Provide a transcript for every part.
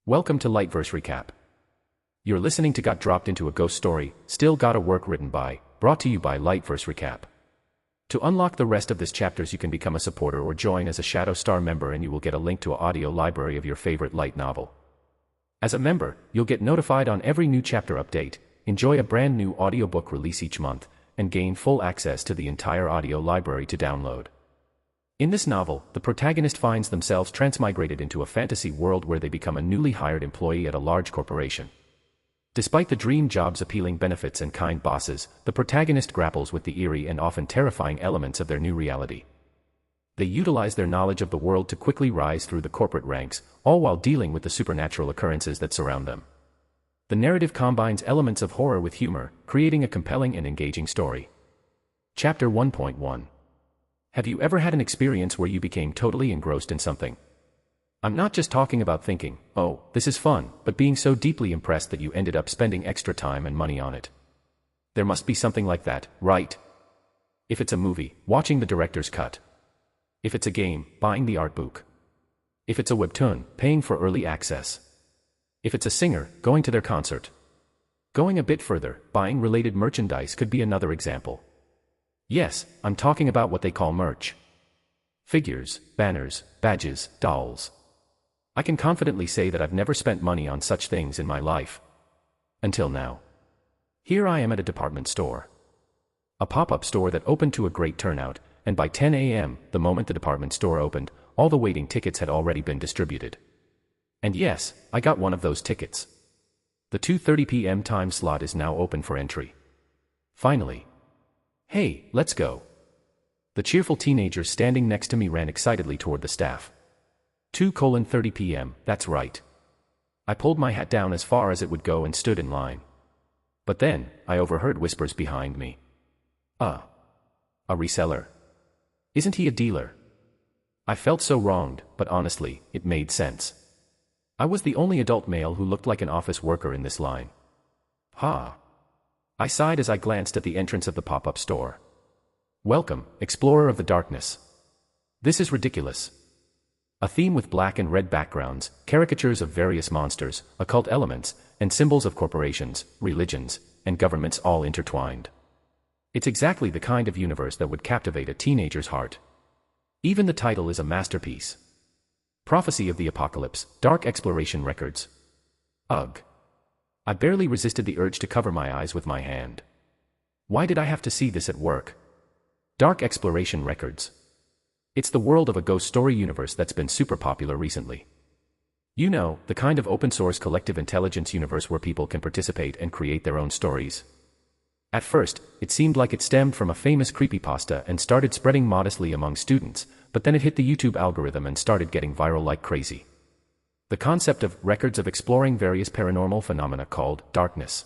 Welcome to Lightverse Recap. You're listening to Got Dropped into a Ghost Story, Still Gotta Work written by, brought to you by Lightverse Recap. To unlock the rest of this chapters you can become a supporter or join as a Shadow Star member and you will get a link to an audio library of your favorite light novel. As a member, you'll get notified on every new chapter update, enjoy a brand new audiobook release each month, and gain full access to the entire audio library to download. In this novel, the protagonist finds themselves transmigrated into a fantasy world where they become a newly hired employee at a large corporation. Despite the dream job's appealing benefits and kind bosses, the protagonist grapples with the eerie and often terrifying elements of their new reality. They utilize their knowledge of the world to quickly rise through the corporate ranks, all while dealing with the supernatural occurrences that surround them. The narrative combines elements of horror with humor, creating a compelling and engaging story. Chapter 1.1. Have you ever had an experience where you became totally engrossed in something? I'm not just talking about thinking, oh, this is fun, but being so deeply impressed that you ended up spending extra time and money on it. There must be something like that, right? If it's a movie, watching the director's cut. If it's a game, buying the art book. If it's a webtoon, paying for early access. If it's a singer, going to their concert. Going a bit further, buying related merchandise could be another example. Yes, I'm talking about what they call merch. Figures, banners, badges, dolls. I can confidently say that I've never spent money on such things in my life. Until now. Here I am at a department store. A pop-up store that opened to a great turnout, and by 10 a.m., the moment the department store opened, all the waiting tickets had already been distributed. And yes, I got one of those tickets. The 2:30 p.m. time slot is now open for entry. Finally. Hey, let's go. The cheerful teenager standing next to me ran excitedly toward the staff. 2:30 p.m., that's right. I pulled my hat down as far as it would go and stood in line. But then, I overheard whispers behind me. A reseller. Isn't he a dealer? I felt so wronged, but honestly, it made sense. I was the only adult male who looked like an office worker in this line. Ha! I sighed as I glanced at the entrance of the pop-up store. Welcome, explorer of the darkness. This is ridiculous. A theme with black and red backgrounds, caricatures of various monsters, occult elements, and symbols of corporations, religions, and governments all intertwined. It's exactly the kind of universe that would captivate a teenager's heart. Even the title is a masterpiece. Prophecy of the Apocalypse, Dark Exploration Records. Ugh. I barely resisted the urge to cover my eyes with my hand. Why did I have to see this at work? Dark Exploration Records. It's the world of a ghost story universe that's been super popular recently. You know, the kind of open-source collective intelligence universe where people can participate and create their own stories. At first, it seemed like it stemmed from a famous creepypasta and started spreading modestly among students, but then it hit the YouTube algorithm and started getting viral like crazy. The concept of records of exploring various paranormal phenomena called darkness.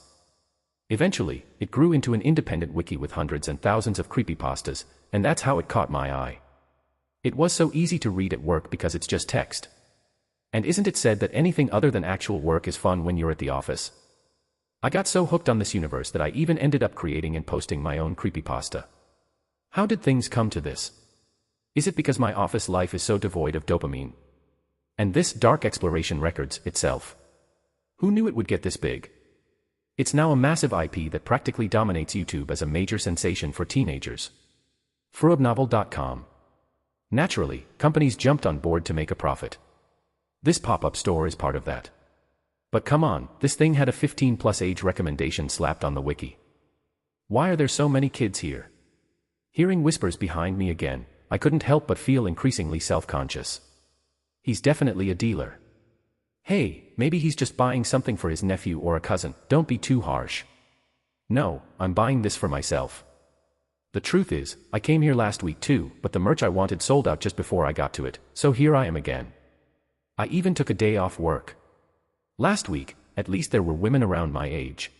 Eventually, it grew into an independent wiki with hundreds and thousands of creepypastas, and that's how it caught my eye. It was so easy to read at work because it's just text. And isn't it said that anything other than actual work is fun when you're at the office? I got so hooked on this universe that I even ended up creating and posting my own creepypasta. How did things come to this? Is it because my office life is so devoid of dopamine? And this Dark Exploration Records itself. Who knew it would get this big? It's now a massive IP that practically dominates YouTube as a major sensation for teenagers. Frubnovel.com. Naturally, companies jumped on board to make a profit. This pop-up store is part of that. But come on, this thing had a 15+ age recommendation slapped on the wiki. Why are there so many kids here? Hearing whispers behind me again, I couldn't help but feel increasingly self-conscious. He's definitely a dealer. Hey, maybe he's just buying something for his nephew or a cousin, don't be too harsh. No, I'm buying this for myself. The truth is, I came here last week too, but the merch I wanted sold out just before I got to it, so here I am again. I even took a day off work. Last week, at least there were women around my age.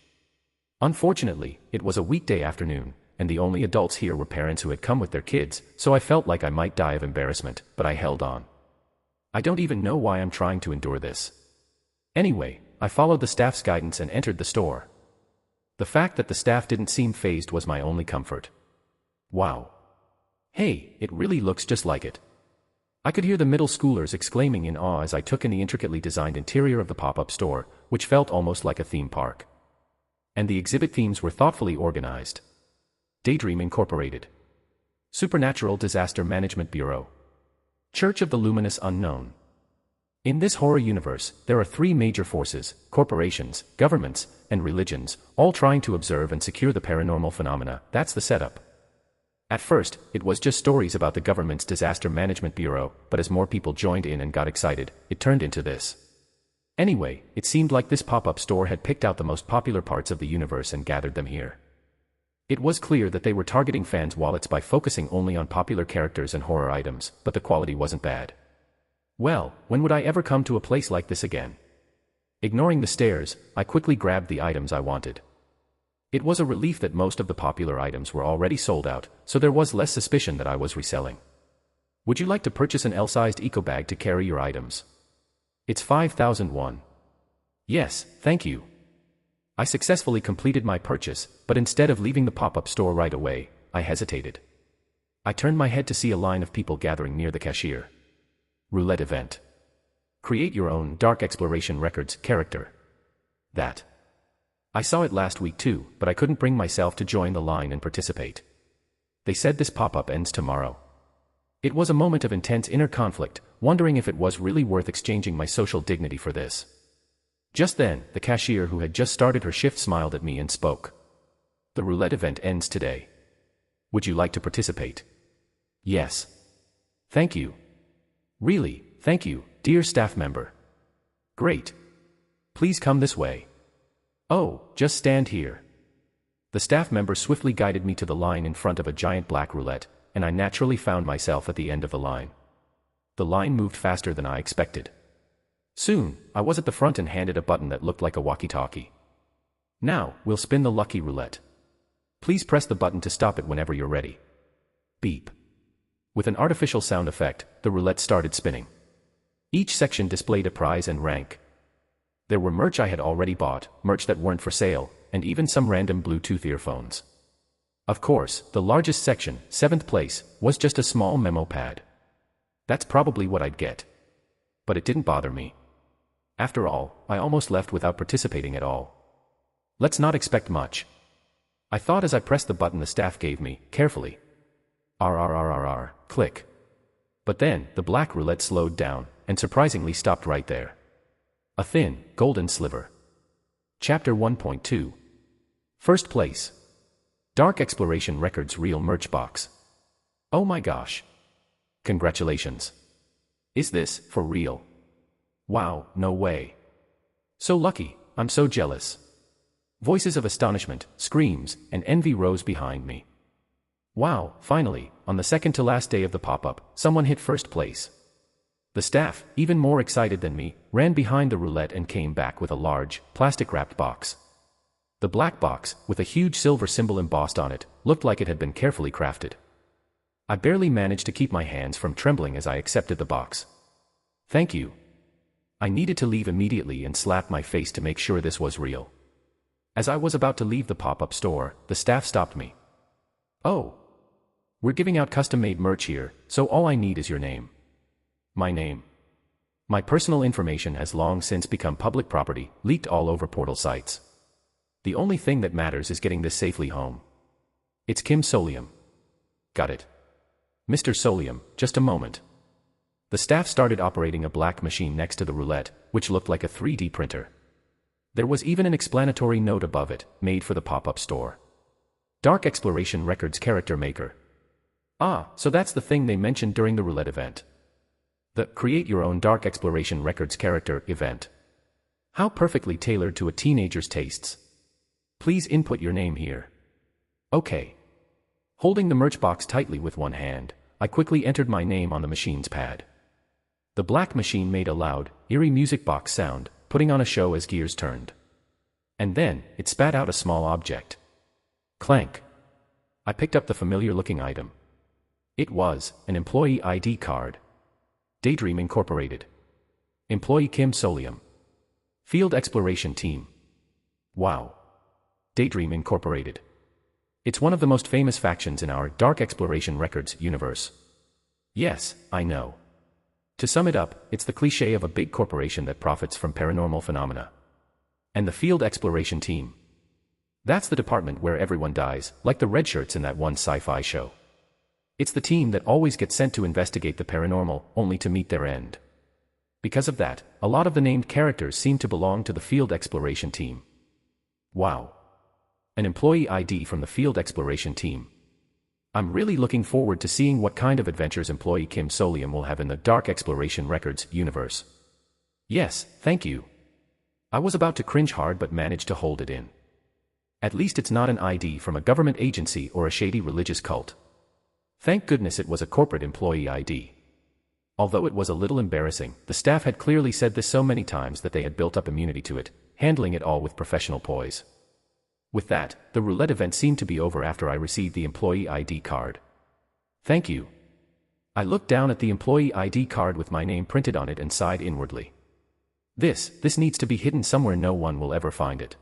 Unfortunately, it was a weekday afternoon, and the only adults here were parents who had come with their kids, so I felt like I might die of embarrassment, but I held on. I don't even know why I'm trying to endure this. Anyway, I followed the staff's guidance and entered the store. The fact that the staff didn't seem fazed was my only comfort. Wow. Hey, it really looks just like it. I could hear the middle schoolers exclaiming in awe as I took in the intricately designed interior of the pop-up store, which felt almost like a theme park. And the exhibit themes were thoughtfully organized. Daydream Incorporated. Supernatural Disaster Management Bureau. Church of the Luminous Unknown. In this horror universe, there are three major forces: corporations, governments, and religions, all trying to observe and secure the paranormal phenomena. That's the setup. At first, it was just stories about the government's Disaster Management Bureau, but as more people joined in and got excited, it turned into this. Anyway, it seemed like this pop-up store had picked out the most popular parts of the universe and gathered them here. It was clear that they were targeting fans' wallets by focusing only on popular characters and horror items, but the quality wasn't bad. Well, when would I ever come to a place like this again? Ignoring the stares, I quickly grabbed the items I wanted. It was a relief that most of the popular items were already sold out, so there was less suspicion that I was reselling. Would you like to purchase an L-sized eco bag to carry your items? It's 5,001. Yes, thank you. I successfully completed my purchase, but instead of leaving the pop-up store right away, I hesitated. I turned my head to see a line of people gathering near the cashier. Roulette event. Create your own Dark Exploration Records character. That. I saw it last week too, but I couldn't bring myself to join the line and participate. They said this pop-up ends tomorrow. It was a moment of intense inner conflict, wondering if it was really worth exchanging my social dignity for this. Just then, the cashier who had just started her shift smiled at me and spoke. The roulette event ends today. Would you like to participate? Yes. Thank you. Really, thank you, dear staff member. Great. Please come this way. Oh, just stand here. The staff member swiftly guided me to the line in front of a giant black roulette, and I naturally found myself at the end of the line. The line moved faster than I expected. Soon, I was at the front and handed a button that looked like a walkie-talkie. Now, we'll spin the lucky roulette. Please press the button to stop it whenever you're ready. Beep. With an artificial sound effect, the roulette started spinning. Each section displayed a prize and rank. There were merch I had already bought, merch that weren't for sale, and even some random Bluetooth earphones. Of course, the largest section, 7th place, was just a small memo pad. That's probably what I'd get. But it didn't bother me. After all, I almost left without participating at all. Let's not expect much. I thought as I pressed the button the staff gave me, carefully. RRRRR, click. But then, the black roulette slowed down, and surprisingly stopped right there. A thin, golden sliver. Chapter 1.2. First place. Dark Exploration Records Real Merch Box. Oh my gosh. Congratulations. Is this for real? Wow, no way. So lucky, I'm so jealous. Voices of astonishment, screams, and envy rose behind me. Wow, finally, on the second to last day of the pop-up, someone hit first place. The staff, even more excited than me, ran behind the roulette and came back with a large, plastic-wrapped box. The black box, with a huge silver symbol embossed on it, looked like it had been carefully crafted. I barely managed to keep my hands from trembling as I accepted the box. Thank you. I needed to leave immediately and slap my face to make sure this was real. As I was about to leave the pop-up store, the staff stopped me. Oh. We're giving out custom-made merch here, so all I need is your name. My name. My personal information has long since become public property, leaked all over portal sites. The only thing that matters is getting this safely home. It's Kim Solium. Got it. Mr. Solium, just a moment. The staff started operating a black machine next to the roulette, which looked like a 3D printer. There was even an explanatory note above it, made for the pop-up store. Dark Exploration Records Character Maker. Ah, so that's the thing they mentioned during the roulette event. The Create Your Own Dark Exploration Records Character event. How perfectly tailored to a teenager's tastes. Please input your name here. Okay. Holding the merch box tightly with one hand, I quickly entered my name on the machine's pad. The black machine made a loud, eerie music box sound, putting on a show as gears turned. And then, it spat out a small object. Clank. I picked up the familiar-looking item. It was an employee ID card. Daydream Incorporated. Employee Kim Solium. Field Exploration Team. Wow. Daydream Incorporated. It's one of the most famous factions in our Dark Exploration Records universe. Yes, I know. To sum it up, it's the cliché of a big corporation that profits from paranormal phenomena. And the field exploration team. That's the department where everyone dies, like the red shirts in that one sci-fi show. It's the team that always gets sent to investigate the paranormal, only to meet their end. Because of that, a lot of the named characters seem to belong to the field exploration team. Wow. An employee ID from the field exploration team. I'm really looking forward to seeing what kind of adventures employee Kim Solium will have in the Dark Exploration Records universe. Yes, thank you. I was about to cringe hard but managed to hold it in. At least it's not an ID from a government agency or a shady religious cult. Thank goodness it was a corporate employee ID. Although it was a little embarrassing, the staff had clearly said this so many times that they had built up immunity to it, handling it all with professional poise. With that, the roulette event seemed to be over after I received the employee ID card. Thank you. I looked down at the employee ID card with my name printed on it and sighed inwardly. This needs to be hidden somewhere no one will ever find it.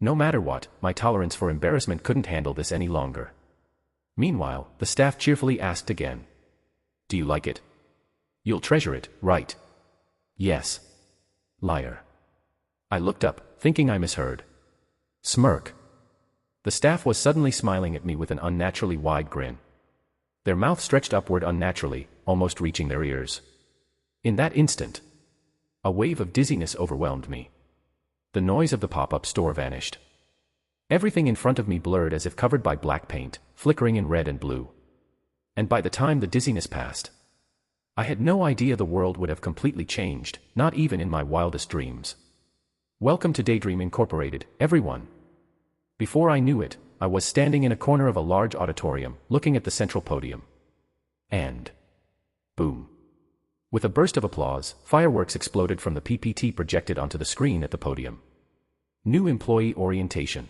No matter what, my tolerance for embarrassment couldn't handle this any longer. Meanwhile, the staff cheerfully asked again. Do you like it? You'll treasure it, right? Yes. Liar. I looked up, thinking I misheard. Smirk. The staff was suddenly smiling at me with an unnaturally wide grin. Their mouth stretched upward unnaturally, almost reaching their ears. In that instant, a wave of dizziness overwhelmed me. The noise of the pop-up store vanished. Everything in front of me blurred as if covered by black paint, flickering in red and blue. And by the time the dizziness passed, I had no idea the world would have completely changed, not even in my wildest dreams. Welcome to Daydream Incorporated, everyone. Before I knew it, I was standing in a corner of a large auditorium, looking at the central podium. And boom. With a burst of applause, fireworks exploded from the PPT projected onto the screen at the podium. New employee orientation.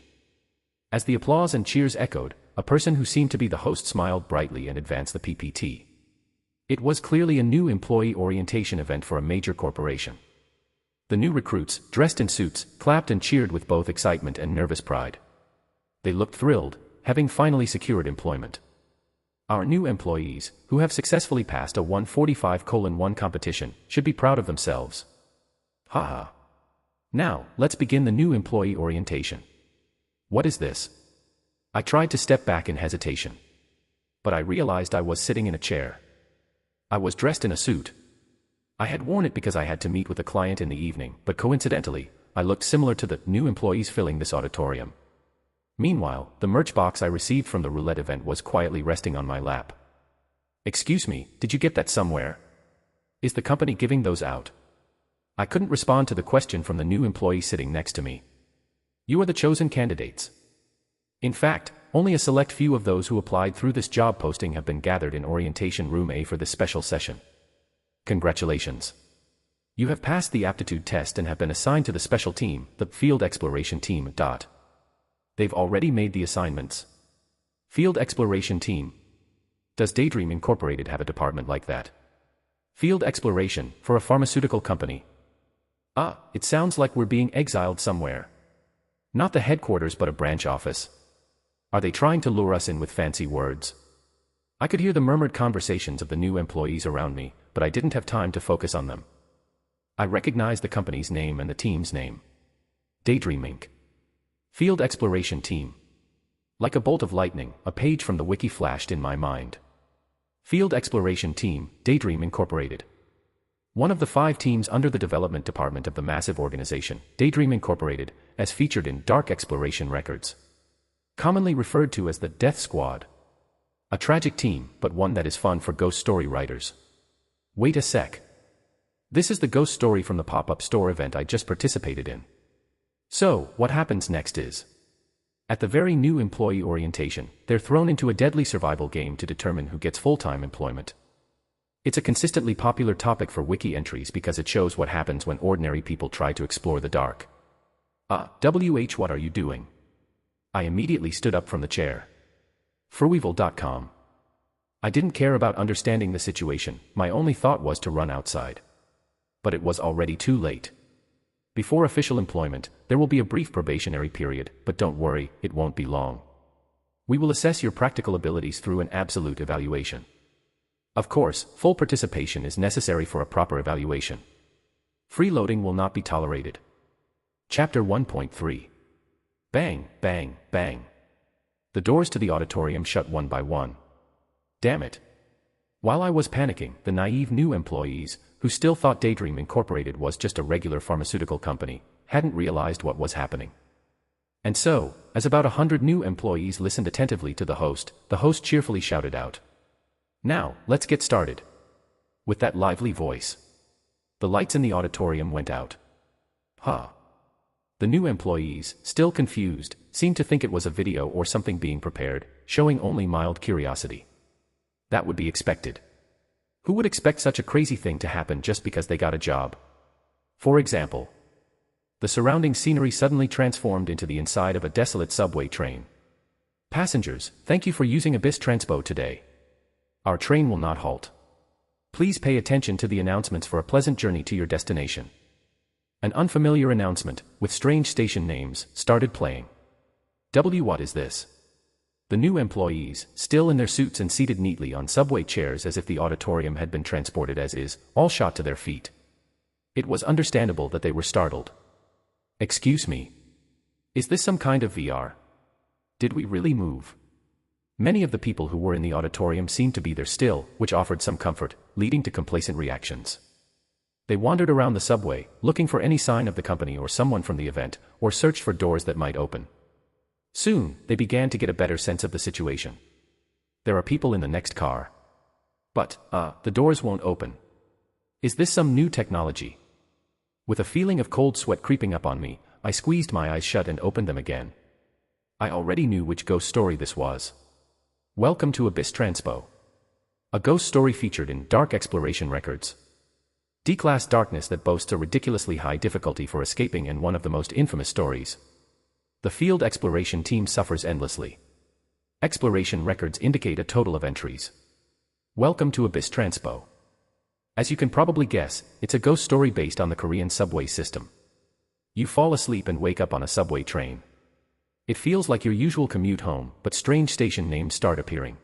As the applause and cheers echoed, a person who seemed to be the host smiled brightly and advanced the PPT. It was clearly a new employee orientation event for a major corporation. The new recruits, dressed in suits, clapped and cheered with both excitement and nervous pride. They looked thrilled, having finally secured employment. Our new employees, who have successfully passed a 145:1 competition, should be proud of themselves. Haha. Now, let's begin the new employee orientation. What is this? I tried to step back in hesitation. But I realized I was sitting in a chair. I was dressed in a suit. I had worn it because I had to meet with a client in the evening, but coincidentally, I looked similar to the new employees filling this auditorium. Meanwhile, the merch box I received from the roulette event was quietly resting on my lap. Excuse me, did you get that somewhere? Is the company giving those out? I couldn't respond to the question from the new employee sitting next to me. You are the chosen candidates. In fact, only a select few of those who applied through this job posting have been gathered in Orientation Room A for this special session. Congratulations. You have passed the aptitude test and have been assigned to the special team, the Field Exploration Team. They've already made the assignments. Field Exploration Team. Does Daydream Incorporated have a department like that? Field Exploration, for a pharmaceutical company. It sounds like we're being exiled somewhere. Not the headquarters but a branch office. Are they trying to lure us in with fancy words? I could hear the murmured conversations of the new employees around me, but I didn't have time to focus on them. I recognized the company's name and the team's name. Daydream Inc. Field Exploration Team. Like a bolt of lightning, a page from the wiki flashed in my mind. Field Exploration Team, Daydream Incorporated. One of the 5 teams under the development department of the massive organization, Daydream Incorporated, as featured in Dark Exploration Records. Commonly referred to as the Death Squad. A tragic team, but one that is fun for ghost story writers. Wait a sec. This is the ghost story from the pop-up store event I just participated in. So, what happens next is, at the very new employee orientation, they're thrown into a deadly survival game to determine who gets full-time employment. It's a consistently popular topic for wiki entries because it shows what happens when ordinary people try to explore the dark. What are you doing? I immediately stood up from the chair. Fruevil.com. I didn't care about understanding the situation, my only thought was to run outside. But it was already too late. Before official employment, there will be a brief probationary period, but don't worry, it won't be long. We will assess your practical abilities through an absolute evaluation. Of course, full participation is necessary for a proper evaluation. Freeloading will not be tolerated. Chapter 1.3. Bang, bang, bang. The doors to the auditorium shut one by one. Damn it. While I was panicking, the naive new employees, who still thought Daydream Incorporated was just a regular pharmaceutical company, hadn't realized what was happening. And so, as about 100 new employees listened attentively to the host cheerfully shouted out, "Now, let's get started." With that lively voice. The lights in the auditorium went out. Huh. The new employees, still confused, seemed to think it was a video or something being prepared, showing only mild curiosity. That would be expected. Who would expect such a crazy thing to happen just because they got a job? For example, the surrounding scenery suddenly transformed into the inside of a desolate subway train. "Passengers, thank you for using Abyss Transpo today. Our train will not halt. Please pay attention to the announcements for a pleasant journey to your destination." An unfamiliar announcement, with strange station names, started playing. What is this? The new employees, still in their suits and seated neatly on subway chairs as if the auditorium had been transported as is, all shot to their feet. It was understandable that they were startled. "Excuse me. Is this some kind of VR? Did we really move?" Many of the people who were in the auditorium seemed to be there still, which offered some comfort, leading to complacent reactions. They wandered around the subway, looking for any sign of the company or someone from the event, or searched for doors that might open. Soon, they began to get a better sense of the situation. There are people in the next car. But, the doors won't open. Is this some new technology? With a feeling of cold sweat creeping up on me, I squeezed my eyes shut and opened them again. I already knew which ghost story this was. Welcome to Abyss Transpo. A ghost story featured in Dark Exploration Records. D-class darkness that boasts a ridiculously high difficulty for escaping and one of the most infamous stories. The field exploration team suffers endlessly. Exploration records indicate a total of entries. Welcome to Abyss Transpo. As you can probably guess, it's a ghost story based on the Korean subway system. You fall asleep and wake up on a subway train. It feels like your usual commute home, but strange station names start appearing.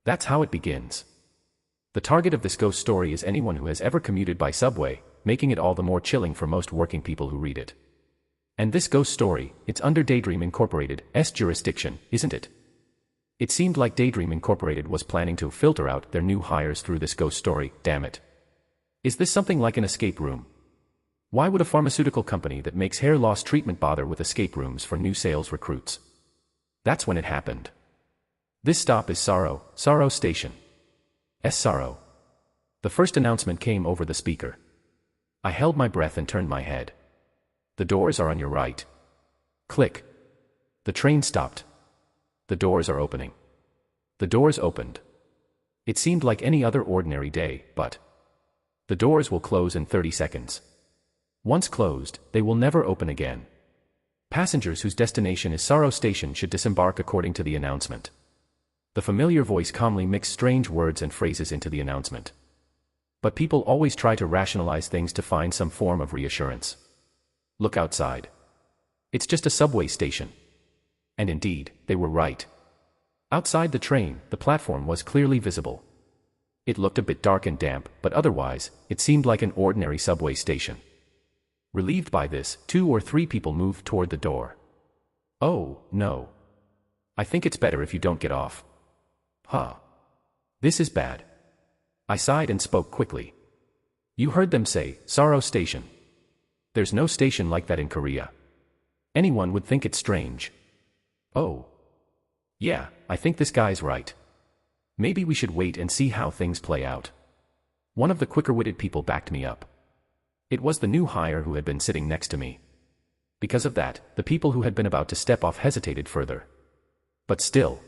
That's how it begins. The target of this ghost story is anyone who has ever commuted by subway, making it all the more chilling for most working people who read it. And this ghost story, it's under Daydream Incorporated's jurisdiction, isn't it? It seemed like Daydream Incorporated was planning to filter out their new hires through this ghost story, damn it. Is this something like an escape room? Why would a pharmaceutical company that makes hair loss treatment bother with escape rooms for new sales recruits? That's when it happened. This stop is Sorrow Station. Sorrow. The first announcement came over the speaker. I held my breath and turned my head. The doors are on your right. Click. The train stopped. The doors are opening. The doors opened. It seemed like any other ordinary day, but the doors will close in 30 seconds. Once closed, they will never open again. Passengers whose destination is Sorrow Station should disembark according to the announcement. The familiar voice calmly mixed strange words and phrases into the announcement. But people always try to rationalize things to find some form of reassurance. Look outside. It's just a subway station. And indeed, they were right. Outside the train, the platform was clearly visible. It looked a bit dark and damp, but otherwise, it seemed like an ordinary subway station. Relieved by this, 2 or 3 people moved toward the door. "Oh, no. I think it's better if you don't get off." "Huh. This is bad." I sighed and spoke quickly. "You heard them say, Sorrow Station. There's no station like that in Korea. Anyone would think it's strange." "Oh. Yeah, I think this guy's right. Maybe we should wait and see how things play out." One of the quicker-witted people backed me up. It was the new hire who had been sitting next to me. Because of that, the people who had been about to step off hesitated further. But still.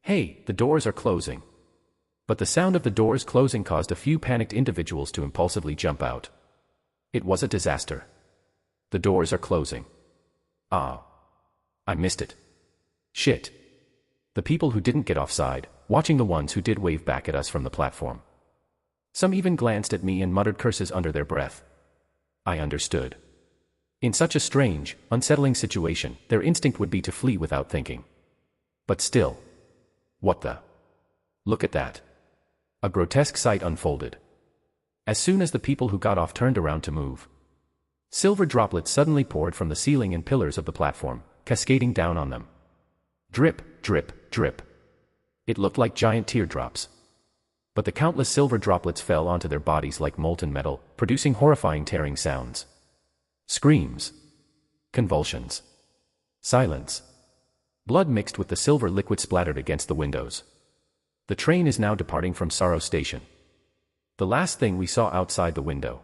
"Hey, the doors are closing." But the sound of the doors closing caused a few panicked individuals to impulsively jump out. It was a disaster. The doors are closing. Ah. I missed it. Shit. The people who didn't get offside, watching the ones who did wave back at us from the platform. Some even glanced at me and muttered curses under their breath. I understood. In such a strange, unsettling situation, their instinct would be to flee without thinking. But still. What the? Look at that. A grotesque sight unfolded. As soon as the people who got off turned around to move, silver droplets suddenly poured from the ceiling and pillars of the platform, cascading down on them. Drip, drip, drip. It looked like giant teardrops. But the countless silver droplets fell onto their bodies like molten metal, producing horrifying tearing sounds. Screams. Convulsions. Silence. Blood mixed with the silver liquid splattered against the windows. The train is now departing from Sorrow Station. The last thing we saw outside the window.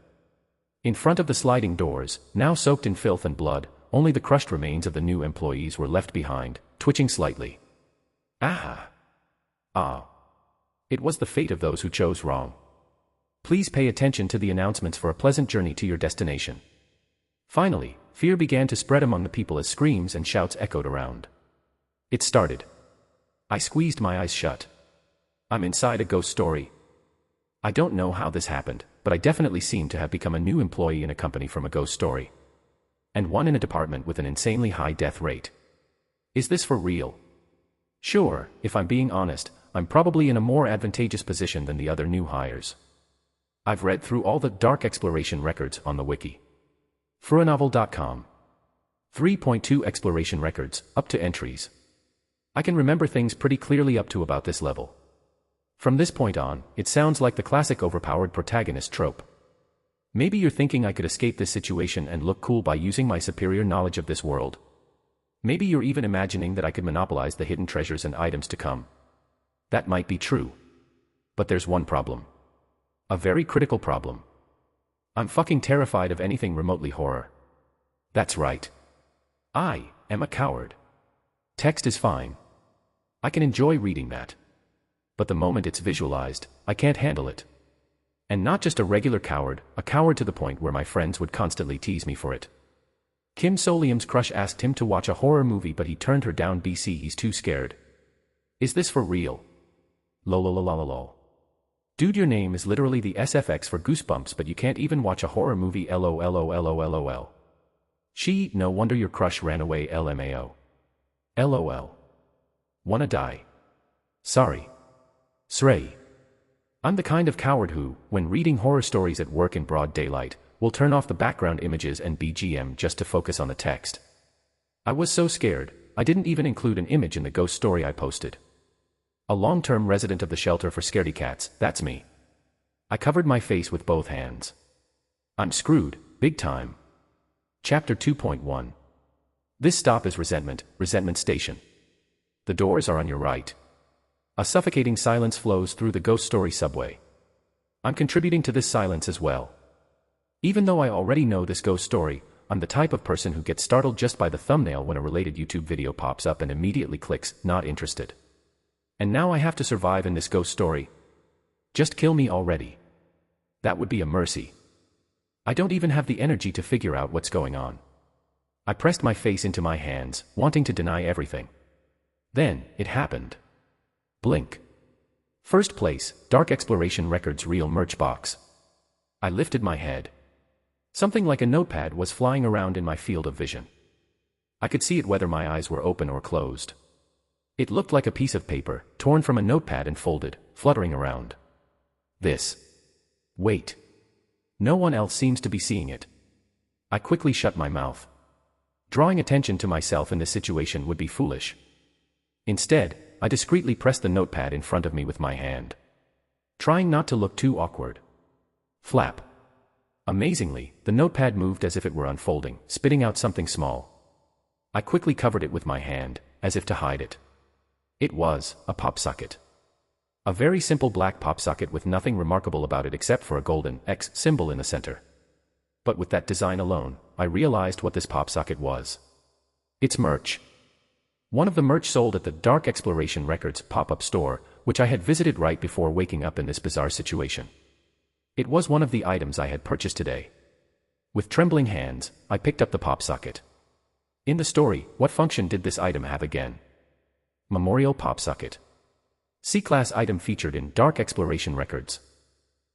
In front of the sliding doors, now soaked in filth and blood, only the crushed remains of the new employees were left behind, twitching slightly. Ah. Ah. It was the fate of those who chose wrong. Please pay attention to the announcements for a pleasant journey to your destination. Finally, fear began to spread among the people as screams and shouts echoed around. It started. I squeezed my eyes shut. I'm inside a ghost story. I don't know how this happened, but I definitely seem to have become a new employee in a company from a ghost story. And one in a department with an insanely high death rate. Is this for real? Sure, if I'm being honest, I'm probably in a more advantageous position than the other new hires. I've read through all the dark exploration records on the wiki. Furanovel.com. 3.2 exploration records, up to entries. I can remember things pretty clearly up to about this level. From this point on, it sounds like the classic overpowered protagonist trope. Maybe you're thinking I could escape this situation and look cool by using my superior knowledge of this world. Maybe you're even imagining that I could monopolize the hidden treasures and items to come. That might be true. But there's one problem. A very critical problem. I'm fucking terrified of anything remotely horror. That's right. I am a coward. Text is fine. I can enjoy reading that. But the moment it's visualized, I can't handle it. And not just a regular coward, a coward to the point where my friends would constantly tease me for it. Kim Solium's crush asked him to watch a horror movie but he turned her down BC he's too scared. Is this for real? Lololololol. Dude, your name is literally the SFX for Goosebumps but you can't even watch a horror movie LOLOLOLOL. No wonder your crush ran away LMAO. LOL. Wanna die? Sorry. Sray. I'm the kind of coward who, when reading horror stories at work in broad daylight, will turn off the background images and BGM just to focus on the text. I was so scared, I didn't even include an image in the ghost story I posted. A long-term resident of the shelter for scaredy cats, that's me. I covered my face with both hands. I'm screwed, big time. Chapter 2.1. This stop is Resentment Station. The doors are on your right. A suffocating silence flows through the ghost story subway. I'm contributing to this silence as well. Even though I already know this ghost story, I'm the type of person who gets startled just by the thumbnail when a related YouTube video pops up and immediately clicks, not interested. And now I have to survive in this ghost story. Just kill me already. That would be a mercy. I don't even have the energy to figure out what's going on. I pressed my face into my hands, wanting to deny everything. Then, it happened. Blink. First place, Dark Exploration Records Real Merch Box. I lifted my head. Something like a notepad was flying around in my field of vision. I could see it whether my eyes were open or closed. It looked like a piece of paper, torn from a notepad and folded, fluttering around. This. Wait. No one else seems to be seeing it. I quickly shut my mouth. Drawing attention to myself in this situation would be foolish. Instead, I discreetly pressed the notepad in front of me with my hand, trying not to look too awkward. Flap. Amazingly, the notepad moved as if it were unfolding, spitting out something small. I quickly covered it with my hand, as if to hide it. It was a pop socket. A very simple black pop socket with nothing remarkable about it except for a golden X symbol in the center. But with that design alone, I realized what this pop socket was. It's merch. One of the merch sold at the Dark Exploration Records pop-up store, which I had visited right before waking up in this bizarre situation. It was one of the items I had purchased today. With trembling hands, I picked up the pop socket. In the story, what function did this item have again? Memorial pop socket. C-class item featured in Dark Exploration Records.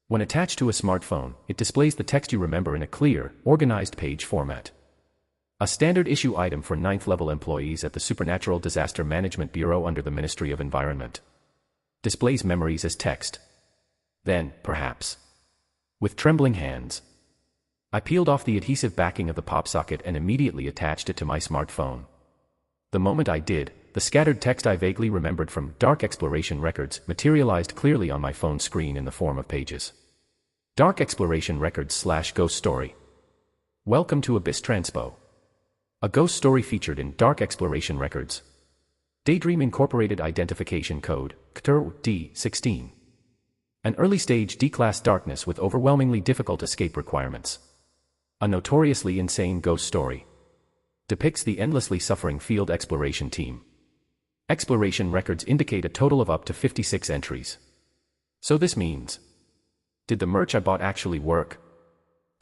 When attached to a smartphone, it displays the text you remember in a clear, organized page format. A standard issue item for 9th level employees at the Supernatural Disaster Management Bureau under the Ministry of Environment. Displays memories as text. Then, perhaps. With trembling hands, I peeled off the adhesive backing of the pop socket and immediately attached it to my smartphone. The moment I did, the scattered text I vaguely remembered from Dark Exploration Records materialized clearly on my phone screen in the form of pages. Dark Exploration Records / Ghost Story. Welcome to Abyss Transpo. A ghost story featured in Dark Exploration Records. Daydream Incorporated Identification Code, CTR D16. An early-stage D-class darkness with overwhelmingly difficult escape requirements. A notoriously insane ghost story. Depicts the endlessly suffering field exploration team. Exploration records indicate a total of up to 56 entries. So this means, did the merch I bought actually work?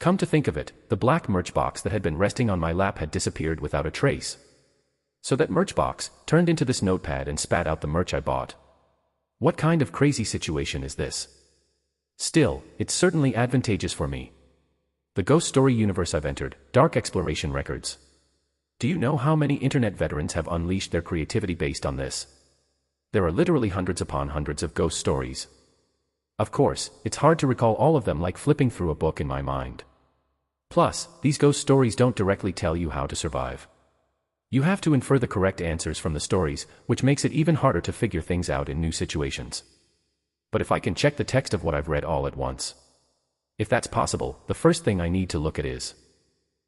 Come to think of it, the black merch box that had been resting on my lap had disappeared without a trace. So that merch box turned into this notepad and spat out the merch I bought. What kind of crazy situation is this? Still, it's certainly advantageous for me. The ghost story universe I've entered, Dark Exploration Records. Do you know how many internet veterans have unleashed their creativity based on this? There are literally hundreds upon hundreds of ghost stories. Of course, it's hard to recall all of them like flipping through a book in my mind. Plus, these ghost stories don't directly tell you how to survive. You have to infer the correct answers from the stories, which makes it even harder to figure things out in new situations. But if I can check the text of what I've read all at once, if that's possible, the first thing I need to look at is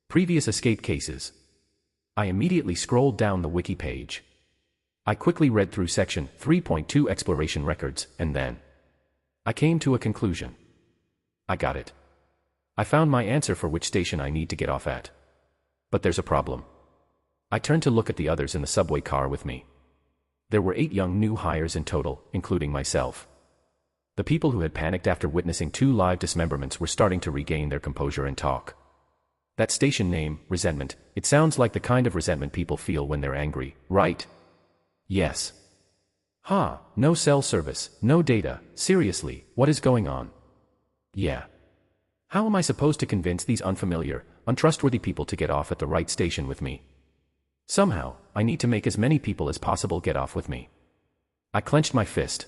previous escape cases. I immediately scrolled down the wiki page. I quickly read through section 3.2 Exploration Records, and then I came to a conclusion. I got it. I found my answer for which station I need to get off at. But there's a problem. I turned to look at the others in the subway car with me. There were 8 young new hires in total, including myself. The people who had panicked after witnessing 2 live dismemberments were starting to regain their composure and talk. That station name, resentment, it sounds like the kind of resentment people feel when they're angry, right? Yes. No cell service, no data, seriously, what is going on? Yeah. How am I supposed to convince these unfamiliar, untrustworthy people to get off at the right station with me? Somehow, I need to make as many people as possible get off with me. I clenched my fist.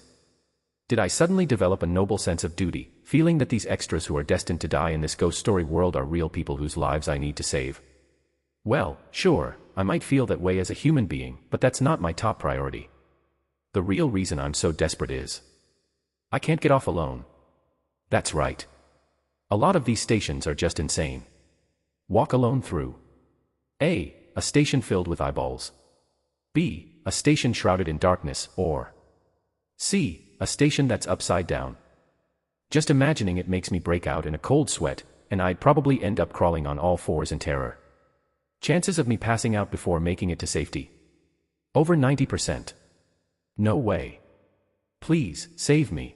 Did I suddenly develop a noble sense of duty, feeling that these extras who are destined to die in this ghost story world are real people whose lives I need to save? Well, sure, I might feel that way as a human being, but that's not my top priority. The real reason I'm so desperate is I can't get off alone. That's right. A lot of these stations are just insane. Walk alone through A. A station filled with eyeballs. B. A station shrouded in darkness, or C. A station that's upside down. Just imagining it makes me break out in a cold sweat, and I'd probably end up crawling on all fours in terror. Chances of me passing out before making it to safety: over 90%. No way. Please, save me.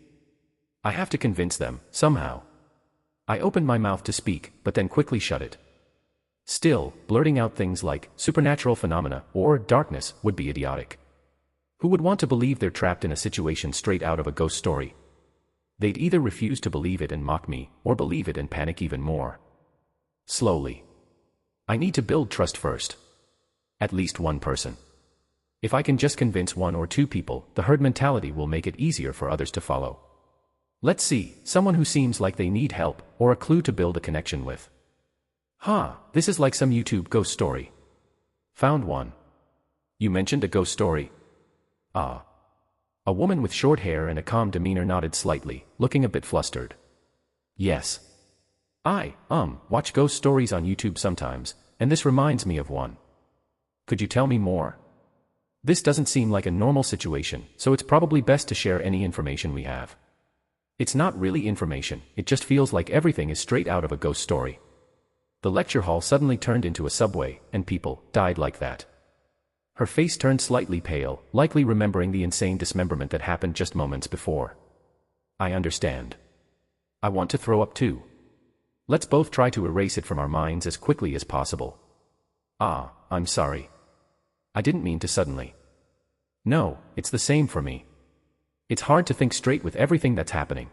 I have to convince them, somehow. I opened my mouth to speak, but then quickly shut it. Still, blurting out things like supernatural phenomena or darkness would be idiotic. Who would want to believe they're trapped in a situation straight out of a ghost story? They'd either refuse to believe it and mock me, or believe it and panic even more. Slowly. I need to build trust first. At least one person. If I can just convince 1 or 2 people, the herd mentality will make it easier for others to follow. Let's see, someone who seems like they need help, or a clue to build a connection with. This is like some YouTube ghost story. Found one. You mentioned a ghost story? A woman with short hair and a calm demeanor nodded slightly, looking a bit flustered. Yes. I watch ghost stories on YouTube sometimes, and this reminds me of one. Could you tell me more? This doesn't seem like a normal situation, so it's probably best to share any information we have. It's not really information, it just feels like everything is straight out of a ghost story. The lecture hall suddenly turned into a subway, and people died like that. Her face turned slightly pale, likely remembering the insane dismemberment that happened just moments before. I understand. I want to throw up too. Let's both try to erase it from our minds as quickly as possible. I'm sorry. I didn't mean to suddenly. No, it's the same for me. It's hard to think straight with everything that's happening.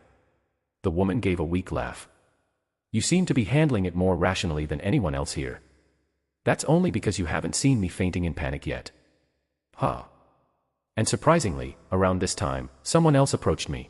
The woman gave a weak laugh. You seem to be handling it more rationally than anyone else here. That's only because you haven't seen me fainting in panic yet. And surprisingly, around this time, someone else approached me.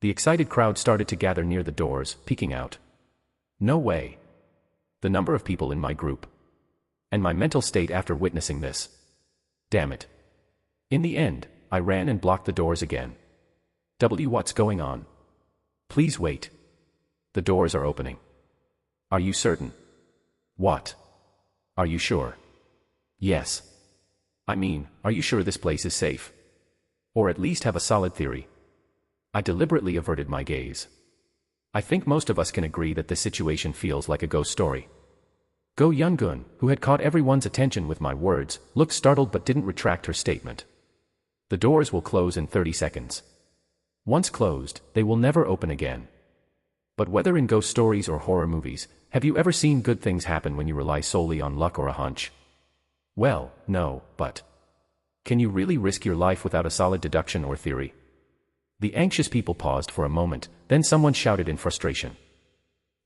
The excited crowd started to gather near the doors, peeking out. No way. The number of people in my group. And my mental state after witnessing this. Damn it. In the end, I ran and blocked the doors again. What's going on? Please wait. The doors are opening. Are you certain? What? Are you sure? Yes. I mean, are you sure this place is safe? Or at least have a solid theory? I deliberately averted my gaze. I think most of us can agree that this situation feels like a ghost story. Go Young-gun, who had caught everyone's attention with my words, looked startled but didn't retract her statement. The doors will close in 30 seconds. Once closed, they will never open again. But whether in ghost stories or horror movies, have you ever seen good things happen when you rely solely on luck or a hunch? Well, no, but can you really risk your life without a solid deduction or theory? The anxious people paused for a moment, then someone shouted in frustration.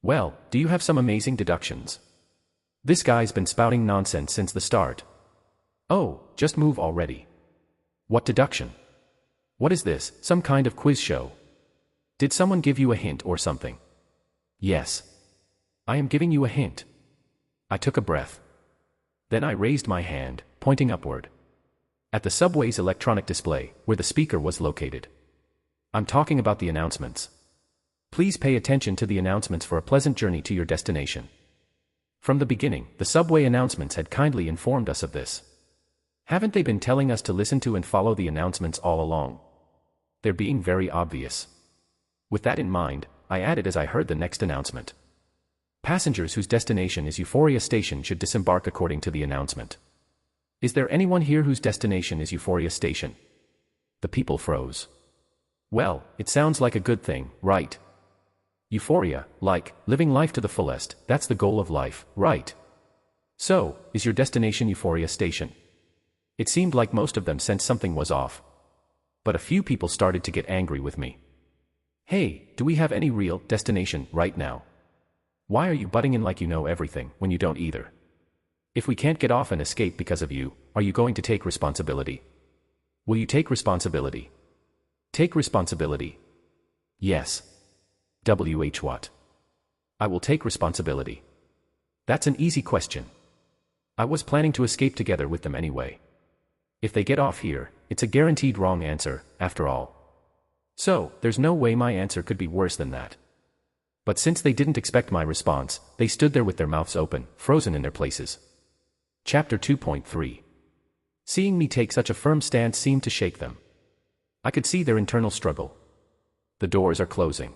Well, do you have some amazing deductions? This guy's been spouting nonsense since the start. Oh, just move already. What deduction? What is this, some kind of quiz show? Did someone give you a hint or something? Yes. I am giving you a hint. I took a breath. Then I raised my hand, pointing upward. At the subway's electronic display, where the speaker was located. I'm talking about the announcements. Please pay attention to the announcements for a pleasant journey to your destination. From the beginning, the subway announcements had kindly informed us of this. Haven't they been telling us to listen to and follow the announcements all along? They're being very obvious. With that in mind, I added as I heard the next announcement. Passengers whose destination is Euphoria Station should disembark according to the announcement. Is there anyone here whose destination is Euphoria Station? The people froze. Well, it sounds like a good thing, right? Euphoria, like, living life to the fullest, that's the goal of life, right? So, is your destination Euphoria Station? It seemed like most of them sensed something was off. But a few people started to get angry with me. Hey, do we have any real destination right now? Why are you butting in like you know everything when you don't either? If we can't get off and escape because of you, are you going to take responsibility? Will you take responsibility? Take responsibility. Yes. What? I will take responsibility. That's an easy question. I was planning to escape together with them anyway. If they get off here, it's a guaranteed wrong answer, after all. So, there's no way my answer could be worse than that. But since they didn't expect my response, they stood there with their mouths open, frozen in their places. Chapter 2.3. Seeing me take such a firm stance seemed to shake them. I could see their internal struggle. The doors are closing.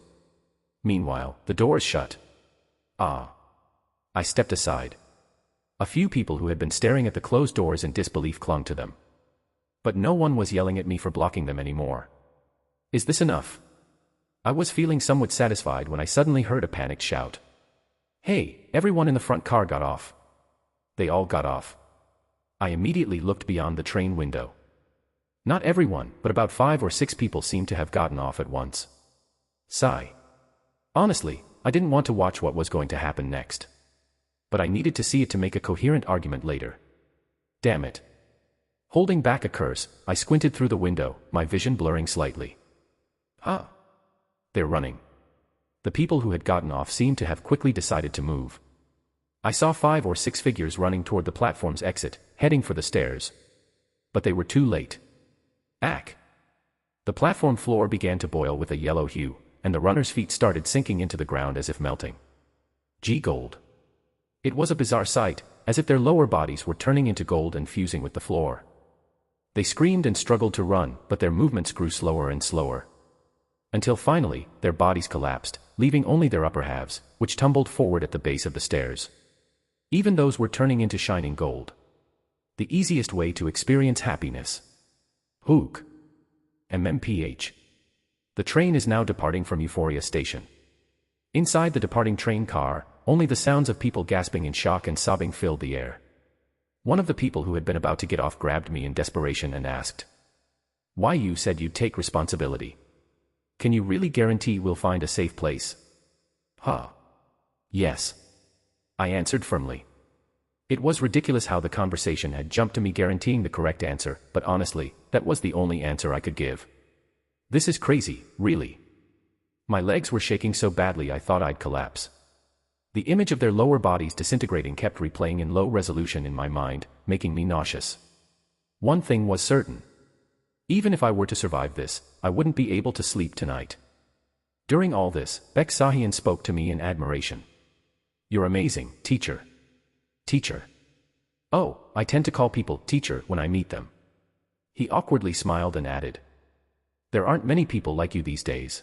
Meanwhile, the doors shut. Ah. I stepped aside. A few people who had been staring at the closed doors in disbelief clung to them. But no one was yelling at me for blocking them anymore. Is this enough? I was feeling somewhat satisfied when I suddenly heard a panicked shout. Hey, everyone in the front car got off. They all got off. I immediately looked beyond the train window. Not everyone, but about 5 or 6 people seemed to have gotten off at once. Sigh. Honestly, I didn't want to watch what was going to happen next. But I needed to see it to make a coherent argument later. Damn it. Holding back a curse, I squinted through the window, my vision blurring slightly. Huh. They're running. The people who had gotten off seemed to have quickly decided to move. I saw 5 or 6 figures running toward the platform's exit, heading for the stairs. But they were too late. Ack. The platform floor began to boil with a yellow hue, and the runners' feet started sinking into the ground as if melting. Gee gold. It was a bizarre sight, as if their lower bodies were turning into gold and fusing with the floor. They screamed and struggled to run, but their movements grew slower and slower. Until finally, their bodies collapsed, leaving only their upper halves, which tumbled forward at the base of the stairs. Even those were turning into shining gold. The easiest way to experience happiness. Hook. MMPH. The train is now departing from Euphoria Station. Inside the departing train car, only the sounds of people gasping in shock and sobbing filled the air. One of the people who had been about to get off grabbed me in desperation and asked, "Why, you said you'd take responsibility. Can you really guarantee we'll find a safe place?" Huh. Yes. I answered firmly. It was ridiculous how the conversation had jumped to me guaranteeing the correct answer, but honestly, that was the only answer I could give. This is crazy, really. My legs were shaking so badly I thought I'd collapse. The image of their lower bodies disintegrating kept replaying in low resolution in my mind, making me nauseous. One thing was certain. Even if I were to survive this, I wouldn't be able to sleep tonight. During all this, Beksahian spoke to me in admiration. "You're amazing, teacher." "Teacher?" "Oh, I tend to call people teacher when I meet them." He awkwardly smiled and added, "There aren't many people like you these days.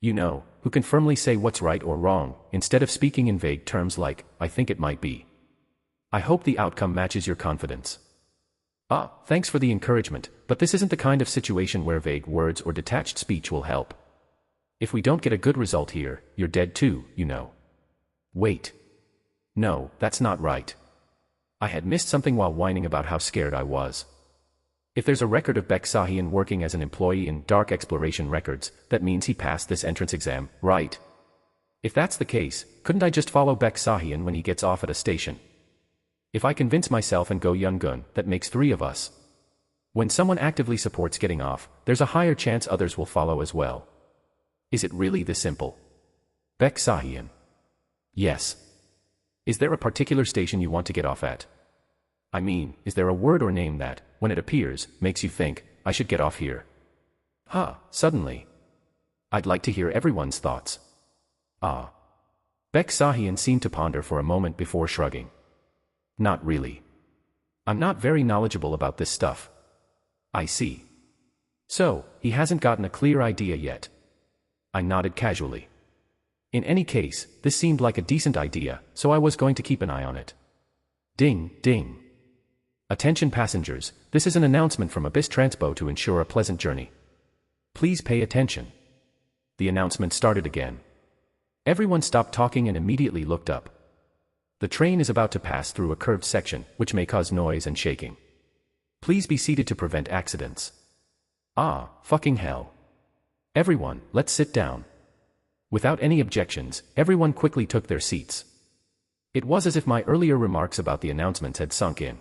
You know, who can firmly say what's right or wrong, instead of speaking in vague terms like, 'I think it might be.' I hope the outcome matches your confidence." "Ah, thanks for the encouragement, but this isn't the kind of situation where vague words or detached speech will help. If we don't get a good result here, you're dead too, you know." "Wait. No, that's not right." I had missed something while whining about how scared I was. If there's a record of Beksahian working as an employee in Dark Exploration Records, that means he passed this entrance exam, right? If that's the case, couldn't I just follow Beksahian when he gets off at a station? If I convince myself and go Yungun, that makes 3 of us. When someone actively supports getting off, there's a higher chance others will follow as well. Is it really this simple? Beksahian. Yes. Is there a particular station you want to get off at? I mean, is there a word or name that, when it appears, makes you think, I should get off here? Suddenly. I'd like to hear everyone's thoughts. Beksahian seemed to ponder for a moment before shrugging. Not really. I'm not very knowledgeable about this stuff. I see. So, he hasn't gotten a clear idea yet. I nodded casually. In any case, this seemed like a decent idea, so I was going to keep an eye on it. Ding, ding. Attention passengers, this is an announcement from Abyss Transpo to ensure a pleasant journey. Please pay attention. The announcement started again. Everyone stopped talking and immediately looked up. The train is about to pass through a curved section, which may cause noise and shaking. Please be seated to prevent accidents. Fucking hell. Everyone, let's sit down. Without any objections, everyone quickly took their seats. It was as if my earlier remarks about the announcements had sunk in.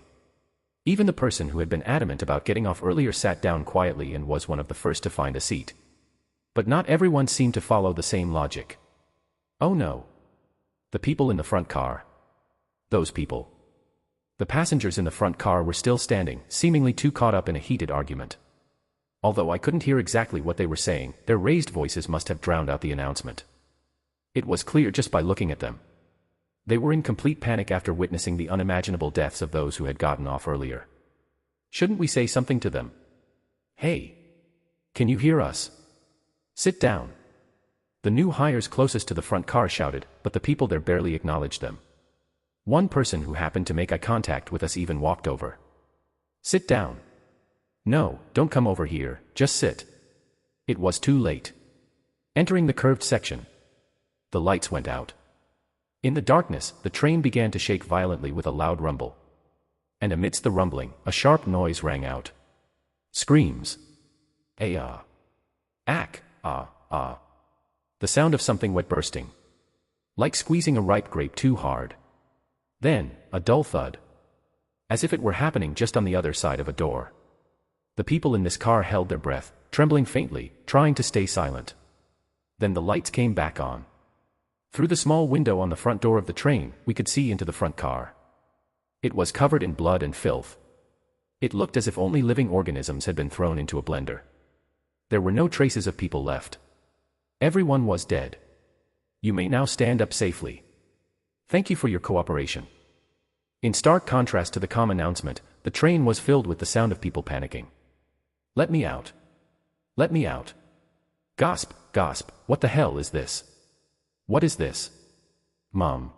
Even the person who had been adamant about getting off earlier sat down quietly and was one of the first to find a seat. But not everyone seemed to follow the same logic. Oh no. The people in the front car. Those people. The passengers in the front car were still standing, seemingly too caught up in a heated argument. Although I couldn't hear exactly what they were saying, their raised voices must have drowned out the announcement. It was clear just by looking at them. They were in complete panic after witnessing the unimaginable deaths of those who had gotten off earlier. Shouldn't we say something to them? Hey! Can you hear us? Sit down. The new hires closest to the front car shouted, but the people there barely acknowledged them. One person who happened to make eye contact with us even walked over. Sit down. No, don't come over here, just sit. It was too late. Entering the curved section. The lights went out. In the darkness, the train began to shake violently with a loud rumble. And amidst the rumbling, a sharp noise rang out. Screams. Ack, The sound of something wet bursting. Like squeezing a ripe grape too hard. Then, a dull thud. As if it were happening just on the other side of a door. The people in this car held their breath, trembling faintly, trying to stay silent. Then the lights came back on. Through the small window on the front door of the train, we could see into the front car. It was covered in blood and filth. It looked as if only living organisms had been thrown into a blender. There were no traces of people left. Everyone was dead. You may now stand up safely. Thank you for your cooperation. In stark contrast to the calm announcement, the train was filled with the sound of people panicking. Let me out. Let me out. Gasp, gasp, what the hell is this? What is this? Mom.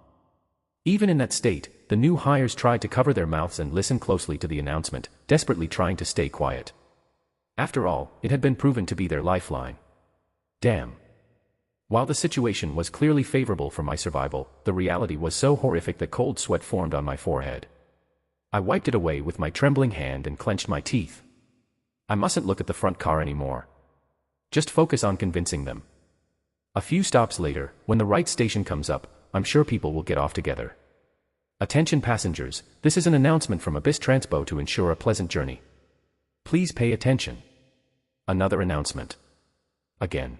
Even in that state, the new hires tried to cover their mouths and listen closely to the announcement, desperately trying to stay quiet. After all, it had been proven to be their lifeline. Damn. While the situation was clearly favorable for my survival, the reality was so horrific that cold sweat formed on my forehead. I wiped it away with my trembling hand and clenched my teeth. I mustn't look at the front car anymore. Just focus on convincing them. A few stops later, when the right station comes up, I'm sure people will get off together. Attention passengers, this is an announcement from Abyss Transpo to ensure a pleasant journey. Please pay attention. Another announcement. Again.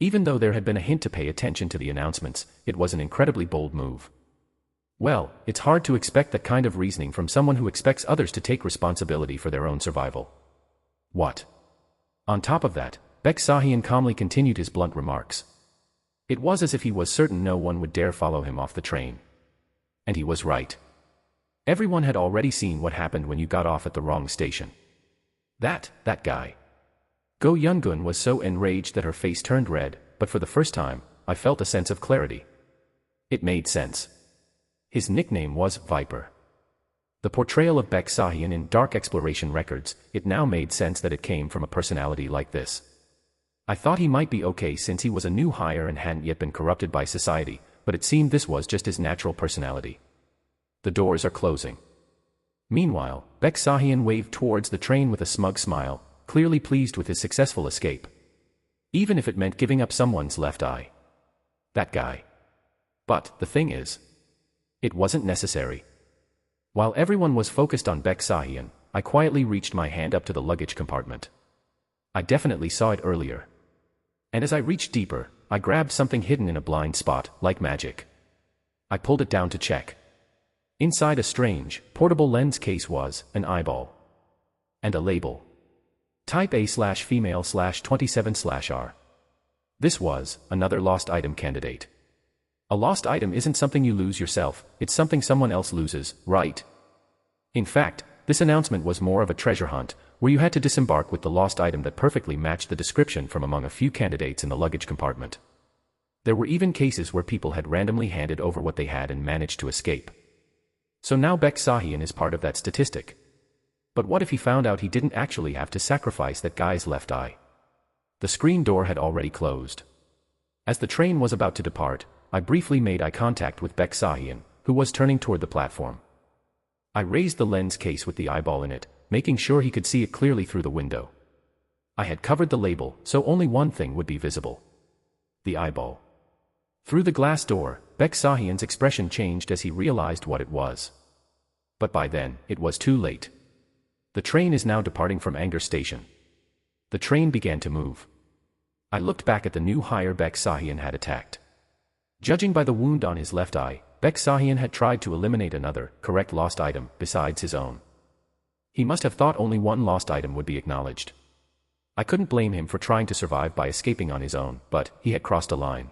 Even though there had been a hint to pay attention to the announcements, it was an incredibly bold move. Well, it's hard to expect that kind of reasoning from someone who expects others to take responsibility for their own survival. What? On top of that, Beksahian calmly continued his blunt remarks. It was as if he was certain no one would dare follow him off the train. And he was right. Everyone had already seen what happened when you got off at the wrong station. That guy. Go Yungun was so enraged that her face turned red, but for the first time, I felt a sense of clarity. It made sense. His nickname was Viper. The portrayal of Beksahian in Dark Exploration records, it now made sense that it came from a personality like this. I thought he might be okay since he was a new hire and hadn't yet been corrupted by society, but it seemed this was just his natural personality. The doors are closing. Meanwhile, Beksahian waved towards the train with a smug smile, clearly pleased with his successful escape. Even if it meant giving up someone's left eye. That guy. But, the thing is, it wasn't necessary. While everyone was focused on Beksahian, I quietly reached my hand up to the luggage compartment. I definitely saw it earlier. And as I reached deeper, I grabbed something hidden in a blind spot, like magic. I pulled it down to check. Inside a strange, portable lens case was an eyeball. And a label. Type A/female/27/R. This was another lost item candidate. A lost item isn't something you lose yourself, it's something someone else loses, right? In fact, this announcement was more of a treasure hunt, where you had to disembark with the lost item that perfectly matched the description from among a few candidates in the luggage compartment. There were even cases where people had randomly handed over what they had and managed to escape. So now Beksahian is part of that statistic. But what if he found out he didn't actually have to sacrifice that guy's left eye? The screen door had already closed. As the train was about to depart, I briefly made eye contact with Beksahian, who was turning toward the platform. I raised the lens case with the eyeball in it, making sure he could see it clearly through the window. I had covered the label, so only one thing would be visible. The eyeball. Through the glass door, Beksahian's expression changed as he realized what it was. But by then, it was too late. The train is now departing from Anger Station. The train began to move. I looked back at the new hire Beksahian had attacked. Judging by the wound on his left eye, Beksahian had tried to eliminate another, correct lost item, besides his own. He must have thought only one lost item would be acknowledged. I couldn't blame him for trying to survive by escaping on his own, but he had crossed a line.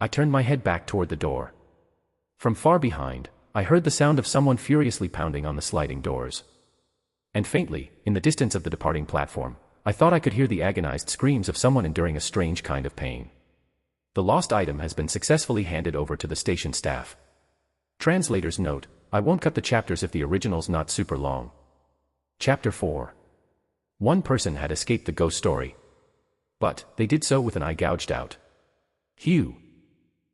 I turned my head back toward the door. From far behind, I heard the sound of someone furiously pounding on the sliding doors. And faintly, in the distance of the departing platform, I thought I could hear the agonized screams of someone enduring a strange kind of pain. The lost item has been successfully handed over to the station staff. Translator's note: I won't cut the chapters if the original's not super long. Chapter 4. One person had escaped the ghost story. But, they did so with an eye gouged out. Hugh.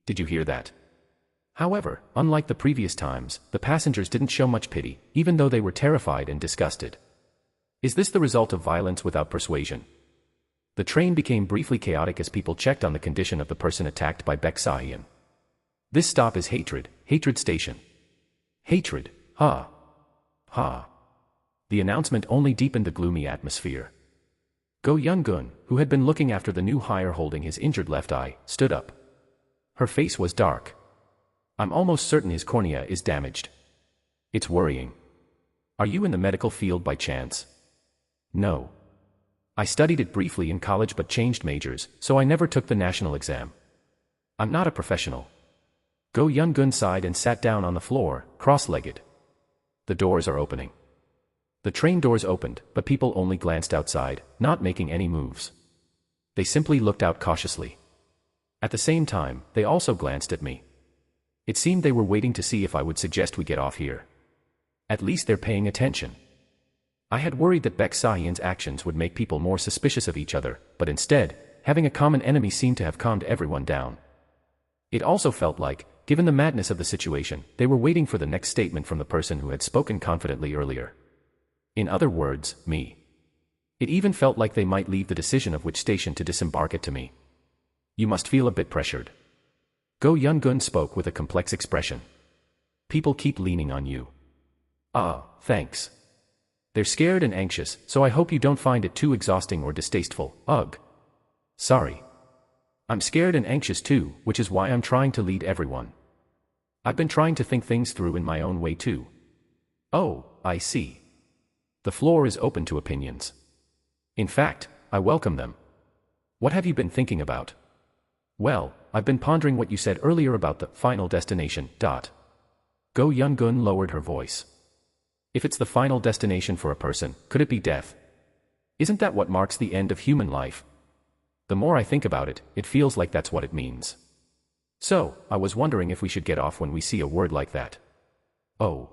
Did you hear that? However, unlike the previous times, the passengers didn't show much pity, even though they were terrified and disgusted. Is this the result of violence without persuasion? The train became briefly chaotic as people checked on the condition of the person attacked by Beksahian. This stop is Hatred Station. Hatred, ha. Ha. The announcement only deepened the gloomy atmosphere. Go Yungun, who had been looking after the new hire holding his injured left eye, stood up. Her face was dark. I'm almost certain his cornea is damaged. It's worrying. Are you in the medical field by chance? No. I studied it briefly in college but changed majors, so I never took the national exam. I'm not a professional. Go Yungun sighed and sat down on the floor, cross-legged. The doors are opening. The train doors opened, but people only glanced outside, not making any moves. They simply looked out cautiously. At the same time, they also glanced at me. It seemed they were waiting to see if I would suggest we get off here. At least they're paying attention. I had worried that Beksahian's actions would make people more suspicious of each other, but instead, having a common enemy seemed to have calmed everyone down. It also felt like, given the madness of the situation, they were waiting for the next statement from the person who had spoken confidently earlier. In other words, me. It even felt like they might leave the decision of which station to disembark it to me. You must feel a bit pressured. Go Yungun spoke with a complex expression. People keep leaning on you. Thanks. They're scared and anxious, so I hope you don't find it too exhausting or distasteful. Ugh. Sorry. I'm scared and anxious too, which is why I'm trying to lead everyone. I've been trying to think things through in my own way too. Oh, I see. The floor is open to opinions. In fact, I welcome them. What have you been thinking about? Well, I've been pondering what you said earlier about the final destination. Go Yun-gun lowered her voice. If it's the final destination for a person, could it be death? Isn't that what marks the end of human life? The more I think about it, it feels like that's what it means. So, I was wondering if we should get off when we see a word like that. Oh.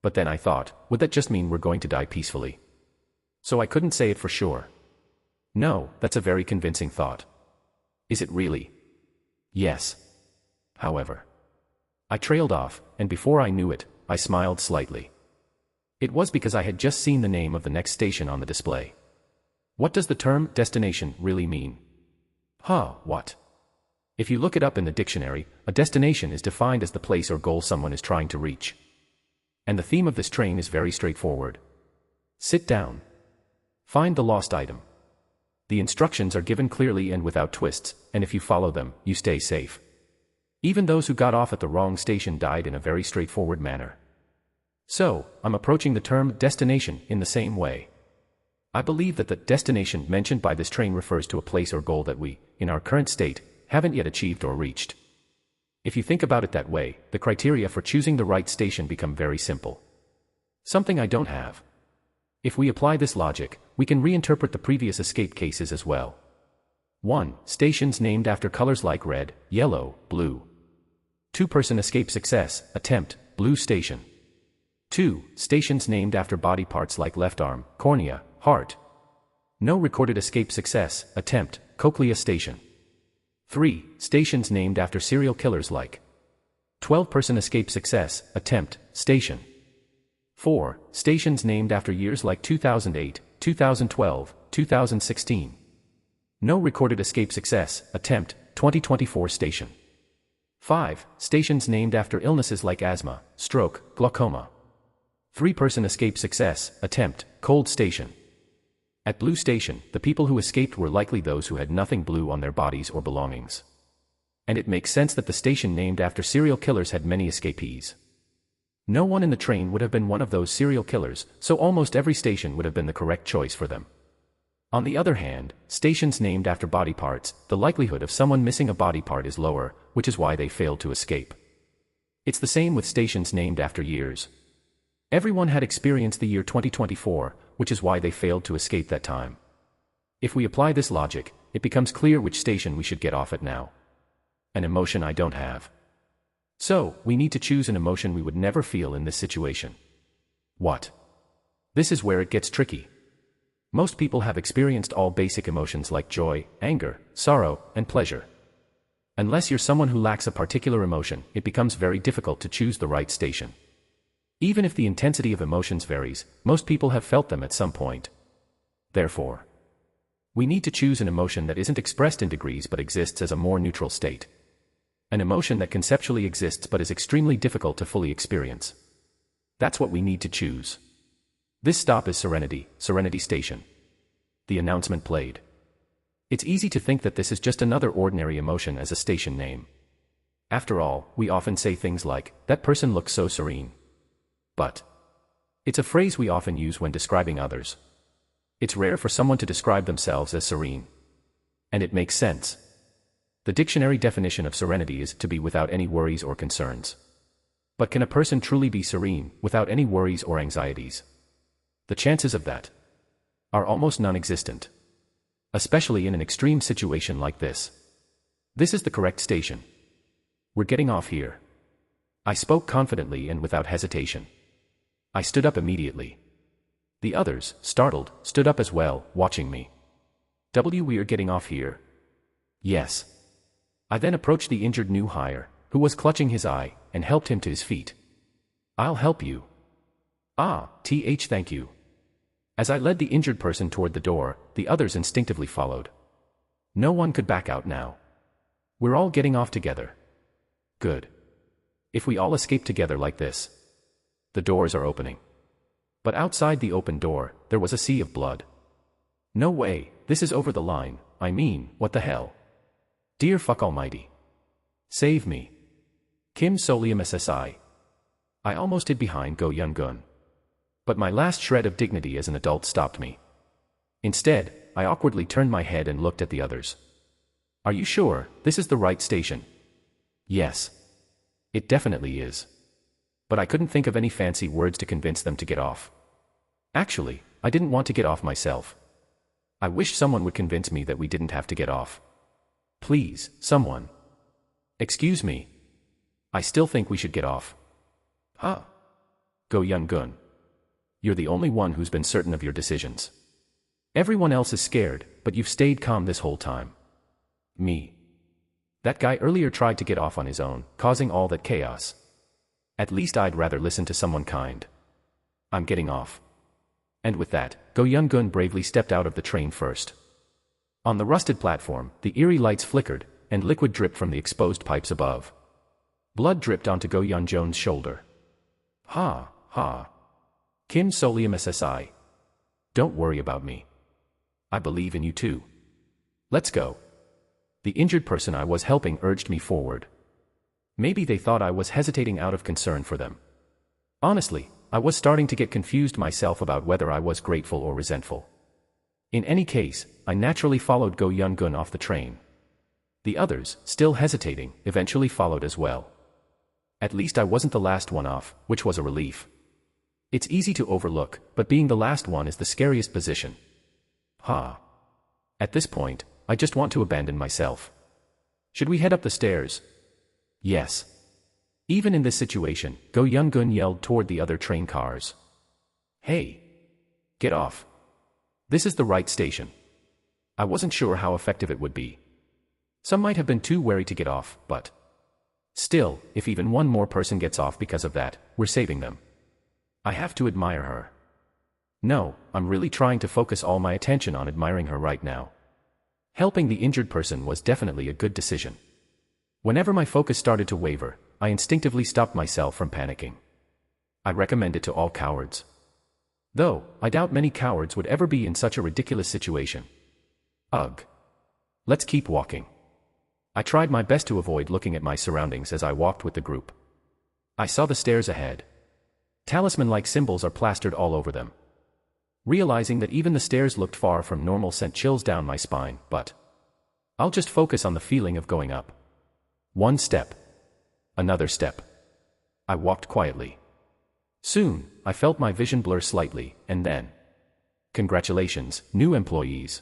But then I thought, would that just mean we're going to die peacefully? So I couldn't say it for sure. No, that's a very convincing thought. Is it really? Yes. However, I trailed off, and before I knew it, I smiled slightly. It was because I had just seen the name of the next station on the display. What does the term destination really mean? What? If you look it up in the dictionary, a destination is defined as the place or goal someone is trying to reach. And the theme of this train is very straightforward. Sit down. Find the lost item. The instructions are given clearly and without twists, and if you follow them, you stay safe. Even those who got off at the wrong station died in a very straightforward manner. So, I'm approaching the term destination in the same way. I believe that the destination mentioned by this train refers to a place or goal that we, in our current state, haven't yet achieved or reached. If you think about it that way, the criteria for choosing the right station become very simple. Something I don't have. If we apply this logic, we can reinterpret the previous escape cases as well. 1. Stations named after colors like red, yellow, blue. 2-person escape success, attempt, blue station. 2. Stations named after body parts like left arm, cornea, heart. No recorded escape success, attempt, cochlea station. 3. Stations named after serial killers like 12-person escape success, attempt, station. 4. Stations named after years like 2008, 2012, 2016. No recorded escape success, attempt, 2024 station. 5. Stations named after illnesses like asthma, stroke, glaucoma. 3-person escape success, attempt, cold station. At Blue Station, the people who escaped were likely those who had nothing blue on their bodies or belongings. And it makes sense that the station named after serial killers had many escapees. No one in the train would have been one of those serial killers, so almost every station would have been the correct choice for them. On the other hand, stations named after body parts, the likelihood of someone missing a body part is lower, which is why they failed to escape. It's the same with stations named after years. Everyone had experienced the year 2024, which is why they failed to escape that time. If we apply this logic, it becomes clear which station we should get off at now. An emotion I don't have. So, we need to choose an emotion we would never feel in this situation. What? This is where it gets tricky. Most people have experienced all basic emotions like joy, anger, sorrow, and pleasure. Unless you're someone who lacks a particular emotion, it becomes very difficult to choose the right station. Even if the intensity of emotions varies, most people have felt them at some point. Therefore, we need to choose an emotion that isn't expressed in degrees but exists as a more neutral state. An emotion that conceptually exists but is extremely difficult to fully experience. That's what we need to choose. This stop is Serenity, Serenity Station. The announcement played. It's easy to think that this is just another ordinary emotion as a station name. After all, we often say things like, that person looks so serene. But it's a phrase we often use when describing others. It's rare for someone to describe themselves as serene. And it makes sense. The dictionary definition of serenity is to be without any worries or concerns. But can a person truly be serene, without any worries or anxieties? The chances of that are almost non-existent. Especially in an extreme situation like this. This is the correct station. We're getting off here. I spoke confidently and without hesitation. I stood up immediately. The others, startled, stood up as well, watching me. We're getting off here. Yes. I then approached the injured new hire, who was clutching his eye, and helped him to his feet. I'll help you. Thank you. As I led the injured person toward the door, the others instinctively followed. No one could back out now. We're all getting off together. Good. If we all escape together like this. The doors are opening. But outside the open door, there was a sea of blood. No way, this is over the line, I mean, what the hell? Dear fuck almighty. Save me. Kim Solium SSI. I almost hid behind Go Yun-gun. But my last shred of dignity as an adult stopped me. Instead, I awkwardly turned my head and looked at the others. Are you sure this is the right station? Yes. It definitely is. But I couldn't think of any fancy words to convince them to get off. Actually, I didn't want to get off myself. I wish someone would convince me that we didn't have to get off. Please, someone. Excuse me. I still think we should get off. Huh? Go Yun-gun. You're the only one who's been certain of your decisions. Everyone else is scared, but you've stayed calm this whole time. Me. That guy earlier tried to get off on his own, causing all that chaos. At least I'd rather listen to someone kind. I'm getting off. And with that, Go Yun-gun bravely stepped out of the train first. On the rusted platform, the eerie lights flickered, and liquid dripped from the exposed pipes above. Blood dripped onto Go Yun-gun's shoulder. Ha, ha. Kim Solium SSI. Don't worry about me. I believe in you too. Let's go. The injured person I was helping urged me forward. Maybe they thought I was hesitating out of concern for them. Honestly, I was starting to get confused myself about whether I was grateful or resentful. In any case, I naturally followed Go Yun-gun off the train. The others, still hesitating, eventually followed as well. At least I wasn't the last one off, which was a relief. It's easy to overlook, but being the last one is the scariest position. Ha. At this point, I just want to abandon myself. Should we head up the stairs? Yes. Even in this situation, Go Yun-gun yelled toward the other train cars. Hey. Get off. This is the right station. I wasn't sure how effective it would be. Some might have been too wary to get off, but still, if even one more person gets off because of that, we're saving them. I have to admire her. No, I'm really trying to focus all my attention on admiring her right now. Helping the injured person was definitely a good decision. Whenever my focus started to waver, I instinctively stopped myself from panicking. I recommend it to all cowards. Though, I doubt many cowards would ever be in such a ridiculous situation. Ugh. Let's keep walking. I tried my best to avoid looking at my surroundings as I walked with the group. I saw the stairs ahead. Talisman-like symbols are plastered all over them. Realizing that even the stairs looked far from normal sent chills down my spine, but I'll just focus on the feeling of going up. One step. Another step. I walked quietly. Soon, I felt my vision blur slightly, and then congratulations, new employees.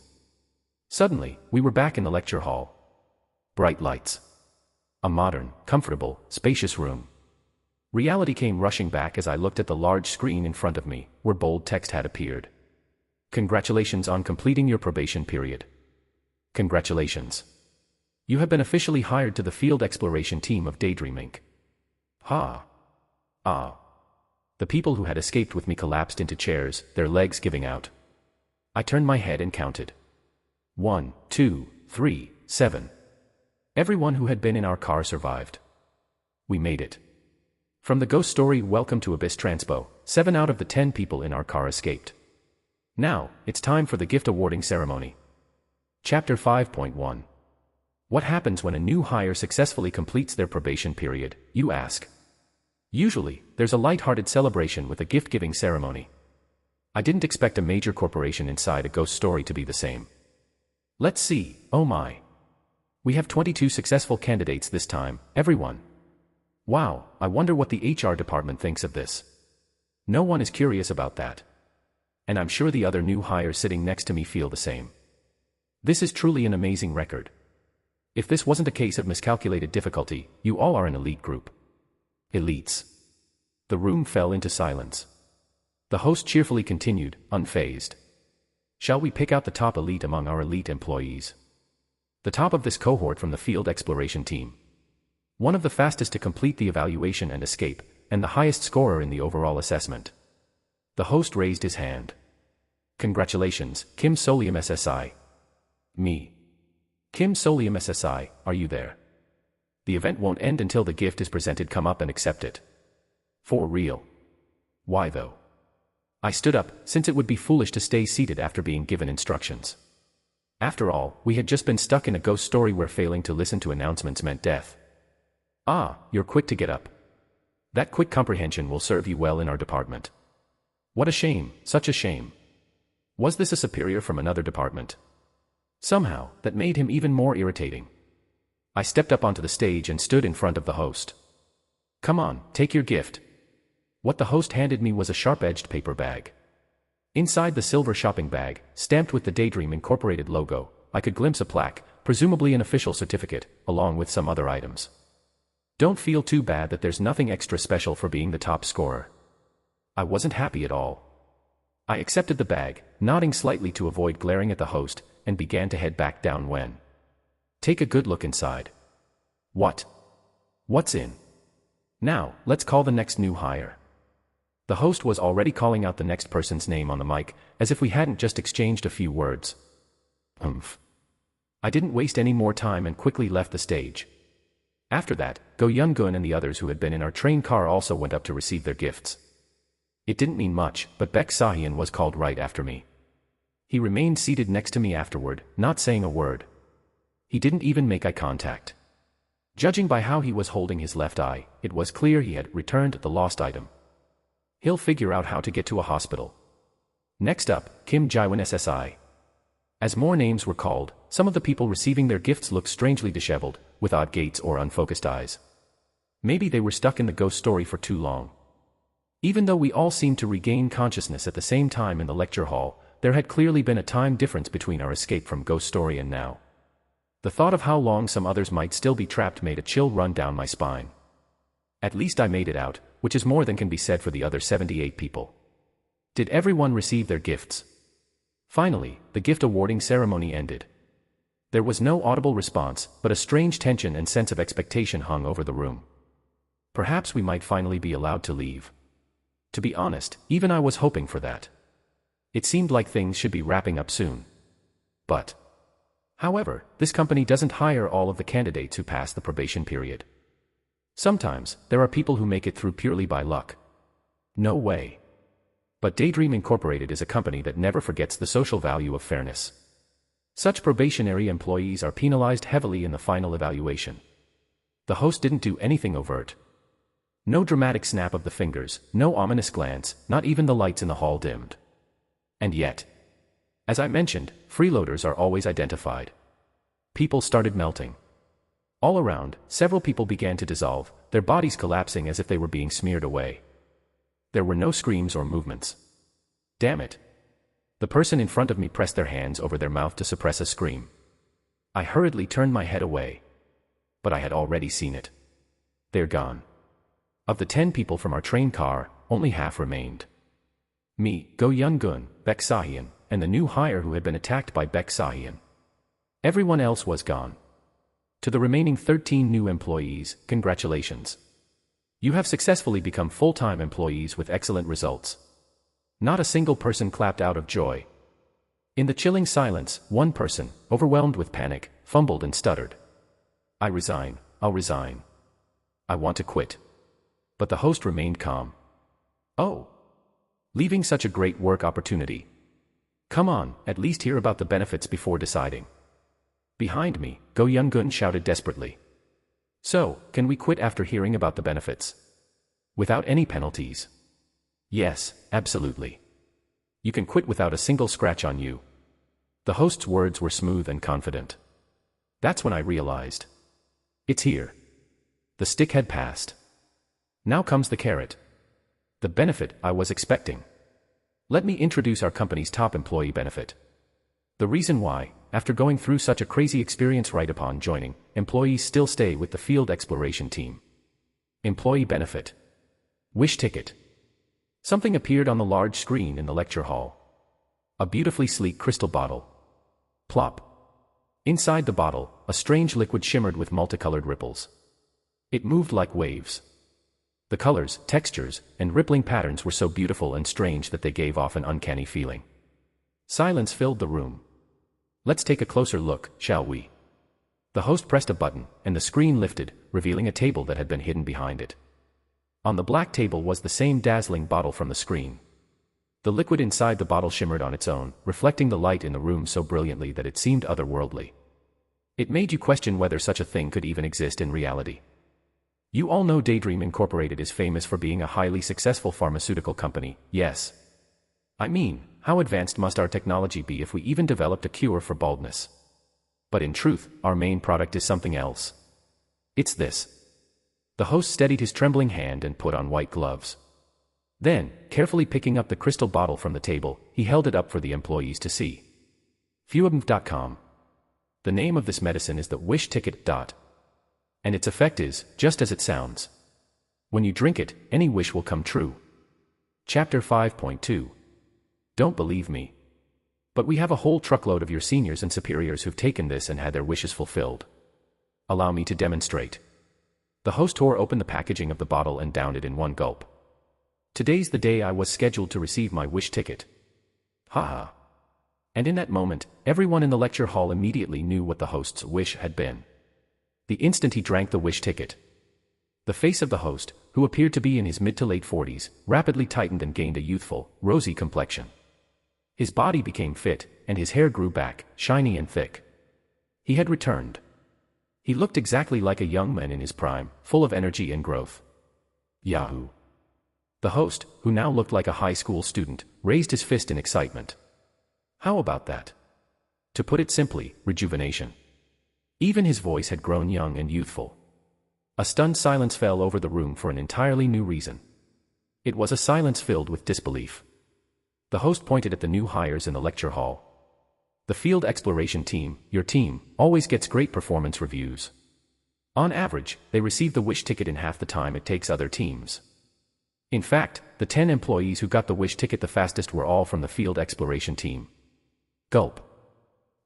Suddenly, we were back in the lecture hall. Bright lights. A modern, comfortable, spacious room. Reality came rushing back as I looked at the large screen in front of me, where bold text had appeared. Congratulations on completing your probation period. Congratulations. You have been officially hired to the field exploration team of Daydream Inc. Ha. Ah. The people who had escaped with me collapsed into chairs, their legs giving out. I turned my head and counted. 1, 2, 3, 7. Everyone who had been in our car survived. We made it. From the ghost story Welcome to Abyss Transpo, 7 out of the 10 people in our car escaped. Now, it's time for the gift awarding ceremony. Chapter 5.1. What happens when a new hire successfully completes their probation period, you ask? Usually, there's a light-hearted celebration with a gift-giving ceremony. I didn't expect a major corporation inside a ghost story to be the same. Let's see, oh my. We have 22 successful candidates this time, everyone. Wow, I wonder what the HR department thinks of this. No one is curious about that. And I'm sure the other new hires sitting next to me feel the same. This is truly an amazing record. If this wasn't a case of miscalculated difficulty, you all are an elite group. Elites. The room fell into silence. The host cheerfully continued, unfazed. Shall we pick out the top elite among our elite employees? The top of this cohort from the field exploration team. One of the fastest to complete the evaluation and escape, and the highest scorer in the overall assessment. The host raised his hand. Congratulations, Kim Solium SSI. Me. Kim Solium SSI, are you there? The event won't end until the gift is presented. Come up and accept it. For real. Why though? I stood up, since it would be foolish to stay seated after being given instructions. After all, we had just been stuck in a ghost story where failing to listen to announcements meant death. Ah, you're quick to get up. That quick comprehension will serve you well in our department. What a shame, such a shame. Was this a superior from another department? Somehow, that made him even more irritating. I stepped up onto the stage and stood in front of the host. Come on, take your gift. What the host handed me was a sharp-edged paper bag. Inside the silver shopping bag, stamped with the Daydream Incorporated logo, I could glimpse a plaque, presumably an official certificate, along with some other items. Don't feel too bad that there's nothing extra special for being the top scorer. I wasn't happy at all. I accepted the bag, nodding slightly to avoid glaring at the host, and began to head back down when. Take a good look inside. What? What's in? Now, let's call the next new hire. The host was already calling out the next person's name on the mic, as if we hadn't just exchanged a few words. I didn't waste any more time and quickly left the stage. After that, Go Young-gun and the others who had been in our train car also went up to receive their gifts. It didn't mean much, but Baek Sahyun was called right after me. He remained seated next to me afterward, not saying a word. He didn't even make eye contact. Judging by how he was holding his left eye, it was clear he had returned the lost item. He'll figure out how to get to a hospital. Next up, Kim Jaewon SSI. As more names were called, some of the people receiving their gifts looked strangely disheveled, with odd gaits or unfocused eyes. Maybe they were stuck in the ghost story for too long. Even though we all seemed to regain consciousness at the same time in the lecture hall, there had clearly been a time difference between our escape from Ghost Story and now. The thought of how long some others might still be trapped made a chill run down my spine. At least I made it out, which is more than can be said for the other 78 people. Did everyone receive their gifts? Finally, the gift awarding ceremony ended. There was no audible response, but a strange tension and sense of expectation hung over the room. Perhaps we might finally be allowed to leave. To be honest, even I was hoping for that. It seemed like things should be wrapping up soon. But, however, this company doesn't hire all of the candidates who pass the probation period. Sometimes, there are people who make it through purely by luck. No way. But Daydream Incorporated is a company that never forgets the social value of fairness. Such probationary employees are penalized heavily in the final evaluation. The host didn't do anything overt. No dramatic snap of the fingers, no ominous glance, not even the lights in the hall dimmed. And yet, as I mentioned, freeloaders are always identified. People started melting. All around, several people began to dissolve, their bodies collapsing as if they were being smeared away. There were no screams or movements. Damn it. The person in front of me pressed their hands over their mouth to suppress a scream. I hurriedly turned my head away. But I had already seen it. They're gone. Of the 10 people from our train car, only half remained. Me, Go Young-gun, Baek Sahyun, and the new hire who had been attacked by Baek Sahyun. Everyone else was gone. To the remaining 13 new employees, congratulations. You have successfully become full-time employees with excellent results. Not a single person clapped out of joy. In the chilling silence, one person, overwhelmed with panic, fumbled and stuttered. I resign, I'll resign. I want to quit. But the host remained calm. Oh. Leaving such a great work opportunity. Come on, at least hear about the benefits before deciding. Behind me, Go Young-gun shouted desperately. So, can we quit after hearing about the benefits? Without any penalties? Yes, absolutely. You can quit without a single scratch on you. The host's words were smooth and confident. That's when I realized. It's here. The stick had passed. Now comes the carrot. The benefit I was expecting. Let me introduce our company's top employee benefit. The reason why, after going through such a crazy experience right upon joining, employees still stay with the field exploration team. Employee benefit. Wish ticket. Something appeared on the large screen in the lecture hall. A beautifully sleek crystal bottle. Plop. Inside the bottle, a strange liquid shimmered with multicolored ripples. It moved like waves. The colors, textures, and rippling patterns were so beautiful and strange that they gave off an uncanny feeling. Silence filled the room. Let's take a closer look, shall we? The host pressed a button, and the screen lifted, revealing a table that had been hidden behind it. On the black table was the same dazzling bottle from the screen. The liquid inside the bottle shimmered on its own, reflecting the light in the room so brilliantly that it seemed otherworldly. It made you question whether such a thing could even exist in reality. You all know Daydream Incorporated is famous for being a highly successful pharmaceutical company, yes? I mean, how advanced must our technology be if we even developed a cure for baldness? But in truth, our main product is something else. It's this. The host steadied his trembling hand and put on white gloves. Then, carefully picking up the crystal bottle from the table, he held it up for the employees to see. Fuabmv.com. The name of this medicine is the Wish Ticket. And its effect is, just as it sounds. When you drink it, any wish will come true. Chapter 5.2. Don't believe me. But we have a whole truckload of your seniors and superiors who've taken this and had their wishes fulfilled. Allow me to demonstrate. The host tore open the packaging of the bottle and downed it in one gulp. Today's the day I was scheduled to receive my wish ticket. Ha. And in that moment, everyone in the lecture hall immediately knew what the host's wish had been. The instant he drank the wish ticket. The face of the host, who appeared to be in his mid to late 40s, rapidly tightened and gained a youthful, rosy complexion. His body became fit, and his hair grew back, shiny and thick. He had returned. He looked exactly like a young man in his prime, full of energy and growth. Yahoo! The host, who now looked like a high school student, raised his fist in excitement. How about that? To put it simply, rejuvenation. Even his voice had grown young and youthful. A stunned silence fell over the room for an entirely new reason. It was a silence filled with disbelief. The host pointed at the new hires in the lecture hall. The field exploration team, your team, always gets great performance reviews. On average, they receive the wish ticket in half the time it takes other teams. In fact, the 10 employees who got the wish ticket the fastest were all from the field exploration team. Gulp.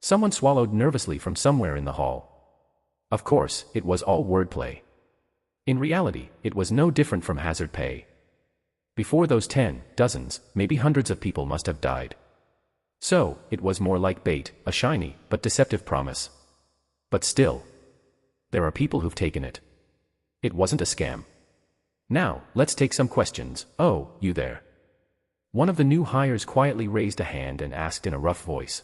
Someone swallowed nervously from somewhere in the hall. Of course, it was all wordplay. In reality, it was no different from hazard pay. Before those 10, dozens, maybe hundreds of people must have died. So, it was more like bait, a shiny, but deceptive promise. But still, there are people who've taken it. It wasn't a scam. Now, let's take some questions. Oh, you there. One of the new hires quietly raised a hand and asked in a rough voice.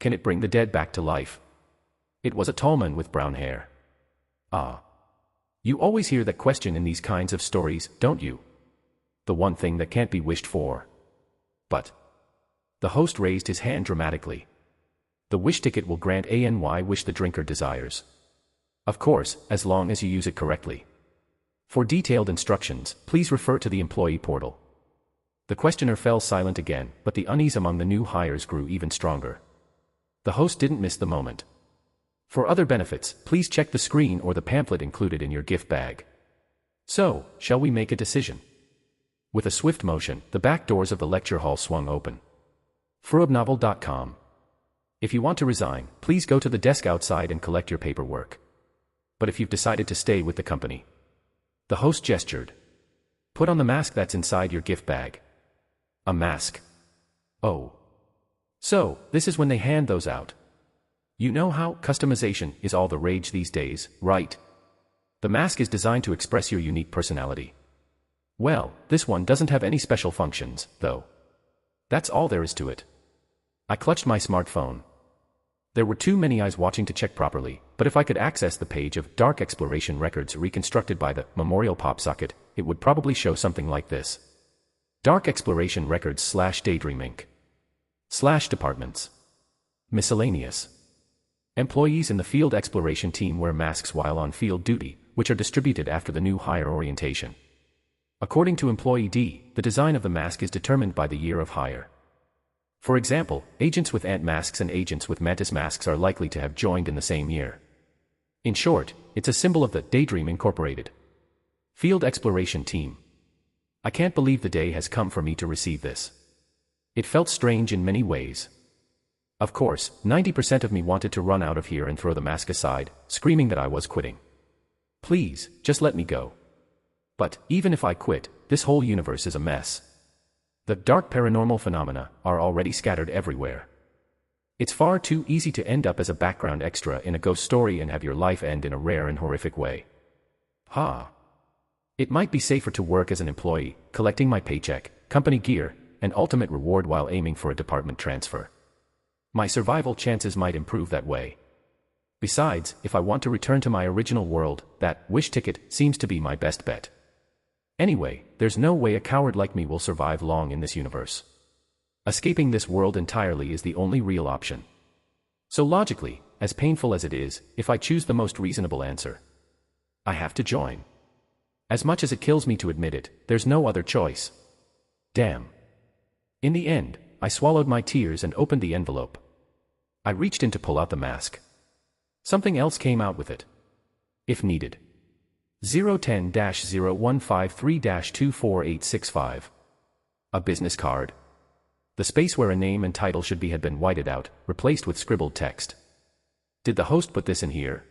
Can it bring the dead back to life? It was a tall man with brown hair. Ah. You always hear that question in these kinds of stories, don't you? The one thing that can't be wished for. But. The host raised his hand dramatically. The wish ticket will grant any wish the drinker desires. Of course, as long as you use it correctly. For detailed instructions, please refer to the employee portal. The questioner fell silent again, but the unease among the new hires grew even stronger. The host didn't miss the moment. For other benefits, please check the screen or the pamphlet included in your gift bag. So, shall we make a decision? With a swift motion, the back doors of the lecture hall swung open. Fruabnovel.com. If you want to resign, please go to the desk outside and collect your paperwork. But if you've decided to stay with the company. The host gestured. Put on the mask that's inside your gift bag. A mask. Oh. So, this is when they hand those out. You know how customization is all the rage these days, right? The mask is designed to express your unique personality. Well, this one doesn't have any special functions, though. That's all there is to it. I clutched my smartphone. There were too many eyes watching to check properly, but if I could access the page of Dark Exploration records reconstructed by the Memorial Pop Socket, it would probably show something like this. Dark Exploration Records /Daydream Inc. /Departments. Miscellaneous. Employees in the field exploration team wear masks while on field duty, which are distributed after the new hire orientation. According to Employee D, the design of the mask is determined by the year of hire. For example, agents with ant masks and agents with mantis masks are likely to have joined in the same year. In short, it's a symbol of the Daydream Incorporated Field Exploration Team. I can't believe the day has come for me to receive this. It felt strange in many ways. Of course, 90% of me wanted to run out of here and throw the mask aside, screaming that I was quitting. Please, just let me go. But, even if I quit, this whole universe is a mess. The dark paranormal phenomena are already scattered everywhere. It's far too easy to end up as a background extra in a ghost story and have your life end in a rare and horrific way. Ha! It might be safer to work as an employee, collecting my paycheck, company gear, an ultimate reward while aiming for a department transfer. My survival chances might improve that way. Besides, if I want to return to my original world, that wish ticket seems to be my best bet. Anyway, there's no way a coward like me will survive long in this universe. Escaping this world entirely is the only real option. So logically, as painful as it is, if I choose the most reasonable answer, I have to join. As much as it kills me to admit it, there's no other choice. Damn. In the end, I swallowed my tears and opened the envelope. I reached in to pull out the mask. Something else came out with it. If needed. 010-0153-24865. A business card. The space where a name and title should be had been whited out, replaced with scribbled text. Did the host put this in here?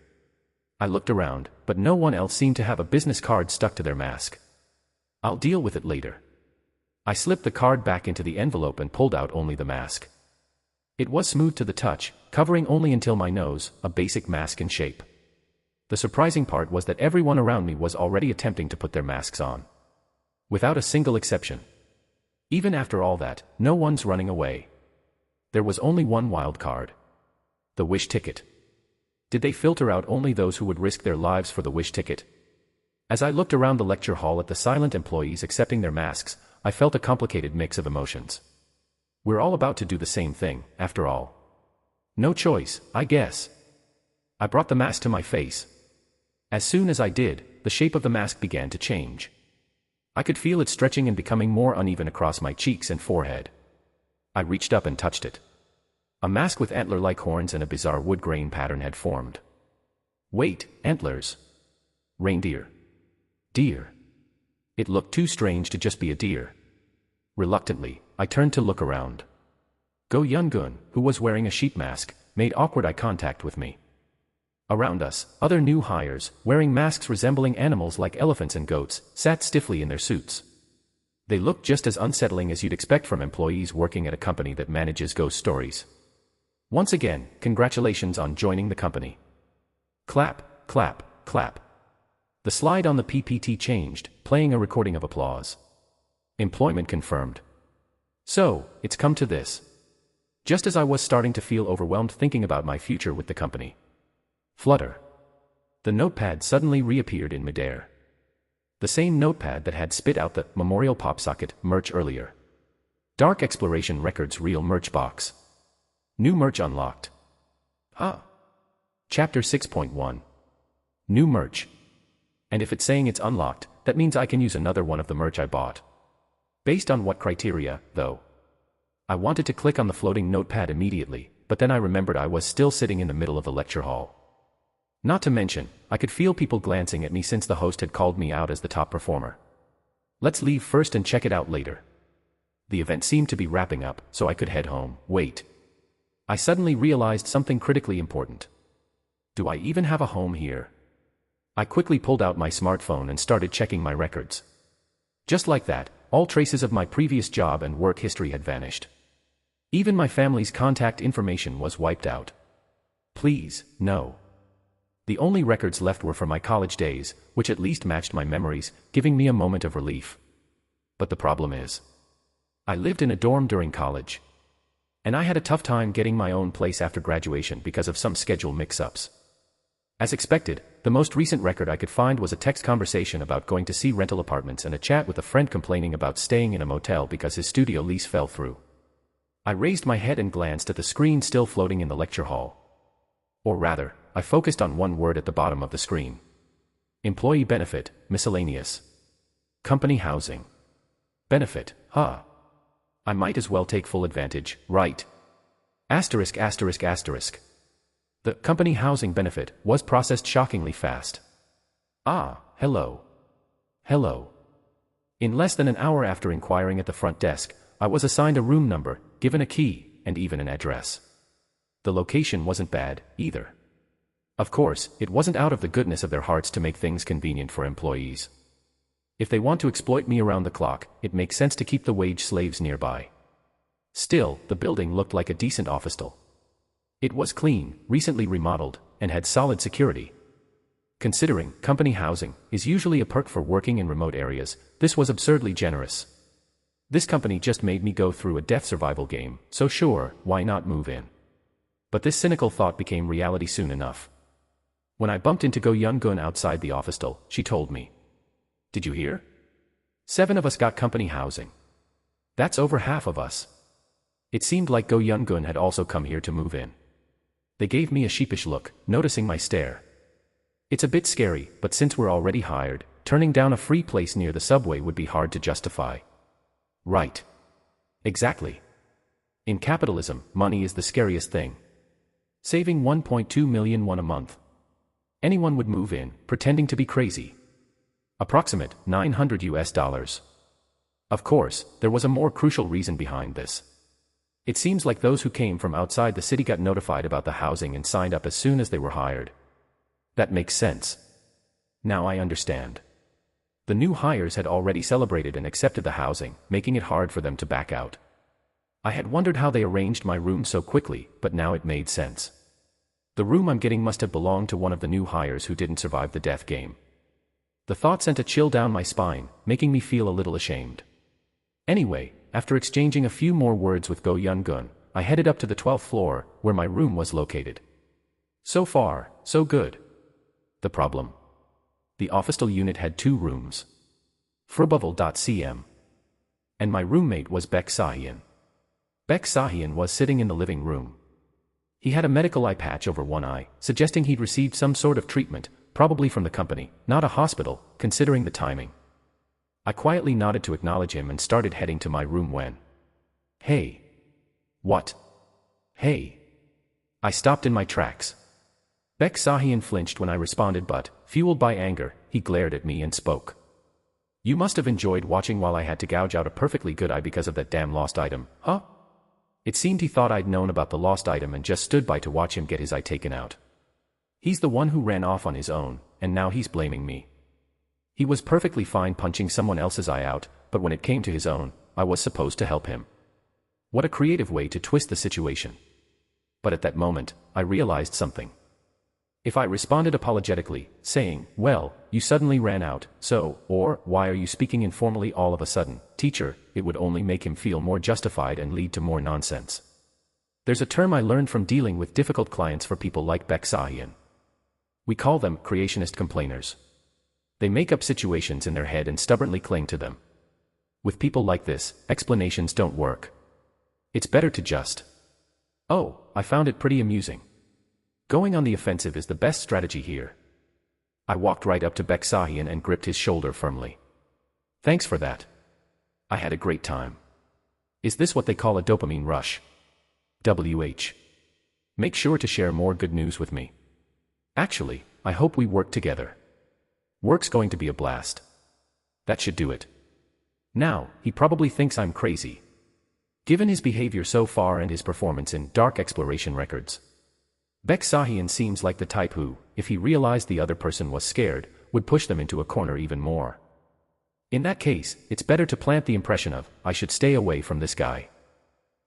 I looked around, but no one else seemed to have a business card stuck to their mask. I'll deal with it later. I slipped the card back into the envelope and pulled out only the mask. It was smooth to the touch, covering only until my nose, a basic mask in shape. The surprising part was that everyone around me was already attempting to put their masks on. Without a single exception. Even after all that, no one's running away. There was only one wild card. The wish ticket. Did they filter out only those who would risk their lives for the wish ticket? As I looked around the lecture hall at the silent employees accepting their masks, I felt a complicated mix of emotions. We're all about to do the same thing, after all. No choice, I guess. I brought the mask to my face. As soon as I did, the shape of the mask began to change. I could feel it stretching and becoming more uneven across my cheeks and forehead. I reached up and touched it. A mask with antler-like horns and a bizarre wood grain pattern had formed. Wait, antlers. Reindeer. Deer. It looked too strange to just be a deer. Reluctantly, I turned to look around. Go Yun-gun, who was wearing a sheep mask, made awkward eye contact with me. Around us, other new hires, wearing masks resembling animals like elephants and goats, sat stiffly in their suits. They looked just as unsettling as you'd expect from employees working at a company that manages ghost stories. Once again, congratulations on joining the company. Clap, clap, clap. The slide on the PPT changed, playing a recording of applause. Employment confirmed. So, it's come to this. Just as I was starting to feel overwhelmed thinking about my future with the company. Flutter. The notepad suddenly reappeared in midair. The same notepad that had spit out the Memorial Pop Socket merch earlier. Dark Exploration Records Real Merch Box. New merch unlocked. Chapter 6.1. New merch. And if it's saying it's unlocked, that means I can use another one of the merch I bought. Based on what criteria, though? I wanted to click on the floating notepad immediately, but then I remembered I was still sitting in the middle of the lecture hall. Not to mention, I could feel people glancing at me since the host had called me out as the top performer. Let's leave first and check it out later. The event seemed to be wrapping up, so I could head home. Wait. I suddenly realized something critically important. Do I even have a home here? I quickly pulled out my smartphone and started checking my records. Just like that, all traces of my previous job and work history had vanished. Even my family's contact information was wiped out. Please, no. The only records left were from my college days, which at least matched my memories, giving me a moment of relief. But the problem is, I lived in a dorm during college. And I had a tough time getting my own place after graduation because of some schedule mix-ups. As expected, the most recent record I could find was a text conversation about going to see rental apartments and a chat with a friend complaining about staying in a motel because his studio lease fell through. I raised my head and glanced at the screen still floating in the lecture hall. Or rather, I focused on one word at the bottom of the screen. Employee benefit, miscellaneous. Company housing. Benefit, I might as well take full advantage, right? Asterisk asterisk asterisk. The company housing benefit was processed shockingly fast. Hello. Hello. In less than an hour after inquiring at the front desk, I was assigned a room number, given a key, and even an address. The location wasn't bad, either. Of course, it wasn't out of the goodness of their hearts to make things convenient for employees. If they want to exploit me around the clock, it makes sense to keep the wage slaves nearby. Still, the building looked like a decent officetel. It was clean, recently remodeled, and had solid security. Considering company housing is usually a perk for working in remote areas, this was absurdly generous. This company just made me go through a death survival game, so sure, why not move in? But this cynical thought became reality soon enough. When I bumped into Go Young-gun outside the office, she told me, "Did you hear? 7 of us got company housing. That's over half of us." It seemed like Go Young-gun had also come here to move in. They gave me a sheepish look, noticing my stare. It's a bit scary, but since we're already hired, turning down a free place near the subway would be hard to justify. Right. Exactly. In capitalism, money is the scariest thing. Saving 1.2 million won a month. Anyone would move in, pretending to be crazy. Approximate $900. Of course, there was a more crucial reason behind this. It seems like those who came from outside the city got notified about the housing and signed up as soon as they were hired. That makes sense. Now I understand. The new hires had already celebrated and accepted the housing, making it hard for them to back out. I had wondered how they arranged my room so quickly, but now it made sense. The room I'm getting must have belonged to one of the new hires who didn't survive the death game. The thought sent a chill down my spine, making me feel a little ashamed. Anyway, after exchanging a few more words with Go Young-gun, I headed up to the 12th floor, where my room was located. So far, so good. The problem? The office unit had 2 rooms. Fruboval.cm. And my roommate was Baek Sahyun. Baek Sahyun was sitting in the living room. He had a medical eye patch over one eye, suggesting he'd received some sort of treatment, probably from the company, not a hospital, considering the timing. I quietly nodded to acknowledge him and started heading to my room when... Hey. What? Hey. I stopped in my tracks. Baek Sahyun flinched when I responded, but, fueled by anger, he glared at me and spoke. "You must have enjoyed watching while I had to gouge out a perfectly good eye because of that damn lost item, huh?" It seemed he thought I'd known about the lost item and just stood by to watch him get his eye taken out. He's the one who ran off on his own, and now he's blaming me. He was perfectly fine punching someone else's eye out, but when it came to his own, I was supposed to help him. What a creative way to twist the situation. But at that moment, I realized something. If I responded apologetically, saying, "Well, you suddenly ran out, so," or, "Why are you speaking informally all of a sudden, teacher," it would only make him feel more justified and lead to more nonsense. There's a term I learned from dealing with difficult clients for people like Baek Sahyun. We call them creationist complainers. They make up situations in their head and stubbornly cling to them. With people like this, explanations don't work. It's better to just... Oh, I found it pretty amusing. Going on the offensive is the best strategy here. I walked right up to Baek Sahyun and gripped his shoulder firmly. "Thanks for that. I had a great time. Is this what they call a dopamine rush? WH. Make sure to share more good news with me. Actually, I hope we work together. Work's going to be a blast. That should do it." Now, he probably thinks I'm crazy. Given his behavior so far and his performance in Dark Exploration Records. Baek Sahyun seems like the type who, if he realized the other person was scared, would push them into a corner even more. In that case, it's better to plant the impression of, "I should stay away from this guy."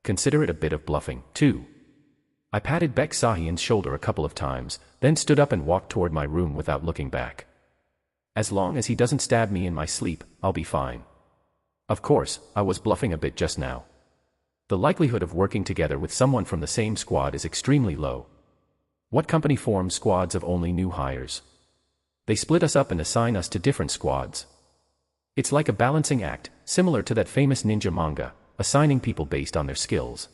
Consider it a bit of bluffing, too. I patted Baek Sahyun's shoulder a couple of times, then stood up and walked toward my room without looking back. As long as he doesn't stab me in my sleep, I'll be fine. Of course, I was bluffing a bit just now. The likelihood of working together with someone from the same squad is extremely low. What company forms squads of only new hires? They split us up and assign us to different squads. It's like a balancing act, similar to that famous ninja manga, assigning people based on their skills.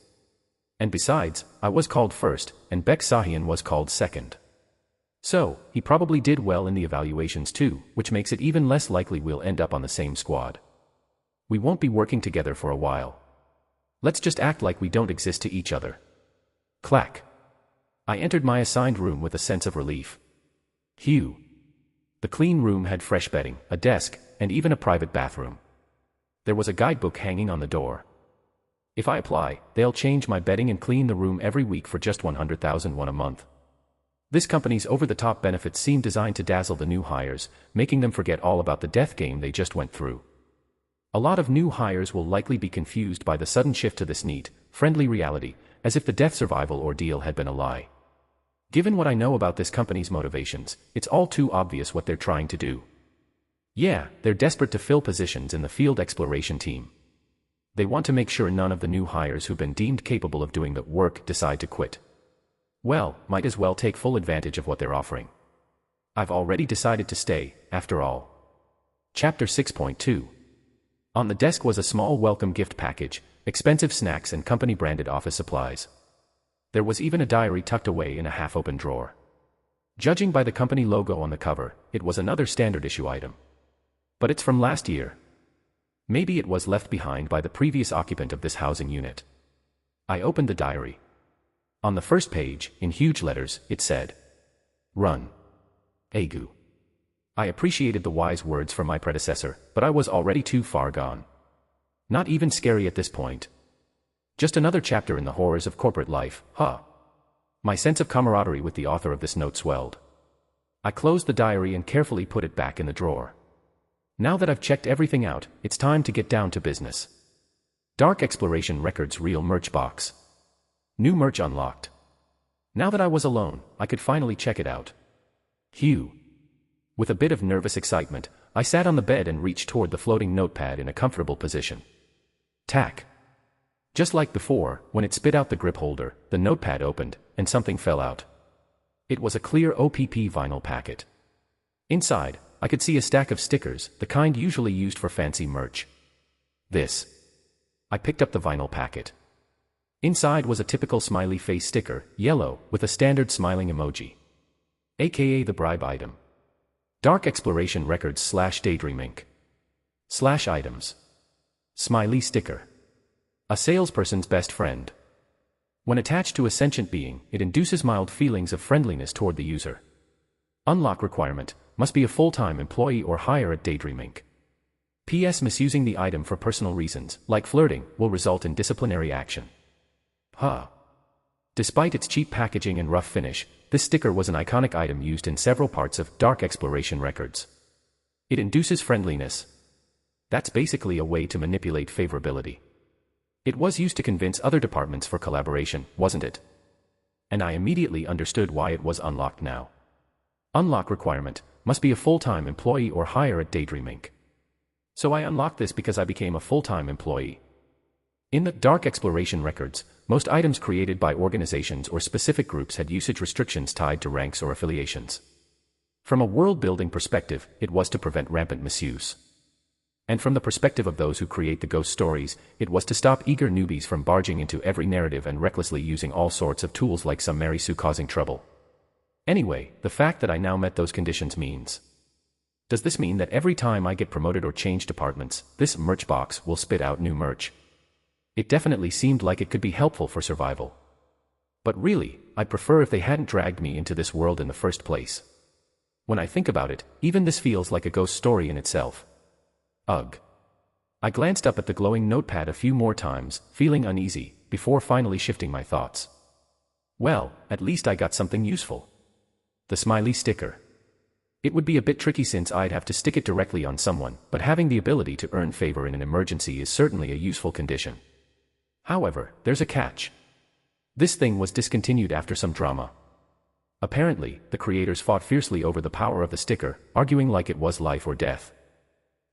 And besides, I was called first, and Baek Sahyun was called second. So, he probably did well in the evaluations too, which makes it even less likely we'll end up on the same squad. We won't be working together for a while. Let's just act like we don't exist to each other. Clack. I entered my assigned room with a sense of relief. Phew. The clean room had fresh bedding, a desk, and even a private bathroom. There was a guidebook hanging on the door. If I apply, they'll change my bedding and clean the room every week for just 100,000 won a month. This company's over-the-top benefits seem designed to dazzle the new hires, making them forget all about the death game they just went through. A lot of new hires will likely be confused by the sudden shift to this neat, friendly reality, as if the death survival ordeal had been a lie. Given what I know about this company's motivations, it's all too obvious what they're trying to do. Yeah, they're desperate to fill positions in the field exploration team. They want to make sure none of the new hires who've been deemed capable of doing the work decide to quit. Well, might as well take full advantage of what they're offering. I've already decided to stay, after all. Chapter 6.2. On the desk was a small welcome gift package, expensive snacks and company-branded office supplies. There was even a diary tucked away in a half-open drawer. Judging by the company logo on the cover, it was another standard-issue item. But it's from last year. Maybe it was left behind by the previous occupant of this housing unit. I opened the diary. On the first page, in huge letters, it said, "Run. Agu." I appreciated the wise words from my predecessor, but I was already too far gone. Not even scary at this point. Just another chapter in the horrors of corporate life, huh? My sense of camaraderie with the author of this note swelled. I closed the diary and carefully put it back in the drawer. Now that I've checked everything out, it's time to get down to business. Dark Exploration Records Real Merch Box. New merch unlocked. Now that I was alone, I could finally check it out. Phew. With a bit of nervous excitement, I sat on the bed and reached toward the floating notepad in a comfortable position. Tack. Just like before, when it spit out the grip holder, the notepad opened, and something fell out. It was a clear OPP vinyl packet. Inside, I could see a stack of stickers, the kind usually used for fancy merch. This. I picked up the vinyl packet. Inside was a typical smiley face sticker, yellow, with a standard smiling emoji. AKA the bribe item. Dark Exploration Records / Daydream Inc. / items. Smiley sticker. A salesperson's best friend. When attached to a sentient being, it induces mild feelings of friendliness toward the user. Unlock requirement, must be a full-time employee or hire at Daydream Inc. P.S. Misusing the item for personal reasons, like flirting, will result in disciplinary action. Huh. Despite its cheap packaging and rough finish, this sticker was an iconic item used in several parts of Dark Exploration Records. It induces friendliness. That's basically a way to manipulate favorability. It was used to convince other departments for collaboration, wasn't it? And I immediately understood why it was unlocked now. Unlock requirement, must be a full-time employee or hire at Daydream Inc. So I unlocked this because I became a full-time employee. In the Dark Exploration Records, most items created by organizations or specific groups had usage restrictions tied to ranks or affiliations. From a world-building perspective, it was to prevent rampant misuse. And from the perspective of those who create the ghost stories, it was to stop eager newbies from barging into every narrative and recklessly using all sorts of tools like some Mary Sue causing trouble. Anyway, the fact that I now met those conditions means. Does this mean that every time I get promoted or change departments, this merch box will spit out new merch? It definitely seemed like it could be helpful for survival. But really, I'd prefer if they hadn't dragged me into this world in the first place. When I think about it, even this feels like a ghost story in itself. Ugh. I glanced up at the glowing notepad a few more times, feeling uneasy, before finally shifting my thoughts. Well, at least I got something useful. The smiley sticker. It would be a bit tricky since I'd have to stick it directly on someone, but having the ability to earn favor in an emergency is certainly a useful condition. However, there's a catch. This thing was discontinued after some drama. Apparently, the creators fought fiercely over the power of the sticker, arguing like it was life or death.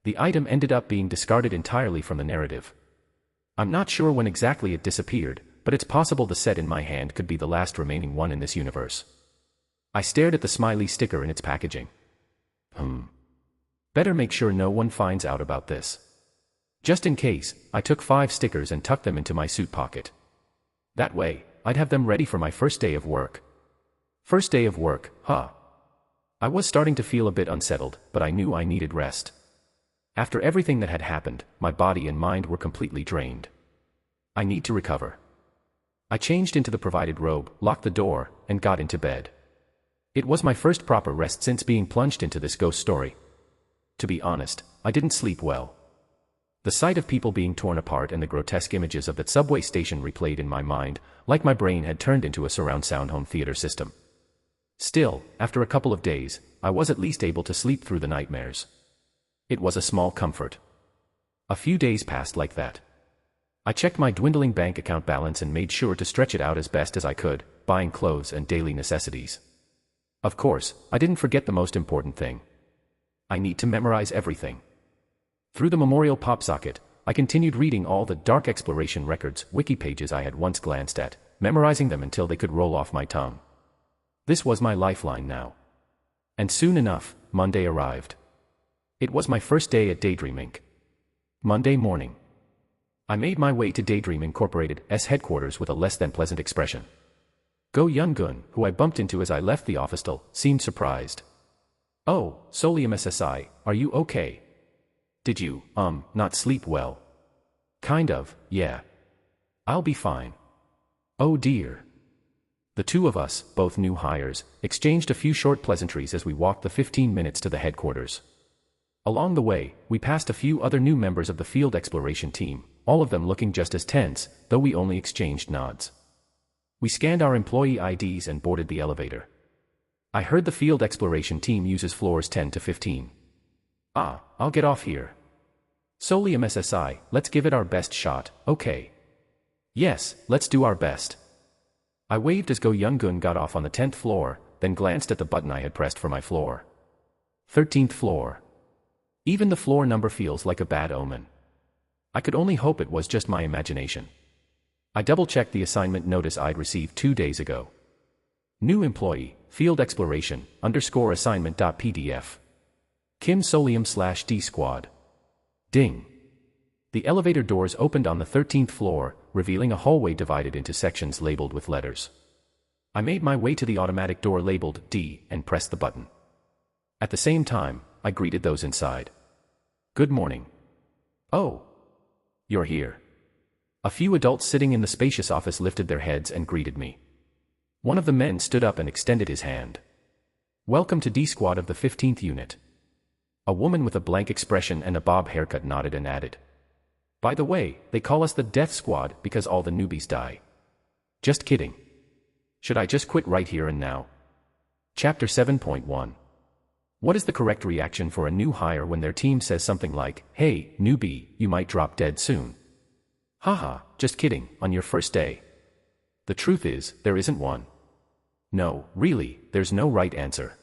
The item ended up being discarded entirely from the narrative. I'm not sure when exactly it disappeared, but it's possible the set in my hand could be the last remaining one in this universe. I stared at the smiley sticker in its packaging. Better make sure no one finds out about this. Just in case, I took 5 stickers and tucked them into my suit pocket. That way, I'd have them ready for my first day of work. First day of work, huh? I was starting to feel a bit unsettled, but I knew I needed rest. After everything that had happened, my body and mind were completely drained. I need to recover. I changed into the provided robe, locked the door, and got into bed. It was my first proper rest since being plunged into this ghost story. To be honest, I didn't sleep well. The sight of people being torn apart and the grotesque images of that subway station replayed in my mind, like my brain had turned into a surround sound home theater system. Still, after a couple of days, I was at least able to sleep through the nightmares. It was a small comfort. A few days passed like that. I checked my dwindling bank account balance and made sure to stretch it out as best as I could, buying clothes and daily necessities. Of course, I didn't forget the most important thing. I need to memorize everything. Through the memorial pop socket, I continued reading all the Dark Exploration Records wiki pages I had once glanced at, memorizing them until they could roll off my tongue. This was my lifeline now. And soon enough, Monday arrived. It was my first day at Daydream Inc. Monday morning. I made my way to Daydream Incorporated's headquarters with a less than pleasant expression. Go Young-gun, who I bumped into as I left the office, seemed surprised. Oh, Solium SSI, are you okay? Did you, not sleep well? Kind of, yeah. I'll be fine. Oh dear. The two of us, both new hires, exchanged a few short pleasantries as we walked the 15 minutes to the headquarters. Along the way, we passed a few other new members of the field exploration team, all of them looking just as tense, though we only exchanged nods. We scanned our employee IDs and boarded the elevator. I heard the field exploration team uses floors 10 to 15. I'll get off here. Solium SSI, let's give it our best shot, okay? Yes, let's do our best. I waved as Go Young-gun got off on the 10th floor, then glanced at the button I had pressed for my floor. 13th floor. Even the floor number feels like a bad omen. I could only hope it was just my imagination. I double-checked the assignment notice I'd received 2 days ago. New employee, field exploration, _assignment.pdf. Kim Solium/D Squad. Ding. The elevator doors opened on the 13th floor, revealing a hallway divided into sections labeled with letters. I made my way to the automatic door labeled D and pressed the button. At the same time, I greeted those inside. Good morning. Oh. You're here. A few adults sitting in the spacious office lifted their heads and greeted me. One of the men stood up and extended his hand. Welcome to D Squad of the 15th Unit. A woman with a blank expression and a bob haircut nodded and added. By the way, they call us the Death Squad because all the newbies die. Just kidding. Should I just quit right here and now? Chapter 7.1. What is the correct reaction for a new hire when their team says something like, hey, newbie, you might drop dead soon? Haha, just kidding, on your first day. The truth is, there isn't one. No, really, there's no right answer.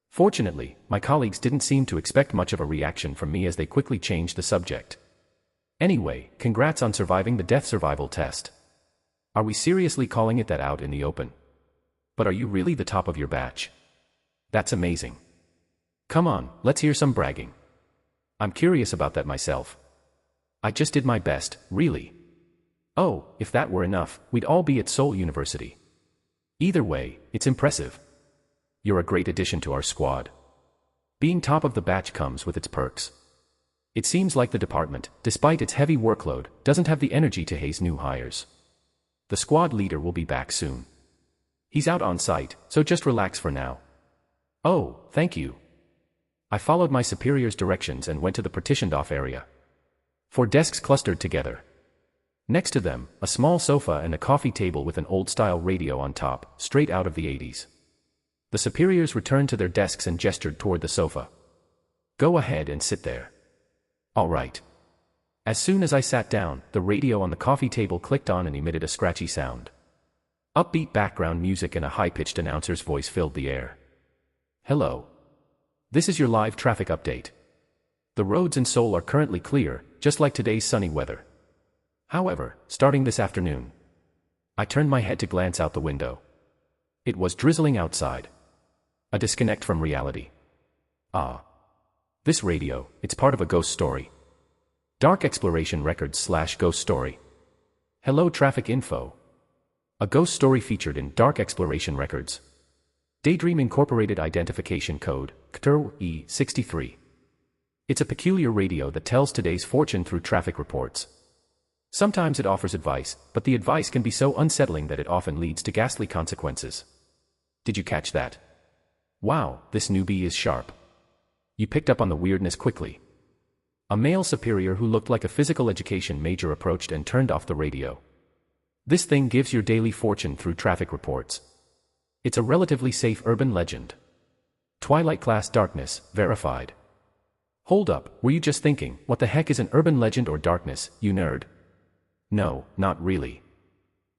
Fortunately, my colleagues didn't seem to expect much of a reaction from me as they quickly changed the subject. Anyway, congrats on surviving the death survival test. Are we seriously calling it that out in the open? But are you really the top of your batch? That's amazing. Come on, let's hear some bragging. I'm curious about that myself. I just did my best, really. Oh, if that were enough, we'd all be at Seoul University. Either way, it's impressive. You're a great addition to our squad. Being top of the batch comes with its perks. It seems like the department, despite its heavy workload, doesn't have the energy to haze new hires. The squad leader will be back soon. He's out on site, so just relax for now. Oh, thank you. I followed my superior's directions and went to the partitioned-off area. 4 desks clustered together. Next to them, a small sofa and a coffee table with an old-style radio on top, straight out of the 80s. The superiors returned to their desks and gestured toward the sofa. Go ahead and sit there. All right. As soon as I sat down, the radio on the coffee table clicked on and emitted a scratchy sound. Upbeat background music and a high-pitched announcer's voice filled the air. Hello. This is your live traffic update. The roads in Seoul are currently clear, just like today's sunny weather. However, starting this afternoon, I turned my head to glance out the window. It was drizzling outside. A disconnect from reality. This radio, it's part of a ghost story. Dark Exploration Records / Ghost Story. Hello Traffic Info. A ghost story featured in Dark Exploration Records. Daydream Incorporated Identification Code, CTR E63. It's a peculiar radio that tells today's fortune through traffic reports. Sometimes it offers advice, but the advice can be so unsettling that it often leads to ghastly consequences. Did you catch that? Wow, this newbie is sharp. You picked up on the weirdness quickly. A male superior who looked like a physical education major approached and turned off the radio. This thing gives your daily fortune through traffic reports. It's a relatively safe urban legend. Twilight Class Darkness, verified. Hold up, were you just thinking, what the heck is an urban legend or darkness, you nerd? No, not really.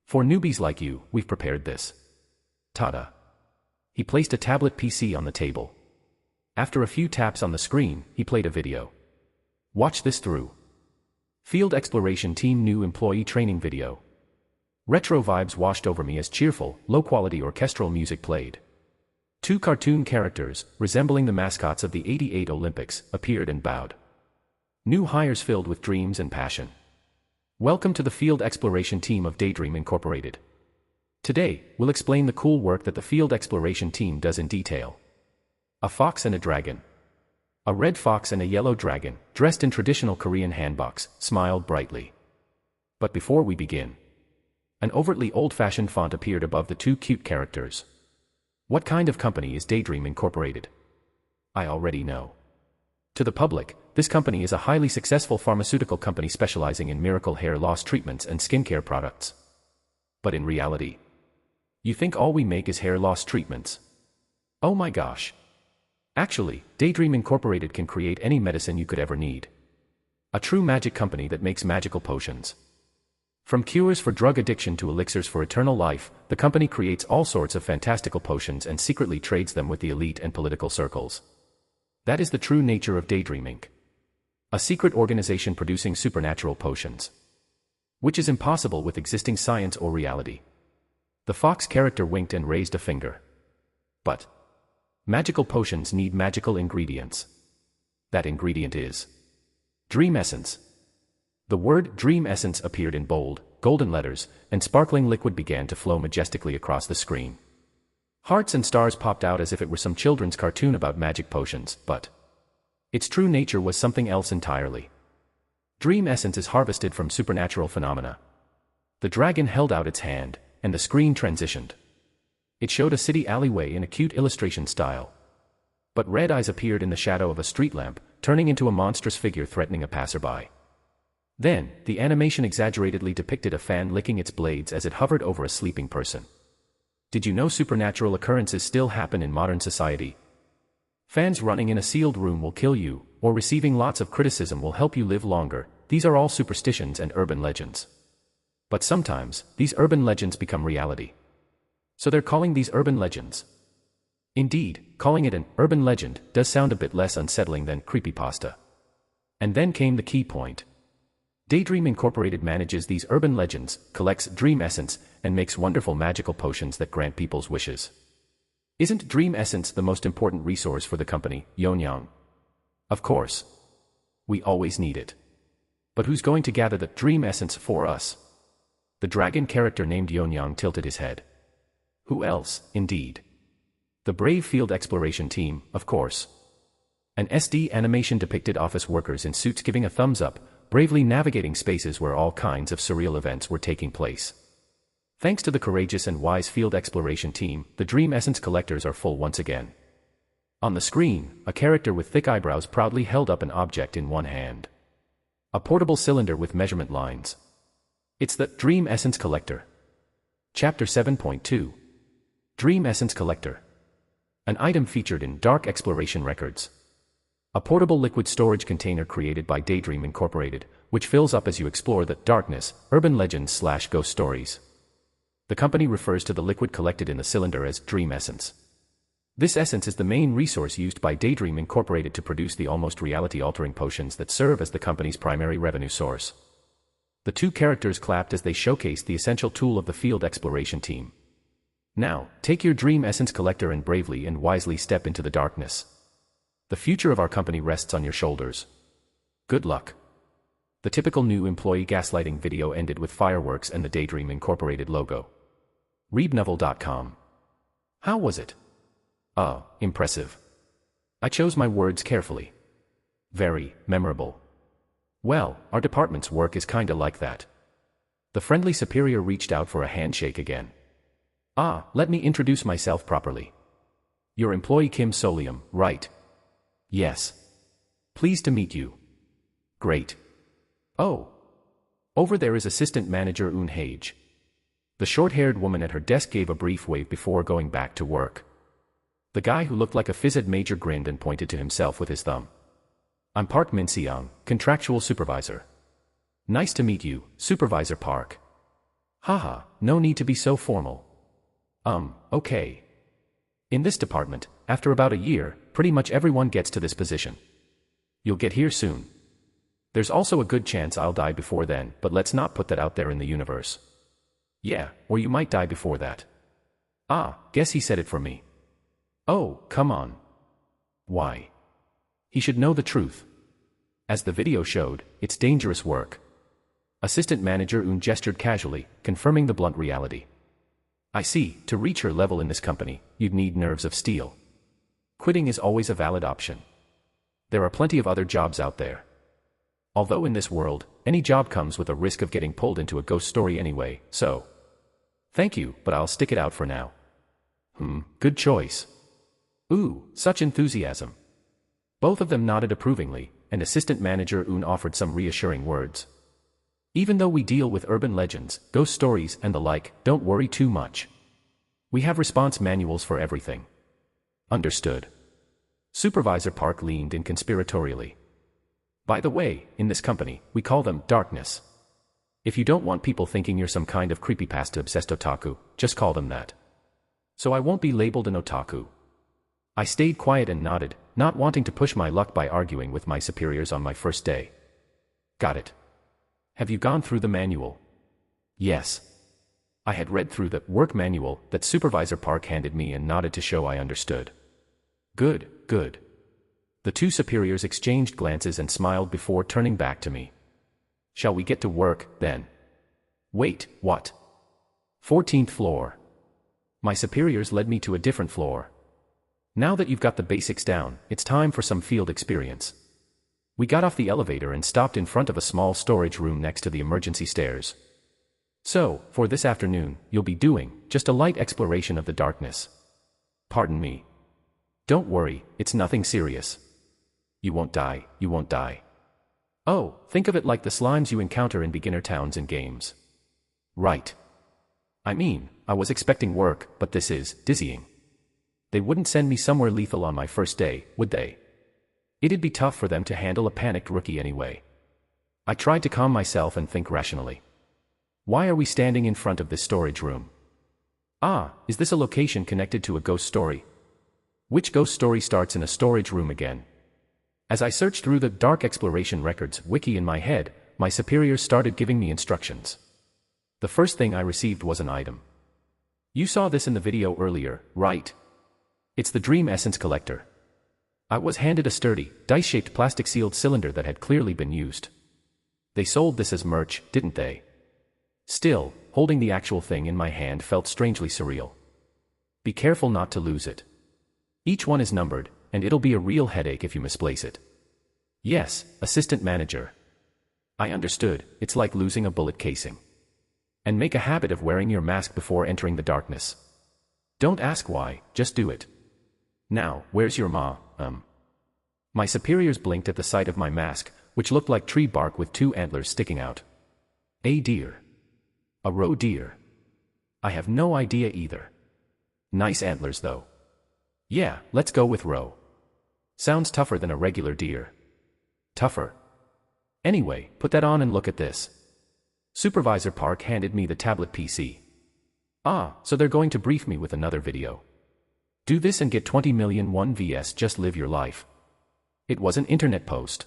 For newbies like you, we've prepared this. Ta-da. He placed a tablet PC on the table. After a few taps on the screen, he played a video. Watch this through. Field Exploration Team new employee training video. Retro vibes washed over me as cheerful, low-quality orchestral music played. Two cartoon characters, resembling the mascots of the '88 Olympics, appeared and bowed. New hires filled with dreams and passion. Welcome to the Field Exploration Team of Daydream Incorporated. Today, we'll explain the cool work that the Field Exploration Team does in detail. A fox and a dragon. A red fox and a yellow dragon, dressed in traditional Korean hanboks, smiled brightly. But before we begin, an overtly old-fashioned font appeared above the two cute characters. What kind of company is Daydream Incorporated? I already know. To the public, this company is a highly successful pharmaceutical company specializing in miracle hair loss treatments and skincare products. But in reality, you think all we make is hair loss treatments? Oh my gosh. Actually, Daydream Incorporated can create any medicine you could ever need. A true magic company that makes magical potions. From cures for drug addiction to elixirs for eternal life, the company creates all sorts of fantastical potions and secretly trades them with the elite and political circles. That is the true nature of Daydream Inc. A secret organization producing supernatural potions. Which is impossible with existing science or reality. The fox character winked and raised a finger. But magical potions need magical ingredients. That ingredient is Dream Essence. The word Dream Essence appeared in bold, golden letters, and sparkling liquid began to flow majestically across the screen. Hearts and stars popped out as if it were some children's cartoon about magic potions, but its true nature was something else entirely. Dream Essence is harvested from supernatural phenomena. The dragon held out its hand, and the screen transitioned. It showed a city alleyway in a cute illustration style. But red eyes appeared in the shadow of a street lamp, turning into a monstrous figure threatening a passerby. Then, the animation exaggeratedly depicted a fan licking its blades as it hovered over a sleeping person. Did you know supernatural occurrences still happen in modern society? Fans running in a sealed room will kill you, or receiving lots of criticism will help you live longer. These are all superstitions and urban legends. But sometimes, these urban legends become reality. So they're calling these urban legends. Indeed, calling it an urban legend does sound a bit less unsettling than creepypasta. And then came the key point. Daydream Incorporated manages these urban legends, collects Dream Essence, and makes wonderful magical potions that grant people's wishes. Isn't Dream Essence the most important resource for the company, Yonyang? Of course. We always need it. But who's going to gather the Dream Essence for us? The dragon character named Yonyang tilted his head. Who else, indeed? The brave Field Exploration Team, of course. An SD animation depicted office workers in suits giving a thumbs up, bravely navigating spaces where all kinds of surreal events were taking place. Thanks to the courageous and wise Field Exploration Team, the Dream Essence collectors are full once again. On the screen, a character with thick eyebrows proudly held up an object in one hand. A portable cylinder with measurement lines. It's the Dream Essence Collector. Chapter 7.2. Dream Essence Collector. An item featured in Dark Exploration Records. A portable liquid storage container created by Daydream Incorporated, which fills up as you explore the darkness, urban legends/ghost stories. The company refers to the liquid collected in the cylinder as Dream Essence. This essence is the main resource used by Daydream Incorporated to produce the almost reality-altering potions that serve as the company's primary revenue source. The two characters clapped as they showcased the essential tool of the Field Exploration Team. Now, take your Dream Essence Collector and bravely and wisely step into the darkness. The future of our company rests on your shoulders. Good luck. The typical new employee gaslighting video ended with fireworks and the Daydream Incorporated logo. ReadNovel.com. How was it? Oh, impressive. I chose my words carefully. Very memorable. Well, our department's work is kinda like that. The friendly superior reached out for a handshake again. Let me introduce myself properly. Your employee Kim Solium, right? Yes. Pleased to meet you. Great. Oh. Over there is Assistant Manager Eun Hage. The short-haired woman at her desk gave a brief wave before going back to work. The guy who looked like a phys ed major grinned and pointed to himself with his thumb. I'm Park Min-seong, contractual supervisor. Nice to meet you, Supervisor Park. Haha, no need to be so formal. Okay. In this department, after about a year, pretty much everyone gets to this position. You'll get here soon. There's also a good chance I'll die before then, but let's not put that out there in the universe. Yeah, or you might die before that. Ah, guess he said it for me. Oh, come on. Why? He should know the truth. As the video showed, it's dangerous work. Assistant Manager Un gestured casually, confirming the blunt reality. I see, to reach her level in this company, you'd need nerves of steel. Quitting is always a valid option. There are plenty of other jobs out there. Although in this world, any job comes with a risk of getting pulled into a ghost story anyway, so. Thank you, but I'll stick it out for now. Good choice. Ooh, such enthusiasm. Both of them nodded approvingly, and Assistant Manager Un offered some reassuring words. Even though we deal with urban legends, ghost stories, and the like, don't worry too much. We have response manuals for everything. Understood. Supervisor Park leaned in conspiratorially. By the way, in this company, we call them darkness. If you don't want people thinking you're some kind of creepypasta-obsessed otaku, just call them that. So I won't be labeled an otaku. I stayed quiet and nodded, not wanting to push my luck by arguing with my superiors on my first day. Got it. Have you gone through the manual? Yes. I had read through the work manual that Supervisor Park handed me and nodded to show I understood. Good, good. The two superiors exchanged glances and smiled before turning back to me. Shall we get to work, then? Wait, what? 14th floor. My superiors led me to a different floor. Now that you've got the basics down, it's time for some field experience. We got off the elevator and stopped in front of a small storage room next to the emergency stairs. So, for this afternoon, you'll be doing just a light exploration of the darkness. Pardon me. Don't worry, it's nothing serious. You won't die, you won't die. Oh, think of it like the slimes you encounter in beginner towns and games. Right. I mean, I was expecting work, but this is dizzying. They wouldn't send me somewhere lethal on my first day, would they? It'd be tough for them to handle a panicked rookie anyway. I tried to calm myself and think rationally. Why are we standing in front of this storage room? Ah, is this a location connected to a ghost story? Which ghost story starts in a storage room again? As I searched through the Dark Exploration Records wiki in my head, my superiors started giving me instructions. The first thing I received was an item. You saw this in the video earlier, right? It's the Dream Essence Collector. I was handed a sturdy, dice-shaped plastic-sealed cylinder that had clearly been used. They sold this as merch, didn't they? Still, holding the actual thing in my hand felt strangely surreal. Be careful not to lose it. Each one is numbered, and it'll be a real headache if you misplace it. Yes, Assistant Manager. I understood, it's like losing a bullet casing. And make a habit of wearing your mask before entering the darkness. Don't ask why, just do it. Now, where's your ma? My superiors blinked at the sight of my mask, which looked like tree bark with two antlers sticking out. A deer. A roe deer. I have no idea either. Nice antlers though. Yeah, let's go with roe. Sounds tougher than a regular deer. Tougher. Anyway, put that on and look at this. Supervisor Park handed me the tablet PC. Ah, so they're going to brief me with another video. Do this and get 20 million won vs just live your life. It was an internet post.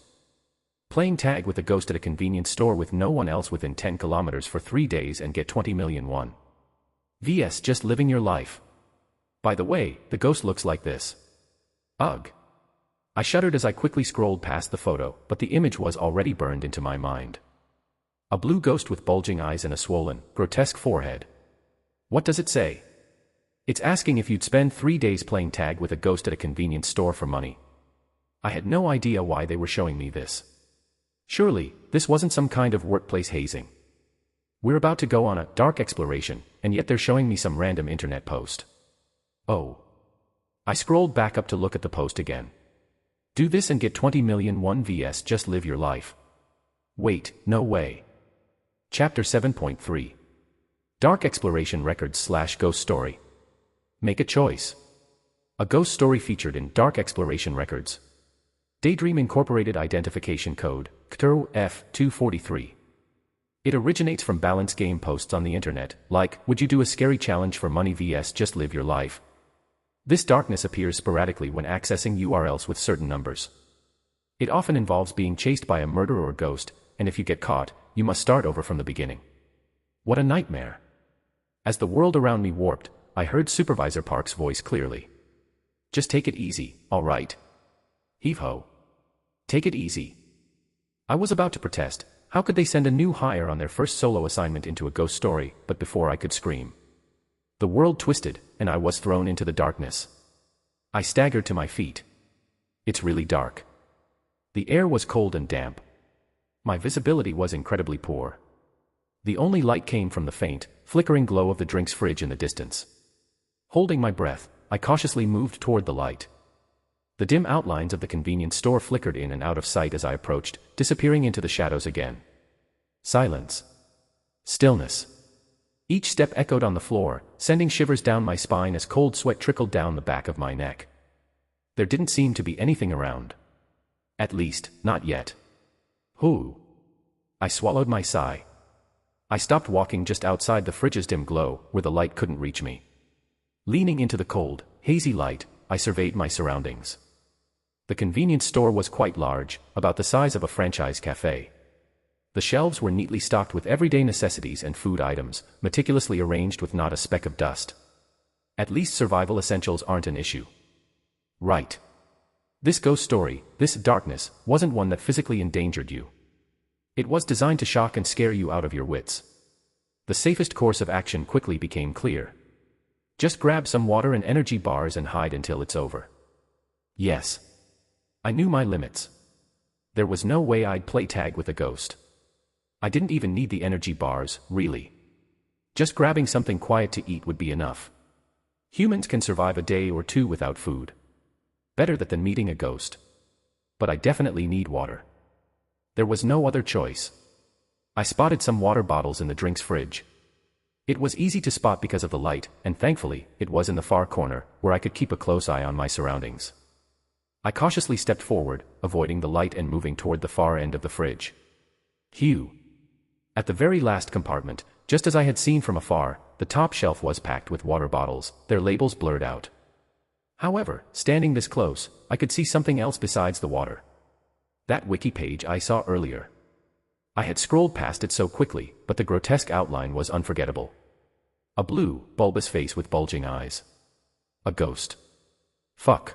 Playing tag with a ghost at a convenience store with no one else within 10 kilometers for 3 days and get 20 million won. vs just living your life. By the way, the ghost looks like this. Ugh. I shuddered as I quickly scrolled past the photo, but the image was already burned into my mind. A blue ghost with bulging eyes and a swollen, grotesque forehead. What does it say? It's asking if you'd spend 3 days playing tag with a ghost at a convenience store for money. I had no idea why they were showing me this. Surely, this wasn't some kind of workplace hazing. We're about to go on a dark exploration, and yet they're showing me some random internet post. Oh. I scrolled back up to look at the post again. Do this and get 20 million won vs just live your life. Wait, no way. Chapter 7.3. Dark Exploration Records / Ghost Story. Make a choice. A ghost story featured in Dark Exploration Records. Daydream Incorporated Identification Code, CTRL F243. It originates from balance game posts on the internet, like, would you do a scary challenge for money vs just live your life? This darkness appears sporadically when accessing URLs with certain numbers. It often involves being chased by a murderer or ghost, and if you get caught, you must start over from the beginning. What a nightmare. As the world around me warped, I heard Supervisor Park's voice clearly. Just take it easy, all right? Heave-ho. Take it easy. I was about to protest. How could they send a new hire on their first solo assignment into a ghost story? But before I could scream, the world twisted, and I was thrown into the darkness. I staggered to my feet. It's really dark. The air was cold and damp. My visibility was incredibly poor. The only light came from the faint, flickering glow of the drinks fridge in the distance. Holding my breath, I cautiously moved toward the light. The dim outlines of the convenience store flickered in and out of sight as I approached, disappearing into the shadows again. Silence. Stillness. Each step echoed on the floor, sending shivers down my spine as cold sweat trickled down the back of my neck. There didn't seem to be anything around. At least, not yet. Whoo! I swallowed my sigh. I stopped walking just outside the fridge's dim glow, where the light couldn't reach me. Leaning into the cold, hazy light, I surveyed my surroundings. The convenience store was quite large, about the size of a franchise cafe. The shelves were neatly stocked with everyday necessities and food items, meticulously arranged with not a speck of dust. At least survival essentials aren't an issue. Right. This ghost story, this darkness, wasn't one that physically endangered you. It was designed to shock and scare you out of your wits. The safest course of action quickly became clear. Just grab some water and energy bars and hide until it's over. Yes. I knew my limits. There was no way I'd play tag with a ghost. I didn't even need the energy bars, really. Just grabbing something quiet to eat would be enough. Humans can survive a day or two without food. Better that than meeting a ghost. But I definitely need water. There was no other choice. I spotted some water bottles in the drinks fridge. It was easy to spot because of the light, and thankfully, it was in the far corner, where I could keep a close eye on my surroundings. I cautiously stepped forward, avoiding the light and moving toward the far end of the fridge. Phew! At the very last compartment, just as I had seen from afar, the top shelf was packed with water bottles, their labels blurred out. However, standing this close, I could see something else besides the water. That wiki page I saw earlier. I had scrolled past it so quickly, but the grotesque outline was unforgettable. A blue, bulbous face with bulging eyes. A ghost. Fuck.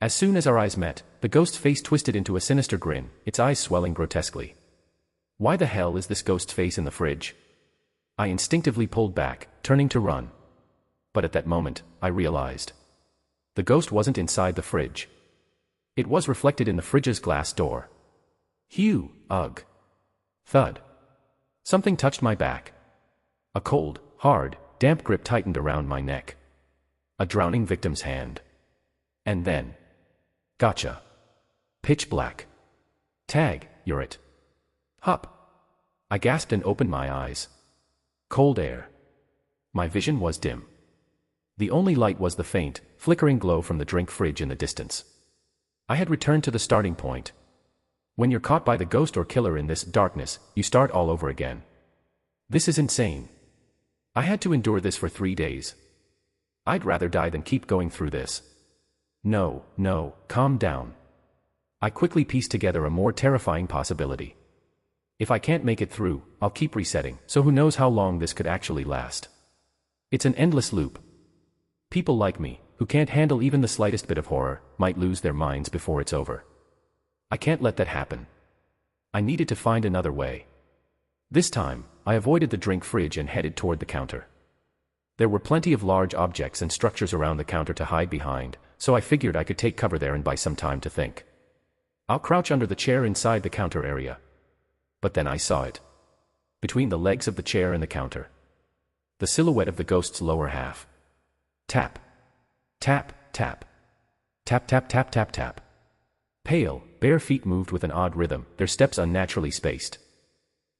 As soon as our eyes met, the ghost face twisted into a sinister grin, its eyes swelling grotesquely. Why the hell is this ghost's face in the fridge? I instinctively pulled back, turning to run. But at that moment, I realized. The ghost wasn't inside the fridge. It was reflected in the fridge's glass door. Phew, ugh. Thud. Something touched my back. A cold, hard, damp grip tightened around my neck. A drowning victim's hand. And then. Gotcha. Pitch black. Tag, you're it. Hup. I gasped and opened my eyes. Cold air. My vision was dim. The only light was the faint, flickering glow from the drink fridge in the distance. I had returned to the starting point. When you're caught by the ghost or killer in this darkness, you start all over again. This is insane. I had to endure this for 3 days. I'd rather die than keep going through this. No, calm down. I quickly pieced together a more terrifying possibility. If I can't make it through, I'll keep resetting, so who knows how long this could actually last. It's an endless loop. People like me, who can't handle even the slightest bit of horror, might lose their minds before it's over. I can't let that happen. I needed to find another way. This time, I avoided the drink fridge and headed toward the counter. There were plenty of large objects and structures around the counter to hide behind, so I figured I could take cover there and buy some time to think. I'll crouch under the chair inside the counter area. But then I saw it. Between the legs of the chair and the counter. The silhouette of the ghost's lower half. Tap. Tap, tap. Tap, tap, tap, tap, tap. Pale, bare feet moved with an odd rhythm, their steps unnaturally spaced.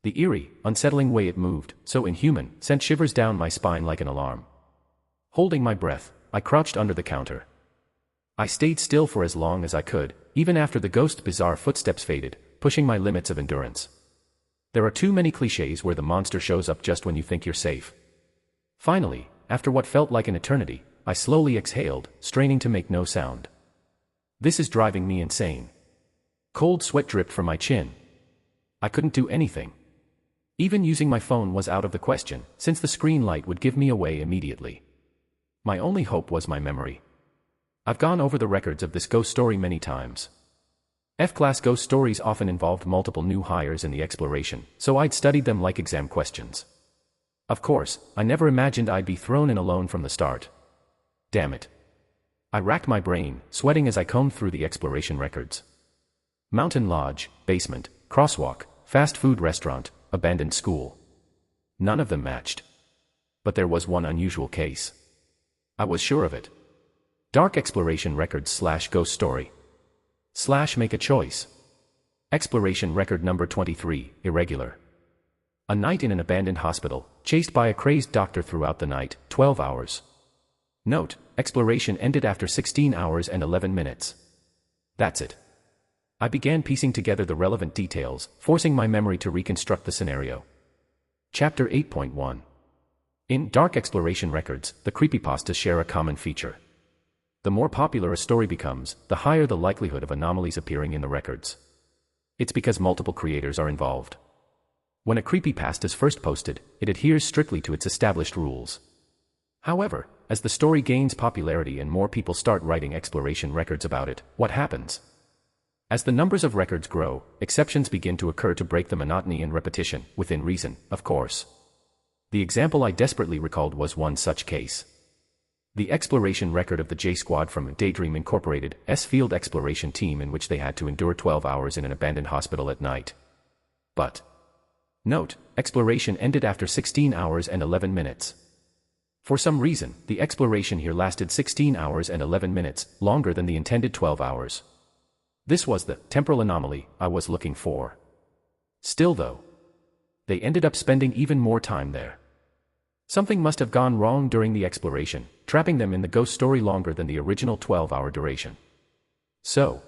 The eerie, unsettling way it moved, so inhuman, sent shivers down my spine like an alarm. Holding my breath, I crouched under the counter. I stayed still for as long as I could, even after the ghost's bizarre footsteps faded, pushing my limits of endurance. There are too many cliches where the monster shows up just when you think you're safe. Finally, after what felt like an eternity, I slowly exhaled, straining to make no sound. This is driving me insane. Cold sweat dripped from my chin. I couldn't do anything. Even using my phone was out of the question, since the screen light would give me away immediately. My only hope was my memory. I've gone over the records of this ghost story many times. F-class ghost stories often involved multiple new hires in the exploration, so I'd studied them like exam questions. Of course, I never imagined I'd be thrown in alone from the start. Damn it. I racked my brain, sweating as I combed through the exploration records. Mountain lodge, basement, crosswalk, fast food restaurant, abandoned school. None of them matched. But there was one unusual case. I was sure of it. Dark exploration records / ghost story. / make a choice. Exploration record number 23, irregular. A night in an abandoned hospital, chased by a crazed doctor throughout the night, 12 hours. Note, exploration ended after 16 hours and 11 minutes. That's it. I began piecing together the relevant details, forcing my memory to reconstruct the scenario. Chapter 8.1. In Dark Exploration Records, the creepypastas share a common feature. The more popular a story becomes, the higher the likelihood of anomalies appearing in the records. It's because multiple creators are involved. When a creepypasta is first posted, it adheres strictly to its established rules. However, as the story gains popularity and more people start writing exploration records about it, what happens? As the numbers of records grow, exceptions begin to occur to break the monotony and repetition, within reason, of course. The example I desperately recalled was one such case. The exploration record of the J Squad from Daydream Incorporated's field exploration team, in which they had to endure 12 hours in an abandoned hospital at night. But note, exploration ended after 16 hours and 11 minutes. For some reason, the exploration here lasted 16 hours and 11 minutes, longer than the intended 12 hours. This was the temporal anomaly I was looking for. Still though, they ended up spending even more time there. Something must have gone wrong during the exploration, trapping them in the ghost story longer than the original 12-hour duration. So,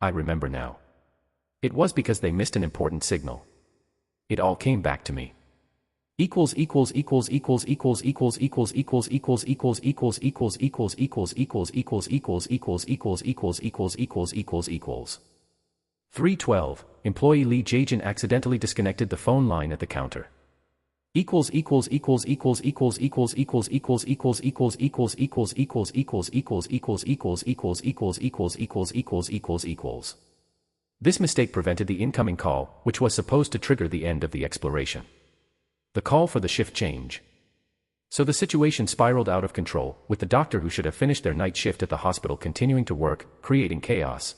I remember now. It was because they missed an important signal. It all came back to me. Equals. .312, employee Lee Jajan accidentally disconnected the phone line at the counter. This mistake prevented the incoming call, which was supposed to trigger the end of the exploration. The call for the shift change. So the situation spiraled out of control, with the doctor who should have finished their night shift at the hospital continuing to work, creating chaos.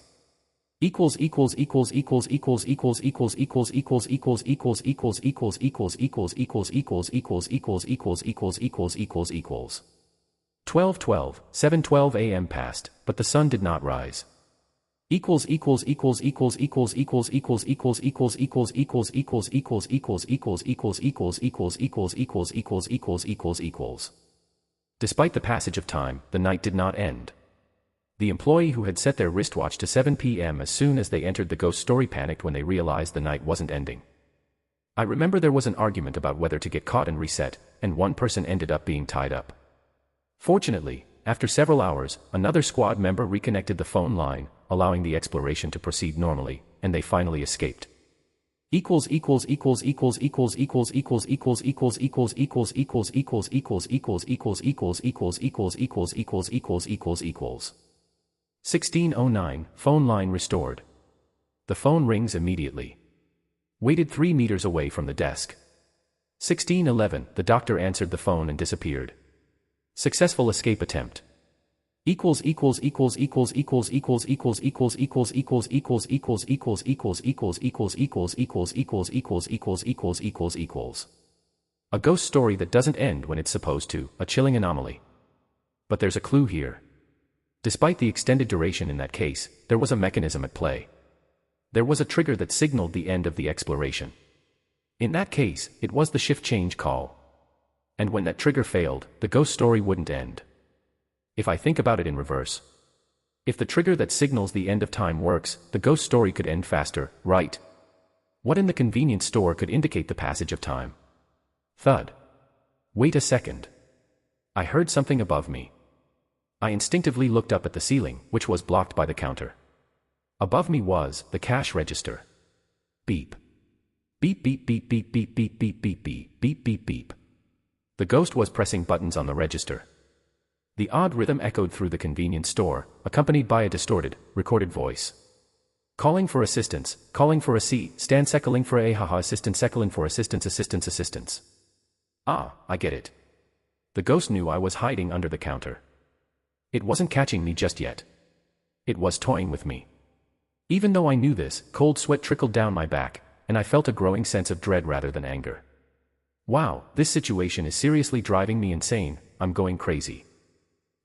.1212, 7:12 a.m. passed, but the sun did not rise. Despite the passage of time, the night did not end. The employee who had set their wristwatch to 7 p.m. as soon as they entered the ghost story panicked when they realized the night wasn't ending. I remember there was an argument about whether to get caught and reset, and one person ended up being tied up. Fortunately, after several hours, another squad member reconnected the phone line, allowing the exploration to proceed normally, and they finally escaped. .1609, phone line restored. The phone rings immediately. Waited 3 meters away from the desk. 1611, the doctor answered the phone and disappeared. Successful escape attempt. A ghost story that doesn't end when it's supposed to, a chilling anomaly. But there's a clue here. Despite the extended duration in that case, there was a mechanism at play. There was a trigger that signaled the end of the exploration. In that case, it was the shift change call. And when that trigger failed, the ghost story wouldn't end. If I think about it in reverse. If the trigger that signals the end of time works, the ghost story could end faster, right? What in the convenience store could indicate the passage of time? Thud. Wait a second. I heard something above me. I instinctively looked up at the ceiling, which was blocked by the counter. Above me was the cash register. Beep. Beep beep beep beep beep beep beep beep beep beep beep beep. The ghost was pressing buttons on the register. The odd rhythm echoed through the convenience store, accompanied by a distorted, recorded voice. Calling for assistance, calling for a stand seckling for a haha assistance seckling for assistance. Ah, I get it. The ghost knew I was hiding under the counter. It wasn't catching me just yet. It was toying with me. Even though I knew this, cold sweat trickled down my back, and I felt a growing sense of dread rather than anger. Wow, this situation is seriously driving me insane. I'm going crazy.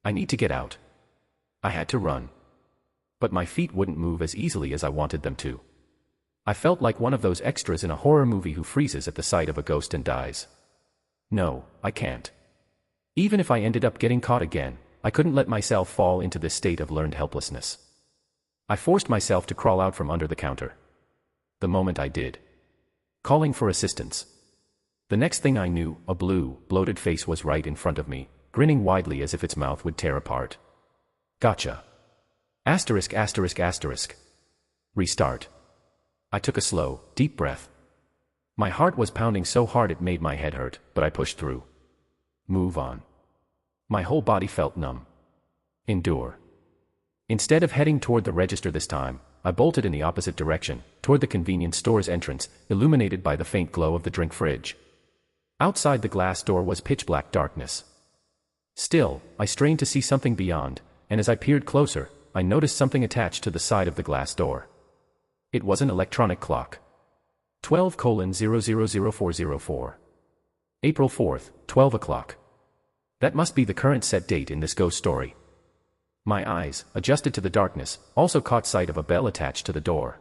I need to get out. I had to run. But my feet wouldn't move as easily as I wanted them to. I felt like one of those extras in a horror movie who freezes at the sight of a ghost and dies. No, I can't. Even if I ended up getting caught again, I couldn't let myself fall into this state of learned helplessness. I forced myself to crawl out from under the counter. The moment I did. Calling for assistance. The next thing I knew, a blue, bloated face was right in front of me, grinning widely as if its mouth would tear apart. Gotcha. Asterisk asterisk asterisk. Restart. I took a slow, deep breath. My heart was pounding so hard it made my head hurt, but I pushed through. Move on. My whole body felt numb. Endure. Instead of heading toward the register this time, I bolted in the opposite direction, toward the convenience store's entrance, illuminated by the faint glow of the drink fridge. Outside the glass door was pitch-black darkness. Still, I strained to see something beyond, and as I peered closer, I noticed something attached to the side of the glass door. It was an electronic clock. 12:000404. April 4th, 12 o'clock. That must be the current set date in this ghost story. My eyes, adjusted to the darkness, also caught sight of a bell attached to the door.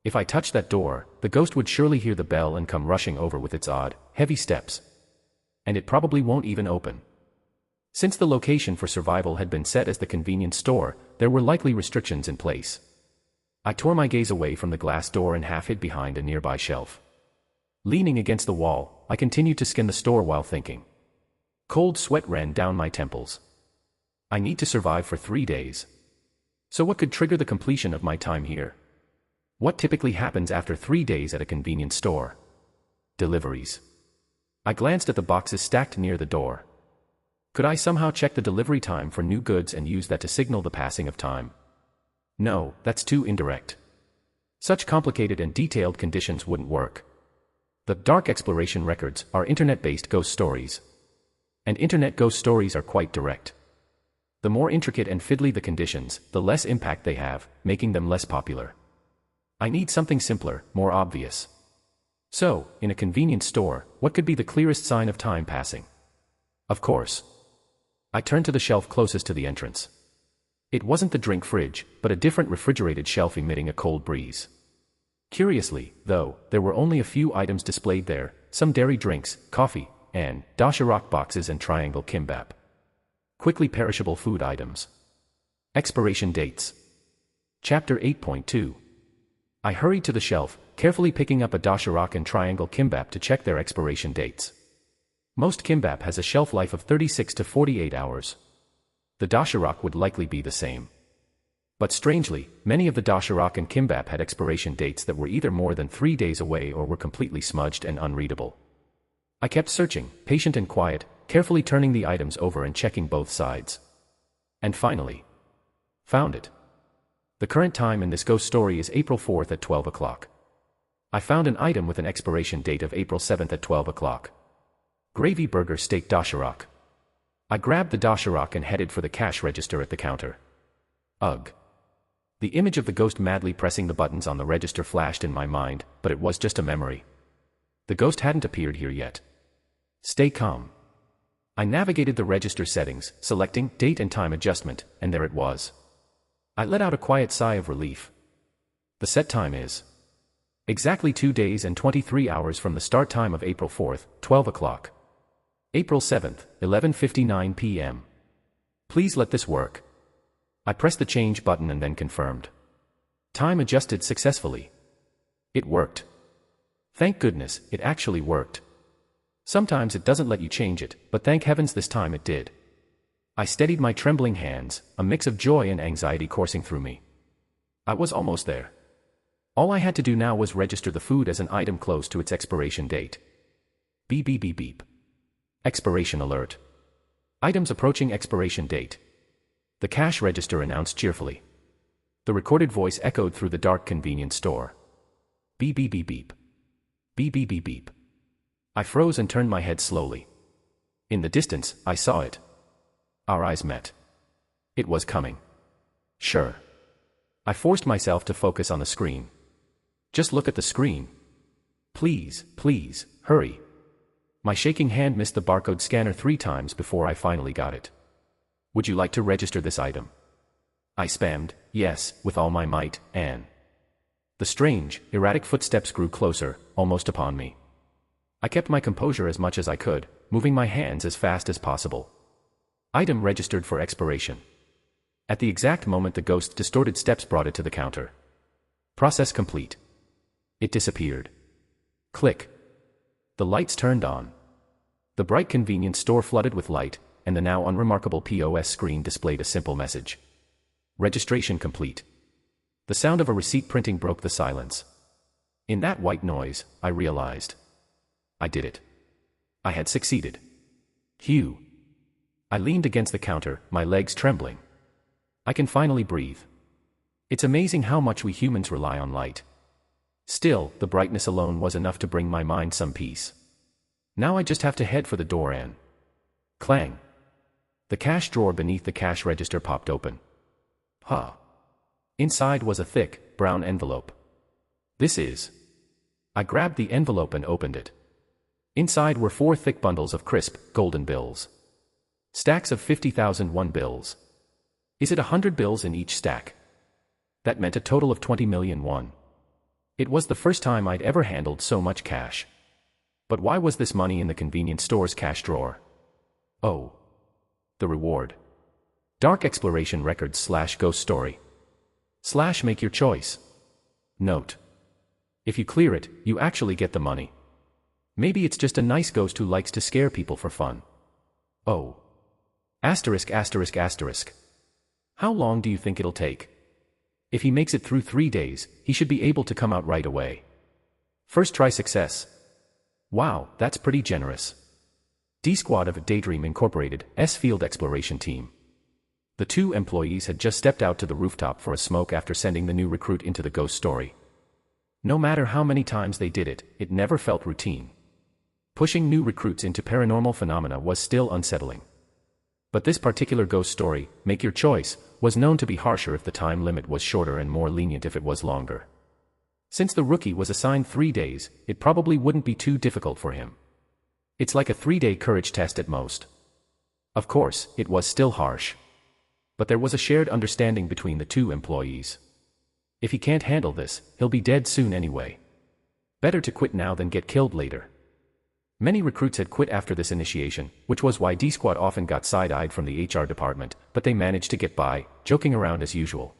If I touched that door, the ghost would surely hear the bell and come rushing over with its odd, heavy steps. And it probably won't even open. Since the location for survival had been set as the convenience store, there were likely restrictions in place. I tore my gaze away from the glass door and half hid behind a nearby shelf. Leaning against the wall, I continued to scan the store while thinking. Cold sweat ran down my temples. I need to survive for 3 days. So what could trigger the completion of my time here? What typically happens after 3 days at a convenience store? Deliveries. I glanced at the boxes stacked near the door. Could I somehow check the delivery time for new goods and use that to signal the passing of time? No, that's too indirect. Such complicated and detailed conditions wouldn't work. The dark exploration records are internet-based ghost stories. And internet ghost stories are quite direct. The more intricate and fiddly the conditions, the less impact they have, making them less popular. I need something simpler, more obvious. So, in a convenience store, what could be the clearest sign of time passing? Of course. I turned to the shelf closest to the entrance. It wasn't the drink fridge, but a different refrigerated shelf emitting a cold breeze. Curiously, though, there were only a few items displayed there, some dairy drinks, coffee, and doshirak boxes and triangle kimbap. Quickly perishable food items. Expiration dates. Chapter 8.2. I hurried to the shelf, carefully picking up a doshirak and triangle kimbap to check their expiration dates. Most kimbap has a shelf life of 36 to 48 hours. The doshirak would likely be the same. But strangely, many of the doshirak and kimbap had expiration dates that were either more than 3 days away or were completely smudged and unreadable. I kept searching, patient and quiet, carefully turning the items over and checking both sides. And finally, found it. The current time in this ghost story is April 4th at 12 o'clock. I found an item with an expiration date of April 7th at 12 o'clock. Gravy burger steak doshirak. I grabbed the doshirak and headed for the cash register at the counter. Ugh. The image of the ghost madly pressing the buttons on the register flashed in my mind, but it was just a memory. The ghost hadn't appeared here yet. Stay calm. I navigated the register settings, selecting date and time adjustment, and there it was. I let out a quiet sigh of relief. The set time is exactly 2 days and 23 hours from the start time of April 4th, 12 o'clock. April 7th, 11:59 p.m. Please let this work. I pressed the change button and then confirmed. Time adjusted successfully. It worked. Thank goodness, it actually worked. Sometimes it doesn't let you change it, but thank heavens this time it did. I steadied my trembling hands, a mix of joy and anxiety coursing through me. I was almost there. All I had to do now was register the food as an item close to its expiration date. Beep beep beep beep. Expiration alert. Items approaching expiration date. The cash register announced cheerfully. The recorded voice echoed through the dark convenience store. Beep beep beep beep. Beep beep beep beep. I froze and turned my head slowly. In the distance, I saw it. Our eyes met. It was coming. Sure. I forced myself to focus on the screen. Just look at the screen. Please, please, hurry. My shaking hand missed the barcode scanner 3 times before I finally got it. Would you like to register this item? I spammed, yes, with all my might, and the strange, erratic footsteps grew closer, almost upon me. I kept my composure as much as I could, moving my hands as fast as possible. Item registered for expiration. At the exact moment the ghost's distorted steps brought it to the counter. Process complete. It disappeared. Click. The lights turned on. The bright convenience store flooded with light, and the now unremarkable POS screen displayed a simple message. Registration complete. The sound of a receipt printing broke the silence. In that white noise, I realized. I did it. I had succeeded. Phew. I leaned against the counter, my legs trembling. I can finally breathe. It's amazing how much we humans rely on light. Still, the brightness alone was enough to bring my mind some peace. Now I just have to head for the door and... Clang. The cash drawer beneath the cash register popped open. Huh. Inside was a thick, brown envelope. This is... I grabbed the envelope and opened it. Inside were 4 thick bundles of crisp, golden bills. Stacks of 50,001 bills. Is it 100 bills in each stack? That meant a total of 20 million won. It was the first time I'd ever handled so much cash. But why was this money in the convenience store's cash drawer? Oh. The reward. Dark Exploration Records / Ghost Story. / Make your choice. Note. If you clear it, you actually get the money. Maybe it's just a nice ghost who likes to scare people for fun. Oh. Asterisk asterisk asterisk. How long do you think it'll take? If he makes it through 3 days, he should be able to come out right away. First try success. Wow, that's pretty generous. D-Squad of Daydream Incorporated, Field Exploration Team. The 2 employees had just stepped out to the rooftop for a smoke after sending the new recruit into the ghost story. No matter how many times they did it, it never felt routine. Pushing new recruits into paranormal phenomena was still unsettling. But this particular ghost story, Make Your Choice, was known to be harsher if the time limit was shorter and more lenient if it was longer. Since the rookie was assigned 3 days, it probably wouldn't be too difficult for him. It's like a 3-day courage test at most. Of course, it was still harsh. But there was a shared understanding between the 2 employees. If he can't handle this, he'll be dead soon anyway. Better to quit now than get killed later. Many recruits had quit after this initiation, which was why D-Squad often got side-eyed from the HR department, but they managed to get by, joking around as usual.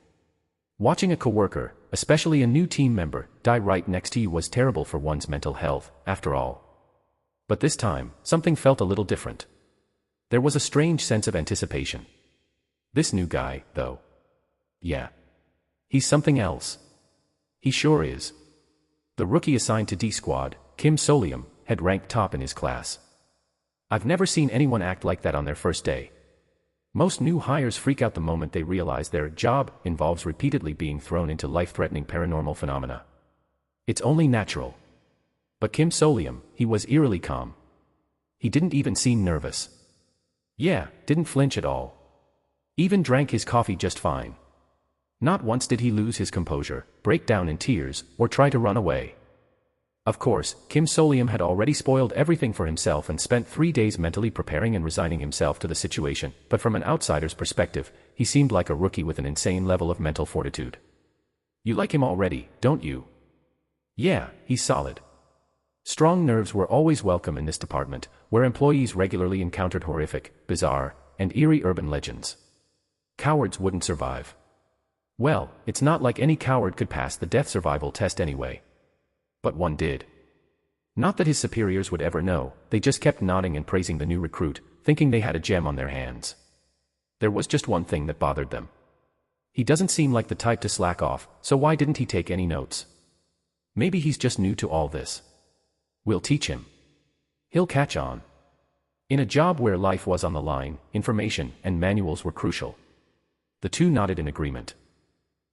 Watching a coworker, especially a new team member, die right next to you was terrible for one's mental health, after all. But this time, something felt a little different. There was a strange sense of anticipation. This new guy, though. Yeah. He's something else. He sure is. The rookie assigned to D-Squad, Kim Solium, had ranked top in his class. I've never seen anyone act like that on their first day. Most new hires freak out the moment they realize their job involves repeatedly being thrown into life-threatening paranormal phenomena. It's only natural. But Kim Solium, he was eerily calm. He didn't even seem nervous. Yeah, didn't flinch at all. Even drank his coffee just fine. Not once did he lose his composure, break down in tears, or try to run away. Of course, Kim Solium had already spoiled everything for himself and spent 3 days mentally preparing and resigning himself to the situation, but from an outsider's perspective, he seemed like a rookie with an insane level of mental fortitude. You like him already, don't you? Yeah, he's solid. Strong nerves were always welcome in this department, where employees regularly encountered horrific, bizarre, and eerie urban legends. Cowards wouldn't survive. Well, it's not like any coward could pass the death survival test anyway. But one did. Not that his superiors would ever know, they just kept nodding and praising the new recruit, thinking they had a gem on their hands. There was just one thing that bothered them. He doesn't seem like the type to slack off, so why didn't he take any notes? Maybe he's just new to all this. We'll teach him. He'll catch on. In a job where life was on the line, information and manuals were crucial. The two nodded in agreement.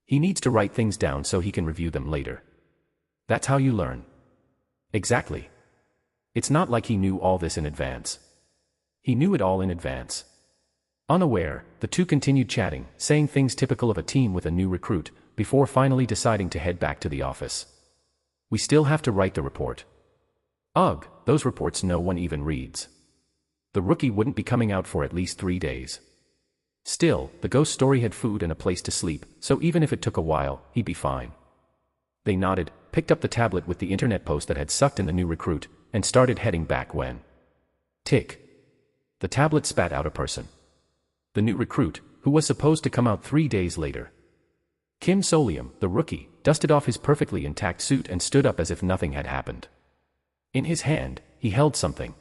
He needs to write things down so he can review them later. That's how you learn. Exactly. It's not like he knew all this in advance. He knew it all in advance. Unaware, the two continued chatting, saying things typical of a team with a new recruit, before finally deciding to head back to the office. We still have to write the report. Ugh, those reports no one even reads. The rookie wouldn't be coming out for at least 3 days. Still, the ghost story had food and a place to sleep, so even if it took a while, he'd be fine. They nodded, picked up the tablet with the internet post that had sucked in the new recruit, and started heading back when... Tick. The tablet spat out a person. The new recruit, who was supposed to come out 3 days later. Kim Solium, the rookie, dusted off his perfectly intact suit and stood up as if nothing had happened. In his hand, he held something.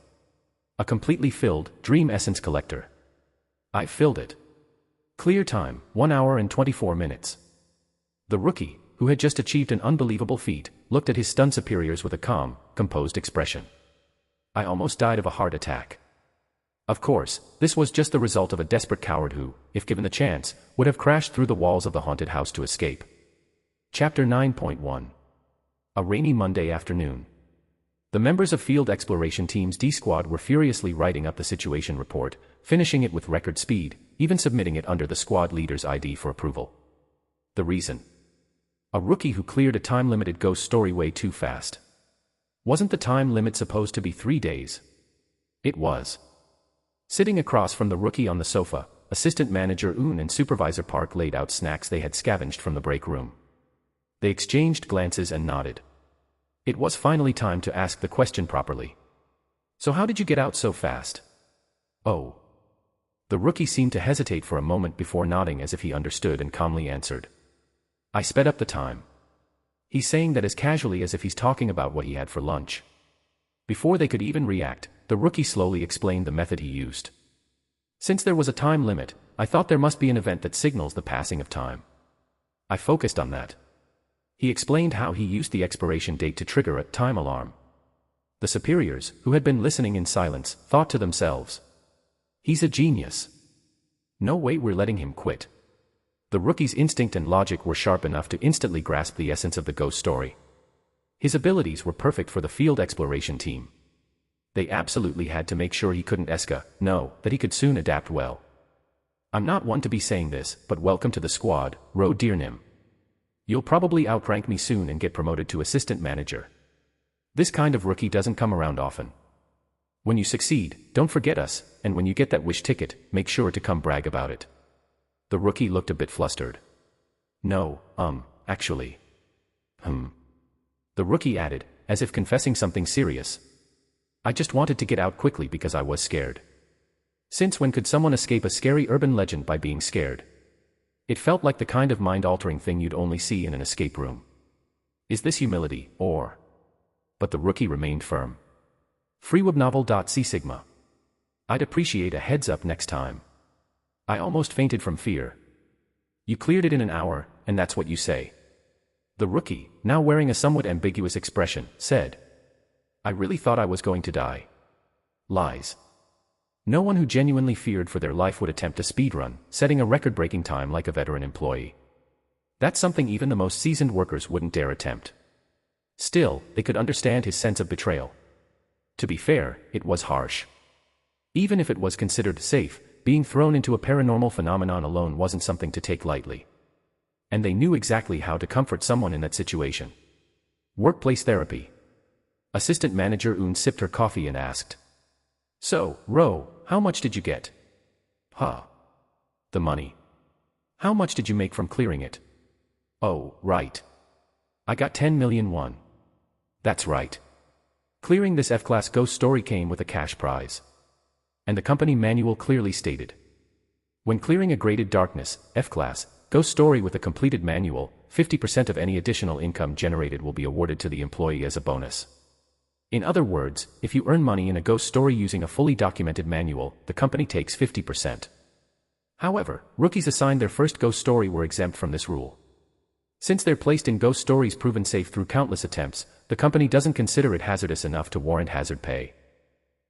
A completely filled, dream essence collector. I filled it. Clear time, 1 hour and 24 minutes. The rookie, who had just achieved an unbelievable feat, looked at his stunned superiors with a calm, composed expression. I almost died of a heart attack. Of course, this was just the result of a desperate coward who, if given the chance, would have crashed through the walls of the haunted house to escape. Chapter 9.1. A rainy Monday afternoon. The members of Field Exploration Team's D Squad were furiously writing up the situation report, finishing it with record speed, even submitting it under the squad leader's ID for approval. The reason? A rookie who cleared a time-limited ghost story way too fast. Wasn't the time limit supposed to be 3 days? It was. Sitting across from the rookie on the sofa, Assistant Manager Un and Supervisor Park laid out snacks they had scavenged from the break room. They exchanged glances and nodded. It was finally time to ask the question properly. So how did you get out so fast? Oh. The rookie seemed to hesitate for a moment before nodding as if he understood and calmly answered. I sped up the time. He's saying that as casually as if he's talking about what he had for lunch. Before they could even react, the rookie slowly explained the method he used. Since there was a time limit, I thought there must be an event that signals the passing of time. I focused on that. He explained how he used the expiration date to trigger a time alarm. The superiors, who had been listening in silence, thought to themselves. He's a genius. No way we're letting him quit. The rookie's instinct and logic were sharp enough to instantly grasp the essence of the ghost story. His abilities were perfect for the Field Exploration Team. They absolutely had to make sure he couldn't that he could soon adapt well. I'm not one to be saying this, but welcome to the squad, Ro Dearnim. You'll probably outrank me soon and get promoted to assistant manager. This kind of rookie doesn't come around often. When you succeed, don't forget us, and when you get that wish ticket, make sure to come brag about it. The rookie looked a bit flustered. No, actually. The rookie added, as if confessing something serious. I just wanted to get out quickly because I was scared. Since when could someone escape a scary urban legend by being scared? It felt like the kind of mind-altering thing you'd only see in an escape room. Is this humility, or... But the rookie remained firm. Freewebnovel.c Sigma. I'd appreciate a heads-up next time. I almost fainted from fear. You cleared it in an hour, and that's what you say. The rookie, now wearing a somewhat ambiguous expression, said. I really thought I was going to die. Lies. No one who genuinely feared for their life would attempt a speedrun, setting a record-breaking time like a veteran employee. That's something even the most seasoned workers wouldn't dare attempt. Still, they could understand his sense of betrayal. To be fair, it was harsh. Even if it was considered safe, being thrown into a paranormal phenomenon alone wasn't something to take lightly. And they knew exactly how to comfort someone in that situation. Workplace therapy. Assistant Manager Un sipped her coffee and asked. So, Ro, how much did you get? The money. How much did you make from clearing it? Oh, right. I got 10 million won. That's right. Clearing this F-class ghost story came with a cash prize. And the company manual clearly stated. When clearing a graded darkness, F-class, ghost story with a completed manual, 50% of any additional income generated will be awarded to the employee as a bonus. In other words, if you earn money in a ghost story using a fully documented manual, the company takes 50%. However, rookies assigned their first ghost story were exempt from this rule. Since they're placed in ghost stories proven safe through countless attempts, the company doesn't consider it hazardous enough to warrant hazard pay.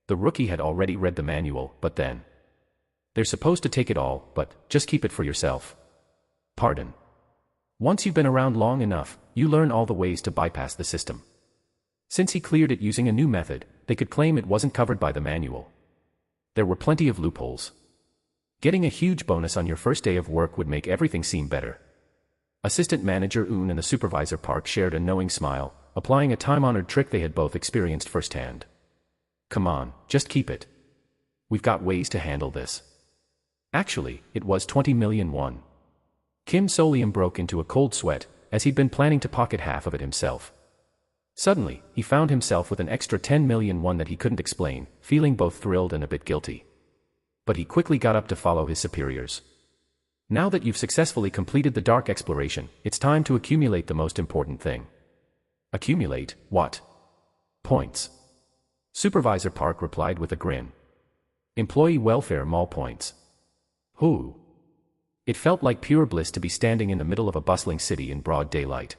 The rookie had already read the manual, but then they're supposed to take it all, but just keep it for yourself. Pardon. Once you've been around long enough, you learn all the ways to bypass the system. Since he cleared it using a new method, they could claim it wasn't covered by the manual. There were plenty of loopholes. Getting a huge bonus on your first day of work would make everything seem better. Assistant manager Un and the supervisor Park shared a knowing smile, applying a time-honored trick they had both experienced firsthand. Come on, just keep it. We've got ways to handle this. Actually, it was 20 million won. Kim Solium broke into a cold sweat, as he'd been planning to pocket half of it himself. Suddenly, he found himself with an extra 10 million won that he couldn't explain, feeling both thrilled and a bit guilty. But he quickly got up to follow his superiors. Now that you've successfully completed the dark exploration, it's time to accumulate the most important thing. Accumulate what? Points. Supervisor Park replied with a grin. Employee welfare mall points. Who? It felt like pure bliss to be standing in the middle of a bustling city in broad daylight.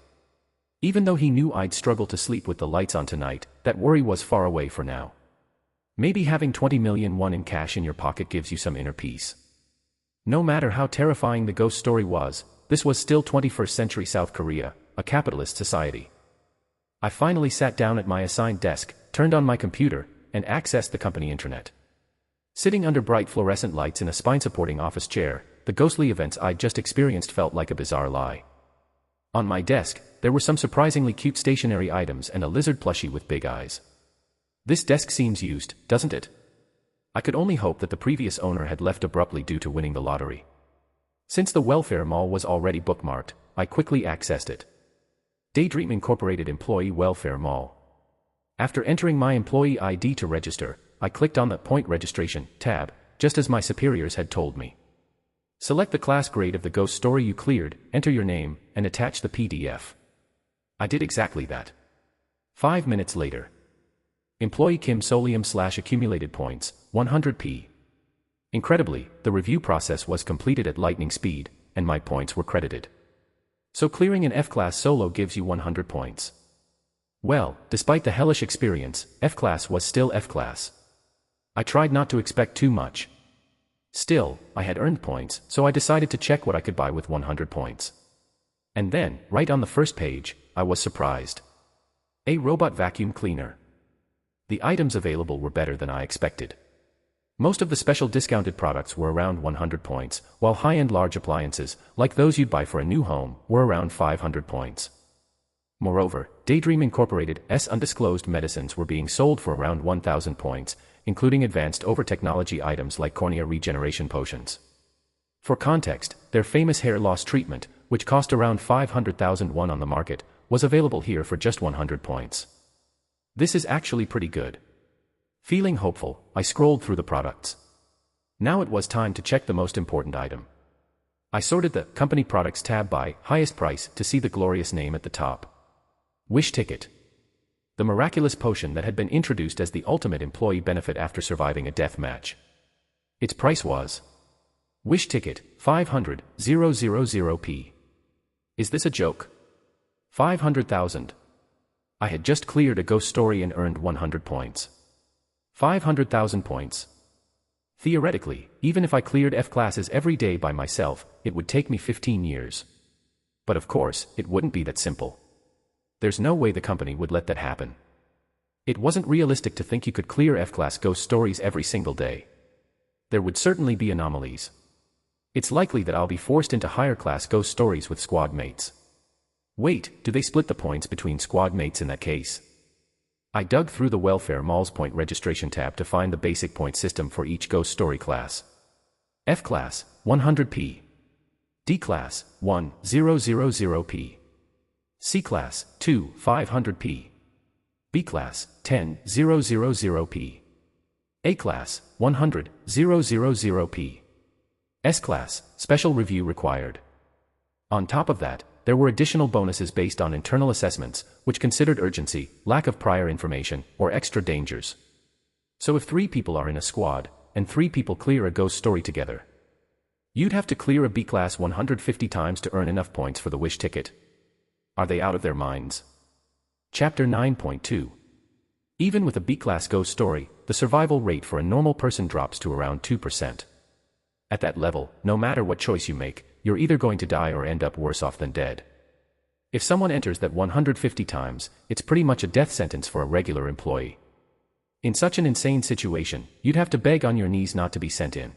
Even though he knew I'd struggle to sleep with the lights on tonight, that worry was far away for now. Maybe having 20 million won in cash in your pocket gives you some inner peace. No matter how terrifying the ghost story was, this was still 21st century South Korea, a capitalist society. I finally sat down at my assigned desk, turned on my computer, and accessed the company intranet. Sitting under bright fluorescent lights in a spine-supporting office chair, the ghostly events I'd just experienced felt like a bizarre lie. On my desk, there were some surprisingly cute stationery items and a lizard plushie with big eyes. This desk seems used, doesn't it? I could only hope that the previous owner had left abruptly due to winning the lottery. Since the welfare mall was already bookmarked, I quickly accessed it. Daydream Incorporated Employee Welfare Mall. After entering my employee ID to register, I clicked on the Point Registration tab, just as my superiors had told me. Select the class grade of the ghost story you cleared, enter your name, and attach the PDF. I did exactly that. 5 minutes later. Employee Kim Solium / accumulated points, 100p. Incredibly, the review process was completed at lightning speed, and my points were credited. So clearing an F-class solo gives you 100 points. Well, despite the hellish experience, F-class was still F-class. I tried not to expect too much. Still, I had earned points, so I decided to check what I could buy with 100 points. And then, right on the first page, I was surprised. A robot vacuum cleaner. The items available were better than I expected. Most of the special discounted products were around 100 points, while high-end large appliances, like those you'd buy for a new home, were around 500 points. Moreover, Daydream Incorporated's undisclosed medicines were being sold for around 1,000 points, including advanced over-technology items like cornea regeneration potions. For context, their famous hair loss treatment, which cost around 500,000 won on the market, was available here for just 100 points. This is actually pretty good. Feeling hopeful, I scrolled through the products. Now it was time to check the most important item. I sorted the Company Products tab by highest price to see the glorious name at the top. Wish Ticket. The miraculous potion that had been introduced as the ultimate employee benefit after surviving a death match. Its price was Wish Ticket, 500,000p. Is this a joke? 500,000. I had just cleared a ghost story and earned 100 points. 500,000 points. Theoretically, even if I cleared F classes every day by myself, it would take me 15 years. But of course, it wouldn't be that simple. There's no way the company would let that happen. It wasn't realistic to think you could clear F-class ghost stories every single day. There would certainly be anomalies. It's likely that I'll be forced into higher-class ghost stories with squad mates. Wait, do they split the points between squad mates in that case? I dug through the Welfare Mall's point registration tab to find the basic point system for each ghost story class. F class, 100p. D class, 1000p. C class, 500p. B class, 10,000p. A class, 100,000p. S class, special review required. On top of that, there were additional bonuses based on internal assessments, which considered urgency, lack of prior information, or extra dangers. So if 3 people are in a squad, and 3 people clear a ghost story together, You'd have to clear a B-class 150 times to earn enough points for the Wish ticket. Are they out of their minds? Chapter 9.2. Even with a B-class ghost story, the survival rate for a normal person drops to around 2%. At that level, no matter what choice you make, you're either going to die or end up worse off than dead. If someone enters that 150 times, it's pretty much a death sentence for a regular employee. In such an insane situation, you'd have to beg on your knees not to be sent in.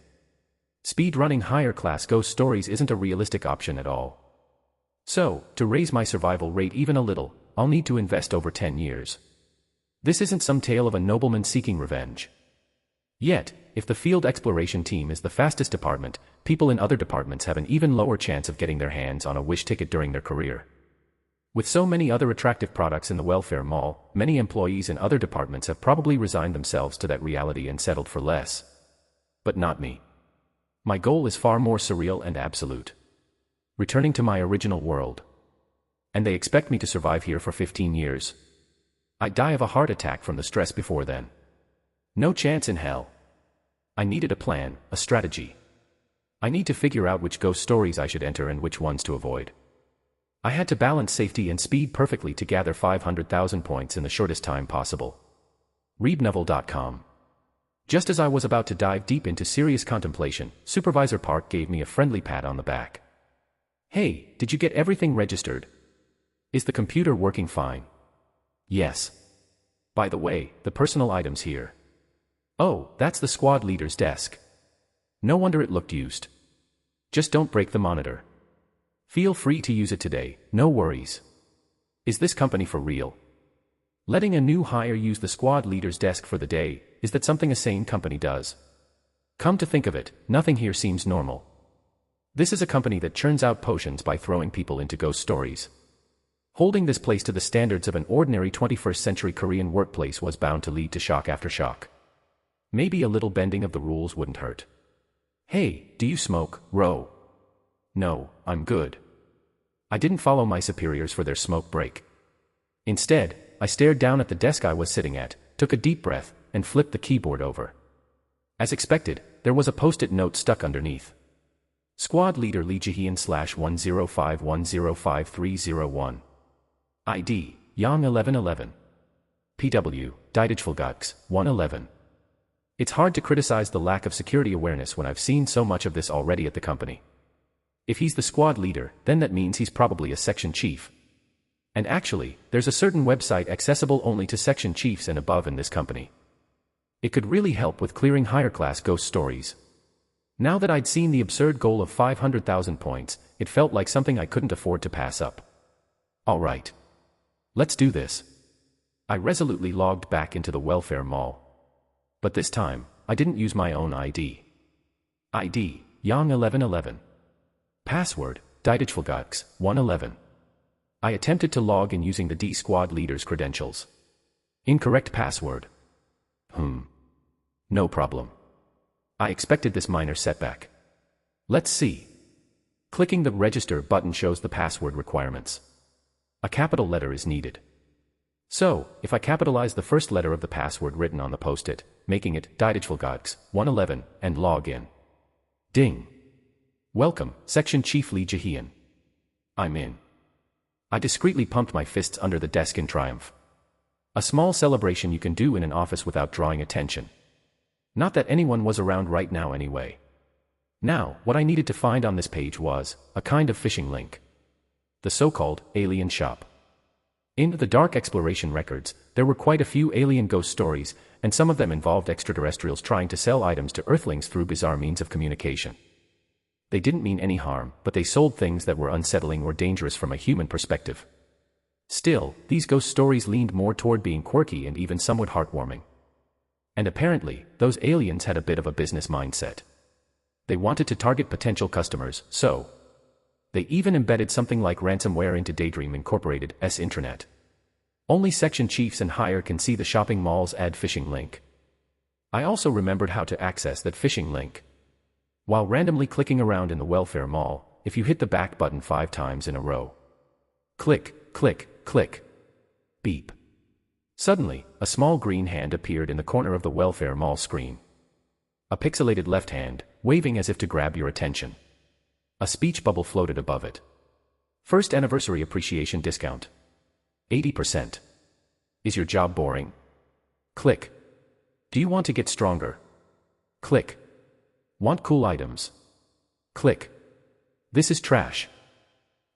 Speed-running higher-class ghost stories isn't a realistic option at all. So, to raise my survival rate even a little, I'll need to invest over 10 years. This isn't some tale of a nobleman seeking revenge. Yet, if the field exploration team is the fastest department, people in other departments have an even lower chance of getting their hands on a Wish ticket during their career. With so many other attractive products in the welfare mall, many employees in other departments have probably resigned themselves to that reality and settled for less. But not me. My goal is far more surreal and absolute. Returning to my original world. And they expect me to survive here for 15 years. I'd die of a heart attack from the stress before then. No chance in hell. I needed a plan, a strategy. I need to figure out which ghost stories I should enter and which ones to avoid. I had to balance safety and speed perfectly to gather 500,000 points in the shortest time possible. ReadNovel.com. Just as I was about to dive deep into serious contemplation, Supervisor Park gave me a friendly pat on the back. Hey, did you get everything registered? Is the computer working fine? Yes. By the way, the personal items here. Oh, that's the squad leader's desk. No wonder it looked used. Just don't break the monitor. Feel free to use it today, no worries. Is this company for real? Letting a new hire use the squad leader's desk for the day, is that something a sane company does? Come to think of it, nothing here seems normal. This is a company that churns out potions by throwing people into ghost stories. Holding this place to the standards of an ordinary 21st century Korean workplace was bound to lead to shock after shock. Maybe a little bending of the rules wouldn't hurt. Hey, do you smoke, Ro? No, I'm good. I didn't follow my superiors for their smoke break. Instead, I stared down at the desk I was sitting at, took a deep breath, and flipped the keyboard over. As expected, there was a post-it note stuck underneath. Squad Leader Lee Jae-hyun /1051055301. ID, Yang 1111. PW, Didijfulguks, 111. It's hard to criticize the lack of security awareness when I've seen so much of this already at the company. If he's the squad leader, then that means he's probably a section chief. And actually, there's a certain website accessible only to section chiefs and above in this company. It could really help with clearing higher-class ghost stories. Now that I'd seen the absurd goal of 500,000 points, it felt like something I couldn't afford to pass up. All right. Let's do this. I resolutely logged back into the welfare mall. But this time, I didn't use my own ID. ID, Yang 1111. Password, Didijfulguks, 111. I attempted to log in using the D-Squad leader's credentials. Incorrect password. No problem. I expected this minor setback. Let's see. Clicking the register button shows the password requirements. A capital letter is needed. So, if I capitalize the first letter of the password written on the post-it, making it Didijfulguks, 111, and log in. Ding. Welcome, Section Chief Lee Jae-hyun. I'm in. I discreetly pumped my fists under the desk in triumph. A small celebration you can do in an office without drawing attention. Not that anyone was around right now anyway. Now, what I needed to find on this page was a kind of phishing link. The so-called alien shop. In the dark exploration records, there were quite a few alien ghost stories, and some of them involved extraterrestrials trying to sell items to Earthlings through bizarre means of communication. They didn't mean any harm, but they sold things that were unsettling or dangerous from a human perspective. Still, these ghost stories leaned more toward being quirky and even somewhat heartwarming. And apparently, those aliens had a bit of a business mindset. They wanted to target potential customers, so they even embedded something like ransomware into Daydream Incorporated's intranet. Only section chiefs and higher can see the shopping mall's ad phishing link. I also remembered how to access that phishing link. While randomly clicking around in the welfare mall, if you hit the back button 5 times in a row. Click, click, click. Beep. Suddenly, a small green hand appeared in the corner of the welfare mall screen. A pixelated left hand, waving as if to grab your attention. A speech bubble floated above it. First anniversary appreciation discount. 80%. Is your job boring? Click. Do you want to get stronger? Click. Want cool items? Click. This is trash.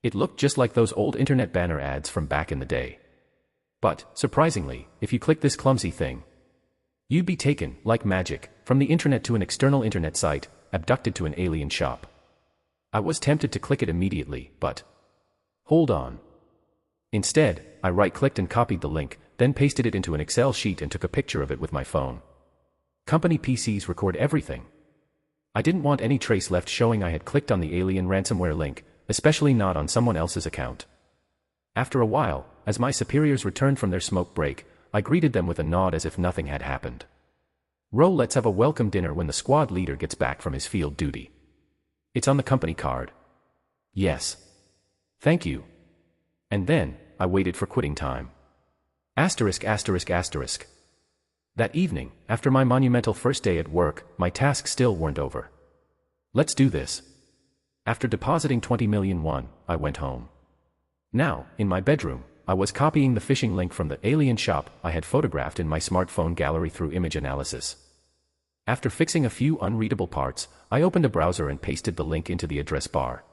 It looked just like those old internet banner ads from back in the day. But, surprisingly, if you click this clumsy thing, you'd be taken, like magic, from the internet to an external internet site, abducted to an alien shop. I was tempted to click it immediately, but hold on. Instead, I right-clicked and copied the link, then pasted it into an Excel sheet and took a picture of it with my phone. Company PCs record everything. I didn't want any trace left showing I had clicked on the alien ransomware link, especially not on someone else's account. After a while, as my superiors returned from their smoke break, I greeted them with a nod as if nothing had happened. Let's have a welcome dinner when the squad leader gets back from his field duty. It's on the company card. Yes. Thank you. And then, I waited for quitting time. Asterisk. That evening, after my monumental first day at work, my tasks still weren't over. Let's do this. After depositing 20 million won, I went home. Now, in my bedroom, I was copying the phishing link from the alien shop I had photographed in my smartphone gallery through image analysis. After fixing a few unreadable parts, I opened a browser and pasted the link into the address bar.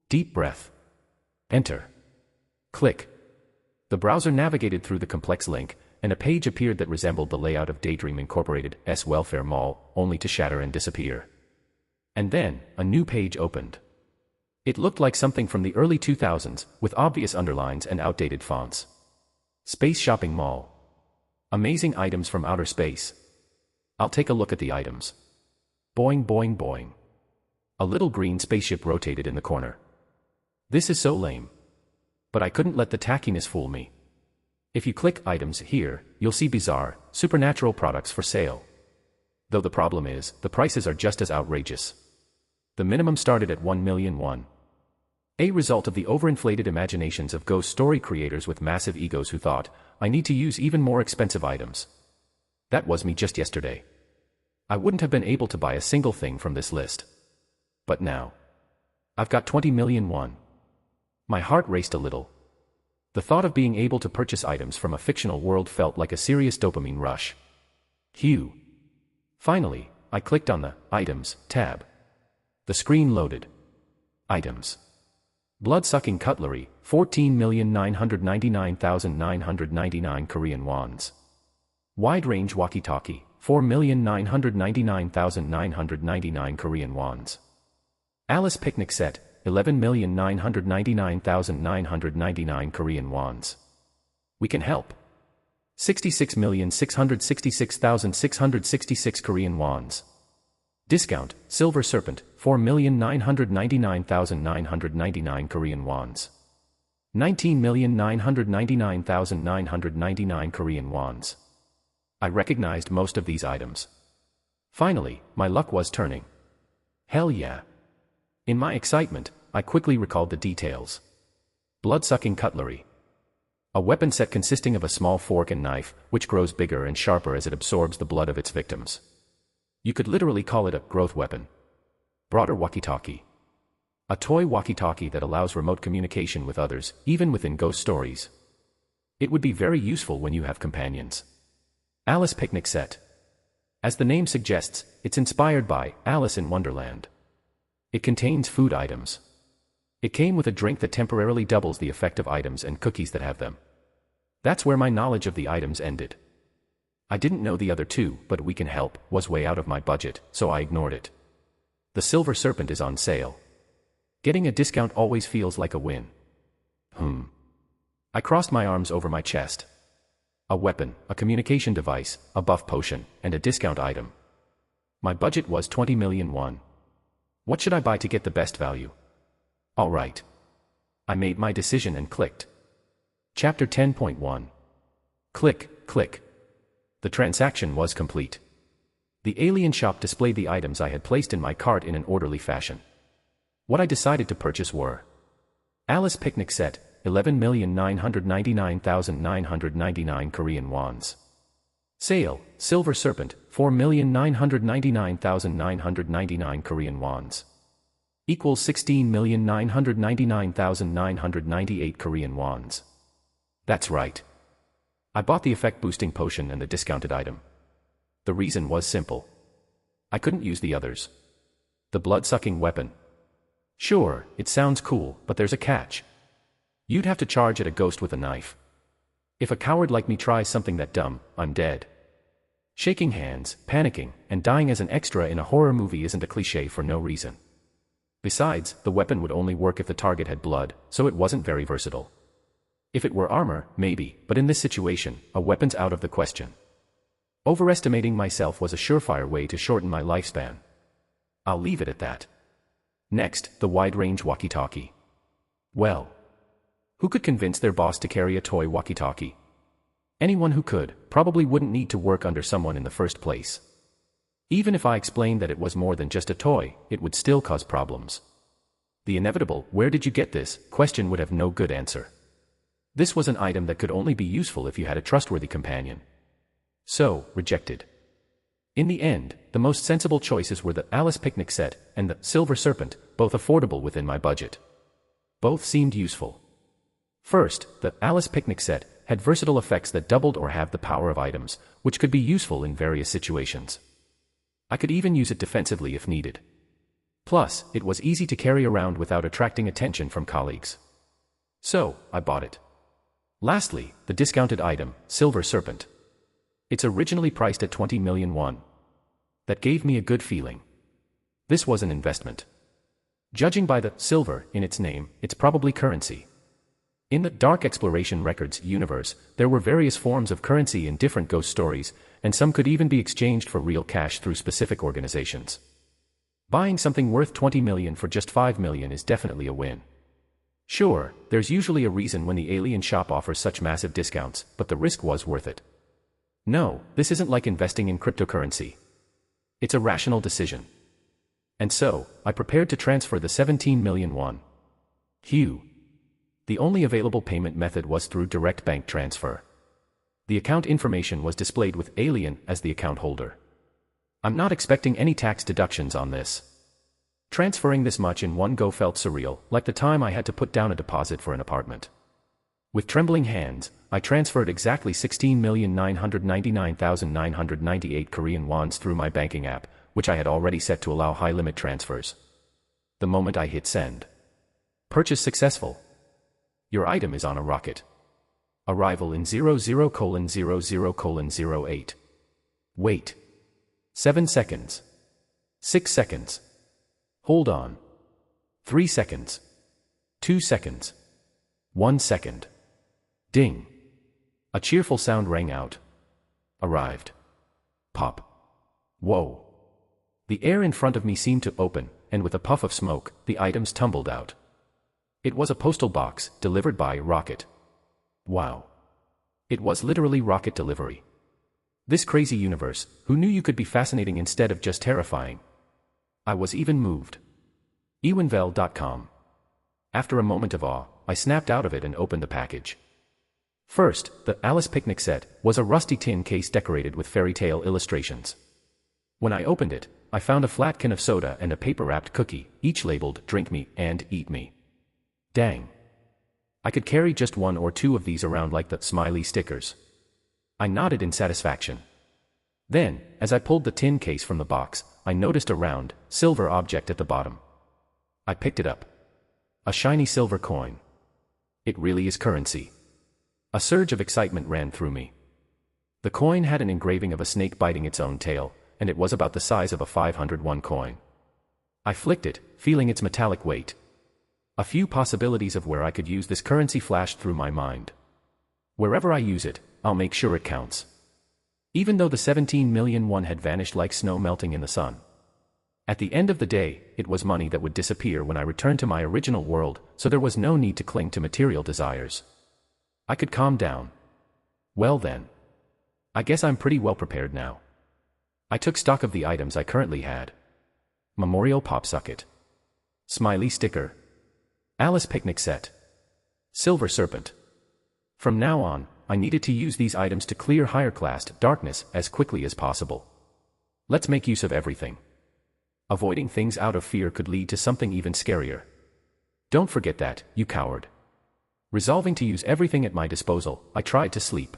Deep breath. Enter. Click. The browser navigated through the complex link, and a page appeared that resembled the layout of Daydream Incorporated's welfare mall, only to shatter and disappear. And then, a new page opened. It looked like something from the early 2000s, with obvious underlines and outdated fonts. Space Shopping Mall. Amazing items from outer space. I'll take a look at the items. Boing boing boing. A little green spaceship rotated in the corner. This is so lame. But I couldn't let the tackiness fool me. If you click items here, you'll see bizarre, supernatural products for sale. Though the problem is, the prices are just as outrageous. The minimum started at 1 million won. A result of the overinflated imaginations of ghost story creators with massive egos who thought, I need to use even more expensive items. That was me just yesterday. I wouldn't have been able to buy a single thing from this list. But now, I've got 20 million won. My heart raced a little. The thought of being able to purchase items from a fictional world felt like a serious dopamine rush. Finally, I clicked on the Items tab. The screen loaded. Items. Blood-sucking cutlery, 14,999,999 Korean wons. Wide-range walkie-talkie, 4,999,999 Korean wons. Alice picnic set, 11,999,999 Korean wons. We can help. 66,666,666 Korean wons. Discount, Silver Serpent, 4,999,999 Korean wons. 19,999,999 Korean wons. I recognized most of these items. Finally, my luck was turning. Hell yeah. In my excitement, I quickly recalled the details. Blood-sucking cutlery. A weapon set consisting of a small fork and knife, which grows bigger and sharper as it absorbs the blood of its victims. You could literally call it a growth weapon. Broader walkie-talkie. A toy walkie-talkie that allows remote communication with others, even within ghost stories. It would be very useful when you have companions. Alice picnic set. As the name suggests, it's inspired by Alice in Wonderland. It contains food items. It came with a drink that temporarily doubles the effect of items and cookies that have them. That's where my knowledge of the items ended. I didn't know the other two, but We Can Help was way out of my budget, so I ignored it. The Silver Serpent is on sale. Getting a discount always feels like a win. I crossed my arms over my chest. A weapon, a communication device, a buff potion, and a discount item. My budget was 20 million won. What should I buy to get the best value? All right. I made my decision and clicked. Chapter 10.1. Click, click. The transaction was complete. The alien shop displayed the items I had placed in my cart in an orderly fashion. What I decided to purchase were Alice picnic set, 11,999,999 Korean wons. Sale, Silver Serpent, 4,999,999 Korean wons. Equals 16,999,998 Korean wons. That's right. I bought the effect-boosting potion and the discounted item. The reason was simple. I couldn't use the others. The blood-sucking weapon. Sure, it sounds cool, but there's a catch. You'd have to charge at a ghost with a knife. If a coward like me tries something that dumb, I'm dead. Shaking hands, panicking, and dying as an extra in a horror movie isn't a cliché for no reason. Besides, the weapon would only work if the target had blood, so it wasn't very versatile. If it were armor, maybe, but in this situation, a weapon's out of the question. Overestimating myself was a surefire way to shorten my lifespan. I'll leave it at that. Next, the wide-range walkie-talkie. Well, who could convince their boss to carry a toy walkie-talkie? Anyone who could, probably wouldn't need to work under someone in the first place. Even if I explained that it was more than just a toy, it would still cause problems. The inevitable, "Where did you get this?" question would have no good answer. This was an item that could only be useful if you had a trustworthy companion. So, rejected. In the end, the most sensible choices were the Alice Picnic set and the Silver Serpent, both affordable within my budget. Both seemed useful. First, the Alice Picnic set had versatile effects that doubled or halved the power of items, which could be useful in various situations. I could even use it defensively if needed. Plus, it was easy to carry around without attracting attention from colleagues. So, I bought it. Lastly, the discounted item, Silver Serpent. It's originally priced at 20 million won. That gave me a good feeling. This was an investment. Judging by the silver in its name, it's probably currency. In the Dark Exploration Records universe, there were various forms of currency in different ghost stories, and some could even be exchanged for real cash through specific organizations. Buying something worth 20 million for just 5 million is definitely a win. Sure, there's usually a reason when the alien shop offers such massive discounts, but the risk was worth it. No, this isn't like investing in cryptocurrency. It's a rational decision. And so, I prepared to transfer the 17 million won. Phew. The only available payment method was through direct bank transfer. The account information was displayed with Alien as the account holder. I'm not expecting any tax deductions on this. Transferring this much in one go felt surreal, like the time I had to put down a deposit for an apartment. With trembling hands, I transferred exactly 16,999,998 Korean wons through my banking app, which I had already set to allow high-limit transfers. The moment I hit send. Purchase successful. Your item is on a rocket. Arrival in 00:00:08. Wait. 7 seconds. 6 seconds. Hold on. 3 seconds. 2 seconds. 1 second. Ding. A cheerful sound rang out. Arrived. Pop. Whoa. The air in front of me seemed to open, and with a puff of smoke, the items tumbled out. It was a postal box, delivered by Rocket. Wow. It was literally rocket delivery. This crazy universe, who knew you could be fascinating instead of just terrifying? I was even moved. ewenvel.com. After a moment of awe, I snapped out of it and opened the package. First, the Alice Picnic set was a rusty tin case decorated with fairy tale illustrations. When I opened it, I found a flat can of soda and a paper-wrapped cookie, each labeled "Drink Me" and "Eat Me." Dang. I could carry just one or two of these around like the smiley stickers. I nodded in satisfaction. Then, as I pulled the tin case from the box, I noticed a round, silver object at the bottom. I picked it up. A shiny silver coin. It really is currency. A surge of excitement ran through me. The coin had an engraving of a snake biting its own tail, and it was about the size of a 501 coin. I flicked it, feeling its metallic weight. A few possibilities of where I could use this currency flashed through my mind. Wherever I use it, I'll make sure it counts. Even though the 17 million won had vanished like snow melting in the sun. At the end of the day, it was money that would disappear when I returned to my original world, so there was no need to cling to material desires. I could calm down. Well then. I guess I'm pretty well prepared now. I took stock of the items I currently had. Memorial Pop Socket. Smiley Sticker. Alice Picnic Set. Silver Serpent. From now on, I needed to use these items to clear higher class darkness as quickly as possible. Let's make use of everything. Avoiding things out of fear could lead to something even scarier. Don't forget that, you coward. Resolving to use everything at my disposal, I tried to sleep.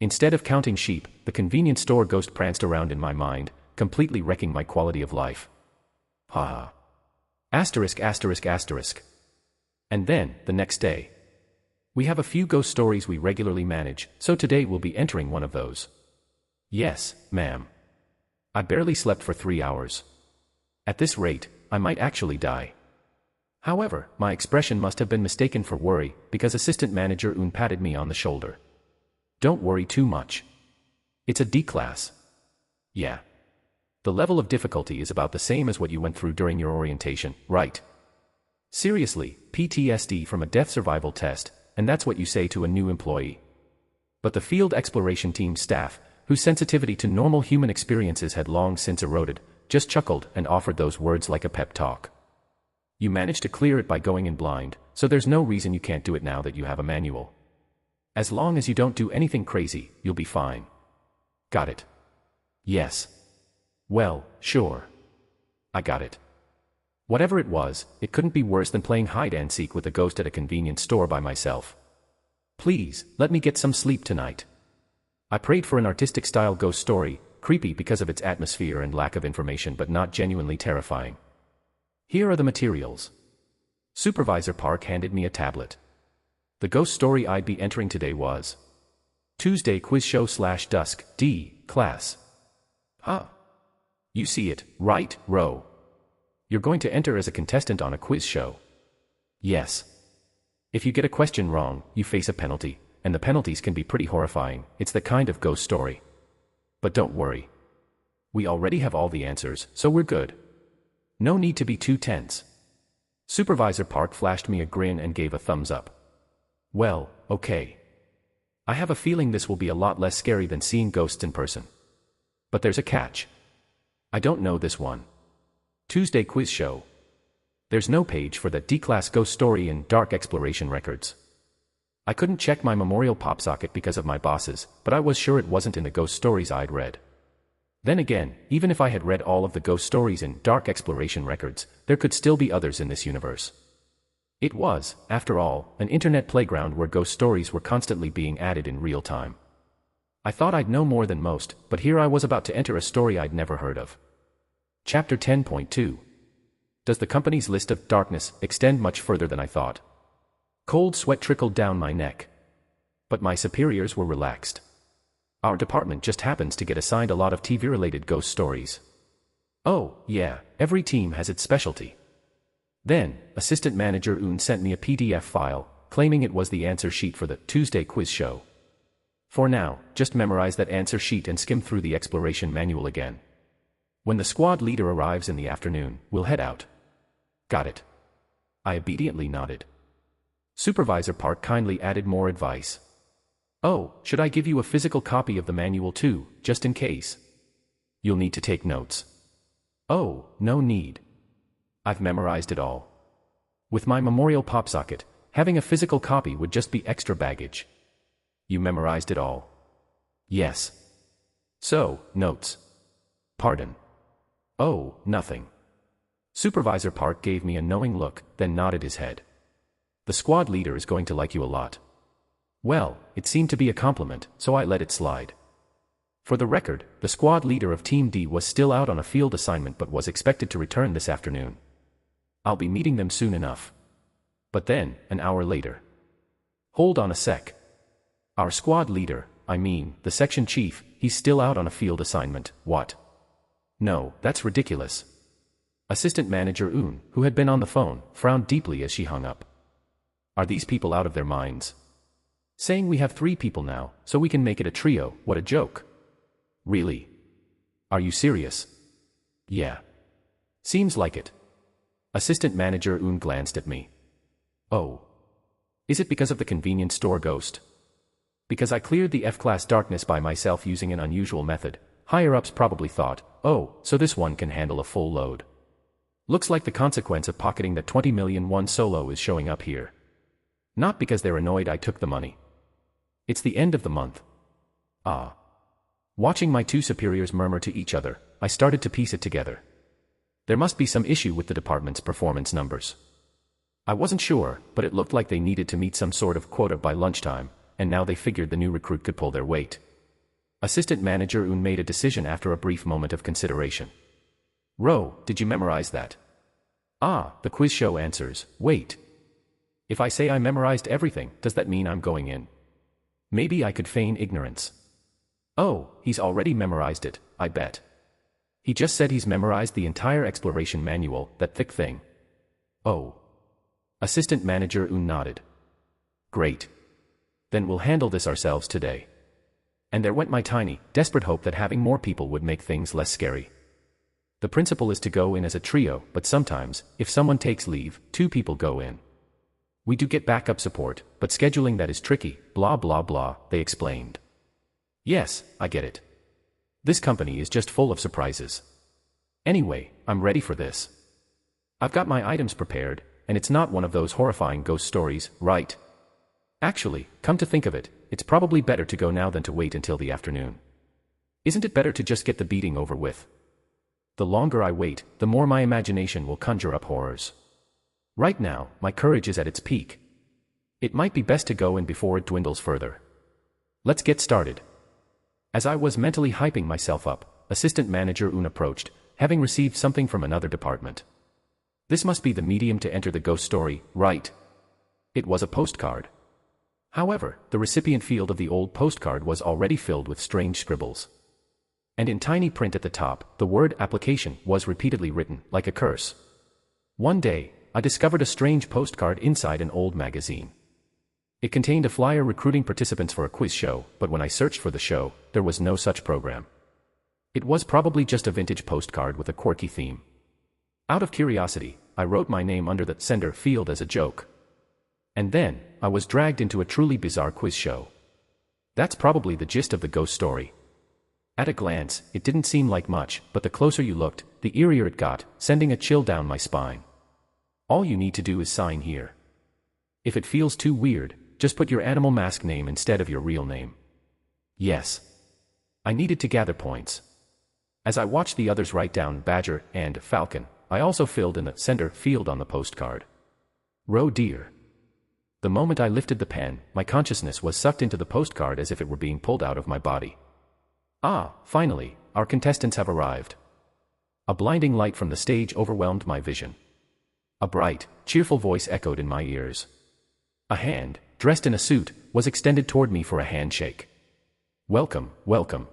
Instead of counting sheep, the convenience store ghost pranced around in my mind, completely wrecking my quality of life. Ha ha. Asterisk asterisk asterisk. And then, the next day. We have a few ghost stories we regularly manage, so today we'll be entering one of those. Yes, ma'am. I barely slept for 3 hours. At this rate, I might actually die. However, my expression must have been mistaken for worry, because Assistant Manager Un patted me on the shoulder. Don't worry too much. It's a D class. Yeah. The level of difficulty is about the same as what you went through during your orientation, right? Seriously, PTSD from a death survival test, and that's what you say to a new employee. But the field exploration team staff, whose sensitivity to normal human experiences had long since eroded, just chuckled and offered those words like a pep talk. You managed to clear it by going in blind, so there's no reason you can't do it now that you have a manual. As long as you don't do anything crazy, you'll be fine. Got it? Yes. Well, sure. I got it. Whatever it was, it couldn't be worse than playing hide-and-seek with a ghost at a convenience store by myself. Please, let me get some sleep tonight. I prayed for an artistic-style ghost story, creepy because of its atmosphere and lack of information but not genuinely terrifying. Here are the materials. Supervisor Park handed me a tablet. The ghost story I'd be entering today was Tuesday Quiz Show / Dusk, D, Class. Huh. You see it, right, Ro? You're going to enter as a contestant on a quiz show. Yes. If you get a question wrong, you face a penalty, and the penalties can be pretty horrifying. It's the kind of ghost story. But don't worry. We already have all the answers, so we're good. No need to be too tense. Supervisor Park flashed me a grin and gave a thumbs up. Well, okay. I have a feeling this will be a lot less scary than seeing ghosts in person. But there's a catch. I don't know this one. Tuesday Quiz Show. There's no page for that D-Class ghost story in Dark Exploration Records. I couldn't check my memorial pop socket because of my bosses, but I was sure it wasn't in the ghost stories I'd read. Then again, even if I had read all of the ghost stories in Dark Exploration Records, there could still be others in this universe. It was, after all, an internet playground where ghost stories were constantly being added in real time. I thought I'd know more than most, but here I was about to enter a story I'd never heard of. Chapter 10.2. Does the company's list of darkness extend much further than I thought? Cold sweat trickled down my neck. But my superiors were relaxed. Our department just happens to get assigned a lot of TV-related ghost stories. Oh, yeah, every team has its specialty. Then, Assistant Manager Un sent me a PDF file, claiming it was the answer sheet for the Tuesday Quiz Show. For now, just memorize that answer sheet and skim through the exploration manual again. When the squad leader arrives in the afternoon, we'll head out. Got it. I obediently nodded. Supervisor Park kindly added more advice. Oh, should I give you a physical copy of the manual too, just in case? You'll need to take notes. Oh, no need. I've memorized it all. With my memorial pop socket, having a physical copy would just be extra baggage. You memorized it all? Yes. So, notes. Pardon. Oh, nothing. Supervisor Park gave me a knowing look, then nodded his head. The squad leader is going to like you a lot. Well, it seemed to be a compliment, so I let it slide. For the record, the squad leader of Team D was still out on a field assignment but was expected to return this afternoon. I'll be meeting them soon enough. But then, an hour later. Hold on a sec. Our squad leader, I mean, the section chief, he's still out on a field assignment, what? No, that's ridiculous. Assistant Manager Un, who had been on the phone, frowned deeply as she hung up. Are these people out of their minds? Saying we have 3 people now, so we can make it a trio, what a joke. Really? Are you serious? Yeah. Seems like it. Assistant Manager Un glanced at me. Oh. Is it because of the convenience store ghost? Because I cleared the F-class darkness by myself using an unusual method, higher-ups probably thought, oh, so this one can handle a full load. Looks like the consequence of pocketing the 20 million won solo is showing up here. Not because they're annoyed I took the money. It's the end of the month. Ah. Watching my 2 superiors murmur to each other, I started to piece it together. There must be some issue with the department's performance numbers. I wasn't sure, but it looked like they needed to meet some sort of quota by lunchtime, and now they figured the new recruit could pull their weight. Assistant Manager Un made a decision after a brief moment of consideration. Ro, did you memorize that? Ah, the quiz show answers, wait. If I say I memorized everything, does that mean I'm going in? Maybe I could feign ignorance. Oh, he's already memorized it, I bet. He just said he's memorized the entire exploration manual, that thick thing. Oh. Assistant Manager Un nodded. Great. Then we'll handle this ourselves today. And there went my tiny, desperate hope that having more people would make things less scary. The principle is to go in as a trio, but sometimes, if someone takes leave, 2 people go in. We do get backup support, but scheduling that is tricky, blah blah blah, they explained. Yes, I get it. This company is just full of surprises. Anyway, I'm ready for this. I've got my items prepared, and it's not one of those horrifying ghost stories, right? Actually, come to think of it, it's probably better to go now than to wait until the afternoon. Isn't it better to just get the beating over with? The longer I wait, the more my imagination will conjure up horrors. Right now, my courage is at its peak. It might be best to go in before it dwindles further. Let's get started. As I was mentally hyping myself up, Assistant Manager Un approached, having received something from another department. This must be the medium to enter the ghost story, right? It was a postcard. However, the recipient field of the old postcard was already filled with strange scribbles. And in tiny print at the top, the word application was repeatedly written, like a curse. One day, I discovered a strange postcard inside an old magazine. It contained a flyer recruiting participants for a quiz show, but when I searched for the show, there was no such program. It was probably just a vintage postcard with a quirky theme. Out of curiosity, I wrote my name under the sender field as a joke. And then, I was dragged into a truly bizarre quiz show. That's probably the gist of the ghost story. At a glance, it didn't seem like much, but the closer you looked, the eerier it got, sending a chill down my spine. All you need to do is sign here. If it feels too weird, just put your animal mask name instead of your real name. Yes. I needed to gather points. As I watched the others write down Badger and Falcon, I also filled in the sender field on the postcard. Ro dear. The moment I lifted the pen, my consciousness was sucked into the postcard as if it were being pulled out of my body. Ah, finally, our contestants have arrived. A blinding light from the stage overwhelmed my vision. A bright, cheerful voice echoed in my ears. A hand, dressed in a suit, was extended toward me for a handshake. Welcome, welcome.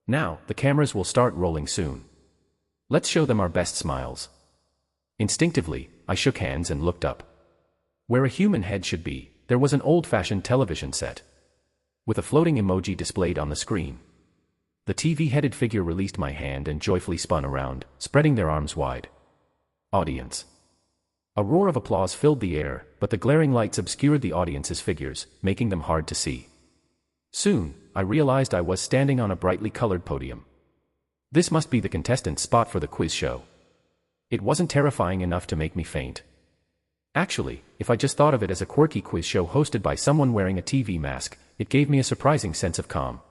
Now, the cameras will start rolling soon. Let's show them our best smiles. Instinctively, I shook hands and looked up. Where a human head should be, there was an old-fashioned television set. With a floating emoji displayed on the screen. The TV-headed figure released my hand and joyfully spun around, spreading their arms wide. Audience. A roar of applause filled the air, but the glaring lights obscured the audience's figures, making them hard to see. Soon, I realized I was standing on a brightly colored podium. This must be the contestant's spot for the quiz show. It wasn't terrifying enough to make me faint. Actually, if I just thought of it as a quirky quiz show hosted by someone wearing a TV mask, it gave me a surprising sense of calm.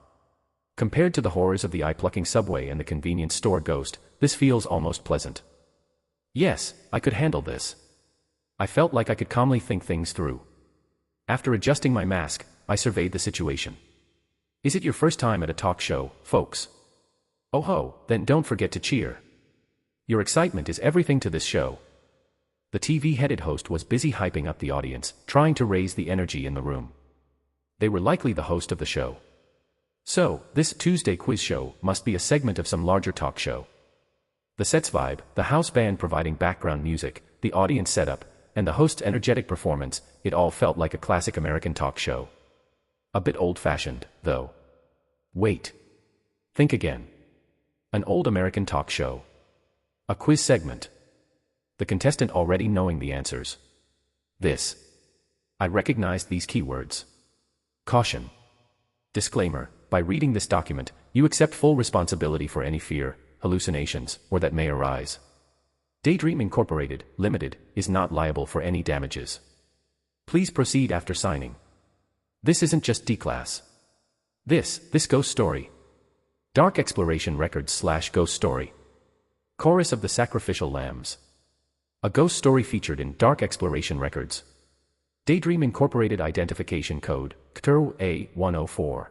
Compared to the horrors of the eye-plucking subway and the convenience store ghost, this feels almost pleasant. Yes, I could handle this. I felt like I could calmly think things through. After adjusting my mask, I surveyed the situation. Is it your first time at a talk show, folks? Oh ho, then don't forget to cheer. Your excitement is everything to this show. The TV-headed host was busy hyping up the audience, trying to raise the energy in the room. They were likely the host of the show. So, this Tuesday quiz show must be a segment of some larger talk show. The set's vibe, the house band providing background music, the audience setup, and the host's energetic performance, it all felt like a classic American talk show. A bit old-fashioned, though. Wait. Think again. An old American talk show. A quiz segment. The contestant already knowing the answers. This. I recognized these keywords. Caution. Disclaimer. By reading this document, you accept full responsibility for any fear, hallucinations, or that may arise. Daydream Incorporated, Limited, is not liable for any damages. Please proceed after signing. This isn't just D-Class. This ghost story. Dark Exploration Records /Ghost Story. Chorus of the Sacrificial Lambs. A ghost story featured in Dark Exploration Records. Daydream Incorporated Identification Code, CTRL A104.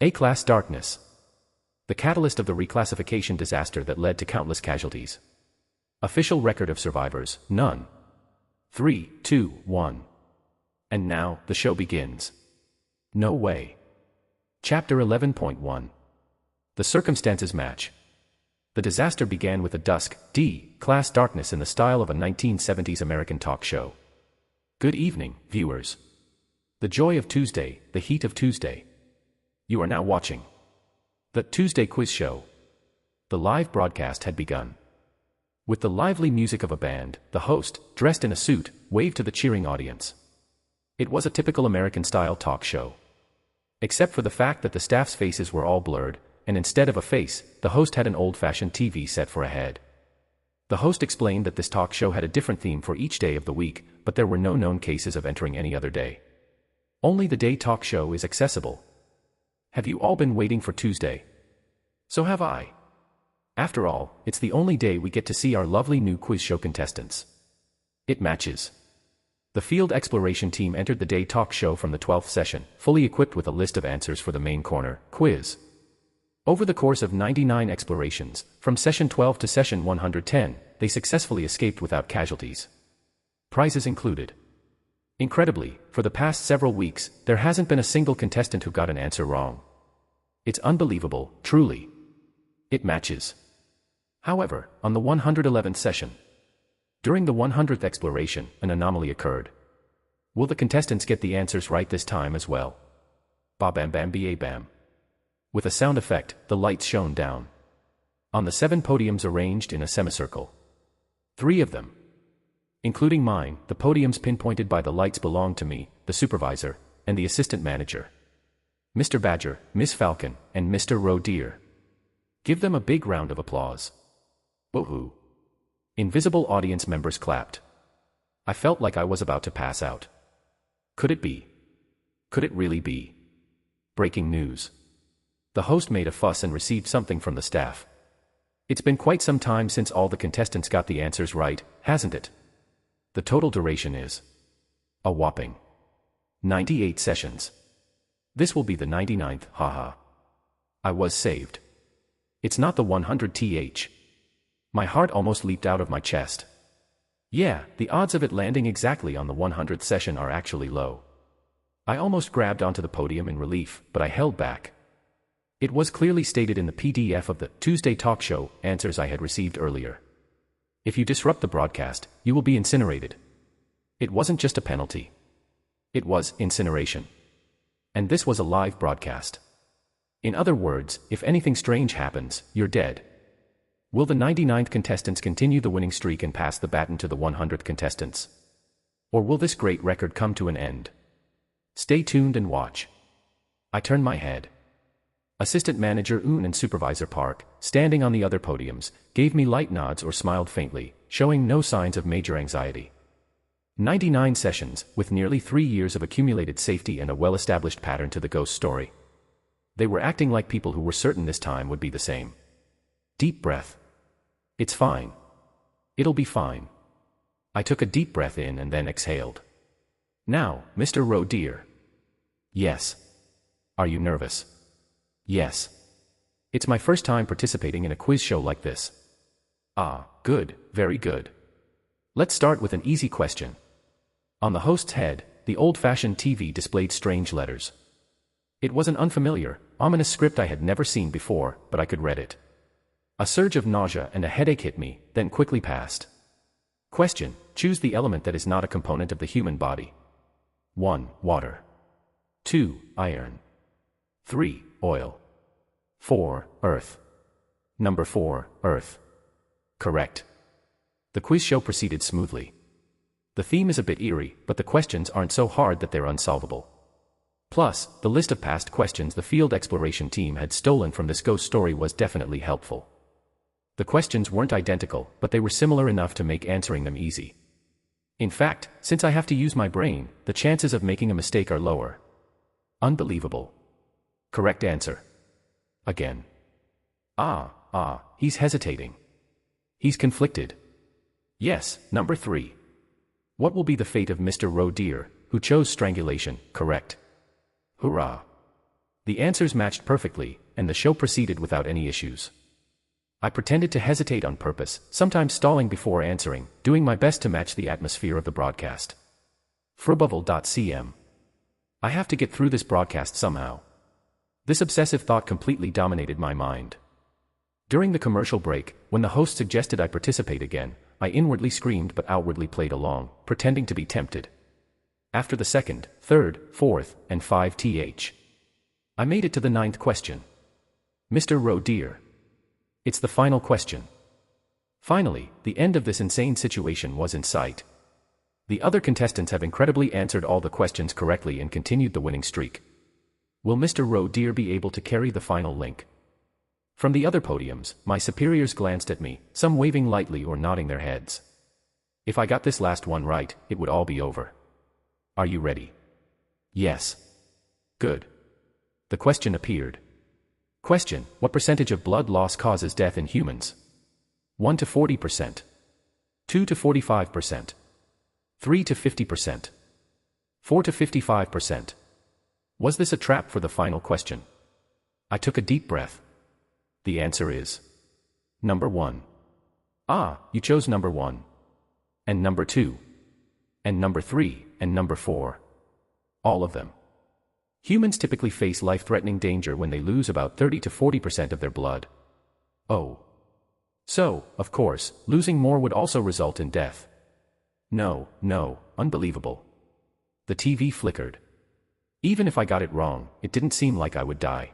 A-Class Darkness. The catalyst of the reclassification disaster that led to countless casualties. Official record of survivors, none. 3, 2, 1. And now, the show begins. No way. Chapter 11.1. The circumstances match. The disaster began with a dusk, D-class darkness in the style of a 1970s American talk show. Good evening, viewers. The joy of Tuesday, the heat of Tuesday. You are now watching the Tuesday Quiz Show. The live broadcast had begun. With the lively music of a band, the host, dressed in a suit, waved to the cheering audience. It was a typical American-style talk show. Except for the fact that the staff's faces were all blurred, and instead of a face, the host had an old-fashioned TV set for a head. The host explained that this talk show had a different theme for each day of the week, but there were no known cases of entering any other day. Only the day talk show is accessible. Have you all been waiting for Tuesday? So have I. After all, it's the only day we get to see our lovely new quiz show contestants. It matches. The field exploration team entered the day talk show from the 12th session, fully equipped with a list of answers for the main corner quiz. Over the course of 99 explorations, from session 12 to session 110, they successfully escaped without casualties. Prizes included. Incredibly, for the past several weeks, there hasn't been a single contestant who got an answer wrong. It's unbelievable, truly. It matches. However, on the 111th session, during the 100th exploration, an anomaly occurred. Will the contestants get the answers right this time as well? Ba-bam-bam-ba-bam. With a sound effect, the lights shone down. On the 7 podiums arranged in a semicircle. 3 of them, including mine, the podiums pinpointed by the lights belonged to me, the supervisor, and the assistant manager. Mr. Badger, Miss Falcon, and Mr. Roe Deer. Give them a big round of applause. Woohoo. Invisible audience members clapped. I felt like I was about to pass out. Could it be? Could it really be? Breaking news. The host made a fuss and received something from the staff. It's been quite some time since all the contestants got the answers right, hasn't it? The total duration is a whopping 98 sessions. This will be the 99th, haha. I was saved. It's not the 100th. My heart almost leaped out of my chest. Yeah, the odds of it landing exactly on the 100th session are actually low. I almost grabbed onto the podium in relief, but I held back. It was clearly stated in the PDF of the Tuesday talk show answers I had received earlier. If you disrupt the broadcast, you will be incinerated. It wasn't just a penalty. It was incineration. And this was a live broadcast. In other words, if anything strange happens, you're dead. Will the 99th contestants continue the winning streak and pass the baton to the 100th contestants? Or will this great record come to an end? Stay tuned and watch. I turned my head. Assistant Manager Oon and Supervisor Park, standing on the other podiums, gave me light nods or smiled faintly, showing no signs of major anxiety. 99 sessions, with nearly 3 years of accumulated safety and a well-established pattern to the ghost story. They were acting like people who were certain this time would be the same. Deep breath. It's fine. It'll be fine. I took a deep breath in and then exhaled. Now, Mr. Roe Deer. Yes. Are you nervous? Yes. It's my first time participating in a quiz show like this. Ah, good, very good. Let's start with an easy question. On the host's head, the old-fashioned TV displayed strange letters. It was an unfamiliar, ominous script I had never seen before, but I could read it. A surge of nausea and a headache hit me, then quickly passed. Question: choose the element that is not a component of the human body. 1. Water. 2. Iron. 3. Oil. 4. Earth. Number 4, Earth. Correct. The quiz show proceeded smoothly. The theme is a bit eerie, but the questions aren't so hard that they're unsolvable. Plus, the list of past questions the field exploration team had stolen from this ghost story was definitely helpful. The questions weren't identical, but they were similar enough to make answering them easy. In fact, since I have to use my brain, the chances of making a mistake are lower. Unbelievable. Correct answer. Again. He's hesitating. He's conflicted. Yes, number 3. What will be the fate of Mr. Roe Deer, who chose strangulation, correct? Hurrah! The answers matched perfectly, and the show proceeded without any issues. I pretended to hesitate on purpose, sometimes stalling before answering, doing my best to match the atmosphere of the broadcast. Frububble.cm. I have to get through this broadcast somehow. This obsessive thought completely dominated my mind. During the commercial break, when the host suggested I participate again, I inwardly screamed but outwardly played along, pretending to be tempted. After the 2nd, 3rd, 4th, and 5th, I made it to the 9th question. Mr. Roe Deer. It's the final question. Finally, the end of this insane situation was in sight. The other contestants have incredibly answered all the questions correctly and continued the winning streak. Will Mr. Roe Deer be able to carry the final link? From the other podiums, my superiors glanced at me, some waving lightly or nodding their heads. If I got this last one right, it would all be over. Are you ready? Yes. Good. The question appeared. Question: what percentage of blood loss causes death in humans? 1 to 40%. 2 to 45%. 3 to 50%. 4 to 55%. Was this a trap for the final question? I took a deep breath. The answer is number 1. Ah, you chose number 1. And number 2. And number 3, and number 4. All of them. Humans typically face life-threatening danger when they lose about 30 to 40% of their blood. Oh. So, of course, losing more would also result in death. No, unbelievable. The TV flickered. Even if I got it wrong, it didn't seem like I would die.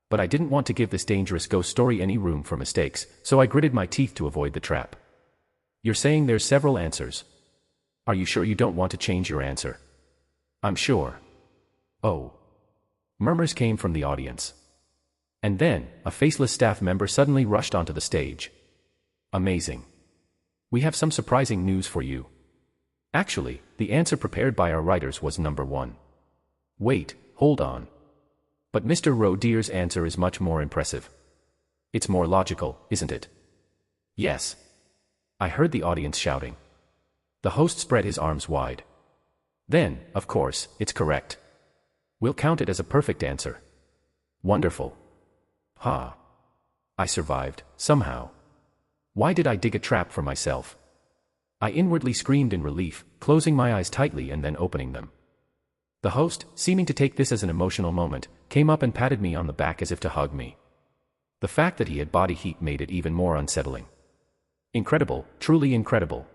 But I didn't want to give this dangerous ghost story any room for mistakes, so I gritted my teeth to avoid the trap. You're saying there's several answers. Are you sure you don't want to change your answer? I'm sure. Oh. Murmurs came from the audience. And then, a faceless staff member suddenly rushed onto the stage. Amazing. We have some surprising news for you. Actually, the answer prepared by our writers was number 1. Wait, hold on. But Mr. Roe Deer's answer is much more impressive. It's more logical, isn't it? Yes. I heard the audience shouting. The host spread his arms wide. Then, of course, it's correct. We'll count it as a perfect answer. Wonderful. Ha. I survived, somehow. Why did I dig a trap for myself? I inwardly screamed in relief, closing my eyes tightly and then opening them. The host, seeming to take this as an emotional moment, came up and patted me on the back as if to hug me. The fact that he had body heat made it even more unsettling. Incredible, truly incredible.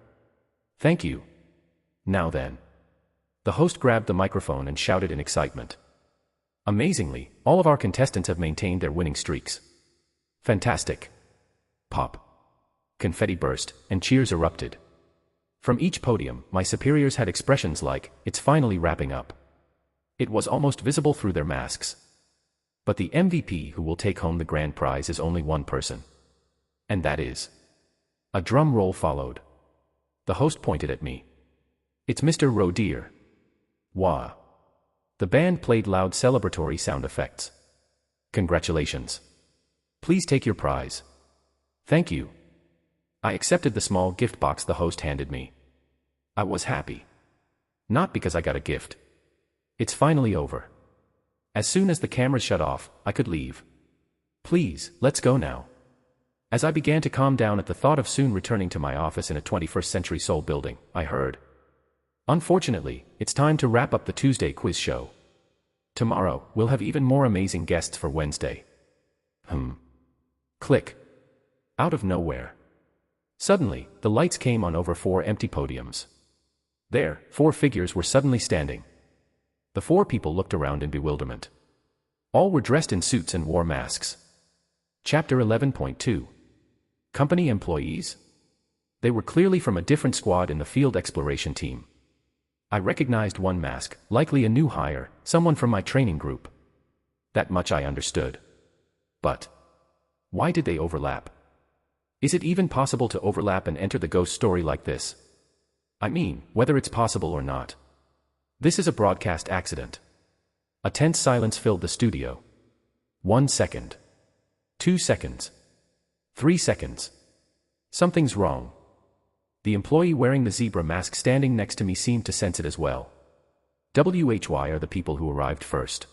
Thank you. Now then. The host grabbed the microphone and shouted in excitement. Amazingly, all of our contestants have maintained their winning streaks. Fantastic. Pop. Confetti burst, and cheers erupted. From each podium, my superiors had expressions like, "It's finally wrapping up." It was almost visible through their masks. But the MVP who will take home the grand prize is only one person. And that is. A drum roll followed. The host pointed at me. It's Mr. Roe Deer. Wah. The band played loud celebratory sound effects. Congratulations. Please take your prize. Thank you. I accepted the small gift box the host handed me. I was happy. Not because I got a gift. It's finally over. As soon as the cameras shut off, I could leave. Please, let's go now. As I began to calm down at the thought of soon returning to my office in a 21st Century Soul building, I heard. Unfortunately, it's time to wrap up the Tuesday quiz show. Tomorrow, we'll have even more amazing guests for Wednesday. Click. Out of nowhere. Suddenly, the lights came on over 4 empty podiums. There, 4 figures were suddenly standing. The 4 people looked around in bewilderment. All were dressed in suits and wore masks. Chapter 11.2. Company employees? They were clearly from a different squad in the field exploration team. I recognized one mask, likely a new hire, someone from my training group. That much I understood. But why did they overlap? Is it even possible to overlap and enter the ghost story like this? I mean, whether it's possible or not. This is a broadcast accident. A tense silence filled the studio. 1 second. 2 seconds. 3 seconds. Something's wrong. The employee wearing the zebra mask standing next to me seemed to sense it as well. WHY are the people who arrived first?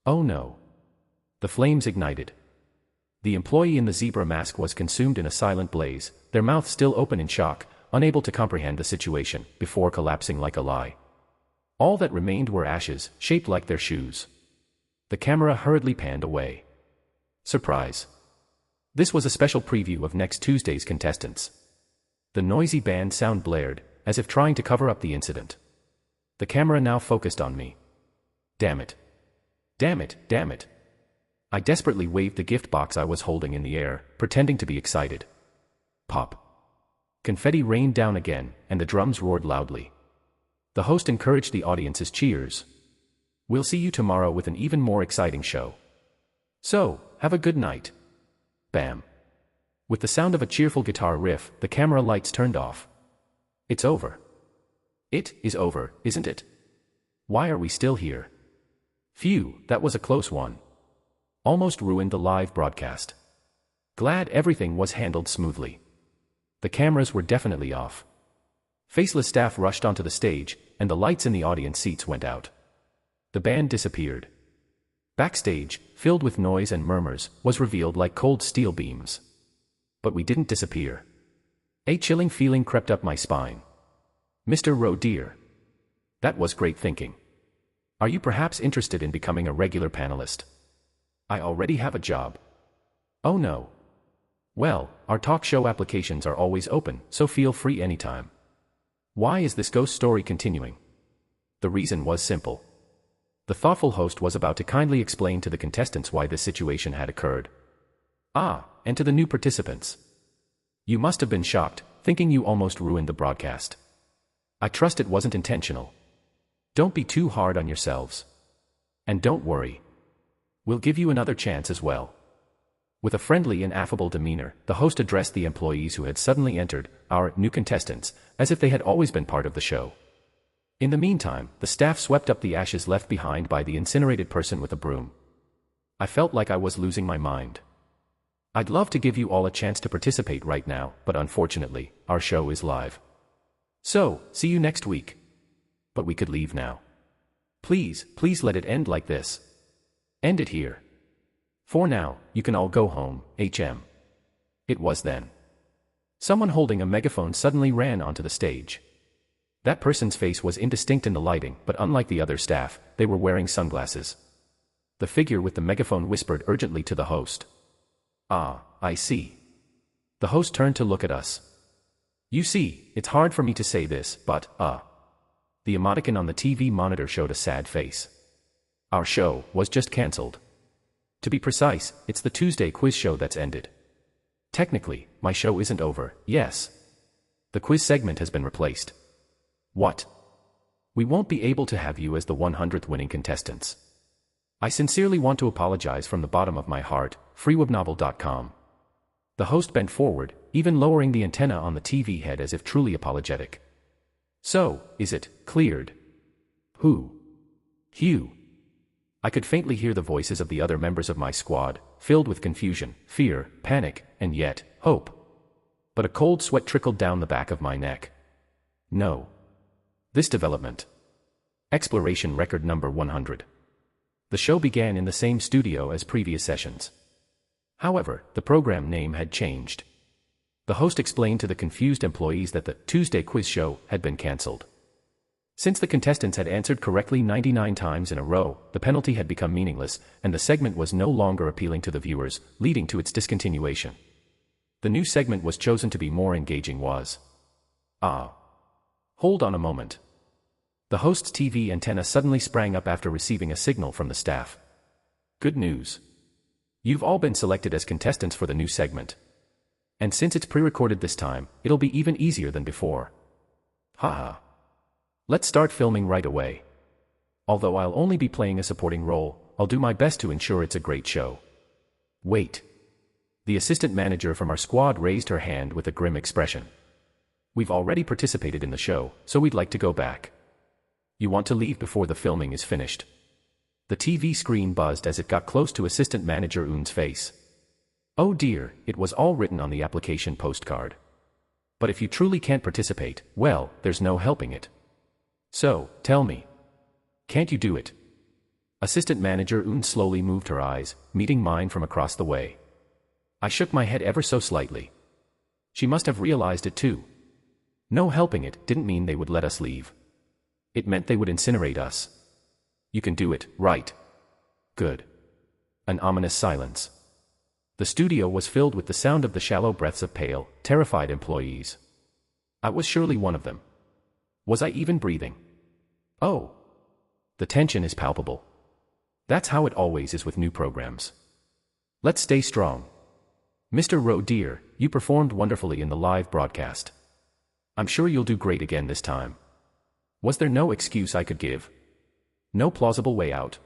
Oh no. The flames ignited. The employee in the zebra mask was consumed in a silent blaze, their mouth still open in shock, unable to comprehend the situation, before collapsing like a lie. All that remained were ashes, shaped like their shoes. The camera hurriedly panned away. Surprise. This was a special preview of next Tuesday's contestants. The noisy band sound blared, as if trying to cover up the incident. The camera now focused on me. Damn it. Damn it, damn it. I desperately waved the gift box I was holding in the air, pretending to be excited. Pop. Confetti rained down again, and the drums roared loudly. The host encouraged the audience's cheers. We'll see you tomorrow with an even more exciting show. So, have a good night. Bam. With the sound of a cheerful guitar riff, the camera lights turned off. It's over. It is over, isn't it? Why are we still here? Phew, that was a close one. Almost ruined the live broadcast. Glad everything was handled smoothly. The cameras were definitely off. Faceless staff rushed onto the stage, and the lights in the audience seats went out. The band disappeared. Backstage, filled with noise and murmurs, was revealed like cold steel beams. But we didn't disappear. A chilling feeling crept up my spine. Mr. Rowe, dear. That was great thinking. Are you perhaps interested in becoming a regular panelist? I already have a job. Oh no. Well, our talk show applications are always open, so feel free anytime. Why is this ghost story continuing? The reason was simple. The thoughtful host was about to kindly explain to the contestants why this situation had occurred. And to the new participants. You must have been shocked, thinking you almost ruined the broadcast. I trust it wasn't intentional. Don't be too hard on yourselves. And don't worry. We'll give you another chance as well. With a friendly and affable demeanor, the host addressed the employees who had suddenly entered, our new contestants, as if they had always been part of the show. In the meantime, the staff swept up the ashes left behind by the incinerated person with a broom. I felt like I was losing my mind. I'd love to give you all a chance to participate right now, but unfortunately, our show is live. So, see you next week. But we could leave now. Please, please let it end like this. End it here. For now, you can all go home, HM. It was then. Someone holding a megaphone suddenly ran onto the stage. That person's face was indistinct in the lighting, but unlike the other staff, they were wearing sunglasses. The figure with the megaphone whispered urgently to the host. I see. The host turned to look at us. You see, it's hard for me to say this, but, The emoticon on the TV monitor showed a sad face. Our show was just cancelled. To be precise, it's the Tuesday quiz show that's ended. Technically, my show isn't over, yes. The quiz segment has been replaced. What? We won't be able to have you as the 100th winning contestants. I sincerely want to apologize from the bottom of my heart, freewebnovel.com. The host bent forward, even lowering the antenna on the TV head as if truly apologetic. So, is it cleared? Who? Hugh. I could faintly hear the voices of the other members of my squad, filled with confusion, fear, panic, and yet, hope. But a cold sweat trickled down the back of my neck. No. This development. Exploration record number 100. The show began in the same studio as previous sessions. However, the program name had changed. The host explained to the confused employees that the Tuesday quiz show had been cancelled. Since the contestants had answered correctly 99 times in a row, the penalty had become meaningless, and the segment was no longer appealing to the viewers, leading to its discontinuation. The new segment was chosen to be more engaging was. Hold on a moment. The host's TV antenna suddenly sprang up after receiving a signal from the staff. Good news. You've all been selected as contestants for the new segment. And since it's pre-recorded this time, it'll be even easier than before. Haha. Let's start filming right away. Although I'll only be playing a supporting role, I'll do my best to ensure it's a great show. Wait. The assistant manager from our squad raised her hand with a grim expression. We've already participated in the show, so we'd like to go back. You want to leave before the filming is finished. The TV screen buzzed as it got close to assistant manager Un's face. Oh dear, it was all written on the application postcard. But if you truly can't participate, well, there's no helping it. So, tell me. Can't you do it? Assistant Manager Un slowly moved her eyes, meeting mine from across the way. I shook my head ever so slightly. She must have realized it too. No helping it didn't mean they would let us leave. It meant they would incinerate us. You can do it, right? Good. An ominous silence. The studio was filled with the sound of the shallow breaths of pale, terrified employees. I was surely one of them. Was I even breathing? Oh. The tension is palpable. That's how it always is with new programs. Let's stay strong. Mr. Rowe dear, you performed wonderfully in the live broadcast. I'm sure you'll do great again this time. Was there no excuse I could give? No plausible way out?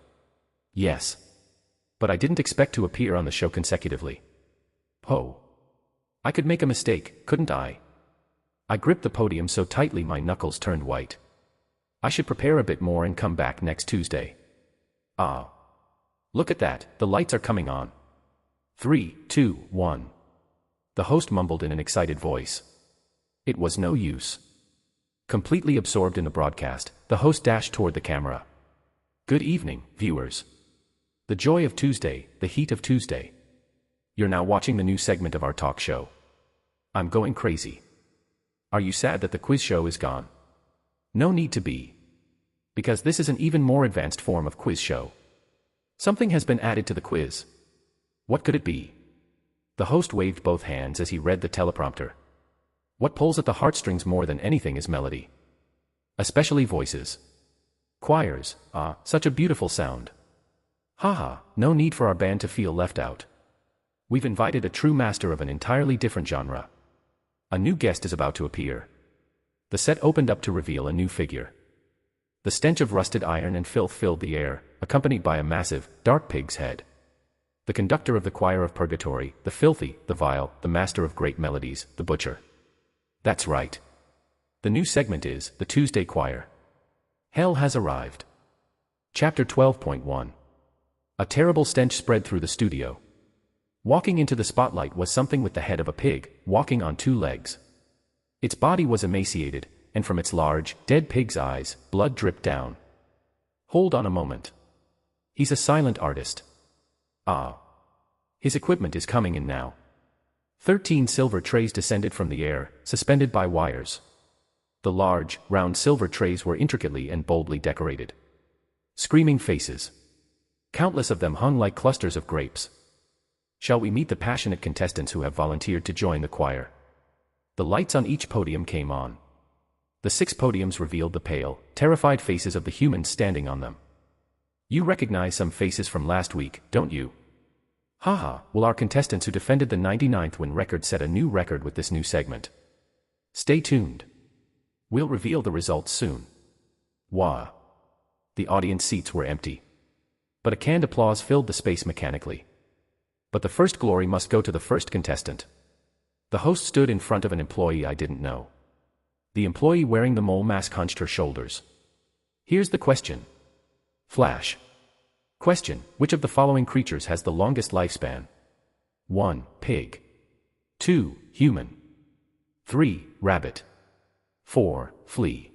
Yes. But I didn't expect to appear on the show consecutively. Oh. I could make a mistake, couldn't I? I gripped the podium so tightly my knuckles turned white. I should prepare a bit more and come back next Tuesday. Ah. Look at that, the lights are coming on. 3, 2, 1. The host mumbled in an excited voice. It was no use. Completely absorbed in the broadcast, the host dashed toward the camera. Good evening, viewers. The joy of Tuesday, the heat of Tuesday. You're now watching the new segment of our talk show. I'm going crazy. Are you sad that the quiz show is gone? No need to be. Because this is an even more advanced form of quiz show. Something has been added to the quiz. What could it be? The host waved both hands as he read the teleprompter. What pulls at the heartstrings more than anything is melody. Especially voices. Choirs, such a beautiful sound. Haha, no need for our band to feel left out. We've invited a true master of an entirely different genre. A new guest is about to appear. The set opened up to reveal a new figure. The stench of rusted iron and filth filled the air, accompanied by a massive, dark pig's head. The conductor of the choir of purgatory, the filthy, the vile, the master of great melodies, the butcher. That's right. The new segment is the Tuesday Choir. Hell has arrived. Chapter 12.1. A terrible stench spread through the studio. Walking into the spotlight was something with the head of a pig, walking on 2 legs. Its body was emaciated, and from its large, dead pig's eyes, blood dripped down. Hold on a moment. He's a silent artist. Ah. His equipment is coming in now. 13 silver trays descended from the air, suspended by wires. The large, round silver trays were intricately and boldly decorated. Screaming faces. Countless of them hung like clusters of grapes. Shall we meet the passionate contestants who have volunteered to join the choir? The lights on each podium came on. The 6 podiums revealed the pale, terrified faces of the humans standing on them. You recognize some faces from last week, don't you? Haha, will our contestants who defended the 99th win record set a new record with this new segment? Stay tuned. We'll reveal the results soon. Wah. The audience seats were empty. But a canned applause filled the space mechanically. But the first glory must go to the first contestant. The host stood in front of an employee I didn't know. The employee wearing the mole mask hunched her shoulders. Here's the question. Flash. Question, which of the following creatures has the longest lifespan? 1. Pig. 2. Human. 3. Rabbit. 4. Flea.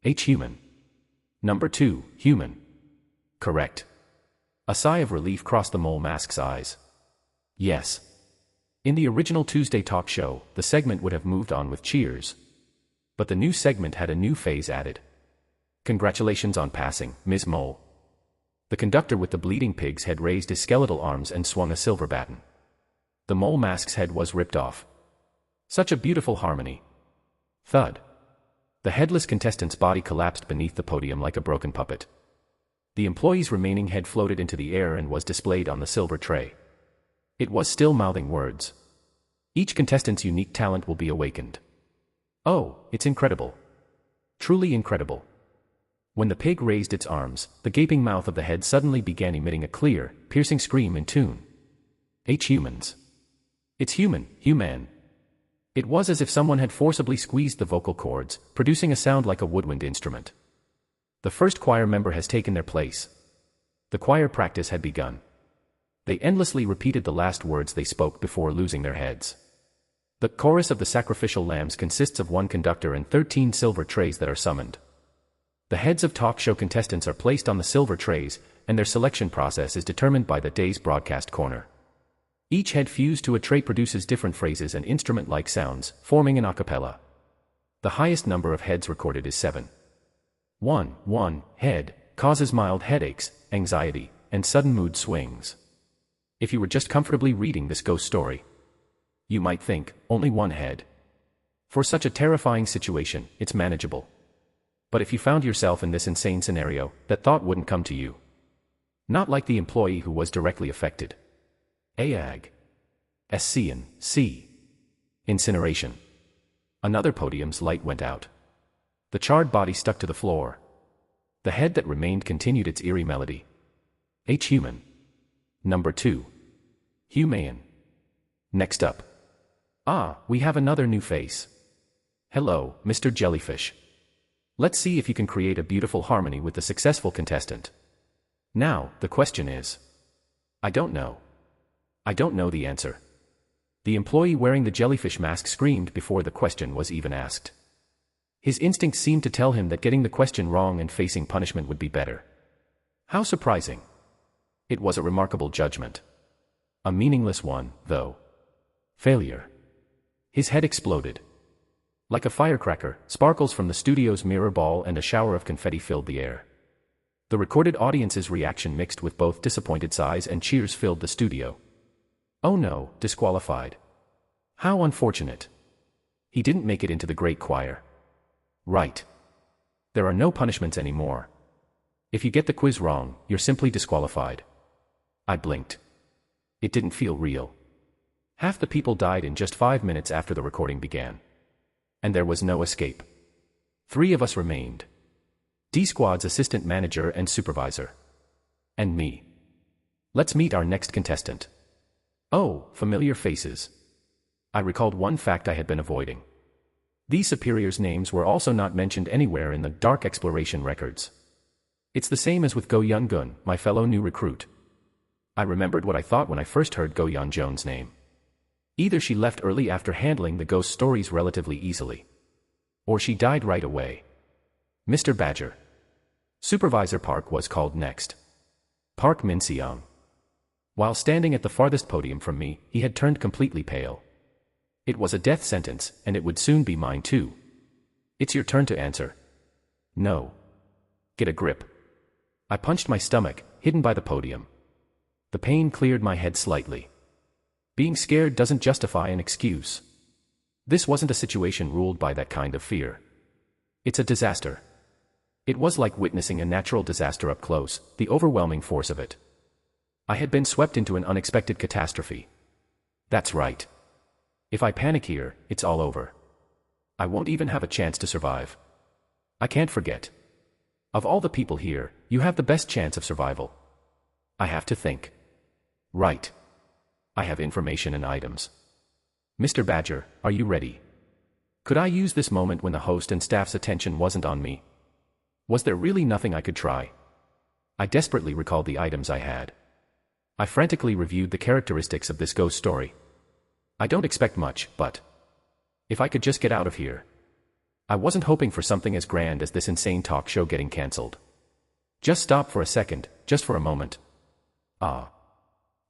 H. Human. Number 2. Human. Correct. A sigh of relief crossed the mole mask's eyes. Yes. In the original Tuesday talk show, the segment would have moved on with cheers. But the new segment had a new phase added. Congratulations on passing, Ms. Mole. The conductor with the bleeding pig's head raised his skeletal arms and swung a silver baton. The mole mask's head was ripped off. Such a beautiful harmony. Thud. The headless contestant's body collapsed beneath the podium like a broken puppet. The employee's remaining head floated into the air and was displayed on the silver tray. It was still mouthing words. Each contestant's unique talent will be awakened. Oh, it's incredible. Truly incredible. When the pig raised its arms, the gaping mouth of the head suddenly began emitting a clear, piercing scream in tune. H. Humans. It's human, human. It was as if someone had forcibly squeezed the vocal cords, producing a sound like a woodwind instrument. The first choir member has taken their place. The choir practice had begun. They endlessly repeated the last words they spoke before losing their heads. The chorus of the sacrificial lambs consists of 1 conductor and 13 silver trays that are summoned. The heads of talk show contestants are placed on the silver trays, and their selection process is determined by the day's broadcast corner. Each head fused to a tray produces different phrases and instrument-like sounds, forming an a cappella. The highest number of heads recorded is 7. 1 head causes mild headaches, anxiety, and sudden mood swings. If you were just comfortably reading this ghost story, you might think, only 1 head. For such a terrifying situation, it's manageable. But if you found yourself in this insane scenario, that thought wouldn't come to you. Not like the employee who was directly affected. AAG. SCN. C. Incineration. Another podium's light went out. The charred body stuck to the floor. The head that remained continued its eerie melody. H. Human. Number 2. Humane. Next up. Ah, we have another new face. Hello, Mr. Jellyfish. Let's see if you can create a beautiful harmony with the successful contestant. Now, the question is. I don't know. I don't know the answer. The employee wearing the jellyfish mask screamed before the question was even asked. His instincts seemed to tell him that getting the question wrong and facing punishment would be better. How surprising. It was a remarkable judgment. A meaningless one, though. Failure. His head exploded. Like a firecracker, sparkles from the studio's mirror ball and a shower of confetti filled the air. The recorded audience's reaction mixed with both disappointed sighs and cheers filled the studio. Oh no, disqualified. How unfortunate. He didn't make it into the great choir. Right. There are no punishments anymore. If you get the quiz wrong, you're simply disqualified. I blinked. It didn't feel real. Half the people died in just 5 minutes after the recording began. And there was no escape. 3 of us remained. D-Squad's assistant manager and supervisor. And me. Let's meet our next contestant. Oh, familiar faces. I recalled one fact I had been avoiding. These superiors' names were also not mentioned anywhere in the Dark Exploration records. It's the same as with Go Young Gun, my fellow new recruit. I remembered what I thought when I first heard Go Yeon Jones' name. Either she left early after handling the ghost stories relatively easily. Or she died right away. Mr. Badger. Supervisor Park was called next. Park Min-seong. While standing at the farthest podium from me, he had turned completely pale. It was a death sentence, and it would soon be mine too. It's your turn to answer. No. Get a grip. I punched my stomach, hidden by the podium. The pain cleared my head slightly. Being scared doesn't justify an excuse. This wasn't a situation ruled by that kind of fear. It's a disaster. It was like witnessing a natural disaster up close, the overwhelming force of it. I had been swept into an unexpected catastrophe. That's right. If I panic here, it's all over. I won't even have a chance to survive. I can't forget. Of all the people here, you have the best chance of survival. I have to think. Right. I have information and items. Mr. Badger, are you ready? Could I use this moment when the host and staff's attention wasn't on me? Was there really nothing I could try? I desperately recalled the items I had. I frantically reviewed the characteristics of this ghost story. I don't expect much, but if I could just get out of here. I wasn't hoping for something as grand as this insane talk show getting cancelled. Just stop for a second, just for a moment. Ah.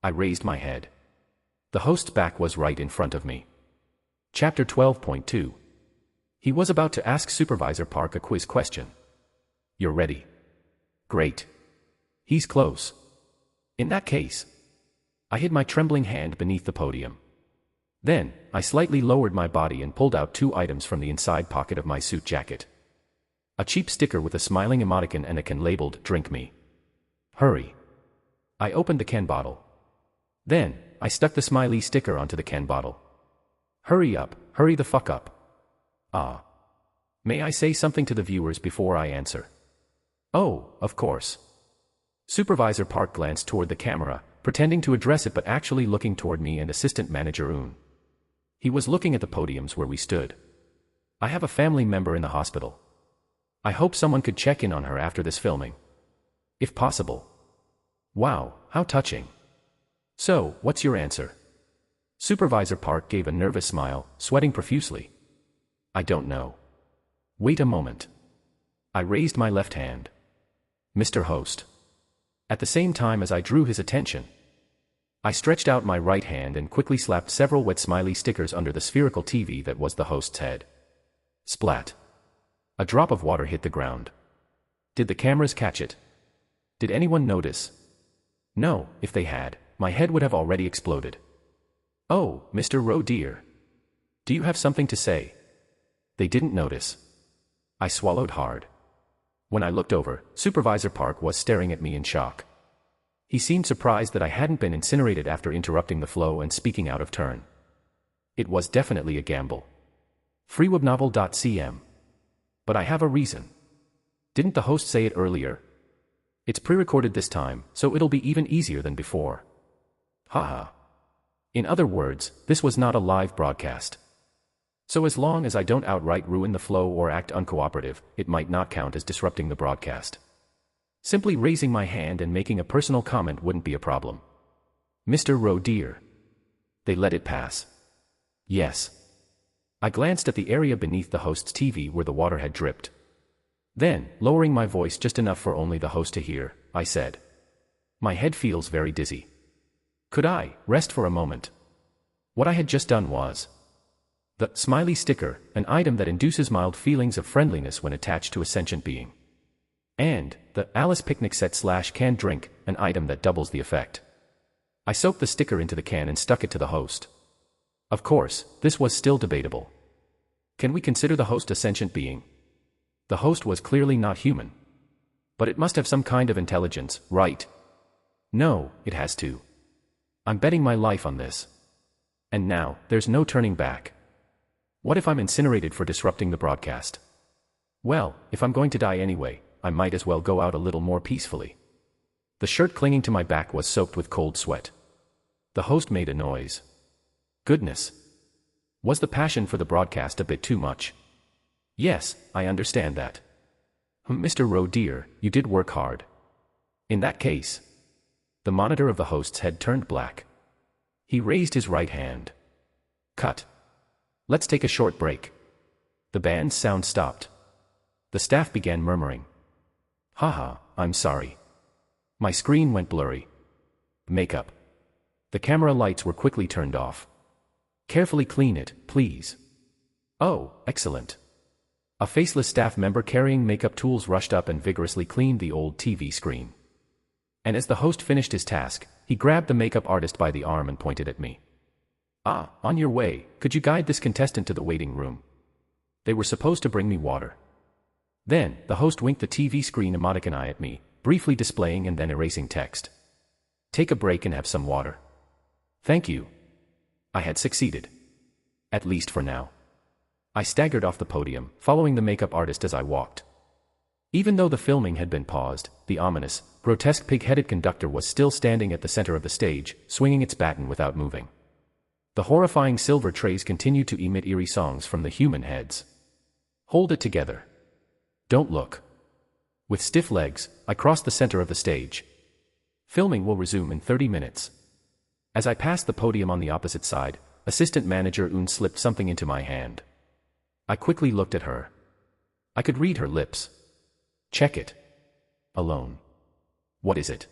I raised my head. The host's back was right in front of me. Chapter 12.2. He was about to ask Supervisor Park a quiz question. You're ready. Great. He's close. In that case. I hid my trembling hand beneath the podium. Then, I slightly lowered my body and pulled out 2 items from the inside pocket of my suit jacket. A cheap sticker with a smiling emoticon and a can labeled, "Drink Me." Hurry. I opened the can bottle. Then, I stuck the smiley sticker onto the can bottle. Hurry up, hurry the fuck up. Ah. May I say something to the viewers before I answer? Oh, of course. Supervisor Park glanced toward the camera, pretending to address it but actually looking toward me and Assistant Manager Un. He was looking at the podiums where we stood. I have a family member in the hospital. I hope someone could check in on her after this filming. If possible. Wow, how touching. So, what's your answer? Supervisor Park gave a nervous smile, sweating profusely. I don't know. Wait a moment. I raised my left hand. Mr. Host. At the same time as I drew his attention, I stretched out my right hand and quickly slapped several wet smiley stickers under the spherical TV that was the host's head. Splat. A drop of water hit the ground. Did the cameras catch it? Did anyone notice? No, if they had, my head would have already exploded. Oh, Mr. Rowe dear. Do you have something to say? They didn't notice. I swallowed hard. When I looked over, Supervisor Park was staring at me in shock. He seemed surprised that I hadn't been incinerated after interrupting the flow and speaking out of turn. It was definitely a gamble. freewebnovel.cm. But I have a reason. Didn't the host say it earlier? It's pre-recorded this time, so it'll be even easier than before. Haha. In other words, this was not a live broadcast. So as long as I don't outright ruin the flow or act uncooperative, it might not count as disrupting the broadcast. Simply raising my hand and making a personal comment wouldn't be a problem. Mr. Rowe dear. They let it pass. Yes. I glanced at the area beneath the host's TV where the water had dripped. Then, lowering my voice just enough for only the host to hear, I said, "My head feels very dizzy. Could I rest for a moment?" What I had just done was the smiley sticker, an item that induces mild feelings of friendliness when attached to a sentient being. And the Alice picnic set / canned drink, an item that doubles the effect. I soaked the sticker into the can and stuck it to the host. Of course, this was still debatable. Can we consider the host a sentient being? The host was clearly not human. But it must have some kind of intelligence, right? No, it has to. I'm betting my life on this. And now, there's no turning back. What if I'm incinerated for disrupting the broadcast? Well, if I'm going to die anyway, I might as well go out a little more peacefully. The shirt clinging to my back was soaked with cold sweat. The host made a noise. Goodness. Was the passion for the broadcast a bit too much? Yes, I understand that. Mr. Rowe dear, you did work hard. In that case. The monitor of the host's head turned black. He raised his right hand. Cut. Let's take a short break. The band's sound stopped. The staff began murmuring. Haha, I'm sorry. My screen went blurry. Makeup. The camera lights were quickly turned off. Carefully clean it, please. Oh, excellent. A faceless staff member carrying makeup tools rushed up and vigorously cleaned the old TV screen. And as the host finished his task, he grabbed the makeup artist by the arm and pointed at me. Ah, on your way, could you guide this contestant to the waiting room? They were supposed to bring me water. Then, the host winked the TV screen emoticon eye at me, briefly displaying and then erasing text. Take a break and have some water. Thank you. I had succeeded. At least for now. I staggered off the podium, following the makeup artist as I walked. Even though the filming had been paused, the ominous, grotesque pig-headed conductor was still standing at the center of the stage, swinging its baton without moving. The horrifying silver trays continued to emit eerie songs from the human heads. Hold it together. Don't look. With stiff legs, I crossed the center of the stage. Filming will resume in 30 minutes. As I passed the podium on the opposite side, Assistant Manager Un slipped something into my hand. I quickly looked at her. I could read her lips. Check it. Alone. What is it?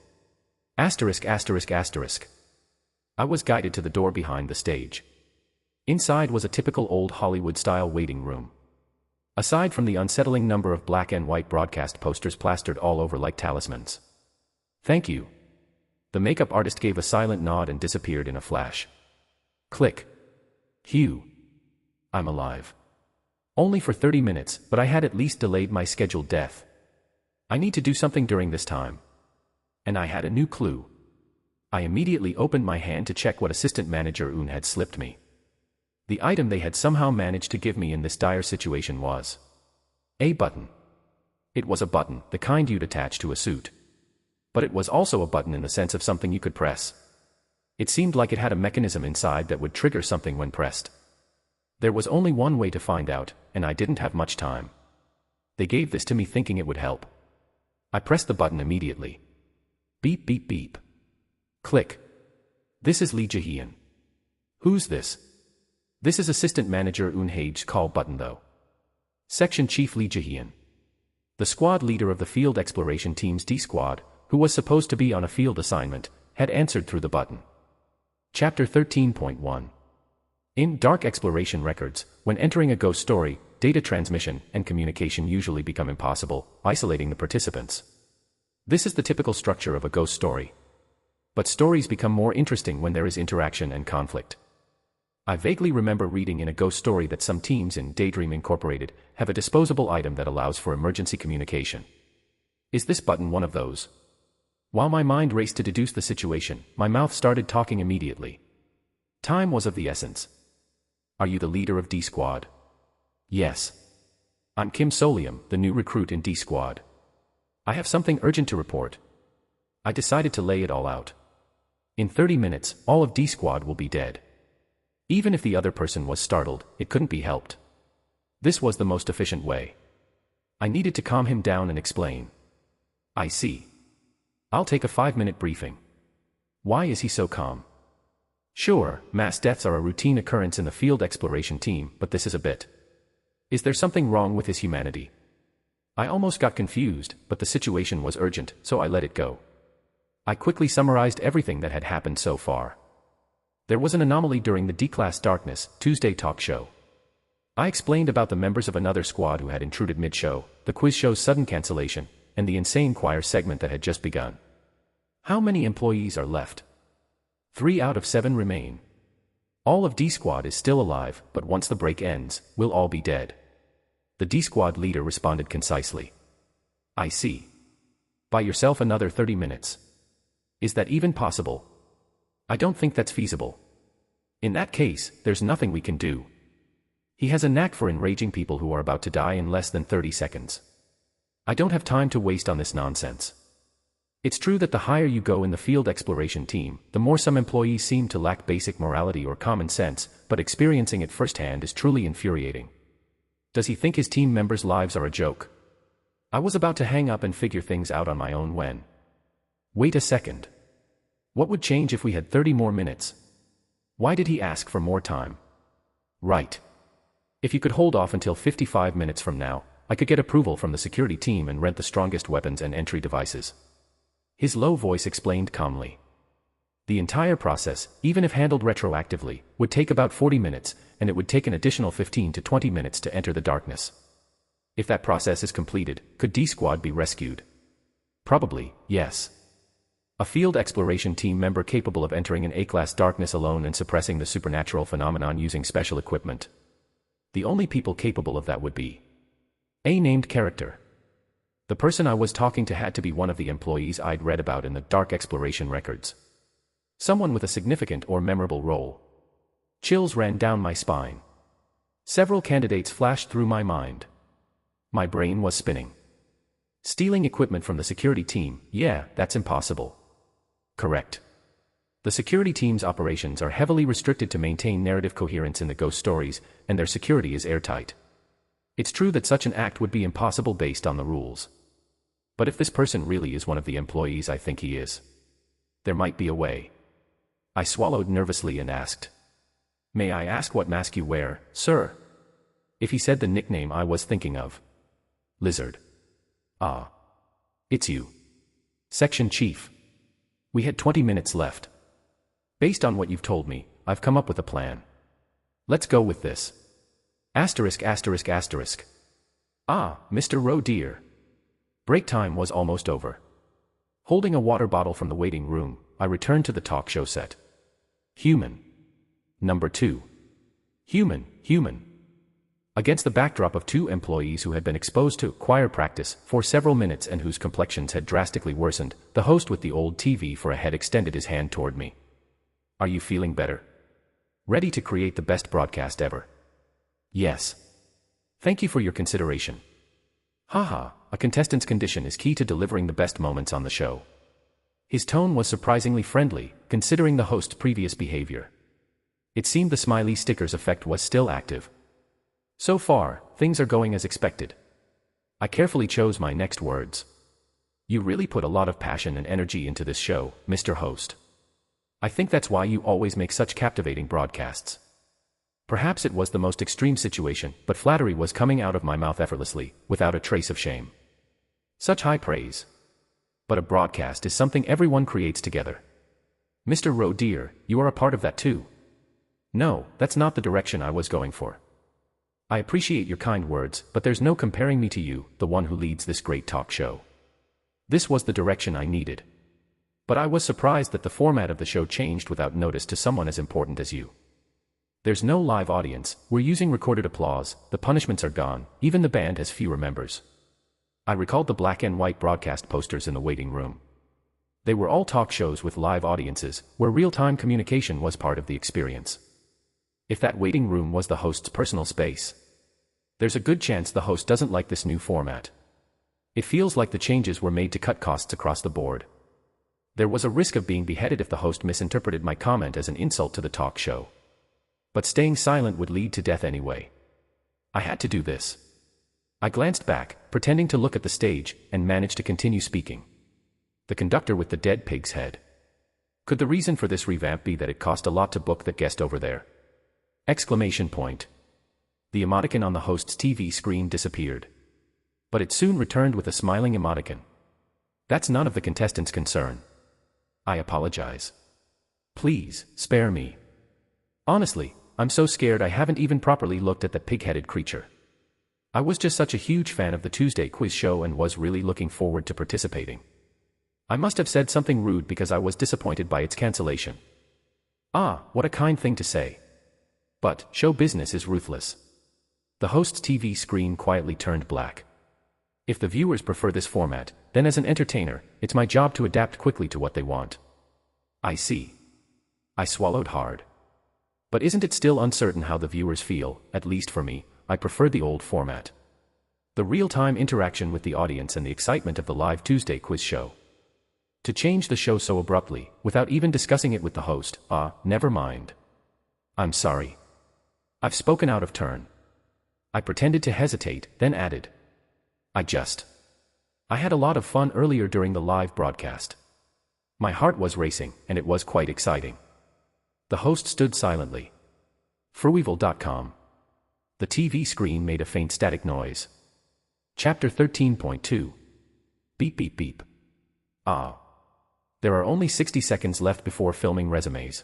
Asterisk asterisk asterisk. I was guided to the door behind the stage. Inside was a typical old Hollywood-style waiting room. Aside from the unsettling number of black and white broadcast posters plastered all over like talismans. Thank you. The makeup artist gave a silent nod and disappeared in a flash. Click. Phew. I'm alive. Only for 30 minutes, but I had at least delayed my scheduled death. I need to do something during this time. And I had a new clue. I immediately opened my hand to check what Assistant Manager Un had slipped me. The item they had somehow managed to give me in this dire situation was a button. It was a button, the kind you'd attach to a suit. But it was also a button in the sense of something you could press. It seemed like it had a mechanism inside that would trigger something when pressed. There was only one way to find out, and I didn't have much time. They gave this to me thinking it would help. I pressed the button immediately. Beep beep beep. Click. This is Lee Jae-hyun. Who's this? This is Assistant Manager Eun Hae's call button though. Section Chief Lee Jae-hyun. The squad leader of the field exploration team's D squad, who was supposed to be on a field assignment, had answered through the button. Chapter 13.1. In Dark Exploration Records, when entering a ghost story, data transmission and communication usually become impossible, isolating the participants. This is the typical structure of a ghost story. But stories become more interesting when there is interaction and conflict. I vaguely remember reading in a ghost story that some teams in Daydream Incorporated have a disposable item that allows for emergency communication. Is this button one of those? While my mind raced to deduce the situation, my mouth started talking immediately. Time was of the essence. Are you the leader of D Squad? Yes. I'm Kim Solium, the new recruit in D Squad. I have something urgent to report. I decided to lay it all out. In 30 minutes, all of D Squad will be dead. Even if the other person was startled, it couldn't be helped. This was the most efficient way. I needed to calm him down and explain. I see. I'll take a 5-minute briefing. Why is he so calm? Sure, mass deaths are a routine occurrence in the field exploration team, but this is a bit. Is there something wrong with his humanity? I almost got confused, but the situation was urgent, so I let it go. I quickly summarized everything that had happened so far. There was an anomaly during the D-Class Darkness Tuesday talk show. I explained about the members of another squad who had intruded mid-show, the quiz show's sudden cancellation, and the insane choir segment that had just begun. How many employees are left? 3 out of 7 remain. All of D Squad is still alive, but once the break ends, we'll all be dead. The D Squad leader responded concisely. I see. Buy yourself another 30 minutes. Is that even possible? I don't think that's feasible. In that case, there's nothing we can do. He has a knack for enraging people who are about to die in less than 30 seconds. I don't have time to waste on this nonsense. It's true that the higher you go in the field exploration team, the more some employees seem to lack basic morality or common sense, but experiencing it firsthand is truly infuriating. Does he think his team members' lives are a joke? I was about to hang up and figure things out on my own when... Wait a second. What would change if we had 30 more minutes? Why did he ask for more time? Right. If you could hold off until 55 minutes from now, I could get approval from the security team and rent the strongest weapons and entry devices. His low voice explained calmly. The entire process, even if handled retroactively, would take about 40 minutes, and it would take an additional 15 to 20 minutes to enter the darkness. If that process is completed, could D Squad be rescued? Probably, yes. A field exploration team member capable of entering an A-class darkness alone and suppressing the supernatural phenomenon using special equipment. The only people capable of that would be a named character. The person I was talking to had to be one of the employees I'd read about in the Dark Exploration Records. Someone with a significant or memorable role. Chills ran down my spine. Several candidates flashed through my mind. My brain was spinning. Stealing equipment from the security team, yeah, that's impossible. Correct. The security team's operations are heavily restricted to maintain narrative coherence in the ghost stories, and their security is airtight. It's true that such an act would be impossible based on the rules. But if this person really is one of the employees I think he is, there might be a way. I swallowed nervously and asked, "May I ask what mask you wear, sir?" If he said the nickname I was thinking of. Lizard. Ah. It's you. Section Chief. We had 20 minutes left. Based on what you've told me, I've come up with a plan. Let's go with this. Asterisk asterisk asterisk. Ah, Mr. Roe dear. Break time was almost over. Holding a water bottle from the waiting room, I returned to the talk show set. Human. Number 2. Human. Against the backdrop of 2 employees who had been exposed to choir practice for several minutes and whose complexions had drastically worsened, the host with the old TV for a head extended his hand toward me. Are you feeling better? Ready to create the best broadcast ever? Yes. Thank you for your consideration. Haha, a contestant's condition is key to delivering the best moments on the show. His tone was surprisingly friendly, considering the host's previous behavior. It seemed the smiley sticker's effect was still active. So far, things are going as expected. I carefully chose my next words. You really put a lot of passion and energy into this show, Mr. Host. I think that's why you always make such captivating broadcasts. Perhaps it was the most extreme situation, but flattery was coming out of my mouth effortlessly, without a trace of shame. Such high praise. But a broadcast is something everyone creates together. Mr. Rowe dear, you are a part of that too. No, that's not the direction I was going for. I appreciate your kind words, but there's no comparing me to you, the one who leads this great talk show. This was the direction I needed. But I was surprised that the format of the show changed without notice to someone as important as you. There's no live audience, we're using recorded applause, the punishments are gone, even the band has fewer members. I recalled the black and white broadcast posters in the waiting room. They were all talk shows with live audiences, where real-time communication was part of the experience. If that waiting room was the host's personal space, there's a good chance the host doesn't like this new format. It feels like the changes were made to cut costs across the board. There was a risk of being beheaded if the host misinterpreted my comment as an insult to the talk show. But staying silent would lead to death anyway. I had to do this. I glanced back, pretending to look at the stage, and managed to continue speaking. The conductor with the dead pig's head. Could the reason for this revamp be that it cost a lot to book that guest over there? Exclamation point. The emoticon on the host's TV screen disappeared. But it soon returned with a smiling emoticon. That's none of the contestants' concern. I apologize. Please, spare me. Honestly, I'm so scared I haven't even properly looked at that pig-headed creature. I was just such a huge fan of the Tuesday quiz show and was really looking forward to participating. I must have said something rude because I was disappointed by its cancellation. Ah, what a kind thing to say. But show business is ruthless. The host's TV screen quietly turned black. If the viewers prefer this format, then as an entertainer, it's my job to adapt quickly to what they want. I see. I swallowed hard. But isn't it still uncertain how the viewers feel? At least for me, I prefer the old format. The real-time interaction with the audience and the excitement of the live Tuesday quiz show. To change the show so abruptly, without even discussing it with the host, never mind. I'm sorry. I've spoken out of turn. I pretended to hesitate, then added. I had a lot of fun earlier during the live broadcast. My heart was racing, and it was quite exciting. The host stood silently. Frueval.com. The TV screen made a faint static noise. Chapter 13.2. Beep beep beep. There are only 60 seconds left before filming resumes.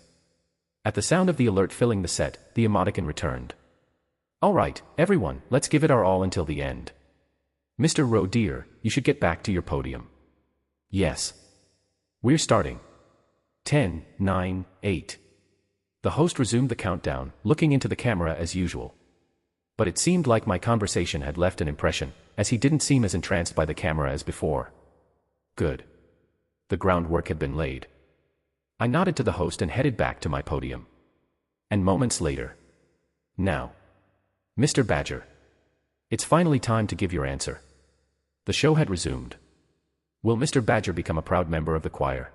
At the sound of the alert filling the set, the emoticon returned. Alright, everyone, let's give it our all until the end. Mr. Rowe dear, you should get back to your podium. Yes. We're starting. 10, 9, 8. The host resumed the countdown, looking into the camera as usual. But it seemed like my conversation had left an impression, as he didn't seem as entranced by the camera as before. Good. The groundwork had been laid. I nodded to the host and headed back to my podium. And moments later. Now. Mr. Badger. It's finally time to give your answer. The show had resumed. Will Mr. Badger become a proud member of the choir?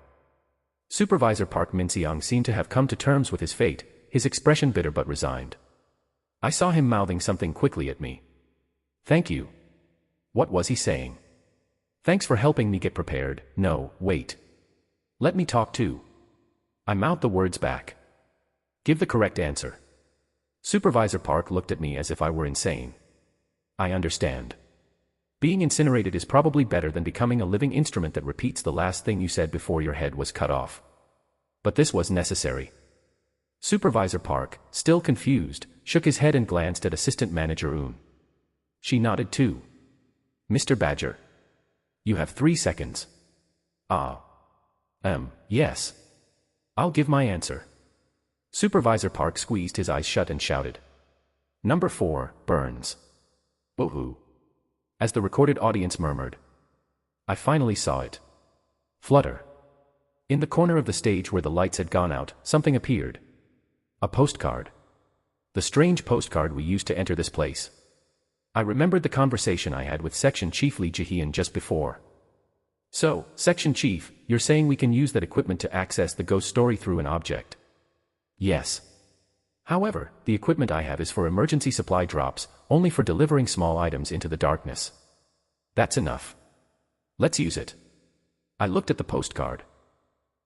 Supervisor Park Min-seong seemed to have come to terms with his fate, his expression bitter but resigned. I saw him mouthing something quickly at me. Thank you. What was he saying? Thanks for helping me get prepared. No, wait. Let me talk too. I mouthed the words back. Give the correct answer. Supervisor Park looked at me as if I were insane. I understand. Being incinerated is probably better than becoming a living instrument that repeats the last thing you said before your head was cut off. But this was necessary. Supervisor Park, still confused, shook his head and glanced at Assistant Manager Un. She nodded too. Mr. Badger. You have 3 seconds. Yes. I'll give my answer. Supervisor Park squeezed his eyes shut and shouted. Number 4, Burns. Woohoo. As the recorded audience murmured. I finally saw it. Flutter. In the corner of the stage where the lights had gone out, something appeared. A postcard. The strange postcard we used to enter this place. I remembered the conversation I had with Section Chief Lee Jae-hyun just before. So, Section Chief, you're saying we can use that equipment to access the ghost story through an object? Yes. However, the equipment I have is for emergency supply drops, only for delivering small items into the darkness. That's enough. Let's use it. I looked at the postcard.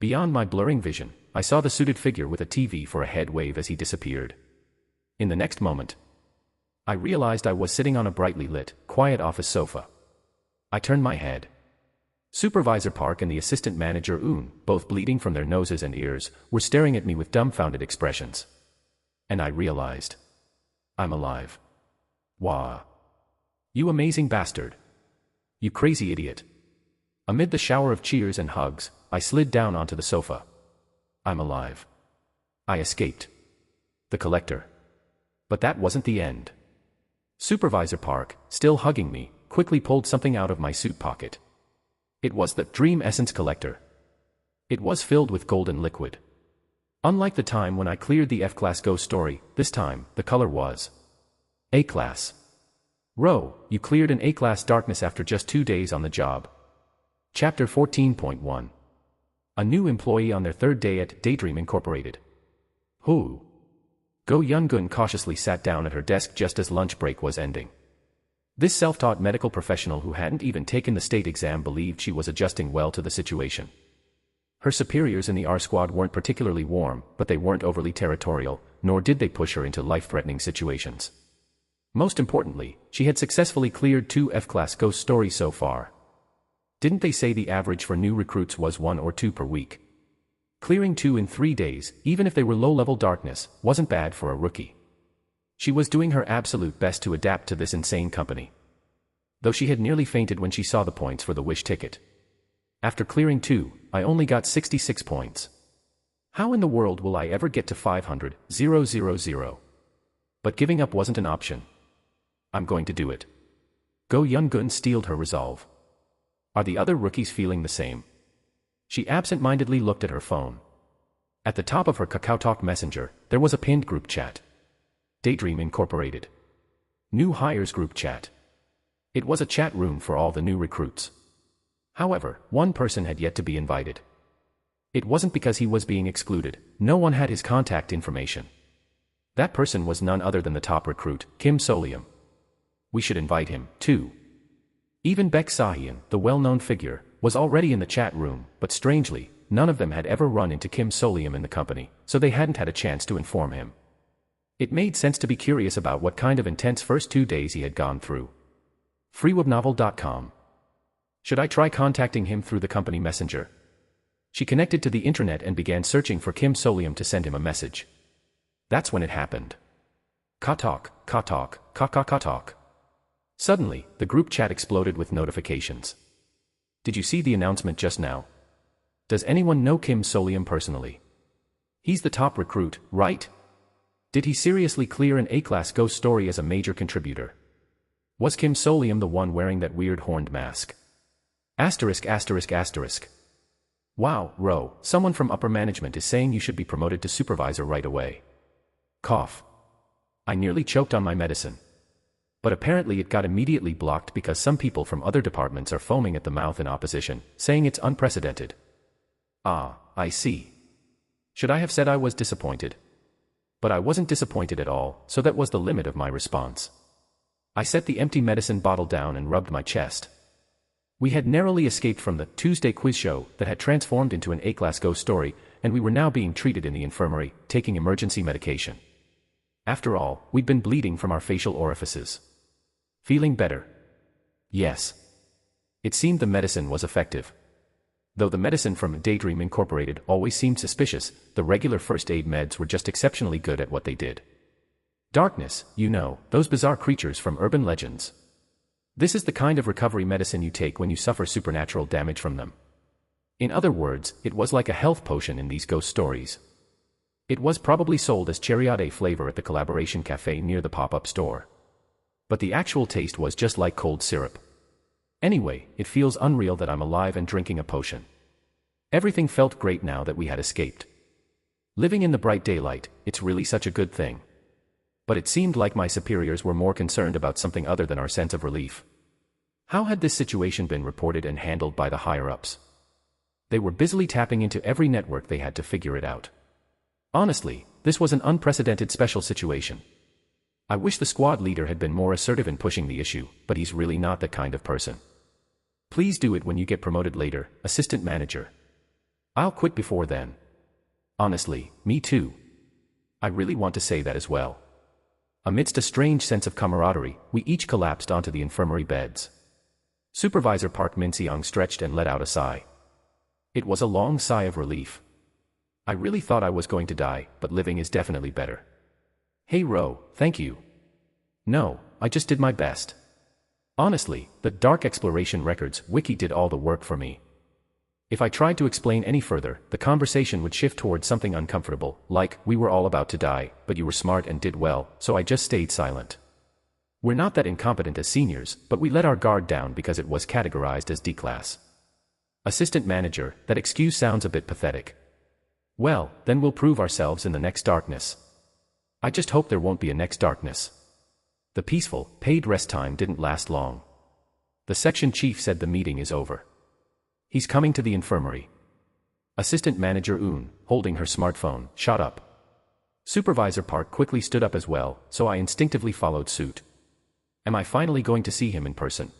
Beyond my blurring vision, I saw the suited figure with a TV for a head wave as he disappeared. In the next moment, I realized I was sitting on a brightly lit, quiet office sofa. I turned my head. Supervisor Park and the assistant manager Un, both bleeding from their noses and ears, were staring at me with dumbfounded expressions. And I realized, I'm alive. Wah. You amazing bastard. You crazy idiot. Amid the shower of cheers and hugs, I slid down onto the sofa. I'm alive. I escaped. The collector. But that wasn't the end. Supervisor Park, still hugging me, quickly pulled something out of my suit pocket. It was the Dream Essence Collector. It was filled with golden liquid. Unlike the time when I cleared the F-Class ghost story, this time, the color was A-Class. Ro, you cleared an A-Class darkness after just 2 days on the job. Chapter 14.1. A new employee on their third day at Daydream Incorporated. Who? Go Yun-gun cautiously sat down at her desk just as lunch break was ending. This self-taught medical professional who hadn't even taken the state exam believed she was adjusting well to the situation. Her superiors in the R squad weren't particularly warm, but they weren't overly territorial, nor did they push her into life-threatening situations. Most importantly, she had successfully cleared 2 F-Class ghost stories so far. Didn't they say the average for new recruits was 1 or 2 per week? Clearing 2 in 3 days, even if they were low-level darkness, wasn't bad for a rookie. She was doing her absolute best to adapt to this insane company. Though she had nearly fainted when she saw the points for the wish ticket. After clearing 2, I only got 66 points. How in the world will I ever get to 500, 000? But giving up wasn't an option. I'm going to do it. Go Yun-gun steeled her resolve. Are the other rookies feeling the same? She absent-mindedly looked at her phone. At the top of her KakaoTalk messenger, there was a pinned group chat. Daydream Incorporated. New hires group chat. It was a chat room for all the new recruits. However, one person had yet to be invited. It wasn't because he was being excluded, no one had his contact information. That person was none other than the top recruit, Kim Solium. We should invite him, too. Even Beck Sahian, the well-known figure, was already in the chat room, but strangely, none of them had ever run into Kim Solium in the company, so they hadn't had a chance to inform him. It made sense to be curious about what kind of intense first 2 days he had gone through. freewebnovel.com. Should I try contacting him through the company messenger? She connected to the internet and began searching for Kim Solium to send him a message. That's when it happened. Ka-talk, ka-talk, ka-ka-ka-talk. Suddenly, the group chat exploded with notifications. Did you see the announcement just now? Does anyone know Kim Solium personally? He's the top recruit, right? Did he seriously clear an A-Class ghost story as a major contributor? Was Kim Solium the one wearing that weird horned mask? Asterisk asterisk asterisk. Wow, Ro, someone from upper management is saying you should be promoted to supervisor right away. Cough. I nearly choked on my medicine. But apparently it got immediately blocked because some people from other departments are foaming at the mouth in opposition, saying it's unprecedented. Ah, I see. Should I have said I was disappointed? But I wasn't disappointed at all, so that was the limit of my response. I set the empty medicine bottle down and rubbed my chest. We had narrowly escaped from the Tuesday quiz show that had transformed into an A-Class ghost story, and we were now being treated in the infirmary, taking emergency medication. After all, we'd been bleeding from our facial orifices. Feeling better? Yes. It seemed the medicine was effective. Though the medicine from Daydream Incorporated always seemed suspicious, the regular first aid meds were just exceptionally good at what they did. Darkness, you know, those bizarre creatures from urban legends. This is the kind of recovery medicine you take when you suffer supernatural damage from them. In other words, it was like a health potion in these ghost stories. It was probably sold as cherryade flavor at the Collaboration Cafe near the pop-up store. But the actual taste was just like cold syrup. Anyway, it feels unreal that I'm alive and drinking a potion. Everything felt great now that we had escaped. Living in the bright daylight, it's really such a good thing. But it seemed like my superiors were more concerned about something other than our sense of relief. How had this situation been reported and handled by the higher-ups? They were busily tapping into every network they had to figure it out. Honestly, this was an unprecedented special situation. I wish the squad leader had been more assertive in pushing the issue, but he's really not that kind of person. Please do it when you get promoted later, assistant manager. I'll quit before then. Honestly, me too. I really want to say that as well. Amidst a strange sense of camaraderie, we each collapsed onto the infirmary beds. Supervisor Park Min-seong stretched and let out a sigh. It was a long sigh of relief. I really thought I was going to die, but living is definitely better. Hey Ro, thank you. No, I just did my best. Honestly, the Dark Exploration Records wiki did all the work for me. If I tried to explain any further, the conversation would shift towards something uncomfortable, like, we were all about to die, but you were smart and did well, so I just stayed silent. We're not that incompetent as seniors, but we let our guard down because it was categorized as D-class. Assistant manager, that excuse sounds a bit pathetic. Well, then we'll prove ourselves in the next darkness. I just hope there won't be a next darkness. The peaceful, paid rest time didn't last long. The section chief said the meeting is over. He's coming to the infirmary. Assistant manager Un, holding her smartphone, shot up. Supervisor Park quickly stood up as well, so I instinctively followed suit. Am I finally going to see him in person?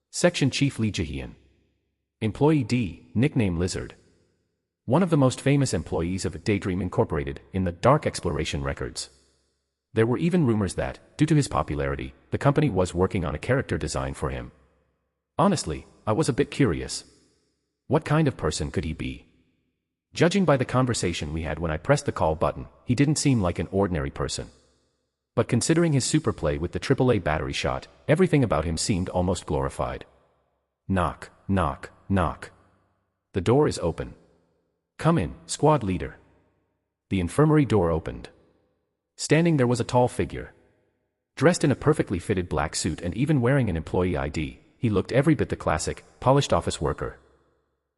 Section Chief Lee Jae-hyun. Employee D, nickname Lizard. One of the most famous employees of Daydream Incorporated in the Dark Exploration Records. There were even rumors that, due to his popularity, the company was working on a character design for him. Honestly, I was a bit curious. What kind of person could he be? Judging by the conversation we had when I pressed the call button, he didn't seem like an ordinary person. But considering his super play with the AAA battery shot, everything about him seemed almost glorified. Knock, knock, knock. The door is open. Come in, squad leader. The infirmary door opened. Standing there was a tall figure. Dressed in a perfectly fitted black suit and even wearing an employee ID, he looked every bit the classic, polished office worker.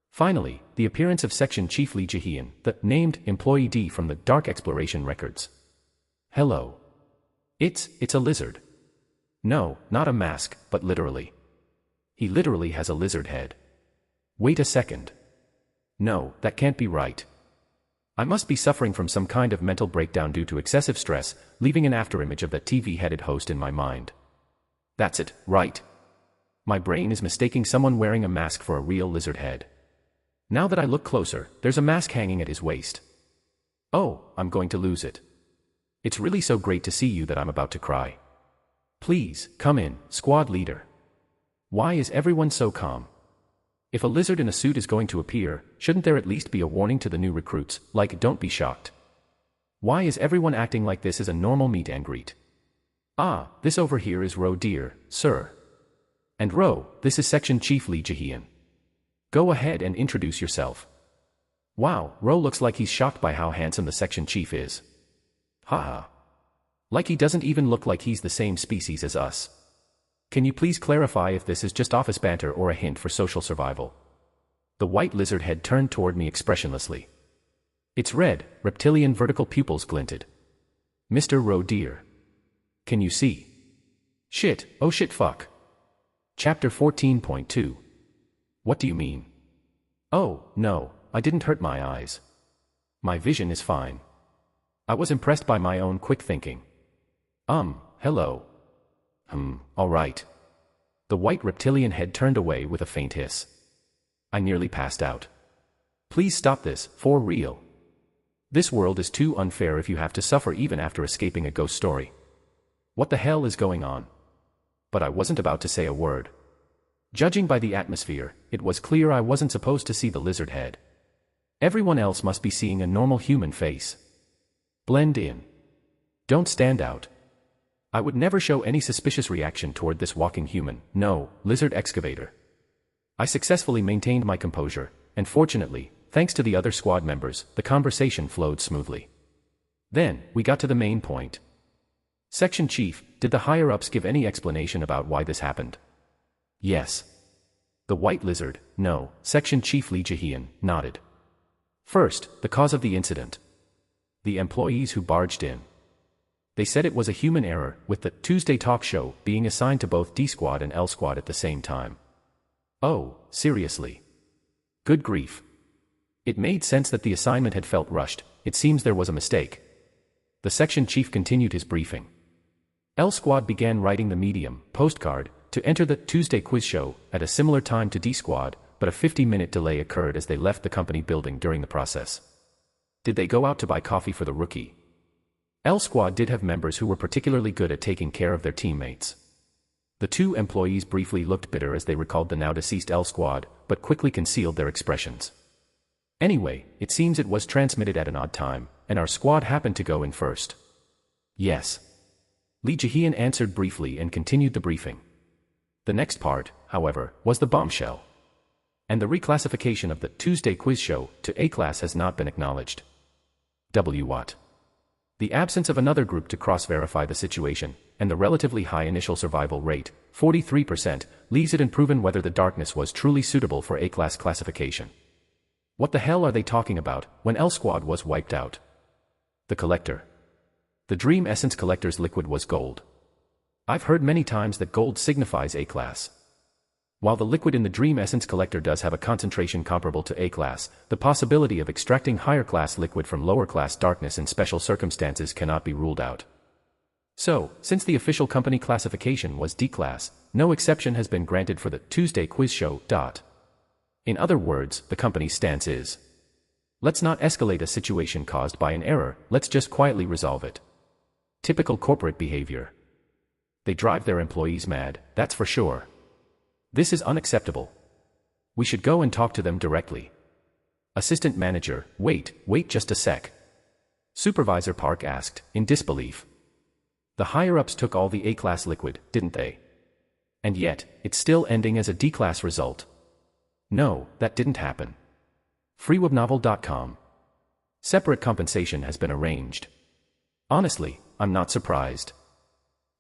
Finally, the appearance of Section Chief Lee Jae-hyun, the named Employee D from the Dark Exploration Records. Hello. It's a lizard. No, not a mask, but literally. He literally has a lizard head. Wait a second. No, that can't be right. I must be suffering from some kind of mental breakdown due to excessive stress, leaving an afterimage of that TV-headed host in my mind. That's it, right. My brain is mistaking someone wearing a mask for a real lizard head. Now that I look closer, there's a mask hanging at his waist. Oh, I'm going to lose it. It's really so great to see you that I'm about to cry. Please, come in, squad leader. Why is everyone so calm? If a lizard in a suit is going to appear, shouldn't there at least be a warning to the new recruits, like don't be shocked? Why is everyone acting like this is a normal meet and greet? Ah, this over here is Ro dear, sir. And Ro, this is Section Chief Lee Jae-hyun. Go ahead and introduce yourself. Wow, Ro looks like he's shocked by how handsome the section chief is. Haha. Like he doesn't even look like he's the same species as us. Can you please clarify if this is just office banter or a hint for social survival? The white lizard head turned toward me expressionlessly. Its red, reptilian vertical pupils glinted. Mr. Ro dear. Can you see? Shit, oh shit fuck. Chapter 14.2. What do you mean? Oh, no, I didn't hurt my eyes. My vision is fine. I was impressed by my own quick thinking. Hello. All right. The white reptilian head turned away with a faint hiss. I nearly passed out. Please stop this, for real. This world is too unfair if you have to suffer even after escaping a ghost story. What the hell is going on? But I wasn't about to say a word. Judging by the atmosphere, it was clear I wasn't supposed to see the lizard head. Everyone else must be seeing a normal human face. Blend in. Don't stand out. I would never show any suspicious reaction toward this walking human, no, lizard excavator. I successfully maintained my composure, and fortunately, thanks to the other squad members, the conversation flowed smoothly. Then, we got to the main point. Section Chief, did the higher-ups give any explanation about why this happened? Yes. The white lizard, no, Section Chief Lee Jae-hyun, nodded. First, the cause of the incident. The employees who barged in. They said it was a human error, with the Tuesday talk show being assigned to both D Squad and L Squad at the same time. Oh, seriously? Good grief. It made sense that the assignment had felt rushed. It seems there was a mistake. The section chief continued his briefing. L Squad began writing the medium postcard to enter the Tuesday quiz show at a similar time to D Squad, but a 50-minute delay occurred as they left the company building during the process. Did they go out to buy coffee for the rookie? L Squad did have members who were particularly good at taking care of their teammates. The two employees briefly looked bitter as they recalled the now-deceased L Squad, but quickly concealed their expressions. Anyway, it seems it was transmitted at an odd time, and our squad happened to go in first. Yes. Lee Jae-hyun answered briefly and continued the briefing. The next part, however, was the bombshell. And the reclassification of the Tuesday quiz show to A-class has not been acknowledged. What? The absence of another group to cross-verify the situation, and the relatively high initial survival rate, 43%, leaves it unproven whether the darkness was truly suitable for A-class classification. What the hell are they talking about when L Squad was wiped out? The collector. The Dream Essence Collector's liquid was gold. I've heard many times that gold signifies A-class. While the liquid in the Dream Essence Collector does have a concentration comparable to A-class, the possibility of extracting higher-class liquid from lower-class darkness in special circumstances cannot be ruled out. So, since the official company classification was D-class, no exception has been granted for the Tuesday quiz show. In other words, the company's stance is, let's not escalate a situation caused by an error, let's just quietly resolve it. Typical corporate behavior. They drive their employees mad, that's for sure. This is unacceptable. We should go and talk to them directly. Assistant manager, wait just a sec. Supervisor Park asked, in disbelief. The higher-ups took all the A-class liquid, didn't they? And yet, it's still ending as a D-class result. No, that didn't happen. freewebnovel.com. Separate compensation has been arranged. Honestly, I'm not surprised.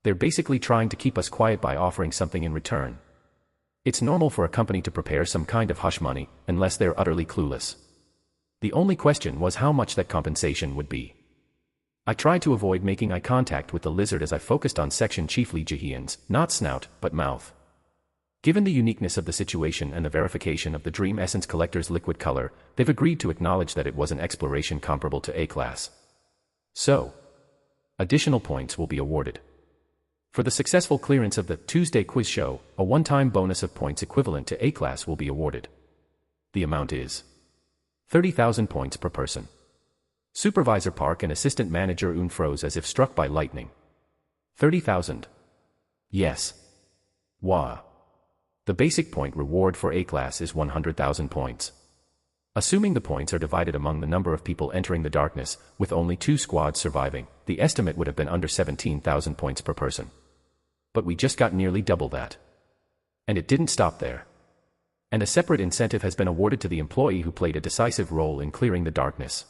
They're basically trying to keep us quiet by offering something in return. It's normal for a company to prepare some kind of hush money, unless they're utterly clueless. The only question was how much that compensation would be. I tried to avoid making eye contact with the lizard as I focused on Section Chief Lee Jae-hyun's, not snout, but mouth. Given the uniqueness of the situation and the verification of the Dream Essence Collector's liquid color, they've agreed to acknowledge that it was an exploration comparable to A-class. So, additional points will be awarded. For the successful clearance of the Tuesday quiz show, a one-time bonus of points equivalent to A-class will be awarded. The amount is 30,000 points per person. Supervisor Park and Assistant Manager Eun froze as if struck by lightning. 30,000. Yes. Wah. The basic point reward for A-class is 100,000 points. Assuming the points are divided among the number of people entering the darkness, with only 2 squads surviving, the estimate would have been under 17,000 points per person. But we just got nearly double that. And it didn't stop there. And a separate incentive has been awarded to the employee who played a decisive role in clearing the darkness.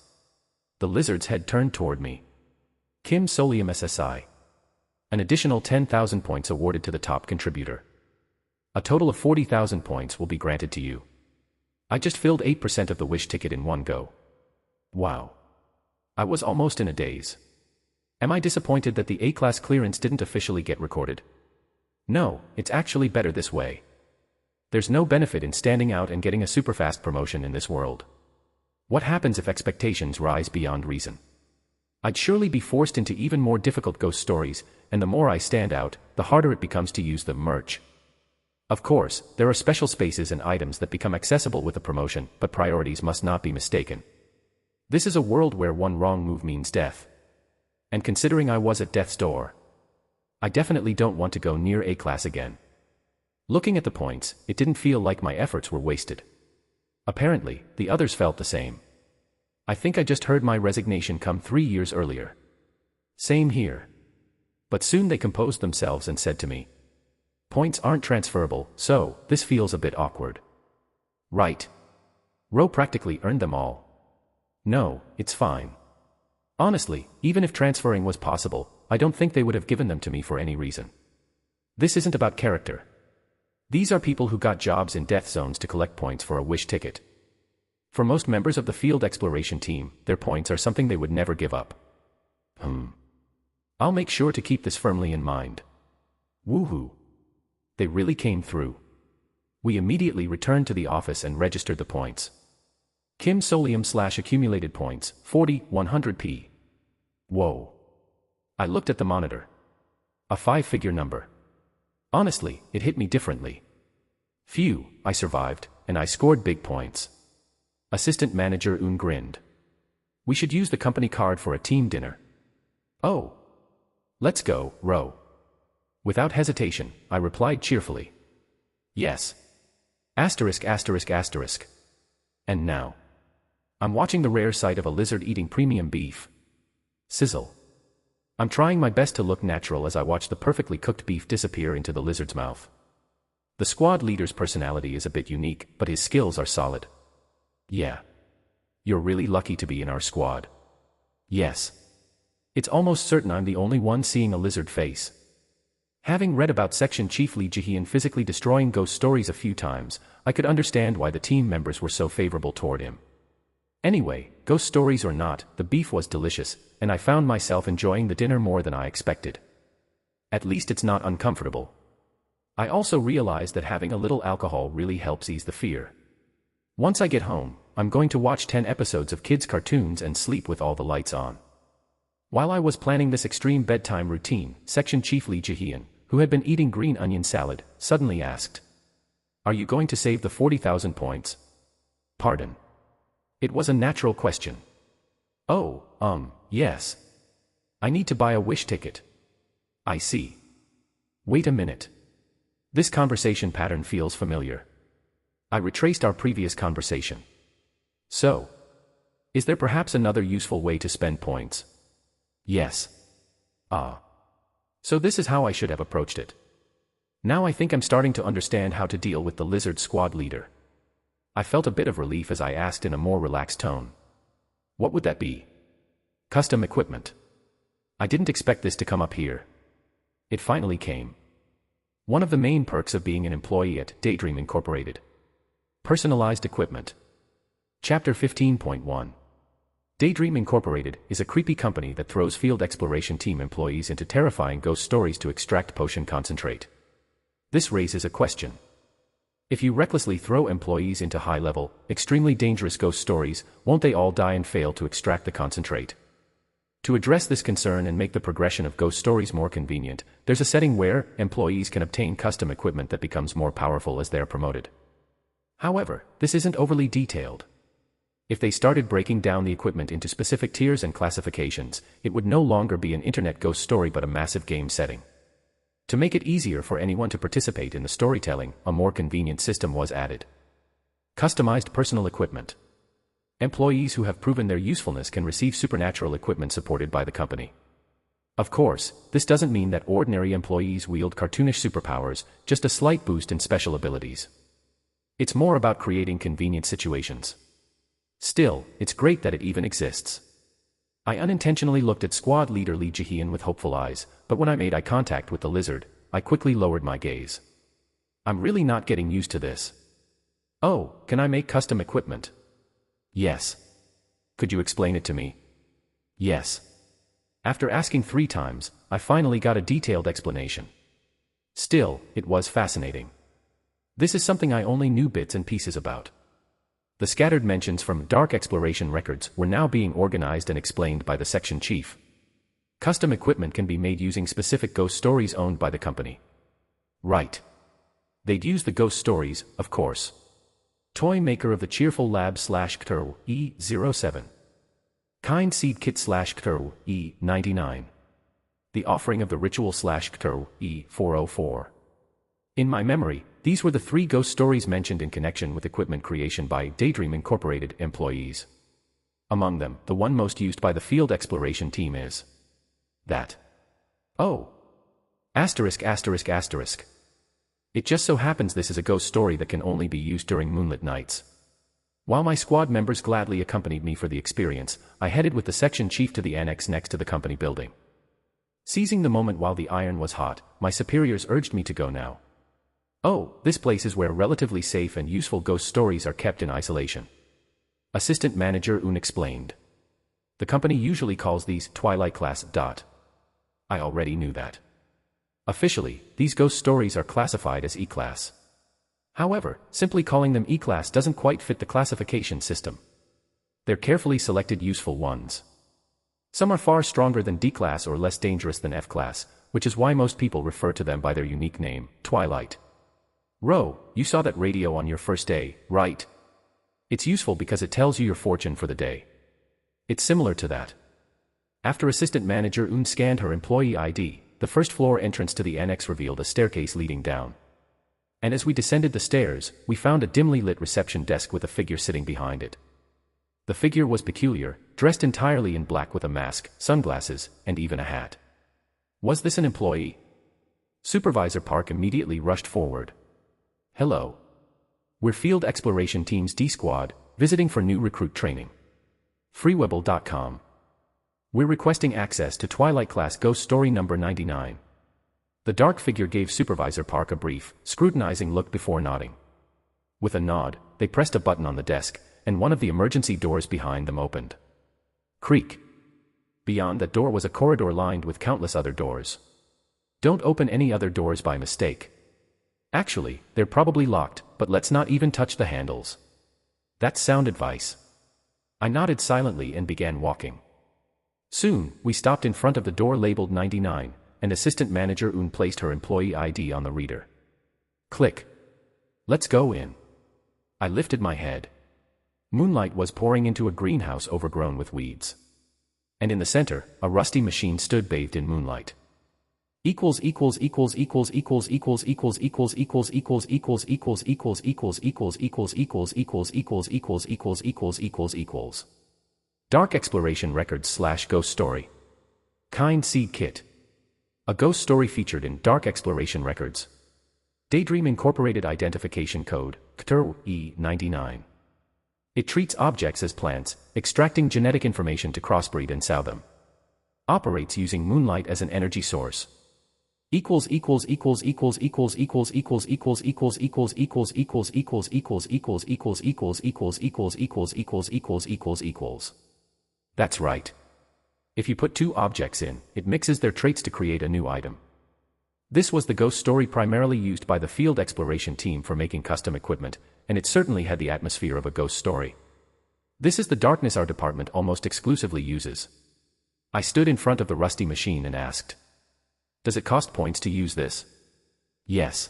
The lizard's head turned toward me. Kim Solium SSI. An additional 10,000 points awarded to the top contributor. A total of 40,000 points will be granted to you. I just filled 8% of the wish ticket in one go. Wow. I was almost in a daze. Am I disappointed that the A-class clearance didn't officially get recorded? No, it's actually better this way. There's no benefit in standing out and getting a super-fast promotion in this world. What happens if expectations rise beyond reason? I'd surely be forced into even more difficult ghost stories, and the more I stand out, the harder it becomes to use the merch. Of course, there are special spaces and items that become accessible with a promotion, but priorities must not be mistaken. This is a world where one wrong move means death. And considering I was at death's door, I definitely don't want to go near A-class again. Looking at the points, it didn't feel like my efforts were wasted. Apparently, the others felt the same. I think I just heard my resignation come 3 years earlier. Same here. But soon they composed themselves and said to me, points aren't transferable, so this feels a bit awkward. Right. Ro practically earned them all. No, it's fine. Honestly, even if transferring was possible, I don't think they would have given them to me for any reason. This isn't about character. These are people who got jobs in death zones to collect points for a wish ticket. For most members of the field exploration team, their points are something they would never give up. I'll make sure to keep this firmly in mind. Woohoo. They really came through. We immediately returned to the office and registered the points. Kim Solium / accumulated points, 40, 100p. Whoa. I looked at the monitor. A 5-figure number. Honestly, it hit me differently. Phew, I survived, and I scored big points. Assistant Manager Un grinned. We should use the company card for a team dinner. Oh. Let's go, Ro. Without hesitation, I replied cheerfully. Yes. Asterisk asterisk asterisk. And now. I'm watching the rare sight of a lizard eating premium beef. Sizzle. I'm trying my best to look natural as I watch the perfectly cooked beef disappear into the lizard's mouth. The squad leader's personality is a bit unique, but his skills are solid. Yeah. You're really lucky to be in our squad. Yes. It's almost certain I'm the only one seeing a lizard face. Having read about Section Chief Lee Jae-hyun physically destroying ghost stories a few times, I could understand why the team members were so favorable toward him. Anyway, ghost stories or not, the beef was delicious, and I found myself enjoying the dinner more than I expected. At least it's not uncomfortable. I also realized that having a little alcohol really helps ease the fear. Once I get home, I'm going to watch 10 episodes of kids' cartoons and sleep with all the lights on. While I was planning this extreme bedtime routine, Section Chief Lee Jae-hyun, who had been eating green onion salad, suddenly asked, "Are you going to save the 40,000 points?" Pardon. It was a natural question. Oh, yes. I need to buy a Wish ticket. I see. Wait a minute. This conversation pattern feels familiar. I retraced our previous conversation. So, is there perhaps another useful way to spend points? Yes. So this is how I should have approached it. Now I think I'm starting to understand how to deal with the lizard squad leader. I felt a bit of relief as I asked in a more relaxed tone. What would that be? Custom equipment. I didn't expect this to come up here. It finally came. One of the main perks of being an employee at Daydream Incorporated. Personalized equipment. Chapter 15.1. Daydream Incorporated is a creepy company that throws field exploration team employees into terrifying ghost stories to extract potion concentrate. This raises a question. If you recklessly throw employees into high-level, extremely dangerous ghost stories, won't they all die and fail to extract the concentrate? To address this concern and make the progression of ghost stories more convenient, there's a setting where employees can obtain custom equipment that becomes more powerful as they're promoted. However, this isn't overly detailed. If they started breaking down the equipment into specific tiers and classifications, it would no longer be an internet ghost story but a massive game setting. To make it easier for anyone to participate in the storytelling, a more convenient system was added. Customized personal equipment. Employees who have proven their usefulness can receive supernatural equipment supported by the company. Of course, this doesn't mean that ordinary employees wield cartoonish superpowers, just a slight boost in special abilities. It's more about creating convenient situations. Still, it's great that it even exists. I unintentionally looked at squad leader Lee Jae-hyun with hopeful eyes, but when I made eye contact with the lizard, I quickly lowered my gaze. I'm really not getting used to this. Oh, can I make custom equipment? Yes. Could you explain it to me? Yes. After asking 3 times, I finally got a detailed explanation. Still, it was fascinating. This is something I only knew bits and pieces about. The scattered mentions from dark exploration records were now being organized and explained by the section chief. Custom equipment can be made using specific ghost stories owned by the company. Right. They'd use the ghost stories, of course. Toy maker of the Cheerful Lab /Cthulhu E07. Kind Seed Kit /Cthulhu E99. The Offering of the Ritual /Cthulhu E404. In my memory, these were the 3 ghost stories mentioned in connection with equipment creation by Daydream Incorporated employees. Among them, the one most used by the field exploration team is that. Oh. Asterisk asterisk asterisk. It just so happens this is a ghost story that can only be used during moonlit nights. While my squad members gladly accompanied me for the experience, I headed with the section chief to the annex next to the company building. Seizing the moment while the iron was hot, my superiors urged me to go now. Oh, this place is where relatively safe and useful ghost stories are kept in isolation. Assistant Manager Un explained. The company usually calls these Twilight Class. I already knew that. Officially, these ghost stories are classified as E-Class. However, simply calling them E-Class doesn't quite fit the classification system. They're carefully selected useful ones. Some are far stronger than D-Class or less dangerous than F-Class, which is why most people refer to them by their unique name, Twilight. Ro, you saw that radio on your first day, right? It's useful because it tells you your fortune for the day. It's similar to that. After assistant manager Un scanned her employee ID, the first floor entrance to the annex revealed a staircase leading down. And as we descended the stairs, we found a dimly lit reception desk with a figure sitting behind it. The figure was peculiar, dressed entirely in black with a mask, sunglasses, and even a hat. Was this an employee? Supervisor Park immediately rushed forward. Hello. We're Field Exploration Team's D Squad, visiting for new recruit training. Freewebble.com. We're requesting access to Twilight Class Ghost Story number 99. The dark figure gave Supervisor Park a brief, scrutinizing look before nodding. With a nod, they pressed a button on the desk, and one of the emergency doors behind them opened. Creak. Beyond that door was a corridor lined with countless other doors. Don't open any other doors by mistake. Actually, they're probably locked, but let's not even touch the handles. That's sound advice. I nodded silently and began walking. Soon, we stopped in front of the door labeled 99, and assistant manager Un placed her employee ID on the reader. Click. Let's go in. I lifted my head. Moonlight was pouring into a greenhouse overgrown with weeds. And in the center, a rusty machine stood bathed in moonlight. Equals. Dark Exploration Records / Ghost Story. Kind Seed Kit. A ghost story featured in Dark Exploration Records. Daydream Incorporated Identification Code, CTR E99. It treats objects as plants, extracting genetic information to crossbreed and sow them. Operates using moonlight as an energy source. Equals. That's right. If you put two objects in, it mixes their traits to create a new item. This was the ghost story primarily used by the field exploration team for making custom equipment, and it certainly had the atmosphere of a ghost story. This is the darkness our department almost exclusively uses. I stood in front of the rusty machine and asked, "Does it cost points to use this?" "Yes.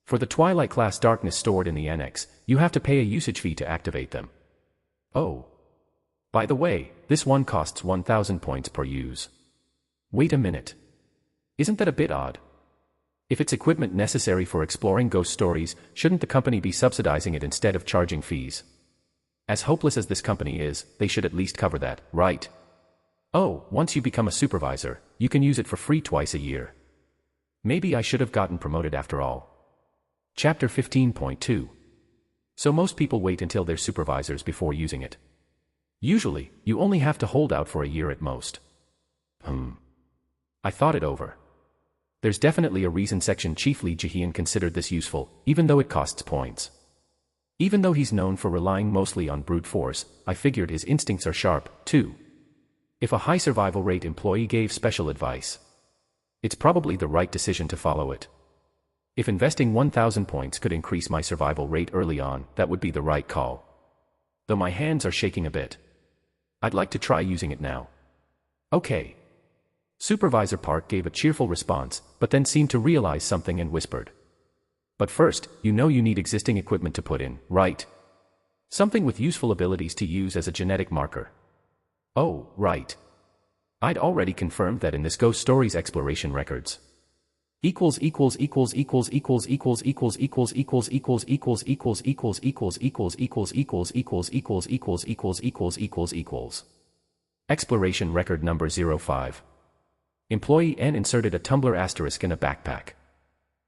For the Twilight class darkness stored in the annex, you have to pay a usage fee to activate them." "Oh. By the way, this one costs 1,000 points per use." "Wait a minute. Isn't that a bit odd? If it's equipment necessary for exploring ghost stories, shouldn't the company be subsidizing it instead of charging fees? As hopeless as this company is, they should at least cover that, right? Oh, once you become a supervisor, you can use it for free twice a year. Maybe I should have gotten promoted after all." Chapter 15.2. So most people wait until they're supervisors before using it. Usually, you only have to hold out for a year at most. I thought it over. There's definitely a reason Section Chief Lee Jahian considered this useful, even though it costs points. Even though he's known for relying mostly on brute force, I figured his instincts are sharp, too. If a high survival rate employee gave special advice, it's probably the right decision to follow it. If investing 1,000 points could increase my survival rate early on, that would be the right call. Though my hands are shaking a bit. I'd like to try using it now. Okay. Supervisor Park gave a cheerful response, but then seemed to realize something and whispered. "But first, you need existing equipment to put in, right? Something with useful abilities to use as a genetic marker." "Oh, right. I'd already confirmed that in this Ghost Stories exploration records." Equals. Exploration record number 05. Employee N inserted a tumbler asterisk in a backpack.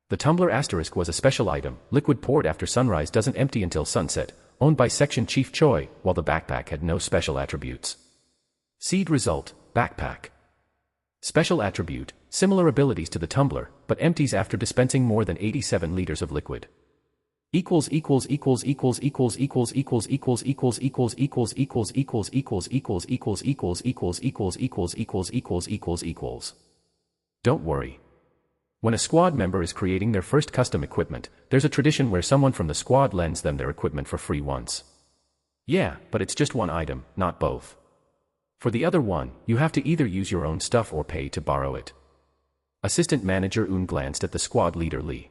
The tumbler asterisk was a special item, liquid poured after sunrise doesn't empty until sunset, owned by Section Chief Choi, while the backpack had no special attributes. Seed result, backpack. Special attribute, similar abilities to the tumbler, but empties after dispensing more than 87 liters of liquid. Don't worry. When a squad member is creating their first custom equipment, there's a tradition where someone from the squad lends them their equipment for free once. Yeah, but it's just one item, not both. For the other one, you have to either use your own stuff or pay to borrow it. Assistant Manager Un glanced at the squad leader Lee.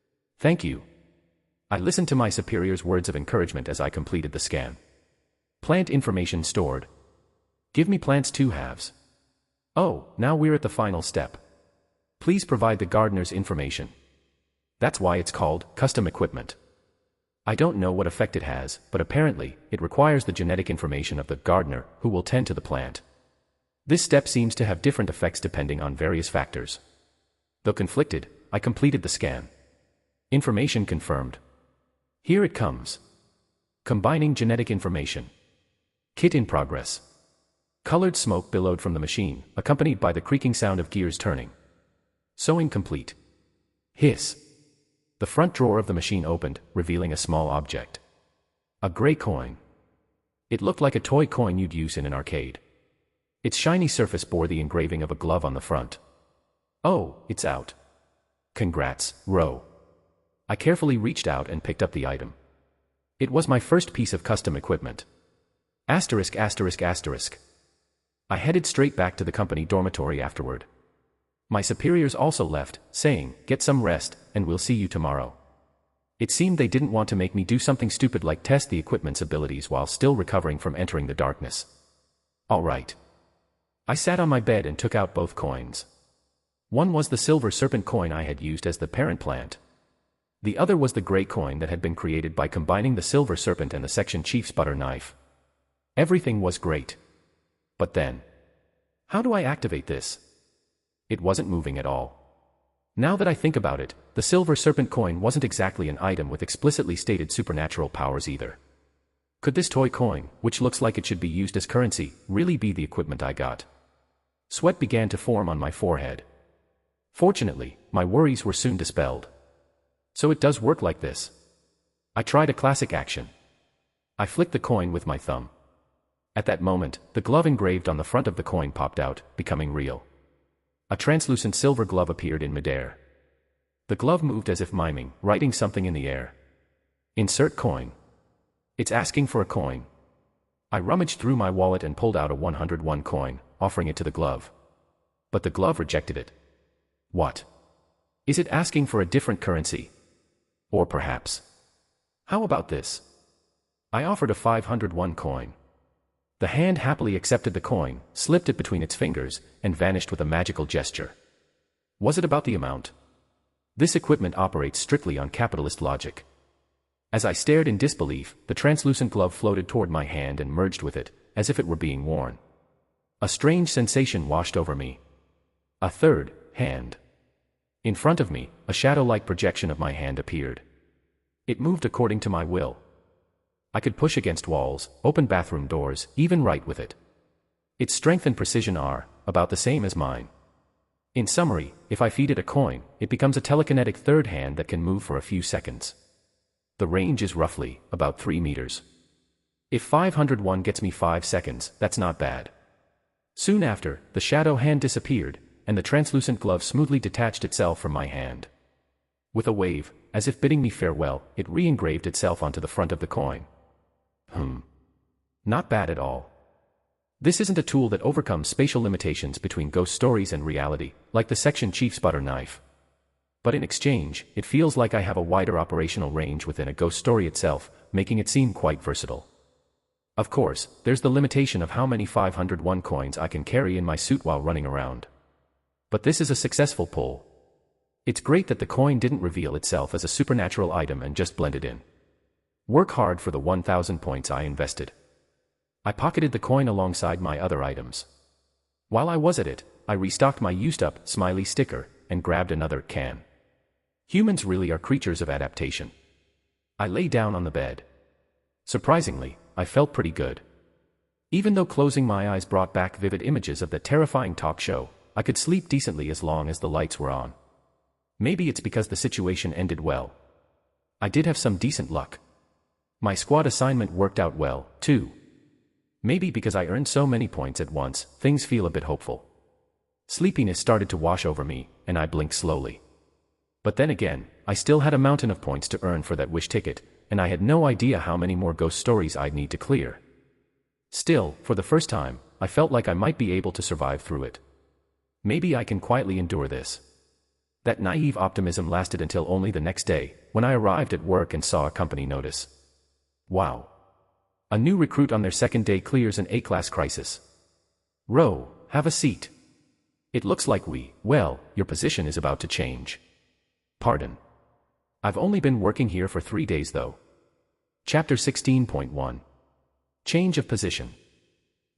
Thank you. I listened to my superior's words of encouragement as I completed the scan. Plant information stored. Give me plant's 2 halves. Oh, now we're at the final step. Please provide the gardener's information. That's why it's called custom equipment. I don't know what effect it has, but apparently, it requires the genetic information of the gardener who will tend to the plant. This step seems to have different effects depending on various factors. Though conflicted, I completed the scan. Information confirmed. Here it comes. Combining genetic information. Kit in progress. Colored smoke billowed from the machine, accompanied by the creaking sound of gears turning. Sewing complete. Hiss. The front drawer of the machine opened, revealing a small object. A gray coin. It looked like a toy coin you'd use in an arcade. Its shiny surface bore the engraving of a glove on the front. Oh, it's out. Congrats, Ro. I carefully reached out and picked up the item. It was my first piece of custom equipment. Asterisk asterisk asterisk. I headed straight back to the company dormitory afterward. My superiors also left, saying, "Get some rest, and we'll see you tomorrow." It seemed they didn't want to make me do something stupid like test the equipment's abilities while still recovering from entering the darkness. All right. I sat on my bed and took out both coins. One was the silver serpent coin I had used as the parent plant. The other was the gray coin that had been created by combining the silver serpent and the section chief's butter knife. Everything was great. But then, how do I activate this? It wasn't moving at all. Now that I think about it, the silver serpent coin wasn't exactly an item with explicitly stated supernatural powers either. Could this toy coin, which looks like it should be used as currency, really be the equipment I got? Sweat began to form on my forehead. Fortunately, my worries were soon dispelled. So it does work like this. I tried a classic action. I flicked the coin with my thumb. At that moment, the glove engraved on the front of the coin popped out, becoming real. A translucent silver glove appeared in midair. The glove moved as if miming, writing something in the air. Insert coin. It's asking for a coin. I rummaged through my wallet and pulled out a 101 coin, offering it to the glove. But the glove rejected it. What? Is it asking for a different currency? Or perhaps, how about this? I offered a 501 coin. The hand happily accepted the coin, slipped it between its fingers, and vanished with a magical gesture. Was it about the amount? This equipment operates strictly on capitalist logic. As I stared in disbelief, the translucent glove floated toward my hand and merged with it, as if it were being worn. A strange sensation washed over me. A third hand. In front of me, a shadow-like projection of my hand appeared. It moved according to my will. I could push against walls, open bathroom doors, even write with it. Its strength and precision are about the same as mine. In summary, if I feed it a coin, it becomes a telekinetic third hand that can move for a few seconds. The range is roughly about 3 meters. If 501 gets me 5 seconds, that's not bad. Soon after, the shadow hand disappeared, and the translucent glove smoothly detached itself from my hand. With a wave, as if bidding me farewell, it re-engraved itself onto the front of the coin. Not bad at all. This isn't a tool that overcomes spatial limitations between ghost stories and reality, like the section chief's butter knife. But in exchange, it feels like I have a wider operational range within a ghost story itself, making it seem quite versatile. Of course, there's the limitation of how many 501 coins I can carry in my suit while running around. But this is a successful pull. It's great that the coin didn't reveal itself as a supernatural item and just blended in. Work hard for the 1,000 points I invested. I pocketed the coin alongside my other items. While I was at it, I restocked my used-up smiley sticker and grabbed another can. Humans really are creatures of adaptation. I lay down on the bed. Surprisingly, I felt pretty good. Even though closing my eyes brought back vivid images of that terrifying talk show, I could sleep decently as long as the lights were on. Maybe it's because the situation ended well. I did have some decent luck. My squad assignment worked out well, too. Maybe because I earned so many points at once, things feel a bit hopeful. Sleepiness started to wash over me, and I blinked slowly. But then again, I still had a mountain of points to earn for that wish ticket, and I had no idea how many more ghost stories I'd need to clear. Still, for the first time, I felt like I might be able to survive through it. Maybe I can quietly endure this. That naive optimism lasted until only the next day, when I arrived at work and saw a company notice. Wow. A new recruit on their second day clears an A-class crisis. Row, have a seat. It looks like your position is about to change. Pardon. I've only been working here for 3 days though. Chapter 16.1. Change of position.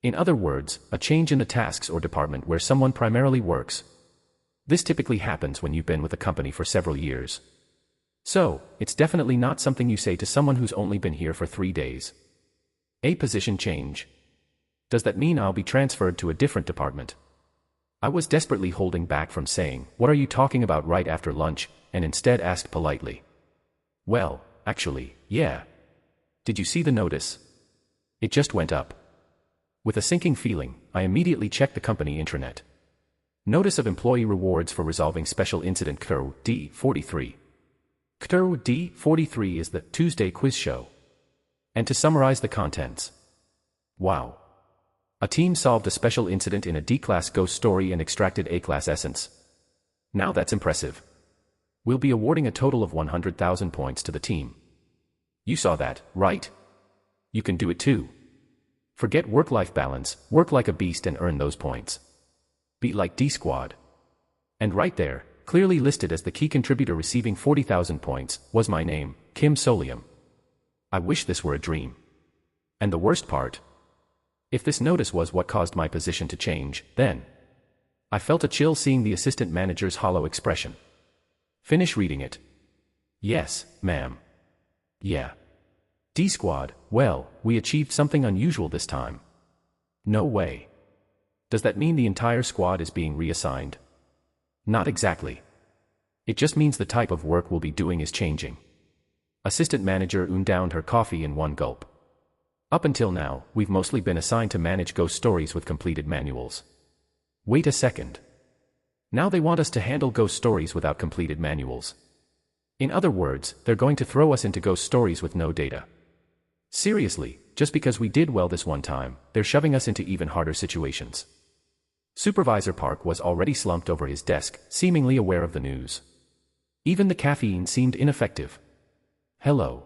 In other words, a change in the tasks or department where someone primarily works. This typically happens when you've been with a company for several years. So, it's definitely not something you say to someone who's only been here for 3 days. A position change. Does that mean I'll be transferred to a different department? I was desperately holding back from saying, "What are you talking about?" right after lunch, and instead asked politely. "Well, actually, yeah. Did you see the notice? It just went up." With a sinking feeling, I immediately checked the company intranet. Notice of employee rewards for resolving special incident CTRL D43. CTRL D43 is the Tuesday quiz show. And to summarize the contents. Wow. A team solved a special incident in a D-class ghost story and extracted A-class essence. Now that's impressive. We'll be awarding a total of 100,000 points to the team. You saw that, right? You can do it too. Forget work-life balance, work like a beast and earn those points. Be like D-Squad. And right there, clearly listed as the key contributor receiving 40,000 points, was my name, Kim Solium. I wish this were a dream. And the worst part? If this notice was what caused my position to change, then I felt a chill seeing the assistant manager's hollow expression. Finish reading it. Yes, ma'am. Yeah. D-Squad, well, we achieved something unusual this time. No way. Does that mean the entire squad is being reassigned? Not exactly. It just means the type of work we'll be doing is changing. Assistant manager downed her coffee in one gulp. Up until now, we've mostly been assigned to manage ghost stories with completed manuals. Wait a second. Now they want us to handle ghost stories without completed manuals. In other words, they're going to throw us into ghost stories with no data. Seriously, just because we did well this one time, they're shoving us into even harder situations. Supervisor Park was already slumped over his desk, seemingly aware of the news. Even the caffeine seemed ineffective. Hello.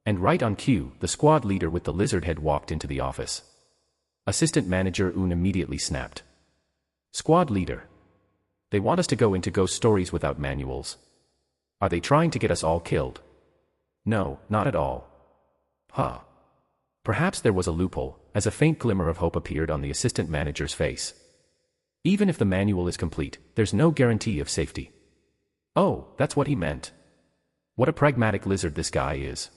And right on cue, the squad leader with the lizard head walked into the office. Assistant manager immediately snapped. Squad leader. They want us to go into ghost stories without manuals. Are they trying to get us all killed? No, not at all. Huh. Perhaps there was a loophole, as a faint glimmer of hope appeared on the assistant manager's face. Even if the manual is complete, there's no guarantee of safety. Oh, that's what he meant. What a pragmatic lizard this guy is.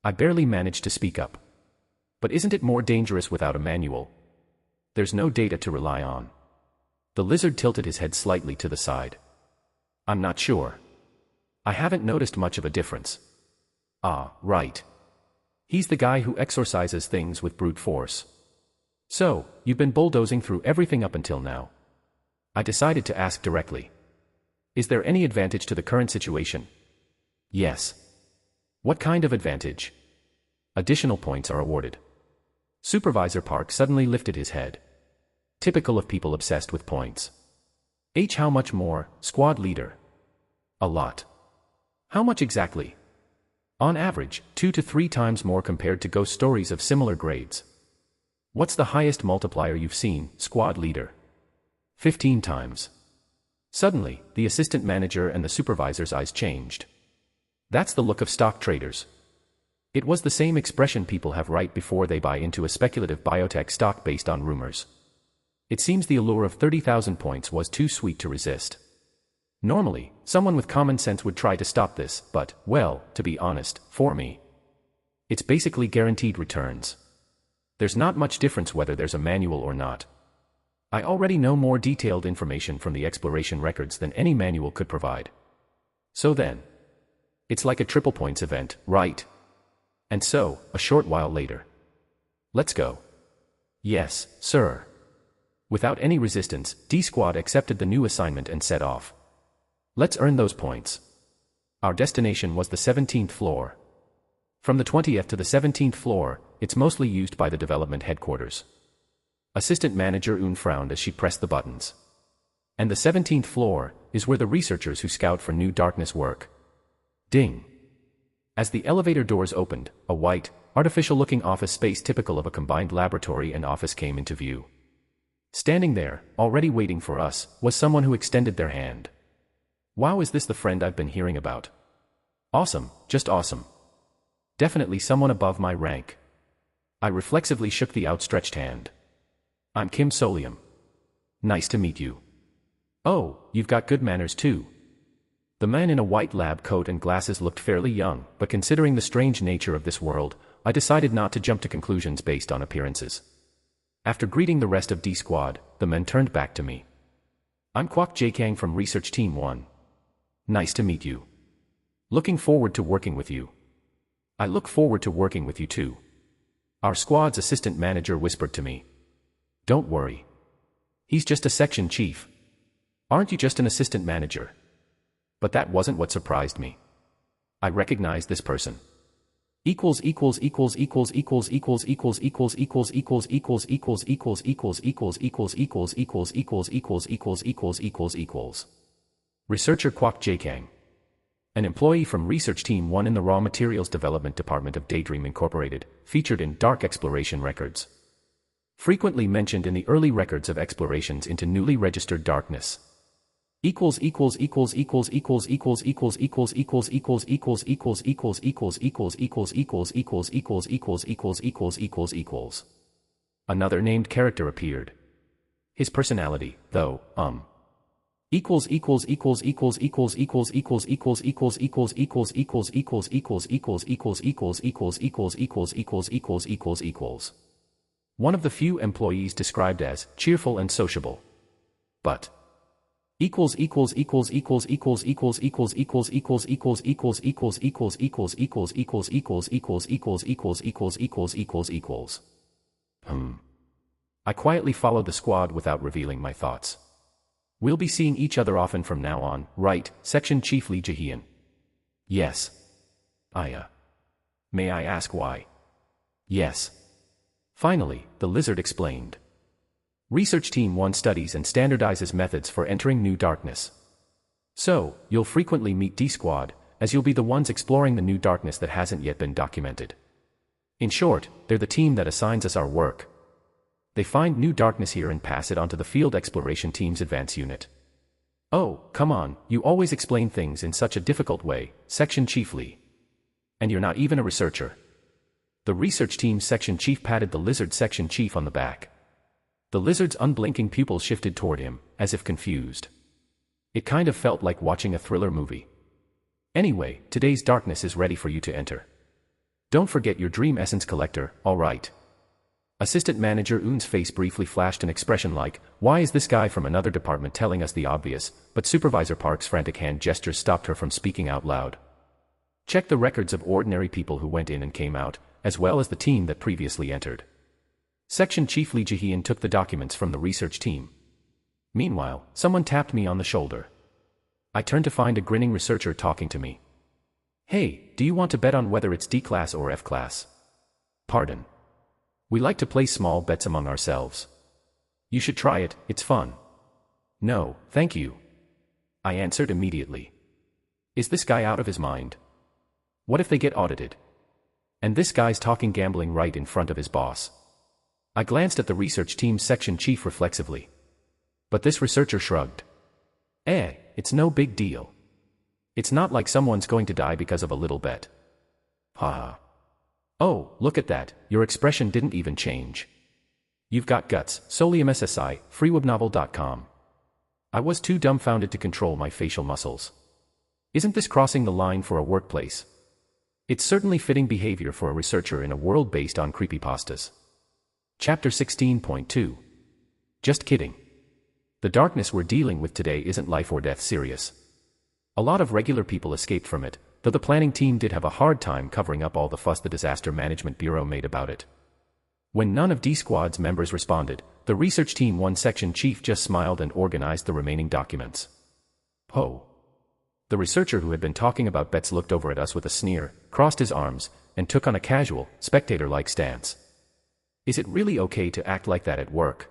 I barely managed to speak up. But isn't it more dangerous without a manual? There's no data to rely on. The lizard tilted his head slightly to the side. I'm not sure. I haven't noticed much of a difference. Ah, right. He's the guy who exorcises things with brute force. So, you've been bulldozing through everything up until now. I decided to ask directly. Is there any advantage to the current situation? Yes. What kind of advantage? Additional points are awarded. Supervisor Park suddenly lifted his head. Typical of people obsessed with points. How much more, squad leader? A lot. How much exactly? On average, 2 to 3 times more compared to ghost stories of similar grades. What's the highest multiplier you've seen, squad leader? 15 times. Suddenly, the assistant manager and the supervisor's eyes changed. That's the look of stock traders. It was the same expression people have right before they buy into a speculative biotech stock based on rumors. It seems the allure of 30,000 points was too sweet to resist. Normally, someone with common sense would try to stop this, but, well, to be honest, for me, it's basically guaranteed returns. There's not much difference whether there's a manual or not. I already know more detailed information from the exploration records than any manual could provide. So then, it's like a triple points event, right? And so, a short while later. Let's go. Yes, sir. Without any resistance, D-Squad accepted the new assignment and set off. Let's earn those points. Our destination was the 17th floor. From the 20th to the 17th floor, it's mostly used by the development headquarters. Assistant manager frowned as she pressed the buttons. And the 17th floor is where the researchers who scout for new darkness work. Ding. As the elevator doors opened, a white, artificial-looking office space typical of a combined laboratory and office came into view. Standing there, already waiting for us, was someone who extended their hand. Wow, is this the friend I've been hearing about? Awesome, just awesome. Definitely someone above my rank. I reflexively shook the outstretched hand. I'm Kim Solium. Nice to meet you. Oh, you've got good manners too. The man in a white lab coat and glasses looked fairly young, but considering the strange nature of this world, I decided not to jump to conclusions based on appearances. After greeting the rest of D Squad, the men turned back to me. I'm Kwok Jae-kang from Research Team 1. Nice to meet you. Looking forward to working with you. I look forward to working with you too. Our squad's assistant manager whispered to me. Don't worry. He's just a section chief. Aren't you just an assistant manager? But that wasn't what surprised me. I recognized this person. Equals. Researcher Kwok Jae-kang. An employee from Research Team 1 in the Raw Materials Development Department of Daydream Incorporated, featured in Dark Exploration Records. Frequently mentioned in the early records of explorations into newly registered darkness. Another named character appeared. His personality, though, One of the few employees described as cheerful and sociable. But I quietly followed the squad without revealing my thoughts. We'll be seeing each other often from now on, right, Section Chief Lee Jae-hyun? Yes. May I ask why? Yes. Finally, the lizard explained. Research Team 1 studies and standardizes methods for entering new darkness. So, you'll frequently meet D-Squad, as you'll be the ones exploring the new darkness that hasn't yet been documented. In short, they're the team that assigns us our work. They find new darkness here and pass it on to the Field Exploration Team's Advance Unit. Oh, come on, you always explain things in such a difficult way, Section Chief Lee. And you're not even a researcher. The Research Team's Section Chief patted the Lizard Section Chief on the back. The lizard's unblinking pupils shifted toward him, as if confused. It kind of felt like watching a thriller movie. Anyway, today's darkness is ready for you to enter. Don't forget your Dream Essence Collector, alright. Assistant Manager Eun's face briefly flashed an expression like, why is this guy from another department telling us the obvious, but Supervisor Park's frantic hand gestures stopped her from speaking out loud. Check the records of ordinary people who went in and came out, as well as the team that previously entered. Section Chief Lee Jae-hyun took the documents from the research team. Meanwhile, someone tapped me on the shoulder. I turned to find a grinning researcher talking to me. Hey, do you want to bet on whether it's D-class or F-class? Pardon. We like to play small bets among ourselves. You should try it, it's fun. No, thank you. I answered immediately. Is this guy out of his mind? What if they get audited? And this guy's talking gambling right in front of his boss. I glanced at the research team's section chief reflexively. But this researcher shrugged. It's no big deal. It's not like someone's going to die because of a little bet. Haha. Oh, look at that, your expression didn't even change. You've got guts, Solium SSI, freewebnovel.com. I was too dumbfounded to control my facial muscles. Isn't this crossing the line for a workplace? It's certainly fitting behavior for a researcher in a world based on creepypastas. Chapter 16.2. Just kidding. The darkness we're dealing with today isn't life or death serious. A lot of regular people escaped from it, though the planning team did have a hard time covering up all the fuss the Disaster Management Bureau made about it. When none of D-Squad's members responded, the Research Team 1 section chief just smiled and organized the remaining documents. Ho! The researcher who had been talking about bets looked over at us with a sneer, crossed his arms, and took on a casual, spectator-like stance. Is it really okay to act like that at work?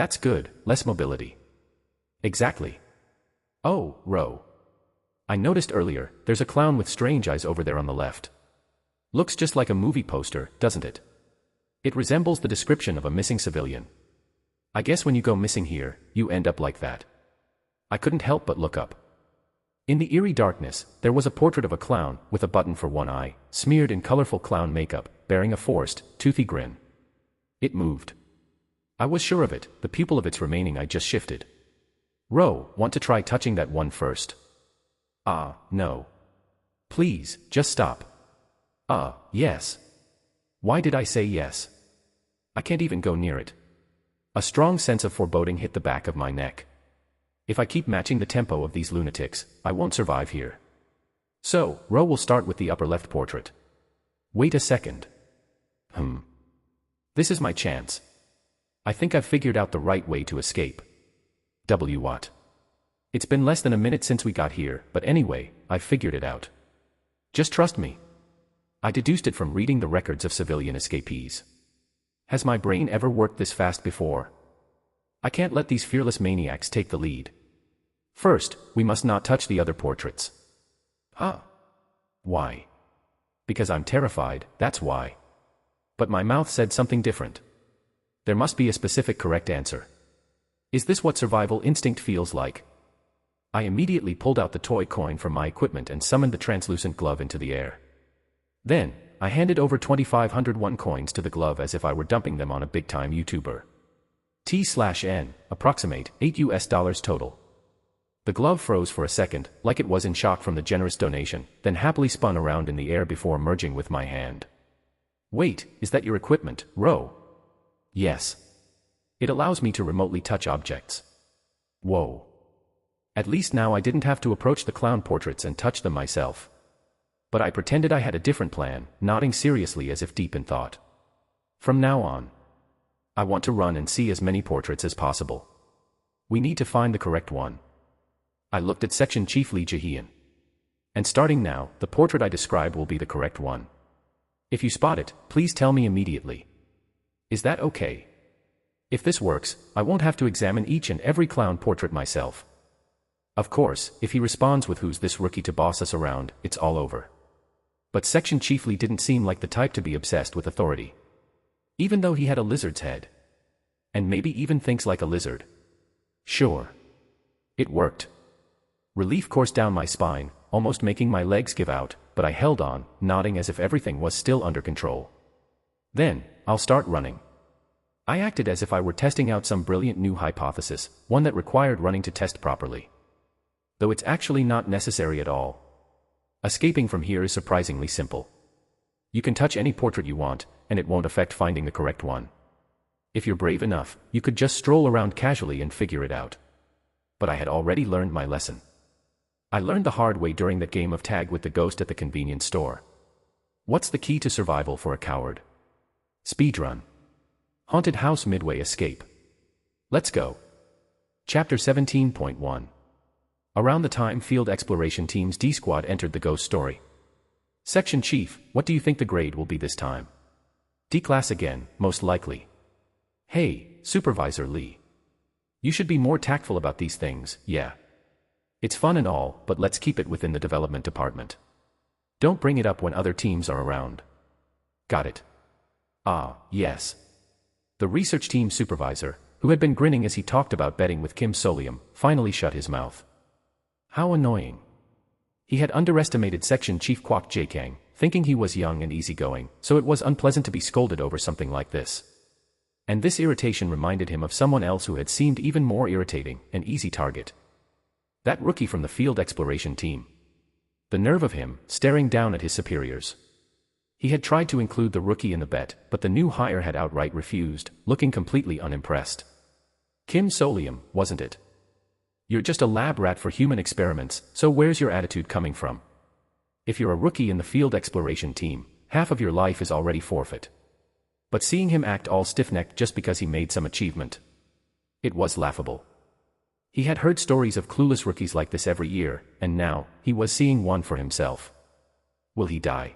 That's good, less mobility. Exactly. Oh, Ro. I noticed earlier, there's a clown with strange eyes over there on the left. Looks just like a movie poster, doesn't it? It resembles the description of a missing civilian. I guess when you go missing here, you end up like that. I couldn't help but look up. In the eerie darkness, there was a portrait of a clown, with a button for one eye, smeared in colorful clown makeup, bearing a forced, toothy grin. It moved. I was sure of it, the pupil of its remaining eye just shifted. Ro, want to try touching that one first? No. Please, just stop. Yes. Why did I say yes? I can't even go near it. A strong sense of foreboding hit the back of my neck. If I keep matching the tempo of these lunatics, I won't survive here. So, Ro will start with the upper left portrait. Wait a second. This is my chance. I think I've figured out the right way to escape. What? It's been less than a minute since we got here, but anyway, I've figured it out. Just trust me. I deduced it from reading the records of civilian escapees. Has my brain ever worked this fast before? I can't let these fearless maniacs take the lead. First, we must not touch the other portraits. Why? Because I'm terrified, that's why. But my mouth said something different. There must be a specific correct answer. Is this what survival instinct feels like? I immediately pulled out the toy coin from my equipment and summoned the translucent glove into the air. Then, I handed over 2,501 coins to the glove as if I were dumping them on a big-time YouTuber. T/N, approximate, $8 total. The glove froze for a second, like it was in shock from the generous donation, then happily spun around in the air before merging with my hand. Wait, is that your equipment, Ro? Yes. It allows me to remotely touch objects. Whoa. At least now I didn't have to approach the clown portraits and touch them myself. But I pretended I had a different plan, nodding seriously as if deep in thought. From now on, I want to run and see as many portraits as possible. We need to find the correct one. I looked at Section Chief Lee Jahian. And starting now, the portrait I describe will be the correct one. If you spot it, please tell me immediately. Is that okay? If this works, I won't have to examine each and every clown portrait myself. Of course, if he responds with "Who's this rookie to boss us around," it's all over. But Section Chief Lee didn't seem like the type to be obsessed with authority. Even though he had a lizard's head. And maybe even thinks like a lizard. Sure. It worked. Relief coursed down my spine, almost making my legs give out, but I held on, nodding as if everything was still under control. Then, I'll start running. I acted as if I were testing out some brilliant new hypothesis, one that required running to test properly. Though it's actually not necessary at all. Escaping from here is surprisingly simple. You can touch any portrait you want, and it won't affect finding the correct one. If you're brave enough, you could just stroll around casually and figure it out. But I had already learned my lesson. I learned the hard way during that game of tag with the ghost at the convenience store. What's the key to survival for a coward? Speedrun. Haunted House Midway Escape. Let's go. Chapter 17.1. Around the time Field Exploration Team's D-Squad entered the ghost story. Section Chief, what do you think the grade will be this time? D-Class again, most likely. Hey, Supervisor Lee. You should be more tactful about these things, yeah. It's fun and all, but let's keep it within the development department. Don't bring it up when other teams are around. Got it. Yes. The research team supervisor, who had been grinning as he talked about betting with Kim Solium, finally shut his mouth. How annoying. He had underestimated Section Chief Kwok Jae-Kang, thinking he was young and easygoing, so it was unpleasant to be scolded over something like this. And this irritation reminded him of someone else who had seemed even more irritating, an easy target. That rookie from the Field Exploration Team. The nerve of him, staring down at his superiors. He had tried to include the rookie in the bet, but the new hire had outright refused, looking completely unimpressed. Kim Solium, wasn't it? You're just a lab rat for human experiments, so where's your attitude coming from? If you're a rookie in the Field Exploration Team, half of your life is already forfeit. But seeing him act all stiff-necked just because he made some achievement. It was laughable. He had heard stories of clueless rookies like this every year, and now, he was seeing one for himself. Will he die?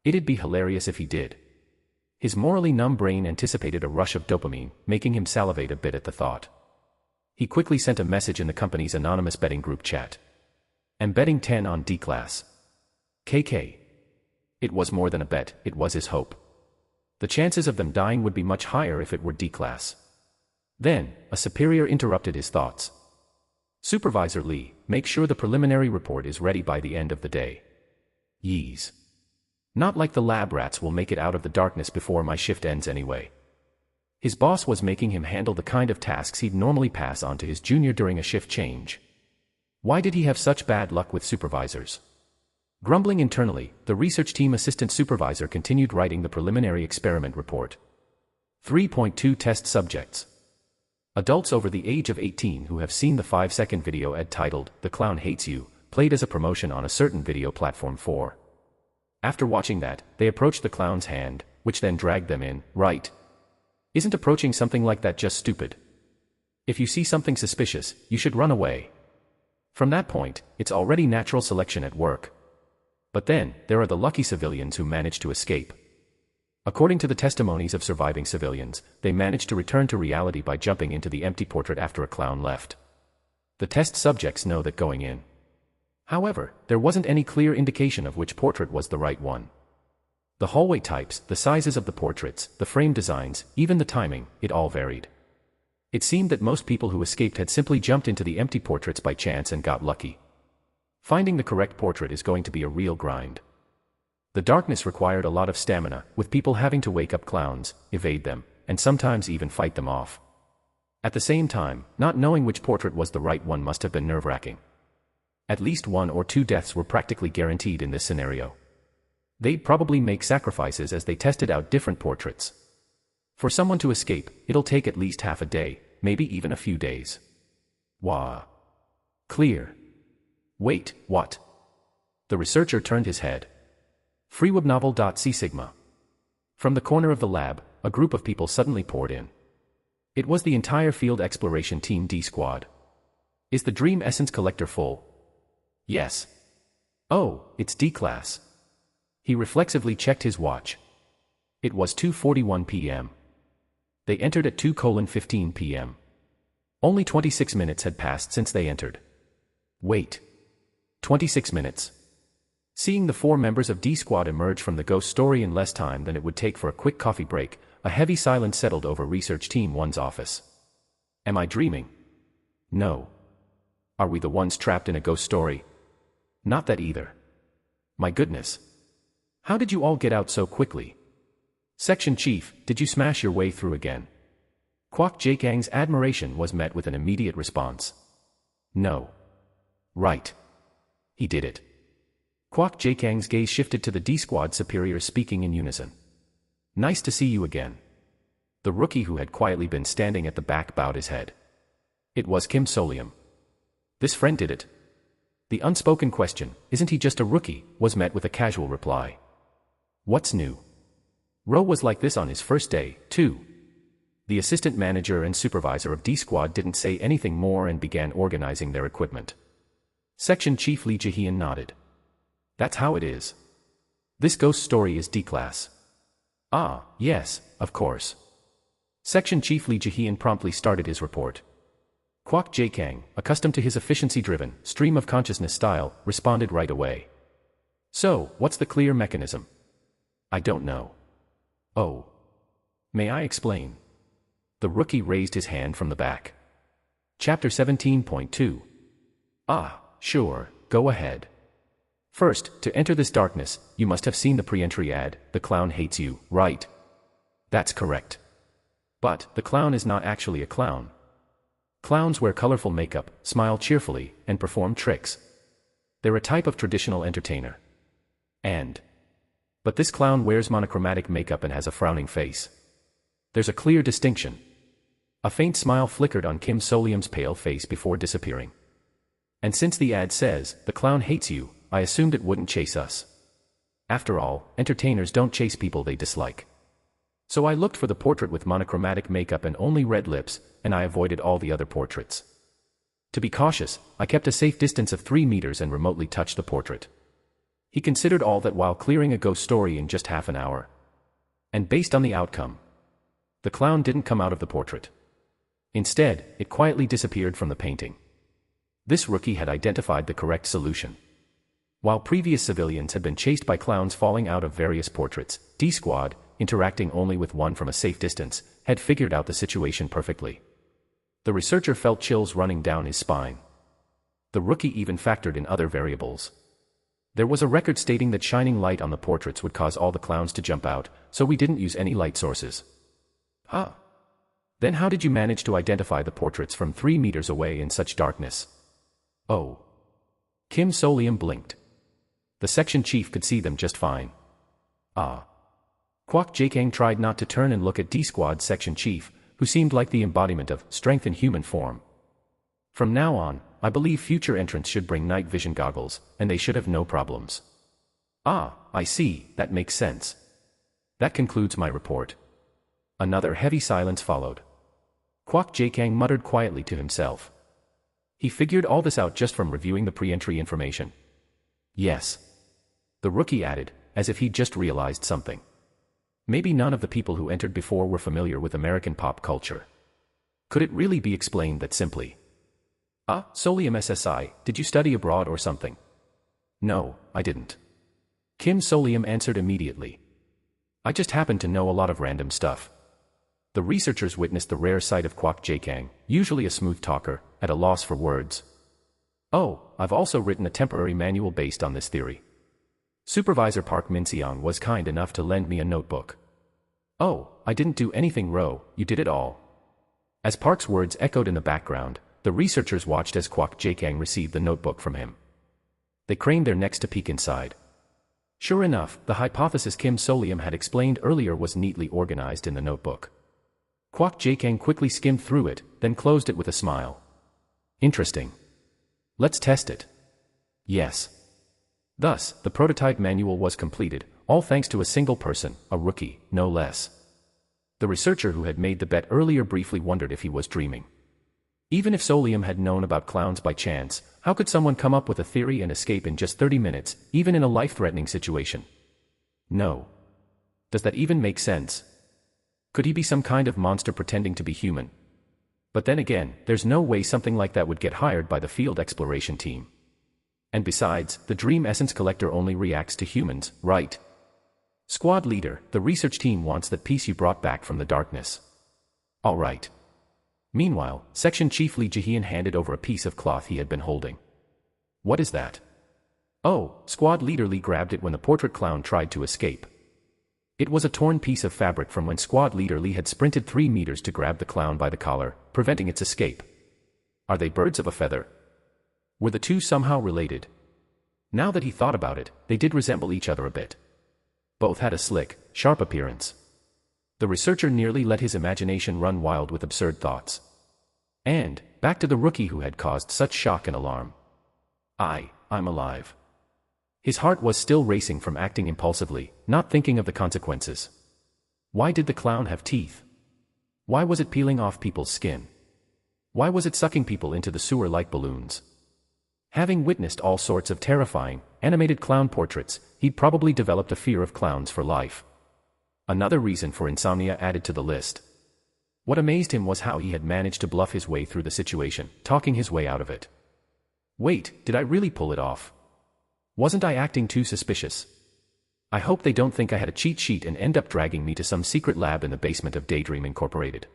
It'd be hilarious if he did. His morally numb brain anticipated a rush of dopamine, making him salivate a bit at the thought. He quickly sent a message in the company's anonymous betting group chat. "I'm betting 10 on D-Class. KK." It was more than a bet, it was his hope. The chances of them dying would be much higher if it were D-Class. Then, a superior interrupted his thoughts. "Supervisor Lee, make sure the preliminary report is ready by the end of the day." Yeez. Not like the lab rats will make it out of the darkness before my shift ends anyway. His boss was making him handle the kind of tasks he'd normally pass on to his junior during a shift change. Why did he have such bad luck with supervisors? Grumbling internally, the research team assistant supervisor continued writing the preliminary experiment report. 3.2 Test subjects. Adults over the age of 18 who have seen the 5-second video ad titled, "The Clown Hates You," played as a promotion on a certain video platform 4. After watching that, they approached the clown's hand, which then dragged them in, right? Isn't approaching something like that just stupid? If you see something suspicious, you should run away. From that point, it's already natural selection at work. But then, there are the lucky civilians who manage to escape. According to the testimonies of surviving civilians, they managed to return to reality by jumping into the empty portrait after a clown left. The test subjects know that going in. However, there wasn't any clear indication of which portrait was the right one. The hallway types, the sizes of the portraits, the frame designs, even the timing, it all varied. It seemed that most people who escaped had simply jumped into the empty portraits by chance and got lucky. Finding the correct portrait is going to be a real grind. The darkness required a lot of stamina, with people having to wake up clowns, evade them, and sometimes even fight them off. At the same time, not knowing which portrait was the right one must have been nerve-wracking. At least 1 or 2 deaths were practically guaranteed in this scenario. They'd probably make sacrifices as they tested out different portraits. For someone to escape, it'll take at least half a day, maybe even a few days. Wah. Clear. Wait, what? The researcher turned his head. Freewebnovel.c sigma. From the corner of the lab, a group of people suddenly poured in. It was the entire field exploration team D squad. Is the Dream Essence collector full? Yes. Oh, it's D-Class. He reflexively checked his watch. It was 2:41 p.m. They entered at 2:15 p.m. Only 26 minutes had passed since they entered. Wait. 26 minutes. Seeing the 4 members of D-Squad emerge from the ghost story in less time than it would take for a quick coffee break, a heavy silence settled over Research Team 1's office. Am I dreaming? No. Are we the ones trapped in a ghost story? Not that either. My goodness. How did you all get out so quickly? Section Chief, did you smash your way through again? Kwok Jae-kang's admiration was met with an immediate response. No. Right. He did it. Kwok Jae-kang's gaze shifted to the D-Squad superior speaking in unison. Nice to see you again. The rookie who had quietly been standing at the back bowed his head. It was Kim Solium. This friend did it. The unspoken question, isn't he just a rookie, was met with a casual reply. What's new? Ro was like this on his first day, too. The assistant manager and supervisor of D-Squad didn't say anything more and began organizing their equipment. Section Chief Lee Jae-hyun nodded. That's how it is. This ghost story is D-Class. Ah, yes, of course. Section Chief Lee Jae-hyun promptly started his report. Kwok Jae-kang, accustomed to his efficiency-driven, stream-of-consciousness style, responded right away. So, what's the clear mechanism? I don't know. Oh. May I explain? The rookie raised his hand from the back. Chapter 17.2. Ah, sure, go ahead. First, to enter this darkness, you must have seen the pre-entry ad, "The Clown Hates You," right? That's correct. But, the clown is not actually a clown. Clowns wear colorful makeup, smile cheerfully, and perform tricks. They're a type of traditional entertainer. But this clown wears monochromatic makeup and has a frowning face. There's a clear distinction. A faint smile flickered on Kim Solium's pale face before disappearing. And since the ad says, "The clown hates you," I assumed it wouldn't chase us. After all, entertainers don't chase people they dislike. So I looked for the portrait with monochromatic makeup and only red lips, and I avoided all the other portraits. To be cautious, I kept a safe distance of 3 meters and remotely touched the portrait. He considered all that while clearing a ghost story in just half an hour. And based on the outcome, the clown didn't come out of the portrait. Instead, it quietly disappeared from the painting. This rookie had identified the correct solution. While previous civilians had been chased by clowns falling out of various portraits, D-Squad, interacting only with one from a safe distance, had figured out the situation perfectly. The researcher felt chills running down his spine. The rookie even factored in other variables. There was a record stating that shining light on the portraits would cause all the clowns to jump out, so we didn't use any light sources. Huh. Then how did you manage to identify the portraits from 3 meters away in such darkness? Oh. Kim Solium blinked. The section chief could see them just fine. Ah. Kwok Jae-kyung tried not to turn and look at D-Squad's section chief, who seemed like the embodiment of strength in human form. From now on, I believe future entrants should bring night vision goggles, and they should have no problems. Ah, I see, that makes sense. That concludes my report. Another heavy silence followed. Kwok Jae-kyung muttered quietly to himself. He figured all this out just from reviewing the pre-entry information. Yes. The rookie added, as if he'd just realized something. Maybe none of the people who entered before were familiar with American pop culture. Could it really be explained that simply? Solium SSI, did you study abroad or something? No, I didn't. Kim Solium answered immediately. I just happen to know a lot of random stuff. The researchers witnessed the rare sight of Kwok Jae-kyung, usually a smooth talker, at a loss for words. Oh, I've also written a temporary manual based on this theory. Supervisor Park Min-seong was kind enough to lend me a notebook. Oh, I didn't do anything, Ro, you did it all. As Park's words echoed in the background, the researchers watched as Kwok Jae-kyung received the notebook from him. They craned their necks to peek inside. Sure enough, the hypothesis Kim Solium had explained earlier was neatly organized in the notebook. Kwok Jae-kyung quickly skimmed through it, then closed it with a smile. Interesting. Let's test it. Yes. Thus, the prototype manual was completed, all thanks to a single person, a rookie, no less. The researcher who had made the bet earlier briefly wondered if he was dreaming. Even if Solium had known about clowns by chance, how could someone come up with a theory and escape in just 30 minutes, even in a life-threatening situation? No. Does that even make sense? Could he be some kind of monster pretending to be human? But then again, there's no way something like that would get hired by the field exploration team. And besides, the Dream Essence Collector only reacts to humans, right? Squad leader, the research team wants that piece you brought back from the darkness. All right. Meanwhile, Section Chief Lee Jae-hyun handed over a piece of cloth he had been holding. What is that? Oh, Squad leader Lee grabbed it when the portrait clown tried to escape. It was a torn piece of fabric from when Squad leader Lee had sprinted 3 meters to grab the clown by the collar, preventing its escape. Are they birds of a feather? Were the two somehow related? Now that he thought about it, they did resemble each other a bit. Both had a slick, sharp appearance. The researcher nearly let his imagination run wild with absurd thoughts. And, back to the rookie who had caused such shock and alarm. I'm alive. His heart was still racing from acting impulsively, not thinking of the consequences. Why did the clown have teeth? Why was it peeling off people's skin? Why was it sucking people into the sewer like balloons? Having witnessed all sorts of terrifying, animated clown portraits, he'd probably developed a fear of clowns for life. Another reason for insomnia added to the list. What amazed him was how he had managed to bluff his way through the situation, talking his way out of it. Wait, did I really pull it off? Wasn't I acting too suspicious? I hope they don't think I had a cheat sheet and end up dragging me to some secret lab in the basement of Daydream Incorporated.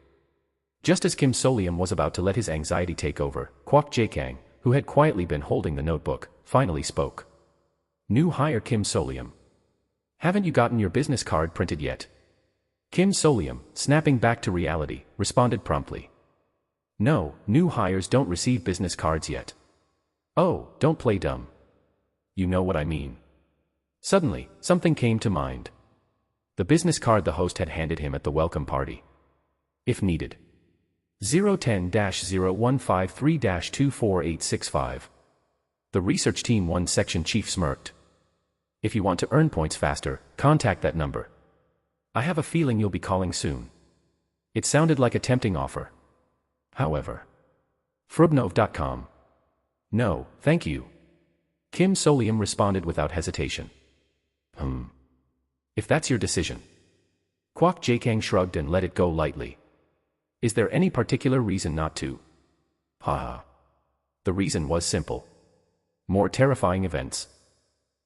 Just as Kim Solium was about to let his anxiety take over, Kwok Jae-kyung, who had quietly been holding the notebook, finally spoke. New hire Kim Solium. Haven't you gotten your business card printed yet? Kim Solium, snapping back to reality, responded promptly. No, new hires don't receive business cards yet. Oh, don't play dumb. You know what I mean. Suddenly, something came to mind. The business card the host had handed him at the welcome party. If needed. 010-0153-24865. The research team 1 section chief smirked. If you want to earn points faster, contact that number. I have a feeling you'll be calling soon. It sounded like a tempting offer. However. Frubnov.com. No, thank you. Kim Solium responded without hesitation. If that's your decision. Kwok Jaekang shrugged and let it go lightly. Is there any particular reason not to? Haha. The reason was simple. More terrifying events.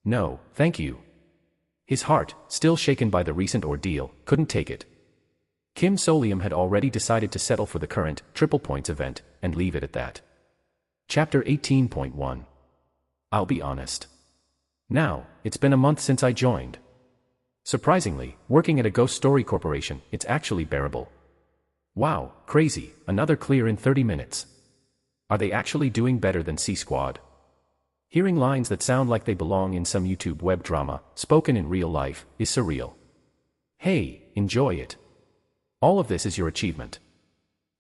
No, thank you. His heart, still shaken by the recent ordeal, couldn't take it. Kim Solium had already decided to settle for the current, triple points event, and leave it at that. Chapter 18.1. I'll be honest. Now, it's been a month since I joined. Surprisingly, working at a ghost story corporation, it's actually bearable. Wow, crazy, another clear in 30 minutes. Are they actually doing better than C-Squad? Hearing lines that sound like they belong in some YouTube web drama, spoken in real life, is surreal. Hey, enjoy it. All of this is your achievement.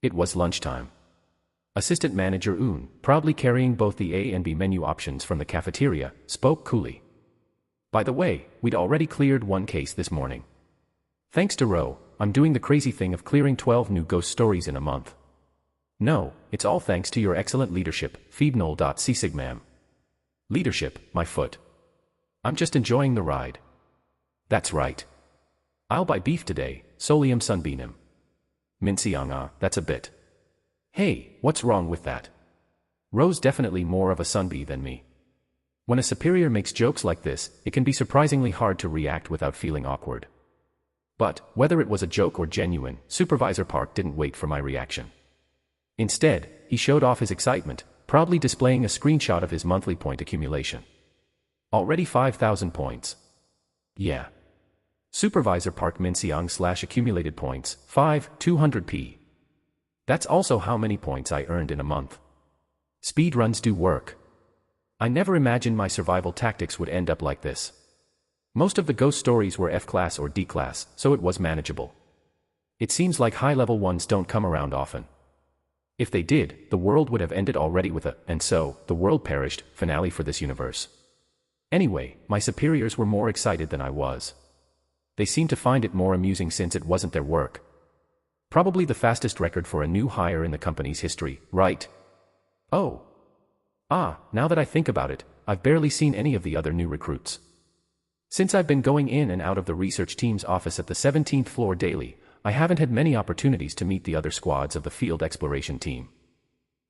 It was lunchtime. Assistant Manager Un, proudly carrying both the A and B menu options from the cafeteria, spoke coolly. By the way, we'd already cleared one case this morning. Thanks to Ro, I'm doing the crazy thing of clearing 12 new ghost stories in a month. No, it's all thanks to your excellent leadership, Feebnol.csigmam. Leadership, my foot. I'm just enjoying the ride. That's right. I'll buy beef today, Solium Sunbeanim. Minsianga, that's a bit. Hey, what's wrong with that? Ro's definitely more of a sunbee than me. When a superior makes jokes like this, it can be surprisingly hard to react without feeling awkward. But, whether it was a joke or genuine, Supervisor Park didn't wait for my reaction. Instead, he showed off his excitement, proudly displaying a screenshot of his monthly point accumulation. Already 5,000 points. Yeah. Supervisor Park Minsiang / accumulated points, 200p. That's also how many points I earned in a month. Speedruns do work. I never imagined my survival tactics would end up like this. Most of the ghost stories were F-class or D-class, so it was manageable. It seems like high-level ones don't come around often. If they did, the world would have ended already with a, and so, the world perished, finale for this universe. Anyway, my superiors were more excited than I was. They seemed to find it more amusing since it wasn't their work. Probably the fastest record for a new hire in the company's history, right? Oh. Now that I think about it, I've barely seen any of the other new recruits. Since I've been going in and out of the research team's office at the 17th floor daily, I haven't had many opportunities to meet the other squads of the field exploration team.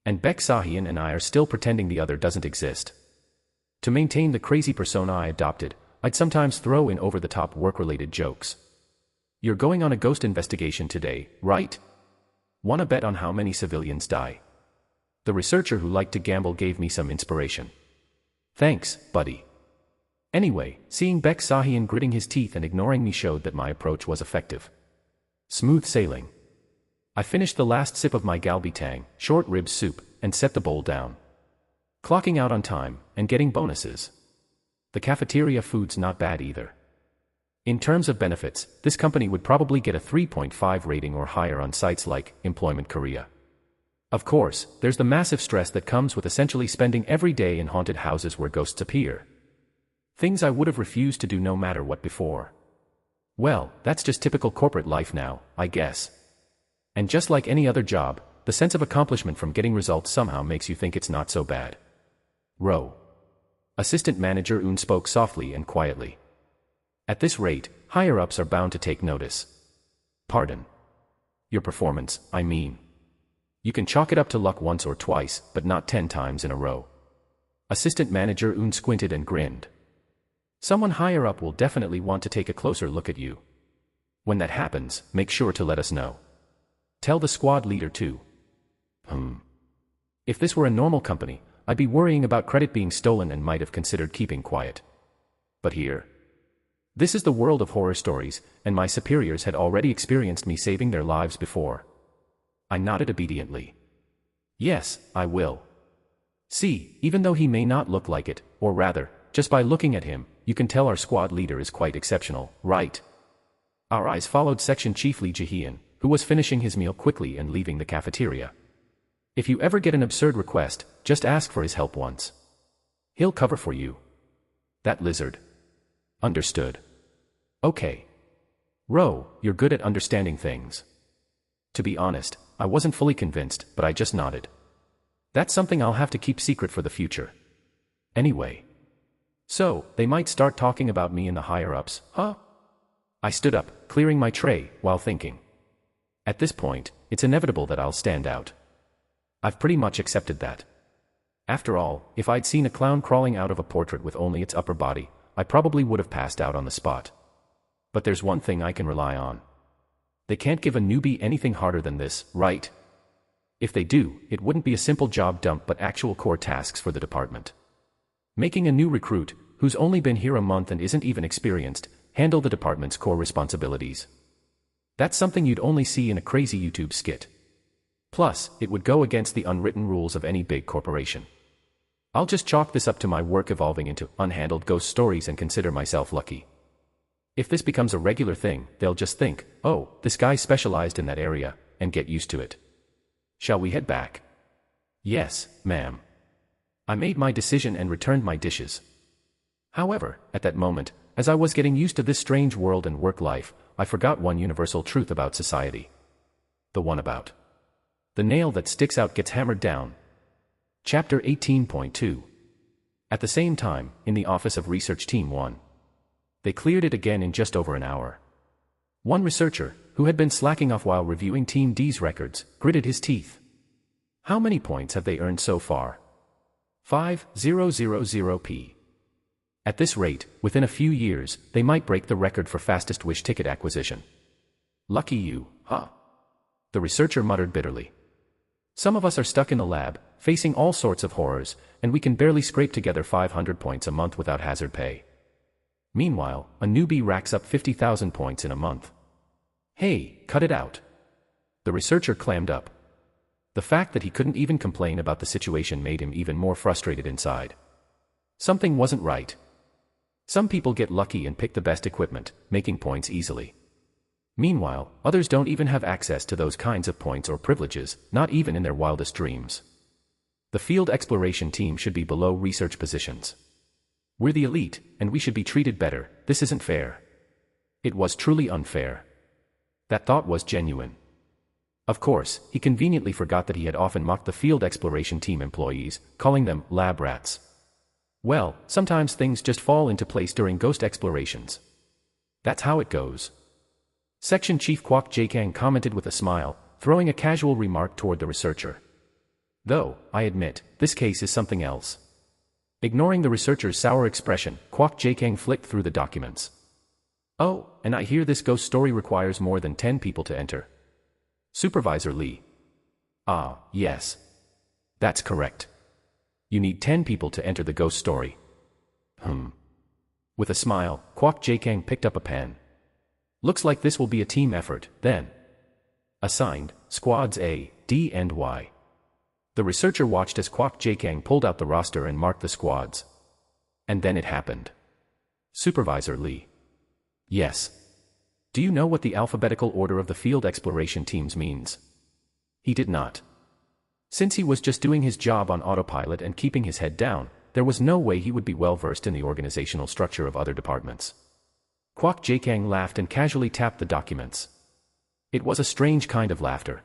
And Beck Sahian and I are still pretending the other doesn't exist. To maintain the crazy persona I adopted, I'd sometimes throw in over-the-top work-related jokes. You're going on a ghost investigation today, right? Wanna bet on how many civilians die? The researcher who liked to gamble gave me some inspiration. Thanks, buddy. Anyway, seeing Beck Sahian gritting his teeth and ignoring me showed that my approach was effective. Smooth sailing. I finished the last sip of my galbi tang, short rib soup, and set the bowl down. Clocking out on time, and getting bonuses. The cafeteria food's not bad either. In terms of benefits, this company would probably get a 3.5 rating or higher on sites like Employment Korea. Of course, there's the massive stress that comes with essentially spending every day in haunted houses where ghosts appear. Things I would have refused to do no matter what before. Well, that's just typical corporate life now, I guess. And just like any other job, the sense of accomplishment from getting results somehow makes you think it's not so bad. Ro. Assistant Manager Un spoke softly and quietly. At this rate, higher-ups are bound to take notice. Pardon. Your performance, I mean. You can chalk it up to luck once or twice, but not 10 times in a row. Assistant Manager Un squinted and grinned. Someone higher up will definitely want to take a closer look at you. When that happens, make sure to let us know. Tell the squad leader too. If this were a normal company, I'd be worrying about credit being stolen and might have considered keeping quiet. But here. This is the world of horror stories, and my superiors had already experienced me saving their lives before. I nodded obediently. Yes, I will. See, even though he may not look like it, or rather, just by looking at him, you can tell our squad leader is quite exceptional, right? Our eyes followed Section Chief Lee Jahian, who was finishing his meal quickly and leaving the cafeteria. If you ever get an absurd request, just ask for his help once. He'll cover for you. That lizard. Understood. Okay. Ro, you're good at understanding things. To be honest, I wasn't fully convinced, but I just nodded. That's something I'll have to keep secret for the future. Anyway. So, they might start talking about me in the higher-ups, huh? I stood up, clearing my tray, while thinking. At this point, it's inevitable that I'll stand out. I've pretty much accepted that. After all, if I'd seen a clown crawling out of a portrait with only its upper body, I probably would have passed out on the spot. But there's one thing I can rely on. They can't give a newbie anything harder than this, right? If they do, it wouldn't be a simple job dump but actual core tasks for the department. Making a new recruit, who's only been here a month and isn't even experienced, handle the department's core responsibilities. That's something you'd only see in a crazy YouTube skit. Plus, it would go against the unwritten rules of any big corporation. I'll just chalk this up to my work evolving into unhandled ghost stories and consider myself lucky. If this becomes a regular thing, they'll just think, oh, this guy specialized in that area, and get used to it. Shall we head back? Yes, ma'am. I made my decision and returned my dishes. However, at that moment, as I was getting used to this strange world and work life, I forgot one universal truth about society. The one about the nail that sticks out gets hammered down. Chapter 18.2. At the same time, in the office of Research Team 1. They cleared it again in just over an hour. One researcher, who had been slacking off while reviewing Team D's records, gritted his teeth. How many points have they earned so far? 5,000p. At this rate, within a few years, they might break the record for fastest Wish ticket acquisition. Lucky you, huh? The researcher muttered bitterly. Some of us are stuck in the lab, facing all sorts of horrors, and we can barely scrape together 500 points a month without hazard pay. Meanwhile, a newbie racks up 50,000 points in a month. Hey, cut it out. The researcher clammed up. The fact that he couldn't even complain about the situation made him even more frustrated inside. Something wasn't right. Some people get lucky and pick the best equipment, making points easily. Meanwhile, others don't even have access to those kinds of points or privileges, not even in their wildest dreams. The field exploration team should be below research positions. We're the elite, and we should be treated better. This isn't fair. It was truly unfair. That thought was genuine. Of course, he conveniently forgot that he had often mocked the field exploration team employees, calling them lab rats. Well, sometimes things just fall into place during ghost explorations. That's how it goes. Section Chief Kwok Jae-kang commented with a smile, throwing a casual remark toward the researcher. Though, I admit, this case is something else. Ignoring the researcher's sour expression, Kwok Jae-kang flicked through the documents. Oh, and I hear this ghost story requires more than 10 people to enter. Supervisor Lee. Ah, yes. That's correct. You need 10 people to enter the ghost story. With a smile, Kwok Jae-kang picked up a pen. Looks like this will be a team effort, then. Assigned, Squads A, D and Y. The researcher watched as Kwok Jae-kang pulled out the roster and marked the squads. And then it happened. Supervisor Lee. Yes. Do you know what the alphabetical order of the field exploration teams means? He did not. Since he was just doing his job on autopilot and keeping his head down, there was no way he would be well versed in the organizational structure of other departments. Kwok Jae-kang laughed and casually tapped the documents. It was a strange kind of laughter.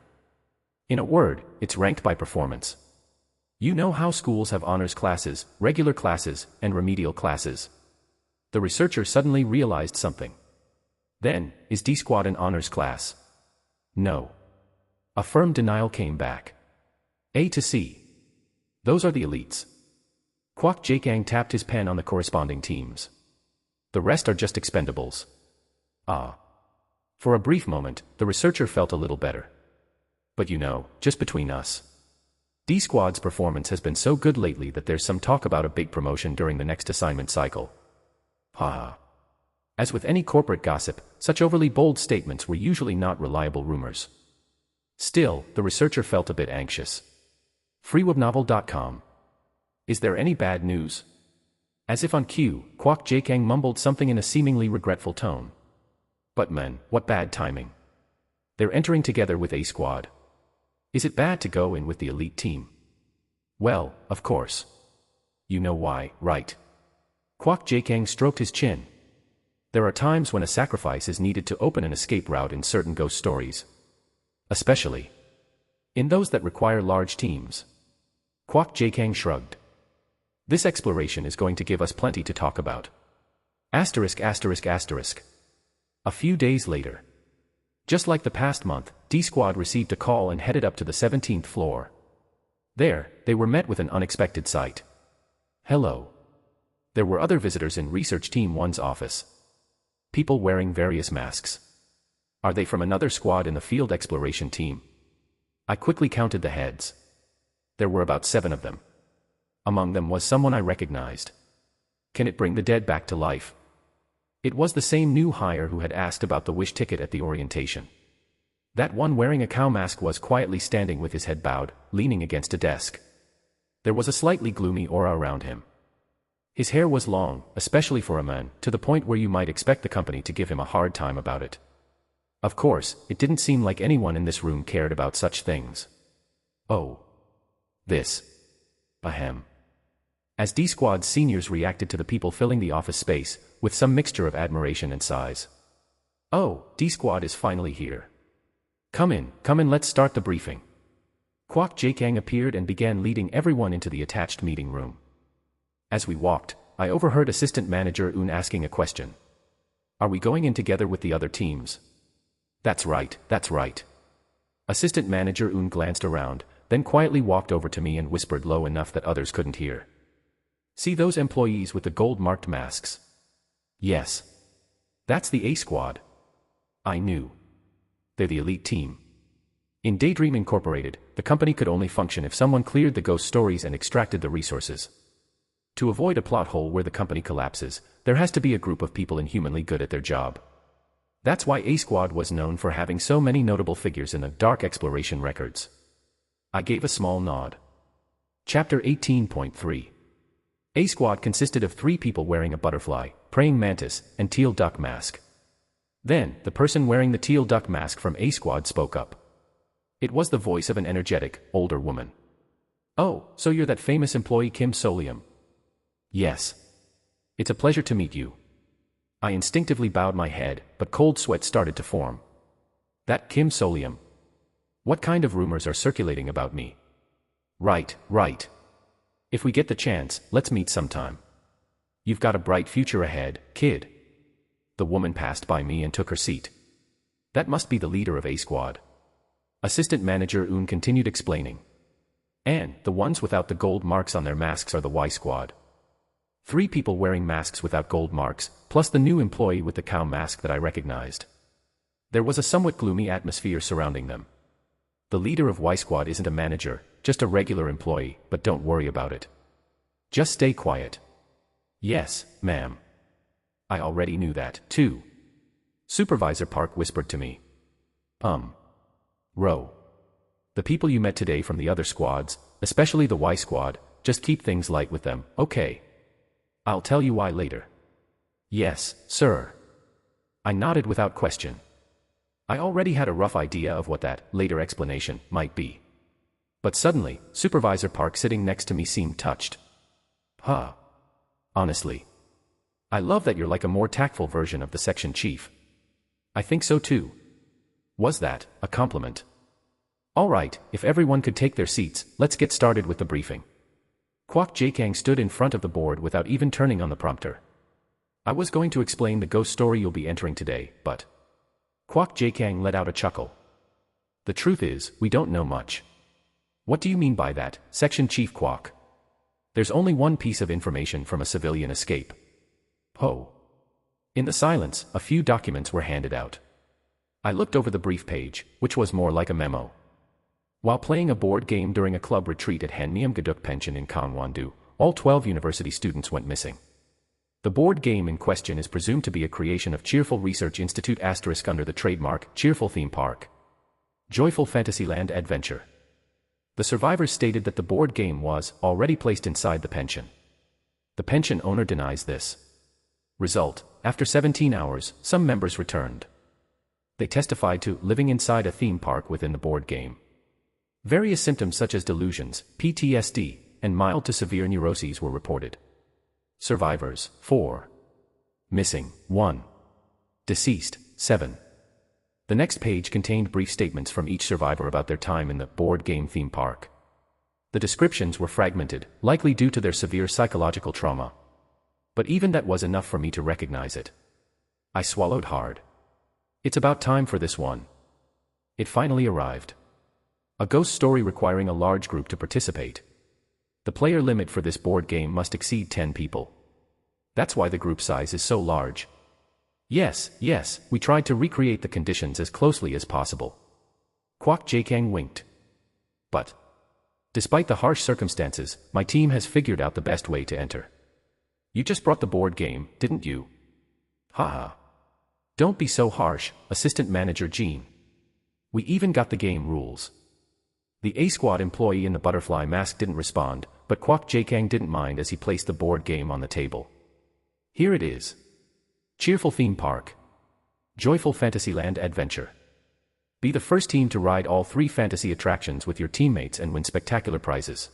In a word, it's ranked by performance. You know how schools have honors classes, regular classes, and remedial classes. The researcher suddenly realized something. Then, is D Squad an honors class? No. A firm denial came back. A to C. Those are the elites. Kwok Jae-kang tapped his pen on the corresponding teams. The rest are just expendables. Ah. For a brief moment, the researcher felt a little better. But you know, just between us. D Squad's performance has been so good lately that there's some talk about a big promotion during the next assignment cycle. Haha. As with any corporate gossip, such overly bold statements were usually not reliable rumors. Still, the researcher felt a bit anxious. freewebnovel.com. Is there any bad news? As if on cue, Kwok Jae-kang mumbled something in a seemingly regretful tone. But man, what bad timing. They're entering together with A Squad. Is it bad to go in with the elite team? Well, of course. You know why, right? Kwok Jae-kang stroked his chin. There are times when a sacrifice is needed to open an escape route in certain ghost stories. Especially in those that require large teams. Kwok Jae-kang shrugged. This exploration is going to give us plenty to talk about. *****. A few days later. Just like the past month, D-Squad received a call and headed up to the 17th floor. There, they were met with an unexpected sight. Hello. There were other visitors in Research Team 1's office. People wearing various masks. Are they from another squad in the field exploration team? I quickly counted the heads. There were about 7 of them. Among them was someone I recognized. Can it bring the dead back to life? It was the same new hire who had asked about the wish ticket at the orientation. That one wearing a cow mask was quietly standing with his head bowed, leaning against a desk. There was a slightly gloomy aura around him. His hair was long, especially for a man, to the point where you might expect the company to give him a hard time about it. Of course, it didn't seem like anyone in this room cared about such things. Oh. This. Ahem. As D-Squad's seniors reacted to the people filling the office space, with some mixture of admiration and sighs. Oh, D-Squad is finally here. Come in, let's start the briefing. Kwok Jae-kyung appeared and began leading everyone into the attached meeting room. As we walked, I overheard Assistant Manager Eun asking a question. Are we going in together with the other teams? That's right. Assistant Manager Eun glanced around, then quietly walked over to me and whispered low enough that others couldn't hear. See those employees with the gold-marked masks? Yes. That's the A Squad. I knew. They're the elite team. In Daydream Incorporated, the company could only function if someone cleared the ghost stories and extracted the resources. To avoid a plot hole where the company collapses, there has to be a group of people inhumanly good at their job. That's why A Squad was known for having so many notable figures in the dark exploration records. I gave a small nod. Chapter 18.3. A Squad consisted of 3 people wearing a butterfly, praying mantis, and teal duck mask. Then, the person wearing the teal duck mask from A Squad spoke up. It was the voice of an energetic, older woman. Oh, so you're that famous employee Kim Solium. Yes. It's a pleasure to meet you. I instinctively bowed my head, but cold sweat started to form. That Kim Solium. What kind of rumors are circulating about me? Right. If we get the chance, let's meet sometime. You've got a bright future ahead, kid. The woman passed by me and took her seat. That must be the leader of A Squad. Assistant Manager Eun continued explaining. And the ones without the gold marks on their masks are the Y Squad. 3 people wearing masks without gold marks, plus the new employee with the cow mask that I recognized. There was a somewhat gloomy atmosphere surrounding them. The leader of Y Squad isn't a manager, just a regular employee, but don't worry about it. Just stay quiet. Yes, ma'am. I already knew that, too. Supervisor Park whispered to me. Ro. The people you met today from the other squads, especially the Y Squad, just keep things light with them, okay? I'll tell you why later. Yes, sir. I nodded without question. I already had a rough idea of what that later explanation might be. But suddenly, Supervisor Park sitting next to me seemed touched. Huh. Honestly. I love that you're like a more tactful version of the section chief. I think so too. Was that a compliment? All right, if everyone could take their seats, let's get started with the briefing. Kwok Jae-kyung stood in front of the board without even turning on the prompter. I was going to explain the ghost story you'll be entering today, but... Kwok Jae-kyung let out a chuckle. The truth is, we don't know much. What do you mean by that, Section Chief Kwok? There's only one piece of information from a civilian escape. Oh. In the silence, a few documents were handed out. I looked over the brief page, which was more like a memo. While playing a board game during a club retreat at Hanmyeom Gaduk Pension in Gangwon-do, all 12 university students went missing. The board game in question is presumed to be a creation of Cheerful Research Institute * under the trademark Cheerful Theme Park. Joyful Fantasyland Adventure. The survivors stated that the board game was already placed inside the pension. The pension owner denies this. Result, after 17 hours, some members returned. They testified to living inside a theme park within the board game. Various symptoms such as delusions, PTSD, and mild to severe neuroses were reported. Survivors, 4. Missing, 1. Deceased, 7. The next page contained brief statements from each survivor about their time in the board game theme park. The descriptions were fragmented, likely due to their severe psychological trauma. But even that was enough for me to recognize it. I swallowed hard. It's about time for this one. It finally arrived. A ghost story requiring a large group to participate. The player limit for this board game must exceed 10 people. That's why the group size is so large. Yes, we tried to recreate the conditions as closely as possible. Kwok Jae-kyung winked. But, despite the harsh circumstances, my team has figured out the best way to enter. You just brought the board game, didn't you? Haha. Don't be so harsh, Assistant Manager Jean. We even got the game rules. The A-Squad employee in the butterfly mask didn't respond, but Kwok Jae-kyung didn't mind as he placed the board game on the table. Here it is. Cheerful theme park. Joyful Fantasyland adventure. Be the first team to ride all 3 fantasy attractions with your teammates and win spectacular prizes.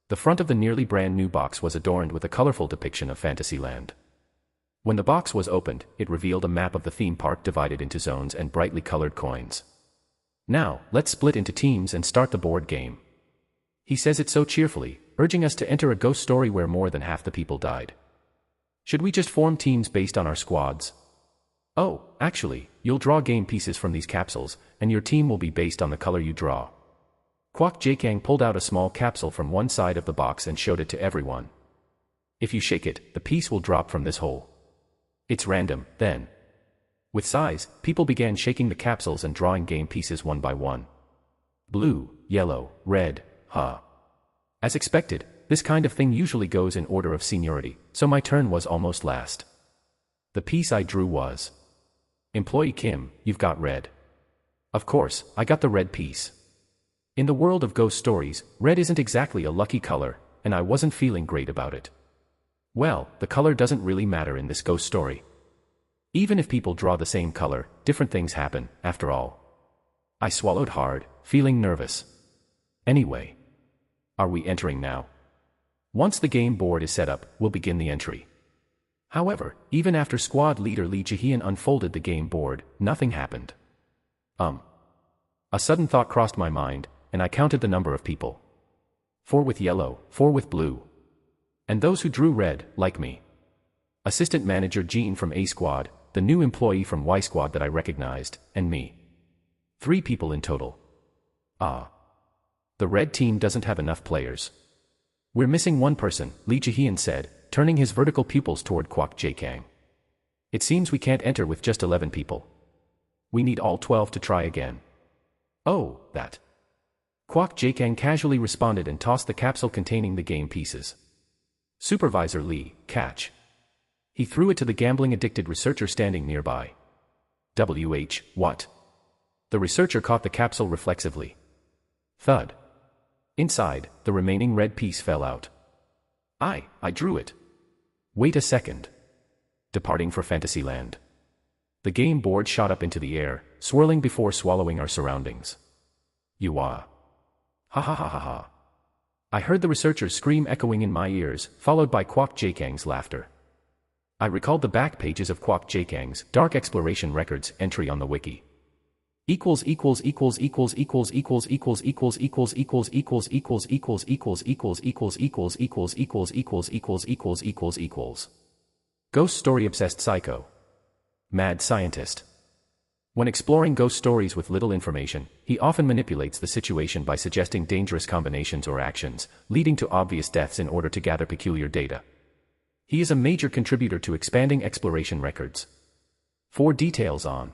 The front of the nearly brand new box was adorned with a colorful depiction of Fantasyland. When the box was opened, it revealed a map of the theme park divided into zones and brightly colored coins. Now, let's split into teams and start the board game. He says it so cheerfully, urging us to enter a ghost story where more than half the people died. Should we just form teams based on our squads? Oh, actually, you'll draw game pieces from these capsules, and your team will be based on the color you draw. Kwok Jae-kyung pulled out a small capsule from one side of the box and showed it to everyone. If you shake it, the piece will drop from this hole. It's random, then. With size, people began shaking the capsules and drawing game pieces one by one. Blue, yellow, red, As expected, this kind of thing usually goes in order of seniority, so my turn was almost last. The piece I drew was... Employee Kim, you've got red. Of course, I got the red piece. In the world of ghost stories, red isn't exactly a lucky color, and I wasn't feeling great about it. Well, the color doesn't really matter in this ghost story. Even if people draw the same color, different things happen, after all. I swallowed hard, feeling nervous. Anyway. Are we entering now? Once the game board is set up, we'll begin the entry. However, even after squad leader Lee Jae-hyun unfolded the game board, nothing happened. A sudden thought crossed my mind, and I counted the number of people. 4 with yellow, 4 with blue. And those who drew red, like me. Assistant Manager Jean from A Squad, the new employee from Y Squad that I recognized, and me. 3 people in total. The red team doesn't have enough players. We're missing one person, Lee Jae-hyun said, turning his vertical pupils toward Kwok Jae-kyung. It seems we can't enter with just 11 people. We need all 12 to try again. Oh, that. Kwok Jae-kyung casually responded and tossed the capsule containing the game pieces. Supervisor Lee, catch. He threw it to the gambling-addicted researcher standing nearby. What? The researcher caught the capsule reflexively. Thud. Inside, the remaining red piece fell out. I drew it. Wait a second. Departing for Fantasyland. The game board shot up into the air, swirling before swallowing our surroundings. You are. Ha ha ha ha ha. I heard the researcher's scream echoing in my ears, followed by Kwok Jae-kyung's laughter. I recalled the back pages of Kwok Jae-kyung's Dark Exploration Records entry on the wiki. Equals Ghost story obsessed psycho. Mad scientist. When exploring ghost stories with little information, he often manipulates the situation by suggesting dangerous combinations or actions, leading to obvious deaths in order to gather peculiar data. He is a major contributor to expanding exploration records. For details on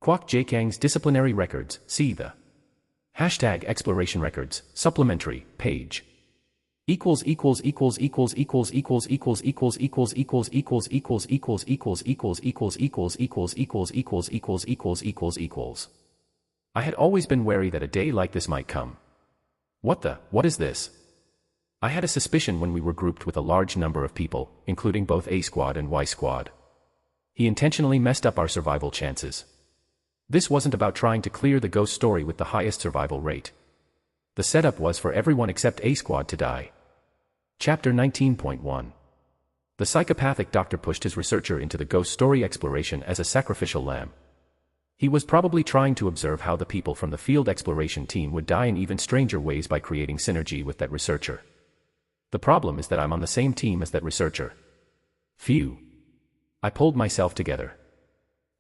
Kwok Jae-kyung's disciplinary records, see the #exploration records supplementary page. I had always been wary that a day like this might come. What is this? I had a suspicion when we were grouped with a large number of people, including both A Squad and Y Squad. He intentionally messed up our survival chances. This wasn't about trying to clear the ghost story with the highest survival rate. The setup was for everyone except A Squad to die. Chapter 19.1. The psychopathic doctor pushed his researcher into the ghost story exploration as a sacrificial lamb. He was probably trying to observe how the people from the field exploration team would die in even stranger ways by creating synergy with that researcher. The problem is that I'm on the same team as that researcher. Phew. I pulled myself together.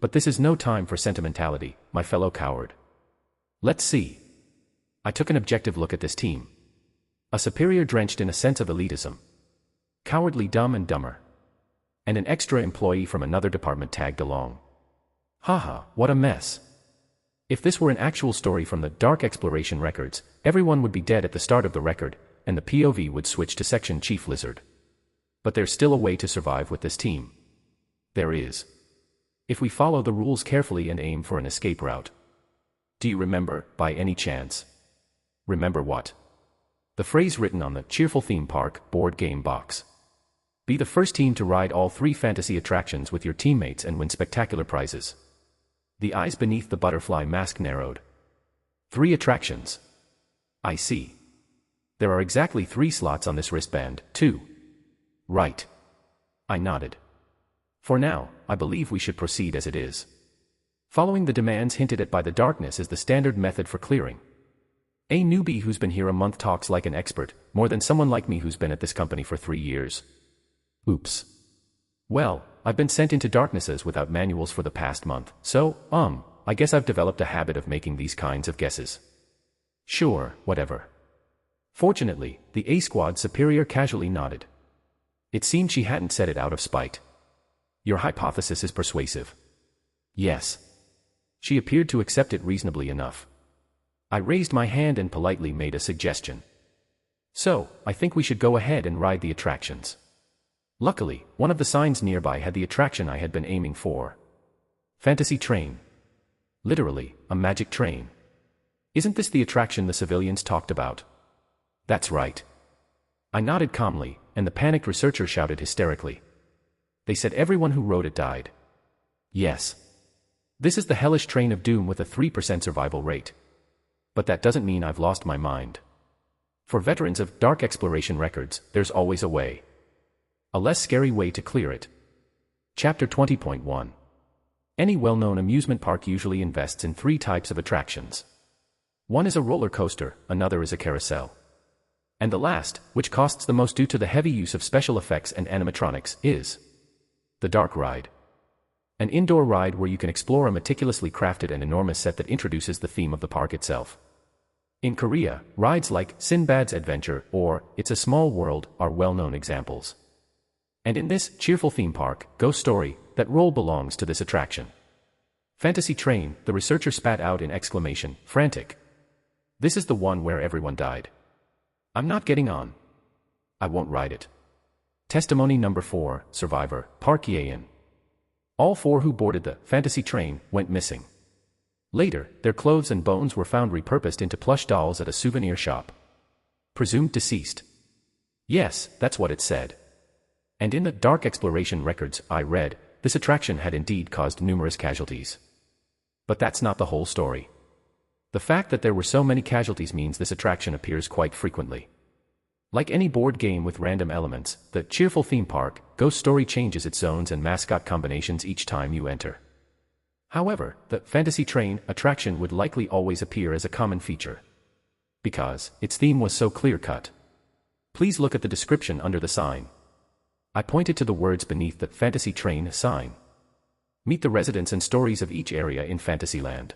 but this is no time for sentimentality, my fellow coward. Let's see. I took an objective look at this team. A superior drenched in a sense of elitism. Cowardly Dumb and Dumber. And an extra employee from another department tagged along. Haha, what a mess. If this were an actual story from the Dark Exploration records, everyone would be dead at the start of the record, and the POV would switch to Section Chief Lizard. But there's still a way to survive with this team. There is. If we follow the rules carefully and aim for an escape route. Do you remember, by any chance? Remember what? The phrase written on the Cheerful Theme Park board game box. Be the first team to ride all 3 fantasy attractions with your teammates and win spectacular prizes. The eyes beneath the butterfly mask narrowed. 3 attractions. I see. There are exactly 3 slots on this wristband, too. Right. I nodded. For now, I believe we should proceed as it is. Following the demands hinted at by the darkness is the standard method for clearing. A newbie who's been here a month talks like an expert, more than someone like me who's been at this company for 3 years. Oops. Well, I've been sent into darknesses without manuals for the past month, so, I guess I've developed a habit of making these kinds of guesses. Sure, whatever. Fortunately, the A-Squad superior casually nodded. It seemed she hadn't said it out of spite. Your hypothesis is persuasive. Yes. She appeared to accept it reasonably enough. I raised my hand and politely made a suggestion. So, I think we should go ahead and ride the attractions. Luckily, one of the signs nearby had the attraction I had been aiming for. Fantasy Train. Literally, a magic train. Isn't this the attraction the civilians talked about? That's right. I nodded calmly, and the panicked researcher shouted hysterically. They said everyone who rode it died. Yes. This is the hellish train of doom with a 3% survival rate. But that doesn't mean I've lost my mind. For veterans of Dark Exploration records, there's always a way. A less scary way to clear it. Chapter 20.1. Any well-known amusement park usually invests in 3 types of attractions. One is a roller coaster, another is a carousel. And the last, which costs the most due to the heavy use of special effects and animatronics, is the dark ride. An indoor ride where you can explore a meticulously crafted and enormous set that introduces the theme of the park itself. In Korea, rides like Sinbad's Adventure or It's a Small World are well-known examples. And in this cheerful theme park, Ghost Story, that role belongs to this attraction. Fantasy Train, the researcher spat out in exclamation, frantic. This is the one where everyone died. I'm not getting on. I won't ride it. Testimony number 4, survivor, Park Ye-in. All 4 who boarded the Fantasy Train went missing. Later, their clothes and bones were found repurposed into plush dolls at a souvenir shop. Presumed deceased. Yes, that's what it said. And in the Dark Exploration records I read, this attraction had indeed caused numerous casualties. But that's not the whole story. The fact that there were so many casualties means this attraction appears quite frequently. Like any board game with random elements, the cheerful theme park, Ghost Story changes its zones and mascot combinations each time you enter. However, the Fantasy Train attraction would likely always appear as a common feature. Because its theme was so clear-cut. Please look at the description under the sign. I pointed to the words beneath the Fantasy Train sign. Meet the residents and stories of each area in Fantasyland.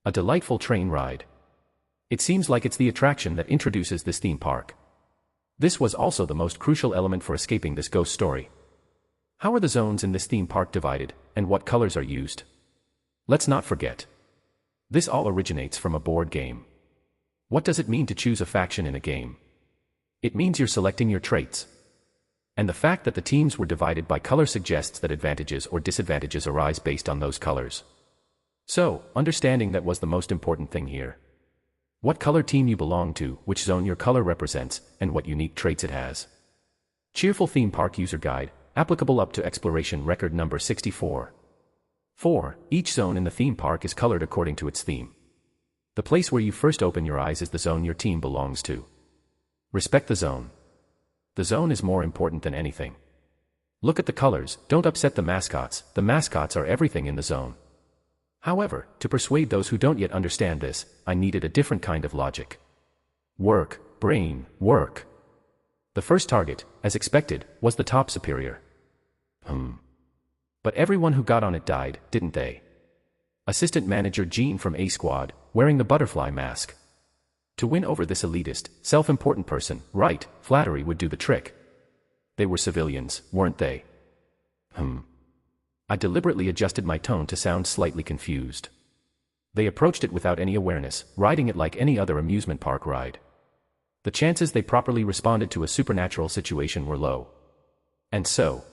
A delightful train ride. It seems like it's the attraction that introduces this theme park. This was also the most crucial element for escaping this ghost story. How are the zones in this theme park divided, and what colors are used? Let's not forget. This all originates from a board game. What does it mean to choose a faction in a game? It means you're selecting your traits. And the fact that the teams were divided by color suggests that advantages or disadvantages arise based on those colors. So, understanding that was the most important thing here. What color team you belong to, which zone your color represents, and what unique traits it has. Cheerful Theme Park User Guide, applicable up to Exploration Record number 64. 4. Each zone in the theme park is colored according to its theme. The place where you first open your eyes is the zone your team belongs to. Respect the zone. The zone is more important than anything. Look at the colors, don't upset the mascots are everything in the zone. However, to persuade those who don't yet understand this, I needed a different kind of logic. Work, brain, work. The first target, as expected, was the top superior. But everyone who got on it died, didn't they? Assistant Manager Jean from A Squad, wearing the butterfly mask. To win over this elitist, self-important person, right, flattery would do the trick. They were civilians, weren't they? I deliberately adjusted my tone to sound slightly confused. They approached it without any awareness, riding it like any other amusement park ride. The chances they properly responded to a supernatural situation were low. And so,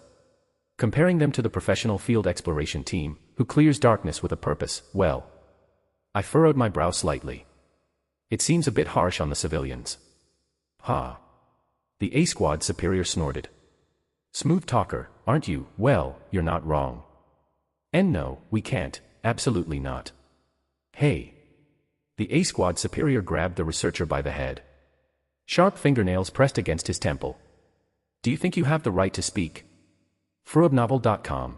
comparing them to the professional field exploration team, who clears darkness with a purpose, well, I furrowed my brow slightly. It seems a bit harsh on the civilians. Ha! The A Squad superior snorted. Smooth talker, aren't you? Well, you're not wrong. And no, we can't, absolutely not. Hey! The A Squad superior grabbed the researcher by the head. Sharp fingernails pressed against his temple. Do you think you have the right to speak? Froobnovel.com.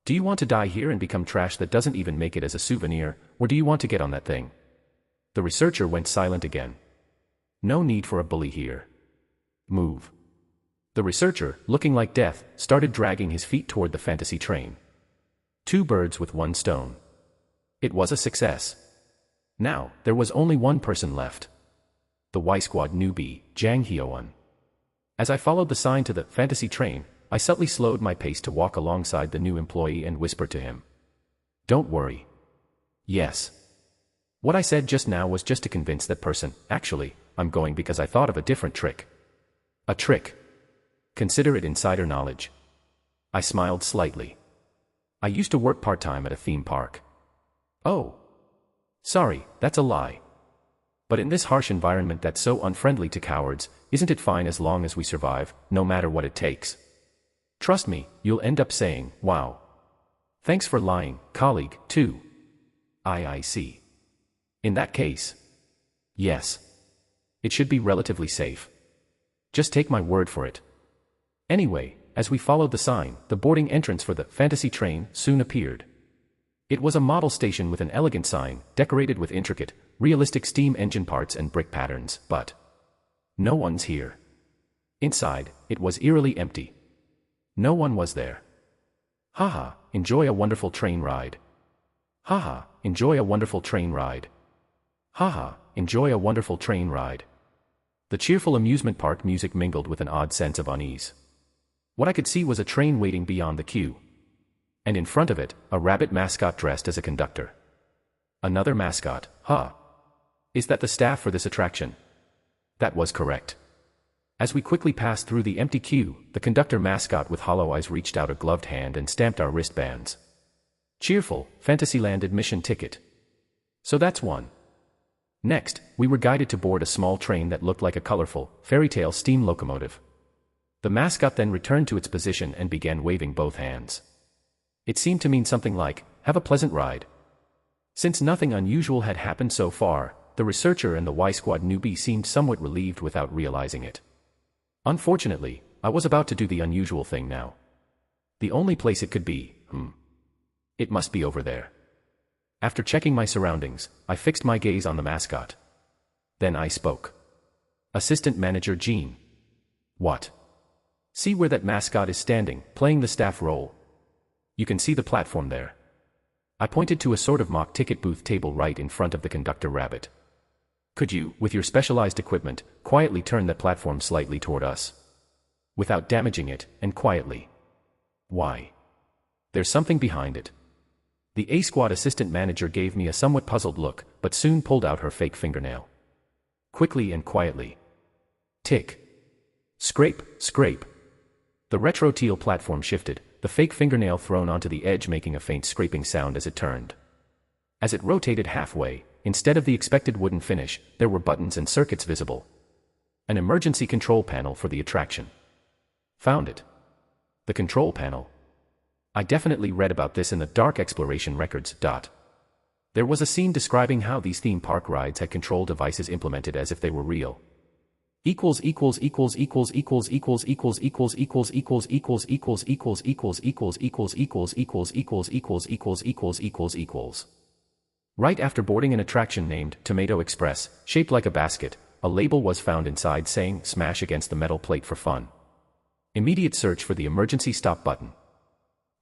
Do you want to die here and become trash that doesn't even make it as a souvenir, or do you want to get on that thing? The researcher went silent again. No need for a bully here. Move. The researcher, looking like death, started dragging his feet toward the fantasy train. 2 birds with 1 stone. It was a success. Now, there was only one person left. The Y Squad newbie, Jang Hyoun. As I followed the sign to the fantasy train, I subtly slowed my pace to walk alongside the new employee and whisper to him. Don't worry. Yes. What I said just now was just to convince that person. Actually, I'm going because I thought of a different trick. A trick. Consider it insider knowledge. I smiled slightly. I used to work part-time at a theme park. Oh. Sorry, that's a lie. But in this harsh environment that's so unfriendly to cowards, isn't it fine as long as we survive, no matter what it takes? Trust me, you'll end up saying, wow. Thanks for lying, colleague, too. I see. In that case. Yes. It should be relatively safe. Just take my word for it. Anyway, as we followed the sign, the boarding entrance for the fantasy train soon appeared. It was a model station with an elegant sign, decorated with intricate, realistic steam engine parts and brick patterns, but no one's here. Inside, it was eerily empty. No one was there. Haha, enjoy a wonderful train ride. Haha, enjoy a wonderful train ride. Haha, enjoy a wonderful train ride. The cheerful amusement park music mingled with an odd sense of unease. What I could see was a train waiting beyond the queue. And in front of it, a rabbit mascot dressed as a conductor. Another mascot, huh? Is that the staff for this attraction? That was correct. As we quickly passed through the empty queue, the conductor mascot with hollow eyes reached out a gloved hand and stamped our wristbands. Cheerful, Fantasyland admission ticket. So that's one. Next, we were guided to board a small train that looked like a colorful, fairy tale steam locomotive. The mascot then returned to its position and began waving both hands. It seemed to mean something like, have a pleasant ride. Since nothing unusual had happened so far, the researcher and the Y Squad newbie seemed somewhat relieved without realizing it. Unfortunately, I was about to do the unusual thing now. The only place it could be, It must be over there. After checking my surroundings, I fixed my gaze on the mascot. Then I spoke. Assistant Manager Jean. What? See where that mascot is standing, playing the staff role. You can see the platform there. I pointed to a sort of mock ticket booth table right in front of the conductor rabbit. Could you, with your specialized equipment, quietly turn that platform slightly toward us? Without damaging it, and quietly. Why? There's something behind it. The A Squad assistant manager gave me a somewhat puzzled look, but soon pulled out her fake fingernail. Quickly and quietly. Tick. Scrape, scrape. The retro teal platform shifted, the fake fingernail thrown onto the edge making a faint scraping sound as it turned. As it rotated halfway, instead of the expected wooden finish, there were buttons and circuits visible. An emergency control panel for the attraction. Found it. The control panel. I definitely read about this in the Dark Exploration records. There was a scene describing how these theme park rides had control devices implemented as if they were real. Right after boarding an attraction named Tomato Express, shaped like a basket, a label was found inside saying smash against the metal plate for fun. Immediate search for the emergency stop button.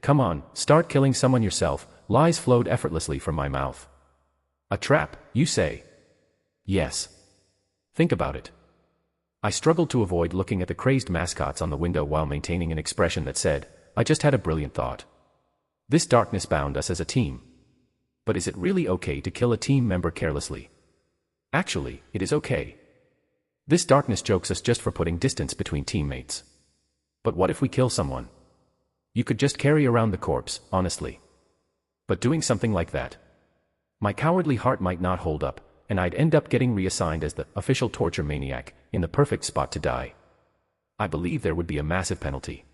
"Come on, start killing someone yourself." Lies flowed effortlessly from my mouth. "A trap, you say?" "Yes. Think about it." I struggled to avoid looking at the crazed mascots on the window while maintaining an expression that said, "I just had a brilliant thought. This darkness bound us as a team. But is it really okay to kill a team member carelessly? Actually, it is okay. This darkness jokes us just for putting distance between teammates. But what if we kill someone? You could just carry around the corpse, honestly. But doing something like that, my cowardly heart might not hold up, and I'd end up getting reassigned as the official torture maniac, in the perfect spot to die. I believe there would be a massive penalty."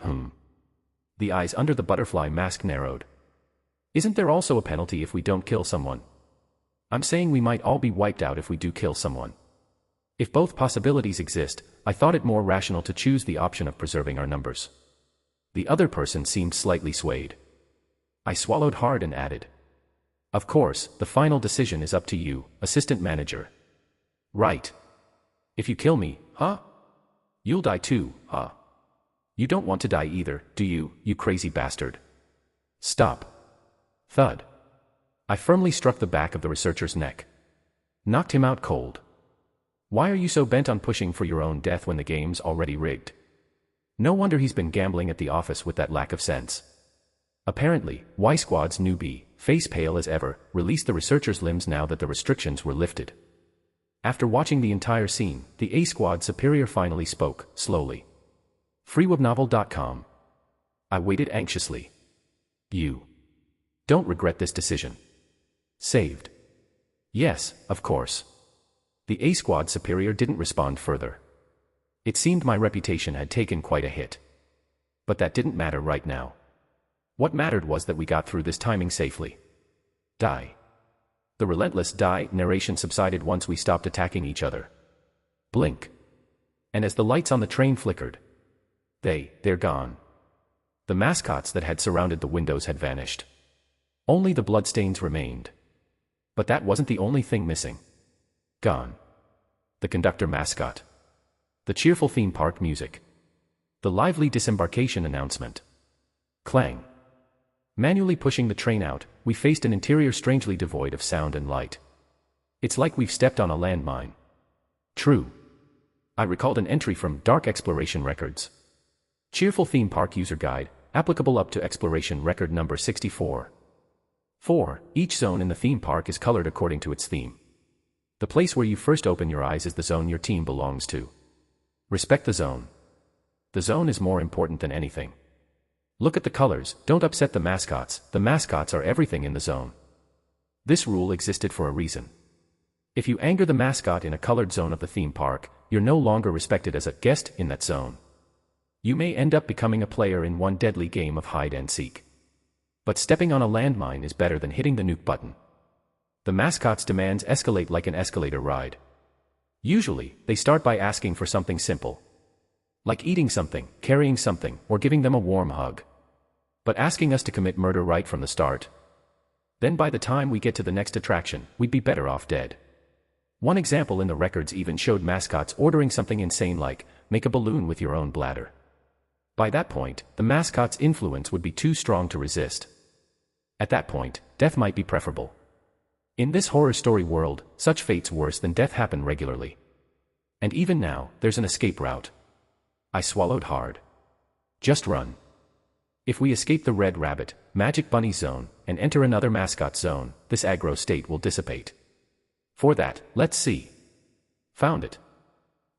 The eyes under the butterfly mask narrowed. "Isn't there also a penalty if we don't kill someone?" "I'm saying we might all be wiped out if we do kill someone. If both possibilities exist, I thought it more rational to choose the option of preserving our numbers." The other person seemed slightly swayed. I swallowed hard and added, "Of course, the final decision is up to you, assistant manager." "Right. If you kill me, huh? You'll die too, huh? You don't want to die either, do you, you crazy bastard?" "Stop." Thud. I firmly struck the back of the researcher's neck. Knocked him out cold. "Why are you so bent on pushing for your own death when the game's already rigged? No wonder he's been gambling at the office with that lack of sense." Apparently, Y Squad's newbie, face pale as ever, released the researcher's limbs now that the restrictions were lifted. After watching the entire scene, the A Squad superior finally spoke, slowly. freewebnovel.com. I waited anxiously. "You don't regret this decision?" "Saved." "Yes, of course." The A Squad superior didn't respond further. It seemed my reputation had taken quite a hit. But that didn't matter right now. What mattered was that we got through this timing safely. Die. The relentless die narration subsided once we stopped attacking each other. Blink. And as the lights on the train flickered, they're gone. The mascots that had surrounded the windows had vanished. Only the bloodstains remained. But that wasn't the only thing missing. Gone. The conductor mascot. The cheerful theme park music. The lively disembarkation announcement. Clang. Manually pushing the train out, we faced an interior strangely devoid of sound and light. It's like we've stepped on a landmine. True. I recalled an entry from Dark Exploration Records. Cheerful theme park user guide, applicable up to exploration record number 64. 4. Each zone in the theme park is colored according to its theme. The place where you first open your eyes is the zone your team belongs to. Respect the zone. The zone is more important than anything. Look at the colors, don't upset the mascots. The mascots are everything in the zone. This rule existed for a reason. If you anger the mascot in a colored zone of the theme park, you're no longer respected as a guest in that zone. You may end up becoming a player in one deadly game of hide and seek. But stepping on a landmine is better than hitting the nuke button. The mascot's demands escalate like an escalator ride. Usually, they start by asking for something simple. Like eating something, carrying something, or giving them a warm hug. But asking us to commit murder right from the start. Then by the time we get to the next attraction, we'd be better off dead. One example in the records even showed mascots ordering something insane like, make a balloon with your own bladder. By that point, the mascot's influence would be too strong to resist. At that point, death might be preferable. In this horror story world, such fates worse than death happen regularly. And even now, there's an escape route. I swallowed hard. Just run. If we escape the Red Rabbit, Magic Bunny zone, and enter another mascot zone, this aggro state will dissipate. For that, let's see. Found it.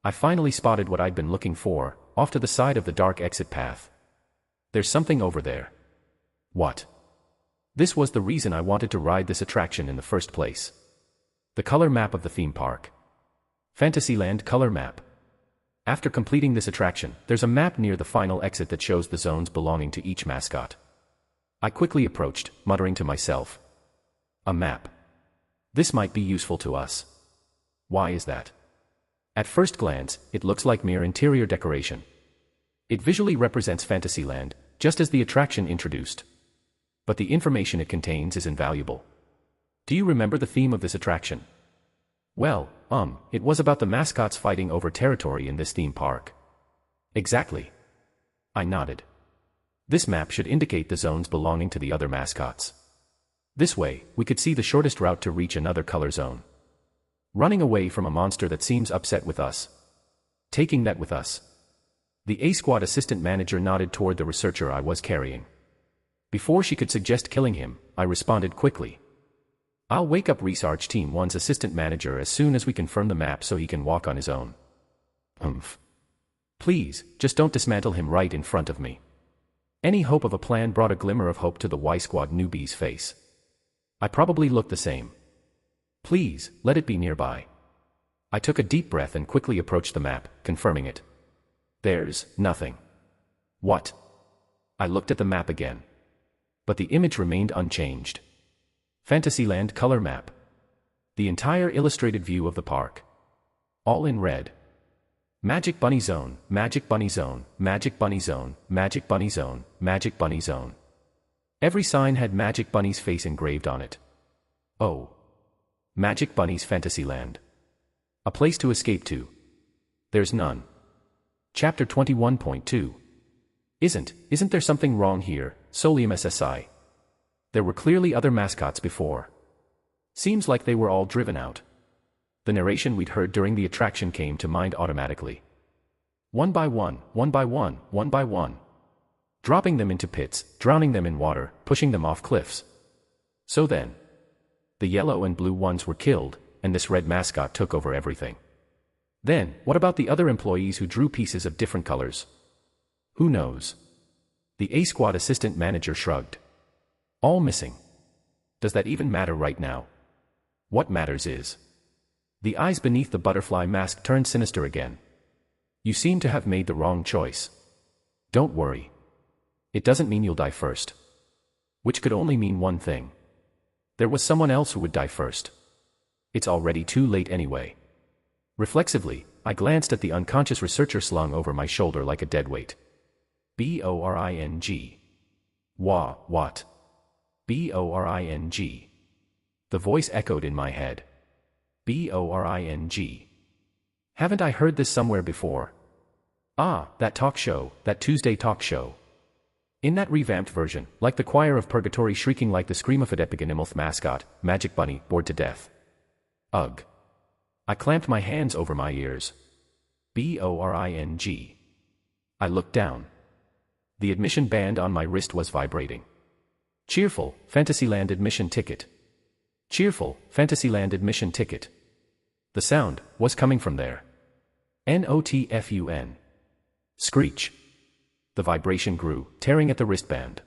I finally spotted what I'd been looking for, off to the side of the dark exit path. There's something over there. What? This was the reason I wanted to ride this attraction in the first place. The color map of the theme park. Fantasyland color map. After completing this attraction, there's a map near the final exit that shows the zones belonging to each mascot. I quickly approached, muttering to myself. A map. This might be useful to us. Why is that? At first glance, it looks like mere interior decoration. It visually represents Fantasyland, just as the attraction introduced. But the information it contains is invaluable. Do you remember the theme of this attraction? Well, it was about the mascots fighting over territory in this theme park. Exactly. I nodded. This map should indicate the zones belonging to the other mascots. This way, we could see the shortest route to reach another color zone. Running away from a monster that seems upset with us. Taking that with us. The A-Squad assistant manager nodded toward the researcher I was carrying. Before she could suggest killing him, I responded quickly. I'll wake up Research Team 1's assistant manager as soon as we confirm the map so he can walk on his own. Please, just don't dismantle him right in front of me. Any hope of a plan brought a glimmer of hope to the Y-Squad newbie's face. I probably looked the same. Please, let it be nearby. I took a deep breath and quickly approached the map, confirming it. There's nothing. What? I looked at the map again. But the image remained unchanged. Fantasyland color map. The entire illustrated view of the park. All in red. Magic Bunny Zone, Magic Bunny Zone, Magic Bunny Zone, Magic Bunny Zone, Magic Bunny Zone. Every sign had Magic Bunny's face engraved on it. Oh. Magic Bunny's Fantasyland. A place to escape to. There's none. Chapter 21.2. Isn't there something wrong here, Solium SSI? There were clearly other mascots before. Seems like they were all driven out. The narration we'd heard during the attraction came to mind automatically. One by one, one by one, one by one. Dropping them into pits, drowning them in water, pushing them off cliffs. So then, the yellow and blue ones were killed, and this red mascot took over everything. Then, what about the other employees who drew pieces of different colors? Who knows? The A-Squad assistant manager shrugged. All missing. Does that even matter right now? What matters is... The eyes beneath the butterfly mask turned sinister again. You seem to have made the wrong choice. Don't worry. It doesn't mean you'll die first. Which could only mean one thing. There was someone else who would die first. It's already too late anyway. Reflexively, I glanced at the unconscious researcher slung over my shoulder like a deadweight. B-O-R-I-N-G. What? B-O-R-I-N-G. The voice echoed in my head. B-O-R-I-N-G. Haven't I heard this somewhere before? Ah, that talk show, that Tuesday talk show. In that revamped version, like the choir of purgatory shrieking like the scream of a Epigonimilth mascot, Magic Bunny, bored to death. Ugh. I clamped my hands over my ears. B-O-R-I-N-G. I looked down. The admission band on my wrist was vibrating. Cheerful, Fantasyland admission ticket. Cheerful, Fantasyland admission ticket. The sound was coming from there. N-O-T-F-U-N. Screech. The vibration grew, tearing at the wristband.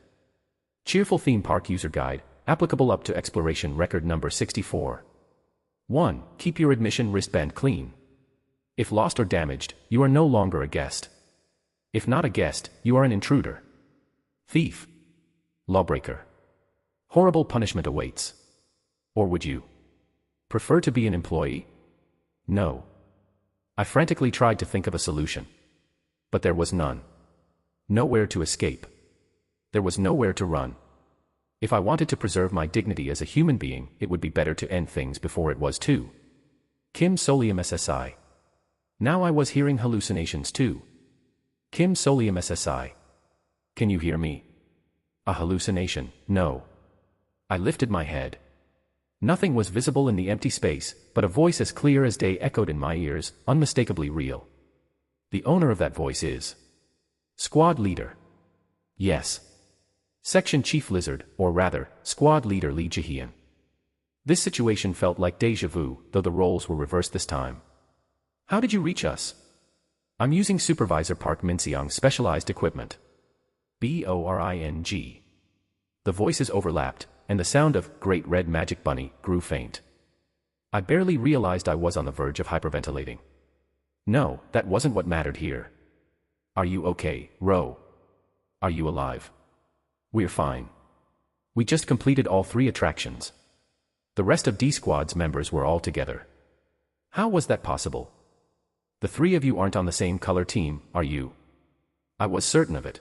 Cheerful theme park user guide, applicable up to exploration record number 64. 1. Keep your admission wristband clean. If lost or damaged, you are no longer a guest. If not a guest, you are an intruder. Thief. Lawbreaker. Horrible punishment awaits. Or would you prefer to be an employee? No. I frantically tried to think of a solution. But there was none. Nowhere to escape. There was nowhere to run. If I wanted to preserve my dignity as a human being, it would be better to end things before it was too. Kim Solium SSI. Now I was hearing hallucinations too. Kim Solium SSI. Can you hear me? A hallucination, no. I lifted my head. Nothing was visible in the empty space, but a voice as clear as day echoed in my ears, unmistakably real. The owner of that voice is... Squad Leader. Yes. Section Chief Lizard, or rather, Squad Leader Lee Jahian. This situation felt like déjà vu, though the roles were reversed this time. How did you reach us? I'm using Supervisor Park Minseong's specialized equipment. B-O-R-I-N-G. The voices overlapped, and the sound of Great Red Magic Bunny grew faint. I barely realized I was on the verge of hyperventilating. No, that wasn't what mattered here. Are you okay, Ro? Are you alive? We're fine. We just completed all 3 attractions. The rest of D-Squad's members were all together. How was that possible? The 3 of you aren't on the same color team, are you? I was certain of it.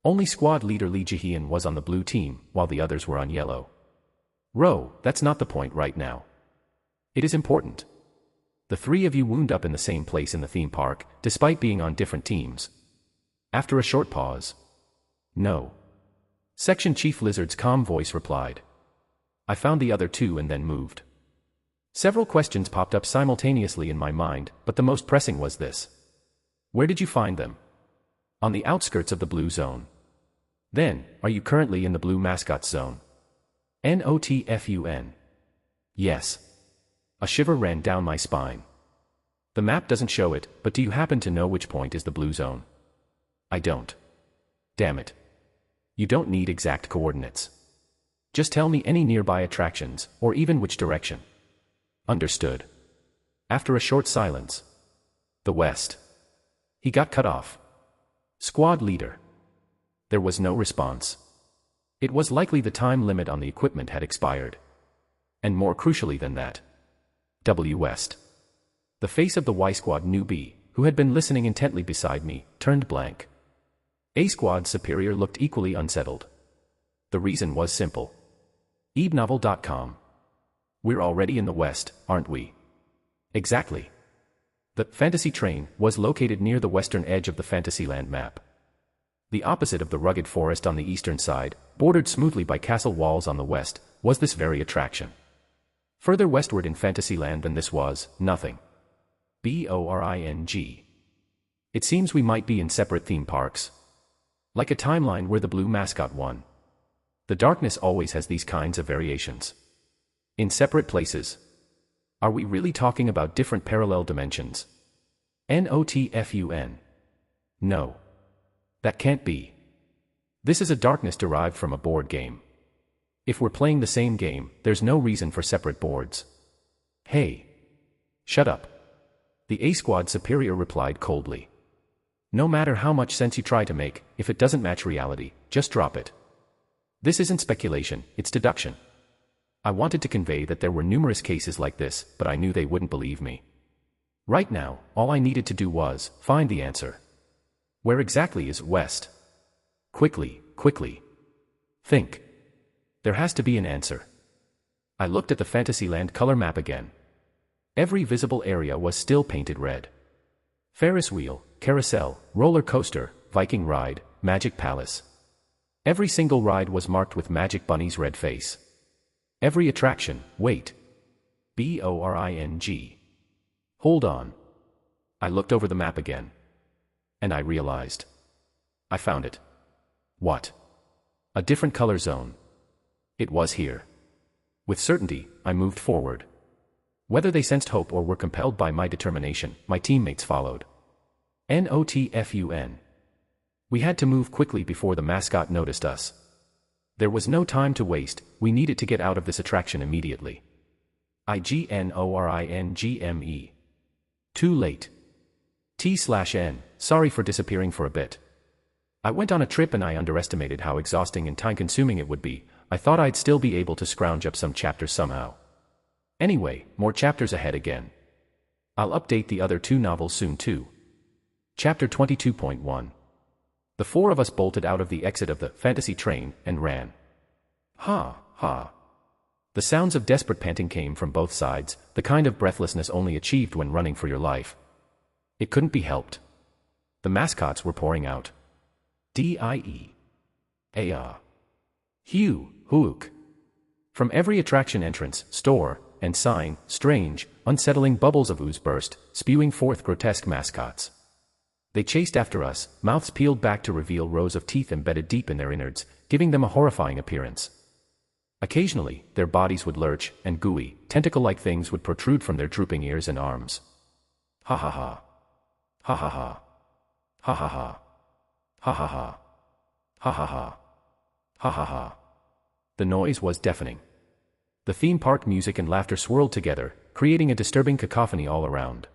Only Squad Leader Lee Jahian was on the blue team, while the others were on yellow. Ro, that's not the point right now. It is important. The 3 of you wound up in the same place in the theme park, despite being on different teams. After a short pause. No. Section Chief Lizard's calm voice replied. I found the other two and then moved. Several questions popped up simultaneously in my mind, but the most pressing was this. Where did you find them? On the outskirts of the blue zone. Then, are you currently in the blue mascot zone? NOTFUN. Yes. A shiver ran down my spine. The map doesn't show it, but do you happen to know which point is the blue zone? I don't. Damn it. You don't need exact coordinates. Just tell me any nearby attractions, or even which direction. Understood. After a short silence. The west. He got cut off. Squad leader. There was no response. It was likely the time limit on the equipment had expired. And more crucially than that. W West. The face of the Y Squad newbie, who had been listening intently beside me, turned blank. A Squad superior looked equally unsettled. The reason was simple. ebnovel.com. We're already in the West, aren't we? Exactly. The Fantasy Train was located near the western edge of the Fantasyland map. The opposite of the rugged forest on the eastern side, bordered smoothly by castle walls on the west, was this very attraction. Further westward in Fantasyland than this was nothing. BORING. It seems we might be in separate theme parks. Like a timeline where the blue mascot won. The darkness always has these kinds of variations. In separate places. Are we really talking about different parallel dimensions? NOTFUN. No. That can't be. This is a darkness derived from a board game. If we're playing the same game, there's no reason for separate boards. Hey. Shut up. The A Squad superior replied coldly. No matter how much sense you try to make, if it doesn't match reality, just drop it. This isn't speculation, it's deduction. I wanted to convey that there were numerous cases like this, but I knew they wouldn't believe me. Right now, all I needed to do was find the answer. Where exactly is West? Quickly. Think. There has to be an answer. I looked at the Fantasyland color map again. Every visible area was still painted red. Ferris wheel, carousel, roller coaster, Viking ride, Magic Palace. Every single ride was marked with Magic Bunny's red face. Every attraction, wait. BORING. Hold on. I looked over the map again. And I realized. I found it. What? A different color zone. It was here. With certainty, I moved forward. Whether they sensed hope or were compelled by my determination, my teammates followed. NOTFUN. We had to move quickly before the mascot noticed us. There was no time to waste, we needed to get out of this attraction immediately. IGNORINGME. Too late. T/N, sorry for disappearing for a bit. I went on a trip and I underestimated how exhausting and time-consuming it would be. I thought I'd still be able to scrounge up some chapters somehow. Anyway, more chapters ahead again. I'll update the other two novels soon too. Chapter 22.1. The four of us bolted out of the exit of the Fantasy Train and ran. Ha, ha. The sounds of desperate panting came from both sides, the kind of breathlessness only achieved when running for your life. It couldn't be helped. The mascots were pouring out. D-I-E. A-ah. Hugh, hook. From every attraction entrance, store, and sign, strange, unsettling bubbles of ooze burst, spewing forth grotesque mascots. They chased after us, mouths peeled back to reveal rows of teeth embedded deep in their innards, giving them a horrifying appearance. Occasionally, their bodies would lurch, and gooey, tentacle-like things would protrude from their drooping ears and arms. Ha ha ha. Ha ha ha. Ha ha ha. Ha ha ha. Ha ha ha. Ha ha ha. The noise was deafening. The theme park music and laughter swirled together, creating a disturbing cacophony all around.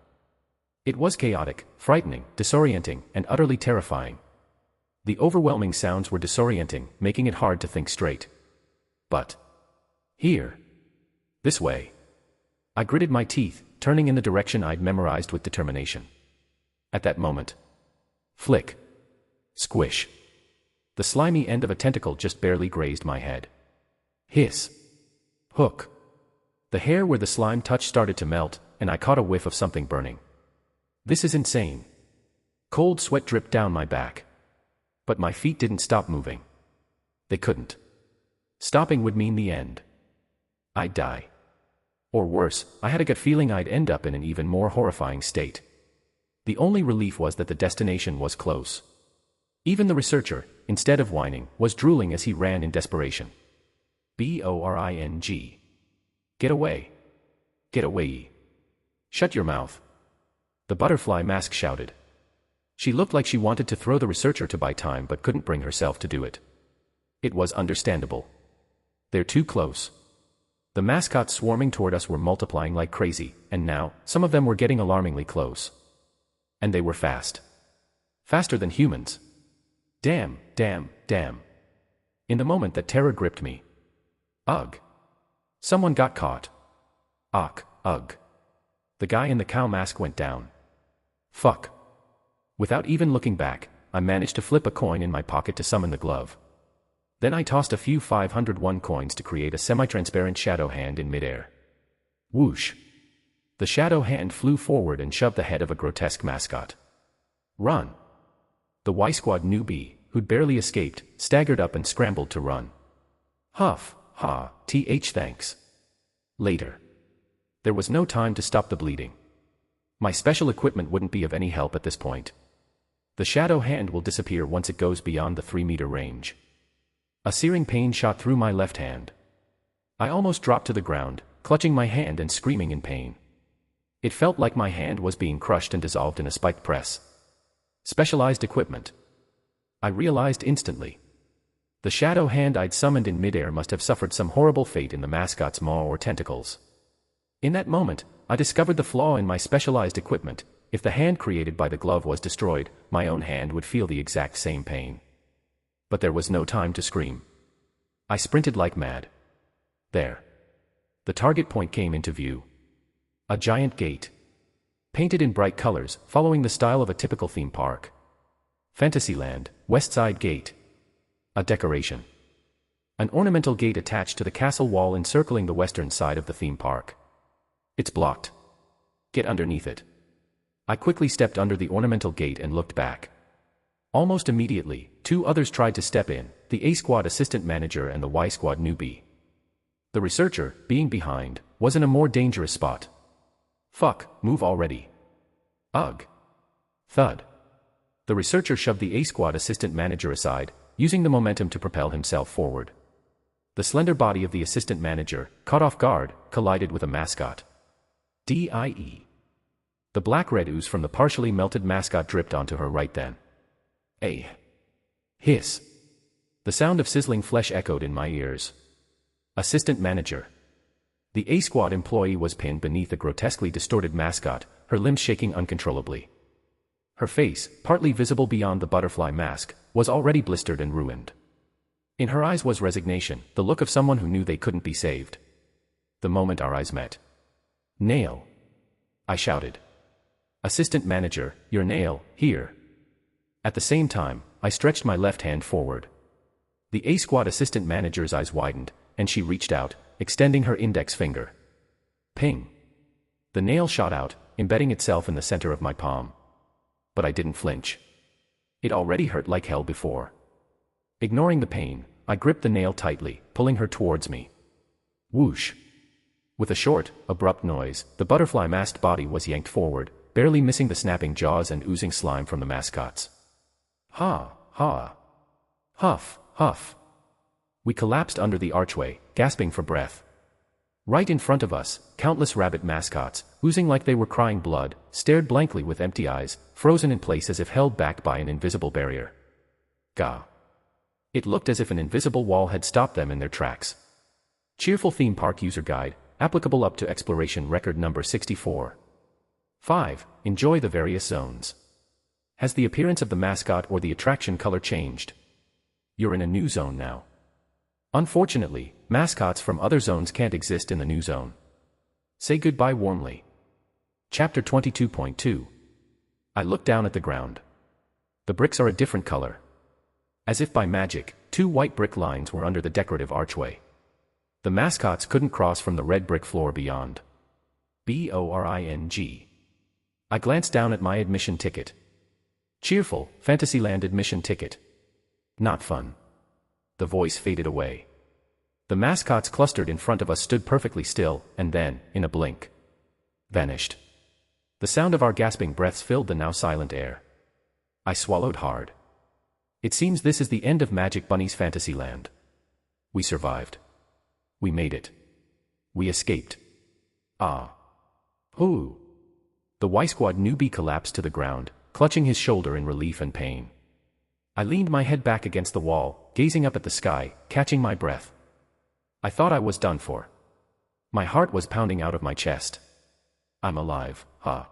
It was chaotic, frightening, disorienting, and utterly terrifying. The overwhelming sounds were disorienting, making it hard to think straight. But here. This way. I gritted my teeth, turning in the direction I'd memorized with determination. At that moment. Flick. Squish. The slimy end of a tentacle just barely grazed my head. Hiss. Hook. The hair where the slime touched started to melt, and I caught a whiff of something burning. This is insane. Cold sweat dripped down my back. But my feet didn't stop moving. They couldn't. Stopping would mean the end. I'd die. Or worse, I had a gut feeling I'd end up in an even more horrifying state. The only relief was that the destination was close. Even the researcher, instead of whining, was drooling as he ran in desperation. Boring. Get away. Get away. Shut your mouth. The butterfly mask shouted. She looked like she wanted to throw the researcher to buy time but couldn't bring herself to do it. It was understandable. They're too close. The mascots swarming toward us were multiplying like crazy, and now, some of them were getting alarmingly close. And they were fast. Faster than humans. Damn, damn, damn. In the moment that terror gripped me. Ugh. Someone got caught. Ugh. The guy in the cow mask went down. Fuck. Without even looking back, I managed to flip a coin in my pocket to summon the glove. Then I tossed a few 501 coins to create a semi-transparent shadow hand in midair. Whoosh. The shadow hand flew forward and shoved the head of a grotesque mascot. Run. The Y Squad newbie, who'd barely escaped, staggered up and scrambled to run. Huff, ha, thanks. Later. There was no time to stop the bleeding. My special equipment wouldn't be of any help at this point. The shadow hand will disappear once it goes beyond the 3-meter range. A searing pain shot through my left hand. I almost dropped to the ground, clutching my hand and screaming in pain. It felt like my hand was being crushed and dissolved in a spiked press. Specialized equipment. I realized instantly. The shadow hand I'd summoned in midair must have suffered some horrible fate in the mascot's maw or tentacles. In that moment, I discovered the flaw in my specialized equipment. If the hand created by the glove was destroyed, my own hand would feel the exact same pain. But there was no time to scream. I sprinted like mad. There. The target point came into view. A giant gate. Painted in bright colors, following the style of a typical theme park. Fantasyland, West Side Gate. A decoration. An ornamental gate attached to the castle wall encircling the western side of the theme park. It's blocked. Get underneath it. I quickly stepped under the ornamental gate and looked back. Almost immediately, 2 others tried to step in, the A Squad assistant manager and the Y Squad newbie. The researcher, being behind, was in a more dangerous spot. Fuck, move already. Ugh. Thud. The researcher shoved the A Squad assistant manager aside, using the momentum to propel himself forward. The slender body of the assistant manager, caught off guard, collided with a mascot. Die. The black-red ooze from the partially melted mascot dripped onto her right then. A hiss. The sound of sizzling flesh echoed in my ears. Assistant manager. The A Squad employee was pinned beneath a grotesquely distorted mascot, her limbs shaking uncontrollably. Her face, partly visible beyond the butterfly mask, was already blistered and ruined. In her eyes was resignation, the look of someone who knew they couldn't be saved. The moment our eyes met. Nail. I shouted. Assistant manager, your nail, here. At the same time, I stretched my left hand forward. The A Squad assistant manager's eyes widened, and she reached out, extending her index finger. Ping. The nail shot out, embedding itself in the center of my palm. But I didn't flinch. It already hurt like hell before. Ignoring the pain, I gripped the nail tightly, pulling her towards me. Whoosh. With a short, abrupt noise, the butterfly-masked body was yanked forward, barely missing the snapping jaws and oozing slime from the mascots. Ha, ha. Huff, huff. We collapsed under the archway, gasping for breath. Right in front of us, countless rabbit mascots, oozing like they were crying blood, stared blankly with empty eyes, frozen in place as if held back by an invisible barrier. Gah. It looked as if an invisible wall had stopped them in their tracks. Cheerful theme park user guide, applicable up to exploration record number 64. 5. Enjoy the various zones. Has the appearance of the mascot or the attraction color changed? You're in a new zone now. Unfortunately, mascots from other zones can't exist in the new zone. Say goodbye warmly. Chapter 22.2. I looked down at the ground. The bricks are a different color. As if by magic, 2 white brick lines were under the decorative archway. The mascots couldn't cross from the red brick floor beyond. Boring. I glanced down at my admission ticket. Cheerful, Fantasyland admission ticket. Not fun. The voice faded away. The mascots clustered in front of us stood perfectly still, and then, in a blink, vanished. The sound of our gasping breaths filled the now silent air. I swallowed hard. It seems this is the end of Magic Bunny's Fantasyland. We survived. We made it. We escaped. Ah. Ooh. The Y-Squad newbie collapsed to the ground, clutching his shoulder in relief and pain. I leaned my head back against the wall, gazing up at the sky, catching my breath. I thought I was done for. My heart was pounding out of my chest. I'm alive, huh?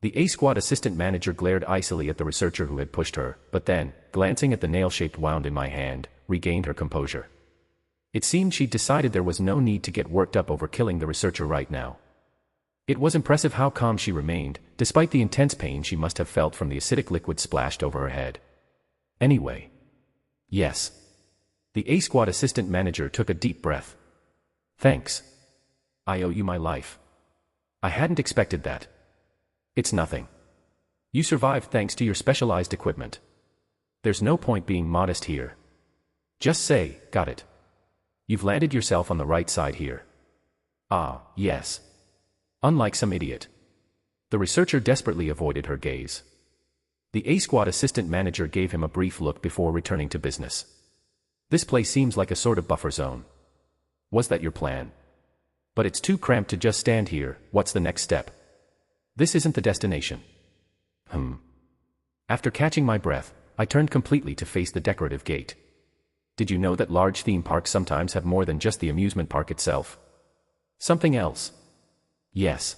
The A-Squad assistant manager glared icily at the researcher who had pushed her, but then, glancing at the nail-shaped wound in my hand, regained her composure. It seemed she'd decided there was no need to get worked up over killing the researcher right now. It was impressive how calm she remained, despite the intense pain she must have felt from the acidic liquid splashed over her head. Anyway. Yes. The A-Squad assistant manager took a deep breath. Thanks. I owe you my life. I hadn't expected that. It's nothing. You survived thanks to your specialized equipment. There's no point being modest here. Just say, got it. You've landed yourself on the right side here. Ah, yes. Unlike some idiot. The researcher desperately avoided her gaze. The A-Squad assistant manager gave him a brief look before returning to business. This place seems like a sort of buffer zone. Was that your plan? But it's too cramped to just stand here. What's the next step? This isn't the destination. After catching my breath, I turned completely to face the decorative gate. Did you know that large theme parks sometimes have more than just the amusement park itself? Something else? Yes.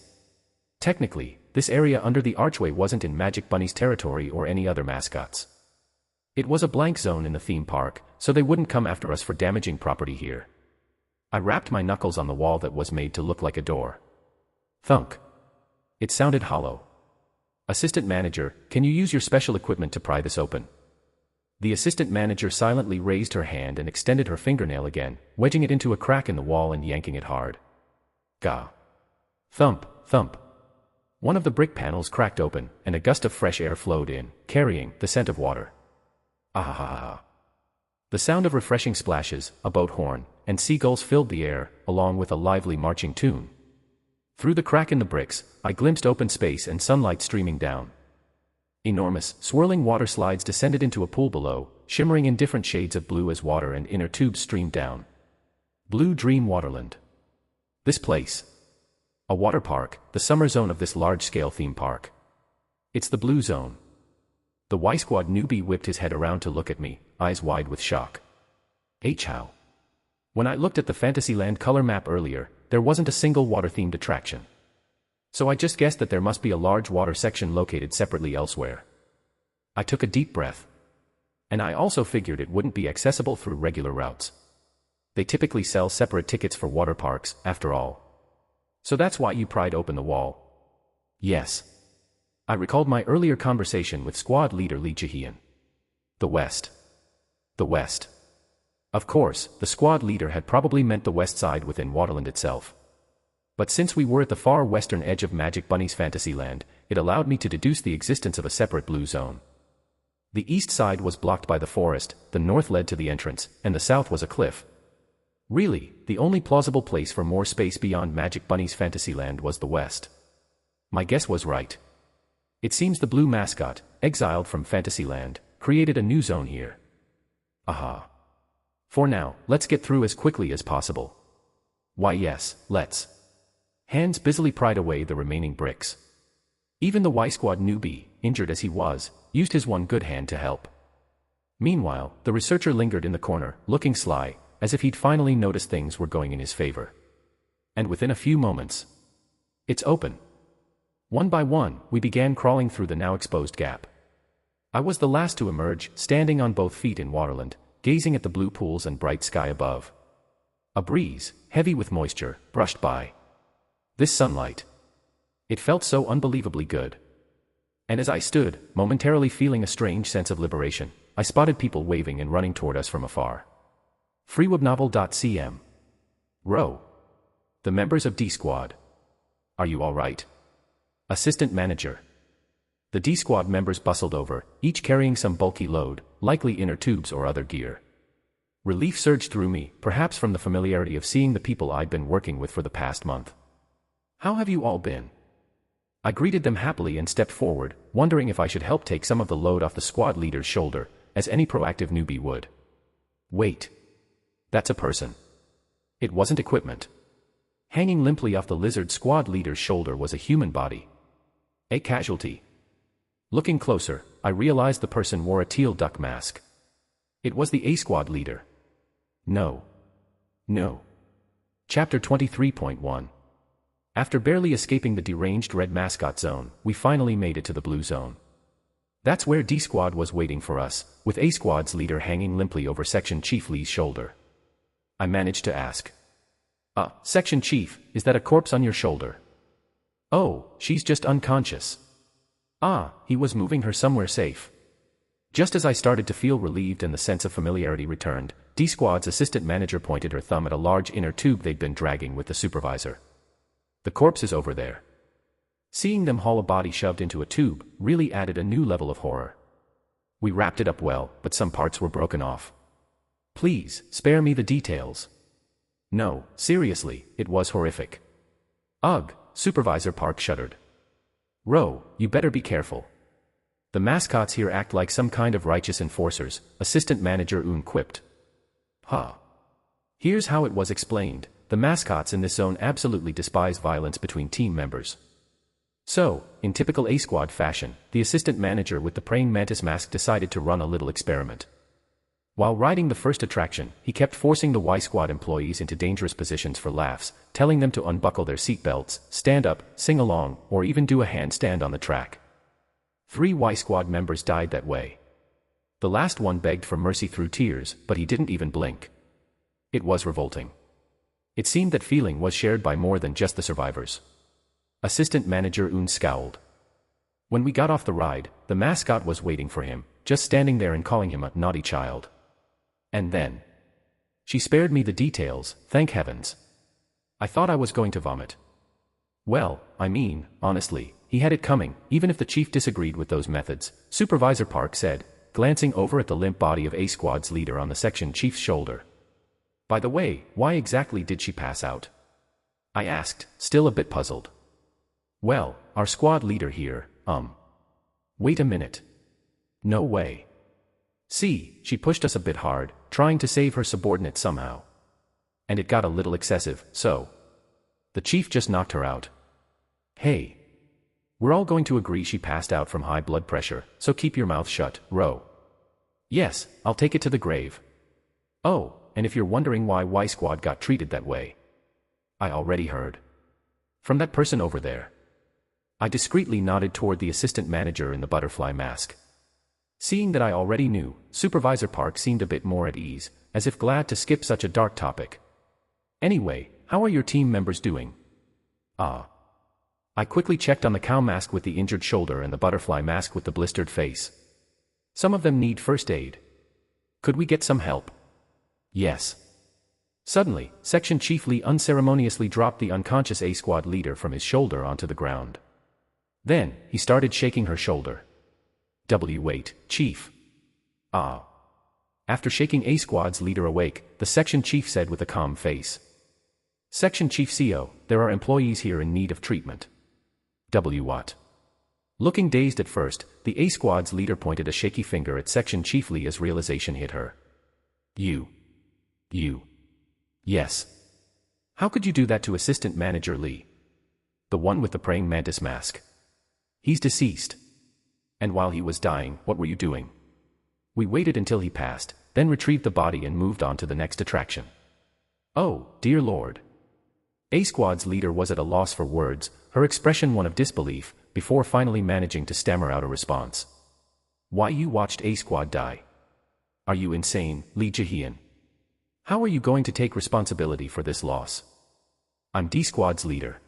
Technically, this area under the archway wasn't in Magic Bunny's territory or any other mascots. It was a blank zone in the theme park, so they wouldn't come after us for damaging property here. I rapped my knuckles on the wall that was made to look like a door. Thunk. It sounded hollow. Assistant manager, can you use your special equipment to pry this open? The assistant manager silently raised her hand and extended her fingernail again, wedging it into a crack in the wall and yanking it hard. Gah. Thump, thump. One of the brick panels cracked open, and a gust of fresh air flowed in, carrying the scent of water. Ah. The sound of refreshing splashes, a boat horn, and seagulls filled the air, along with a lively marching tune. Through the crack in the bricks, I glimpsed open space and sunlight streaming down. Enormous, swirling water slides descended into a pool below, shimmering in different shades of blue as water and inner tubes streamed down. Blue Dream Waterland. This place. A water park, the summer zone of this large-scale theme park. It's the Blue Zone. The Y-Squad newbie whipped his head around to look at me, eyes wide with shock. How? When I looked at the Fantasyland color map earlier, there wasn't a single water-themed attraction. So I just guessed that there must be a large water section located separately elsewhere. I took a deep breath. And I also figured it wouldn't be accessible through regular routes. They typically sell separate tickets for water parks, after all. So that's why you pried open the wall. Yes. I recalled my earlier conversation with squad leader Lee Jahian. The West. The West. Of course, the squad leader had probably meant the west side within Waterland itself. But since we were at the far western edge of Magic Bunny's Fantasyland, it allowed me to deduce the existence of a separate blue zone. The east side was blocked by the forest, the north led to the entrance, and the south was a cliff. Really, the only plausible place for more space beyond Magic Bunny's Fantasyland was the west. My guess was right. It seems the blue mascot, exiled from Fantasyland, created a new zone here. Aha. For now, let's get through as quickly as possible. Why yes, let's. Hands busily pried away the remaining bricks. Even the Y-Squad newbie, injured as he was, used his one good hand to help. Meanwhile, the researcher lingered in the corner, looking sly, as if he'd finally noticed things were going in his favor. And within a few moments, it's open. One by one, we began crawling through the now exposed gap. I was the last to emerge, standing on both feet in Waterland, gazing at the blue pools and bright sky above. A breeze, heavy with moisture, brushed by. This sunlight. It felt so unbelievably good. And as I stood, momentarily feeling a strange sense of liberation, I spotted people waving and running toward us from afar. freewebnovel.cm. Row. The members of D Squad. Are you all right? Assistant manager. The D Squad members bustled over, each carrying some bulky load, likely inner tubes or other gear. Relief surged through me, perhaps from the familiarity of seeing the people I'd been working with for the past month. "How have you all been?" I greeted them happily and stepped forward, wondering if I should help take some of the load off the squad leader's shoulder, as any proactive newbie would. Wait. That's a person. It wasn't equipment. Hanging limply off the lizard squad leader's shoulder was a human body. A casualty. Looking closer, I realized the person wore a teal duck mask. It was the A Squad leader. No. Chapter 23.1. After barely escaping the deranged red mascot zone, we finally made it to the blue zone. That's where D Squad was waiting for us, with A Squad's leader hanging limply over Section Chief Lee's shoulder. I managed to ask. Section Chief, is that a corpse on your shoulder?" "Oh, she's just unconscious." He was moving her somewhere safe. Just as I started to feel relieved and the sense of familiarity returned, D Squad's assistant manager pointed her thumb at a large inner tube they'd been dragging with the supervisor. "The corpse is over there." Seeing them haul a body shoved into a tube really added a new level of horror. We wrapped it up well, but some parts were broken off. "Please, spare me the details." No, seriously, it was horrific. "Ugh," Supervisor Park shuddered. "Ro, you better be careful. The mascots here act like some kind of righteous enforcers," Assistant Manager Un quipped. Here's how it was explained. The mascots in this zone absolutely despise violence between team members. So, in typical A Squad fashion, the assistant manager with the praying mantis mask decided to run a little experiment. While riding the first attraction, he kept forcing the Y Squad employees into dangerous positions for laughs, telling them to unbuckle their seatbelts, stand up, sing along, or even do a handstand on the track. 3 Y Squad members died that way. The last one begged for mercy through tears, but he didn't even blink. It was revolting. It seemed that feeling was shared by more than just the survivors. Assistant Manager Un scowled. When we got off the ride, the mascot was waiting for him, just standing there and calling him a naughty child. And then she spared me the details, thank heavens. I thought I was going to vomit. Well, I mean, honestly, he had it coming, even if the chief disagreed with those methods, Supervisor Park said, glancing over at the limp body of A Squad's leader on the section chief's shoulder. "By the way, why exactly did she pass out?" I asked, still a bit puzzled. "Well, our squad leader here, Wait a minute. No way. See, she pushed us a bit hard, trying to save her subordinate somehow. And it got a little excessive, so the chief just knocked her out. Hey. We're all going to agree she passed out from high blood pressure, so keep your mouth shut, Ro." "Yes, I'll take it to the grave." "Oh, and if you're wondering why Y Squad got treated that way, I already heard. From that person over there." I discreetly nodded toward the assistant manager in the butterfly mask. Seeing that I already knew, Supervisor Park seemed a bit more at ease, as if glad to skip such a dark topic. "Anyway, how are your team members doing?" I quickly checked on the cow mask with the injured shoulder and the butterfly mask with the blistered face. "Some of them need first aid. Could we get some help?" "Yes." Suddenly, Section Chief Lee unceremoniously dropped the unconscious A Squad leader from his shoulder onto the ground. Then, he started shaking her shoulder. Wait, Chief." After shaking A Squad's leader awake, the Section Chief said with a calm face. "Section Chief CO, there are employees here in need of treatment." What? Looking dazed at first, the A Squad's leader pointed a shaky finger at Section Chief Lee as realization hit her. You. Yes. How could you do that to Assistant Manager Lee? The one with the praying mantis mask. He's deceased. And while he was dying, what were you doing? We waited until he passed, then retrieved the body and moved on to the next attraction. Oh, dear Lord. A Squad's leader was at a loss for words, her expression one of disbelief, before finally managing to stammer out a response. "Why, you watched A Squad die? Are you insane, Lee Jahian? How are you going to take responsibility for this loss?" "I'm D Squad's leader.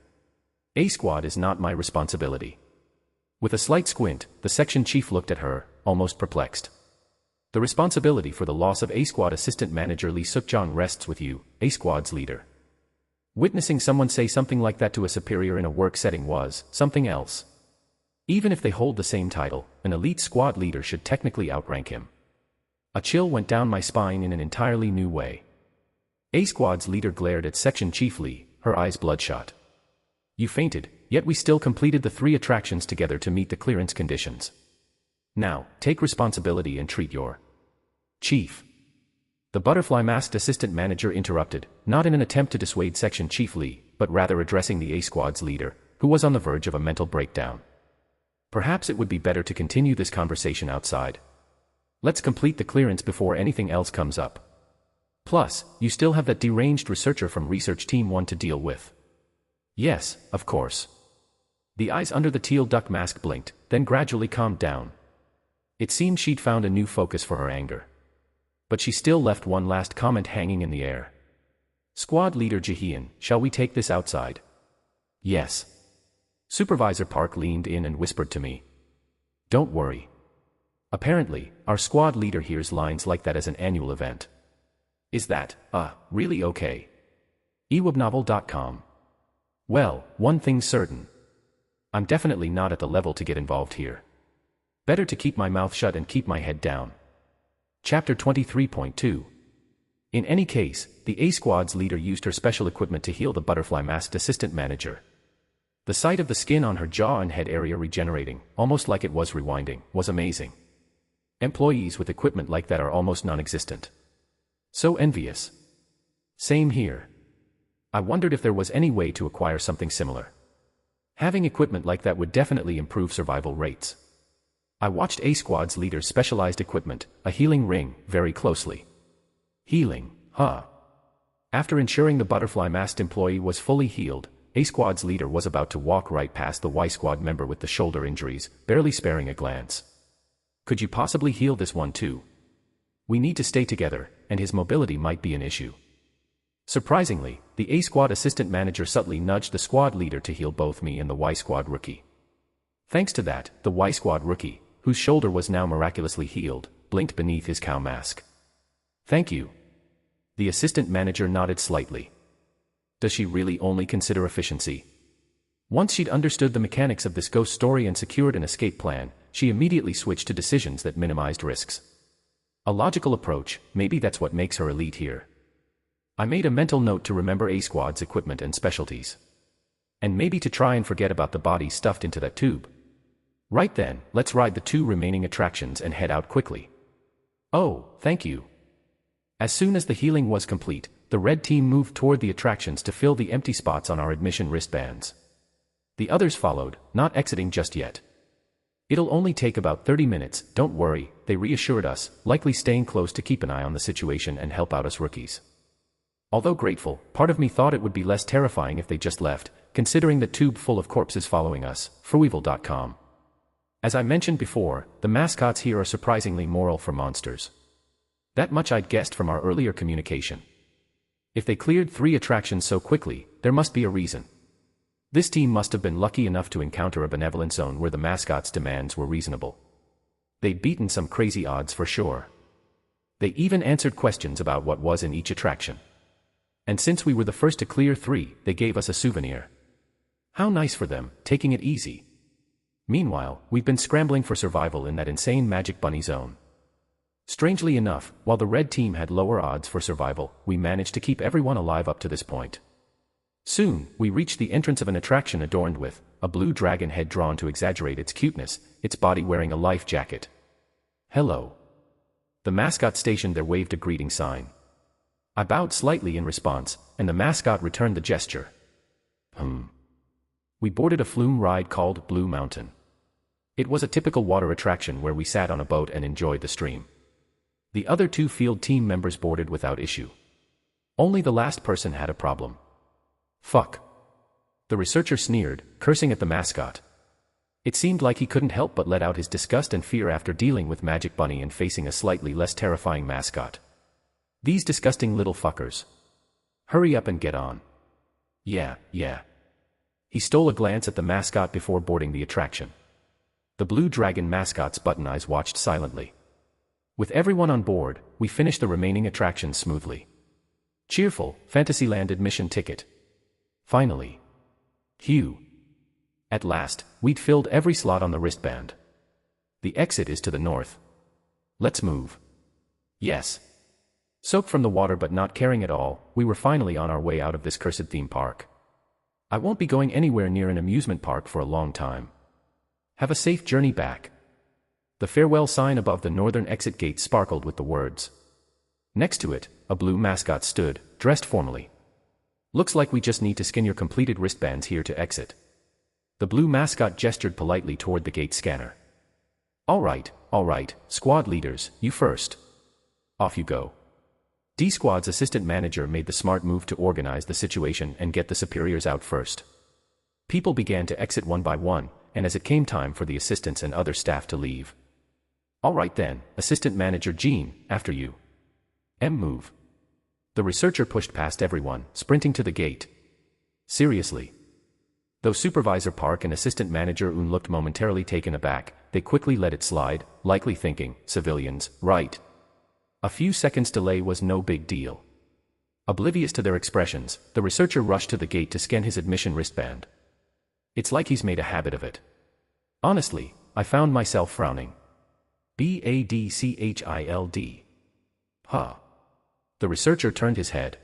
A Squad is not my responsibility." With a slight squint, the section chief looked at her, almost perplexed. "The responsibility for the loss of A Squad Assistant Manager Lee Sukjong rests with you, A Squad's leader." Witnessing someone say something like that to a superior in a work setting was something else. Even if they hold the same title, an elite squad leader should technically outrank him. A chill went down my spine in an entirely new way. A squad's leader glared at Section Chief Lee, her eyes bloodshot. You fainted, yet we still completed the 3 attractions together to meet the clearance conditions. Now, take responsibility and treat your chief. The butterfly-masked assistant manager interrupted, not in an attempt to dissuade Section Chief Lee, but rather addressing the A squad's leader, who was on the verge of a mental breakdown. Perhaps it would be better to continue this conversation outside. Let's complete the clearance before anything else comes up. Plus, you still have that deranged researcher from Research Team 1 to deal with. Yes, of course. The eyes under the teal duck mask blinked, then gradually calmed down. It seemed she'd found a new focus for her anger. But she still left one last comment hanging in the air. Squad Leader Jahian, shall we take this outside? Yes. Supervisor Park leaned in and whispered to me. Don't worry. Apparently, our squad leader hears lines like that as an annual event. Is that, really okay? ewebnovel.com. Well, one thing's certain. I'm definitely not at the level to get involved here. Better to keep my mouth shut and keep my head down. Chapter 23.2. In any case, the A squad's leader used her special equipment to heal the butterfly-masked assistant manager. The sight of the skin on her jaw and head area regenerating, almost like it was rewinding, was amazing. Employees with equipment like that are almost non-existent. So envious. Same here. I wondered if there was any way to acquire something similar. Having equipment like that would definitely improve survival rates. I watched A squad's leader's specialized equipment, a healing ring, very closely. Healing, huh? After ensuring the butterfly-masked employee was fully healed, A squad's leader was about to walk right past the Y squad member with the shoulder injuries, barely sparing a glance. Could you possibly heal this one too? We need to stay together, and his mobility might be an issue. Surprisingly, the A squad assistant manager subtly nudged the squad leader to heal both me and the Y squad rookie. Thanks to that, the Y squad rookie, whose shoulder was now miraculously healed, blinked beneath his cow mask. Thank you. The assistant manager nodded slightly. Does she really only consider efficiency? Once she'd understood the mechanics of this ghost story and secured an escape plan, she immediately switched to decisions that minimized risks. A logical approach, maybe that's what makes her elite here. I made a mental note to remember A squad's equipment and specialties. And maybe to try and forget about the body stuffed into that tube. Right then, let's ride the 2 remaining attractions and head out quickly. Oh, thank you. As soon as the healing was complete, the red team moved toward the attractions to fill the empty spots on our admission wristbands. The others followed, not exiting just yet. It'll only take about 30 minutes, don't worry, they reassured us, likely staying close to keep an eye on the situation and help out us rookies. Although grateful, part of me thought it would be less terrifying if they just left, considering the tube full of corpses following us, Frueval.com. As I mentioned before, the mascots here are surprisingly moral for monsters. That much I'd guessed from our earlier communication. If they cleared 3 attractions so quickly, there must be a reason. This team must have been lucky enough to encounter a benevolent zone where the mascots' demands were reasonable. They'd beaten some crazy odds for sure. They even answered questions about what was in each attraction. And since we were the first to clear 3, they gave us a souvenir. How nice for them, taking it easy. Meanwhile, we've been scrambling for survival in that insane Magic Bunny zone. Strangely enough, while the red team had lower odds for survival, we managed to keep everyone alive up to this point. Soon, we reached the entrance of an attraction adorned with a blue dragon head drawn to exaggerate its cuteness, its body wearing a life jacket. Hello. The mascot stationed there waved a greeting sign. I bowed slightly in response, and the mascot returned the gesture. We boarded a flume ride called Blue Mountain. It was a typical water attraction where we sat on a boat and enjoyed the stream. The other 2 field team members boarded without issue. Only the last person had a problem. Fuck. The researcher sneered, cursing at the mascot. It seemed like he couldn't help but let out his disgust and fear after dealing with Magic Bunny and facing a slightly less terrifying mascot. These disgusting little fuckers. Hurry up and get on. Yeah. He stole a glance at the mascot before boarding the attraction. The blue dragon mascot's button eyes watched silently. With everyone on board, we finished the remaining attractions smoothly. Cheerful, Fantasyland admission ticket. Finally. Phew. At last, we'd filled every slot on the wristband. The exit is to the north. Let's move. Yes. Soaked from the water but not caring at all, we were finally on our way out of this cursed theme park. I won't be going anywhere near an amusement park for a long time. Have a safe journey back. The farewell sign above the northern exit gate sparkled with the words. Next to it, a blue mascot stood, dressed formally. Looks like we just need to scan your completed wristbands here to exit. The blue mascot gestured politely toward the gate scanner. All right, squad leaders, you first. Off you go. D-Squad's assistant manager made the smart move to organize the situation and get the superiors out first. People began to exit one by one, and as it came time for the assistants and other staff to leave. All right then, assistant manager Jean, after you. Move. The researcher pushed past everyone, sprinting to the gate. Seriously. Though Supervisor Park and Assistant Manager Un looked momentarily taken aback, they quickly let it slide, likely thinking, civilians, right? A few seconds' delay was no big deal. Oblivious to their expressions, the researcher rushed to the gate to scan his admission wristband. It's like he's made a habit of it. Honestly, I found myself frowning. Badchild. Huh. The researcher turned his head.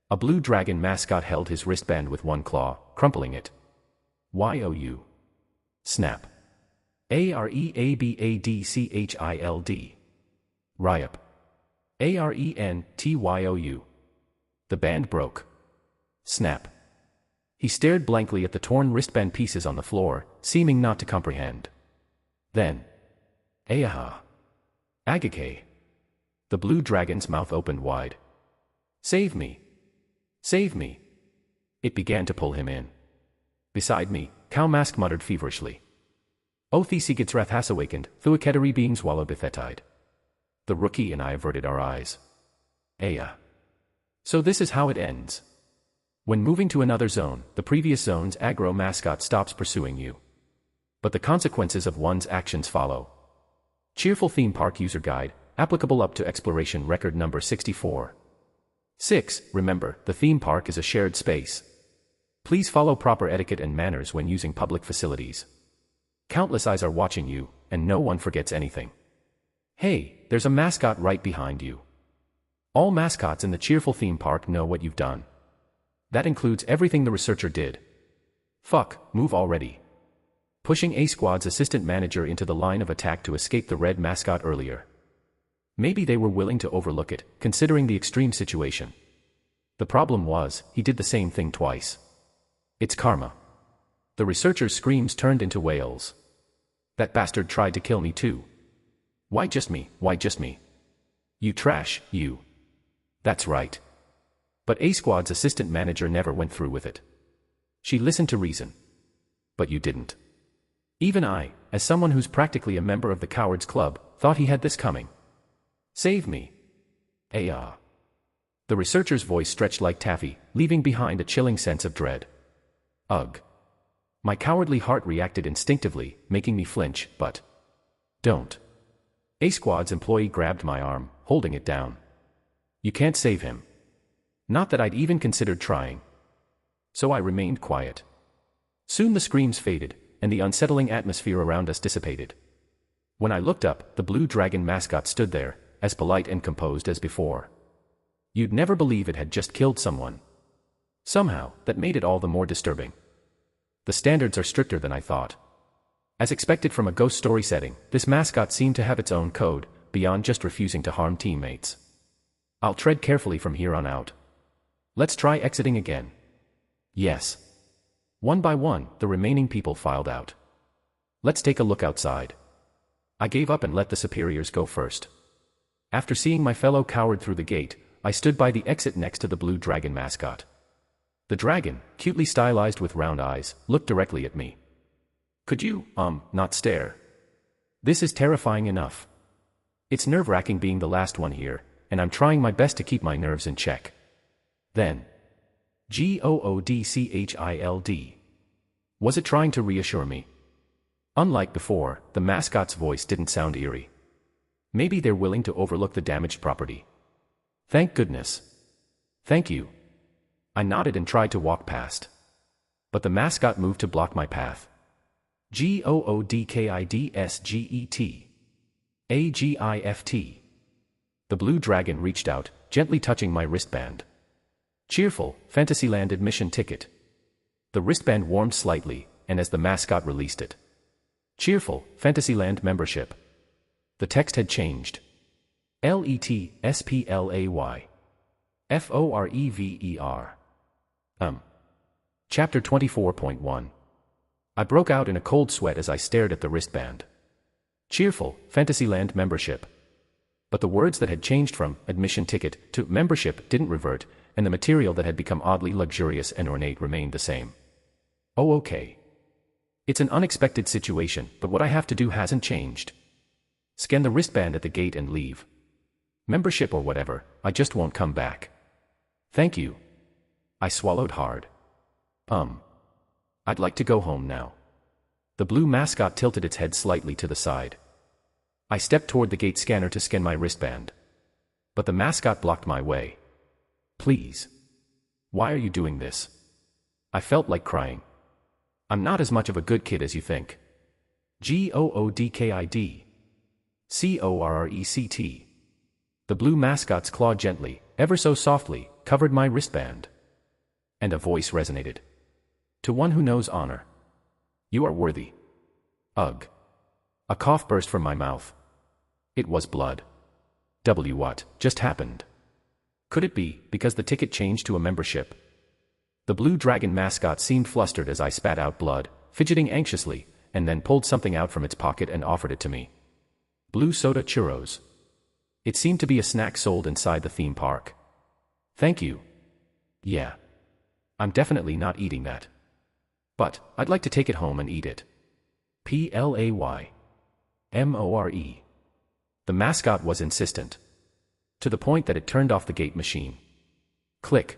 A blue dragon mascot held his wristband with one claw, crumpling it. You. Snap. Areabadchild. Ryup. Arentyyou. The band broke. Snap. He stared blankly at the torn wristband pieces on the floor, seeming not to comprehend. Then. Ayaha. Agake. The blue dragon's mouth opened wide. Save me. Save me. It began to pull him in. Beside me, Cowmask muttered feverishly. O Thesigitsrath has awakened, Thuaketeri being swallowed bethetide. The rookie and I averted our eyes. Aya. So this is how it ends. When moving to another zone, the previous zone's aggro mascot stops pursuing you. But the consequences of one's actions follow. Cheerful Theme Park User Guide, applicable up to Exploration Record number 64. 6. Remember, the theme park is a shared space. Please follow proper etiquette and manners when using public facilities. Countless eyes are watching you, and no one forgets anything. Hey, there's a mascot right behind you. All mascots in the Cheerful Theme Park know what you've done. That includes everything the researcher did. Fuck, move already. Pushing A-Squad's assistant manager into the line of attack to escape the red mascot earlier. Maybe they were willing to overlook it, considering the extreme situation. The problem was, he did the same thing twice. It's karma. The researcher's screams turned into wails. That bastard tried to kill me too. Why just me? Why just me? You trash, you. That's right. But A-Squad's assistant manager never went through with it. She listened to reason. But you didn't. Even I, as someone who's practically a member of the Cowards Club, thought he had this coming. Save me. Aya. The researcher's voice stretched like taffy, leaving behind a chilling sense of dread. Ugh. My cowardly heart reacted instinctively, making me flinch, but... Don't. A-Squad's employee grabbed my arm, holding it down. You can't save him. Not that I'd even considered trying. So I remained quiet. Soon the screams faded, and the unsettling atmosphere around us dissipated. When I looked up, the blue dragon mascot stood there, as polite and composed as before. You'd never believe it had just killed someone. Somehow, that made it all the more disturbing. The standards are stricter than I thought. As expected from a ghost story setting, this mascot seemed to have its own code, beyond just refusing to harm teammates. I'll tread carefully from here on out. Let's try exiting again. Yes. One by one, the remaining people filed out. Let's take a look outside. I gave up and let the superiors go first. After seeing my fellow coward through the gate, I stood by the exit next to the blue dragon mascot. The dragon, cutely stylized with round eyes, looked directly at me. Could you, not stare? This is terrifying enough. It's nerve-wracking being the last one here, and I'm trying my best to keep my nerves in check. Then. Goodchild. Was it trying to reassure me? Unlike before, the mascot's voice didn't sound eerie. Maybe they're willing to overlook the damaged property. Thank goodness. Thank you. I nodded and tried to walk past. But the mascot moved to block my path. GOODKIDSGET. AGIFT. The blue dragon reached out, gently touching my wristband. Cheerful, Fantasyland admission ticket. The wristband warmed slightly, and as the mascot released it. Cheerful, Fantasyland membership. The text had changed. LETSPLAY. FOREVER. Chapter 24.1. I broke out in a cold sweat as I stared at the wristband. Cheerful, Fantasyland membership. But the words that had changed from admission ticket to membership didn't revert, and the material that had become oddly luxurious and ornate remained the same. Oh, okay. It's an unexpected situation, but what I have to do hasn't changed. Scan the wristband at the gate and leave. Membership or whatever, I just won't come back. Thank you. I swallowed hard. I'd like to go home now. The blue mascot tilted its head slightly to the side. I stepped toward the gate scanner to scan my wristband. But the mascot blocked my way. Please. Why are you doing this? I felt like crying. I'm not as much of a good kid as you think. GOODKID. CORRECT. The blue mascot's claw gently, ever so softly, covered my wristband. And a voice resonated. To one who knows honor. You are worthy. Ugh. A cough burst from my mouth. It was blood. What just happened? Could it be because the ticket changed to a membership? The blue dragon mascot seemed flustered as I spat out blood, fidgeting anxiously, and then pulled something out from its pocket and offered it to me. Blue soda churros. It seemed to be a snack sold inside the theme park. Thank you. Yeah. I'm definitely not eating that. But I'd like to take it home and eat it. PLAY. MORE. The mascot was insistent. To the point that it turned off the gate machine. Click.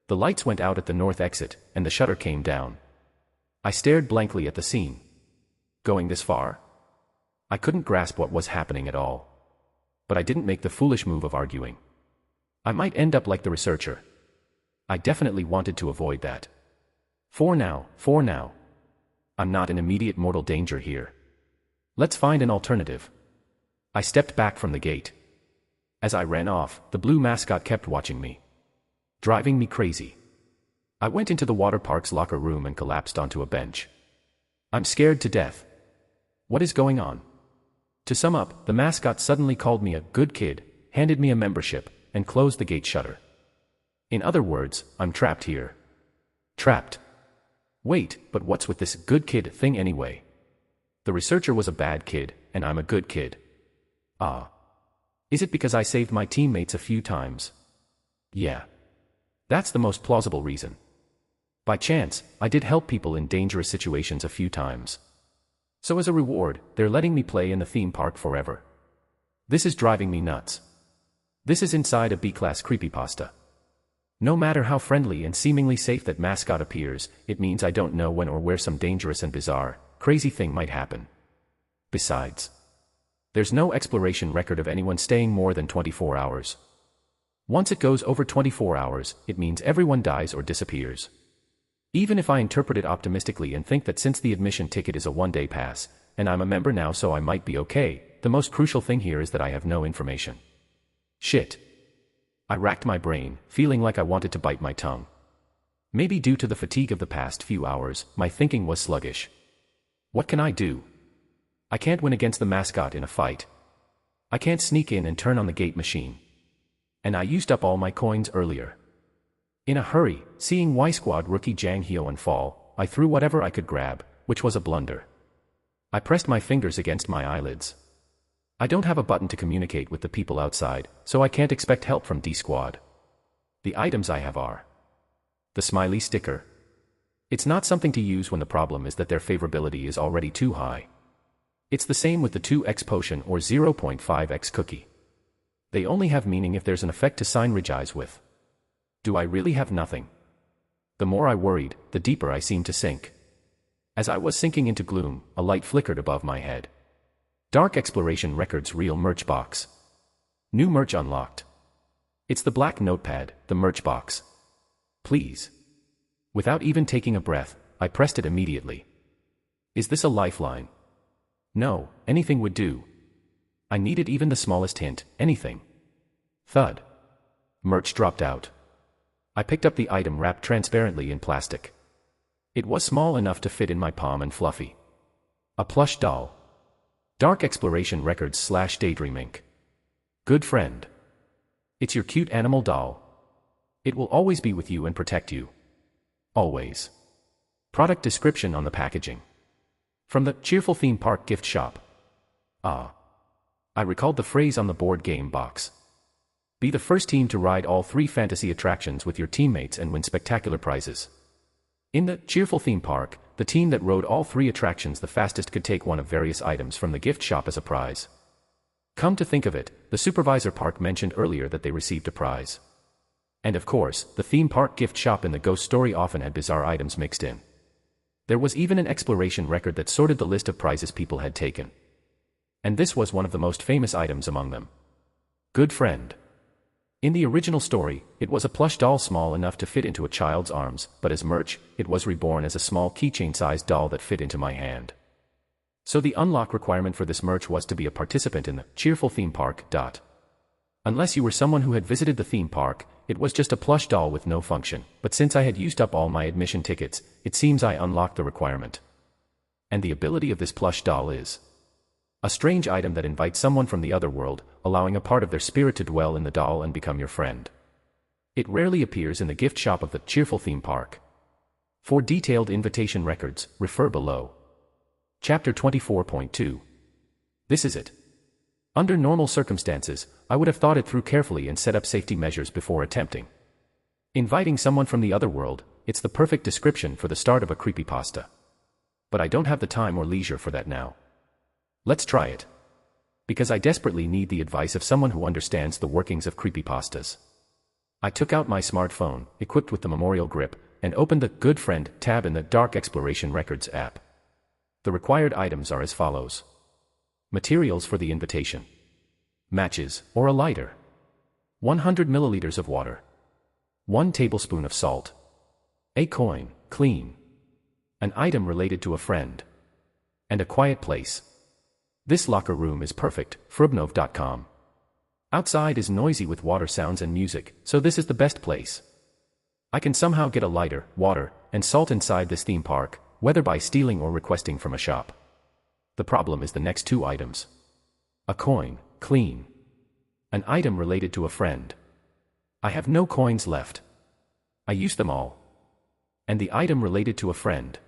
The lights went out at the north exit, and the shutter came down. I stared blankly at the scene. Going this far? I couldn't grasp what was happening at all. But I didn't make the foolish move of arguing. I might end up like the researcher. I definitely wanted to avoid that. For now. I'm not in immediate mortal danger here. Let's find an alternative. I stepped back from the gate. As I ran off, the blue mascot kept watching me. Driving me crazy. I went into the water park's locker room and collapsed onto a bench. I'm scared to death. What is going on? To sum up, the mascot suddenly called me a good kid, handed me a membership, and closed the gate shutter. In other words, I'm trapped here. Trapped. Wait, but what's with this good kid thing anyway? The researcher was a bad kid, and I'm a good kid. Is it because I saved my teammates a few times? Yeah. That's the most plausible reason. By chance, I did help people in dangerous situations a few times. So as a reward, they're letting me play in the theme park forever. This is driving me nuts. This is inside a B-class creepypasta. No matter how friendly and seemingly safe that mascot appears, it means I don't know when or where some dangerous and bizarre, crazy thing might happen. Besides, there's no exploration record of anyone staying more than 24 hours. Once it goes over 24 hours, it means everyone dies or disappears. Even if I interpret it optimistically and think that since the admission ticket is a one-day pass, and I'm a member now so I might be okay, the most crucial thing here is that I have no information. Shit. I racked my brain, feeling like I wanted to bite my tongue. Maybe due to the fatigue of the past few hours, my thinking was sluggish. What can I do? I can't win against the mascot in a fight. I can't sneak in and turn on the gate machine. And I used up all my coins earlier. In a hurry, seeing Y-Squad rookie Jang Hyoen fall, I threw whatever I could grab, which was a blunder. I pressed my fingers against my eyelids. I don't have a button to communicate with the people outside, so I can't expect help from D-Squad. The items I have are the smiley sticker. It's not something to use when the problem is that their favorability is already too high. It's the same with the 2x potion or 0.5x cookie. They only have meaning if there's an effect to synergize with. Do I really have nothing? The more I worried, the deeper I seemed to sink. As I was sinking into gloom, a light flickered above my head. Dark Exploration Records Real Merch Box. New merch unlocked. It's the black notepad, the merch box. Please. Without even taking a breath, I pressed it immediately. Is this a lifeline? No, anything would do. I needed even the smallest hint, anything. Thud. Merch dropped out. I picked up the item wrapped transparently in plastic. It was small enough to fit in my palm and fluffy. A plush doll. Dark Exploration Records / Daydream Inc. Good friend. It's your cute animal doll. It will always be with you and protect you. Always. Product description on the packaging. From the Cheerful Theme Park gift shop. Ah. I recalled the phrase on the board game box. Be the first team to ride all 3 fantasy attractions with your teammates and win spectacular prizes. In the Cheerful Theme Park, the team that rode all 3 attractions the fastest could take one of various items from the gift shop as a prize. Come to think of it, the supervisor park mentioned earlier that they received a prize. And of course, the theme park gift shop in the ghost story often had bizarre items mixed in. There was even an exploration record that sorted the list of prizes people had taken. And this was one of the most famous items among them. Good friend. In the original story, it was a plush doll small enough to fit into a child's arms, but as merch, it was reborn as a small keychain-sized doll that fit into my hand. So the unlock requirement for this merch was to be a participant in the Cheerful Theme Park. Unless you were someone who had visited the theme park, it was just a plush doll with no function, but since I had used up all my admission tickets, it seems I unlocked the requirement. And the ability of this plush doll is a strange item that invites someone from the other world, allowing a part of their spirit to dwell in the doll and become your friend. It rarely appears in the gift shop of the Cheerful Theme Park. For detailed invitation records, refer below. Chapter 24.2. This is it. Under normal circumstances, I would have thought it through carefully and set up safety measures before attempting. Inviting someone from the other world, it's the perfect description for the start of a creepypasta. But I don't have the time or leisure for that now. Let's try it. Because I desperately need the advice of someone who understands the workings of creepypastas. I took out my smartphone, equipped with the memorial grip, and opened the Good Friend tab in the Dark Exploration Records app. The required items are as follows. Materials for the invitation. Matches, or a lighter. 100 milliliters of water. 1 tablespoon of salt. A coin, clean. An item related to a friend. And a quiet place. This locker room is perfect, frubnov.com. Outside is noisy with water sounds and music, so this is the best place. I can somehow get a lighter, water, and salt inside this theme park, whether by stealing or requesting from a shop. The problem is the next 2 items. A coin, clean. An item related to a friend. I have no coins left. I used them all. And the item related to a friend.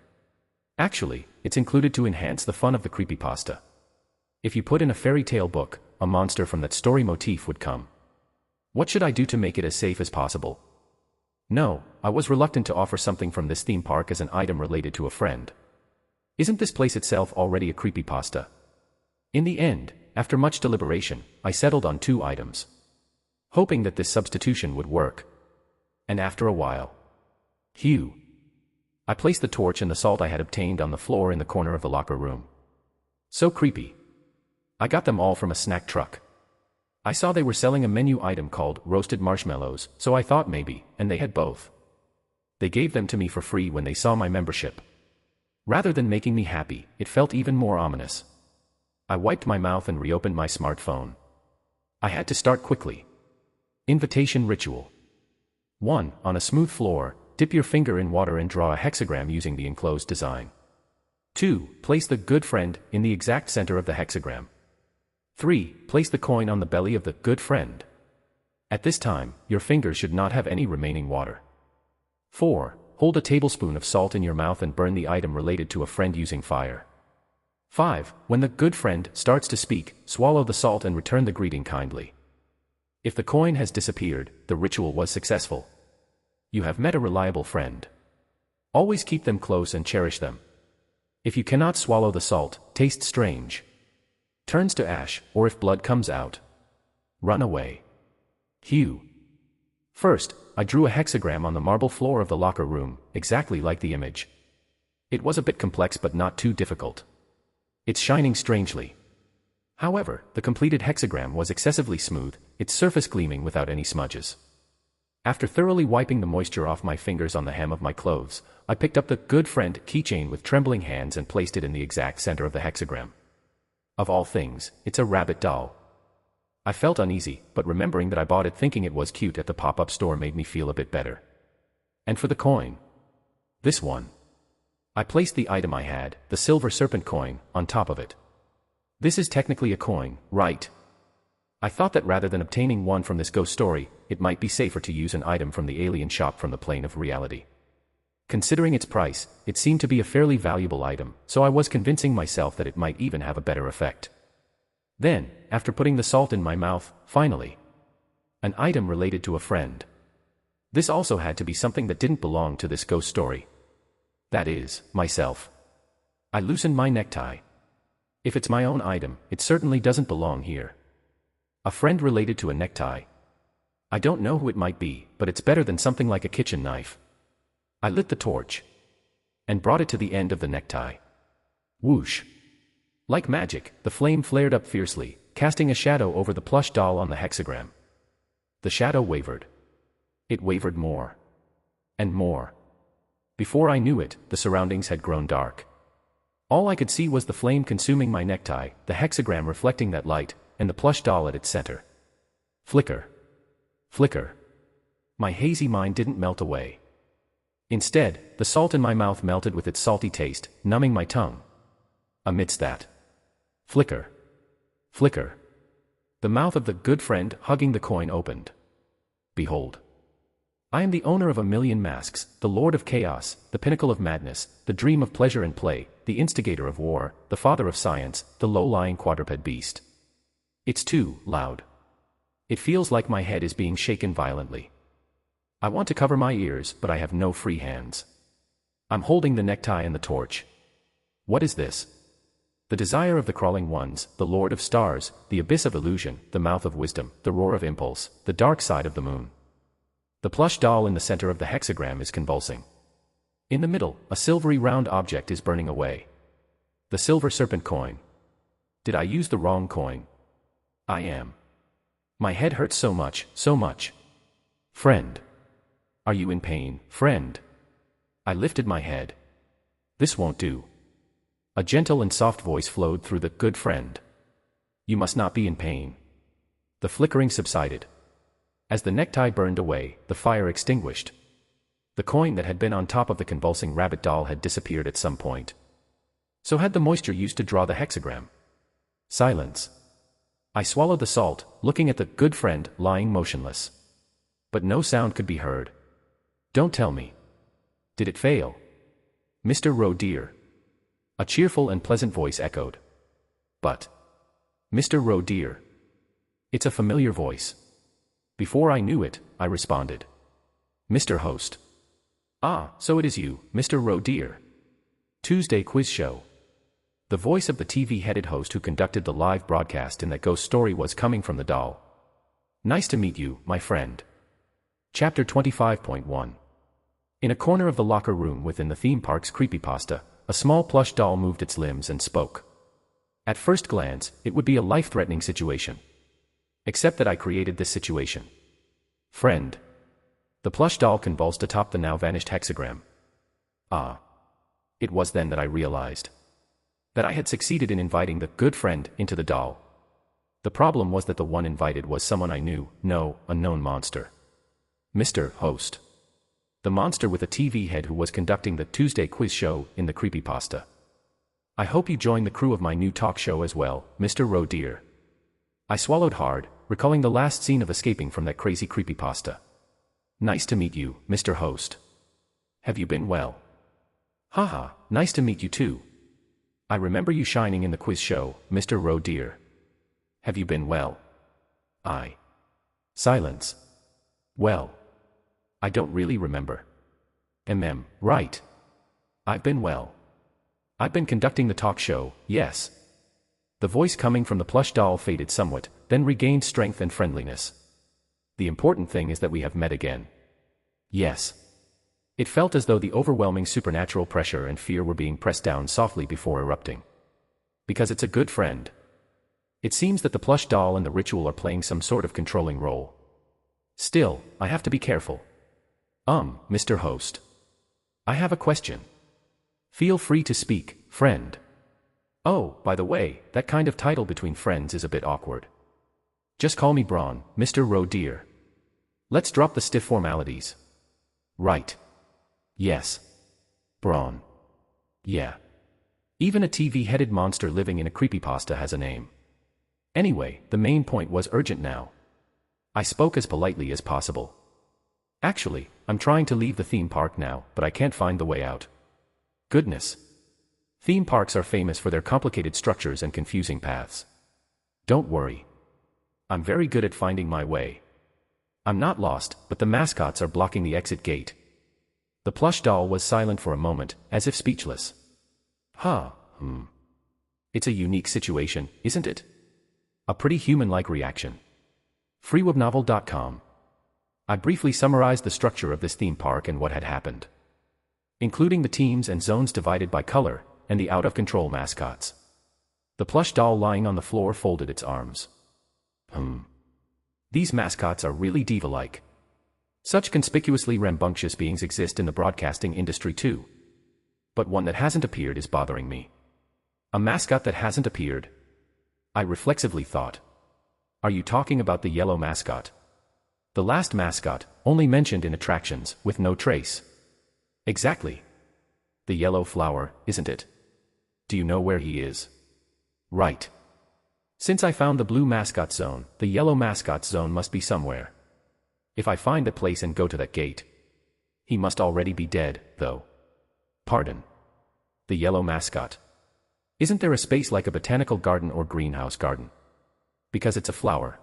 Actually, it's included to enhance the fun of the creepypasta. If you put in a fairy tale book, a monster from that story motif would come. What should I do to make it as safe as possible? No, I was reluctant to offer something from this theme park as an item related to a friend. Isn't this place itself already a creepypasta? In the end, after much deliberation, I settled on 2 items. Hoping that this substitution would work. And after a while. Hugh. I placed the torch and the salt I had obtained on the floor in the corner of the locker room. So creepy. I got them all from a snack truck. I saw they were selling a menu item called roasted marshmallows, so I thought maybe, and they had both. They gave them to me for free when they saw my membership. Rather than making me happy, it felt even more ominous. I wiped my mouth and reopened my smartphone. I had to start quickly. Invitation ritual. 1. On a smooth floor, dip your finger in water and draw a hexagram using the enclosed design. 2. Place the good friend in the exact center of the hexagram. 3. Place the coin on the belly of the good friend. At this time, your fingers should not have any remaining water. 4. Hold a tablespoon of salt in your mouth and burn the item related to a friend using fire. 5. When the good friend starts to speak, swallow the salt and return the greeting kindly. If the coin has disappeared, the ritual was successful. You have met a reliable friend. Always keep them close and cherish them. If you cannot swallow the salt, taste strange. Turns to ash, or if blood comes out. Run away. Hugh. First, I drew a hexagram on the marble floor of the locker room, exactly like the image. It was a bit complex but not too difficult. It's shining strangely. However, the completed hexagram was excessively smooth, its surface gleaming without any smudges. After thoroughly wiping the moisture off my fingers on the hem of my clothes, I picked up the good friend keychain with trembling hands and placed it in the exact center of the hexagram. Of all things, it's a rabbit doll. I felt uneasy, but remembering that I bought it thinking it was cute at the pop-up store made me feel a bit better. And for the coin. This one. I placed the item I had, the silver serpent coin, on top of it. This is technically a coin, right? I thought that rather than obtaining one from this ghost story, it might be safer to use an item from the alien shop from the plane of reality. Considering its price, it seemed to be a fairly valuable item, so I was convincing myself that it might even have a better effect. Then, after putting the salt in my mouth, finally. An item related to a friend. This also had to be something that didn't belong to this ghost story. That is, myself. I loosened my necktie. If it's my own item, it certainly doesn't belong here. A friend related to a necktie. I don't know who it might be, but it's better than something like a kitchen knife. I lit the torch. And brought it to the end of the necktie. Whoosh. Like magic, the flame flared up fiercely, casting a shadow over the plush doll on the hexagram. The shadow wavered. It wavered more. And more. Before I knew it, the surroundings had grown dark. All I could see was the flame consuming my necktie, the hexagram reflecting that light, and the plush doll at its center. Flicker. Flicker. My hazy mind didn't melt away. Instead, the salt in my mouth melted with its salty taste, numbing my tongue. Amidst that. Flicker. Flicker. The mouth of the good friend hugging the coin opened. Behold. I am the owner of a million masks, the lord of chaos, the pinnacle of madness, the dream of pleasure and play, the instigator of war, the father of science, the low-lying quadruped beast. It's too loud. It feels like my head is being shaken violently. I want to cover my ears, but I have no free hands. I'm holding the necktie and the torch. What is this? The desire of the crawling ones, the lord of stars, the abyss of illusion, the mouth of wisdom, the roar of impulse, the dark side of the moon. The plush doll in the center of the hexagram is convulsing. In the middle, a silvery round object is burning away. The silver serpent coin. Did I use the wrong coin? I am. My head hurts so much, so much. Friend. Are you in pain, friend? I lifted my head. This won't do. A gentle and soft voice flowed through the good friend. You must not be in pain. The flickering subsided. As the necktie burned away, the fire extinguished. The coin that had been on top of the convulsing rabbit doll had disappeared at some point. So had the moisture used to draw the hexagram. Silence. I swallowed the salt, looking at the good friend lying motionless. But no sound could be heard. Don't tell me. Did it fail? Mr. Roe dear. A cheerful and pleasant voice echoed. But. Mr. Roe dear. It's a familiar voice. Before I knew it, I responded. Mr. Host. Ah, so it is you, Mr. Roe dear. Tuesday quiz show. The voice of the TV-headed host who conducted the live broadcast in that ghost story was coming from the doll. Nice to meet you, my friend. Chapter 25.1. In a corner of the locker room within the theme park's creepypasta, a small plush doll moved its limbs and spoke. At first glance, it would be a life-threatening situation. Except that I created this situation. Friend. The plush doll convulsed atop the now-vanished hexagram. Ah. It was then that I realized that I had succeeded in inviting the good friend into the doll. The problem was that the one invited was someone I knew, no, a known monster. Mr. Host. The monster with a TV head who was conducting the Tuesday quiz show in the creepypasta. I hope you join the crew of my new talk show as well, Mr. Roe dear. I swallowed hard, recalling the last scene of escaping from that crazy creepypasta. Nice to meet you, Mr. Host. Have you been well? Haha, nice to meet you too. I remember you shining in the quiz show, Mr. Roe dear. Have you been well? Silence. Well. I don't really remember. Right. I've been well. I've been conducting the talk show, yes. The voice coming from the plush doll faded somewhat, then regained strength and friendliness. The important thing is that we have met again. Yes. It felt as though the overwhelming supernatural pressure and fear were being pressed down softly before erupting. Because it's a good friend. It seems that the plush doll and the ritual are playing some sort of controlling role. Still, I have to be careful. Mr. Host. I have a question. Feel free to speak, friend. Oh, by the way, that kind of title between friends is a bit awkward. Just call me Braun, Mr. Roe dear. Let's drop the stiff formalities. Right. Yes. Braun. Yeah. Even a TV-headed monster living in a creepypasta has a name. Anyway, the main point was urgent now. I spoke as politely as possible. Actually, I'm trying to leave the theme park now, but I can't find the way out. Goodness. Theme parks are famous for their complicated structures and confusing paths. Don't worry. I'm very good at finding my way. I'm not lost, but the mascots are blocking the exit gate. The plush doll was silent for a moment, as if speechless. It's a unique situation, isn't it? A pretty human-like reaction. freewebnovel.com. I briefly summarized the structure of this theme park and what had happened, including the teams and zones divided by color, and the out-of-control mascots. The plush doll lying on the floor folded its arms. These mascots are really diva-like. Such conspicuously rambunctious beings exist in the broadcasting industry too. But one that hasn't appeared is bothering me. A mascot that hasn't appeared? I reflexively thought. Are you talking about the yellow mascot? The last mascot, only mentioned in attractions, with no trace. Exactly. The yellow flower, isn't it? Do you know where he is? Right. Since I found the blue mascot zone, the yellow mascot zone must be somewhere. If I find the place and go to that gate. He must already be dead, though. Pardon. The yellow mascot. Isn't there a space like a botanical garden or greenhouse garden? Because it's a flower.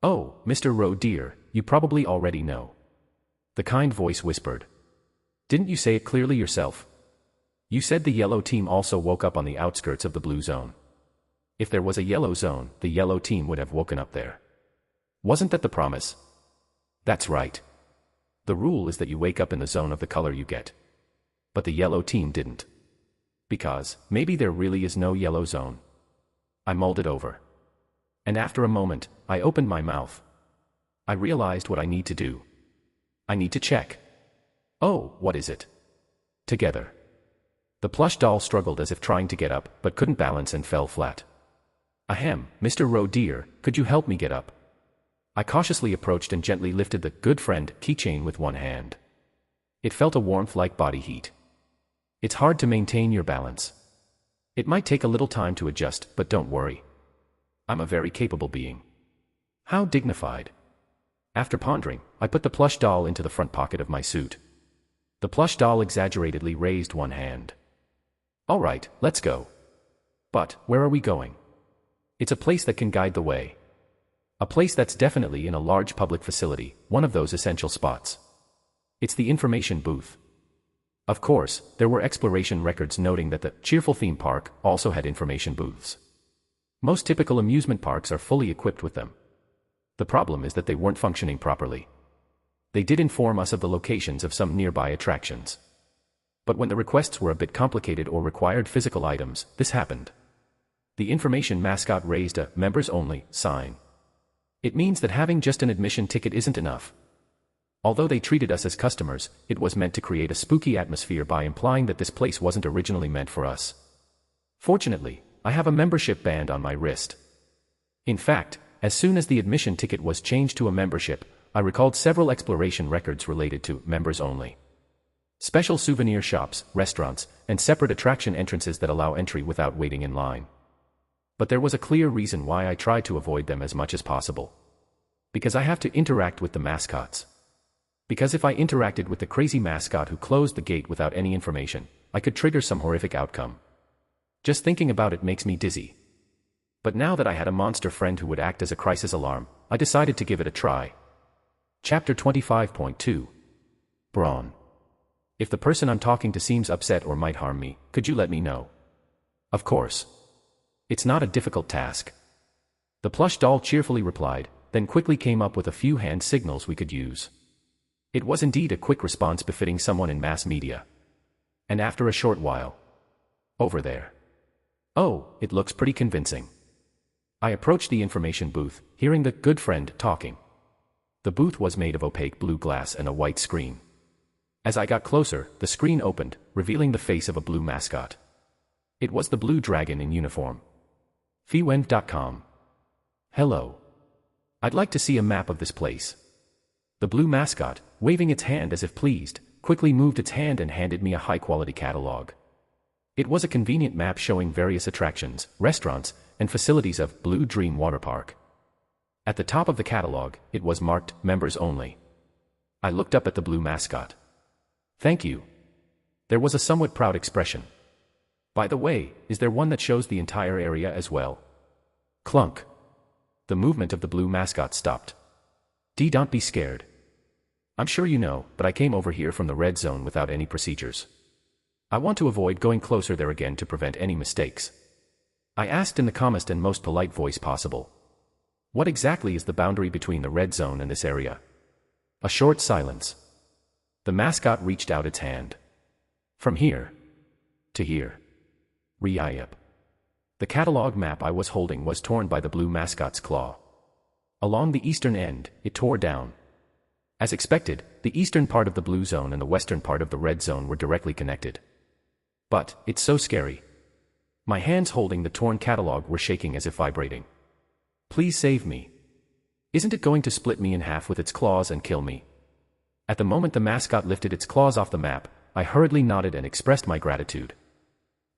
Oh, Mr. Roe dear, you probably already know. The kind voice whispered. Didn't you say it clearly yourself? You said the yellow team also woke up on the outskirts of the blue zone. If there was a yellow zone, the yellow team would have woken up there. Wasn't that the promise? That's right. The rule is that you wake up in the zone of the color you get. But the yellow team didn't. Because, maybe there really is no yellow zone. I mulled it over. And after a moment, I opened my mouth. I realized what I need to do. I need to check. Oh, what is it? Together. The plush doll struggled as if trying to get up, but couldn't balance and fell flat. Ahem, Mr. Roe dear, could you help me get up? I cautiously approached and gently lifted the good friend keychain with one hand. It felt a warmth like body heat. It's hard to maintain your balance. It might take a little time to adjust, but don't worry. I'm a very capable being. How dignified. After pondering, I put the plush doll into the front pocket of my suit. The plush doll exaggeratedly raised one hand. All right, let's go. But, where are we going? It's a place that can guide the way. A place that's definitely in a large public facility, one of those essential spots. It's the information booth. Of course, there were exploration records noting that the cheerful theme park also had information booths. Most typical amusement parks are fully equipped with them. The problem is that they weren't functioning properly. They did inform us of the locations of some nearby attractions. But when the requests were a bit complicated or required physical items, this happened. The information mascot raised a members only sign. It means that having just an admission ticket isn't enough. Although they treated us as customers, it was meant to create a spooky atmosphere by implying that this place wasn't originally meant for us. Fortunately, I have a membership band on my wrist. In fact, as soon as the admission ticket was changed to a membership, I recalled several exploration records related to members only. Special souvenir shops, restaurants, and separate attraction entrances that allow entry without waiting in line. But there was a clear reason why I tried to avoid them as much as possible. Because I have to interact with the mascots. Because if I interacted with the crazy mascot who closed the gate without any information, I could trigger some horrific outcome. Just thinking about it makes me dizzy. But now that I had a monster friend who would act as a crisis alarm, I decided to give it a try. Chapter 25.2. Braun. If the person I'm talking to seems upset or might harm me, could you let me know? Of course. It's not a difficult task. The plush doll cheerfully replied, then quickly came up with a few hand signals we could use. It was indeed a quick response befitting someone in mass media. And after a short while. Over there. Oh, it looks pretty convincing. I approached the information booth, hearing the good friend talking. The booth was made of opaque blue glass and a white screen. As I got closer, the screen opened, revealing the face of a blue mascot. It was the blue dragon in uniform. Fewen.com. Hello. I'd like to see a map of this place. The blue mascot, waving its hand as if pleased, quickly moved its hand and handed me a high-quality catalog. It was a convenient map showing various attractions, restaurants, and facilities of Blue Dream Water Park. At the top of the catalog, it was marked, Members Only. I looked up at the blue mascot. Thank you. There was a somewhat proud expression. By the way, is there one that shows the entire area as well? Clunk. The movement of the blue mascot stopped. Don't be scared. I'm sure you know, but I came over here from the red zone without any procedures. I want to avoid going closer there again to prevent any mistakes. I asked in the calmest and most polite voice possible. What exactly is the boundary between the red zone and this area? A short silence. The mascot reached out its hand. From here to here. Re-yep. The catalog map I was holding was torn by the blue mascot's claw. Along the eastern end, it tore down. As expected, the eastern part of the blue zone and the western part of the red zone were directly connected. But, it's so scary. My hands holding the torn catalog were shaking as if vibrating. Please save me. Isn't it going to split me in half with its claws and kill me? At the moment the mascot lifted its claws off the map, I hurriedly nodded and expressed my gratitude.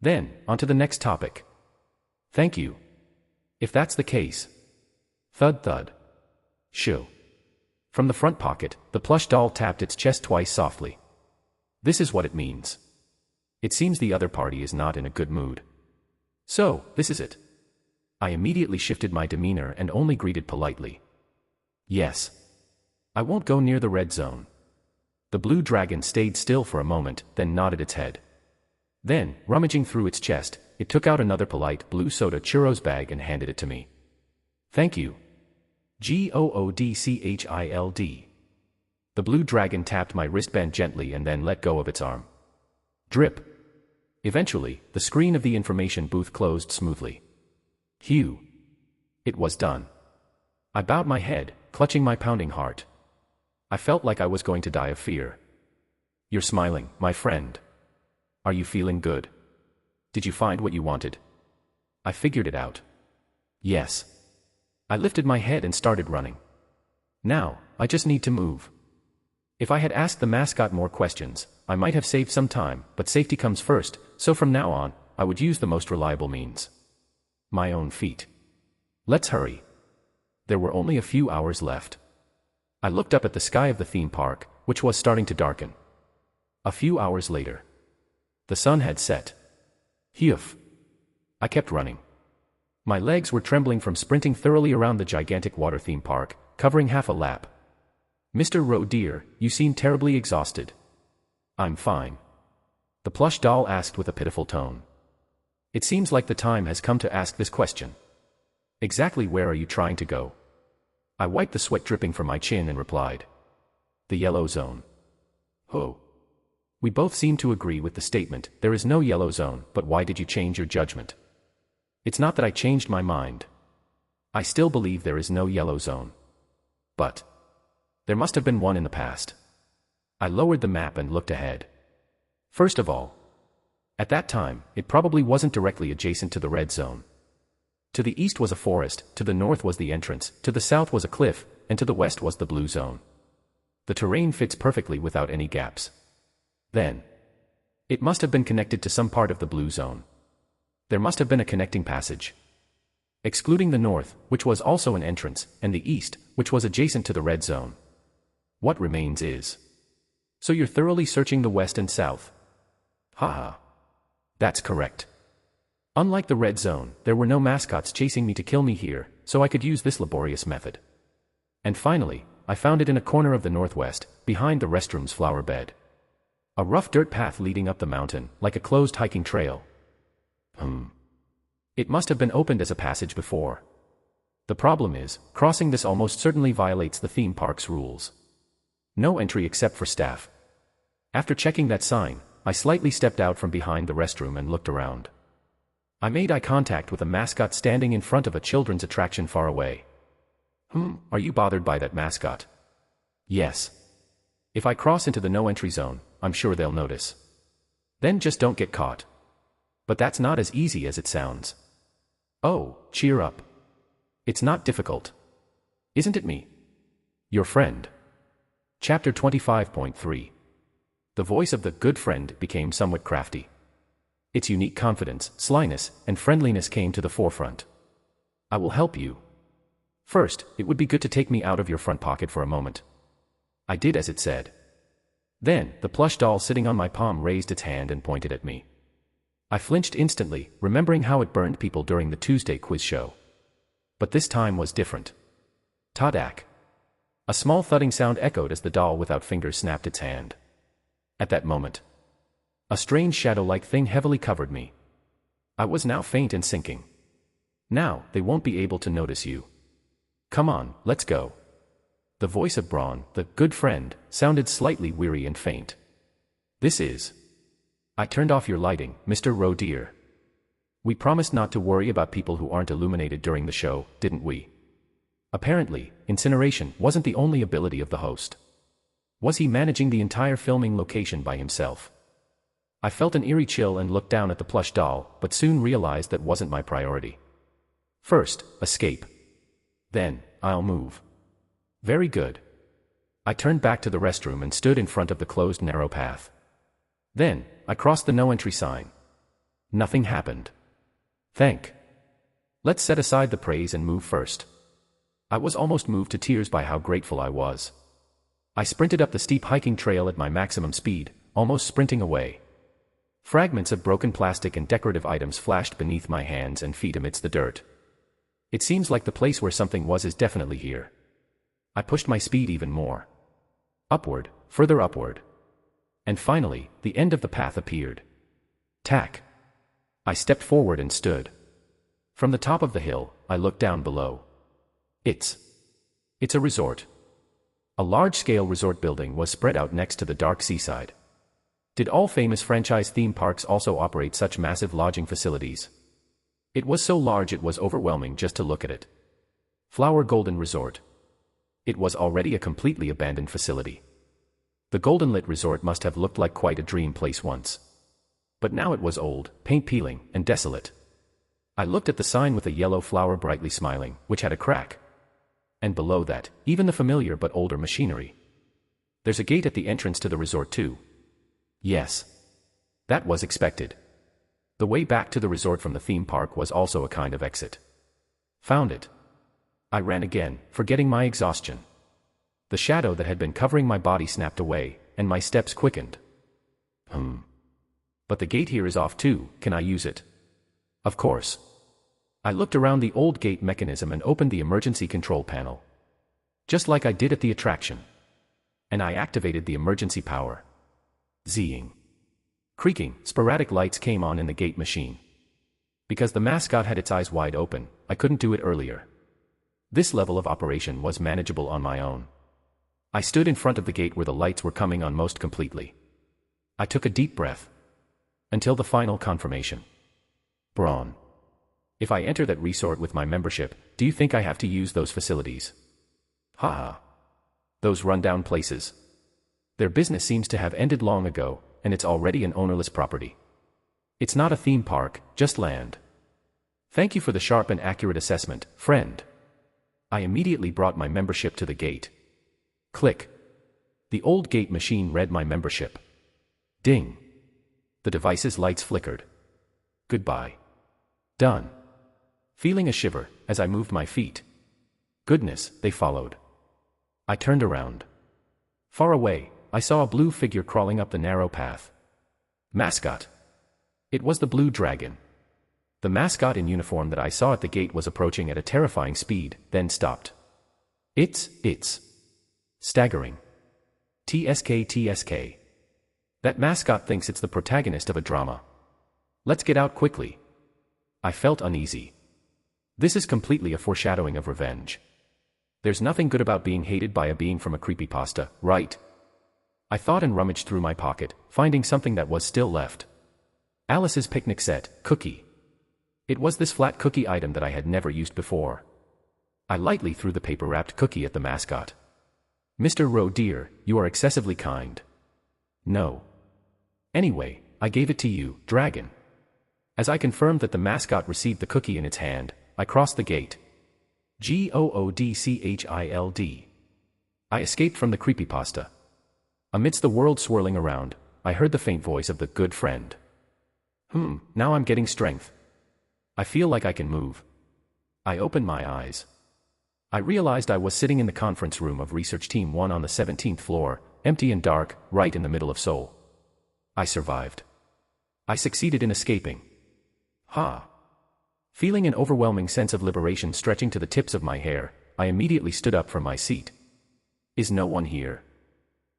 Then, on to the next topic. Thank you. If that's the case. Thud thud. Shoo. From the front pocket, the plush doll tapped its chest twice softly. This is what it means. It seems the other party is not in a good mood. So, this is it. I immediately shifted my demeanor and only greeted politely. Yes. I won't go near the red zone. The blue dragon stayed still for a moment, then nodded its head. Then, rummaging through its chest, it took out another polite blue soda churros bag and handed it to me. Thank you. Goodchild. The blue dragon tapped my wristband gently and then let go of its arm. Drip. Eventually, the screen of the information booth closed smoothly. Phew. It was done. I bowed my head, clutching my pounding heart. I felt like I was going to die of fear. You're smiling, my friend. Are you feeling good? Did you find what you wanted? I figured it out. Yes. I lifted my head and started running. Now, I just need to move. If I had asked the mascot more questions, I might have saved some time, but safety comes first, so from now on, I would use the most reliable means. My own feet. Let's hurry. There were only a few hours left. I looked up at the sky of the theme park, which was starting to darken. A few hours later. The sun had set. Phew. I kept running. My legs were trembling from sprinting thoroughly around the gigantic water theme park, covering half a lap. Mr. Roe dear, you seem terribly exhausted. I'm fine. The plush doll asked with a pitiful tone. It seems like the time has come to ask this question. Exactly where are you trying to go? I wiped the sweat dripping from my chin and replied. The yellow zone. Oh. We both seemed to agree with the statement, there is no yellow zone, but why did you change your judgment? It's not that I changed my mind. I still believe there is no yellow zone. But there must have been one in the past. I lowered the map and looked ahead. First of all, at that time, it probably wasn't directly adjacent to the red zone. To the east was a forest, to the north was the entrance, to the south was a cliff, and to the west was the blue zone. The terrain fits perfectly without any gaps. Then, it must have been connected to some part of the blue zone. There must have been a connecting passage. Excluding the north, which was also an entrance, and the east, which was adjacent to the red zone. What remains is. So you're thoroughly searching the west and south? Haha. That's correct. Unlike the red zone, there were no mascots chasing me to kill me here, so I could use this laborious method. And finally, I found it in a corner of the northwest, behind the restroom's flower bed. A rough dirt path leading up the mountain, like a closed hiking trail. It must have been opened as a passage before. The problem is, crossing this almost certainly violates the theme park's rules. No entry except for staff. After checking that sign, I slightly stepped out from behind the restroom and looked around. I made eye contact with a mascot standing in front of a children's attraction far away. Are you bothered by that mascot? Yes. If I cross into the no-entry zone, I'm sure they'll notice. Then just don't get caught. But that's not as easy as it sounds. Oh, cheer up. It's not difficult. Isn't it me? Your friend. Chapter 25.3. The voice of the good friend became somewhat crafty. Its unique confidence, slyness, and friendliness came to the forefront. I will help you. First, it would be good to take me out of your front pocket for a moment. I did as it said. Then, the plush doll sitting on my palm raised its hand and pointed at me. I flinched instantly, remembering how it burned people during the Tuesday quiz show. But this time was different. Tadak. A small thudding sound echoed as the doll without fingers snapped its hand. At that moment, a strange shadow-like thing heavily covered me. I was now faint and sinking. Now, they won't be able to notice you. Come on, let's go. The voice of Braun, the good friend, sounded slightly weary and faint. This is... I turned off your lighting, Mr. Roe dear. We promised not to worry about people who aren't illuminated during the show, didn't we? Apparently, incineration wasn't the only ability of the host. Was he managing the entire filming location by himself? I felt an eerie chill and looked down at the plush doll, but soon realized that wasn't my priority. First, escape. Then, I'll move. Very good. I turned back to the restroom and stood in front of the closed narrow path. Then, I crossed the no-entry sign. Nothing happened. Let's set aside the praise and move first. I was almost moved to tears by how grateful I was. I sprinted up the steep hiking trail at my maximum speed, almost sprinting away. Fragments of broken plastic and decorative items flashed beneath my hands and feet amidst the dirt. It seems like the place where something was is definitely here. I pushed my speed even more. Upward, further upward. And finally, the end of the path appeared. Tack. I stepped forward and stood. From the top of the hill, I looked down below. It's a resort. A large-scale resort building was spread out next to the dark seaside. Did all famous franchise theme parks also operate such massive lodging facilities? It was so large it was overwhelming just to look at it. Flower Golden Resort. It was already a completely abandoned facility. The golden-lit resort must have looked like quite a dream place once. But now it was old, paint-peeling, and desolate. I looked at the sign with a yellow flower brightly smiling, which had a crack. And below that, even the familiar but older machinery. There's a gate at the entrance to the resort too. Yes. That was expected. The way back to the resort from the theme park was also a kind of exit. Found it. I ran again, forgetting my exhaustion. The shadow that had been covering my body snapped away, and my steps quickened. But the gate here is off too, can I use it? Of course. I looked around the old gate mechanism and opened the emergency control panel. Just like I did at the attraction. And I activated the emergency power. Zing. Creaking, sporadic lights came on in the gate machine. Because the mascot had its eyes wide open, I couldn't do it earlier. This level of operation was manageable on my own. I stood in front of the gate where the lights were coming on most completely. I took a deep breath. Until the final confirmation. Braun. If I enter that resort with my membership, do you think I have to use those facilities? Ha. Those rundown places. Their business seems to have ended long ago, and it's already an ownerless property. It's not a theme park, just land. Thank you for the sharp and accurate assessment, friend. I immediately brought my membership to the gate. Click. The old gate machine read my membership. Ding. The device's lights flickered. Goodbye. Done. Feeling a shiver, as I moved my feet. Goodness, they followed. I turned around. Far away, I saw a blue figure crawling up the narrow path. Mascot. It was the Blue Dragon. The mascot in uniform that I saw at the gate was approaching at a terrifying speed, then stopped. It's staggering. TSK. That mascot thinks it's the protagonist of a drama. Let's get out quickly. I felt uneasy. This is completely a foreshadowing of revenge. There's nothing good about being hated by a being from a creepypasta, right? I thought and rummaged through my pocket, finding something that was still left. Alice's picnic set, cookie. It was this flat cookie item that I had never used before. I lightly threw the paper-wrapped cookie at the mascot. Mr. Rowe dear, you are excessively kind. No. Anyway, I gave it to you, dragon. As I confirmed that the mascot received the cookie in its hand, I crossed the gate. Goodchild. I escaped from the creepypasta. Amidst the world swirling around, I heard the faint voice of the good friend. Now I'm getting strength. I feel like I can move. I opened my eyes. I realized I was sitting in the conference room of Research Team 1 on the 17th floor, empty and dark, right in the middle of Seoul. I survived. I succeeded in escaping. Ha! Feeling an overwhelming sense of liberation stretching to the tips of my hair, I immediately stood up from my seat. Is no one here?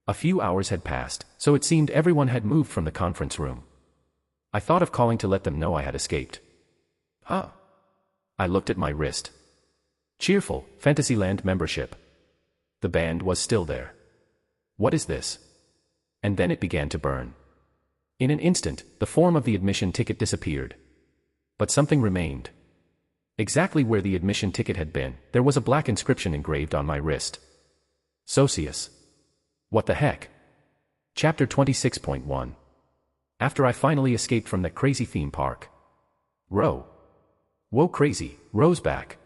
A few hours had passed, so it seemed everyone had moved from the conference room. I thought of calling to let them know I had escaped. Huh? I looked at my wrist. Cheerful, Fantasyland membership. The band was still there. What is this? And then it began to burn. In an instant, the form of the admission ticket disappeared. But something remained. Exactly where the admission ticket had been, there was a black inscription engraved on my wrist. Socius. What the heck? Chapter 26.1. After I finally escaped from that crazy theme park. Row. Whoa crazy, Row's back.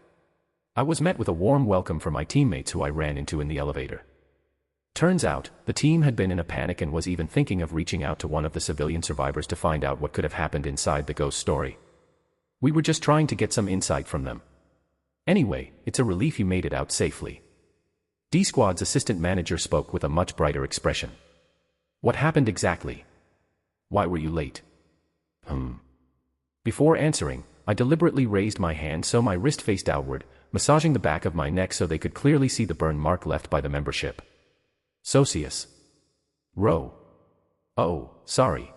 I was met with a warm welcome from my teammates who I ran into in the elevator. Turns out, the team had been in a panic and was even thinking of reaching out to one of the civilian survivors to find out what could have happened inside the ghost story. We were just trying to get some insight from them. Anyway, it's a relief you made it out safely. D-Squad's assistant manager spoke with a much brighter expression. What happened exactly? Why were you late? Before answering, I deliberately raised my hand so my wrist faced outward, massaging the back of my neck so they could clearly see the burn mark left by the membership. Socius. Row. Oh, sorry.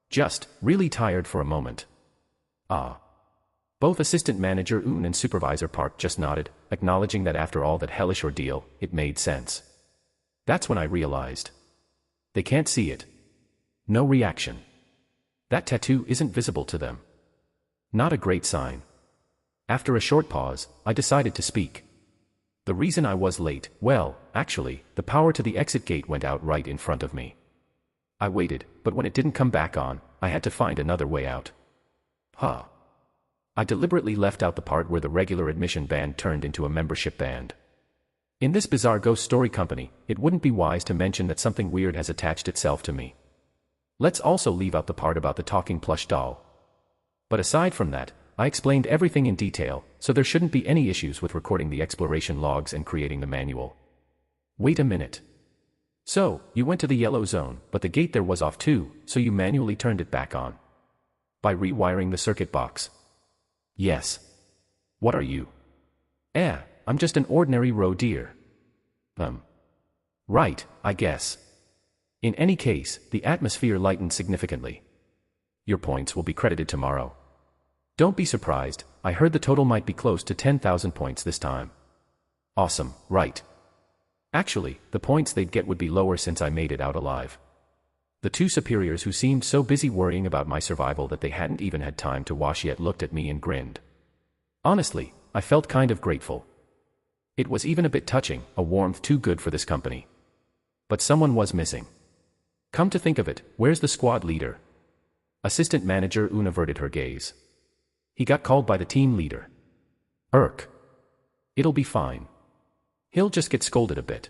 Just, really tired for a moment. Ah. Both Assistant Manager Un and Supervisor Park just nodded, acknowledging that after all that hellish ordeal, it made sense. That's when I realized. They can't see it. No reaction. That tattoo isn't visible to them. Not a great sign. After a short pause, I decided to speak. The reason I was late, well, actually, the power to the exit gate went out right in front of me. I waited, but when it didn't come back on, I had to find another way out. Huh. I deliberately left out the part where the regular admission band turned into a membership band. In this bizarre ghost story company, it wouldn't be wise to mention that something weird has attached itself to me. Let's also leave out the part about the talking plush doll. But aside from that, I explained everything in detail, so there shouldn't be any issues with recording the exploration logs and creating the manual. Wait a minute. So, you went to the yellow zone, but the gate there was off too, so you manually turned it back on. By rewiring the circuit box. Yes. What are you? I'm just an ordinary roe deer. Right, I guess. In any case, the atmosphere lightened significantly. Your points will be credited tomorrow. Don't be surprised, I heard the total might be close to 10,000 points this time. Awesome, right. Actually, the points they'd get would be lower since I made it out alive. The two superiors who seemed so busy worrying about my survival that they hadn't even had time to wash yet looked at me and grinned. Honestly, I felt kind of grateful. It was even a bit touching, a warmth too good for this company. But someone was missing. Come to think of it, where's the squad leader? Assistant Manager Un averted her gaze. He got called by the team leader. It'll be fine. He'll just get scolded a bit.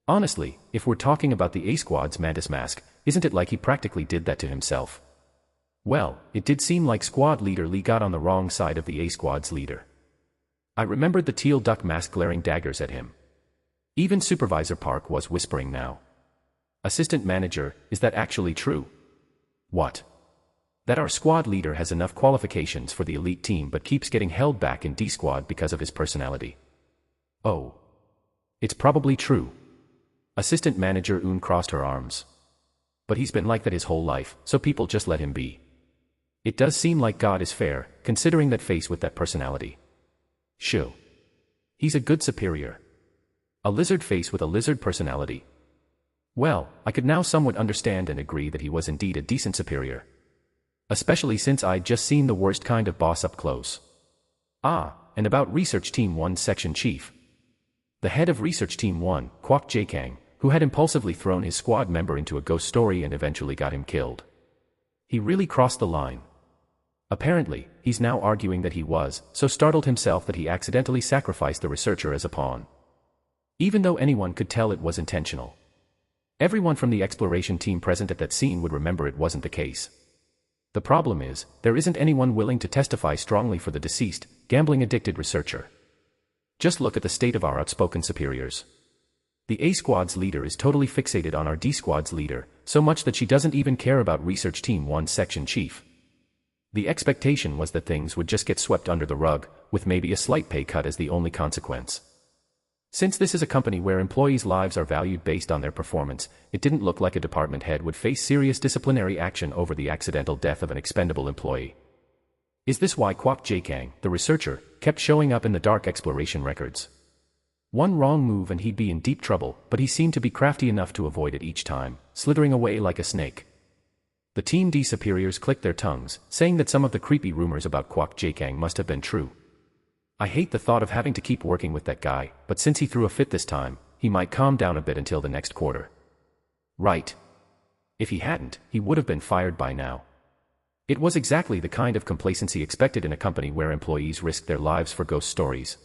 Honestly, if we're talking about the A-Squad's Mantis Mask, isn't it like he practically did that to himself? Well, it did seem like Squad Leader Lee got on the wrong side of the A-Squad's leader. I remembered the teal duck mask glaring daggers at him. Even Supervisor Park was whispering now. Assistant Manager, is that actually true? What? That our squad leader has enough qualifications for the elite team but keeps getting held back in D-Squad because of his personality. Oh. It's probably true. Assistant Manager Un crossed her arms. But he's been like that his whole life, so people just let him be. It does seem like God is fair, considering that face with that personality. Shoo. He's a good superior. A lizard face with a lizard personality. Well, I could now somewhat understand and agree that he was indeed a decent superior. Especially since I'd just seen the worst kind of boss up close. And about Research Team 1's Section Chief. The head of Research Team 1, Kwok Jae-kang, who had impulsively thrown his squad member into a ghost story and eventually got him killed. He really crossed the line. Apparently, he's now arguing that he was so startled himself that he accidentally sacrificed the researcher as a pawn. Even though anyone could tell it was intentional. Everyone from the exploration team present at that scene would remember it wasn't the case. The problem is, there isn't anyone willing to testify strongly for the deceased, gambling-addicted researcher. Just look at the state of our outspoken superiors. The A Squad's leader is totally fixated on our D Squad's leader, so much that she doesn't even care about Research Team 1's section chief. The expectation was that things would just get swept under the rug, with maybe a slight pay cut as the only consequence. Since this is a company where employees' lives are valued based on their performance, it didn't look like a department head would face serious disciplinary action over the accidental death of an expendable employee. Is this why Kwok Jae-kang, the researcher, kept showing up in the dark exploration records? One wrong move and he'd be in deep trouble, but he seemed to be crafty enough to avoid it each time, slithering away like a snake. The Team D superiors clicked their tongues, saying that some of the creepy rumors about Kwok Jae-kang must have been true. I hate the thought of having to keep working with that guy, but since he threw a fit this time, he might calm down a bit until the next quarter. Right. If he hadn't, he would have been fired by now. It was exactly the kind of complacency expected in a company where employees risked their lives for ghost stories.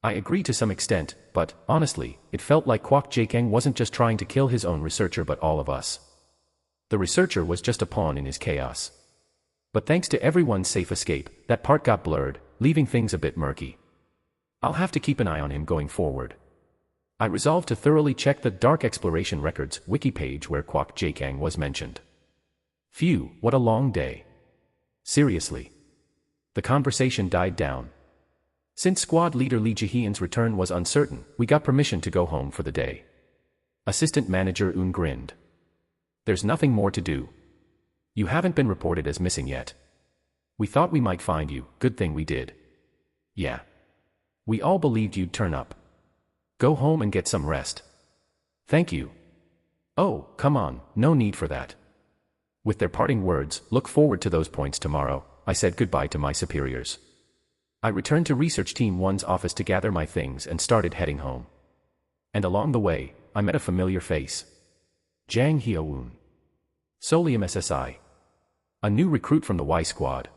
I agree to some extent, but, honestly, it felt like Kwok Jae-kang wasn't just trying to kill his own researcher but all of us. The researcher was just a pawn in his chaos. But thanks to everyone's safe escape, that part got blurred, leaving things a bit murky. I'll have to keep an eye on him going forward. I resolved to thoroughly check the Dark Exploration Records wiki page where Kwok Jae-kang was mentioned. Phew, what a long day. Seriously. The conversation died down. Since squad leader Lee Jae-hyun's return was uncertain, we got permission to go home for the day. Assistant manager Eun grinned. There's nothing more to do. You haven't been reported as missing yet. We thought we might find you, good thing we did. Yeah. We all believed you'd turn up. Go home and get some rest. Thank you. Oh, come on, no need for that. With their parting words, look forward to those points tomorrow, I said goodbye to my superiors. I returned to Research Team 1's office to gather my things and started heading home. And along the way, I met a familiar face. Jang Hyo-woon. Solium SSI. A new recruit from the Y Squad.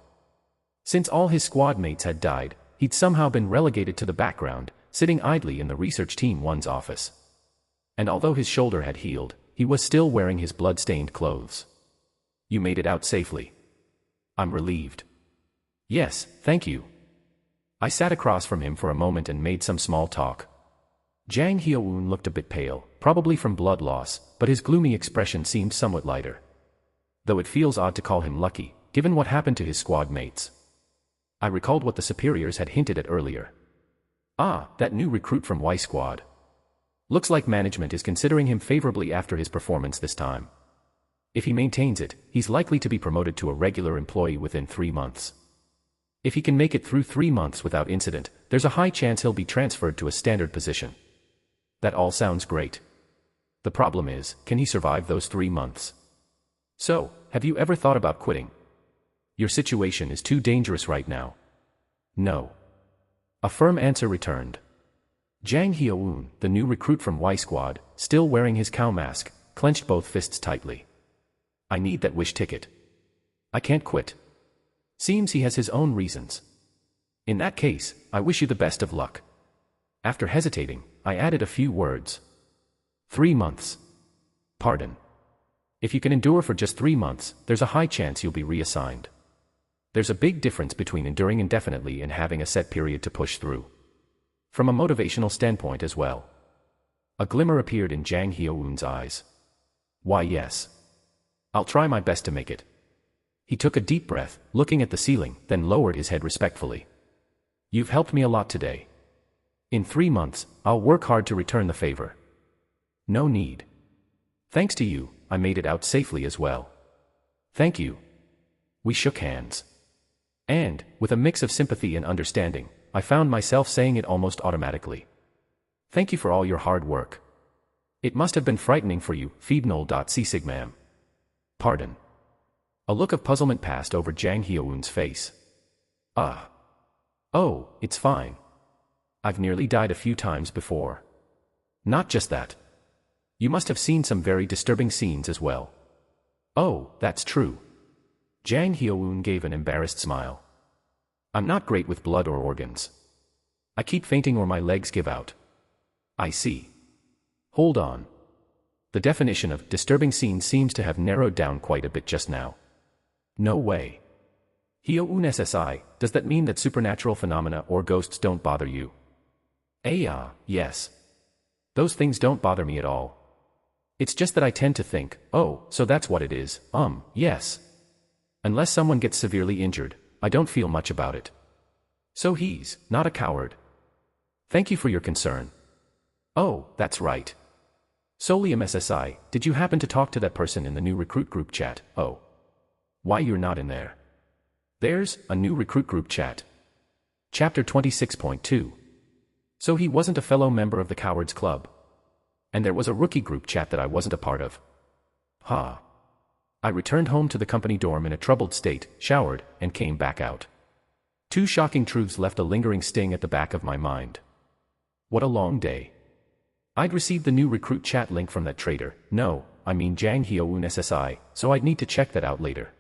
Since all his squad mates had died, he'd somehow been relegated to the background, sitting idly in the Research Team 1's office. And although his shoulder had healed, he was still wearing his blood-stained clothes. You made it out safely. I'm relieved. Yes, thank you. I sat across from him for a moment and made some small talk. Jang Hyo-woon looked a bit pale, probably from blood loss, but his gloomy expression seemed somewhat lighter. Though it feels odd to call him lucky, given what happened to his squad mates. I recalled what the superiors had hinted at earlier. Ah, that new recruit from Y Squad. Looks like management is considering him favorably after his performance this time. If he maintains it, he's likely to be promoted to a regular employee within 3 months. If he can make it through 3 months without incident, there's a high chance he'll be transferred to a standard position. That all sounds great. The problem is, can he survive those 3 months? So, have you ever thought about quitting? Your situation is too dangerous right now. No. A firm answer returned. Jang Hyo-woon, the new recruit from Y Squad, still wearing his cow mask, clenched both fists tightly. I need that wish ticket. I can't quit. Seems he has his own reasons. In that case, I wish you the best of luck. After hesitating, I added a few words. 3 months. Pardon. If you can endure for just 3 months, there's a high chance you'll be reassigned. There's a big difference between enduring indefinitely and having a set period to push through. From a motivational standpoint as well. A glimmer appeared in Jang Hyo-woon's eyes. Why yes. I'll try my best to make it. He took a deep breath, looking at the ceiling, then lowered his head respectfully. You've helped me a lot today. In 3 months, I'll work hard to return the favor. No need. Thanks to you, I made it out safely as well. Thank you. We shook hands. And, with a mix of sympathy and understanding, I found myself saying it almost automatically. Thank you for all your hard work. It must have been frightening for you, Phoebnol.C Sigmam. Pardon. A look of puzzlement passed over Jang Hyo-woon's face. Oh, it's fine. I've nearly died a few times before. Not just that. You must have seen some very disturbing scenes as well. Oh, that's true. Jang Hyo-eun gave an embarrassed smile. I'm not great with blood or organs. I keep fainting or my legs give out. I see. Hold on. The definition of disturbing scene seems to have narrowed down quite a bit just now. No way. Hyo-eun SSI, does that mean that supernatural phenomena or ghosts don't bother you? Yes. Those things don't bother me at all. It's just that I tend to think, oh, so that's what it is, yes. Unless someone gets severely injured, I don't feel much about it. So he's not a coward. Thank you for your concern. Oh, that's right. Solium SSI, did you happen to talk to that person in the new recruit group chat? Oh. Why you're not in there? There's a new recruit group chat. Chapter 26.2. So he wasn't a fellow member of the Cowards Club. And there was a rookie group chat that I wasn't a part of. I returned home to the company dorm in a troubled state, showered, and came back out. Two shocking truths left a lingering sting at the back of my mind. What a long day. I'd received the new recruit chat link from that traitor, Jang Hyo-eun SSI, so I'd need to check that out later.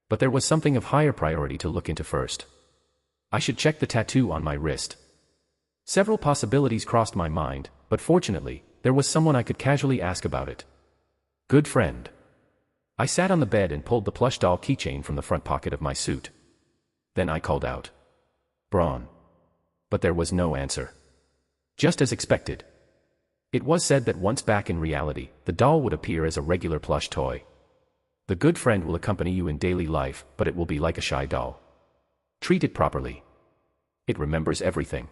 But there was something of higher priority to look into first. I should check the tattoo on my wrist. Several possibilities crossed my mind, but fortunately, there was someone I could casually ask about it. Good friend. I sat on the bed and pulled the plush doll keychain from the front pocket of my suit. Then I called out. Braun. But there was no answer. Just as expected. It was said that once back in reality, the doll would appear as a regular plush toy. The good friend will accompany you in daily life, but it will be like a shy doll. Treat it properly. It remembers everything.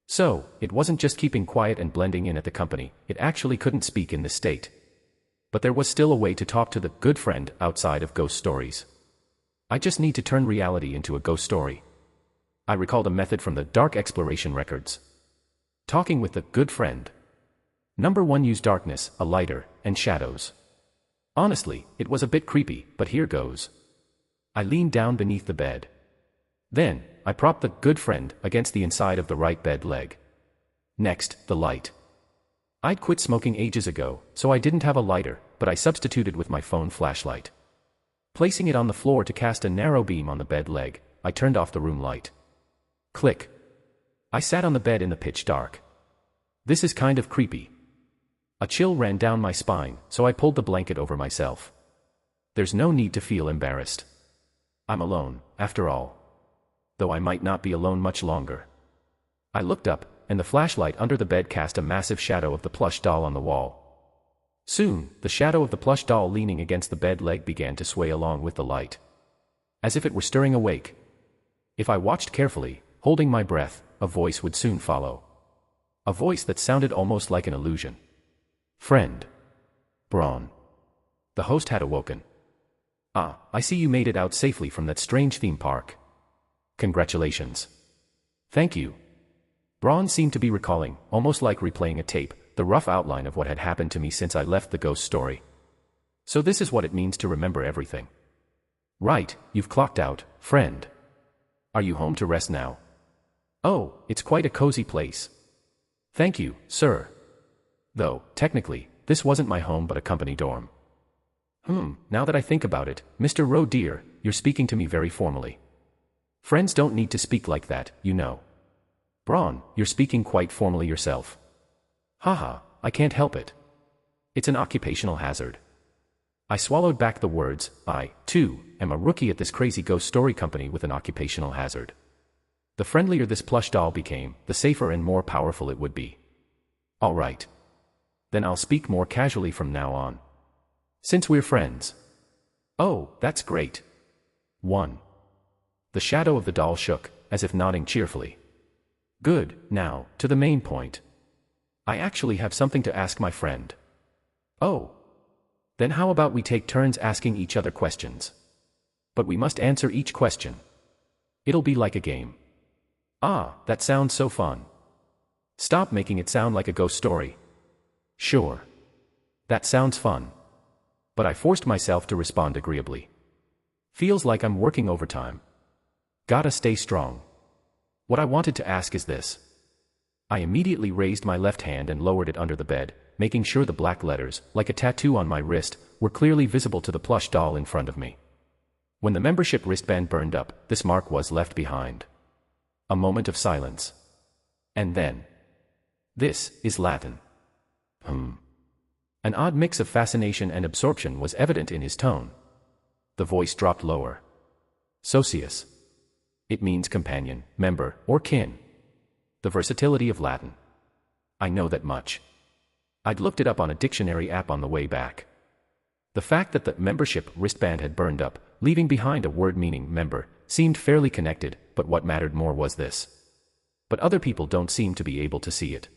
So, it wasn't just keeping quiet and blending in at the company, it actually couldn't speak in this state. But there was still a way to talk to the good friend outside of ghost stories. I just need to turn reality into a ghost story. I recalled a method from the Dark Exploration records. Talking with the good friend. Number 1, use darkness, a lighter, and shadows. Honestly, it was a bit creepy, but here goes. I leaned down beneath the bed. Then, I propped the good friend against the inside of the right bed leg. Next, the light. I'd quit smoking ages ago, so I didn't have a lighter, but I substituted with my phone flashlight. Placing it on the floor to cast a narrow beam on the bed leg, I turned off the room light. Click. I sat on the bed in the pitch dark. This is kind of creepy. A chill ran down my spine, so I pulled the blanket over myself. There's no need to feel embarrassed. I'm alone, after all. Though I might not be alone much longer. I looked up, and the flashlight under the bed cast a massive shadow of the plush doll on the wall. Soon, the shadow of the plush doll leaning against the bed leg began to sway along with the light. As if it were stirring awake. If I watched carefully, holding my breath, a voice would soon follow. A voice that sounded almost like an illusion. Friend. Braun. The host had awoken. I see you made it out safely from that strange theme park. Congratulations. Thank you. Braun seemed to be recalling, almost like replaying a tape, the rough outline of what had happened to me since I left the ghost story. So this is what it means to remember everything. Right, you've clocked out, friend. Are you home to rest now? Oh, it's quite a cozy place. Thank you, sir. Though, technically, this wasn't my home but a company dorm. Now that I think about it, Mr. Roe dear, you're speaking to me very formally. Friends don't need to speak like that, you know. Braun, you're speaking quite formally yourself. Haha, I can't help it. It's an occupational hazard. I swallowed back the words. I, too, am a rookie at this crazy ghost story company with an occupational hazard. The friendlier this plush doll became, the safer and more powerful it would be. All right. Then I'll speak more casually from now on. Since we're friends. Oh, that's great. 1. The shadow of the doll shook, as if nodding cheerfully. Good, now, to the main point. I actually have something to ask my friend. Oh. Then how about we take turns asking each other questions? But we must answer each question. It'll be like a game. That sounds so fun. Stop making it sound like a ghost story. Sure. That sounds fun. But I forced myself to respond agreeably. Feels like I'm working overtime. Gotta stay strong. What I wanted to ask is this. I immediately raised my left hand and lowered it under the bed, making sure the black letters, like a tattoo on my wrist, were clearly visible to the plush doll in front of me. When the membership wristband burned up, this mark was left behind. A moment of silence. And then, "This is Latin." An odd mix of fascination and absorption was evident in his tone. The voice dropped lower. "Socius. It means companion, member, or kin. The versatility of Latin. I know that much. I'd looked it up on a dictionary app on the way back. The fact that the membership wristband had burned up, leaving behind a word meaning member, seemed fairly connected, but what mattered more was this. But other people don't seem to be able to see it.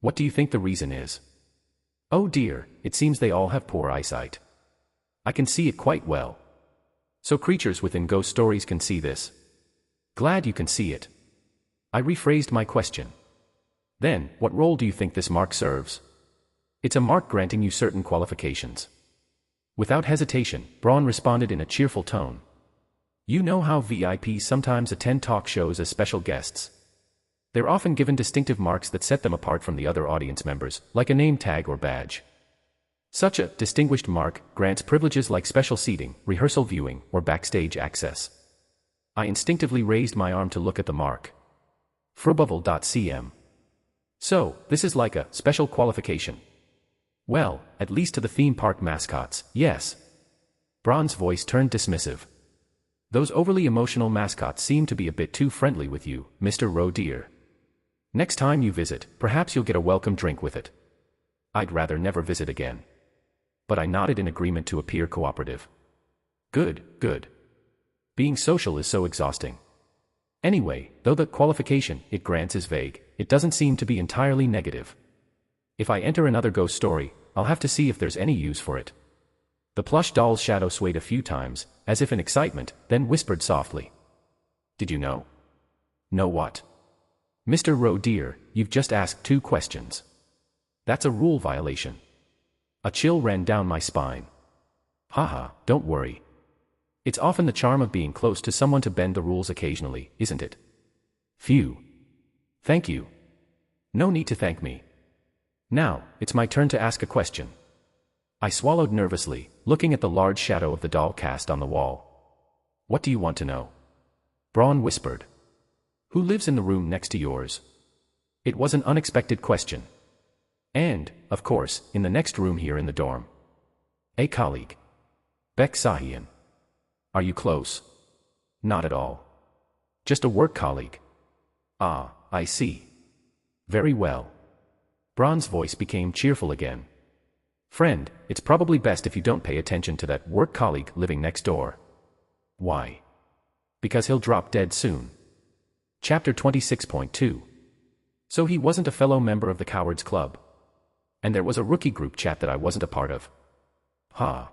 What do you think the reason is? Oh dear, it seems they all have poor eyesight. I can see it quite well. So creatures within ghost stories can see this. Glad you can see it. I rephrased my question. Then, what role do you think this mark serves? It's a mark granting you certain qualifications. Without hesitation, Braun responded in a cheerful tone. You know how VIPs sometimes attend talk shows as special guests. They're often given distinctive marks that set them apart from the other audience members, like a name tag or badge. Such a distinguished mark grants privileges like special seating, rehearsal viewing, or backstage access. I instinctively raised my arm to look at the mark. Frobubble.cm. So, this is like a special qualification. Well, at least to the theme park mascots, yes. Braun's voice turned dismissive. Those overly emotional mascots seem to be a bit too friendly with you, Mr. Roe dear. Next time you visit, perhaps you'll get a welcome drink with it. I'd rather never visit again. But I nodded in agreement to appear cooperative. Good, good. Being social is so exhausting. Anyway, though the qualification it grants is vague, it doesn't seem to be entirely negative. If I enter another ghost story, I'll have to see if there's any use for it. The plush doll's shadow swayed a few times, as if in excitement, then whispered softly. Did you know? Know what? Mr. Roe dear, you've just asked 2 questions. That's a rule violation. A chill ran down my spine. Haha, don't worry. It's often the charm of being close to someone to bend the rules occasionally, isn't it? Phew. Thank you. No need to thank me. Now, it's my turn to ask a question. I swallowed nervously, looking at the large shadow of the doll cast on the wall. What do you want to know? Braun whispered. Who lives in the room next to yours? It was an unexpected question. And, of course, in the next room here in the dorm. A colleague. Beck Sahian. Are you close? Not at all. Just a work colleague. Ah, I see. Very well. Braun's voice became cheerful again. Friend, it's probably best if you don't pay attention to that work colleague living next door. Why? Because he'll drop dead soon. Chapter 26.2. So he wasn't a fellow member of the Cowards Club. And there was a rookie group chat that I wasn't a part of. Ha.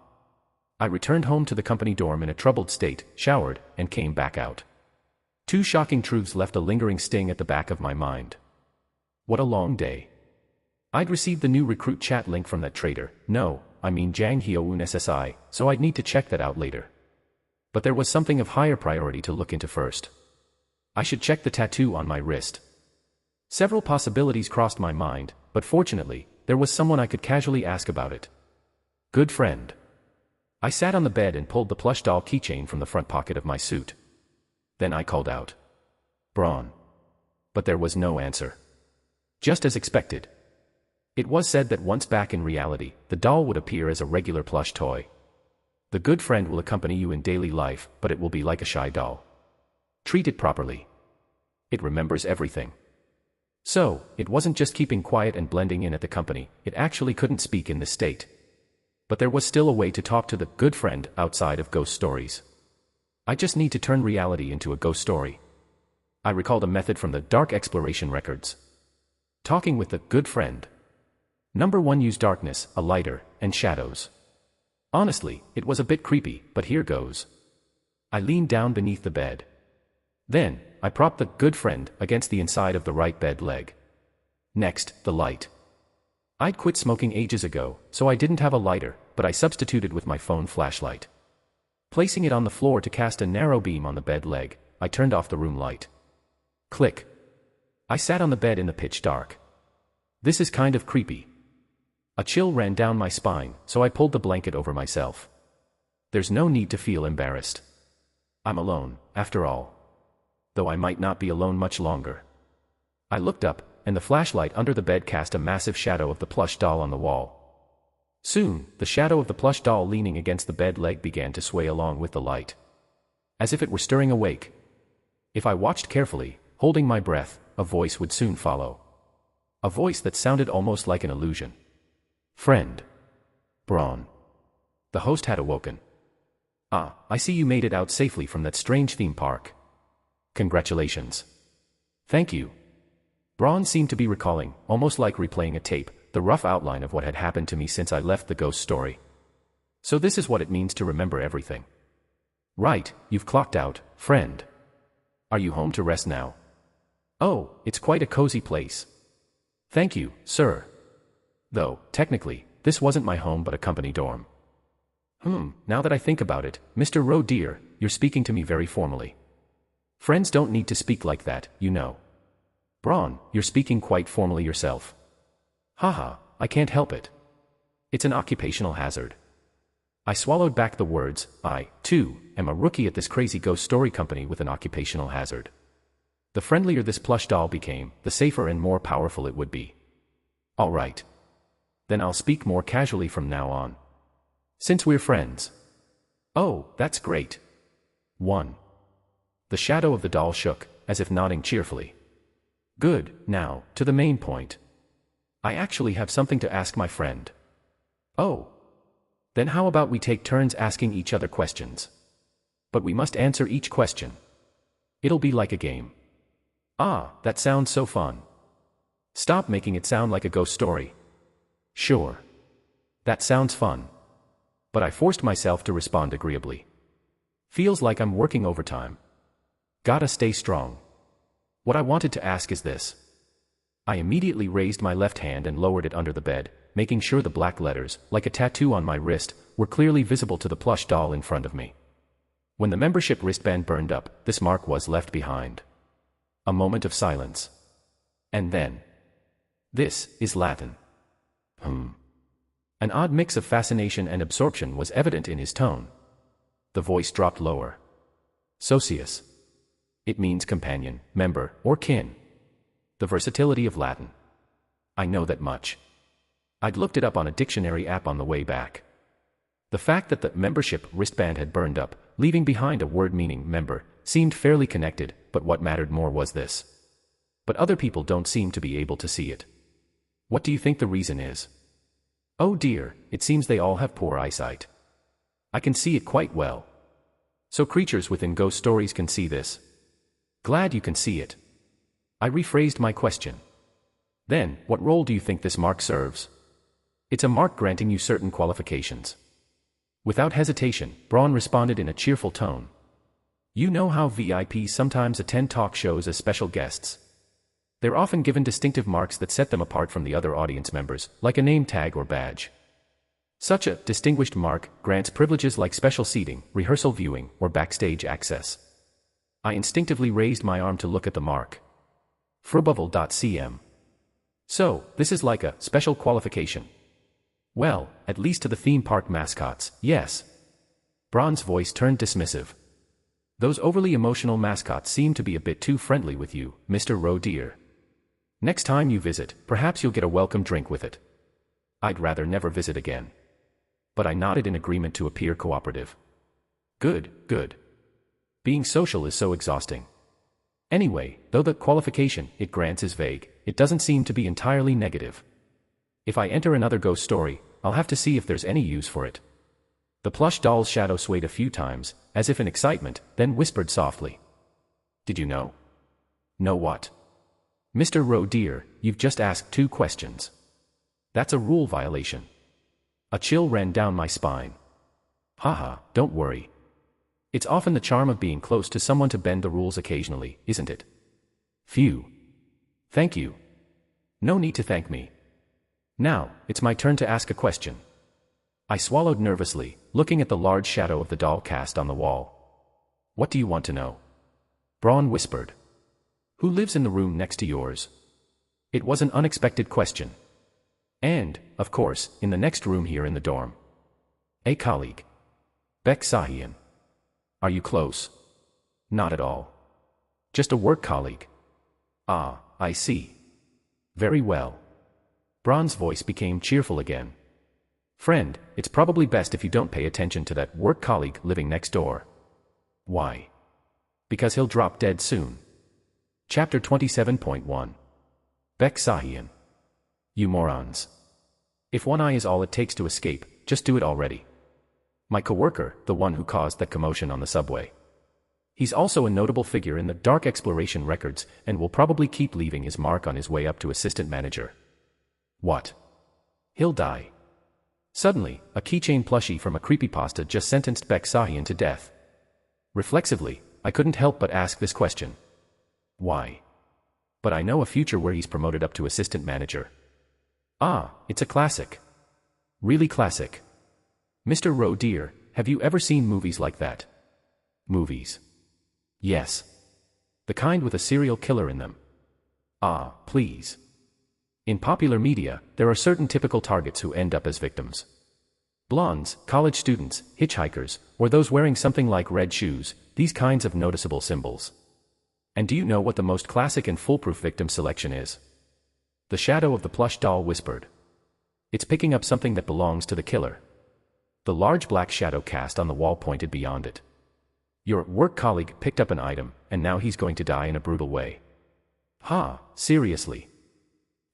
I returned home to the company dorm in a troubled state, showered, and came back out. 2 shocking truths left a lingering sting at the back of my mind. What a long day. I'd received the new recruit chat link from that traitor, Jang Hyoun SSI, so I'd need to check that out later. But there was something of higher priority to look into first. I should check the tattoo on my wrist. Several possibilities crossed my mind, but fortunately, there was someone I could casually ask about it. Good friend. I sat on the bed and pulled the plush doll keychain from the front pocket of my suit. Then I called out. Braun. But there was no answer. Just as expected. It was said that once back in reality, the doll would appear as a regular plush toy. The good friend will accompany you in daily life, but it will be like a shy doll. Treat it properly. It remembers everything. So, it wasn't just keeping quiet and blending in at the company, it actually couldn't speak in this state. But there was still a way to talk to the good friend outside of ghost stories. I just need to turn reality into a ghost story. I recalled a method from the Dark Exploration records. Talking with the good friend. Number 1, use darkness, a lighter, and shadows. Honestly, it was a bit creepy, but here goes. I leaned down beneath the bed. Then, I propped the good friend against the inside of the right bed leg. Next, the light. I'd quit smoking ages ago, so I didn't have a lighter, but I substituted with my phone flashlight. Placing it on the floor to cast a narrow beam on the bed leg, I turned off the room light. Click. I sat on the bed in the pitch dark. This is kind of creepy. A chill ran down my spine, so I pulled the blanket over myself. There's no need to feel embarrassed. I'm alone, after all. Though I might not be alone much longer. I looked up, and the flashlight under the bed cast a massive shadow of the plush doll on the wall. Soon, the shadow of the plush doll leaning against the bed leg began to sway along with the light. As if it were stirring awake. If I watched carefully, holding my breath, a voice would soon follow. A voice that sounded almost like an illusion. Friend. Braun. The host had awoken. Ah, I see you made it out safely from that strange theme park. Congratulations. Thank you. Braun seemed to be recalling, almost like replaying a tape, the rough outline of what had happened to me since I left the ghost story. So this is what it means to remember everything. Right, you've clocked out, friend. Are you home to rest now? Oh, it's quite a cozy place. Thank you, sir. Though, technically, this wasn't my home but a company dorm. Now that I think about it, Mr. Roe dear, you're speaking to me very formally. Friends don't need to speak like that, you know. Braun, you're speaking quite formally yourself. Haha, I can't help it. It's an occupational hazard. I swallowed back the words. I, too, am a rookie at this crazy ghost story company with an occupational hazard. The friendlier this plush doll became, the safer and more powerful it would be. All right. Then I'll speak more casually from now on. Since we're friends. Oh, that's great. 1. The shadow of the doll shook, as if nodding cheerfully. Good, now, to the main point. I actually have something to ask my friend. Oh. Then how about we take turns asking each other questions? But we must answer each question. It'll be like a game. Ah, that sounds so fun. Stop making it sound like a ghost story. Sure. That sounds fun. But I forced myself to respond agreeably. Feels like I'm working overtime. Gotta stay strong. What I wanted to ask is this. I immediately raised my left hand and lowered it under the bed, making sure the black letters, like a tattoo on my wrist, were clearly visible to the plush doll in front of me. When the membership wristband burned up, this mark was left behind. A moment of silence. And then. This is Latin. An odd mix of fascination and absorption was evident in his tone. The voice dropped lower. Socius. It means companion, member, or kin. The versatility of Latin. I know that much. I'd looked it up on a dictionary app on the way back. The fact that the membership wristband had burned up, leaving behind a word meaning member, seemed fairly connected, but what mattered more was this. But other people don't seem to be able to see it. What do you think the reason is? Oh dear, it seems they all have poor eyesight. I can see it quite well. So creatures within ghost stories can see this. Glad you can see it. I rephrased my question. Then, what role do you think this mark serves? It's a mark granting you certain qualifications. Without hesitation, Braun responded in a cheerful tone. You know how VIPs sometimes attend talk shows as special guests. They're often given distinctive marks that set them apart from the other audience members, like a name tag or badge. Such a distinguished mark grants privileges like special seating, rehearsal viewing, or backstage access. I instinctively raised my arm to look at the mark. Frububble.cm. So, this is like a special qualification. Well, at least to the theme park mascots, yes. Braun's voice turned dismissive. Those overly emotional mascots seem to be a bit too friendly with you, Mr. Roe dear. Next time you visit, perhaps you'll get a welcome drink with it. I'd rather never visit again. But I nodded in agreement to appear cooperative. Good, good. Being social is so exhausting. Anyway, though the qualification it grants is vague, it doesn't seem to be entirely negative. If I enter another ghost story, I'll have to see if there's any use for it. The plush doll's shadow swayed a few times, as if in excitement, then whispered softly. Did you know? Know what? Mr. Roe dear, you've just asked 2 questions. That's a rule violation. A chill ran down my spine. Haha, don't worry. It's often the charm of being close to someone to bend the rules occasionally, isn't it? Phew. Thank you. No need to thank me. Now, it's my turn to ask a question. I swallowed nervously, looking at the large shadow of the doll cast on the wall. What do you want to know? Braun whispered. Who lives in the room next to yours? It was an unexpected question. And, of course, in the next room here in the dorm. A colleague. Beck Sahian. Are you close? Not at all. Just a work colleague. Ah, I see. Very well. Braun's voice became cheerful again. Friend, it's probably best if you don't pay attention to that work colleague living next door. Why? Because he'll drop dead soon. Chapter 27.1. Beck Sahian. You morons. If one eye is all it takes to escape, just do it already. My coworker, the one who caused that commotion on the subway. He's also a notable figure in the dark exploration records and will probably keep leaving his mark on his way up to assistant manager. What? He'll die. Suddenly, a keychain plushie from a creepypasta just sentenced Beck Sahian to death. Reflexively, I couldn't help but ask this question. Why? But I know a future where he's promoted up to assistant manager. Ah, it's a classic. Really classic. Mr. Roe dear, have you ever seen movies like that? Movies. Yes. The kind with a serial killer in them. Ah, please. In popular media, there are certain typical targets who end up as victims. Blondes, college students, hitchhikers, or those wearing something like red shoes, these kinds of noticeable symbols. And do you know what the most classic and foolproof victim selection is? The shadow of the plush doll whispered. It's picking up something that belongs to the killer. The large black shadow cast on the wall pointed beyond it. Your work colleague picked up an item, and now he's going to die in a brutal way. Ha, seriously.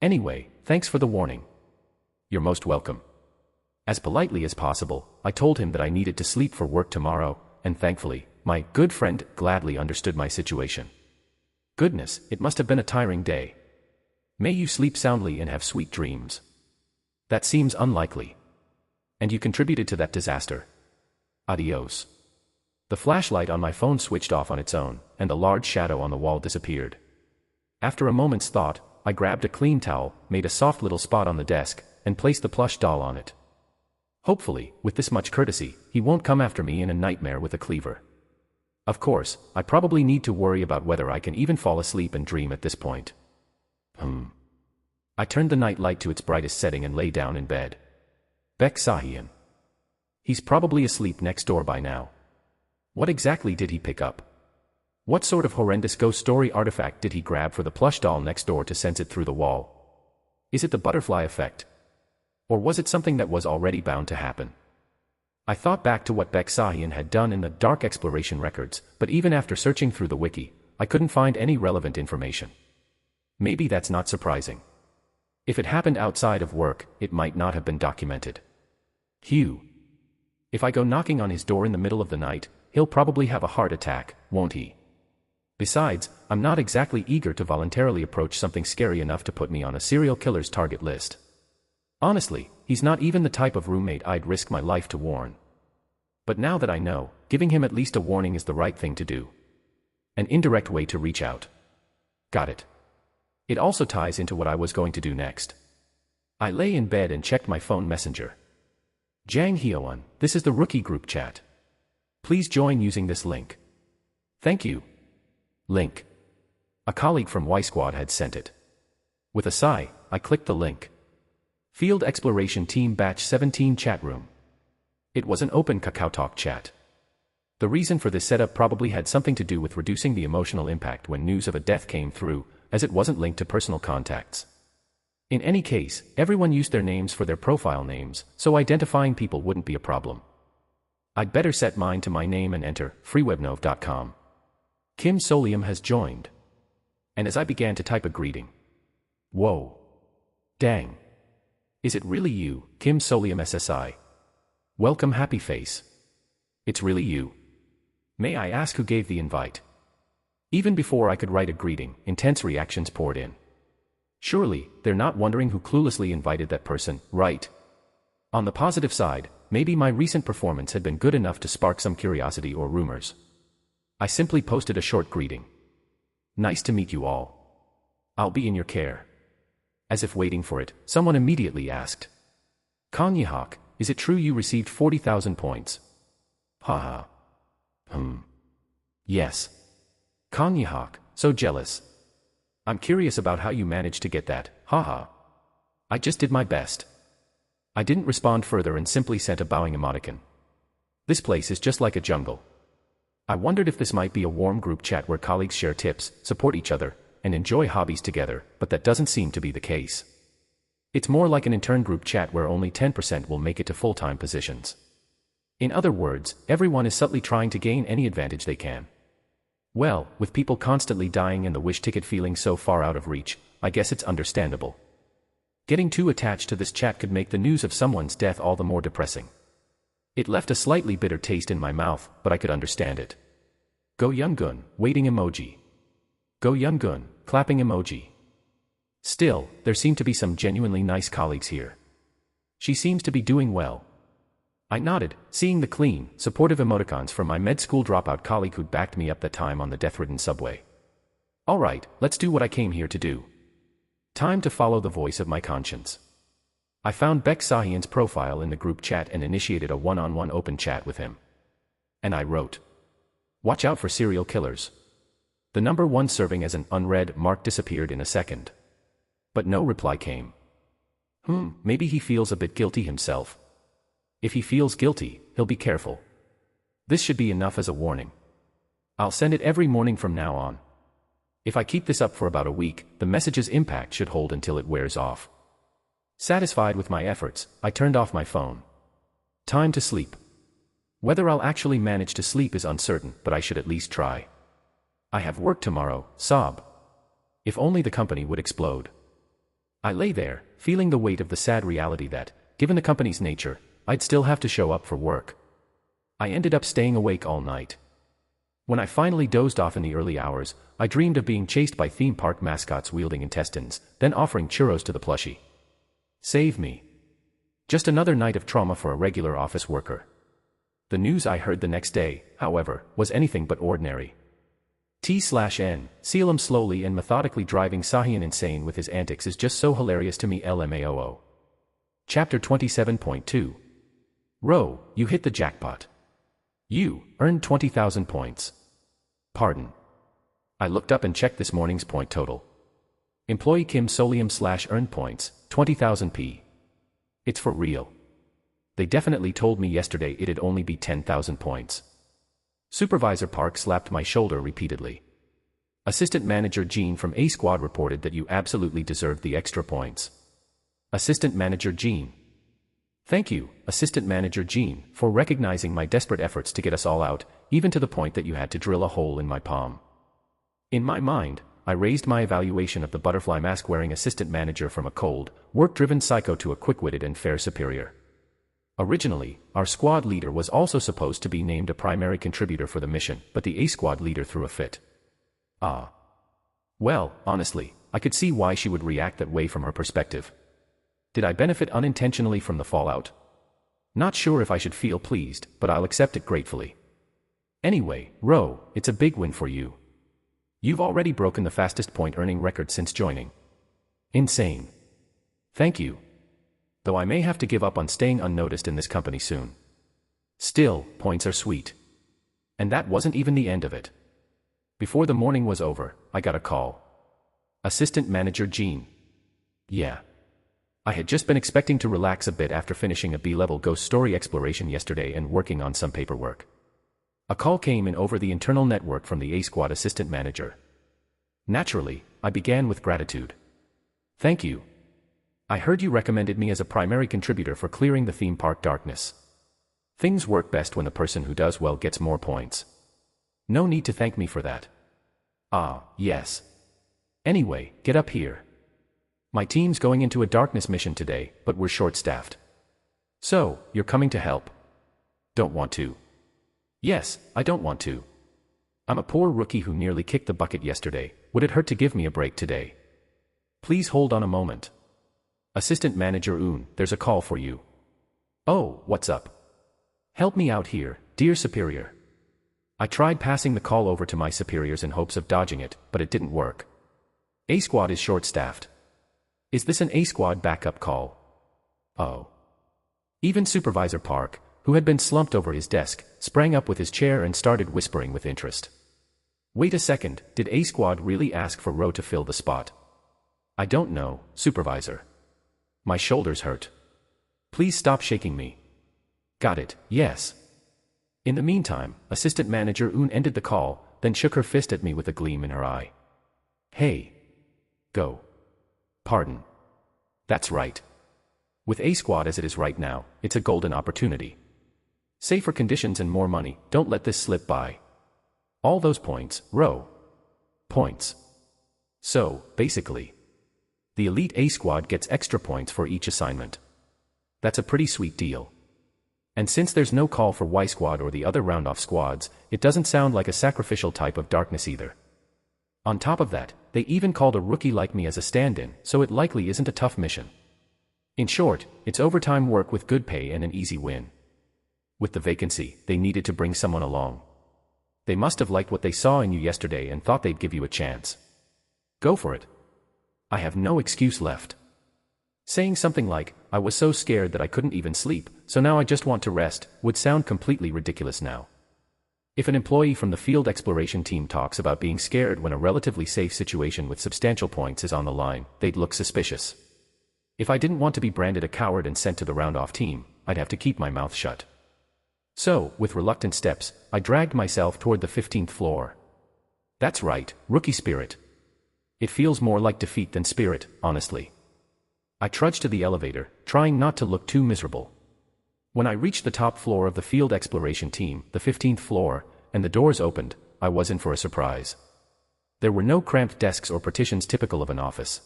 Anyway, thanks for the warning. You're most welcome. As politely as possible, I told him that I needed to sleep for work tomorrow, and thankfully, my good friend gladly understood my situation. Goodness, it must have been a tiring day. May you sleep soundly and have sweet dreams. That seems unlikely. And you contributed to that disaster. Adios. The flashlight on my phone switched off on its own, and the large shadow on the wall disappeared. After a moment's thought, I grabbed a clean towel, made a soft little spot on the desk, and placed the plush doll on it. Hopefully, with this much courtesy, he won't come after me in a nightmare with a cleaver. Of course, I probably need to worry about whether I can even fall asleep and dream at this point. I turned the night light to its brightest setting and lay down in bed. Beck Sahian. He's probably asleep next door by now. What exactly did he pick up? What sort of horrendous ghost story artifact did he grab for the plush doll next door to sense it through the wall? Is it the butterfly effect? Or was it something that was already bound to happen? I thought back to what Beck Sahian had done in the dark exploration records, but even after searching through the wiki, I couldn't find any relevant information. Maybe that's not surprising. If it happened outside of work, it might not have been documented. Hugh. If I go knocking on his door in the middle of the night, he'll probably have a heart attack, won't he? Besides, I'm not exactly eager to voluntarily approach something scary enough to put me on a serial killer's target list. Honestly, he's not even the type of roommate I'd risk my life to warn. But now that I know, giving him at least a warning is the right thing to do. An indirect way to reach out. Got it. It also ties into what I was going to do next. I lay in bed and checked my phone messenger. Jang Hyoan, this is the rookie group chat. Please join using this link. Thank you. Link. A colleague from Y Squad had sent it. With a sigh, I clicked the link. Field Exploration Team Batch 17 chat room. It was an open KakaoTalk chat. The reason for this setup probably had something to do with reducing the emotional impact when news of a death came through, as it wasn't linked to personal contacts. In any case, everyone used their names for their profile names, so identifying people wouldn't be a problem. I'd better set mine to my name and enter freewebnov.com. Kim Solium has joined. And as I began to type a greeting. Whoa. Dang. Is it really you, Kim Solium SSI? Welcome happy face. It's really you. May I ask who gave the invite? Even before I could write a greeting, intense reactions poured in. Surely, they're not wondering who cluelessly invited that person, right? On the positive side, maybe my recent performance had been good enough to spark some curiosity or rumors. I simply posted a short greeting. Nice to meet you all. I'll be in your care. As if waiting for it, someone immediately asked. Kanyahawk, is it true you received 40,000 points? Haha. Yes. Kanyahawk, so jealous. I'm curious about how you managed to get that, haha. I just did my best. I didn't respond further and simply sent a bowing emoticon. This place is just like a jungle. I wondered if this might be a warm group chat where colleagues share tips, support each other, and enjoy hobbies together, but that doesn't seem to be the case. It's more like an intern group chat where only 10% will make it to full-time positions. In other words, everyone is subtly trying to gain any advantage they can. Well, with people constantly dying and the wish ticket feeling so far out of reach, I guess it's understandable. Getting too attached to this chat could make the news of someone's death all the more depressing. It left a slightly bitter taste in my mouth, but I could understand it. Go Young-gun, waiting emoji. Go Young-gun, clapping emoji. Still, there seem to be some genuinely nice colleagues here. She seems to be doing well. I nodded, seeing the clean, supportive emoticons from my med school dropout colleague who'd backed me up that time on the death-ridden subway. Alright, let's do what I came here to do. Time to follow the voice of my conscience. I found Beck Sahian's profile in the group chat and initiated a one-on-one open chat with him. And I wrote, "Watch out for serial killers." The number 1 serving as an unread mark disappeared in a second. But no reply came. Maybe he feels a bit guilty himself. If he feels guilty, he'll be careful. This should be enough as a warning. I'll send it every morning from now on. If I keep this up for about a week, the message's impact should hold until it wears off. Satisfied with my efforts, I turned off my phone. Time to sleep. Whether I'll actually manage to sleep is uncertain, but I should at least try. I have work tomorrow, sob. If only the company would explode. I lay there, feeling the weight of the sad reality that, given the company's nature, I'd still have to show up for work. I ended up staying awake all night. When I finally dozed off in the early hours, I dreamed of being chased by theme park mascots wielding intestines, then offering churros to the plushie. Save me. Just another night of trauma for a regular office worker. The news I heard the next day, however, was anything but ordinary. T/N, Selim slowly and methodically driving Sahian insane with his antics is just so hilarious to me LMAOO. Chapter 27.2. Ro, you hit the jackpot. You earned 20,000 points. Pardon. I looked up and checked this morning's point total. Employee Kim Solium/earned points, 20,000 P. It's for real. They definitely told me yesterday it'd only be 10,000 points. Supervisor Park slapped my shoulder repeatedly. Assistant Manager Jean from A Squad reported that you absolutely deserved the extra points. Assistant Manager Jean. Thank you, Assistant Manager Jean, for recognizing my desperate efforts to get us all out, even to the point that you had to drill a hole in my palm. In my mind, I raised my evaluation of the butterfly mask-wearing assistant manager from a cold, work-driven psycho to a quick-witted and fair superior. Originally, our squad leader was also supposed to be named a primary contributor for the mission, but the A-squad leader threw a fit. Well, honestly, I could see why she would react that way from her perspective. Did I benefit unintentionally from the fallout? Not sure if I should feel pleased, but I'll accept it gratefully. Anyway, Ro, it's a big win for you. You've already broken the fastest point-earning record since joining. Insane. Thank you. Though I may have to give up on staying unnoticed in this company soon. Still, points are sweet. And that wasn't even the end of it. Before the morning was over, I got a call. Assistant Manager Jean. Yeah. I had just been expecting to relax a bit after finishing a B-level ghost story exploration yesterday and working on some paperwork. A call came in over the internal network from the A-Squad assistant manager. Naturally, I began with gratitude. Thank you. I heard you recommended me as a primary contributor for clearing the theme park darkness. Things work best when the person who does well gets more points. No need to thank me for that. Yes. Anyway, get up here. My team's going into a darkness mission today, but we're short-staffed. So, you're coming to help? Don't want to. Yes, I don't want to. I'm a poor rookie who nearly kicked the bucket yesterday. Would it hurt to give me a break today? Please hold on a moment. Assistant Manager Un, there's a call for you. Oh, what's up? Help me out here, dear superior. I tried passing the call over to my superiors in hopes of dodging it, but it didn't work. A-Squad is short-staffed. Is this an A-Squad backup call? Oh. Even Supervisor Park, who had been slumped over his desk, sprang up with his chair and started whispering with interest. Wait a second, did A Squad really ask for Ro to fill the spot? I don't know, Supervisor. My shoulders hurt. Please stop shaking me. Got it, yes. In the meantime, Assistant Manager Un ended the call, then shook her fist at me with a gleam in her eye. Hey. Go. Pardon. That's right. With A Squad as it is right now, it's a golden opportunity. Safer conditions and more money, don't let this slip by. All those points, Ro. Points. So, basically, the Elite A Squad gets extra points for each assignment. That's a pretty sweet deal. And since there's no call for Y Squad or the other round-off squads, it doesn't sound like a sacrificial type of darkness either. On top of that, they even called a rookie like me as a stand-in, so it likely isn't a tough mission. In short, it's overtime work with good pay and an easy win. With the vacancy, they needed to bring someone along. They must have liked what they saw in you yesterday and thought they'd give you a chance. Go for it. I have no excuse left. Saying something like, I was so scared that I couldn't even sleep, so now I just want to rest, would sound completely ridiculous now. If an employee from the field exploration team talks about being scared when a relatively safe situation with substantial points is on the line, they'd look suspicious. If I didn't want to be branded a coward and sent to the round-off team, I'd have to keep my mouth shut. So, with reluctant steps, I dragged myself toward the 15th floor. That's right, rookie spirit. It feels more like defeat than spirit, honestly. I trudged to the elevator, trying not to look too miserable. When I reached the top floor of the field exploration team, the 15th floor, and the doors opened, I was in for a surprise. There were no cramped desks or partitions typical of an office.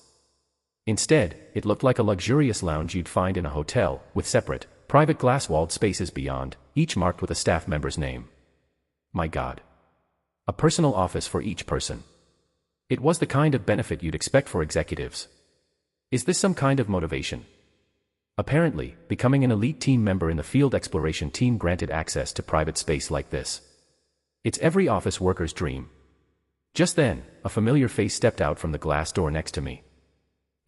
Instead, it looked like a luxurious lounge you'd find in a hotel, with separate, private glass-walled spaces beyond, each marked with a staff member's name. My God. A personal office for each person. It was the kind of benefit you'd expect for executives. Is this some kind of motivation? Apparently, becoming an elite team member in the field exploration team granted access to private space like this. It's every office worker's dream. Just then, a familiar face stepped out from the glass door next to me.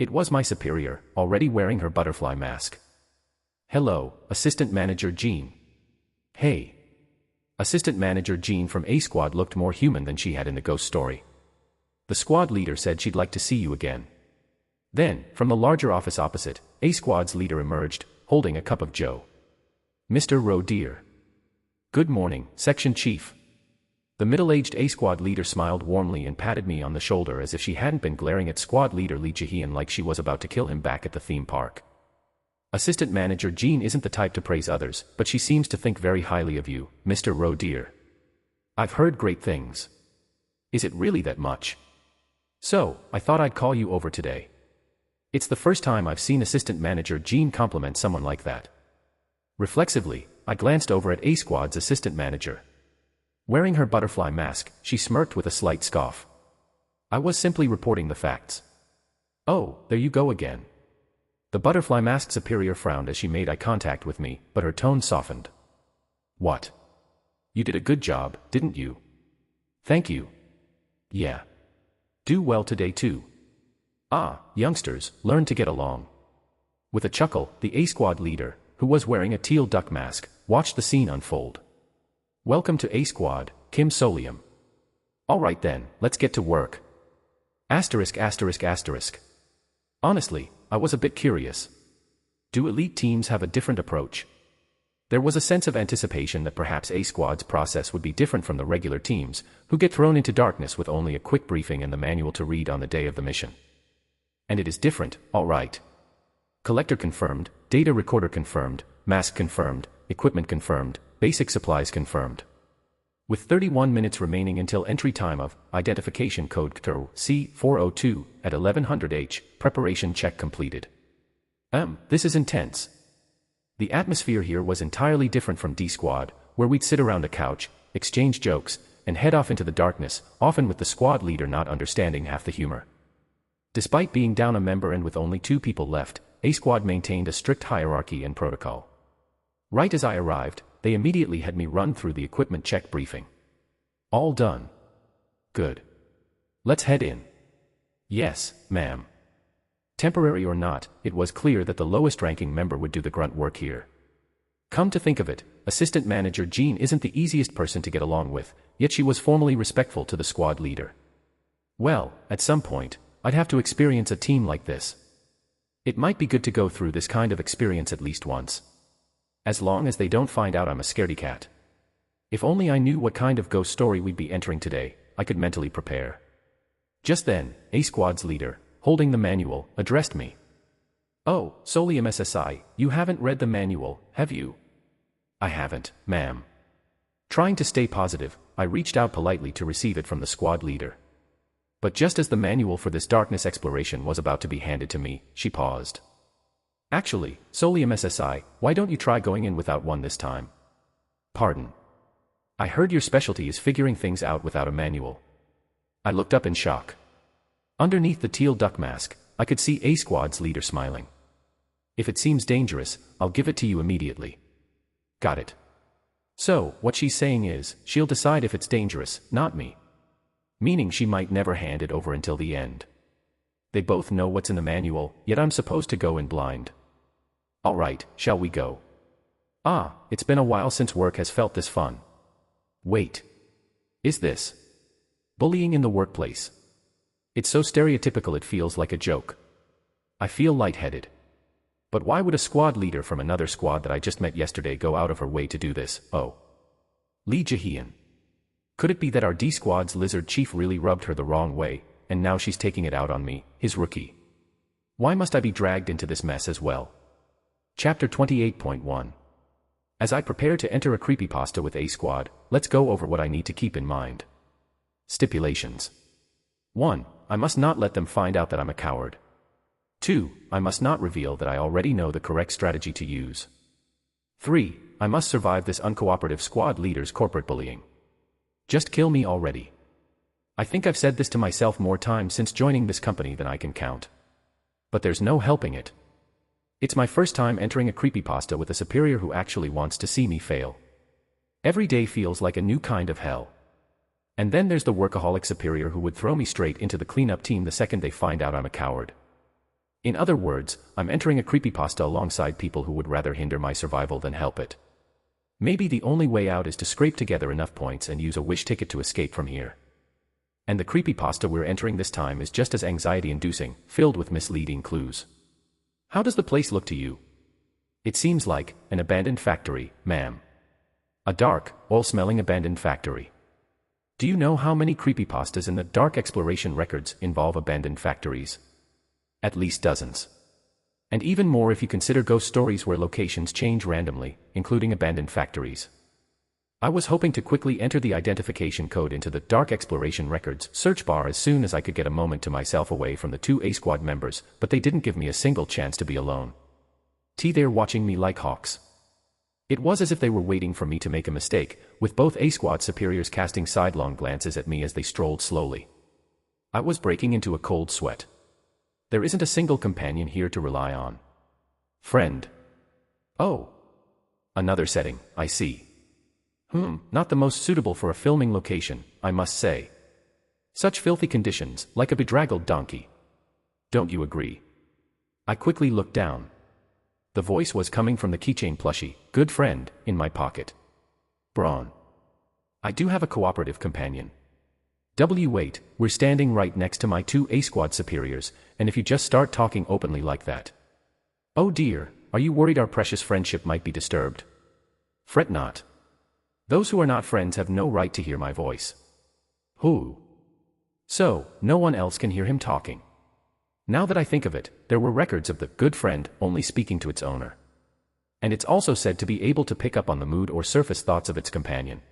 It was my superior, already wearing her butterfly mask. Hello, Assistant Manager Jean. Hey. Assistant Manager Jean from A Squad looked more human than she had in the ghost story. The squad leader said she'd like to see you again. Then, from the larger office opposite, A Squad's leader emerged, holding a cup of joe. Mr. Ro dear. Good morning, Section Chief. The middle-aged A Squad leader smiled warmly and patted me on the shoulder as if she hadn't been glaring at Squad leader Lee Jahian like she was about to kill him back at the theme park. Assistant Manager Jean isn't the type to praise others, but she seems to think very highly of you, Mr. Ro dear. I've heard great things. Is it really that much? So, I thought I'd call you over today. It's the first time I've seen Assistant Manager Jean compliment someone like that. Reflexively, I glanced over at A Squad's assistant manager. Wearing her butterfly mask, she smirked with a slight scoff. I was simply reporting the facts. Oh, there you go again. The butterfly mask superior frowned as she made eye contact with me, but her tone softened. What? You did a good job, didn't you? Thank you. Yeah. Do well today too. Ah, youngsters, learn to get along. With a chuckle, the A Squad leader, who was wearing a teal duck mask, watched the scene unfold. Welcome to A Squad, Kim Solium. All right then, let's get to work. Asterisk. Honestly, I was a bit curious. Do elite teams have a different approach? There was a sense of anticipation that perhaps A Squad's process would be different from the regular teams, who get thrown into darkness with only a quick briefing and the manual to read on the day of the mission. And it is different, all right. Collector confirmed, data recorder confirmed, mask confirmed, equipment confirmed, basic supplies confirmed. With 31 minutes remaining until entry time of identification code C402 at 1100H, preparation check completed. This is intense. The atmosphere here was entirely different from D Squad, where we'd sit around a couch, exchange jokes, and head off into the darkness, often with the squad leader not understanding half the humor. Despite being down a member and with only 2 people left, A Squad maintained a strict hierarchy and protocol. Right as I arrived, they immediately had me run through the equipment check briefing. All done. Good. Let's head in. Yes, ma'am. Temporary or not, it was clear that the lowest-ranking member would do the grunt work here. Come to think of it, Assistant Manager Jean isn't the easiest person to get along with, yet she was formally respectful to the squad leader. Well, at some point, I'd have to experience a team like this. It might be good to go through this kind of experience at least once. As long as they don't find out I'm a scaredy cat. If only I knew what kind of ghost story we'd be entering today, I could mentally prepare. Just then, A Squad's leader, holding the manual, addressed me. "Oh, Solium SSI, you haven't read the manual, have you?" "I haven't, ma'am." Trying to stay positive, I reached out politely to receive it from the squad leader. But just as the manual for this darkness exploration was about to be handed to me, she paused. "Actually, Solium SSI, why don't you try going in without one this time?" "Pardon? I heard your specialty is figuring things out without a manual." I looked up in shock. Underneath the teal duck mask, I could see A Squad's leader smiling. "If it seems dangerous, I'll give it to you immediately." Got it. So, what she's saying is, she'll decide if it's dangerous, not me. Meaning she might never hand it over until the end. They both know what's in the manual, yet I'm supposed to go in blind. Alright, shall we go? Ah, it's been a while since work has felt this fun. Wait. Is this bullying in the workplace? It's so stereotypical it feels like a joke. I feel lightheaded. But why would a squad leader from another squad that I just met yesterday go out of her way to do this? Oh. Lee Jahian. Could it be that our D Squad's lizard chief really rubbed her the wrong way, and now she's taking it out on me, his rookie? Why must I be dragged into this mess as well? Chapter 28.1. As I prepare to enter a creepypasta with A Squad, let's go over what I need to keep in mind. Stipulations. 1. I must not let them find out that I'm a coward. 2. I must not reveal that I already know the correct strategy to use. 3. I must survive this uncooperative squad leader's corporate bullying. Just kill me already. I think I've said this to myself more times since joining this company than I can count. But there's no helping it. It's my first time entering a creepypasta with a superior who actually wants to see me fail. Every day feels like a new kind of hell. And then there's the workaholic superior who would throw me straight into the cleanup team the second they find out I'm a coward. In other words, I'm entering a creepypasta alongside people who would rather hinder my survival than help it. Maybe the only way out is to scrape together enough points and use a wish ticket to escape from here. And the creepypasta we're entering this time is just as anxiety-inducing, filled with misleading clues. How does the place look to you? It seems like an abandoned factory, ma'am. A dark, oil-smelling abandoned factory. Do you know how many creepypastas in the dark exploration records involve abandoned factories? At least dozens. And even more if you consider ghost stories where locations change randomly, including abandoned factories. I was hoping to quickly enter the identification code into the Dark Exploration Records search bar as soon as I could get a moment to myself away from the two A Squad members, but they didn't give me a single chance to be alone. They're watching me like hawks. It was as if they were waiting for me to make a mistake, with both A Squad superiors casting sidelong glances at me as they strolled slowly. I was breaking into a cold sweat. There isn't a single companion here to rely on. Friend. Oh. Another setting, I see. Not the most suitable for a filming location, I must say. Such filthy conditions, like a bedraggled donkey. Don't you agree? I quickly looked down. The voice was coming from the keychain plushie, good friend, in my pocket. Braun. I do have a cooperative companion. Wait, we're standing right next to my two A Squad superiors, and if you just start talking openly like that. Oh dear, are you worried our precious friendship might be disturbed? Fret not. Those who are not friends have no right to hear my voice. Who? So, no one else can hear him talking. Now that I think of it, there were records of the good friend only speaking to its owner. And it's also said to be able to pick up on the mood or surface thoughts of its companion.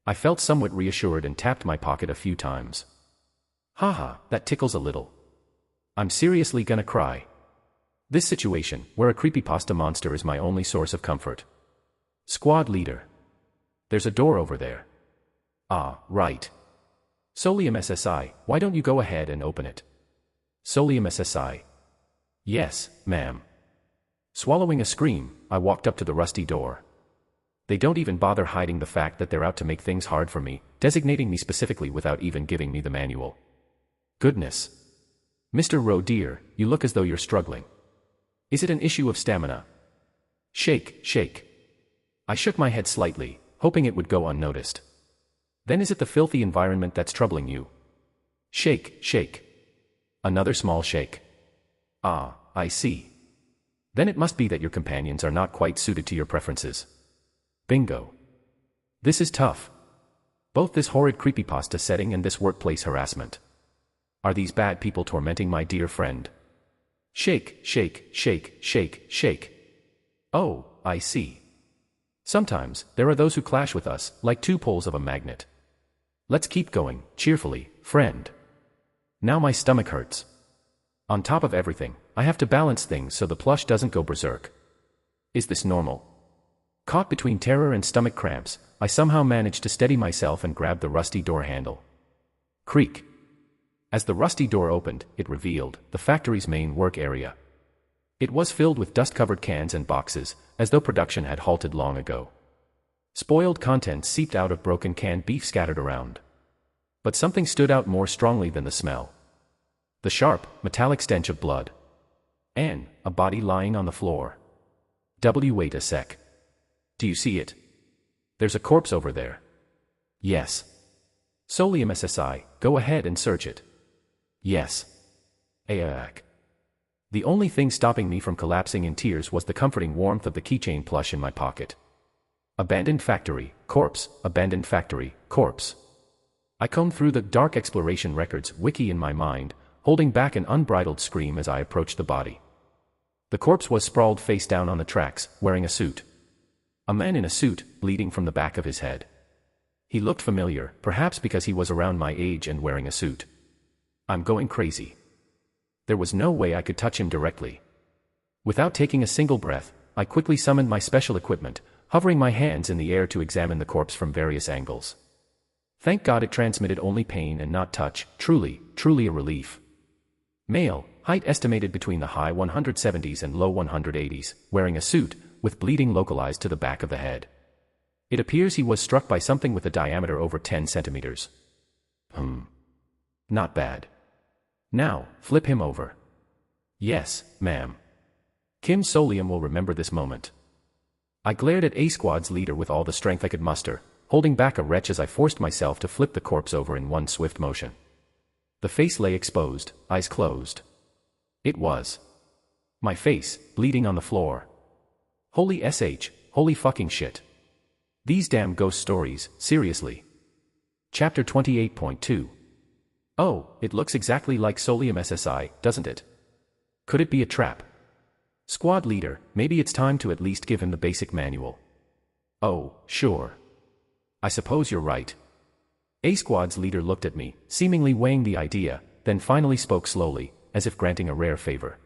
I felt somewhat reassured and tapped my pocket a few times. Haha, that tickles a little. I'm seriously gonna cry. This situation, where a creepypasta monster is my only source of comfort. Squad leader. There's a door over there. Ah, right. Solium SSI, why don't you go ahead and open it? Solium SSI. Yes, ma'am. Swallowing a scream, I walked up to the rusty door. They don't even bother hiding the fact that they're out to make things hard for me, designating me specifically without even giving me the manual. Goodness. Mr. Roe dear, you look as though you're struggling. Is it an issue of stamina? Shake, shake. I shook my head slightly, hoping it would go unnoticed. Then is it the filthy environment that's troubling you? Shake, shake. Another small shake. Ah, I see. Then it must be that your companions are not quite suited to your preferences. Bingo. This is tough. Both this horrid creepypasta setting and this workplace harassment. Are these bad people tormenting my dear friend? Shake, shake, shake, shake, shake. Oh, I see. Sometimes, there are those who clash with us, like two poles of a magnet. Let's keep going, cheerfully, friend. Now my stomach hurts. On top of everything, I have to balance things so the plush doesn't go berserk. Is this normal? Caught between terror and stomach cramps, I somehow managed to steady myself and grab the rusty door handle. Creak. As the rusty door opened, it revealed the factory's main work area. It was filled with dust-covered cans and boxes, as though production had halted long ago. Spoiled contents seeped out of broken canned beef scattered around. But something stood out more strongly than the smell. The sharp, metallic stench of blood. And a body lying on the floor. Wait a sec. Do you see it? There's a corpse over there. Yes. Solium SSI, go ahead and search it. Yes. Aak. The only thing stopping me from collapsing in tears was the comforting warmth of the keychain plush in my pocket. Abandoned factory, corpse, abandoned factory, corpse. I combed through the Dark Exploration Records wiki in my mind, holding back an unbridled scream as I approached the body. The corpse was sprawled face down on the tracks, wearing a suit. A man in a suit, bleeding from the back of his head. He looked familiar, perhaps because he was around my age and wearing a suit. I'm going crazy. There was no way I could touch him directly. Without taking a single breath, I quickly summoned my special equipment, hovering my hands in the air to examine the corpse from various angles. Thank God it transmitted only pain and not touch, truly, truly a relief. Male, height estimated between the high 170s and low 180s, wearing a suit, with bleeding localized to the back of the head. It appears he was struck by something with a diameter over 10 centimeters. Not bad. Now, flip him over. Yes, ma'am. Kim Solium will remember this moment. I glared at A Squad's leader with all the strength I could muster, holding back a retch as I forced myself to flip the corpse over in one swift motion. The face lay exposed, eyes closed. It was my face, bleeding on the floor. Holy SH, holy fucking shit. These damn ghost stories, seriously. Chapter 28.2. Oh, it looks exactly like Solium SSI, doesn't it? Could it be a trap? Squad leader, maybe it's time to at least give him the basic manual. Oh, sure. I suppose you're right. A Squad's leader looked at me, seemingly weighing the idea, then finally spoke slowly, as if granting a rare favor.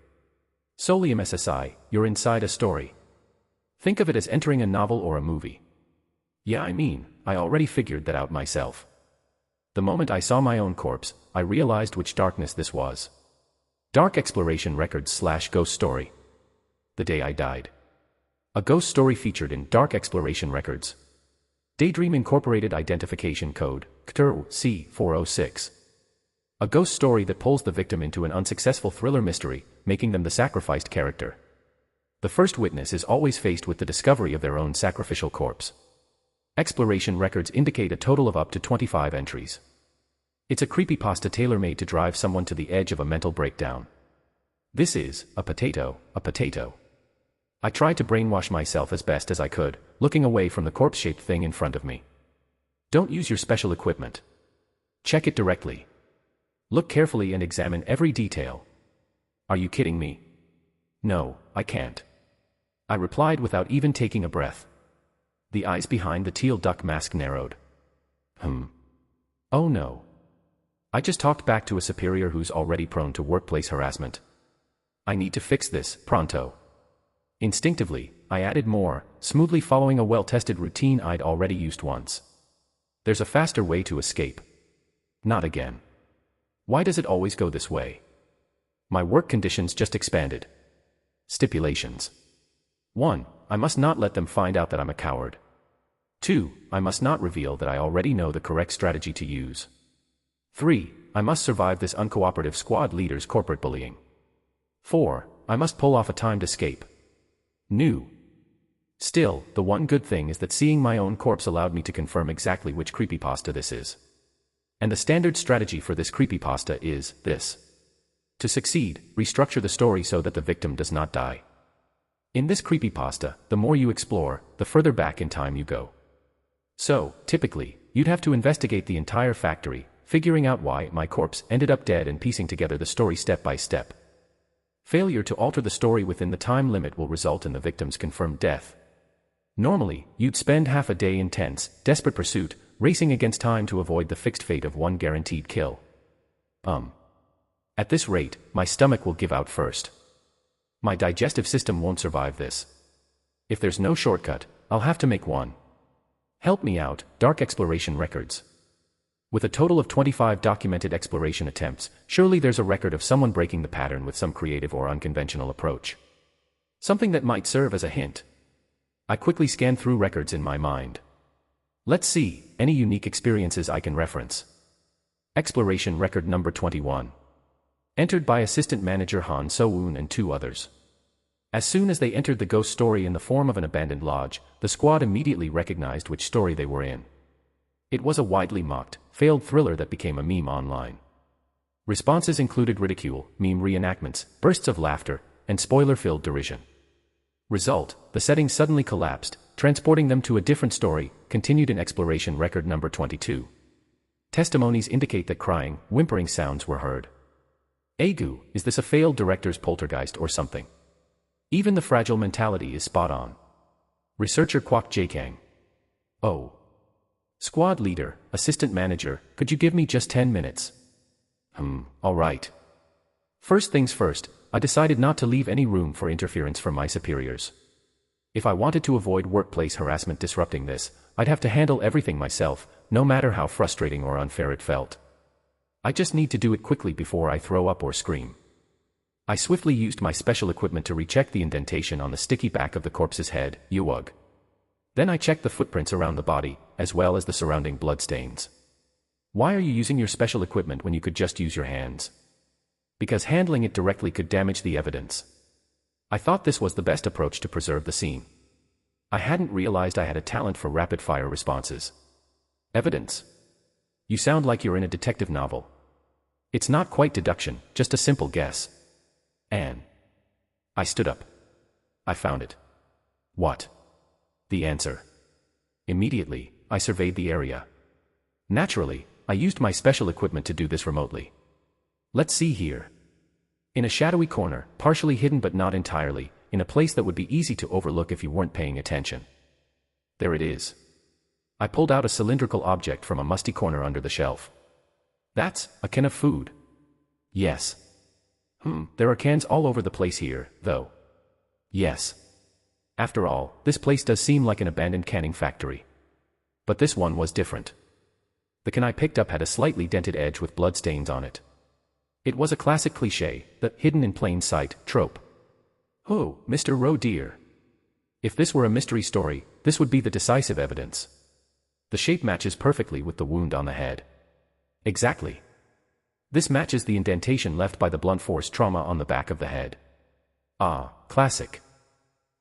Solium SSI, you're inside a story. Think of it as entering a novel or a movie. Yeah, I already figured that out myself. The moment I saw my own corpse, I realized which darkness this was. Dark Exploration Records / Ghost Story. The day I died. A ghost story featured in Dark Exploration Records. Daydream Incorporated Identification Code, CTR C406. A ghost story that pulls the victim into an unsuccessful thriller mystery, making them the sacrificed character. The first witness is always faced with the discovery of their own sacrificial corpse. Exploration records indicate a total of up to 25 entries. It's a creepypasta tailor-made to drive someone to the edge of a mental breakdown. This is a potato. I tried to brainwash myself as best as I could, looking away from the corpse-shaped thing in front of me. Don't use your special equipment. Check it directly. Look carefully and examine every detail. Are you kidding me? No, I can't. I replied without even taking a breath. The eyes behind the teal duck mask narrowed. Oh no. I just talked back to a superior who's already prone to workplace harassment. I need to fix this, pronto. Instinctively, I added more, smoothly following a well-tested routine I'd already used once. There's a faster way to escape. Not again. Why does it always go this way? My work conditions just expanded. Stipulations. 1. I must not let them find out that I'm a coward. 2. I must not reveal that I already know the correct strategy to use. 3. I must survive this uncooperative squad leader's corporate bullying. 4. I must pull off a timed escape. New. Still, the one good thing is that seeing my own corpse allowed me to confirm exactly which creepypasta this is. And the standard strategy for this creepypasta is this. To succeed, restructure the story so that the victim does not die. In this creepypasta, the more you explore, the further back in time you go. So, typically, you'd have to investigate the entire factory, figuring out why my corpse ended up dead and piecing together the story step by step. Failure to alter the story within the time limit will result in the victim's confirmed death. Normally, you'd spend half a day in tense, desperate pursuit, racing against time to avoid the fixed fate of one guaranteed kill. At this rate, my stomach will give out first. My digestive system won't survive this. If there's no shortcut, I'll have to make one. Help me out, Dark Exploration Records. With a total of 25 documented exploration attempts, surely there's a record of someone breaking the pattern with some creative or unconventional approach. Something that might serve as a hint. I quickly scan through records in my mind. Let's see, any unique experiences I can reference. Exploration Record number 21. Entered by Assistant Manager Han So-woon and 2 others. As soon as they entered the ghost story in the form of an abandoned lodge, the squad immediately recognized which story they were in. It was a widely mocked, failed thriller that became a meme online. Responses included ridicule, meme reenactments, bursts of laughter, and spoiler-filled derision. Result, the setting suddenly collapsed, transporting them to a different story, continued in Exploration Record number 22. Testimonies indicate that crying, whimpering sounds were heard. Agu, is this a failed director's poltergeist or something? Even the fragile mentality is spot on. Researcher Kwok Jae-kang. Oh. Squad leader, assistant manager, could you give me just 10 minutes? Alright. First things first, I decided not to leave any room for interference from my superiors. If I wanted to avoid workplace harassment disrupting this, I'd have to handle everything myself, no matter how frustrating or unfair it felt. I just need to do it quickly before I throw up or scream. I swiftly used my special equipment to recheck the indentation on the sticky back of the corpse's head, Yuwug. Then I checked the footprints around the body, as well as the surrounding bloodstains. Why are you using your special equipment when you could just use your hands? Because handling it directly could damage the evidence. I thought this was the best approach to preserve the scene. I hadn't realized I had a talent for rapid-fire responses. Evidence. You sound like you're in a detective novel. It's not quite deduction, just a simple guess. Anne. I stood up. I found it. What? The answer. Immediately, I surveyed the area. Naturally, I used my special equipment to do this remotely. Let's see here. In a shadowy corner, partially hidden but not entirely, in a place that would be easy to overlook if you weren't paying attention. There it is. I pulled out a cylindrical object from a musty corner under the shelf. That's a can of food. Yes. There are cans all over the place here, though. Yes. After all, this place does seem like an abandoned canning factory. But this one was different. The can I picked up had a slightly dented edge with bloodstains on it. It was a classic cliché, the hidden in plain sight trope. Oh, Mr. Roe dear. If this were a mystery story, this would be the decisive evidence. The shape matches perfectly with the wound on the head. Exactly. This matches the indentation left by the blunt force trauma on the back of the head. Ah, classic.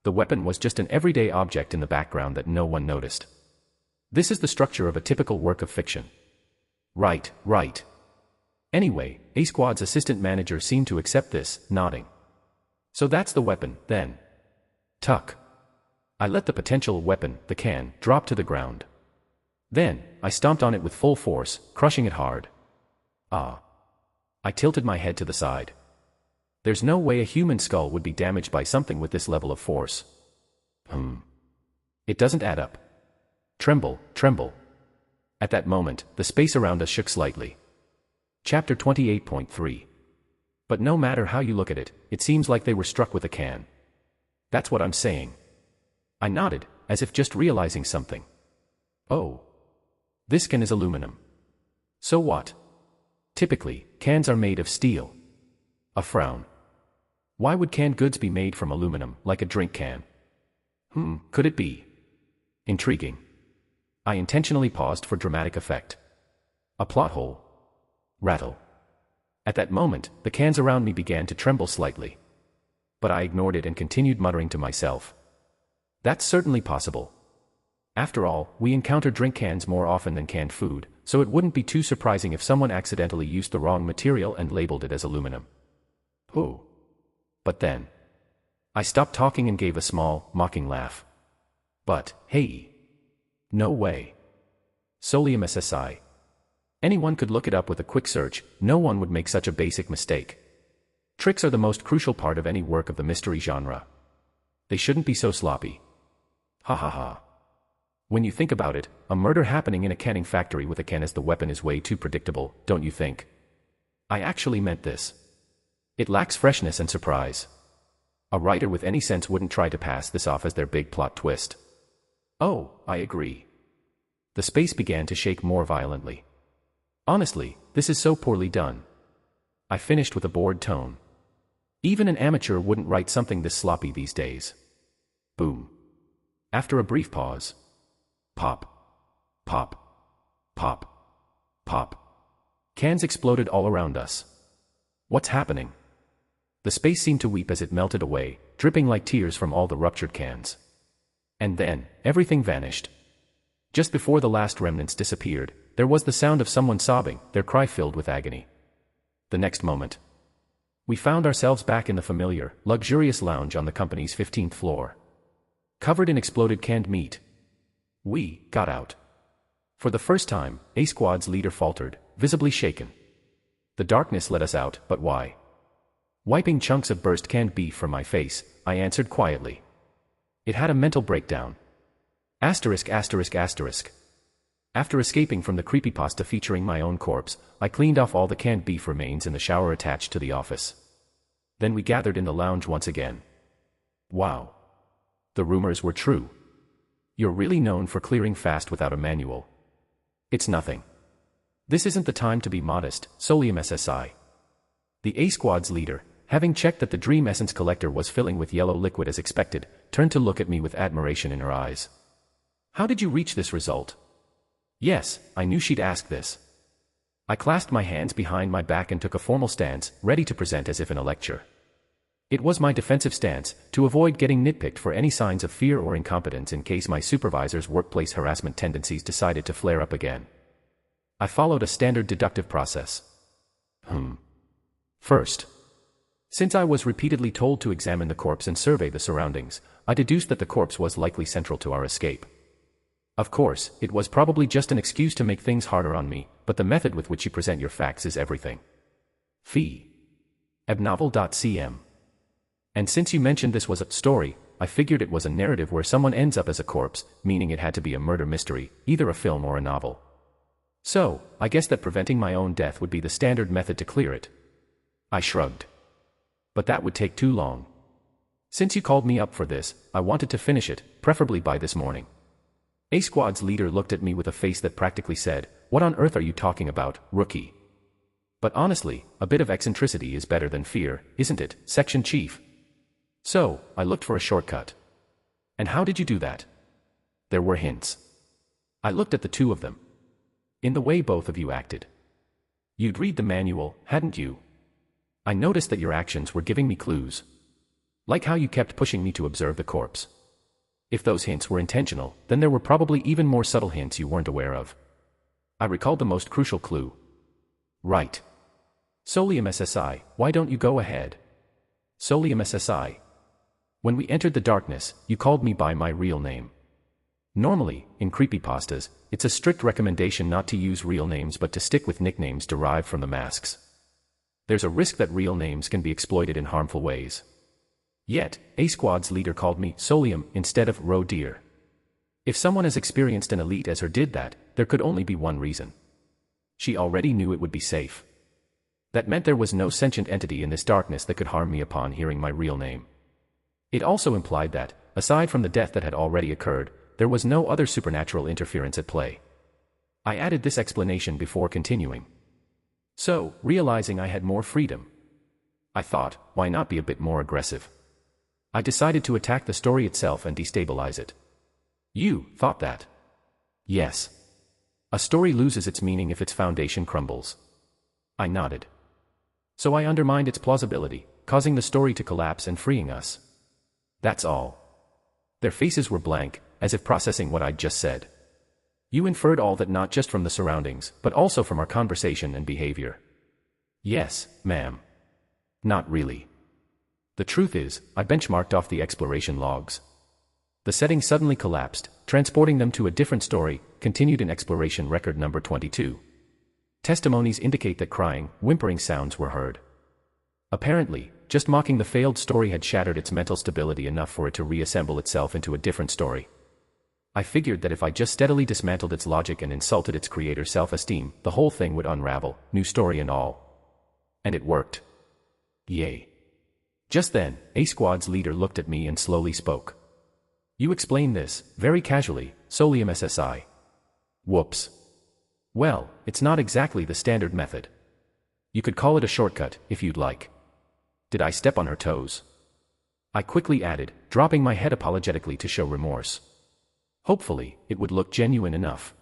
The weapon was just an everyday object in the background that no one noticed. This is the structure of a typical work of fiction. Right. Anyway, A-Squad's assistant manager seemed to accept this, nodding. So that's the weapon, then. Tuck. I let the potential weapon, the can, drop to the ground. Then, I stomped on it with full force, crushing it hard. Ah. I tilted my head to the side. There's no way a human skull would be damaged by something with this level of force. It doesn't add up. Tremble. At that moment, the space around us shook slightly. Chapter 28.3. But no matter how you look at it, it seems like they were struck with a can. That's what I'm saying. I nodded, as if just realizing something. Oh. This can is aluminum. So what? Typically, cans are made of steel. A frown. Why would canned goods be made from aluminum, like a drink can? Could it be? Intriguing. I intentionally paused for dramatic effect. A plot hole. Rattle. At that moment, the cans around me began to tremble slightly. But I ignored it and continued muttering to myself. That's certainly possible. After all, we encounter drink cans more often than canned food, so it wouldn't be too surprising if someone accidentally used the wrong material and labeled it as aluminum. Oh. But then I stopped talking and gave a small, mocking laugh. But, hey. No way. Solium SSI. Anyone could look it up with a quick search, no one would make such a basic mistake. Tricks are the most crucial part of any work of the mystery genre. They shouldn't be so sloppy. Ha ha ha. When you think about it, a murder happening in a canning factory with a can as the weapon is way too predictable, don't you think? I actually meant this. It lacks freshness and surprise. A writer with any sense wouldn't try to pass this off as their big plot twist. Oh, I agree. The space began to shake more violently. Honestly, this is so poorly done. I finished with a bored tone. Even an amateur wouldn't write something this sloppy these days. Boom. After a brief pause. Pop. Pop. Pop. Pop. Cans exploded all around us. What's happening? The space seemed to weep as it melted away, dripping like tears from all the ruptured cans. And then, everything vanished. Just before the last remnants disappeared, there was the sound of someone sobbing, their cry filled with agony. The next moment, we found ourselves back in the familiar, luxurious lounge on the company's 15th floor. Covered in exploded canned meat. We got out. For the first time, A Squad's leader faltered, visibly shaken. The darkness let us out, but why? Wiping chunks of burst canned beef from my face, I answered quietly. It had a mental breakdown. Asterisk asterisk asterisk. After escaping from the creepypasta featuring my own corpse, I cleaned off all the canned beef remains in the shower attached to the office. Then we gathered in the lounge once again. Wow. The rumors were true. You're really known for clearing fast without a manual. It's nothing. This isn't the time to be modest, Solium SSI. The A Squad's leader, having checked that the Dream Essence collector was filling with yellow liquid as expected, turned to look at me with admiration in her eyes. How did you reach this result? Yes, I knew she'd ask this. I clasped my hands behind my back and took a formal stance, ready to present as if in a lecture. It was my defensive stance, to avoid getting nitpicked for any signs of fear or incompetence in case my supervisor's workplace harassment tendencies decided to flare up again. I followed a standard deductive process. First, since I was repeatedly told to examine the corpse and survey the surroundings, I deduced that the corpse was likely central to our escape. Of course, it was probably just an excuse to make things harder on me, but the method with which you present your facts is everything. Fee. Abnovel.cm. And since you mentioned this was a story, I figured it was a narrative where someone ends up as a corpse, meaning it had to be a murder mystery, either a film or a novel. So, I guess that preventing my own death would be the standard method to clear it. I shrugged. But that would take too long. Since you called me up for this, I wanted to finish it, preferably by this morning. A Squad's leader looked at me with a face that practically said, "What on earth are you talking about, rookie?" But honestly, a bit of eccentricity is better than fear, isn't it, Section Chief? So, I looked for a shortcut. And how did you do that? There were hints. I looked at the two of them. In the way both of you acted. You'd read the manual, hadn't you? I noticed that your actions were giving me clues. Like how you kept pushing me to observe the corpse. If those hints were intentional, then there were probably even more subtle hints you weren't aware of. I recalled the most crucial clue. Right. Solium SSI, why don't you go ahead? Solium SSI. When we entered the darkness, you called me by my real name. Normally, in creepypastas, it's a strict recommendation not to use real names but to stick with nicknames derived from the masks. There's a risk that real names can be exploited in harmful ways. Yet, A Squad's leader called me Solium instead of Roe Deer. If someone as experienced and elite as her did that, there could only be one reason. She already knew it would be safe. That meant there was no sentient entity in this darkness that could harm me upon hearing my real name. It also implied that, aside from the death that had already occurred, there was no other supernatural interference at play. I added this explanation before continuing. So, realizing I had more freedom, I thought, why not be a bit more aggressive? I decided to attack the story itself and destabilize it. You thought that? Yes. A story loses its meaning if its foundation crumbles. I nodded. So I undermined its plausibility, causing the story to collapse and freeing us. That's all. Their faces were blank, as if processing what I'd just said. You inferred all that not just from the surroundings, but also from our conversation and behavior. Yes, ma'am. Not really. The truth is, I benchmarked off the exploration logs. The setting suddenly collapsed, transporting them to a different story, continued in exploration record number 22. Testimonies indicate that crying, whimpering sounds were heard. Apparently, just mocking the failed story had shattered its mental stability enough for it to reassemble itself into a different story. I figured that if I just steadily dismantled its logic and insulted its creator's self-esteem, the whole thing would unravel, new story and all. And it worked. Yay. Just then, A Squad's leader looked at me and slowly spoke. You explained this, very casually, Solium SSI. Whoops. Well, it's not exactly the standard method. You could call it a shortcut, if you'd like. Did I step on her toes? I quickly added, dropping my head apologetically to show remorse. Hopefully, it would look genuine enough.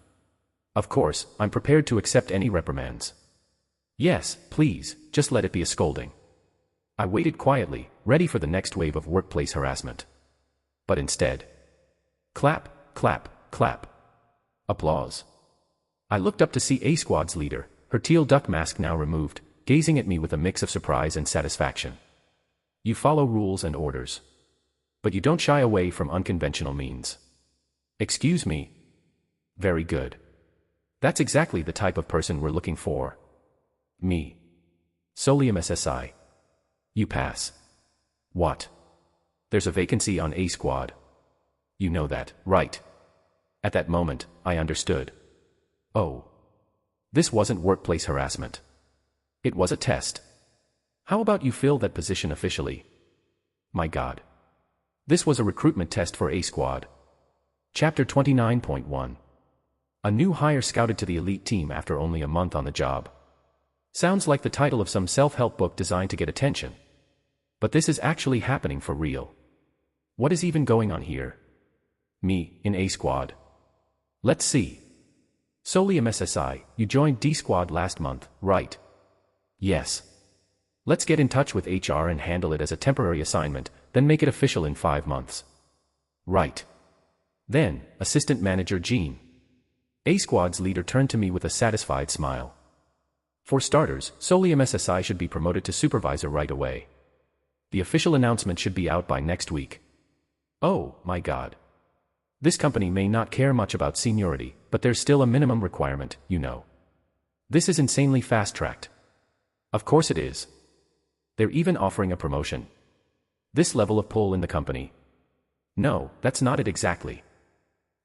Of course, I'm prepared to accept any reprimands. Yes, please, just let it be a scolding. I waited quietly, ready for the next wave of workplace harassment. But instead, clap, clap, clap. Applause. I looked up to see A Squad's leader, her teal duck mask now removed, gazing at me with a mix of surprise and satisfaction. You follow rules and orders. But you don't shy away from unconventional means. Excuse me? Very good. That's exactly the type of person we're looking for. Me. Solium SSI. You pass. What? There's a vacancy on A Squad. You know that, right? At that moment, I understood. Oh. This wasn't workplace harassment. It was a test. How about you fill that position officially? My God. This was a recruitment test for A Squad. Chapter 29.1. A new hire scouted to the elite team after only a month on the job. Sounds like the title of some self-help book designed to get attention. But this is actually happening for real. What is even going on here? Me, in A Squad. Let's see. Solium SSI, you joined D Squad last month, right? Yes. Let's get in touch with HR and handle it as a temporary assignment, then make it official in 5 months. Right. Then, Assistant Manager Jean. A Squad's leader turned to me with a satisfied smile. For starters, Solium SSI should be promoted to supervisor right away. The official announcement should be out by next week. Oh, my God. This company may not care much about seniority, but there's still a minimum requirement, you know. This is insanely fast-tracked. Of course it is. They're even offering a promotion. This level of pull in the company. No, that's not it exactly.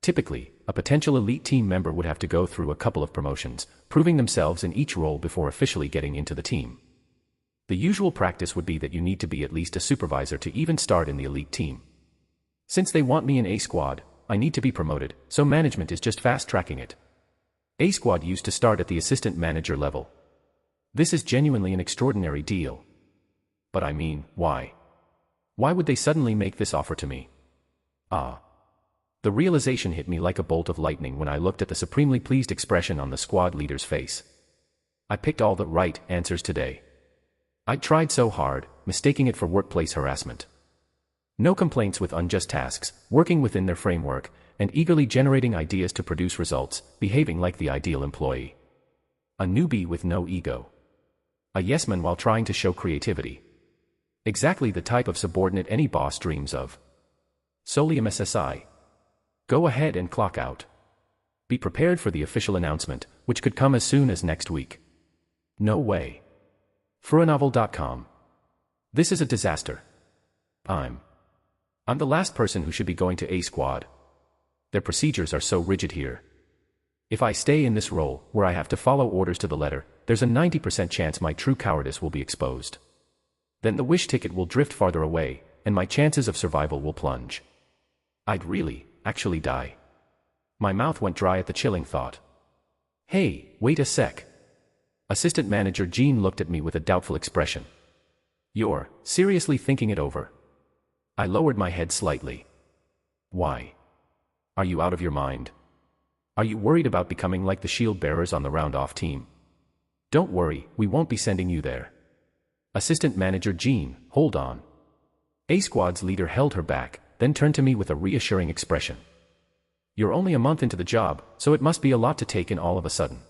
Typically, a potential elite team member would have to go through a couple of promotions, proving themselves in each role before officially getting into the team. The usual practice would be that you need to be at least a supervisor to even start in the elite team. Since they want me in A Squad, I need to be promoted, so management is just fast-tracking it. A Squad used to start at the assistant manager level. This is genuinely an extraordinary deal. But I mean, why? Why would they suddenly make this offer to me? The realization hit me like a bolt of lightning when I looked at the supremely pleased expression on the squad leader's face. I picked all the right answers today. I'd tried so hard, mistaking it for workplace harassment. No complaints with unjust tasks, working within their framework, and eagerly generating ideas to produce results, behaving like the ideal employee. A newbie with no ego. A yes-man while trying to show creativity. Exactly the type of subordinate any boss dreams of. Solium SSI. Go ahead and clock out. Be prepared for the official announcement, which could come as soon as next week. No way. Furanovel.com. This is a disaster. I'm the last person who should be going to A Squad. Their procedures are so rigid here. If I stay in this role, where I have to follow orders to the letter, there's a 90% chance my true cowardice will be exposed. Then the wish ticket will drift farther away, and my chances of survival will plunge. I'd really, actually die. My mouth went dry at the chilling thought. Hey, wait a sec. Assistant Manager Jean looked at me with a doubtful expression. You're seriously thinking it over? I lowered my head slightly. Why? Are you out of your mind? Are you worried about becoming like the shield bearers on the round-off team? Don't worry, we won't be sending you there. Assistant Manager Jean, hold on. A Squad's leader held her back, then turned to me with a reassuring expression. You're only a month into the job, so it must be a lot to take in all of a sudden.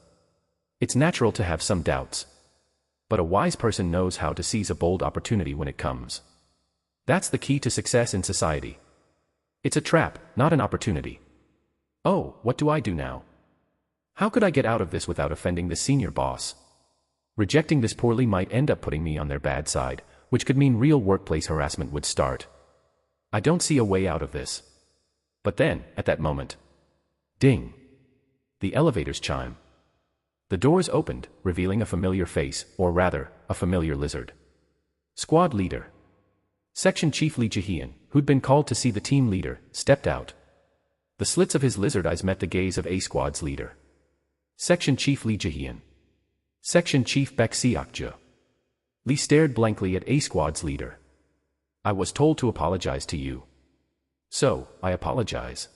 It's natural to have some doubts. But a wise person knows how to seize a bold opportunity when it comes. That's the key to success in society. It's a trap, not an opportunity. Oh, what do I do now? How could I get out of this without offending the senior boss? Rejecting this poorly might end up putting me on their bad side, which could mean real workplace harassment would start. I don't see a way out of this. But then, at that moment, ding! The elevator's chime. The doors opened, revealing a familiar face, or rather, a familiar lizard. Squad leader. Section Chief Lee Jae-hyun, who'd been called to see the team leader, stepped out. The slits of his lizard eyes met the gaze of A Squad's leader. Section Chief Lee Jae-hyun. Section Chief Baek Seok-jo. Lee stared blankly at A Squad's leader. I was told to apologize to you. So, I apologize.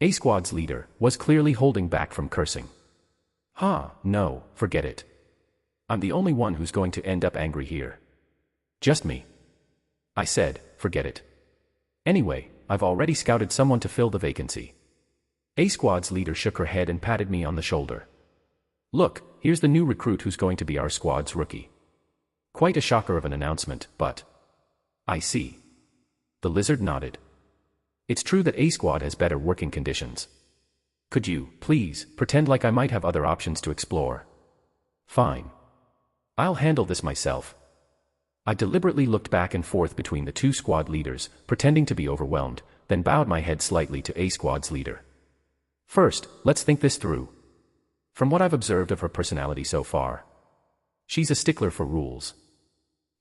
A Squad's leader was clearly holding back from cursing. No, forget it. I'm the only one who's going to end up angry here. Just me. I said, forget it. Anyway, I've already scouted someone to fill the vacancy. A Squad's leader shook her head and patted me on the shoulder. Look, here's the new recruit who's going to be our squad's rookie. Quite a shocker of an announcement, but... I see. The lizard nodded. It's true that A Squad has better working conditions. Could you, please, pretend like I might have other options to explore? Fine. I'll handle this myself. I deliberately looked back and forth between the two squad leaders, pretending to be overwhelmed, then bowed my head slightly to A Squad's leader. First, let's think this through. From what I've observed of her personality so far, she's a stickler for rules.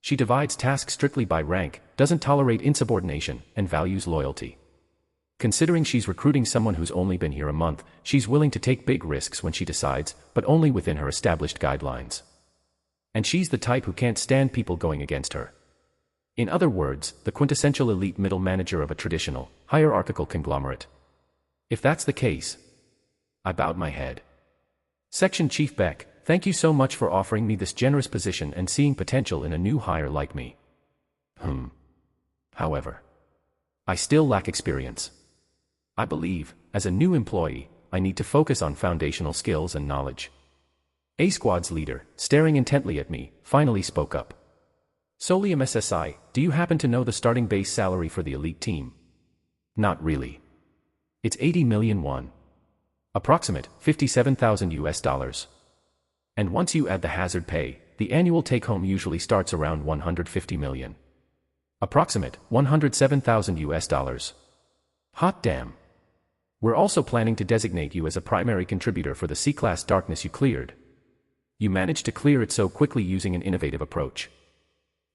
She divides tasks strictly by rank, doesn't tolerate insubordination, and values loyalty. Considering she's recruiting someone who's only been here a month, she's willing to take big risks when she decides, but only within her established guidelines. And she's the type who can't stand people going against her. In other words, the quintessential elite middle manager of a traditional, hierarchical conglomerate. If that's the case... I bowed my head. Section Chief Baek, thank you so much for offering me this generous position and seeing potential in a new hire like me. However, I still lack experience. I believe, as a new employee, I need to focus on foundational skills and knowledge. A Squad's leader, staring intently at me, finally spoke up. Solium SSI, do you happen to know the starting base salary for the elite team? Not really. It's 80 million won. Approximate, $57,000. And once you add the hazard pay, the annual take-home usually starts around 150 million. Approximate, $107,000. Hot damn. We're also planning to designate you as a primary contributor for the C-Class darkness you cleared. You managed to clear it so quickly using an innovative approach.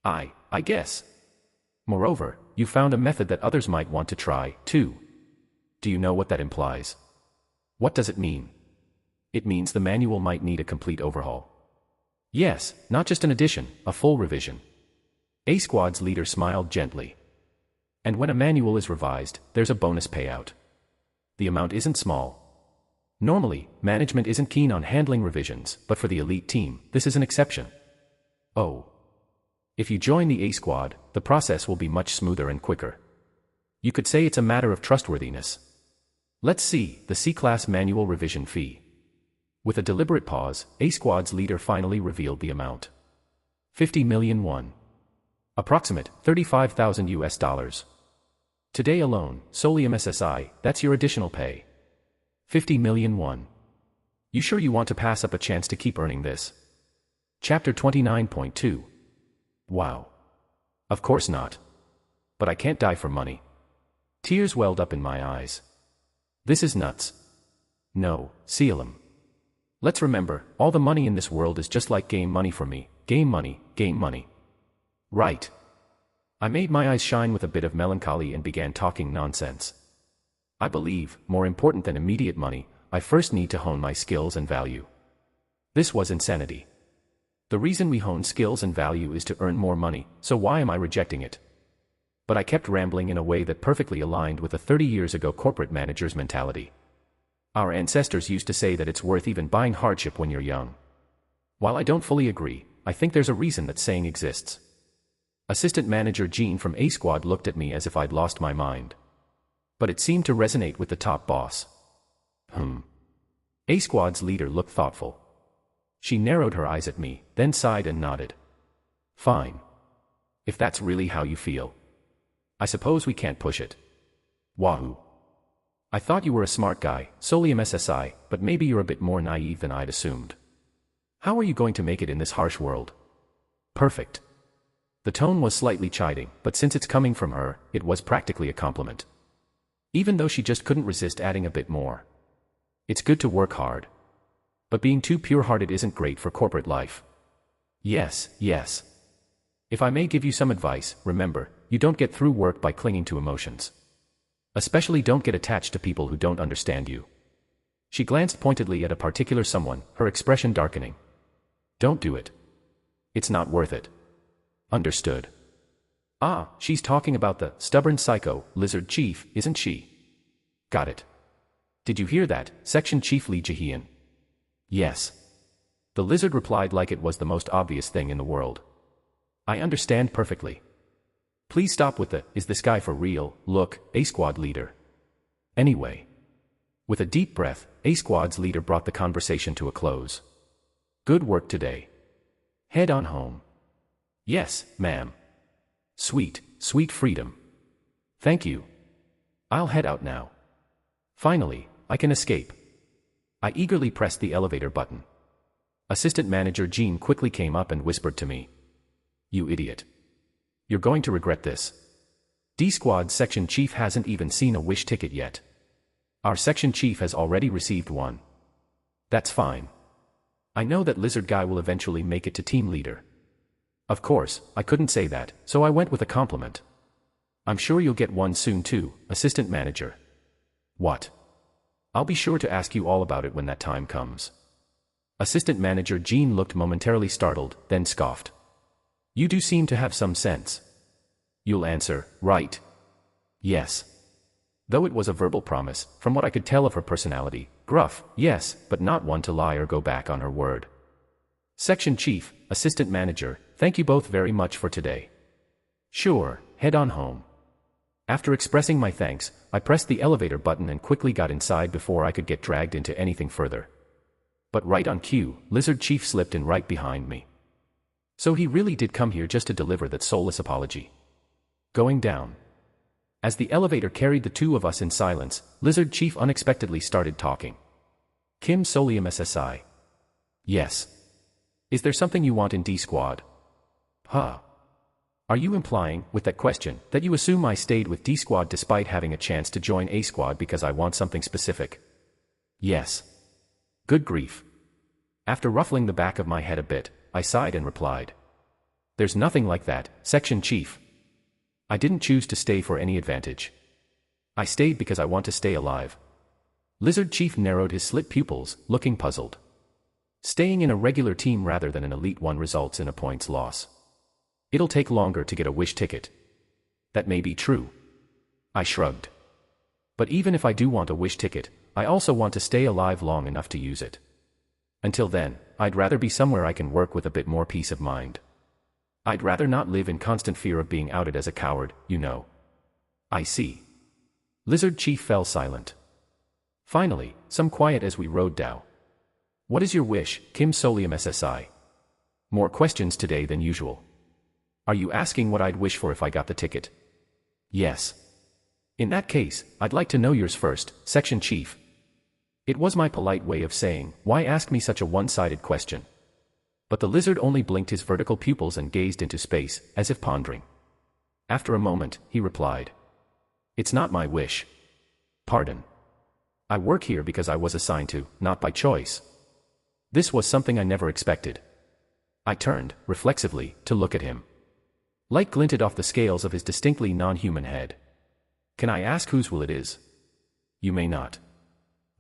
I guess. Moreover, you found a method that others might want to try, too. Do you know what that implies? What does it mean? It means the manual might need a complete overhaul. Yes, not just an addition, a full revision. A Squad's leader smiled gently. And when a manual is revised, there's a bonus payout. The amount isn't small. Normally, management isn't keen on handling revisions, but for the elite team, this is an exception. Oh. If you join the A Squad, the process will be much smoother and quicker. You could say it's a matter of trustworthiness. Let's see, the C-Class manual revision fee. With a deliberate pause, A Squad's leader finally revealed the amount. 50 million won. Approximate, $35,000. Today alone, Solium SSI, that's your additional pay. 50 million won. You sure you want to pass up a chance to keep earning this? Chapter 29.2. Wow. Of course not. But I can't die for money. Tears welled up in my eyes. This is nuts. No, Sealim. Let's remember, all the money in this world is just like game money for me. Game money, game money. Right. I made my eyes shine with a bit of melancholy and began talking nonsense. I believe, more important than immediate money, I first need to hone my skills and value. This was insanity. The reason we hone skills and value is to earn more money, so why am I rejecting it? But I kept rambling in a way that perfectly aligned with a 30 years ago corporate manager's mentality. Our ancestors used to say that it's worth even buying hardship when you're young. While I don't fully agree, I think there's a reason that saying exists. Assistant Manager Jean from A Squad looked at me as if I'd lost my mind. But it seemed to resonate with the top boss. A Squad's leader looked thoughtful. She narrowed her eyes at me, then sighed and nodded. Fine. If that's really how you feel. I suppose we can't push it. Wahoo. I thought you were a smart guy, Solium SSI, but maybe you're a bit more naive than I'd assumed. How are you going to make it in this harsh world? Perfect. The tone was slightly chiding, but since it's coming from her, it was practically a compliment. Even though she just couldn't resist adding a bit more. It's good to work hard. But being too pure-hearted isn't great for corporate life. Yes. If I may give you some advice, remember, you don't get through work by clinging to emotions. Especially don't get attached to people who don't understand you. She glanced pointedly at a particular someone, her expression darkening. Don't do it. It's not worth it. Understood. Ah, she's talking about the stubborn psycho, Lizard Chief, isn't she? Got it. Did you hear that, Section Chief Lee Jahian? Yes. The lizard replied like it was the most obvious thing in the world. I understand perfectly. Please stop with the, is this guy for real, look, A Squad leader. Anyway. With a deep breath, A Squad's leader brought the conversation to a close. Good work today. Head on home. Yes, ma'am. Sweet freedom. Thank you. I'll head out now. Finally, I can escape. I eagerly pressed the elevator button. Assistant Manager Jean quickly came up and whispered to me. You idiot. You're going to regret this. D Squad's section chief hasn't even seen a wish ticket yet. Our section chief has already received one. That's fine. I know that lizard guy will eventually make it to team leader. Of course, I couldn't say that, so I went with a compliment. I'm sure you'll get one soon too, Assistant Manager. What? I'll be sure to ask you all about it when that time comes. Assistant Manager Jean looked momentarily startled, then scoffed. You do seem to have some sense. You'll answer, right? Yes. Though it was a verbal promise, from what I could tell of her personality, gruff, yes, but not one to lie or go back on her word. Section Chief, Assistant Manager, thank you both very much for today. Sure, head on home. After expressing my thanks, I pressed the elevator button and quickly got inside before I could get dragged into anything further. But right on cue, Lizard Chief slipped in right behind me. So he really did come here just to deliver that soulless apology. Going down. As the elevator carried the two of us in silence, Lizard Chief unexpectedly started talking. Kim Solium SSI. Yes. Is there something you want in D Squad? Huh. Are you implying, with that question, that you assume I stayed with D Squad despite having a chance to join A Squad because I want something specific? Yes. Good grief. After ruffling the back of my head a bit, I sighed and replied. There's nothing like that, Section Chief. I didn't choose to stay for any advantage. I stayed because I want to stay alive. Lizard Chief narrowed his slit pupils, looking puzzled. Staying in a regular team rather than an elite one results in a points loss. It'll take longer to get a wish ticket. That may be true. I shrugged. But even if I do want a wish ticket, I also want to stay alive long enough to use it. Until then, I'd rather be somewhere I can work with a bit more peace of mind. I'd rather not live in constant fear of being outed as a coward, you know. I see. Lizard Chief fell silent. Finally, some quiet as we rode down. What is your wish, Kim Solium SSI? More questions today than usual. Are you asking what I'd wish for if I got the ticket? Yes. In that case, I'd like to know yours first, Section Chief. It was my polite way of saying, why ask me such a one-sided question? But the lizard only blinked his vertical pupils and gazed into space, as if pondering. After a moment, he replied. It's not my wish. Pardon. I work here because I was assigned to, not by choice. This was something I never expected. I turned, reflexively, to look at him. Light glinted off the scales of his distinctly non-human head. Can I ask whose will it is? You may not.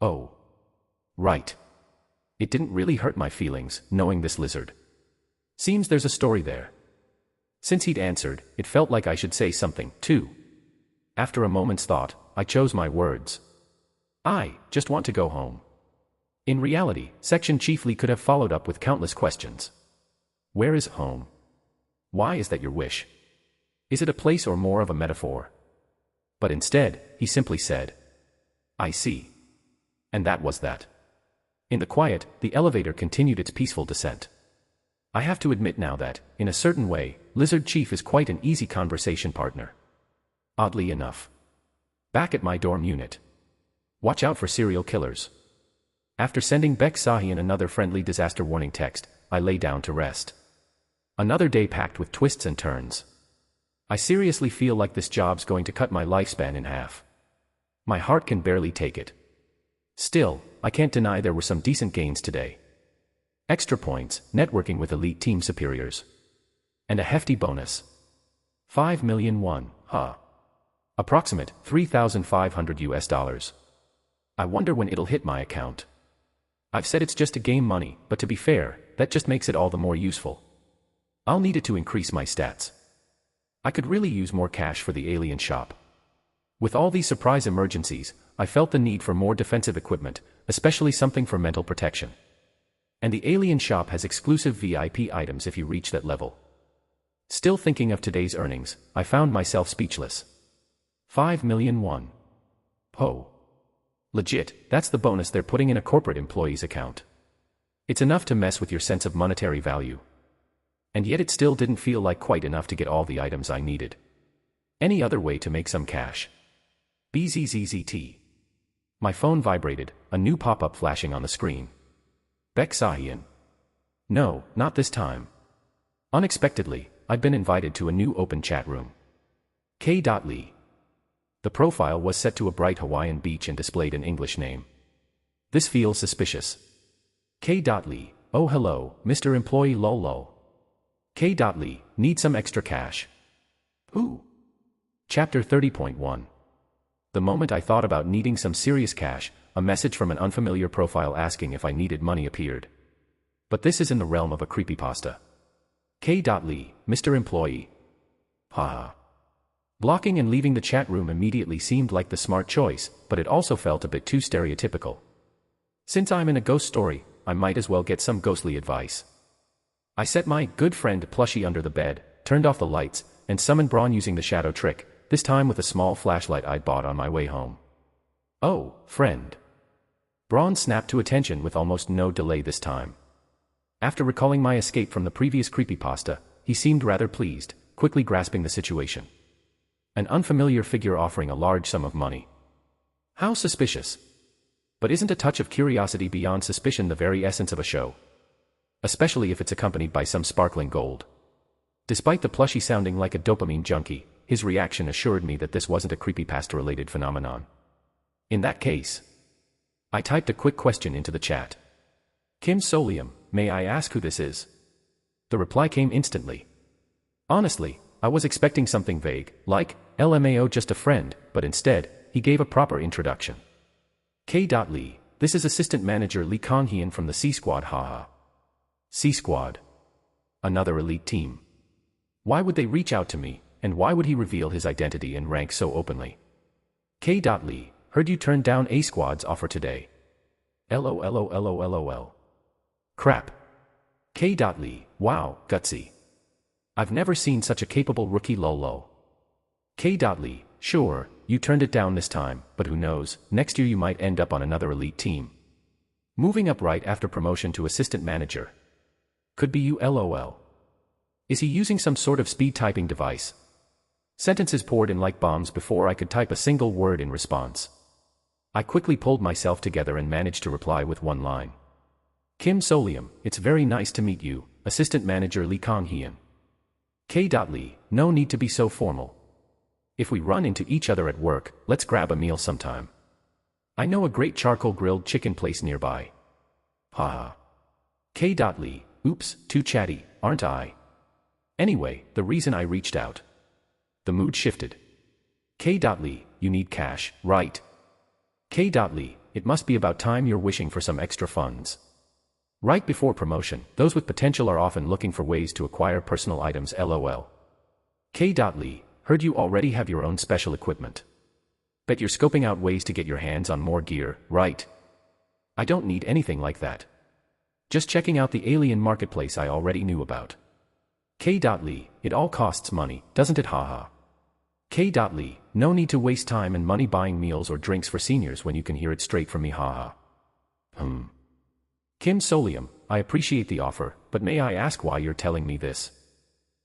Oh. Right. It didn't really hurt my feelings, knowing this lizard. Seems there's a story there. Since he'd answered, it felt like I should say something, too. After a moment's thought, I chose my words. I just want to go home. In reality, Section Chief Lee could have followed up with countless questions. Where is home? Why is that your wish? Is it a place or more of a metaphor? But instead, he simply said, I see. And that was that. In the quiet, the elevator continued its peaceful descent. I have to admit now that, in a certain way, Lizard Chief is quite an easy conversation partner. Oddly enough. Back at my dorm unit. Watch out for serial killers. After sending Beck Sahian another friendly disaster warning text, I lay down to rest. Another day packed with twists and turns. I seriously feel like this job's going to cut my lifespan in half. My heart can barely take it. Still, I can't deny there were some decent gains today. Extra points, networking with elite team superiors. And a hefty bonus. 5 million won, Approximate, $3,500. I wonder when it'll hit my account. I've said it's just a game money, but to be fair, that just makes it all the more useful. I'll need it to increase my stats. I could really use more cash for the alien shop. With all these surprise emergencies, I felt the need for more defensive equipment, especially something for mental protection. And the alien shop has exclusive VIP items if you reach that level. Still thinking of today's earnings, I found myself speechless. 5 million won. Oh. Legit, that's the bonus they're putting in a corporate employee's account. It's enough to mess with your sense of monetary value. And yet it still didn't feel like quite enough to get all the items I needed. Any other way to make some cash? BZZZT. My phone vibrated, a new pop-up flashing on the screen. Beck Sahian. No, not this time. Unexpectedly, I'd been invited to a new open chat room. K.Lee. The profile was set to a bright Hawaiian beach and displayed an English name. This feels suspicious. K.Lee. Oh hello, Mr. Employee lol. K.Lee. Need some extra cash. Ooh. Chapter 30.1. The moment I thought about needing some serious cash, a message from an unfamiliar profile asking if I needed money appeared. But this is in the realm of a creepypasta. K.Lee. Mr. Employee. Haha. Blocking and leaving the chat room immediately seemed like the smart choice, but it also felt a bit too stereotypical. Since I'm in a ghost story, I might as well get some ghostly advice. I set my good friend plushie under the bed, turned off the lights, and summoned Braun using the shadow trick, this time with a small flashlight I'd bought on my way home. Oh, friend. Braun snapped to attention with almost no delay this time. After recalling my escape from the previous creepypasta, he seemed rather pleased, quickly grasping the situation. An unfamiliar figure offering a large sum of money. How suspicious. But isn't a touch of curiosity beyond suspicion the very essence of a show? Especially if it's accompanied by some sparkling gold. Despite the plushie sounding like a dopamine junkie, his reaction assured me that this wasn't a creepypasta-related phenomenon. In that case, I typed a quick question into the chat. Kim Solium, may I ask who this is? The reply came instantly. Honestly, I was expecting something vague, like, LMAO just a friend, but instead, he gave a proper introduction. K.Lee, this is Assistant Manager Lee Kong-Hyun from the C-Squad haha. C-Squad. Another elite team. Why would they reach out to me, and why would he reveal his identity and rank so openly? K.Lee, heard you turned down A-Squad's offer today. LOLOLOLOL. Crap. K.Lee, wow, gutsy. I've never seen such a capable rookie lol. K.Lee, sure, you turned it down this time, but who knows, next year you might end up on another elite team. Moving up right after promotion to assistant manager. Could be you lol. Is he using some sort of speed typing device? Sentences poured in like bombs before I could type a single word in response. I quickly pulled myself together and managed to reply with one line. Kim Solium, it's very nice to meet you, Assistant Manager Lee Kong-Hyun. K.Lee, no need to be so formal. If we run into each other at work, let's grab a meal sometime. I know a great charcoal grilled chicken place nearby. Haha. K.Lee, oops, too chatty, aren't I? Anyway, the reason I reached out. The mood shifted. K.Lee, you need cash, right? K.Lee, it must be about time you're wishing for some extra funds. Right before promotion, those with potential are often looking for ways to acquire personal items lol. K.Lee, heard you already have your own special equipment. Bet you're scoping out ways to get your hands on more gear, right? I don't need anything like that. Just checking out the alien marketplace I already knew about. K.Lee, it all costs money, doesn't it, haha. K.Lee, no need to waste time and money buying meals or drinks for seniors when you can hear it straight from me, haha. Kim Solium, I appreciate the offer, but may I ask why you're telling me this?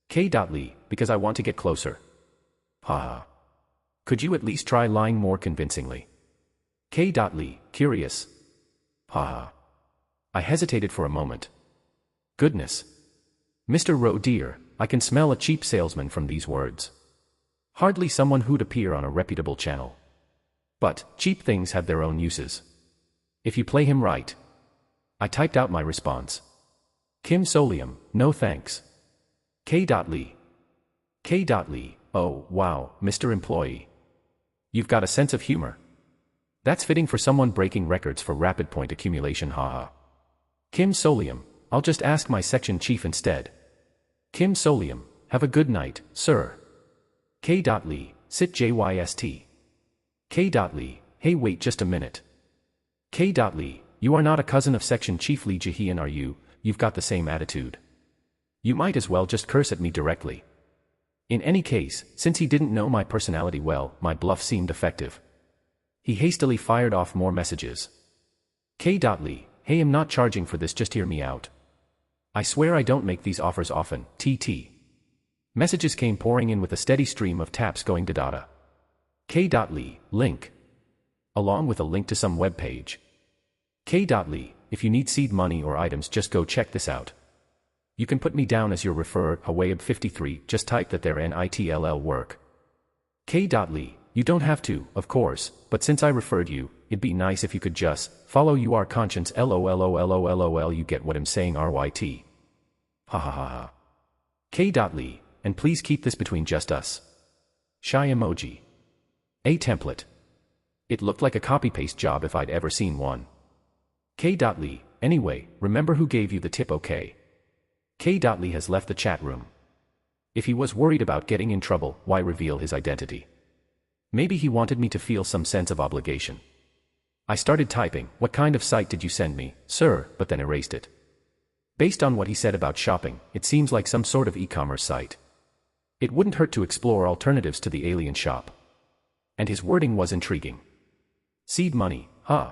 K.Lee, because I want to get closer. Haha. Could you at least try lying more convincingly? K.Lee, curious. Haha. I hesitated for a moment. Goodness. Mr. Roe dear, I can smell a cheap salesman from these words. Hardly someone who'd appear on a reputable channel. But, cheap things have their own uses. If you play him right. I typed out my response. Kim Solium, no thanks. K.Lee. K.Lee, oh, wow, Mr. Employee. You've got a sense of humor. That's fitting for someone breaking records for rapid point accumulation, haha. Kim Solium, I'll just ask my section chief instead. Kim Solium, have a good night, sir. K.Lee, sit JYST. K.Lee, hey wait just a minute. K.Lee, you are not a cousin of section chief Lee Jahian, are you? You've got the same attitude. You might as well just curse at me directly. In any case, since he didn't know my personality well, my bluff seemed effective. He hastily fired off more messages. K.Lee, hey, I'm not charging for this, just hear me out. I swear I don't make these offers often, TT. Messages came pouring in with a steady stream of taps going to data. K.Lee, link. Along with a link to some web page. K.Lee, if you need seed money or items, just go check this out. You can put me down as your referrer, Hawayab53, just type that they're NITLL work. K.Lee, you don't have to, of course, but since I referred you, it'd be nice if you could just follow your conscience, LOLOLOLOL, you get what I'm saying, RYT. Ha ha ha ha. K.Lee, and please keep this between just us. Shy emoji. A template. It looked like a copy-paste job if I'd ever seen one. K.Lee, anyway, remember who gave you the tip, okay? K.Lee has left the chat room. If he was worried about getting in trouble, why reveal his identity? Maybe he wanted me to feel some sense of obligation. I started typing, what kind of site did you send me, sir, but then erased it. Based on what he said about shopping, it seems like some sort of e-commerce site. It wouldn't hurt to explore alternatives to the alien shop. And his wording was intriguing. Seed money, huh?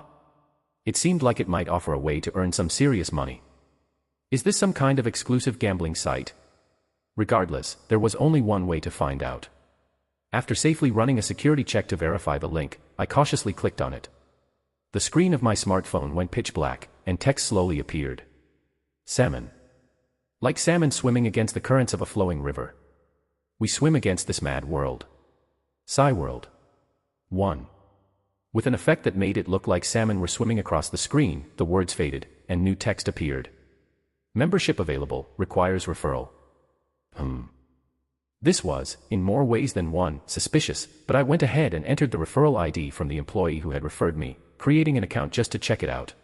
It seemed like it might offer a way to earn some serious money. Is this some kind of exclusive gambling site? Regardless, there was only one way to find out. After safely running a security check to verify the link, I cautiously clicked on it. The screen of my smartphone went pitch black, and text slowly appeared. Salmon. Like salmon swimming against the currents of a flowing river. We swim against this mad world. Psy-world. 1. With an effect that made it look like salmon were swimming across the screen, the words faded, and new text appeared. Membership available, requires referral. This was, in more ways than one, suspicious, but I went ahead and entered the referral ID from the employee who had referred me, creating an account just to check it out.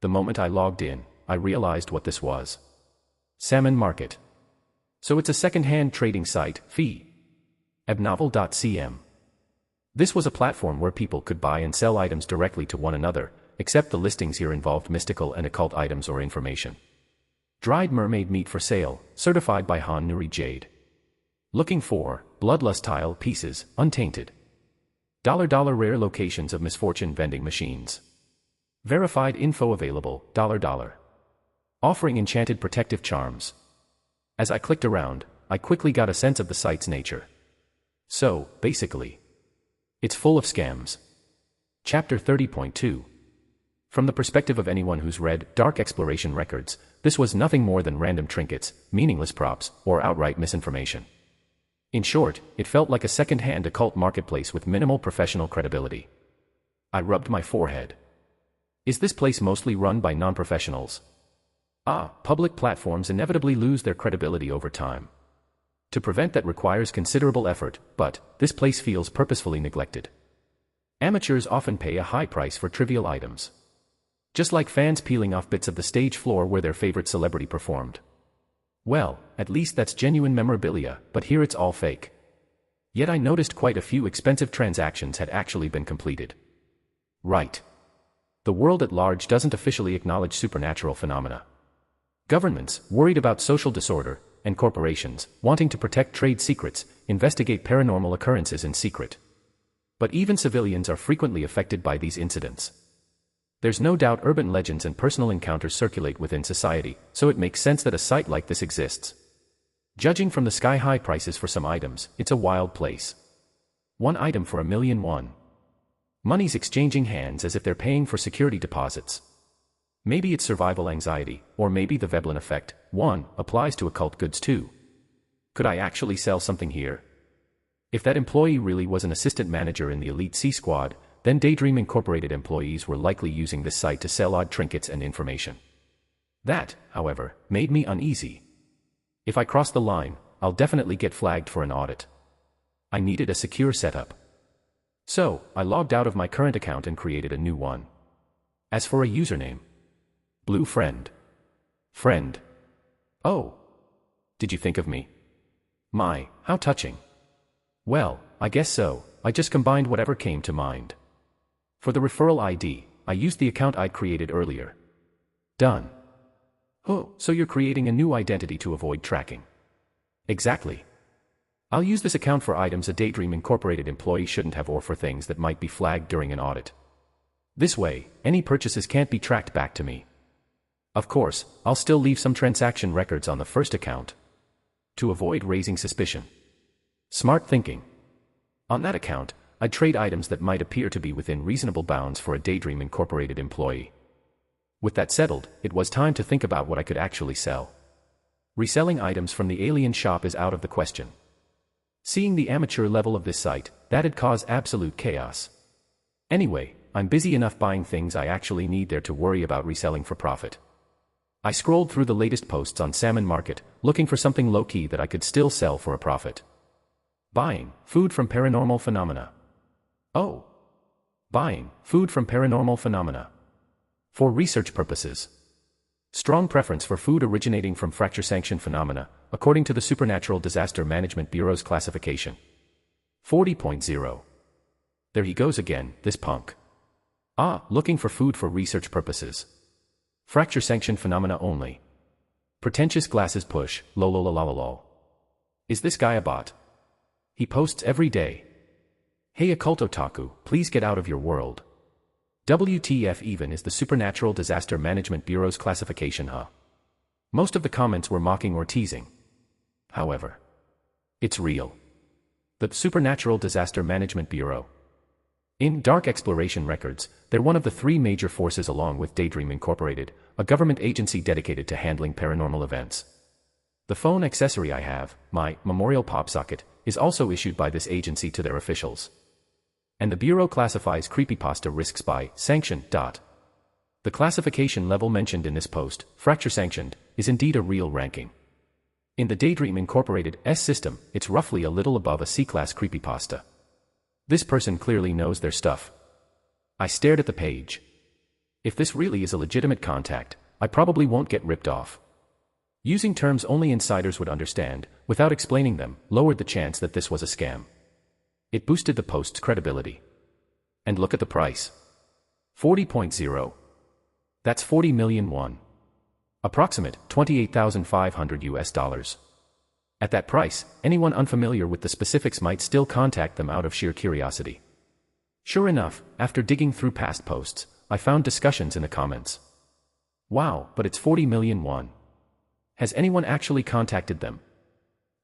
The moment I logged in, I realized what this was. Salmon Market. So it's a second-hand trading site, fee. Abnovel.cm. This was a platform where people could buy and sell items directly to one another, except the listings here involved mystical and occult items or information. Dried mermaid meat for sale, certified by Han Nuri Jade. Looking for bloodlust tile pieces, untainted. $. Rare locations of misfortune vending machines. Verified info available, $. Offering enchanted protective charms. As I clicked around, I quickly got a sense of the site's nature. So, basically, it's full of scams. Chapter 30.2. From the perspective of anyone who's read Dark Exploration records, this was nothing more than random trinkets, meaningless props, or outright misinformation. In short, it felt like a second-hand occult marketplace with minimal professional credibility. I rubbed my forehead. Is this place mostly run by non-professionals? Public platforms inevitably lose their credibility over time. To prevent that requires considerable effort, but this place feels purposefully neglected. Amateurs often pay a high price for trivial items. Just like fans peeling off bits of the stage floor where their favorite celebrity performed. Well, at least that's genuine memorabilia, but here it's all fake. Yet I noticed quite a few expensive transactions had actually been completed. Right. The world at large doesn't officially acknowledge supernatural phenomena. Governments, worried about social disorder, and corporations, wanting to protect trade secrets, investigate paranormal occurrences in secret. But even civilians are frequently affected by these incidents. There's no doubt urban legends and personal encounters circulate within society, so it makes sense that a site like this exists. Judging from the sky-high prices for some items, it's a wild place. One item for $1,000,001. Money's exchanging hands as if they're paying for security deposits. Maybe it's survival anxiety, or maybe the Veblen effect, applies to occult goods too. Could I actually sell something here? If that employee really was an assistant manager in the elite C squad, then Daydream Incorporated employees were likely using this site to sell odd trinkets and information. That, however, made me uneasy. If I cross the line, I'll definitely get flagged for an audit. I needed a secure setup. So, I logged out of my current account and created a new one. As for a username, Blue Friend. Friend. Oh. Did you think of me? My, how touching. Well, I guess so. I just combined whatever came to mind. For the referral ID, I used the account I'd created earlier. Done. Oh, so you're creating a new identity to avoid tracking. Exactly. I'll use this account for items a Daydream Incorporated employee shouldn't have or for things that might be flagged during an audit. This way, any purchases can't be tracked back to me. Of course, I'll still leave some transaction records on the first account to avoid raising suspicion. Smart thinking. On that account, I'd trade items that might appear to be within reasonable bounds for a Daydream Incorporated employee. With that settled, it was time to think about what I could actually sell. Reselling items from the alien shop is out of the question. Seeing the amateur level of this site, that'd cause absolute chaos. Anyway, I'm busy enough buying things I actually need there to worry about reselling for profit. I scrolled through the latest posts on Salmon Market, looking for something low-key that I could still sell for a profit. Buying food from paranormal phenomena. Oh. Buying food from paranormal phenomena. For research purposes. Strong preference for food originating from fracture-sanctioned phenomena, according to the Supernatural Disaster Management Bureau's classification. 40.0. There he goes again, this punk. Looking for food for research purposes. Fracture-sanctioned phenomena only. Pretentious glasses push, lololololol. Is this guy a bot? He posts every day. Hey occult otaku, please get out of your world. WTF even is the Supernatural Disaster Management Bureau's classification, huh? Most of the comments were mocking or teasing. However, it's real. The Supernatural Disaster Management Bureau. In Dark Exploration Records, they're one of the three major forces along with Daydream Incorporated, a government agency dedicated to handling paranormal events. The phone accessory I have, my Memorial Pop Socket, is also issued by this agency to their officials. And the Bureau classifies creepypasta risks by sanction. The classification level mentioned in this post, fracture sanctioned, is indeed a real ranking. In the Daydream Incorporated S system, it's roughly a little above a C-class creepypasta. This person clearly knows their stuff. I stared at the page. If this really is a legitimate contact, I probably won't get ripped off. Using terms only insiders would understand, without explaining them, lowered the chance that this was a scam. It boosted the post's credibility. And look at the price. 40.0. That's 40 million won. Approximate $28,500. At that price, anyone unfamiliar with the specifics might still contact them out of sheer curiosity. Sure enough, after digging through past posts, I found discussions in the comments. Wow, but it's 40 million won. Has anyone actually contacted them?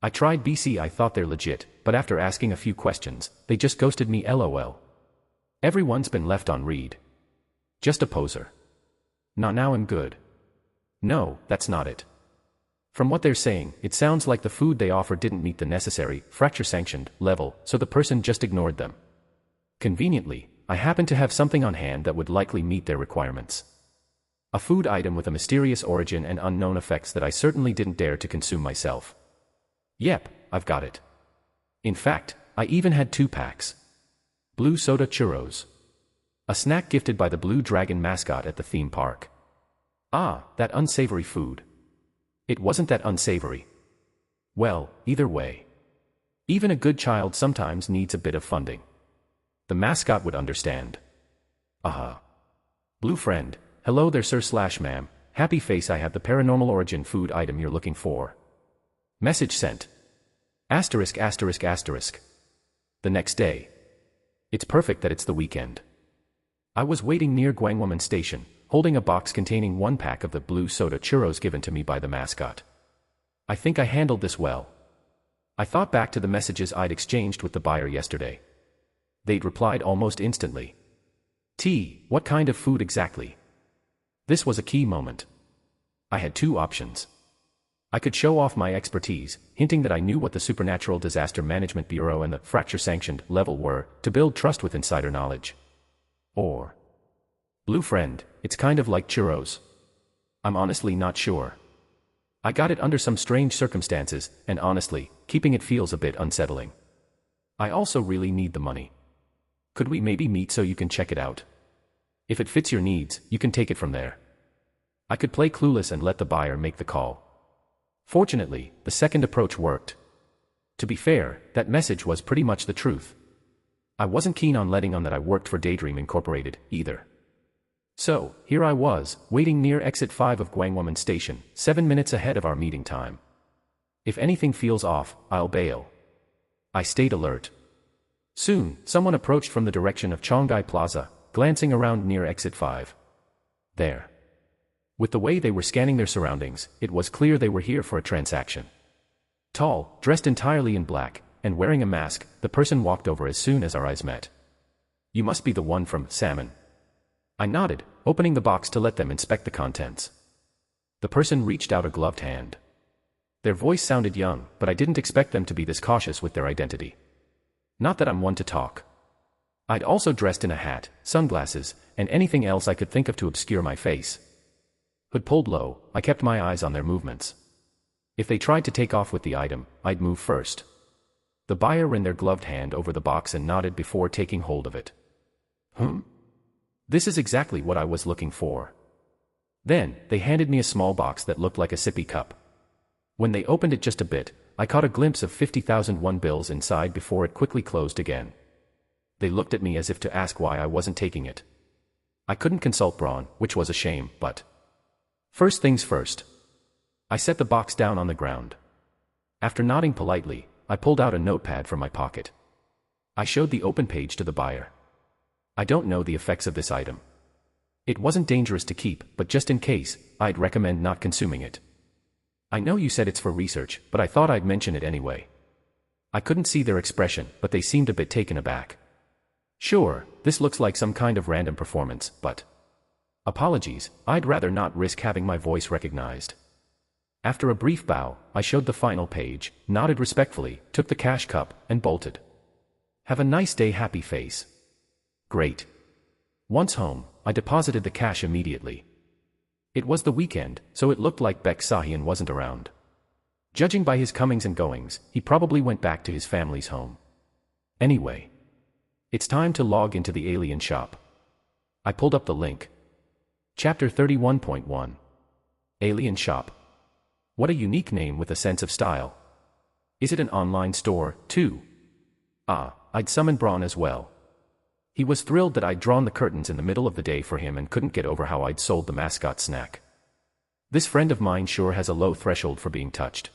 I tried BC. I thought they're legit, but after asking a few questions, they just ghosted me lol. Everyone's been left on read. Just a poser. Now I'm good. No, that's not it. From what they're saying, it sounds like the food they offer didn't meet the necessary, fracture-sanctioned, level, so the person just ignored them. Conveniently, I happen to have something on hand that would likely meet their requirements. A food item with a mysterious origin and unknown effects that I certainly didn't dare to consume myself. Yep, I've got it. In fact, I even had 2 packs. Blue soda churros. A snack gifted by the Blue Dragon mascot at the theme park. That unsavory food. It wasn't that unsavory. Well, either way. Even a good child sometimes needs a bit of funding. The mascot would understand. Blue friend, hello there sir/ma'am, happy face. I have the paranormal origin food item you're looking for. Message sent. Asterisk asterisk asterisk. The next day. It's perfect that it's the weekend. I was waiting near Gwangwoman Station, holding a box containing 1 pack of the blue soda churros given to me by the mascot. I think I handled this well. I thought back to the messages I'd exchanged with the buyer yesterday. They'd replied almost instantly. What kind of food exactly? This was a key moment. I had 2 options. I could show off my expertise, hinting that I knew what the Supernatural Disaster Management Bureau and the fracture-sanctioned level were, to build trust with insider knowledge. Or, blue friend, it's kind of like churros. I'm honestly not sure. I got it under some strange circumstances, and honestly, keeping it feels a bit unsettling. I also really need the money. Could we maybe meet so you can check it out? If it fits your needs, you can take it from there. I could play clueless and let the buyer make the call. Fortunately, the second approach worked. To be fair, that message was pretty much the truth. I wasn't keen on letting on that I worked for Daydream Incorporated, either. So, here I was, waiting near exit 5 of Gwangwoman Station, 7 minutes ahead of our meeting time. If anything feels off, I'll bail. I stayed alert. Soon, someone approached from the direction of Chongai Plaza, glancing around near exit 5. There. With the way they were scanning their surroundings, it was clear they were here for a transaction. Tall, dressed entirely in black, and wearing a mask, the person walked over as soon as our eyes met. You must be the one from Salmon. I nodded, opening the box to let them inspect the contents. The person reached out a gloved hand. Their voice sounded young, but I didn't expect them to be this cautious with their identity. Not that I'm one to talk. I'd also dressed in a hat, sunglasses, and anything else I could think of to obscure my face. Hood pulled low, I kept my eyes on their movements. If they tried to take off with the item, I'd move first. The buyer ran their gloved hand over the box and nodded before taking hold of it. This is exactly what I was looking for. Then, they handed me a small box that looked like a sippy cup. When they opened it just a bit, I caught a glimpse of 50,000 won bills inside before it quickly closed again. They looked at me as if to ask why I wasn't taking it. I couldn't consult Braun, which was a shame, but... First things first. I set the box down on the ground. After nodding politely, I pulled out a notepad from my pocket. I showed the open page to the buyer. I don't know the effects of this item. It wasn't dangerous to keep, but just in case, I'd recommend not consuming it. I know you said it's for research, but I thought I'd mention it anyway. I couldn't see their expression, but they seemed a bit taken aback. Sure, this looks like some kind of random performance, but... Apologies, I'd rather not risk having my voice recognized. After a brief bow, I showed the final page, nodded respectfully, took the cash cup, and bolted. Have a nice day, happy face. Great. Once home, I deposited the cash immediately. It was the weekend, so it looked like Beck Sahian wasn't around. Judging by his comings and goings, he probably went back to his family's home. Anyway. It's time to log into the alien shop. I pulled up the link. Chapter 31.1. Alien Shop. What a unique name with a sense of style. Is it an online store, too? I'd summon Braun as well. He was thrilled that I'd drawn the curtains in the middle of the day for him and couldn't get over how I'd sold the mascot snack. This friend of mine sure has a low threshold for being touched.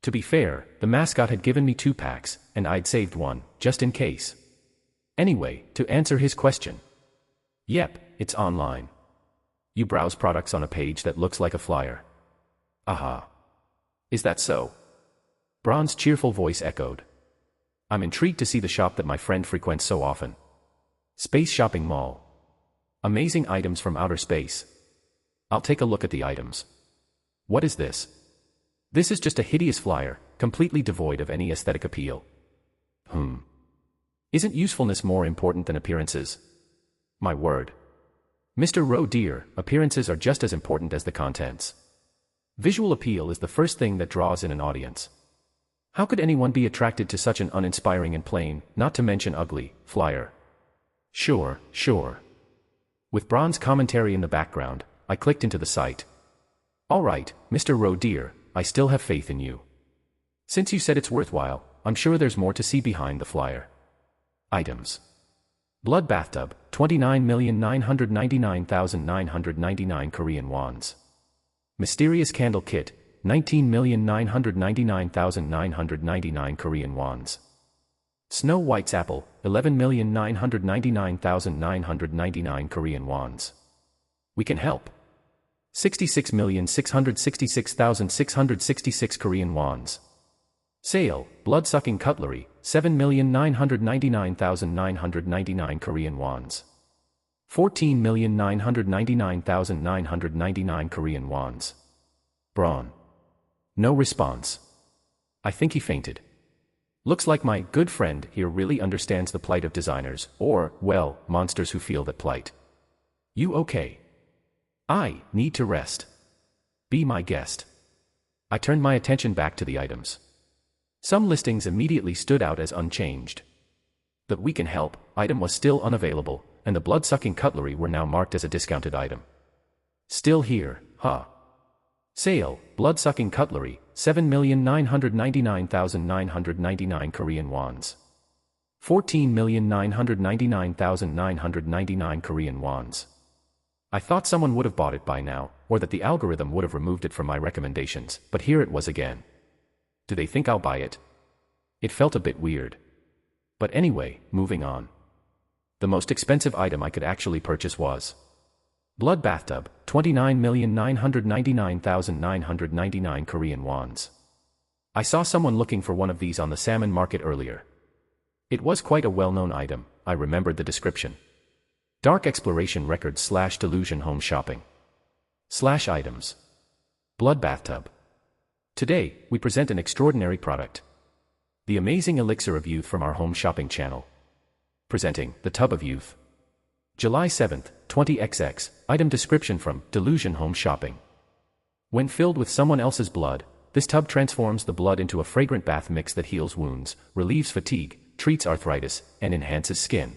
To be fair, the mascot had given me 2 packs, and I'd saved one, just in case. Anyway, to answer his question. Yep, it's online. You browse products on a page that looks like a flyer. Aha. Is that so? Braun's cheerful voice echoed. I'm intrigued to see the shop that my friend frequents so often. Space Shopping Mall. Amazing items from outer space. I'll take a look at the items. What is this? This is just a hideous flyer, completely devoid of any aesthetic appeal. Isn't usefulness more important than appearances? My word. Mr. Roe dear, appearances are just as important as the contents. Visual appeal is the first thing that draws in an audience. How could anyone be attracted to such an uninspiring and plain, not to mention ugly, flyer? Sure. With Braun's commentary in the background, I clicked into the site. Alright, Mr. Roe dear, I still have faith in you. Since you said it's worthwhile, I'm sure there's more to see behind the flyer. Items. Blood bathtub, 29,999,999 Korean wons. Mysterious candle kit, 19,999,999 Korean wons. Snow White's apple, 11,999,999 Korean wons. We can help. 66,666,666 Korean wons. Sale, blood-sucking cutlery, 7,999,999 Korean wons. 14,999,999 Korean wons. Braun. No response. I think he fainted. Looks like my good friend here really understands the plight of designers, or, well, monsters who feel that plight. You okay? I need to rest. Be my guest. I turned my attention back to the items. Some listings immediately stood out as unchanged. The "we can help" item was still unavailable, and the blood-sucking cutlery were now marked as a discounted item. Still here, huh? Sale, blood-sucking cutlery, 7,999,999 Korean wons. 14,999,999 Korean wons. I thought someone would have bought it by now, or that the algorithm would have removed it from my recommendations, but here it was again. Do they think I'll buy it? It felt a bit weird. But anyway, moving on. The most expensive item I could actually purchase was blood bathtub, 29,999,999 Korean wons. I saw someone looking for one of these on the salmon market earlier. It was quite a well-known item, I remembered the description. Dark exploration records / delusion home shopping. / items. Blood bathtub. Today, we present an extraordinary product. The amazing elixir of youth from our home shopping channel. Presenting, the Tub of Youth. July 7th, 20XX, item description from Delusion Home Shopping. When filled with someone else's blood, this tub transforms the blood into a fragrant bath mix that heals wounds, relieves fatigue, treats arthritis, and enhances skin.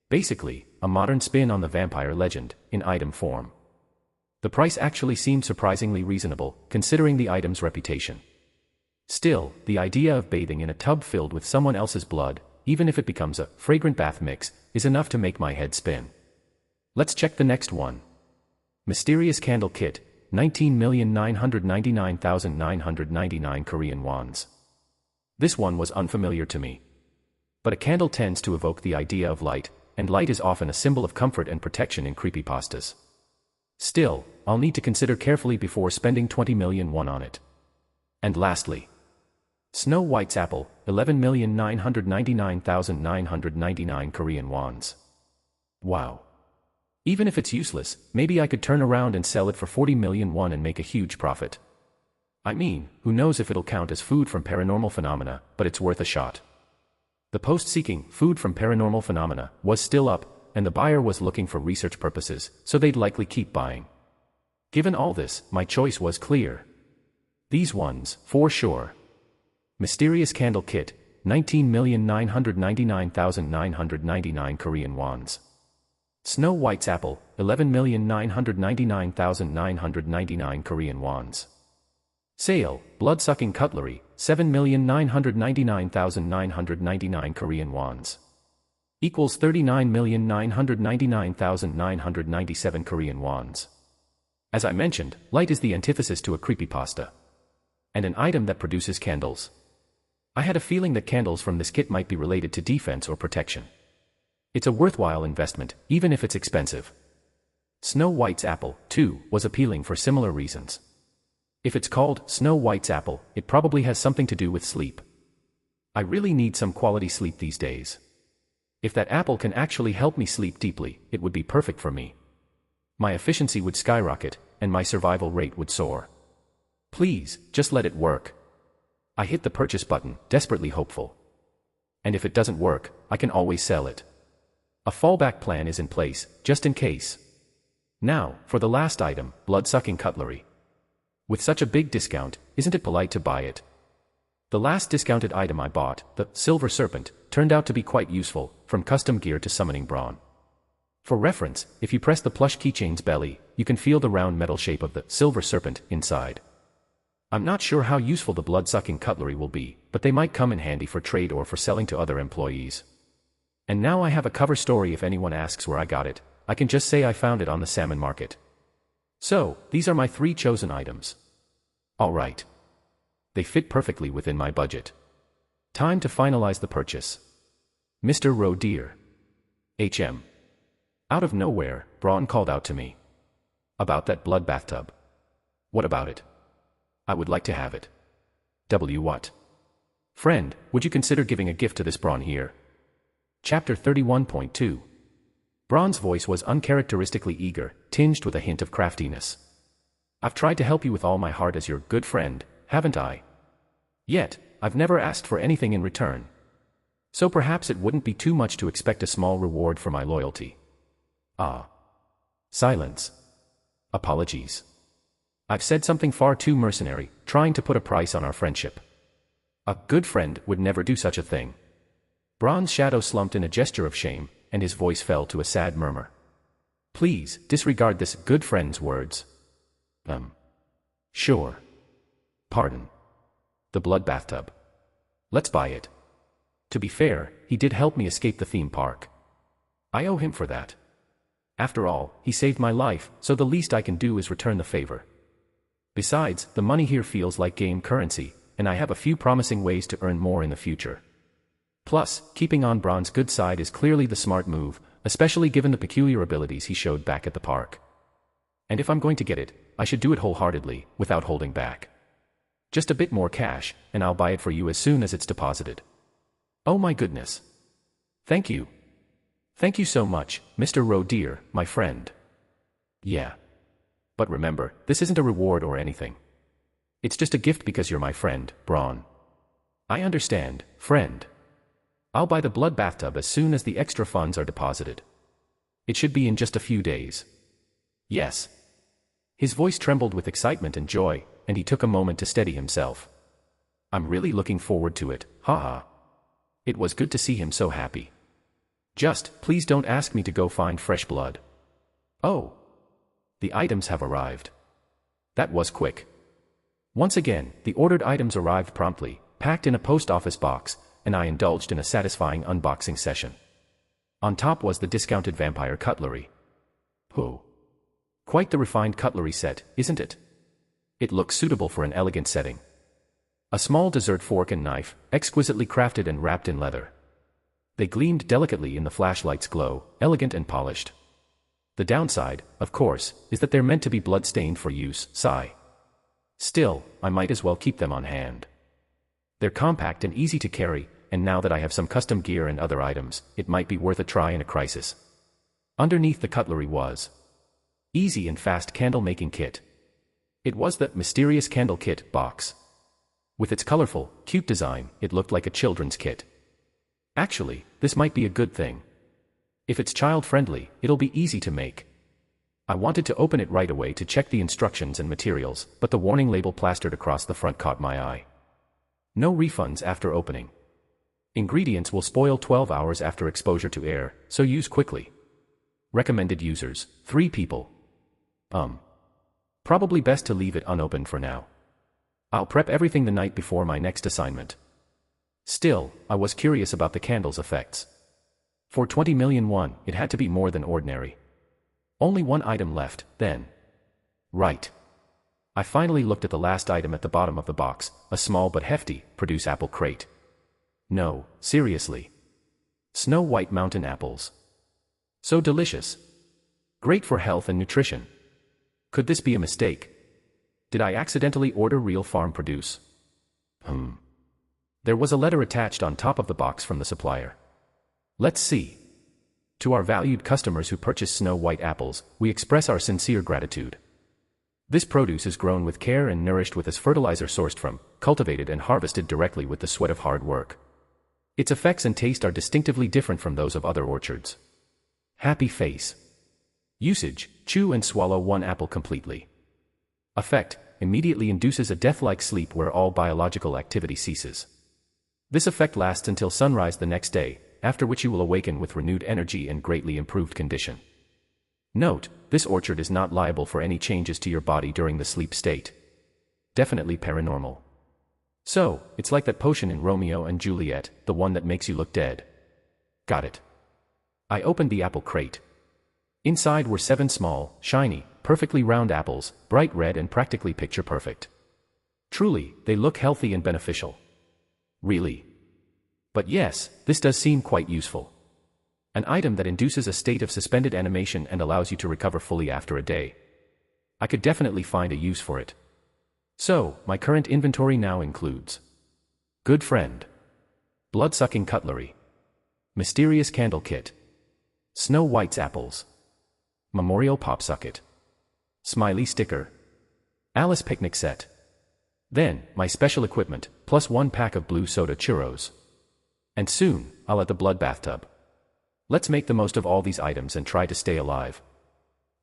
Basically, a modern spin on the vampire legend, in item form. The price actually seemed surprisingly reasonable, considering the item's reputation. Still, the idea of bathing in a tub filled with someone else's blood, even if it becomes a fragrant bath mix, is enough to make my head spin. Let's check the next one. Mysterious Candle Kit, 19,999,999 Korean wons. This one was unfamiliar to me. But a candle tends to evoke the idea of light, and light is often a symbol of comfort and protection in creepypastas. Still, I'll need to consider carefully before spending 20 million won on it. And lastly, Snow White's apple, 11,999,999 Korean wons. Wow. Even if it's useless, maybe I could turn around and sell it for 40 million won and make a huge profit. I mean, who knows if it'll count as food from paranormal phenomena, but it's worth a shot. The post seeking food from paranormal phenomena was still up, and the buyer was looking for research purposes, so they'd likely keep buying. Given all this, my choice was clear. These ones, for sure. Mysterious Candle Kit, 19,999,999 Korean wons. Snow White's apple, 11,999,999 Korean wons. Sale, blood-sucking cutlery, 7,999,999 Korean wons. Equals 39,999,997 Korean wons. As I mentioned, light is the antithesis to a creepypasta. And an item that produces candles. I had a feeling that candles from this kit might be related to defense or protection. It's a worthwhile investment, even if it's expensive. Snow White's apple, too, was appealing for similar reasons. If it's called Snow White's apple, it probably has something to do with sleep. I really need some quality sleep these days. If that apple can actually help me sleep deeply, it would be perfect for me. My efficiency would skyrocket, and my survival rate would soar. Please, just let it work. I hit the purchase button, desperately hopeful. And if it doesn't work, I can always sell it. A fallback plan is in place, just in case. Now, for the last item, blood-sucking cutlery. With such a big discount, isn't it polite to buy it? The last discounted item I bought, the Silver Serpent, turned out to be quite useful, from custom gear to summoning brawn. For reference, if you press the plush keychain's belly, you can feel the round metal shape of the Silver Serpent inside. I'm not sure how useful the blood-sucking cutlery will be, but they might come in handy for trade or for selling to other employees. And now I have a cover story if anyone asks where I got it. I can just say I found it on the salmon market. So, these are my 3 chosen items. All right. They fit perfectly within my budget. Time to finalize the purchase. Mr. Roe dear. HM. Out of nowhere, Braun called out to me. About that blood bathtub. What about it? I would like to have it. What? Friend, would you consider giving a gift to this Braun here? Chapter 31.2. Braun's voice was uncharacteristically eager, tinged with a hint of craftiness. I've tried to help you with all my heart as your good friend, haven't I? Yet, I've never asked for anything in return. So perhaps it wouldn't be too much to expect a small reward for my loyalty. Ah. Silence. Apologies. I've said something far too mercenary, trying to put a price on our friendship. A good friend would never do such a thing. Braun's shadow slumped in a gesture of shame, and his voice fell to a sad murmur. Please, disregard this good friend's words. Sure. Pardon. The blood bathtub. Let's buy it. To be fair, he did help me escape the theme park. I owe him for that. After all, he saved my life, so the least I can do is return the favor. Besides, the money here feels like game currency, and I have a few promising ways to earn more in the future. Plus, keeping on Braun's good side is clearly the smart move, especially given the peculiar abilities he showed back at the park. And if I'm going to get it, I should do it wholeheartedly, without holding back. Just a bit more cash, and I'll buy it for you as soon as it's deposited. Oh my goodness. Thank you. Thank you so much, Mr. Roe dear, my friend. Yeah. But remember, this isn't a reward or anything. It's just a gift because you're my friend, Braun. I understand, friend. I'll buy the blood bathtub as soon as the extra funds are deposited. It should be in just a few days. Yes. His voice trembled with excitement and joy, and he took a moment to steady himself. I'm really looking forward to it, haha. It was good to see him so happy. Just, please don't ask me to go find fresh blood. Oh. The items have arrived. That was quick. Once again, the ordered items arrived promptly, packed in a post office box, and I indulged in a satisfying unboxing session. On top was the discounted vampire cutlery. Oh. Quite the refined cutlery set, isn't it? It looks suitable for an elegant setting. A small dessert fork and knife, exquisitely crafted and wrapped in leather. They gleamed delicately in the flashlight's glow, elegant and polished. The downside, of course, is that they're meant to be blood-stained for use, sigh. Still, I might as well keep them on hand. They're compact and easy to carry, and now that I have some custom gear and other items, it might be worth a try in a crisis. Underneath the cutlery was Easy and Fast Candle-Making Kit. It was the Mysterious Candle Kit box. With its colorful, cute design, it looked like a children's kit. Actually, this might be a good thing. If it's child-friendly, it'll be easy to make. I wanted to open it right away to check the instructions and materials, but the warning label plastered across the front caught my eye. No refunds after opening. Ingredients will spoil 12 hours after exposure to air, so use quickly. Recommended users, 3 people. Probably best to leave it unopened for now. I'll prep everything the night before my next assignment. Still, I was curious about the candle's effects. For 20 million won, it had to be more than ordinary. Only one item left, then. Right. I finally looked at the last item at the bottom of the box, a small but hefty, produce apple crate. No, seriously. Snow White mountain apples. So delicious. Great for health and nutrition. Could this be a mistake? Did I accidentally order real farm produce? There was a letter attached on top of the box from the supplier. Let's see. To our valued customers who purchase Snow White apples, we express our sincere gratitude. This produce is grown with care and nourished with as fertilizer sourced from, cultivated and harvested directly with the sweat of hard work. Its effects and taste are distinctively different from those of other orchards. Happy face. Usage: chew and swallow one apple completely. Effect: immediately induces a death-like sleep where all biological activity ceases. This effect lasts until sunrise the next day, after which you will awaken with renewed energy and greatly improved condition. Note: this orchard is not liable for any changes to your body during the sleep state. Definitely paranormal. So, it's like that potion in Romeo and Juliet, the one that makes you look dead. Got it. I opened the apple crate. Inside were 7 small, shiny, perfectly round apples, bright red and practically picture perfect. Truly, they look healthy and beneficial. Really? But yes, this does seem quite useful. An item that induces a state of suspended animation and allows you to recover fully after a day. I could definitely find a use for it. So, my current inventory now includes Good Friend, Blood-Sucking Cutlery, Mysterious Candle Kit, Snow White's Apples, Memorial Popsocket, Smiley Sticker, Alice Picnic Set. Then, my special equipment, plus 1 pack of blue soda churros. And soon, I'll at the blood bathtub. Let's make the most of all these items and try to stay alive.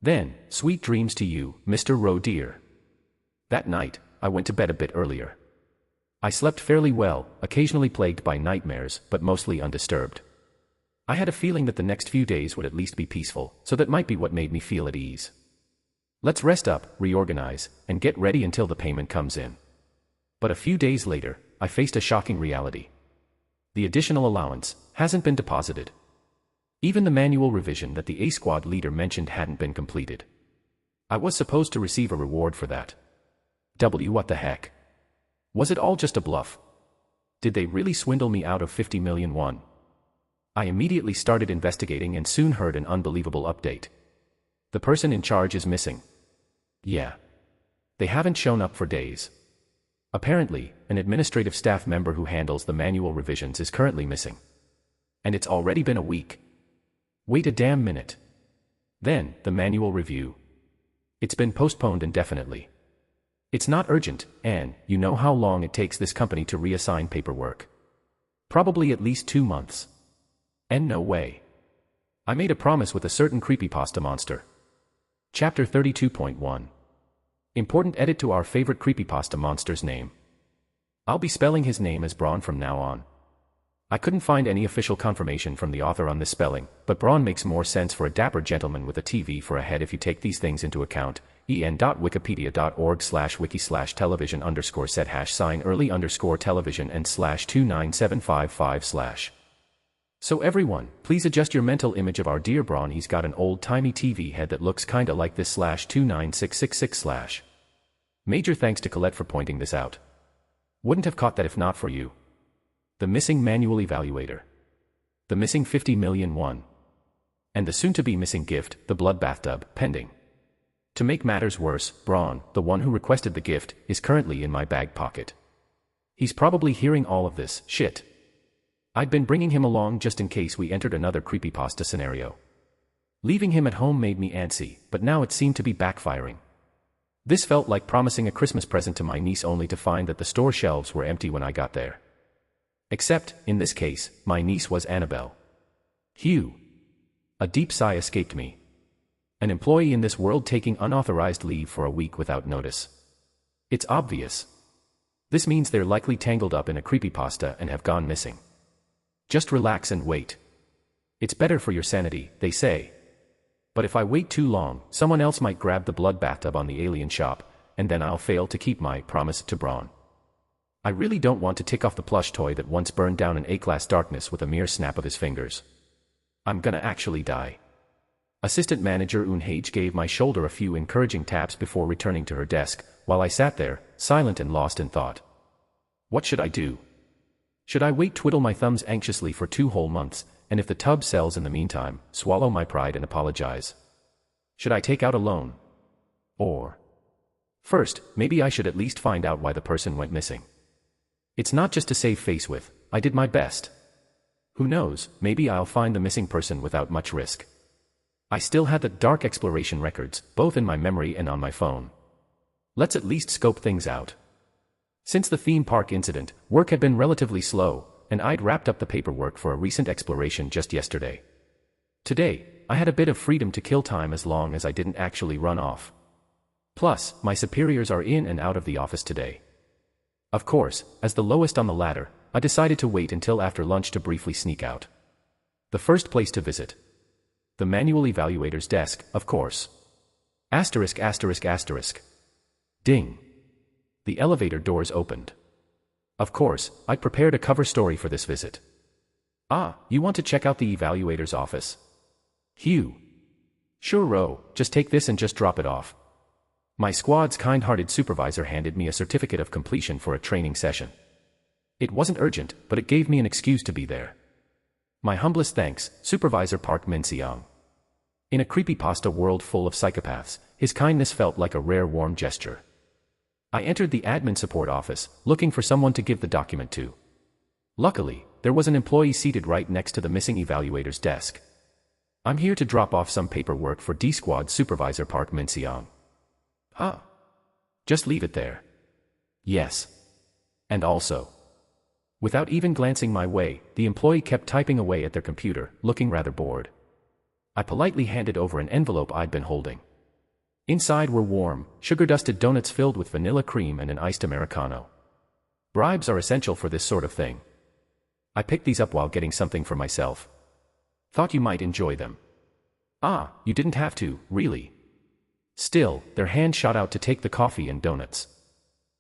Then, sweet dreams to you, Mr. Roe dear. That night, I went to bed a bit earlier. I slept fairly well, occasionally plagued by nightmares, but mostly undisturbed. I had a feeling that the next few days would at least be peaceful, so that might be what made me feel at ease. Let's rest up, reorganize, and get ready until the payment comes in. But a few days later, I faced a shocking reality. The additional allowance hasn't been deposited. Even the manual revision that the A-Squad leader mentioned hadn't been completed. I was supposed to receive a reward for that. What the heck? Was it all just a bluff? Did they really swindle me out of 50 million won? I immediately started investigating and soon heard an unbelievable update. The person in charge is missing. Yeah. They haven't shown up for days. Apparently, an administrative staff member who handles the manual revisions is currently missing. And it's already been a week. Wait a damn minute. Then, the manual review. It's been postponed indefinitely. It's not urgent, and you know how long it takes this company to reassign paperwork. Probably at least 2 months. And no way. I made a promise with a certain creepypasta monster. Chapter 32.1. Important edit to our favorite creepypasta monster's name. I'll be spelling his name as Braun from now on. I couldn't find any official confirmation from the author on this spelling, but Braun makes more sense for a dapper gentleman with a TV for a head if you take these things into account. en.wikipedia.org/wiki/television_set #early_television and /29755/. So everyone, please adjust your mental image of our dear Braun. He's got an old-timey TV head that looks kinda like this /29666/. Major thanks to Colette for pointing this out. Wouldn't have caught that if not for you. The missing manual evaluator. The missing 50 million won. And the soon-to-be missing gift, the blood bathtub, pending. To make matters worse, Braun, the one who requested the gift, is currently in my bag pocket. He's probably hearing all of this shit. I'd been bringing him along just in case we entered another creepypasta scenario. Leaving him at home made me antsy, but now it seemed to be backfiring. This felt like promising a Christmas present to my niece only to find that the store shelves were empty when I got there. Except, in this case, my niece was Annabelle. Phew. A deep sigh escaped me. An employee in this world taking unauthorized leave for a week without notice. It's obvious. This means they're likely tangled up in a creepypasta and have gone missing. Just relax and wait. It's better for your sanity, they say. But if I wait too long, someone else might grab the blood bathtub on the alien shop, and then I'll fail to keep my promise to Braun. I really don't want to tick off the plush toy that once burned down in A-class darkness with a mere snap of his fingers. I'm gonna actually die. Assistant Manager Eun-Hage gave my shoulder a few encouraging taps before returning to her desk, while I sat there, silent and lost in thought. What should I do? Should I wait, twiddle my thumbs anxiously for 2 whole months, and if the tub sells in the meantime, swallow my pride and apologize? Should I take out a loan? Or, first, maybe I should at least find out why the person went missing. It's not just to save face with, I did my best. Who knows, maybe I'll find the missing person without much risk. I still had the dark exploration records, both in my memory and on my phone. Let's at least scope things out. Since the theme park incident, work had been relatively slow, and I'd wrapped up the paperwork for a recent exploration just yesterday. Today, I had a bit of freedom to kill time as long as I didn't actually run off. Plus, my superiors are in and out of the office today. Of course, as the lowest on the ladder, I decided to wait until after lunch to briefly sneak out. The first place to visit. The manual evaluator's desk, of course. ******. Ding. The elevator doors opened. Of course, I'd prepared a cover story for this visit. Ah, you want to check out the evaluator's office? Hugh. Sure, Ro, just take this and just drop it off. My squad's kind-hearted supervisor handed me a certificate of completion for a training session. It wasn't urgent, but it gave me an excuse to be there. My humblest thanks, Supervisor Park Min-seong. In a creepypasta world full of psychopaths, his kindness felt like a rare warm gesture. I entered the admin support office, looking for someone to give the document to. Luckily, there was an employee seated right next to the missing evaluator's desk. I'm here to drop off some paperwork for D-Squad Supervisor Park Min-seong. Huh? Just leave it there. Yes. And also. Without even glancing my way, the employee kept typing away at their computer, looking rather bored. I politely handed over an envelope I'd been holding. Inside were warm, sugar-dusted donuts filled with vanilla cream and an iced Americano. Bribes are essential for this sort of thing. I picked these up while getting something for myself. Thought you might enjoy them. Ah, you didn't have to, really. Still, their hand shot out to take the coffee and donuts.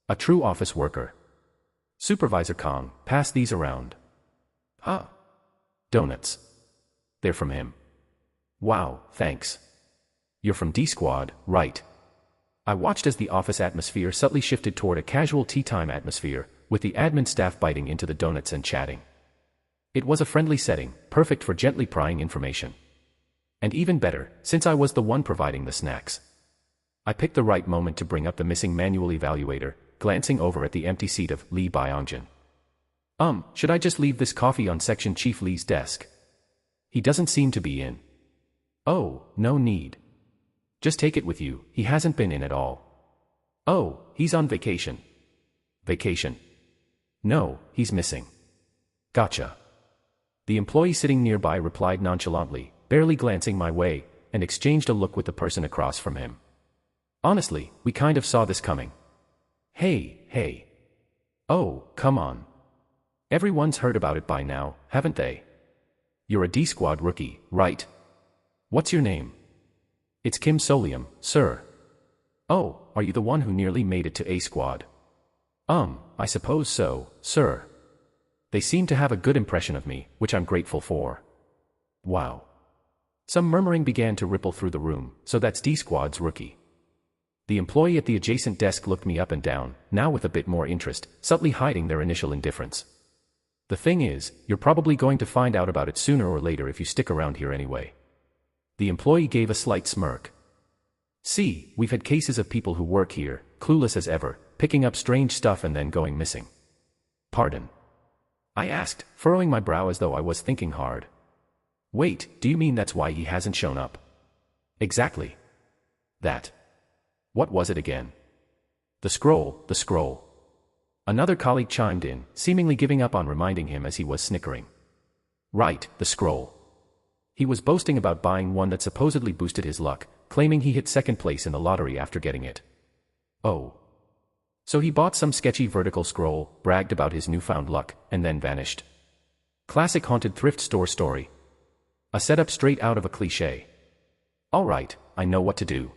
A true office worker. Supervisor Kong, pass these around. Ah. Donuts. They're from him. Wow, thanks. You're from D-Squad, right? I watched as the office atmosphere subtly shifted toward a casual tea-time atmosphere, with the admin staff biting into the donuts and chatting. It was a friendly setting, perfect for gently prying information. And even better, since I was the one providing the snacks. I picked the right moment to bring up the missing manual evaluator, glancing over at the empty seat of Lee Byongjin. Should I just leave this coffee on Section Chief Lee's desk? He doesn't seem to be in. Oh, no need. Just take it with you, he hasn't been in at all. Oh, he's on vacation. Vacation? No, he's missing. Gotcha. The employee sitting nearby replied nonchalantly, barely glancing my way, and exchanged a look with the person across from him. Honestly, we kind of saw this coming. Hey. Oh, come on. Everyone's heard about it by now, haven't they? You're a D-Squad rookie, right? What's your name? It's Kim Solium, sir. Oh, are you the one who nearly made it to A-Squad? I suppose so, sir. They seem to have a good impression of me, which I'm grateful for. Wow. Some murmuring began to ripple through the room, so that's D-Squad's rookie. The employee at the adjacent desk looked me up and down, now with a bit more interest, subtly hiding their initial indifference. The thing is, you're probably going to find out about it sooner or later if you stick around here anyway. The employee gave a slight smirk. See, we've had cases of people who work here, clueless as ever, picking up strange stuff and then going missing. Pardon? I asked, furrowing my brow as though I was thinking hard. Wait, do you mean that's why he hasn't shown up? Exactly. That. What was it again? The scroll. Another colleague chimed in, seemingly giving up on reminding him as he was snickering. Right, the scroll. He was boasting about buying one that supposedly boosted his luck, claiming he hit second place in the lottery after getting it. Oh. So he bought some sketchy vertical scroll, bragged about his newfound luck, and then vanished. Classic haunted thrift store story. A setup straight out of a cliché. All right, I know what to do.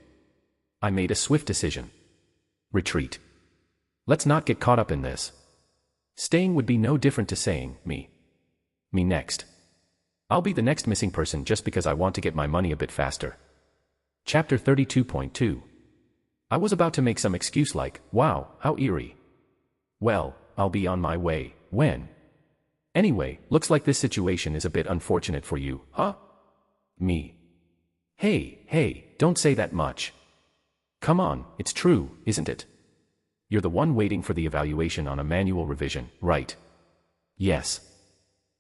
I made a swift decision. Retreat. Let's not get caught up in this. Staying would be no different to saying, me next. I'll be the next missing person just because I want to get my money a bit faster. Chapter 32.2. I was about to make some excuse like, wow, how eerie. Well, I'll be on my way, when? Anyway, looks like this situation is a bit unfortunate for you, huh? Me. Hey, don't say that much. Come on, it's true, isn't it? You're the one waiting for the evaluation on a manual revision, right? Yes.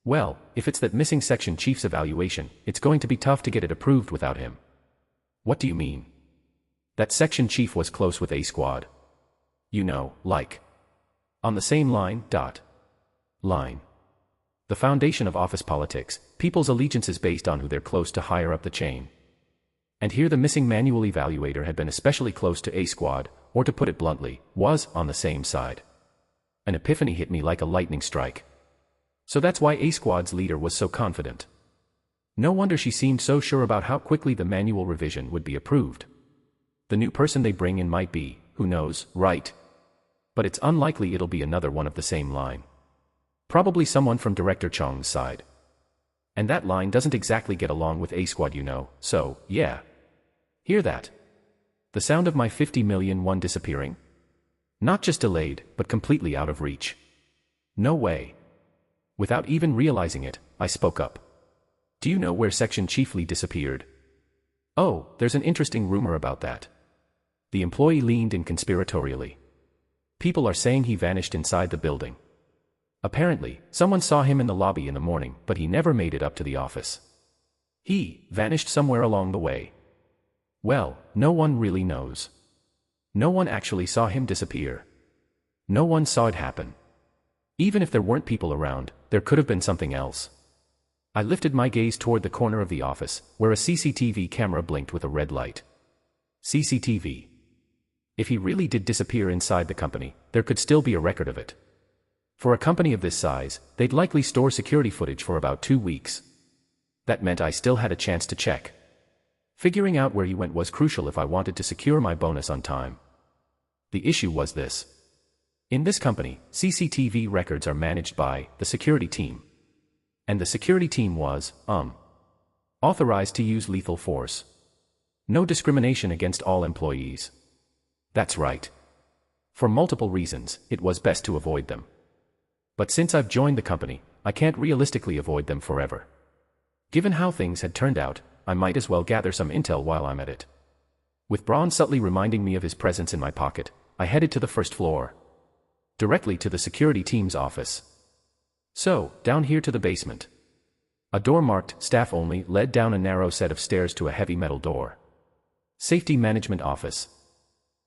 Well, if it's that missing section chief's evaluation, it's going to be tough to get it approved without him. What do you mean? That section chief was close with A-Squad. You know, like. On the same line. The foundation of office politics, people's allegiance is based on who they're close to higher up the chain. And here the missing manual evaluator had been especially close to A-Squad, or to put it bluntly, was on the same side. An epiphany hit me like a lightning strike. So that's why A-Squad's leader was so confident. No wonder she seemed so sure about how quickly the manual revision would be approved. The new person they bring in might be, who knows, right? But it's unlikely it'll be another one of the same line. Probably someone from Director Chong's side. And that line doesn't exactly get along with A-Squad, you know, so, yeah. Hear that? The sound of my 50 million won disappearing? Not just delayed, but completely out of reach. No way. Without even realizing it, I spoke up. Do you know where Section Chief Lee disappeared? Oh, there's an interesting rumor about that. The employee leaned in conspiratorially. People are saying he vanished inside the building. Apparently, someone saw him in the lobby in the morning, but he never made it up to the office. He vanished somewhere along the way. Well, no one really knows. No one actually saw him disappear. No one saw it happen. Even if there weren't people around, there could have been something else. I lifted my gaze toward the corner of the office, where a CCTV camera blinked with a red light. CCTV. If he really did disappear inside the company, there could still be a record of it. For a company of this size, they'd likely store security footage for about 2 weeks. That meant I still had a chance to check. Figuring out where he went was crucial if I wanted to secure my bonus on time. The issue was this. In this company, CCTV records are managed by the security team. And the security team was, authorized to use lethal force. No discrimination against all employees. That's right. For multiple reasons, it was best to avoid them. But since I've joined the company, I can't realistically avoid them forever. Given how things had turned out, I might as well gather some intel while I'm at it. With Braun subtly reminding me of his presence in my pocket, I headed to the first floor. Directly to the security team's office. So, down here to the basement. A door marked "Staff Only" led down a narrow set of stairs to a heavy metal door. Safety Management Office.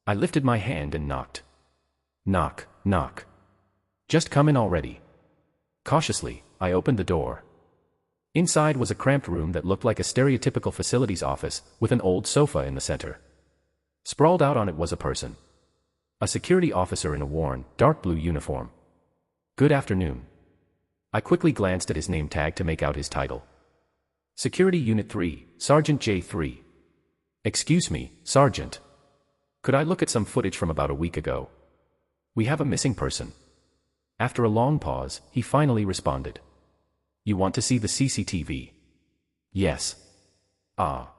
I lifted my hand and knocked. Knock, knock. Just come in already. Cautiously, I opened the door. Inside was a cramped room that looked like a stereotypical facilities office, with an old sofa in the center. Sprawled out on it was a person. A security officer in a worn, dark blue uniform. Good afternoon. I quickly glanced at his name tag to make out his title. Security Unit 3, Sergeant J3. Excuse me, Sergeant. Could I look at some footage from about a week ago? We have a missing person. After a long pause, he finally responded. You want to see the CCTV? Yes. Ah.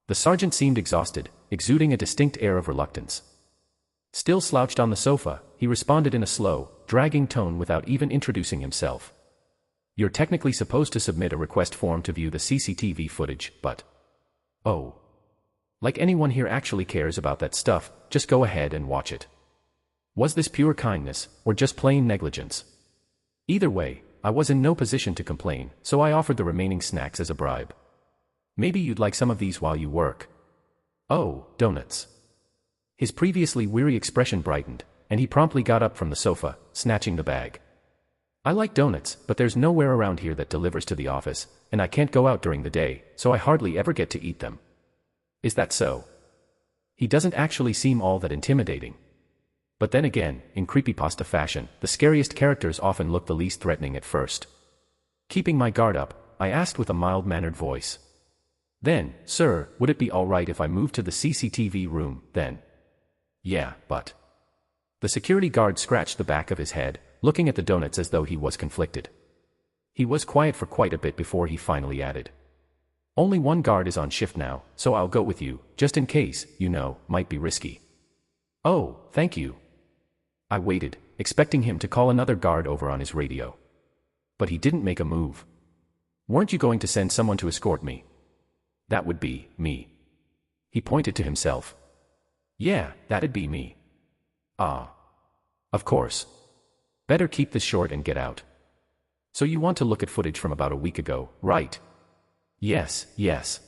The sergeant seemed exhausted, exuding a distinct air of reluctance. Still slouched on the sofa, he responded in a slow, dragging tone without even introducing himself. You're technically supposed to submit a request form to view the CCTV footage, but... Oh. Like anyone here actually cares about that stuff, just go ahead and watch it. Was this pure kindness, or just plain negligence? Either way, I was in no position to complain, so I offered the remaining snacks as a bribe. Maybe you'd like some of these while you work. Oh, donuts. His previously weary expression brightened, and he promptly got up from the sofa, snatching the bag. I like donuts, but there's nowhere around here that delivers to the office, and I can't go out during the day, so I hardly ever get to eat them. Is that so? He doesn't actually seem all that intimidating. But then again, in creepypasta fashion, the scariest characters often look the least threatening at first. Keeping my guard up, I asked with a mild-mannered voice. Then, sir, would it be all right if I moved to the CCTV room, then? Yeah, but... The security guard scratched the back of his head, looking at the donuts as though he was conflicted. He was quiet for quite a bit before he finally added. Only one guard is on shift now, so I'll go with you, just in case, might be risky. Oh, thank you. I waited, expecting him to call another guard over on his radio. But he didn't make a move. Weren't you going to send someone to escort me? That would be me. He pointed to himself. Yeah, that'd be me. Ah. Of course. Better keep this short and get out. So you want to look at footage from about a week ago, right? Yes, yes.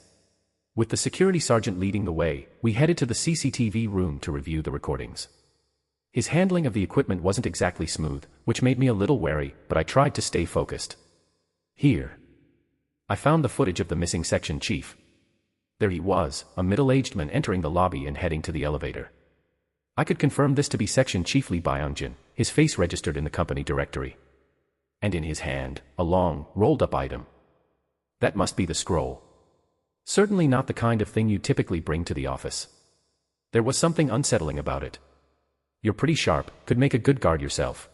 With the security sergeant leading the way, we headed to the CCTV room to review the recordings. His handling of the equipment wasn't exactly smooth, which made me a little wary, but I tried to stay focused. Here. I found the footage of the missing section chief. There he was, a middle-aged man entering the lobby and heading to the elevator. I could confirm this to be Section Chief Lee Byung-jin, his face registered in the company directory. And in his hand, a long, rolled-up item. That must be the scroll. Certainly not the kind of thing you typically bring to the office. There was something unsettling about it. You're pretty sharp, could make a good guard yourself.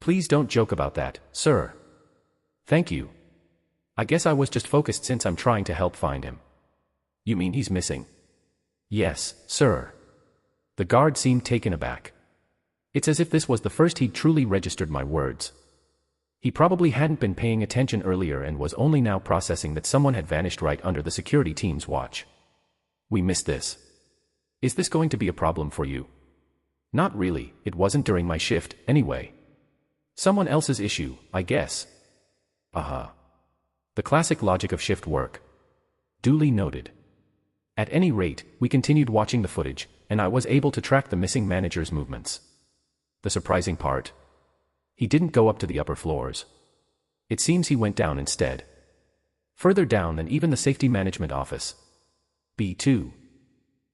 Please don't joke about that, sir. Thank you. I guess I was just focused since I'm trying to help find him. You mean he's missing? Yes, sir. The guard seemed taken aback. It's as if this was the first he'd truly registered my words. He probably hadn't been paying attention earlier and was only now processing that someone had vanished right under the security team's watch. We missed this. Is this going to be a problem for you? Not really, it wasn't during my shift, anyway. Someone else's issue, I guess. The classic logic of shift work. Duly noted. At any rate, we continued watching the footage, and I was able to track the missing manager's movements. The surprising part? He didn't go up to the upper floors. It seems he went down instead. Further down than even the safety management office. B2.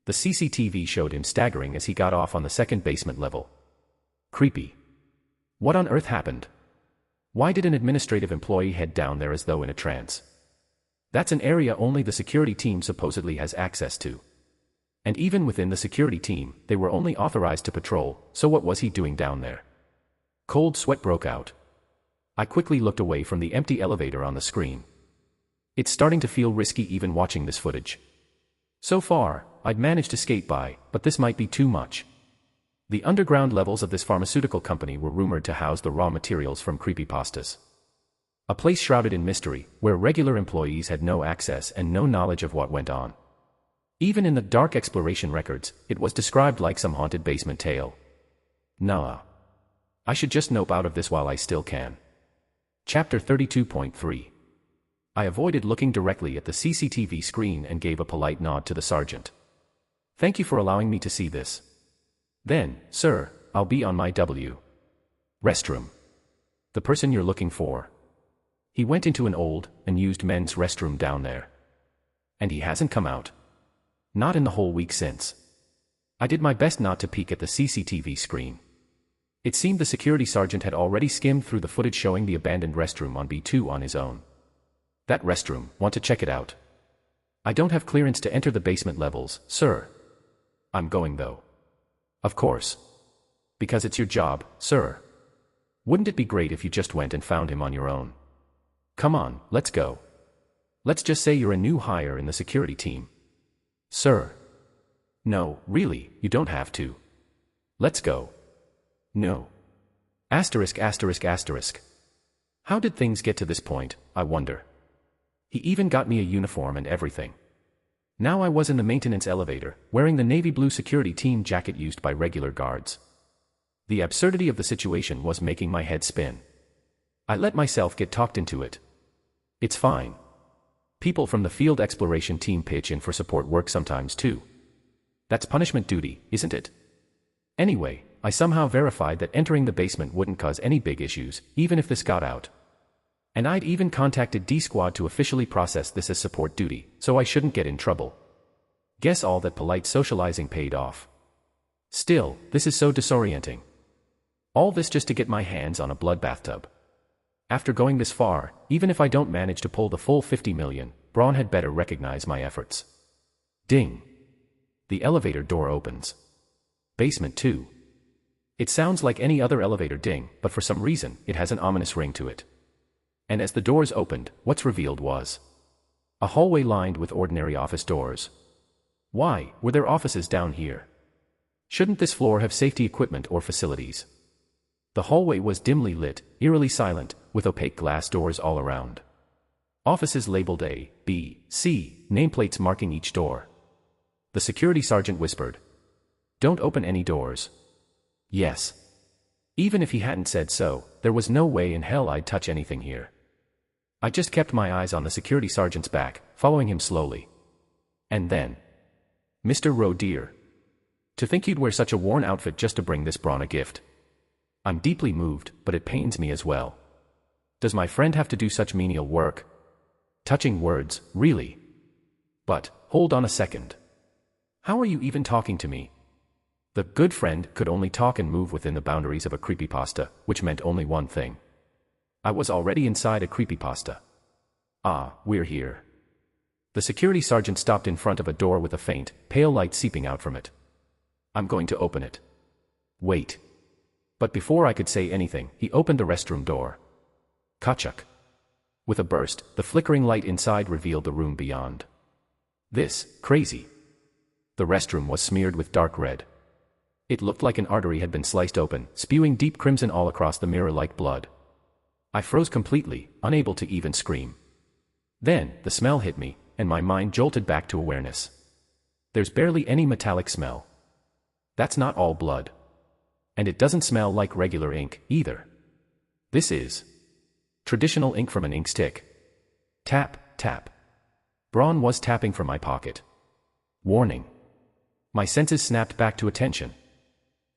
The CCTV showed him staggering as he got off on the second basement level. Creepy. What on earth happened? Why did an administrative employee head down there as though in a trance? That's an area only the security team supposedly has access to. And even within the security team, they were only authorized to patrol, so what was he doing down there? Cold sweat broke out. I quickly looked away from the empty elevator on the screen. It's starting to feel risky even watching this footage. So far, I'd managed to skate by, but this might be too much. The underground levels of this pharmaceutical company were rumored to house the raw materials from creepypastas. A place shrouded in mystery, where regular employees had no access and no knowledge of what went on. Even in the dark exploration records, it was described like some haunted basement tale. Nah. I should just nope out of this while I still can. Chapter 32.3. I avoided looking directly at the CCTV screen and gave a polite nod to the sergeant. Thank you for allowing me to see this. Then, sir, I'll be on my restroom. The person you're looking for. He went into an old, unused men's restroom down there. And he hasn't come out. Not in the whole week since. I did my best not to peek at the CCTV screen. It seemed the security sergeant had already skimmed through the footage showing the abandoned restroom on B2 on his own. That restroom, want to check it out? I don't have clearance to enter the basement levels, sir. I'm going though. Of course. Because it's your job, sir. Wouldn't it be great if you just went and found him on your own? Come on, let's go. Let's just say you're a new hire in the security team. Sir. No, really, you don't have to. Let's go. No. Asterisk. How did things get to this point, I wonder? He even got me a uniform and everything. Now I was in the maintenance elevator, wearing the navy blue security team jacket used by regular guards. The absurdity of the situation was making my head spin. I let myself get talked into it. It's fine. People from the field exploration team pitch in for support work sometimes too. That's punishment duty, isn't it? Anyway, I somehow verified that entering the basement wouldn't cause any big issues, even if this got out. And I'd even contacted D-Squad to officially process this as support duty, so I shouldn't get in trouble. Guess all that polite socializing paid off. Still, this is so disorienting. All this just to get my hands on a blood bathtub. After going this far, even if I don't manage to pull the full 50 million, Braun had better recognize my efforts. Ding. The elevator door opens. Basement 2. It sounds like any other elevator ding, but for some reason, it has an ominous ring to it. And as the doors opened, what's revealed was a hallway lined with ordinary office doors. Why were there offices down here? Shouldn't this floor have safety equipment or facilities? The hallway was dimly lit, eerily silent, with opaque glass doors all around. Offices labeled A, B, C, nameplates marking each door. The security sergeant whispered, "Don't open any doors." Yes. Even if he hadn't said so, there was no way in hell I'd touch anything here. I just kept my eyes on the security sergeant's back, following him slowly. And then, Mr. Rowe dear. To think you'd wear such a worn outfit just to bring this Braun a gift. I'm deeply moved, but it pains me as well. Does my friend have to do such menial work? Touching words, really? But, hold on a second. How are you even talking to me? The good friend could only talk and move within the boundaries of a creepypasta, which meant only one thing. I was already inside a creepypasta. Ah, we're here. The security sergeant stopped in front of a door with a faint, pale light seeping out from it. I'm going to open it. Wait. But before I could say anything, he opened the restroom door. Kachuk. With a burst, the flickering light inside revealed the room beyond. This, crazy. The restroom was smeared with dark red. It looked like an artery had been sliced open, spewing deep crimson all across the mirror like blood. I froze completely, unable to even scream. Then, the smell hit me, and my mind jolted back to awareness. There's barely any metallic smell. That's not all blood. And it doesn't smell like regular ink, either. This is traditional ink from an ink stick. Tap, tap. Braun was tapping from my pocket. Warning. My senses snapped back to attention.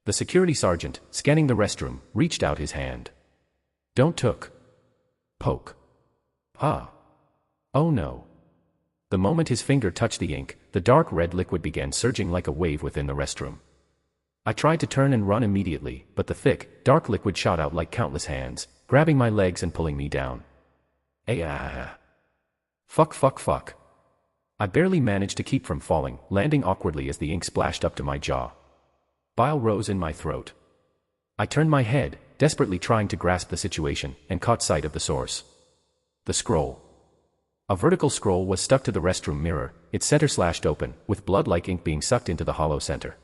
The security sergeant, scanning the restroom, reached out his hand. Don't poke. Ah. Oh no. The moment his finger touched the ink, the dark red liquid began surging like a wave within the restroom. I tried to turn and run immediately, but the thick, dark liquid shot out like countless hands, grabbing my legs and pulling me down. Fuck. I barely managed to keep from falling, landing awkwardly as the ink splashed up to my jaw. Bile rose in my throat. I turned my head, desperately trying to grasp the situation, and caught sight of the source. The scroll. A vertical scroll was stuck to the restroom mirror, its center slashed open, with blood-like ink being sucked into the hollow center.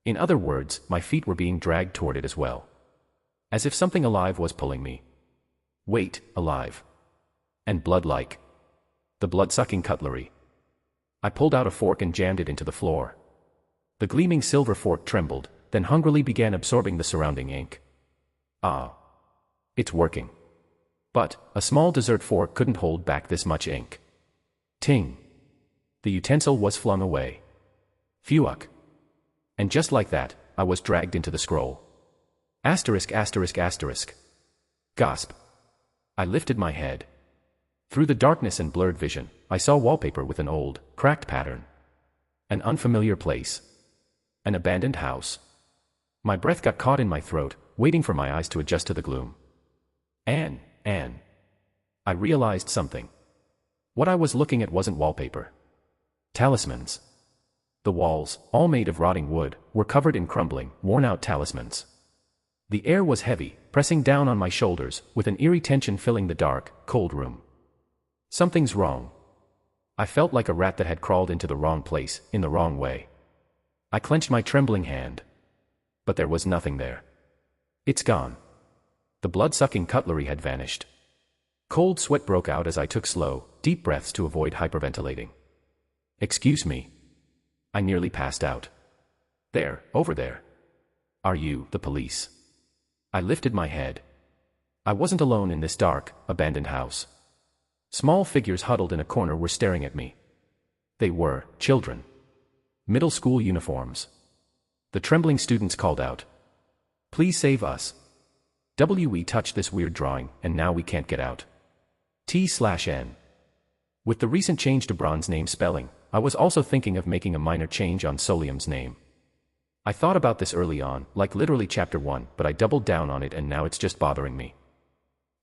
In other words, my feet were being dragged toward it as well. As if something alive was pulling me. Wait, alive. And blood-like. The blood-sucking cutlery. I pulled out a fork and jammed it into the floor. The gleaming silver fork trembled, then hungrily began absorbing the surrounding ink. Ah. It's working. But a small dessert fork couldn't hold back this much ink. Ting. The utensil was flung away. Phew. And just like that, I was dragged into the scroll. Asterisk. Gasp. I lifted my head. Through the darkness and blurred vision, I saw wallpaper with an old, cracked pattern. An unfamiliar place. An abandoned house. My breath got caught in my throat, waiting for my eyes to adjust to the gloom. Anne. I realized something. What I was looking at wasn't wallpaper. Talismans. The walls, all made of rotting wood, were covered in crumbling, worn-out talismans. The air was heavy, pressing down on my shoulders, with an eerie tension filling the dark, cold room. Something's wrong. I felt like a rat that had crawled into the wrong place, in the wrong way. I clenched my trembling hand. But there was nothing there. It's gone. The blood-sucking cutlery had vanished. Cold sweat broke out as I took slow, deep breaths to avoid hyperventilating. Excuse me. I nearly passed out. There, over there. Are you the police? I lifted my head. I wasn't alone in this dark, abandoned house. Small figures huddled in a corner were staring at me. They were children. Middle school uniforms. The trembling students called out. Please save us. We touched this weird drawing, and now we can't get out. T/N. With the recent change to Braun's name spelling, I was also thinking of making a minor change on Solium's name. I thought about this early on, like literally chapter 1, but I doubled down on it and now it's just bothering me.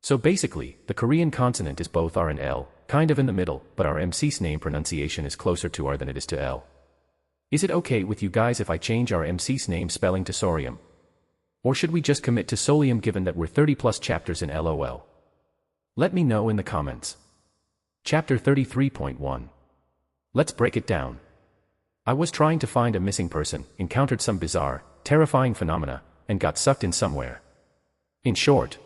So basically, the Korean consonant is both R and L, kind of in the middle, but our MC's name pronunciation is closer to R than it is to L. Is it okay with you guys if I change our MC's name spelling to Sorium? Or should we just commit to Solium given that we're 30 plus chapters in LOL? Let me know in the comments. Chapter 33.1. Let's break it down. I was trying to find a missing person, encountered some bizarre, terrifying phenomena, and got sucked in somewhere. In short,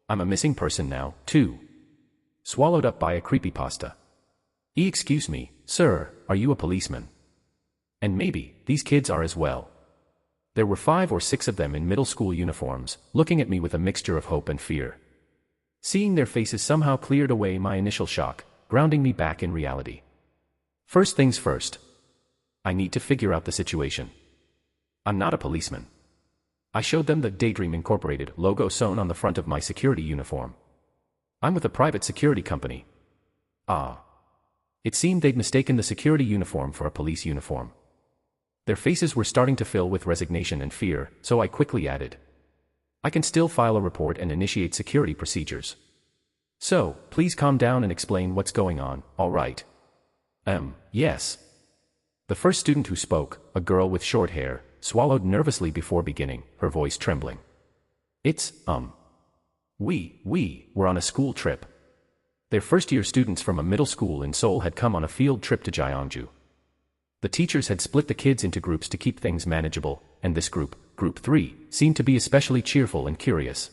I'm a missing person now, too. Swallowed up by a creepypasta. Excuse me, sir, are you a policeman? And maybe, these kids are as well. There were 5 or 6 of them in middle school uniforms, looking at me with a mixture of hope and fear. Seeing their faces somehow cleared away my initial shock, grounding me back in reality. First things first. I need to figure out the situation. I'm not a policeman. I showed them the Daydream Incorporated logo sewn on the front of my security uniform. I'm with a private security company. Ah. It seemed they'd mistaken the security uniform for a police uniform. Their faces were starting to fill with resignation and fear, so I quickly added. I can still file a report and initiate security procedures. So, please calm down and explain what's going on, all right? Yes. The first student who spoke, a girl with short hair, swallowed nervously before beginning, her voice trembling. It's, We were on a school trip. Their first-year students from a middle school in Seoul had come on a field trip to Gyeongju. The teachers had split the kids into groups to keep things manageable, and this group, Group 3, seemed to be especially cheerful and curious.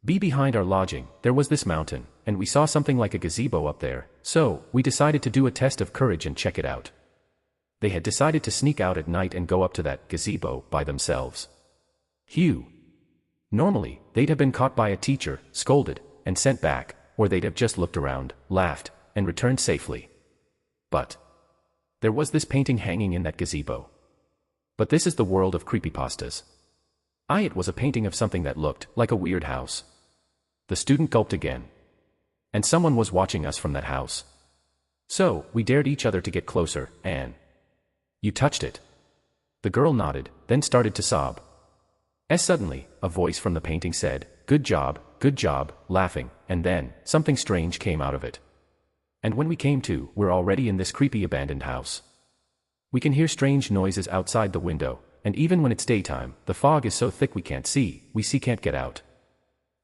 Behind our lodging, there was this mountain, and we saw something like a gazebo up there, so we decided to do a test of courage and check it out. They had decided to sneak out at night and go up to that gazebo by themselves. Phew. Normally, they'd have been caught by a teacher, scolded, and sent back, or they'd have just looked around, laughed, and returned safely. But there was this painting hanging in that gazebo. But this is the world of creepypastas. It was a painting of something that looked like a weird house. The student gulped again. And someone was watching us from that house. So, we dared each other to get closer, and you touched it. The girl nodded, then started to sob. Suddenly, a voice from the painting said, good job, laughing, and then, something strange came out of it. And when we came to, we're already in this creepy abandoned house. We can hear strange noises outside the window, and even when it's daytime, the fog is so thick we can't get out.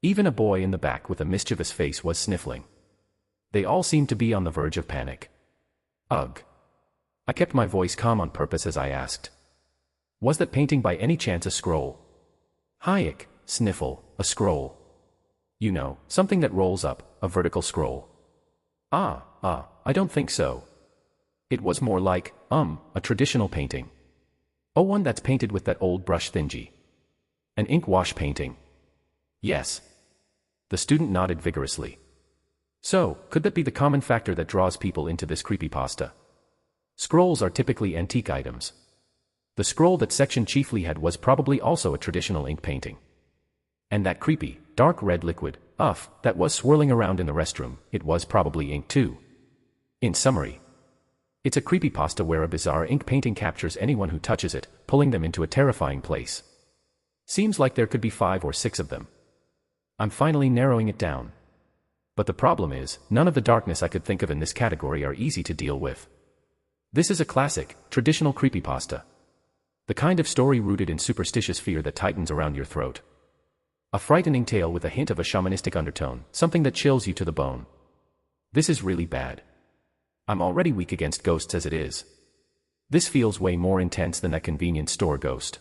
Even a boy in the back with a mischievous face was sniffling. They all seemed to be on the verge of panic. Ugh. I kept my voice calm on purpose as I asked. Was that painting by any chance a scroll? Hayek, sniffle, a scroll. You know, something that rolls up, a vertical scroll. I don't think so. It was more like, a traditional painting. Oh, one that's painted with that old brush thingy. An ink wash painting. Yes. The student nodded vigorously. So, could that be the common factor that draws people into this creepypasta? Scrolls are typically antique items. The scroll that section chiefly had was probably also a traditional ink painting. And that creepy, dark red liquid, that was swirling around in the restroom, it was probably ink too. In summary, it's a creepypasta where a bizarre ink painting captures anyone who touches it, pulling them into a terrifying place. Seems like there could be 5 or 6 of them. I'm finally narrowing it down. But the problem is, none of the darkness I could think of in this category are easy to deal with. This is a classic, traditional creepypasta. The kind of story rooted in superstitious fear that tightens around your throat. A frightening tale with a hint of a shamanistic undertone, something that chills you to the bone. This is really bad. I'm already weak against ghosts as it is. This feels way more intense than that convenience store ghost.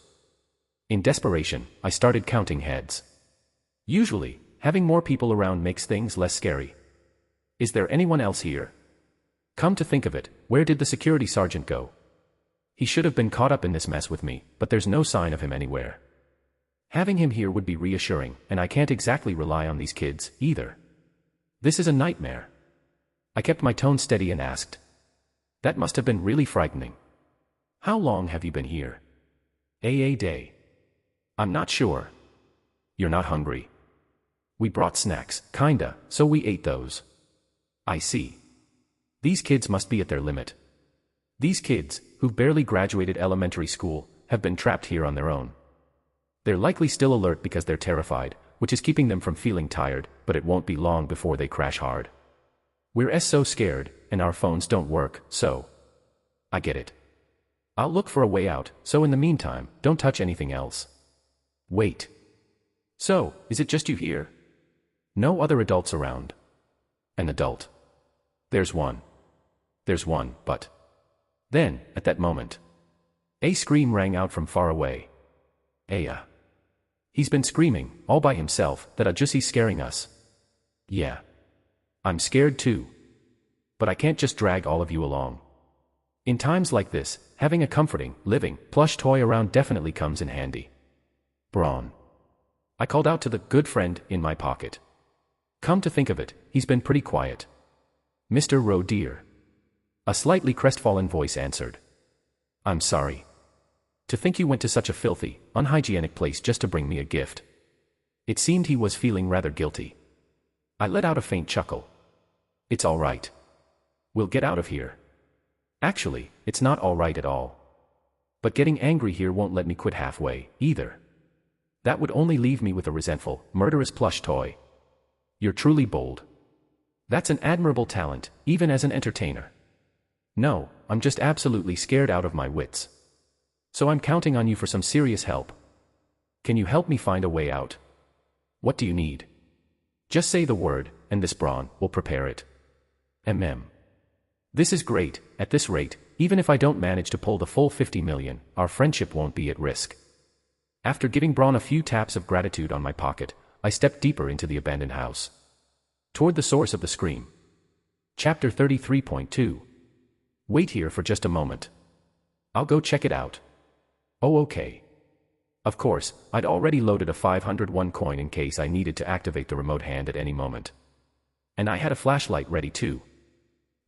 In desperation, I started counting heads. Usually, having more people around makes things less scary. Is there anyone else here? Come to think of it, where did the security sergeant go? He should have been caught up in this mess with me, but there's no sign of him anywhere. Having him here would be reassuring, and I can't exactly rely on these kids, either. This is a nightmare. I kept my tone steady and asked. That must have been really frightening. How long have you been here? A day. I'm not sure. You're not hungry? We brought snacks, kinda, so we ate those. I see. These kids must be at their limit. These kids, who've barely graduated elementary school, have been trapped here on their own. They're likely still alert because they're terrified, which is keeping them from feeling tired, but it won't be long before they crash hard. We're so scared, and our phones don't work, so. I get it. I'll look for a way out, so in the meantime, don't touch anything else. Wait. So, is it just you here? No other adults around? An adult. There's one, but. Then, at that moment, a scream rang out from far away. Aya. He's been screaming, all by himself, that Ajusi's scaring us. Yeah. I'm scared too. But I can't just drag all of you along. In times like this, having a comforting, living, plush toy around definitely comes in handy. Braun. I called out to the good friend in my pocket. Come to think of it, he's been pretty quiet. Mr. Roe dear. A slightly crestfallen voice answered. I'm sorry. To think you went to such a filthy, unhygienic place just to bring me a gift. It seemed he was feeling rather guilty. I let out a faint chuckle. It's all right. We'll get out of here. Actually, it's not all right at all. But getting angry here won't let me quit halfway, either. That would only leave me with a resentful, murderous plush toy. You're truly bold. That's an admirable talent, even as an entertainer. No, I'm just absolutely scared out of my wits. So I'm counting on you for some serious help. Can you help me find a way out? What do you need? Just say the word, and this brawn will prepare it. This is great. At this rate, even if I don't manage to pull the full 50 million, our friendship won't be at risk. After giving Braun a few taps of gratitude on my pocket, I stepped deeper into the abandoned house. Toward the source of the scream. Chapter 33.2. Wait here for just a moment. I'll go check it out. Oh, okay. Of course, I'd already loaded a 501 coin in case I needed to activate the remote hand at any moment. And I had a flashlight ready too.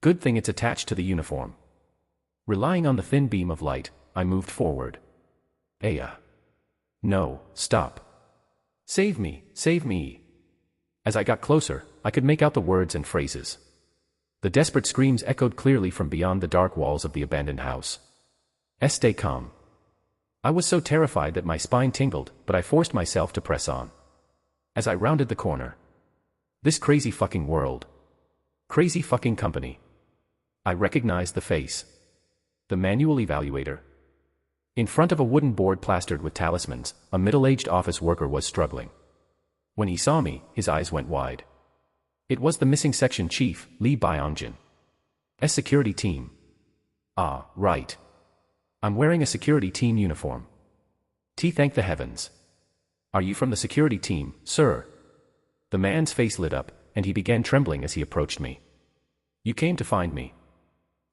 Good thing it's attached to the uniform. Relying on the thin beam of light, I moved forward. No, stop. Save me, save me. As I got closer, I could make out the words and phrases. The desperate screams echoed clearly from beyond the dark walls of the abandoned house. Stay calm. I was so terrified that my spine tingled, but I forced myself to press on. As I rounded the corner. This crazy fucking world. Crazy fucking company. I recognized the face. The manual evaluator. In front of a wooden board plastered with talismans, a middle-aged office worker was struggling. When he saw me, his eyes went wide. It was the missing section chief, Lee Byongjin. A security team. Ah, right. I'm wearing a security team uniform. Thank the heavens. Are you from the security team, sir? The man's face lit up, and he began trembling as he approached me. You came to find me.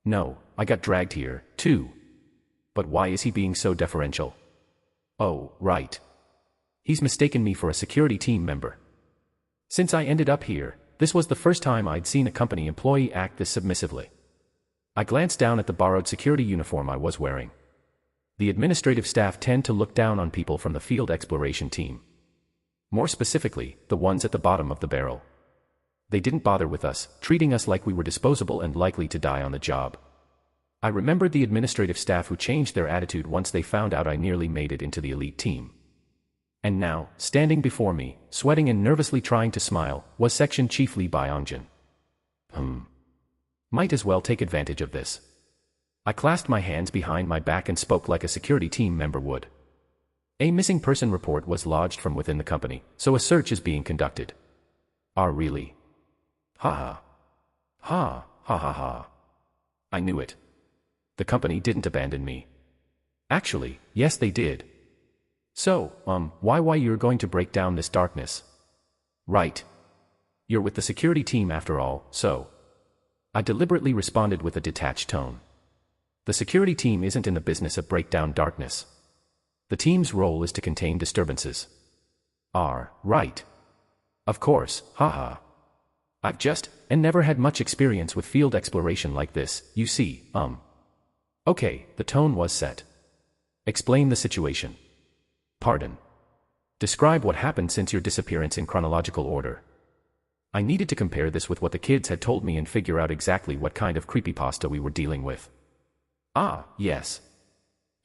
No, I got dragged here, too. But why is he being so deferential? Oh, right. He's mistaken me for a security team member. Since I ended up here, this was the first time I'd seen a company employee act this submissively. I glanced down at the borrowed security uniform I was wearing. The administrative staff tend to look down on people from the field exploration team. More specifically, the ones at the bottom of the barrel. They didn't bother with us, treating us like we were disposable and likely to die on the job. I remembered the administrative staff who changed their attitude once they found out I nearly made it into the elite team. And now, standing before me, sweating and nervously trying to smile, was Section Chief Lee Byongjin. Might as well take advantage of this. I clasped my hands behind my back and spoke like a security team member would. A missing person report was lodged from within the company, so a search is being conducted. Really? Ha ha. Ha, ha ha ha. I knew it. The company didn't abandon me. Actually, yes they did. So, why you're going to break down this darkness? Right. You're with the security team after all, so. I deliberately responded with a detached tone. The security team isn't in the business of break down darkness. The team's role is to contain disturbances. Right. Of course, haha. I've just, and never had much experience with field exploration like this, you see, Okay, the tone was set. Explain the situation. Pardon. Describe what happened since your disappearance in chronological order. I needed to compare this with what the kids had told me and figure out exactly what kind of creepypasta we were dealing with. Yes.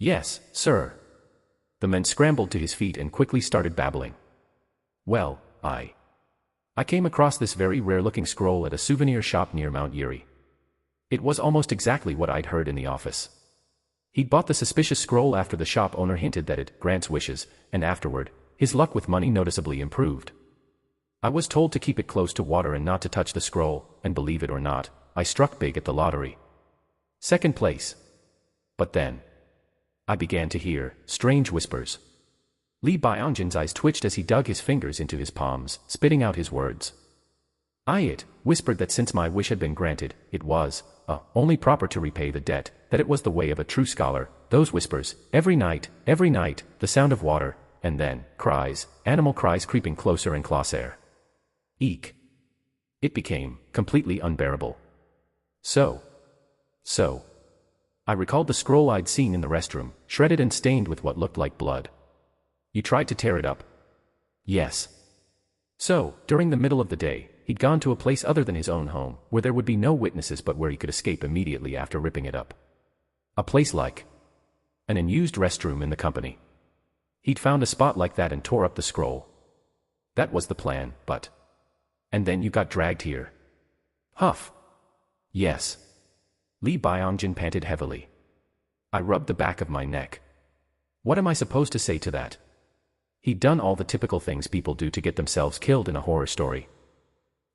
Yes, sir. The man scrambled to his feet and quickly started babbling. Well, I came across this very rare-looking scroll at a souvenir shop near Mount Eerie. It was almost exactly what I'd heard in the office. He'd bought the suspicious scroll after the shop owner hinted that it grants wishes, and afterward, his luck with money noticeably improved. I was told to keep it close to water and not to touch the scroll, and believe it or not, I struck big at the lottery. Second place. But then, I began to hear strange whispers. Lee Byongjin's eyes twitched as he dug his fingers into his palms, spitting out his words. It whispered that since my wish had been granted, it was, only proper to repay the debt, that it was the way of a true scholar. Those whispers, every night, the sound of water, and then, cries, animal cries creeping closer and closer. Eek. It became completely unbearable. So. I recalled the scroll I'd seen in the restroom, shredded and stained with what looked like blood. You tried to tear it up? Yes. So, during the middle of the day, he'd gone to a place other than his own home, where there would be no witnesses but where he could escape immediately after ripping it up. A place like an unused restroom in the company. He'd found a spot like that and tore up the scroll. That was the plan, but. And then you got dragged here. Huff. Yes. Lee Byongjin panted heavily. I rubbed the back of my neck. What am I supposed to say to that? He'd done all the typical things people do to get themselves killed in a horror story.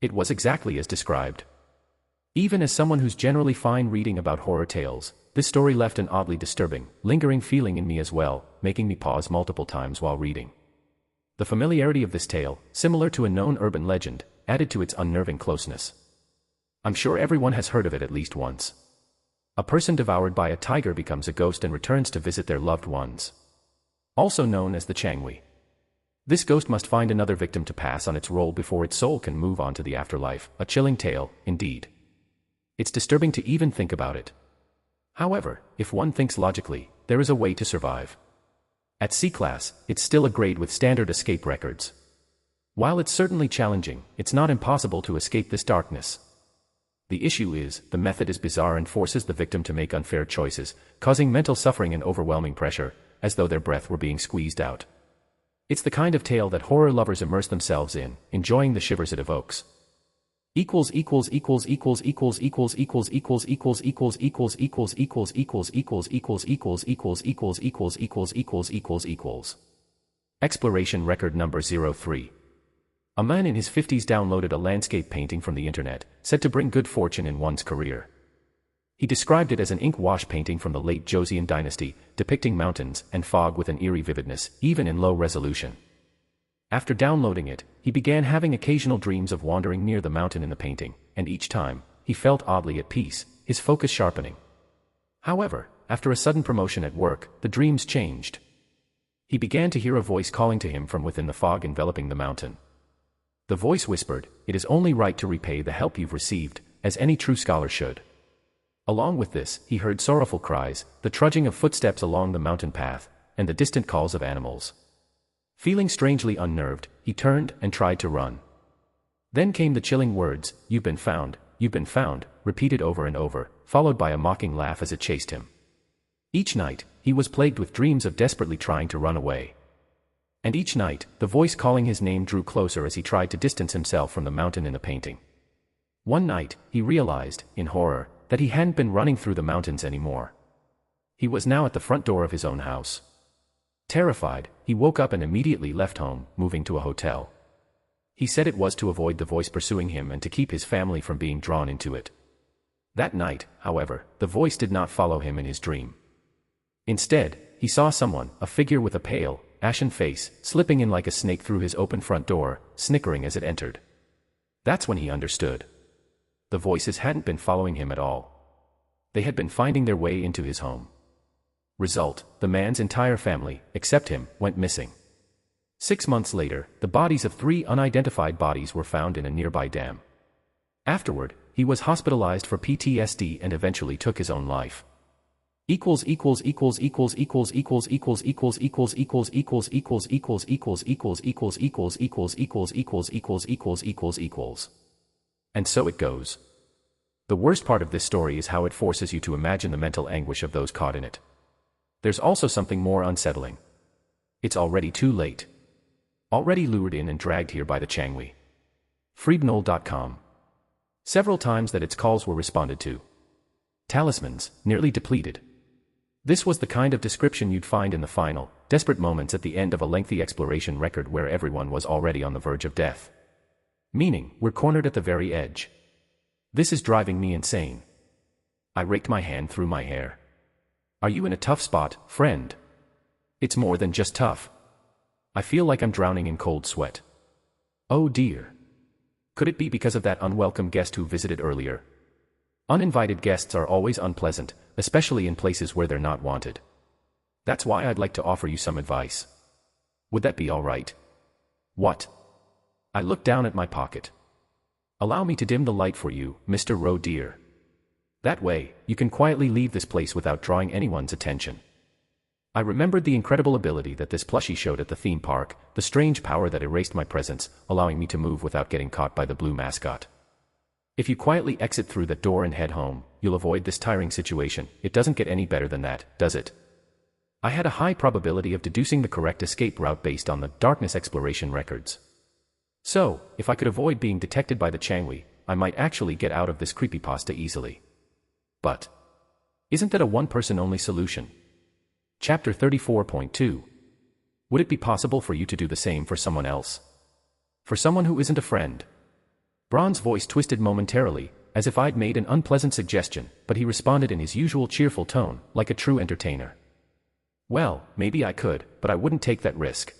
It was exactly as described. Even as someone who's generally fine reading about horror tales, this story left an oddly disturbing, lingering feeling in me as well, making me pause multiple times while reading. The familiarity of this tale, similar to a known urban legend, added to its unnerving closeness. I'm sure everyone has heard of it at least once. A person devoured by a tiger becomes a ghost and returns to visit their loved ones. Also known as the Changui. This ghost must find another victim to pass on its role before its soul can move on to the afterlife, a chilling tale, indeed. It's disturbing to even think about it. However, if one thinks logically, there is a way to survive. At C-Class, it's still a grade with standard escape records. While it's certainly challenging, it's not impossible to escape this darkness. The issue is, the method is bizarre and forces the victim to make unfair choices, causing mental suffering and overwhelming pressure, as though their breath were being squeezed out. It's the kind of tale that horror lovers immerse themselves in, enjoying the shivers it evokes. Equals Exploration record number 03. A man in his 50s downloaded a landscape painting from the internet, said to bring good fortune in one's career. He described it as an ink wash painting from the late Joseon dynasty, depicting mountains and fog with an eerie vividness, even in low resolution. After downloading it, he began having occasional dreams of wandering near the mountain in the painting, and each time, he felt oddly at peace, his focus sharpening. However, after a sudden promotion at work, the dreams changed. He began to hear a voice calling to him from within the fog enveloping the mountain. The voice whispered, "It is only right to repay the help you've received, as any true scholar should." Along with this, he heard sorrowful cries, the trudging of footsteps along the mountain path, and the distant calls of animals. Feeling strangely unnerved, he turned and tried to run. Then came the chilling words, "You've been found, repeated over and over, followed by a mocking laugh as it chased him. Each night, he was plagued with dreams of desperately trying to run away. And each night, the voice calling his name drew closer as he tried to distance himself from the mountain in the painting. One night, he realized, in horror, that he hadn't been running through the mountains anymore. He was now at the front door of his own house. Terrified, he woke up and immediately left home, moving to a hotel. He said it was to avoid the voice pursuing him and to keep his family from being drawn into it. That night, however, the voice did not follow him in his dream. Instead, he saw someone, a figure with a pale, ashen face, slipping in like a snake through his open front door, snickering as it entered. That's when he understood. The voices hadn't been following him at all. They had been finding their way into his home. Result, the man's entire family, except him, went missing. 6 months later, the bodies of 3 unidentified bodies were found in a nearby dam. Afterward, he was hospitalized for PTSD and eventually took his own life. And so it goes. The worst part of this story is how it forces you to imagine the mental anguish of those caught in it. There's also something more unsettling. It's already too late. Already lured in and dragged here by the Changui. Freednoll.com. Several times that its calls were responded to. Talismans, nearly depleted. This was the kind of description you'd find in the final, desperate moments at the end of a lengthy exploration record where everyone was already on the verge of death. Meaning, we're cornered at the very edge. This is driving me insane. I raked my hand through my hair. Are you in a tough spot, friend? It's more than just tough. I feel like I'm drowning in cold sweat. Oh dear. Could it be because of that unwelcome guest who visited earlier? Uninvited guests are always unpleasant, especially in places where they're not wanted. That's why I'd like to offer you some advice. Would that be all right? What? I looked down at my pocket. Allow me to dim the light for you, Mr. Roe dear. That way, you can quietly leave this place without drawing anyone's attention. I remembered the incredible ability that this plushie showed at the theme park, the strange power that erased my presence, allowing me to move without getting caught by the blue mascot. If you quietly exit through that door and head home, you'll avoid this tiring situation. It doesn't get any better than that, does it? I had a high probability of deducing the correct escape route based on the darkness exploration records. So, if I could avoid being detected by the Changui, I might actually get out of this creepypasta easily. But isn't that a one-person-only solution? Chapter 34.2. Would it be possible for you to do the same for someone else? For someone who isn't a friend? Braun's voice twisted momentarily, as if I'd made an unpleasant suggestion, but he responded in his usual cheerful tone, like a true entertainer. Well, maybe I could, but I wouldn't take that risk.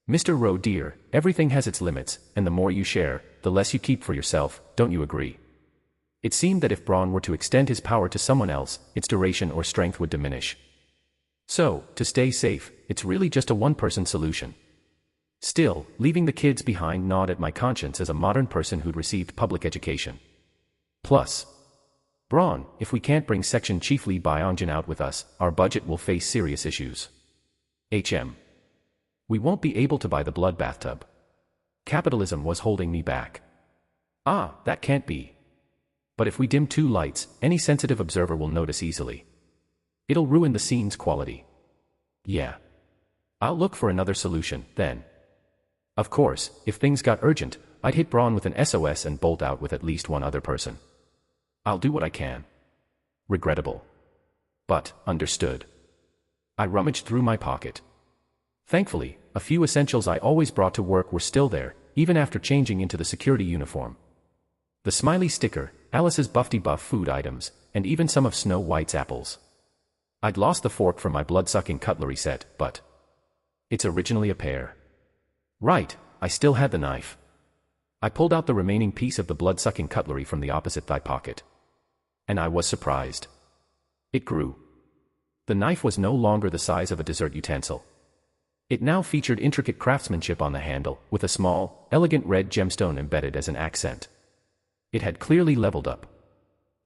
Mr. Rowe dear, everything has its limits, and the more you share, the less you keep for yourself, don't you agree? It seemed that if Braun were to extend his power to someone else, its duration or strength would diminish. So, to stay safe, it's really just a one-person solution. Still, leaving the kids behind gnawed at my conscience as a modern person who'd received public education. Plus, Braun, if we can't bring Section Chief Lee Byongjin out with us, our budget will face serious issues. We won't be able to buy the blood bathtub. Capitalism was holding me back. Ah, that can't be. But if we dim 2 lights, any sensitive observer will notice easily. It'll ruin the scene's quality. Yeah. I'll look for another solution, then. Of course, if things got urgent, I'd hit Braun with an SOS and bolt out with at least one other person. I'll do what I can. Regrettable. But, understood. I rummaged through my pocket. Thankfully, a few essentials I always brought to work were still there, even after changing into the security uniform. The smiley sticker, Alice's Buffy Buff food items, and even some of Snow White's apples. I'd lost the fork from my blood-sucking cutlery set, but it's originally a pair. Right, I still had the knife. I pulled out the remaining piece of the blood-sucking cutlery from the opposite thigh pocket. And I was surprised. It grew. The knife was no longer the size of a dessert utensil. It now featured intricate craftsmanship on the handle, with a small, elegant red gemstone embedded as an accent. It had clearly leveled up.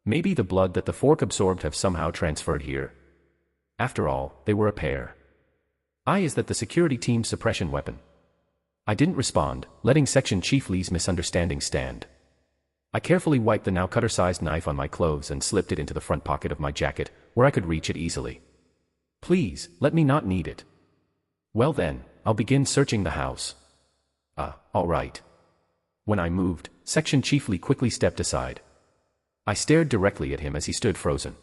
Maybe the blood that the fork absorbed have somehow transferred here. After all, they were a pair. Is that the security team's suppression weapon? I didn't respond, letting Section Chief Lee's misunderstanding stand. I carefully wiped the now cutter-sized knife on my clothes and slipped it into the front pocket of my jacket, where I could reach it easily. Please, let me not need it. Well then, I'll begin searching the house. All right. When I moved, Section Chief Lee quickly stepped aside. I stared directly at him as he stood frozen.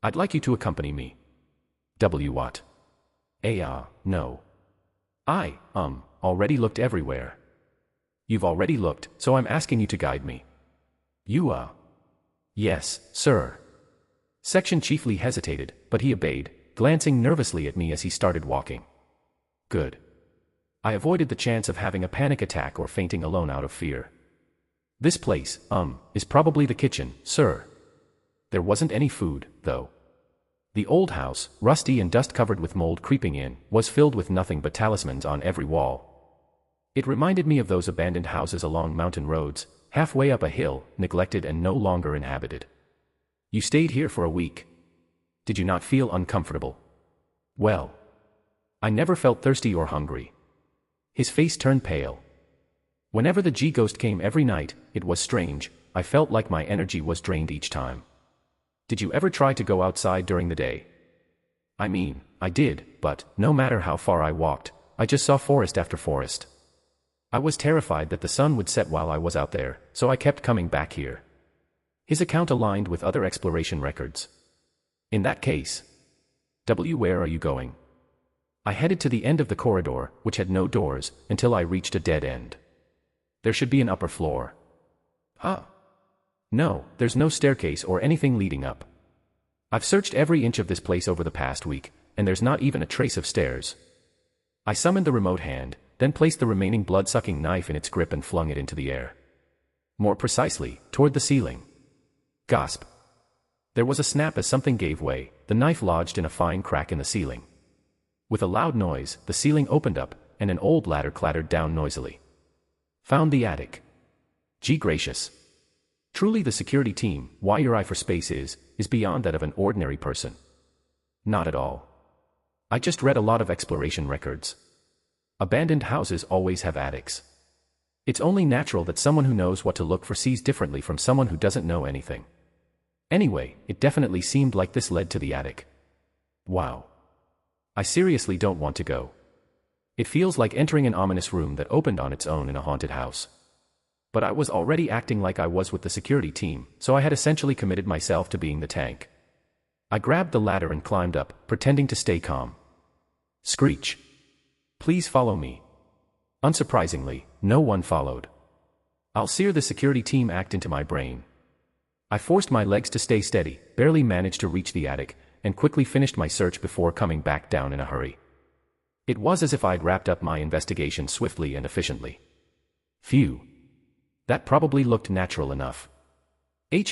I'd like you to accompany me. What? No. I, already looked everywhere. You've already looked, so I'm asking you to guide me. You, Yes, sir. Section Chief Lee hesitated, but he obeyed, glancing nervously at me as he started walking. Good. I avoided the chance of having a panic attack or fainting alone out of fear. This place, is probably the kitchen, sir. There wasn't any food, though. The old house, rusty and dust-covered with mold creeping in, was filled with nothing but talismans on every wall. It reminded me of those abandoned houses along mountain roads, halfway up a hill, neglected and no longer inhabited. You stayed here for a week. Did you not feel uncomfortable? Well, I never felt thirsty or hungry. His face turned pale. Whenever the G-Ghost came every night, it was strange, I felt like my energy was drained each time. Did you ever try to go outside during the day? I mean, I did, but no matter how far I walked, I just saw forest after forest. I was terrified that the sun would set while I was out there, so I kept coming back here. His account aligned with other exploration records. In that case, where are you going? I headed to the end of the corridor, which had no doors, until I reached a dead end. There should be an upper floor. No, there's no staircase or anything leading up. I've searched every inch of this place over the past week, and there's not even a trace of stairs. I summoned the remote hand, then placed the remaining blood-sucking knife in its grip and flung it into the air. More precisely, toward the ceiling. Gasp. There was a snap as something gave way, the knife lodged in a fine crack in the ceiling. With a loud noise, the ceiling opened up, and an old ladder clattered down noisily. Found the attic. Gee gracious. Truly the security team, why your eye for space is beyond that of an ordinary person. Not at all. I just read a lot of exploration records. Abandoned houses always have attics. It's only natural that someone who knows what to look for sees differently from someone who doesn't know anything. Anyway, it definitely seemed like this led to the attic. Wow. I seriously don't want to go. It feels like entering an ominous room that opened on its own in a haunted house. But I was already acting like I was with the security team, so I had essentially committed myself to being the tank. I grabbed the ladder and climbed up, pretending to stay calm. Screech. Please follow me. Unsurprisingly, no one followed. I'll sear the security team act into my brain. I forced my legs to stay steady, barely managed to reach the attic, and quickly finished my search before coming back down in a hurry. It was as if I'd wrapped up my investigation swiftly and efficiently. Phew. That probably looked natural enough.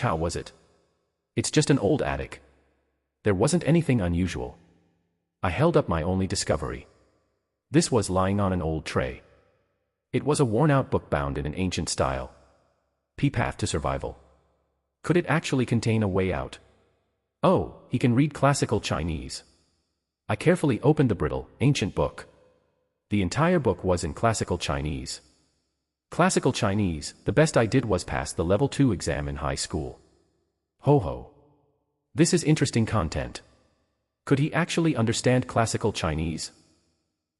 How was it? It's just an old attic. There wasn't anything unusual. I held up my only discovery. This was lying on an old tray. It was a worn-out book bound in an ancient style. Path to Survival. Could it actually contain a way out? Oh, he can read classical Chinese. I carefully opened the brittle, ancient book. The entire book was in classical Chinese. Classical Chinese, the best I did was pass the level 2 exam in high school. Ho ho. This is interesting content. Could he actually understand classical Chinese?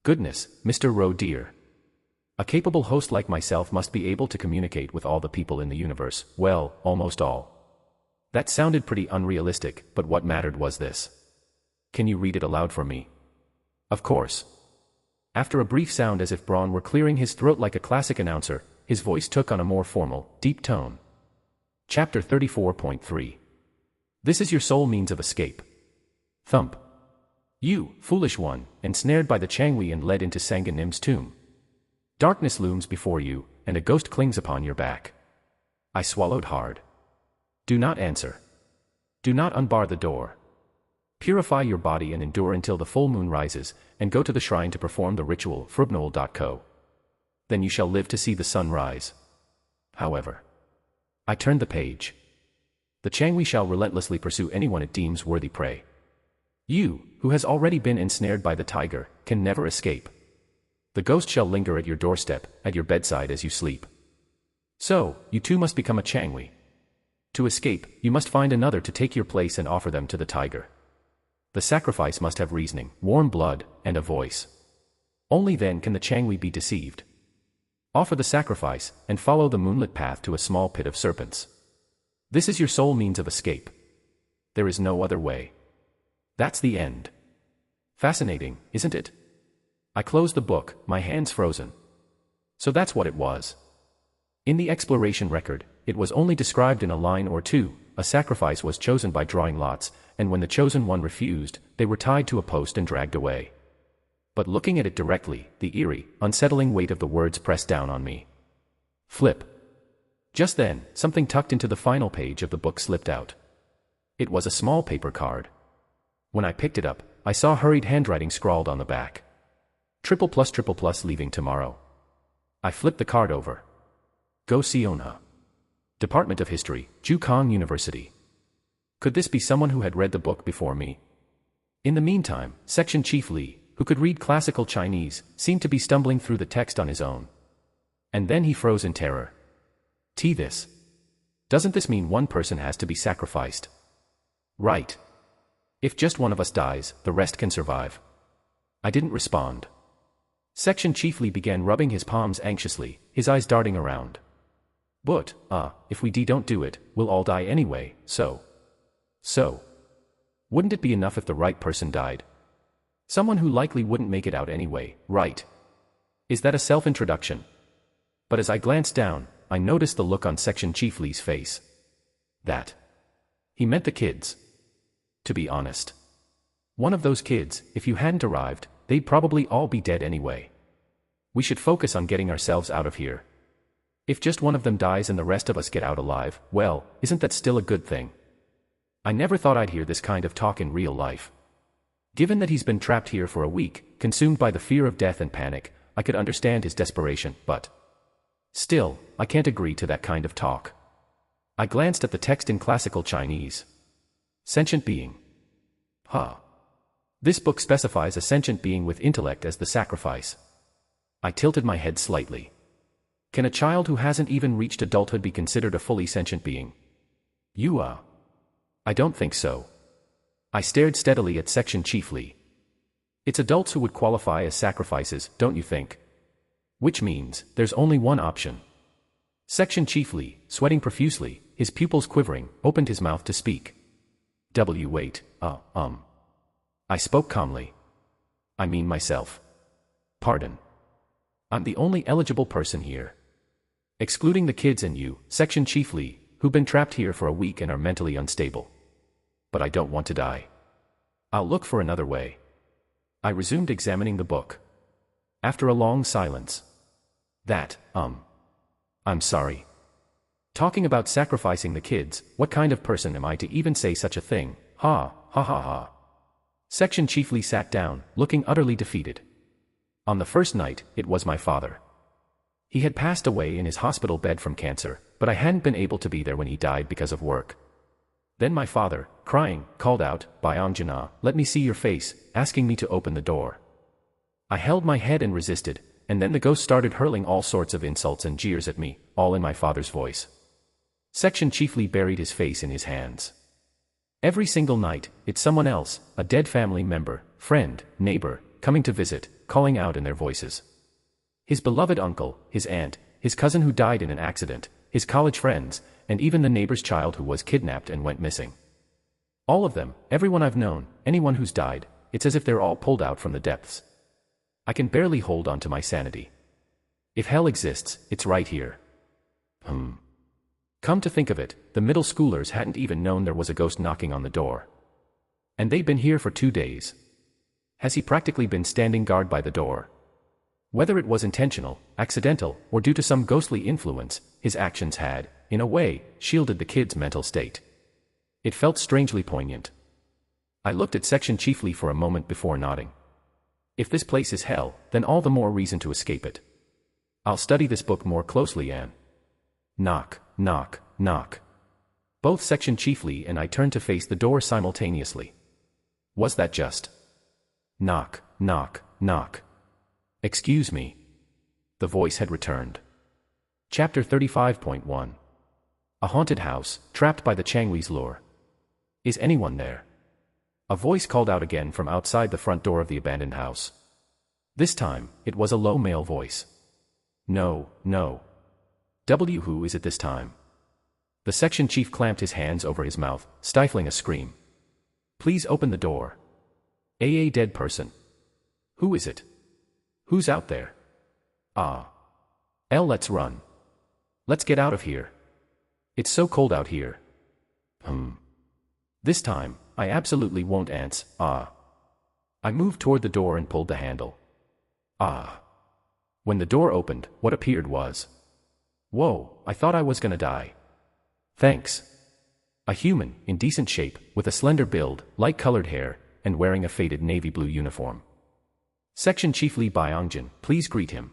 Goodness, Mr. Roe dear. A capable host like myself must be able to communicate with all the people in the universe, well, almost all. That sounded pretty unrealistic, but what mattered was this. Can you read it aloud for me? Of course. After a brief sound as if Braun were clearing his throat like a classic announcer, his voice took on a more formal, deep tone. Chapter 34.3. This is your sole means of escape. Thump. You, foolish one, ensnared by the Changwei and led into Sanganim's tomb. Darkness looms before you, and a ghost clings upon your back. I swallowed hard. Do not answer. Do not unbar the door. Purify your body and endure until the full moon rises, and go to the shrine to perform the ritual, frubnoel.co. Then you shall live to see the sun rise. However. I turned the page. The Changwei shall relentlessly pursue anyone it deems worthy prey. You, who has already been ensnared by the tiger, can never escape. The ghost shall linger at your doorstep, at your bedside as you sleep. So, you too must become a Changwei. To escape, you must find another to take your place and offer them to the tiger. The sacrifice must have reasoning, warm blood, and a voice. Only then can the Changwei be deceived. Offer the sacrifice, and follow the moonlit path to a small pit of serpents. This is your sole means of escape. There is no other way. That's the end. Fascinating, isn't it? I closed the book, my hands frozen. So that's what it was. In the exploration record, it was only described in a line or two. A sacrifice was chosen by drawing lots, and when the chosen one refused, they were tied to a post and dragged away. But looking at it directly, the eerie, unsettling weight of the words pressed down on me. Flip. Just then, something tucked into the final page of the book slipped out. It was a small paper card. When I picked it up, I saw hurried handwriting scrawled on the back. Triple plus leaving tomorrow. I flipped the card over. Go see Onha. Department of History, Jukong University. Could this be someone who had read the book before me? In the meantime, Section Chief Li, who could read classical Chinese, seemed to be stumbling through the text on his own. And then he froze in terror. This. Doesn't this mean one person has to be sacrificed? Right. If just one of us dies, the rest can survive. I didn't respond. Section Chief Li began rubbing his palms anxiously, his eyes darting around. But, if we don't do it, we'll all die anyway, so. Wouldn't it be enough if the right person died? Someone who likely wouldn't make it out anyway, right? Is that a self-introduction? But as I glanced down, I noticed the look on Section Chief Li's face. That. He meant the kids. To be honest. One of those kids, if you hadn't arrived, they'd probably all be dead anyway. We should focus on getting ourselves out of here. If just one of them dies and the rest of us get out alive, well, isn't that still a good thing? I never thought I'd hear this kind of talk in real life. Given that he's been trapped here for a week, consumed by the fear of death and panic, I could understand his desperation, but still, I can't agree to that kind of talk. I glanced at the text in classical Chinese. Sentient being. This book specifies a sentient being with intellect as the sacrifice. I tilted my head slightly. Can a child who hasn't even reached adulthood be considered a fully sentient being? I don't think so. I stared steadily at Section Chief Li. It's adults who would qualify as sacrifices, don't you think? Which means, there's only one option. Section Chief Li, sweating profusely, his pupils quivering, opened his mouth to speak. Wait, I spoke calmly. I mean myself. Pardon. I'm the only eligible person here. Excluding the kids and you, section chiefly, who've been trapped here for a week and are mentally unstable. But I don't want to die. I'll look for another way. I resumed examining the book. After a long silence. I'm sorry. Talking about sacrificing the kids, what kind of person am I to even say such a thing? Ha, ha ha ha. Section chiefly sat down, looking utterly defeated. On the first night, it was my father. He had passed away in his hospital bed from cancer, but I hadn't been able to be there when he died because of work. Then my father, crying, called out, "Byanjana, let me see your face," asking me to open the door. I held my head and resisted, and then the ghost started hurling all sorts of insults and jeers at me, all in my father's voice. Section chiefly buried his face in his hands. Every single night, it's someone else, a dead family member, friend, neighbor, coming to visit, calling out in their voices. His beloved uncle, his aunt, his cousin who died in an accident, his college friends, and even the neighbor's child who was kidnapped and went missing. All of them, everyone I've known, anyone who's died, it's as if they're all pulled out from the depths. I can barely hold on to my sanity. If hell exists, it's right here. Come to think of it, the middle schoolers hadn't even known there was a ghost knocking on the door. And they'd been here for 2 days. Has he practically been standing guard by the door? Whether it was intentional, accidental, or due to some ghostly influence, his actions had, in a way, shielded the kid's mental state. It felt strangely poignant. I looked at Section chiefly for a moment before nodding. If this place is hell, then all the more reason to escape it. I'll study this book more closely, Anne. Knock, knock, knock. Both Section chiefly and I turned to face the door simultaneously. Was that just? Knock, knock, knock. Excuse me. The voice had returned. Chapter 35.1. A haunted house, trapped by the Changwee's lure. Is anyone there? A voice called out again from outside the front door of the abandoned house. This time, it was a low male voice. No, no. Who is it this time? The section chief clamped his hands over his mouth, stifling a scream. Please open the door. A dead person. Who is it? Who's out there? Let's run. Let's get out of here. It's so cold out here. This time, I absolutely won't answer. I moved toward the door and pulled the handle. When the door opened, what appeared was... Whoa, I thought I was gonna die. Thanks. A human, in decent shape, with a slender build, light-colored hair, and wearing a faded navy blue uniform. Section chiefly Byongjan, please greet him.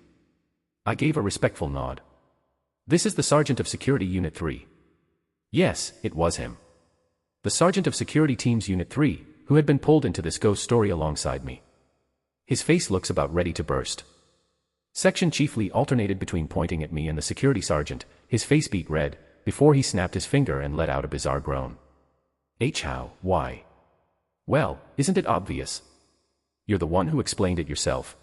I gave a respectful nod. This is the Sergeant of Security Unit 3. Yes, it was him. The Sergeant of Security Teams Unit 3, who had been pulled into this ghost story alongside me. His face looks about ready to burst. Section chiefly alternated between pointing at me and the security sergeant, his face beat red, before he snapped his finger and let out a bizarre groan. How? Why? Well, isn't it obvious? You're the one who explained it yourself.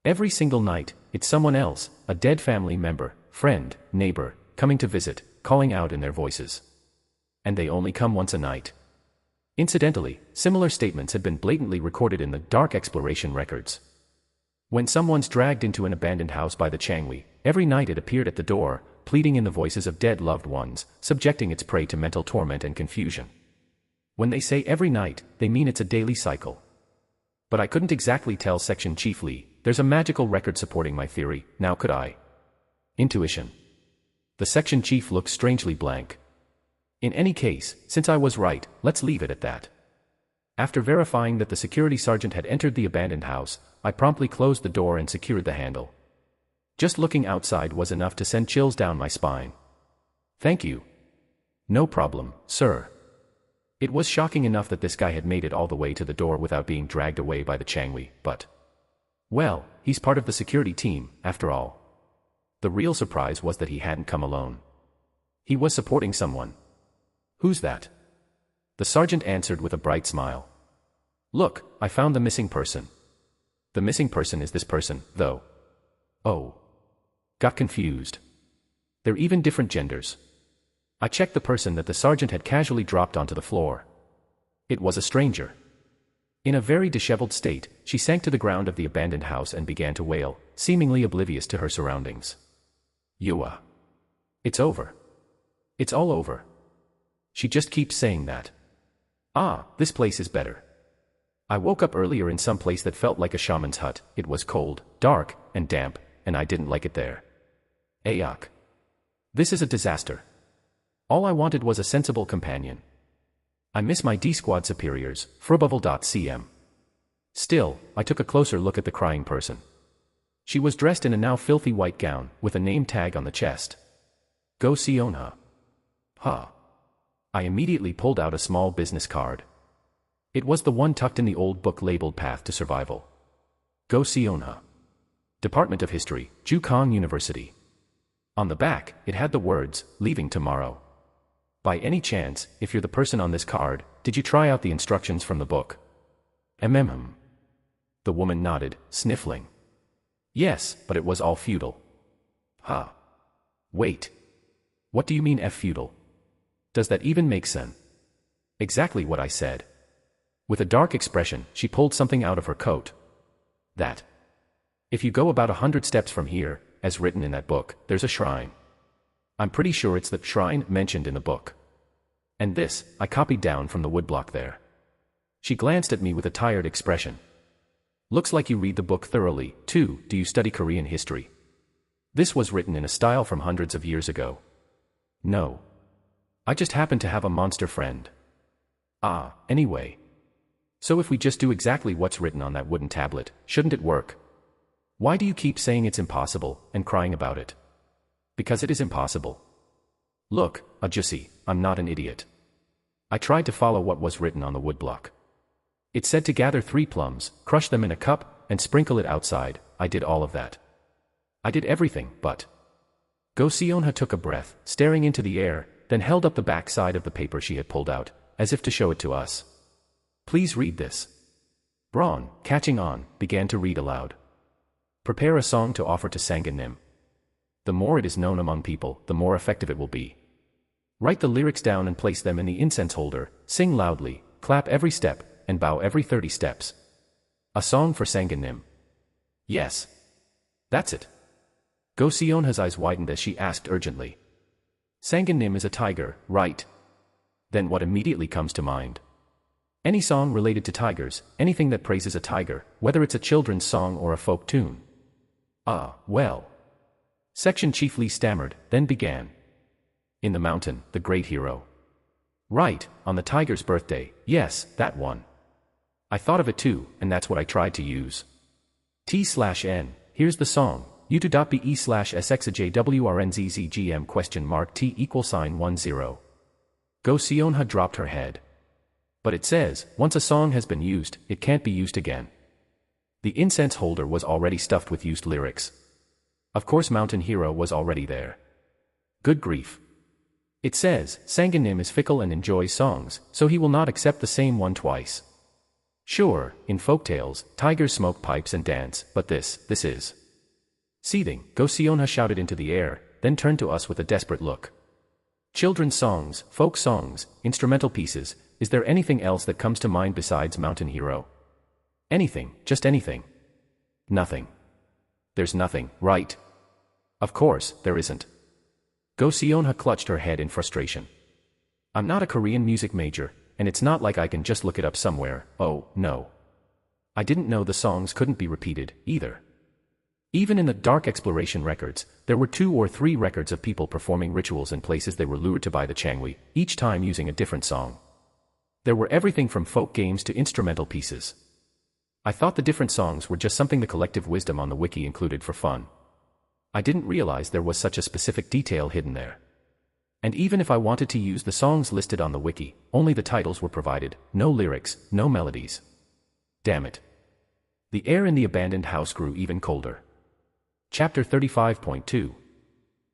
Every single night, it's someone else, a dead family member, friend, neighbor, coming to visit, calling out in their voices. And they only come once a night. Incidentally, similar statements had been blatantly recorded in the dark exploration records. When someone's dragged into an abandoned house by the Changwee, every night it appeared at the door, pleading in the voices of dead loved ones, subjecting its prey to mental torment and confusion. When they say every night, they mean it's a daily cycle. But I couldn't exactly tell Section chiefly. There's a magical record supporting my theory, now could I? Intuition. The section chief looked strangely blank. In any case, since I was right, let's leave it at that. After verifying that the security sergeant had entered the abandoned house, I promptly closed the door and secured the handle. Just looking outside was enough to send chills down my spine. Thank you. No problem, sir. It was shocking enough that this guy had made it all the way to the door without being dragged away by the Changwee, but... well, he's part of the security team, after all. The real surprise was that he hadn't come alone. He was supporting someone. Who's that? The sergeant answered with a bright smile. Look, I found the missing person. The missing person is this person, though. Oh. Got confused. They're even different genders. I checked the person that the sergeant had casually dropped onto the floor. It was a stranger. In a very disheveled state, she sank to the ground of the abandoned house and began to wail, seemingly oblivious to her surroundings. Yua. It's over. It's all over. She just keeps saying that. Ah, this place is better. I woke up earlier in some place that felt like a shaman's hut. It was cold, dark, and damp, and I didn't like it there. Ayuk. This is a disaster. All I wanted was a sensible companion. I miss my D-squad superiors, Frubuvel.cm. Still, I took a closer look at the crying person. She was dressed in a now filthy white gown, with a name tag on the chest. Go Sionha. Huh. I immediately pulled out a small business card. It was the one tucked in the old book labeled Path to Survival. Go Sionha. Department of History, Jukong University. On the back, it had the words, leaving tomorrow. By any chance, if you're the person on this card, did you try out the instructions from the book? The woman nodded, sniffling. Yes, but it was all futile. Huh. Wait. What do you mean futile? Does that even make sense? Exactly what I said. With a dark expression, she pulled something out of her coat. That. If you go about 100 steps from here, as written in that book, there's a shrine. I'm pretty sure it's the shrine mentioned in the book. And this, I copied down from the woodblock there. She glanced at me with a tired expression. Looks like you read the book thoroughly, too. Do you study Korean history? This was written in a style from hundreds of years ago. No. I just happen to have a monster friend. Ah, anyway. So if we just do exactly what's written on that wooden tablet, shouldn't it work? Why do you keep saying it's impossible, and crying about it? Because it is impossible. Look, Ajusi, I'm not an idiot. I tried to follow what was written on the woodblock. It said to gather 3 plums, crush them in a cup, and sprinkle it outside. I did all of that. I did everything, but... Go Sionha took a breath, staring into the air, then held up the back side of the paper she had pulled out, as if to show it to us. Please read this. Braun, catching on, began to read aloud. Prepare a song to offer to Sanganim. The more it is known among people, the more effective it will be. Write the lyrics down and place them in the incense holder, sing loudly, clap every step, and bow every 30 steps. A song for Sanganim. Yes. That's it. Go Sionha's eyes widened as she asked urgently. Sanganim is a tiger, right? Then what immediately comes to mind? Any song related to tigers, anything that praises a tiger, whether it's a children's song or a folk tune. Ah, well. Section Chief Lee stammered, then began. In the mountain, the great hero. Right, on the tiger's birthday, yes, that one. I thought of it too, and that's what I tried to use. T/N, here's the song, u2.be/sxajwrnzzgm T=10. Go Sionha dropped her head. But it says, once a song has been used, it can't be used again. The incense holder was already stuffed with used lyrics. Of course Mountain Hero was already there. Good grief. It says, Sanganim is fickle and enjoys songs, so he will not accept the same one twice. Sure, in folktales, tigers smoke pipes and dance, but this is. Seething, Go Sionha shouted into the air, then turned to us with a desperate look. Children's songs, folk songs, instrumental pieces, is there anything else that comes to mind besides Mountain Hero? Anything, just anything. Nothing. There's nothing, right? Of course, there isn't. Go Sionha clutched her head in frustration. I'm not a Korean music major, and it's not like I can just look it up somewhere. Oh, no. I didn't know the songs couldn't be repeated, either. Even in the dark exploration records, there were 2 or 3 records of people performing rituals in places they were lured to by the Changwi, each time using a different song. There were everything from folk games to instrumental pieces. I thought the different songs were just something the collective wisdom on the wiki included for fun. I didn't realize there was such a specific detail hidden there. And even if I wanted to use the songs listed on the wiki, only the titles were provided, no lyrics, no melodies. Damn it. The air in the abandoned house grew even colder. Chapter 35.2.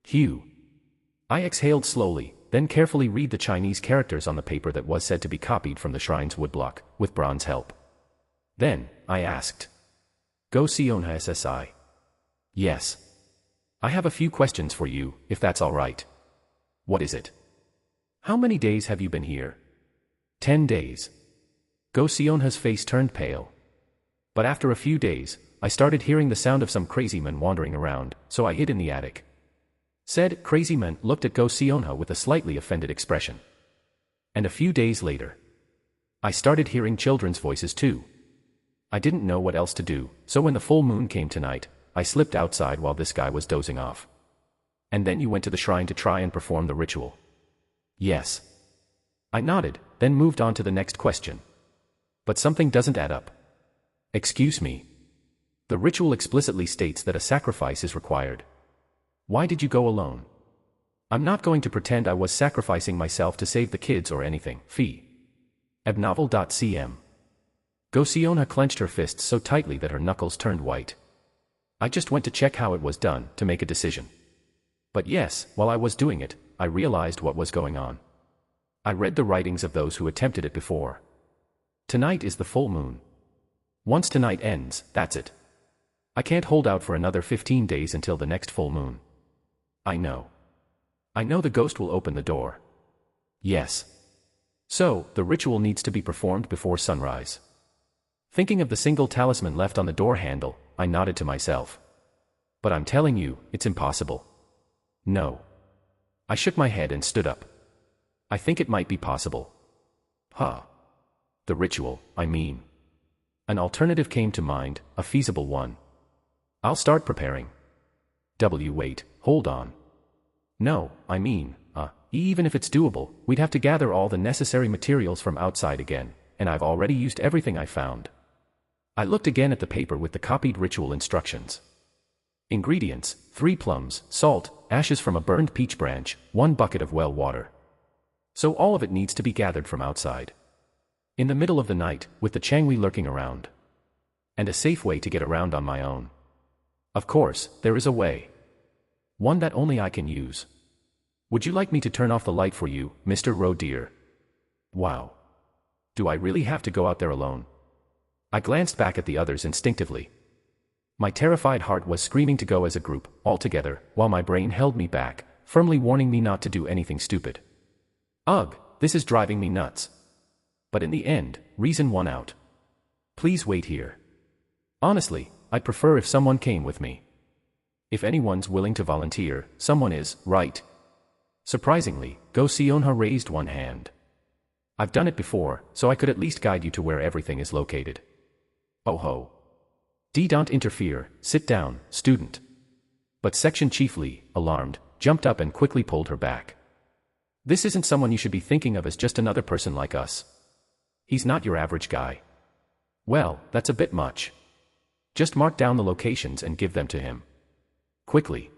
Hugh. I exhaled slowly, then carefully read the Chinese characters on the paper that was said to be copied from the shrine's woodblock, with Braun's help. Then, I asked. Go Sionha SSI. Yes. I have a few questions for you, if that's all right. What is it? How many days have you been here? 10 days. Go Sionha's face turned pale. But after a few days, I started hearing the sound of some crazy men wandering around, so I hid in the attic. Said Crazy Man looked at Go Sionha with a slightly offended expression. And a few days later, I started hearing children's voices too. I didn't know what else to do, so when the full moon came tonight, I slipped outside while this guy was dozing off. And then you went to the shrine to try and perform the ritual. Yes. I nodded, then moved on to the next question. But something doesn't add up. Excuse me. The ritual explicitly states that a sacrifice is required. Why did you go alone? I'm not going to pretend I was sacrificing myself to save the kids or anything. Fee. Abnovel.cm. Go Sionha clenched her fists so tightly that her knuckles turned white. I just went to check how it was done, to make a decision. But yes, while I was doing it, I realized what was going on. I read the writings of those who attempted it before. Tonight is the full moon. Once tonight ends, that's it. I can't hold out for another 15 days until the next full moon. I know. I know the ghost will open the door. Yes. So, the ritual needs to be performed before sunrise. Thinking of the single talisman left on the door handle, I nodded to myself. But I'm telling you, it's impossible. No. I shook my head and stood up. I think it might be possible. Huh. The ritual, I mean. An alternative came to mind, a feasible one. I'll start preparing. Wait, hold on. No, I mean, even if it's doable, we'd have to gather all the necessary materials from outside again, and I've already used everything I found. I looked again at the paper with the copied ritual instructions. Ingredients: 3 plums, salt, ashes from a burned peach branch, 1 bucket of well water. So all of it needs to be gathered from outside. In the middle of the night, with the Changui lurking around. And a safe way to get around on my own. Of course, there is a way. One that only I can use. Would you like me to turn off the light for you, Mr. Roe dear? Wow. Do I really have to go out there alone? I glanced back at the others instinctively. My terrified heart was screaming to go as a group, all together, while my brain held me back, firmly warning me not to do anything stupid. Ugh, this is driving me nuts. But in the end, reason won out. Please wait here. Honestly, I'd prefer if someone came with me. If anyone's willing to volunteer, someone is, right? Surprisingly, Go Sionha raised one hand. I've done it before, so I could at least guide you to where everything is located. Oh ho. Don't interfere, sit down, student. But Section Chief Lee, alarmed, jumped up and quickly pulled her back. This isn't someone you should be thinking of as just another person like us. He's not your average guy. Well, that's a bit much. Just mark down the locations and give them to him. Quickly.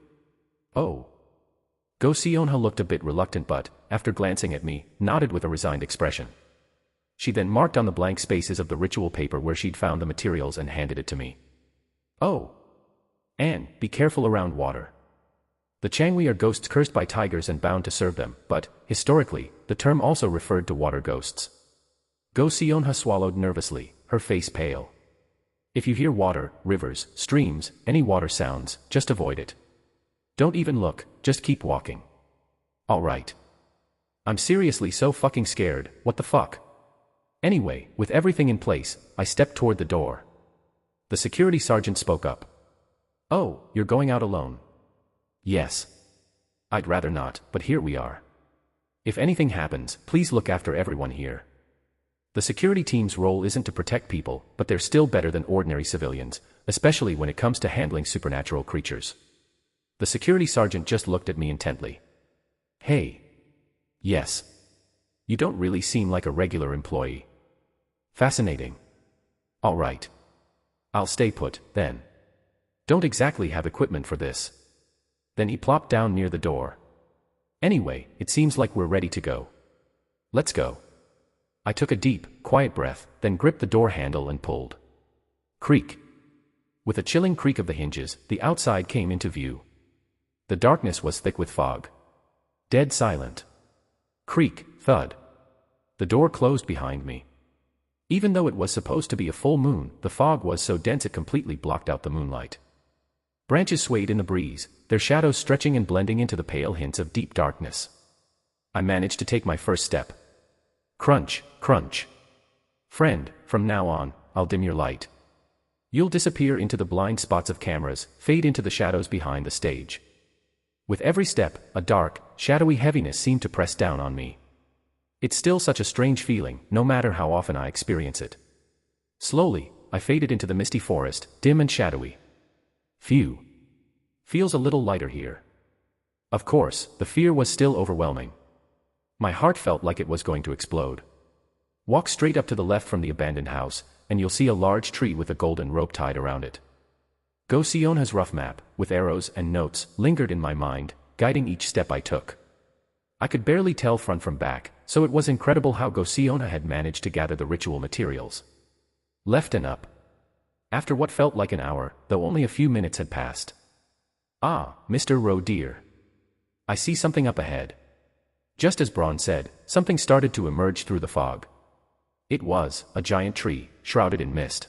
Oh. Go Sionha looked a bit reluctant but, after glancing at me, nodded with a resigned expression. She then marked on the blank spaces of the ritual paper where she'd found the materials and handed it to me. Oh. Anne, be careful around water. The Changui are ghosts cursed by tigers and bound to serve them, but, historically, the term also referred to water ghosts. Go Sionha swallowed nervously, her face pale. If you hear water, rivers, streams, any water sounds, just avoid it. Don't even look, just keep walking. Alright. I'm seriously so fucking scared, what the fuck? Anyway, with everything in place, I stepped toward the door. The security sergeant spoke up. Oh, you're going out alone? Yes. I'd rather not, but here we are. If anything happens, please look after everyone here. The security team's role isn't to protect people, but they're still better than ordinary civilians, especially when it comes to handling supernatural creatures. The security sergeant just looked at me intently. Hey. Yes. You don't really seem like a regular employee. Fascinating. All right. I'll stay put, then. Don't exactly have equipment for this. Then he plopped down near the door. Anyway, it seems like we're ready to go. Let's go. I took a deep, quiet breath, then gripped the door handle and pulled. Creak. With a chilling creak of the hinges, the outside came into view. The darkness was thick with fog. Dead silent. Creak, thud. The door closed behind me. Even though it was supposed to be a full moon, the fog was so dense it completely blocked out the moonlight. Branches swayed in the breeze, their shadows stretching and blending into the pale hints of deep darkness. I managed to take my first step. Crunch, crunch. Friend, from now on, I'll dim your light. You'll disappear into the blind spots of cameras, fade into the shadows behind the stage. With every step, a dark, shadowy heaviness seemed to press down on me. It's still such a strange feeling, no matter how often I experience it. Slowly, I faded into the misty forest, dim and shadowy. Phew. Feels a little lighter here. Of course, the fear was still overwhelming. My heart felt like it was going to explode. Walk straight up to the left from the abandoned house, and you'll see a large tree with a golden rope tied around it. Gosiona's rough map, with arrows and notes, lingered in my mind, guiding each step I took. I could barely tell front from back, so it was incredible how Gosiona had managed to gather the ritual materials. Left and up. After what felt like an hour, though only a few minutes had passed. Ah, Mr. Roe dear. I see something up ahead. Just as Braun said, something started to emerge through the fog. It was a giant tree, shrouded in mist.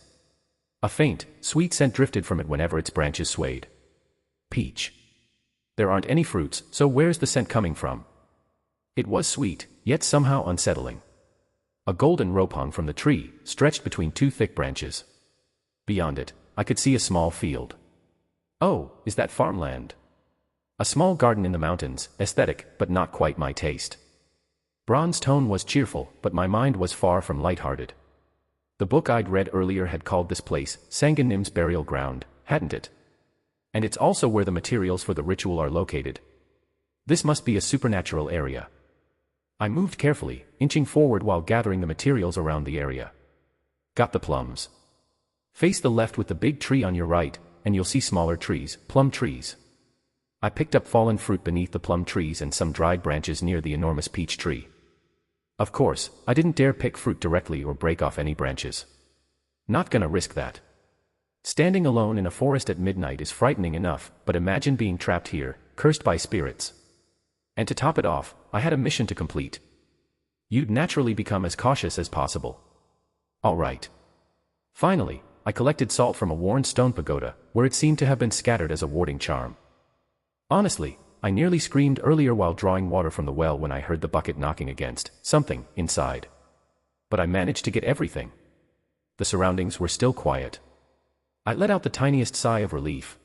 A faint, sweet scent drifted from it whenever its branches swayed. Peach. There aren't any fruits, so where's the scent coming from? It was sweet, yet somehow unsettling. A golden rope hung from the tree, stretched between two thick branches. Beyond it, I could see a small field. Oh, is that farmland? A small garden in the mountains, aesthetic, but not quite my taste. Braun's tone was cheerful, but my mind was far from lighthearted. The book I'd read earlier had called this place Sanguinim's burial ground, hadn't it? And it's also where the materials for the ritual are located. This must be a supernatural area. I moved carefully, inching forward while gathering the materials around the area. Got the plums. Face the left with the big tree on your right, and you'll see smaller trees, plum trees. I picked up fallen fruit beneath the plum trees and some dried branches near the enormous peach tree. Of course, I didn't dare pick fruit directly or break off any branches. Not gonna risk that. Standing alone in a forest at midnight is frightening enough, but imagine being trapped here, cursed by spirits. And to top it off, I had a mission to complete. You'd naturally become as cautious as possible. All right. Finally, I collected salt from a worn stone pagoda, where it seemed to have been scattered as a warding charm. Honestly, I nearly screamed earlier while drawing water from the well when I heard the bucket knocking against something inside. But I managed to get everything. The surroundings were still quiet. I let out the tiniest sigh of relief.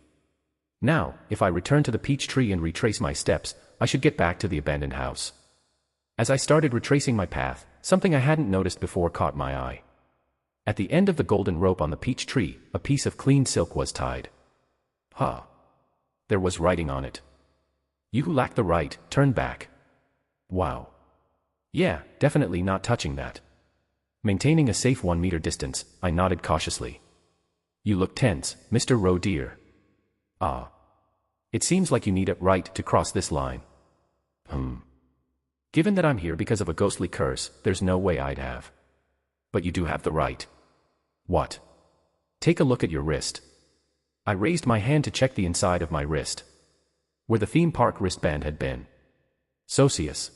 Now, if I return to the peach tree and retrace my steps, I should get back to the abandoned house. As I started retracing my path, something I hadn't noticed before caught my eye. At the end of the golden rope on the peach tree, a piece of clean silk was tied. Huh. There was writing on it. You who lack the right, turn back. Wow. Yeah, definitely not touching that. Maintaining a safe 1 meter distance, I nodded cautiously. You look tense, Mr. Roe dear. Ah. It seems like you need a right to cross this line. Given that I'm here because of a ghostly curse, there's no way I'd have. But you do have the right. What? Take a look at your wrist. I raised my hand to check the inside of my wrist. Where the theme park wristband had been. Socius.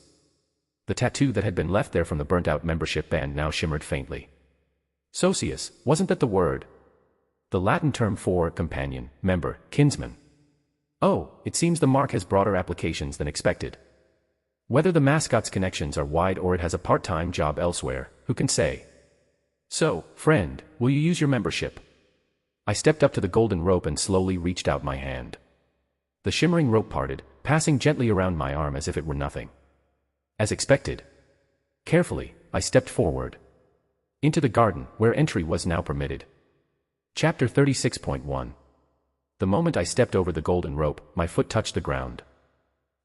The tattoo that had been left there from the burnt-out membership band now shimmered faintly. Socius, wasn't that the word? The Latin term for companion, member, kinsman. Oh, it seems the mark has broader applications than expected. Whether the mascot's connections are wide or it has a part-time job elsewhere, who can say? So, friend, will you use your membership? I stepped up to the golden rope and slowly reached out my hand. The shimmering rope parted, passing gently around my arm as if it were nothing. As expected. Carefully, I stepped forward. Into the garden, where entry was now permitted. Chapter 36.1. The moment I stepped over the golden rope, my foot touched the ground.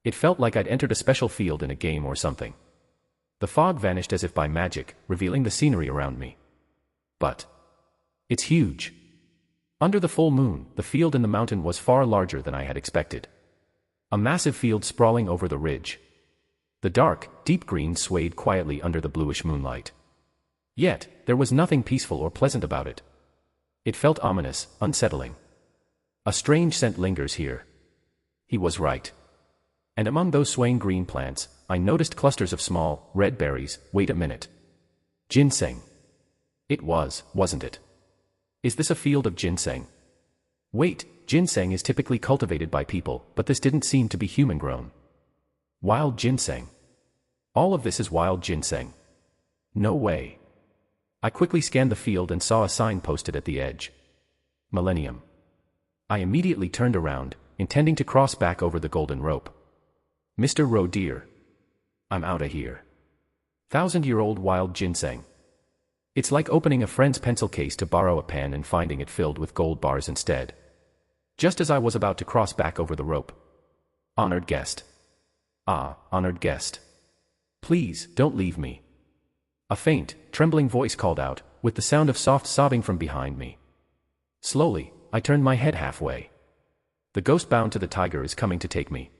It felt like I'd entered a special field in a game or something. The fog vanished as if by magic, revealing the scenery around me. But it's huge. Under the full moon, the field in the mountain was far larger than I had expected. A massive field sprawling over the ridge. The dark, deep green swayed quietly under the bluish moonlight. Yet, there was nothing peaceful or pleasant about it. It felt ominous, unsettling. A strange scent lingers here. He was right. And among those swaying green plants, I noticed clusters of small, red berries. Wait a minute. Ginseng. It was, wasn't it? Is this a field of ginseng? Wait, ginseng is typically cultivated by people, but this didn't seem to be human-grown. Wild ginseng. All of this is wild ginseng. No way. I quickly scanned the field and saw a sign posted at the edge. Millennium. I immediately turned around, intending to cross back over the golden rope. Mr. Roe dear. I'm outta here. 1,000-year-old wild ginseng. It's like opening a friend's pencil case to borrow a pen and finding it filled with gold bars instead. Just as I was about to cross back over the rope. Honored guest. Ah, honored guest. Please, don't leave me. A faint, trembling voice called out, with the sound of soft sobbing from behind me. Slowly, I turned my head halfway. The ghost bound to the tiger is coming to take me.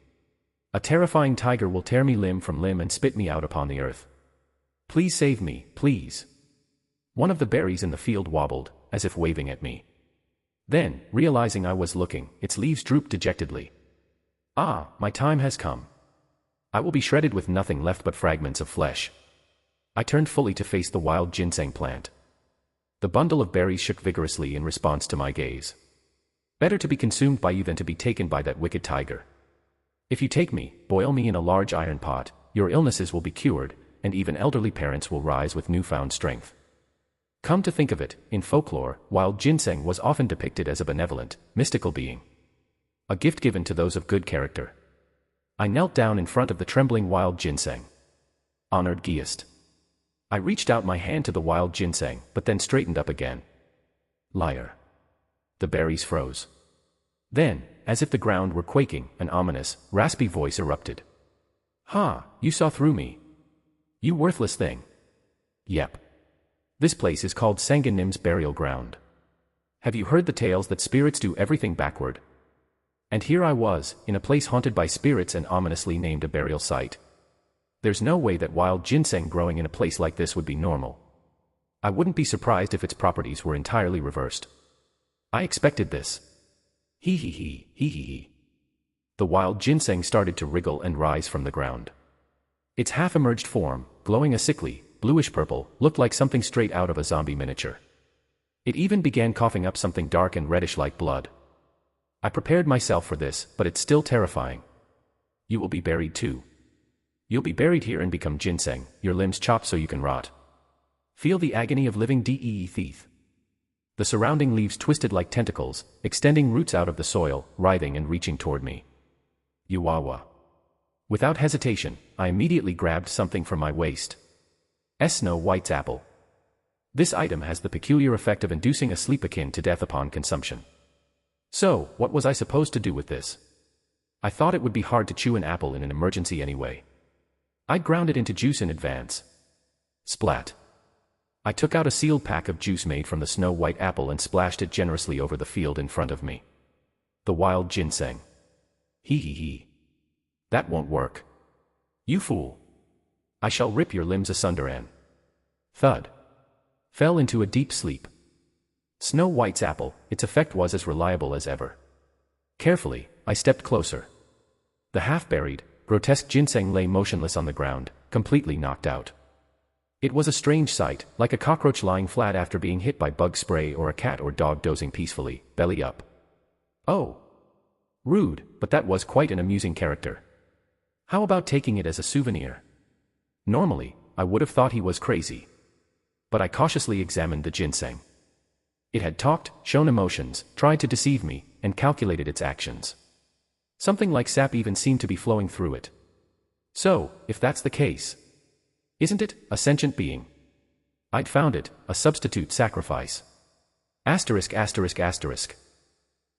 A terrifying tiger will tear me limb from limb and spit me out upon the earth. Please save me, please. One of the berries in the field wobbled, as if waving at me. Then, realizing I was looking, its leaves drooped dejectedly. Ah, my time has come. I will be shredded with nothing left but fragments of flesh. I turned fully to face the wild ginseng plant. The bundle of berries shook vigorously in response to my gaze. Better to be consumed by you than to be taken by that wicked tiger. If you take me, boil me in a large iron pot, your illnesses will be cured, and even elderly parents will rise with newfound strength. Come to think of it, in folklore, wild ginseng was often depicted as a benevolent, mystical being. A gift given to those of good character. I knelt down in front of the trembling wild ginseng. Honored guest. I reached out my hand to the wild ginseng, but then straightened up again. Liar. The berries froze. Then, as if the ground were quaking, an ominous, raspy voice erupted. Ha, you saw through me. You worthless thing. Yep. This place is called Sanguinim's burial ground. Have you heard the tales that spirits do everything backward? And here I was, in a place haunted by spirits and ominously named a burial site. There's no way that wild ginseng growing in a place like this would be normal. I wouldn't be surprised if its properties were entirely reversed. I expected this. Hee hee hee, hee hee hee. The wild ginseng started to wriggle and rise from the ground. Its half-emerged form, glowing a sickly, bluish-purple, looked like something straight out of a zombie miniature. It even began coughing up something dark and reddish like blood. I prepared myself for this, but it's still terrifying. You will be buried too. You'll be buried here and become ginseng, your limbs chopped so you can rot. Feel the agony of living death. The surrounding leaves twisted like tentacles, extending roots out of the soil, writhing and reaching toward me. Yuwawa. Without hesitation, I immediately grabbed something from my waist. Snow White's apple. This item has the peculiar effect of inducing a sleep akin to death upon consumption. So, what was I supposed to do with this? I thought it would be hard to chew an apple in an emergency anyway. I ground it into juice in advance. Splat. I took out a sealed pack of juice made from the Snow White apple and splashed it generously over the field in front of me. The wild ginseng. Hee hee hee. That won't work. You fool. I shall rip your limbs asunder and... Thud. Fell into a deep sleep. Snow White's apple, its effect was as reliable as ever. Carefully, I stepped closer. The half-buried, grotesque ginseng lay motionless on the ground, completely knocked out. It was a strange sight, like a cockroach lying flat after being hit by bug spray or a cat or dog dozing peacefully, belly up. Oh. Rude, but that was quite an amusing character. How about taking it as a souvenir? Normally, I would have thought he was crazy. But I cautiously examined the ginseng. It had talked, shown emotions, tried to deceive me, and calculated its actions. Something like sap even seemed to be flowing through it. So, if that's the case, isn't it a sentient being? I'd found it, a substitute sacrifice. Asterisk asterisk asterisk.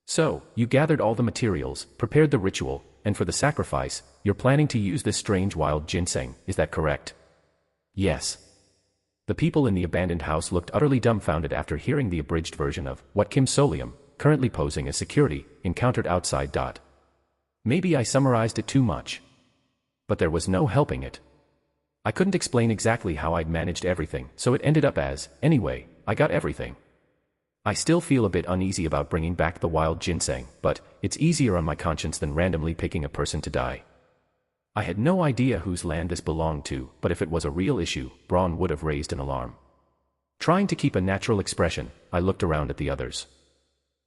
So, you gathered all the materials, prepared the ritual, and for the sacrifice, you're planning to use this strange wild ginseng, is that correct? Yes. The people in the abandoned house looked utterly dumbfounded after hearing the abridged version of what Kim Solium, currently posing as security, encountered outside. Maybe I summarized it too much. But there was no helping it. I couldn't explain exactly how I'd managed everything, so it ended up as, anyway, I got everything. I still feel a bit uneasy about bringing back the wild ginseng, but it's easier on my conscience than randomly picking a person to die. I had no idea whose land this belonged to, but if it was a real issue, Braun would have raised an alarm. Trying to keep a natural expression, I looked around at the others.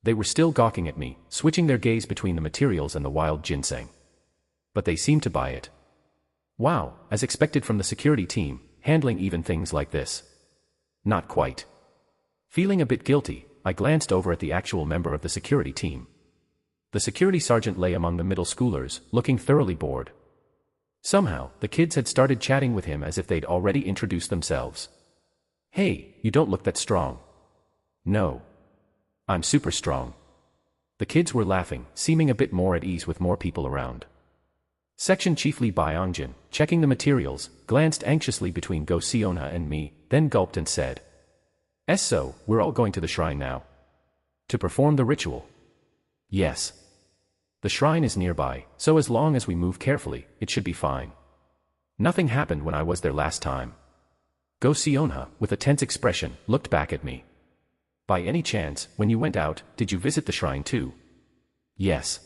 They were still gawking at me, switching their gaze between the materials and the wild ginseng. But they seemed to buy it. Wow, as expected from the security team, handling even things like this. Not quite. Feeling a bit guilty, I glanced over at the actual member of the security team. The security sergeant lay among the middle schoolers, looking thoroughly bored. Somehow, the kids had started chatting with him as if they'd already introduced themselves. "Hey, you don't look that strong." "No. I'm super strong." The kids were laughing, seeming a bit more at ease with more people around. Section Chief Lee Byongjin, checking the materials, glanced anxiously between Go Seonha and me, then gulped and said, "So, we're all going to the shrine now? To perform the ritual?" "Yes. The shrine is nearby, so as long as we move carefully, it should be fine. Nothing happened when I was there last time." Go Seonha, with a tense expression, looked back at me. "By any chance, when you went out, did you visit the shrine too?" "Yes.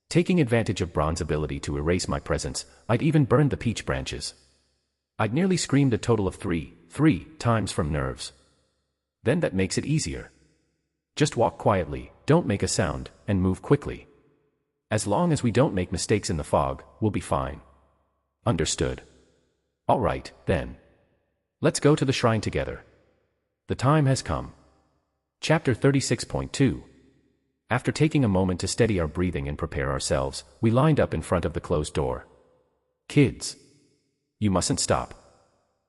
Taking advantage of Bron's ability to erase my presence, I'd even burned the peach branches. I'd nearly screamed a total of three times from nerves. Then that makes it easier. Just walk quietly, don't make a sound, and move quickly. As long as we don't make mistakes in the fog, we'll be fine." "Understood. All right, then. Let's go to the shrine together. The time has come." Chapter 36.2. After taking a moment to steady our breathing and prepare ourselves, we lined up in front of the closed door. "Kids. You mustn't stop.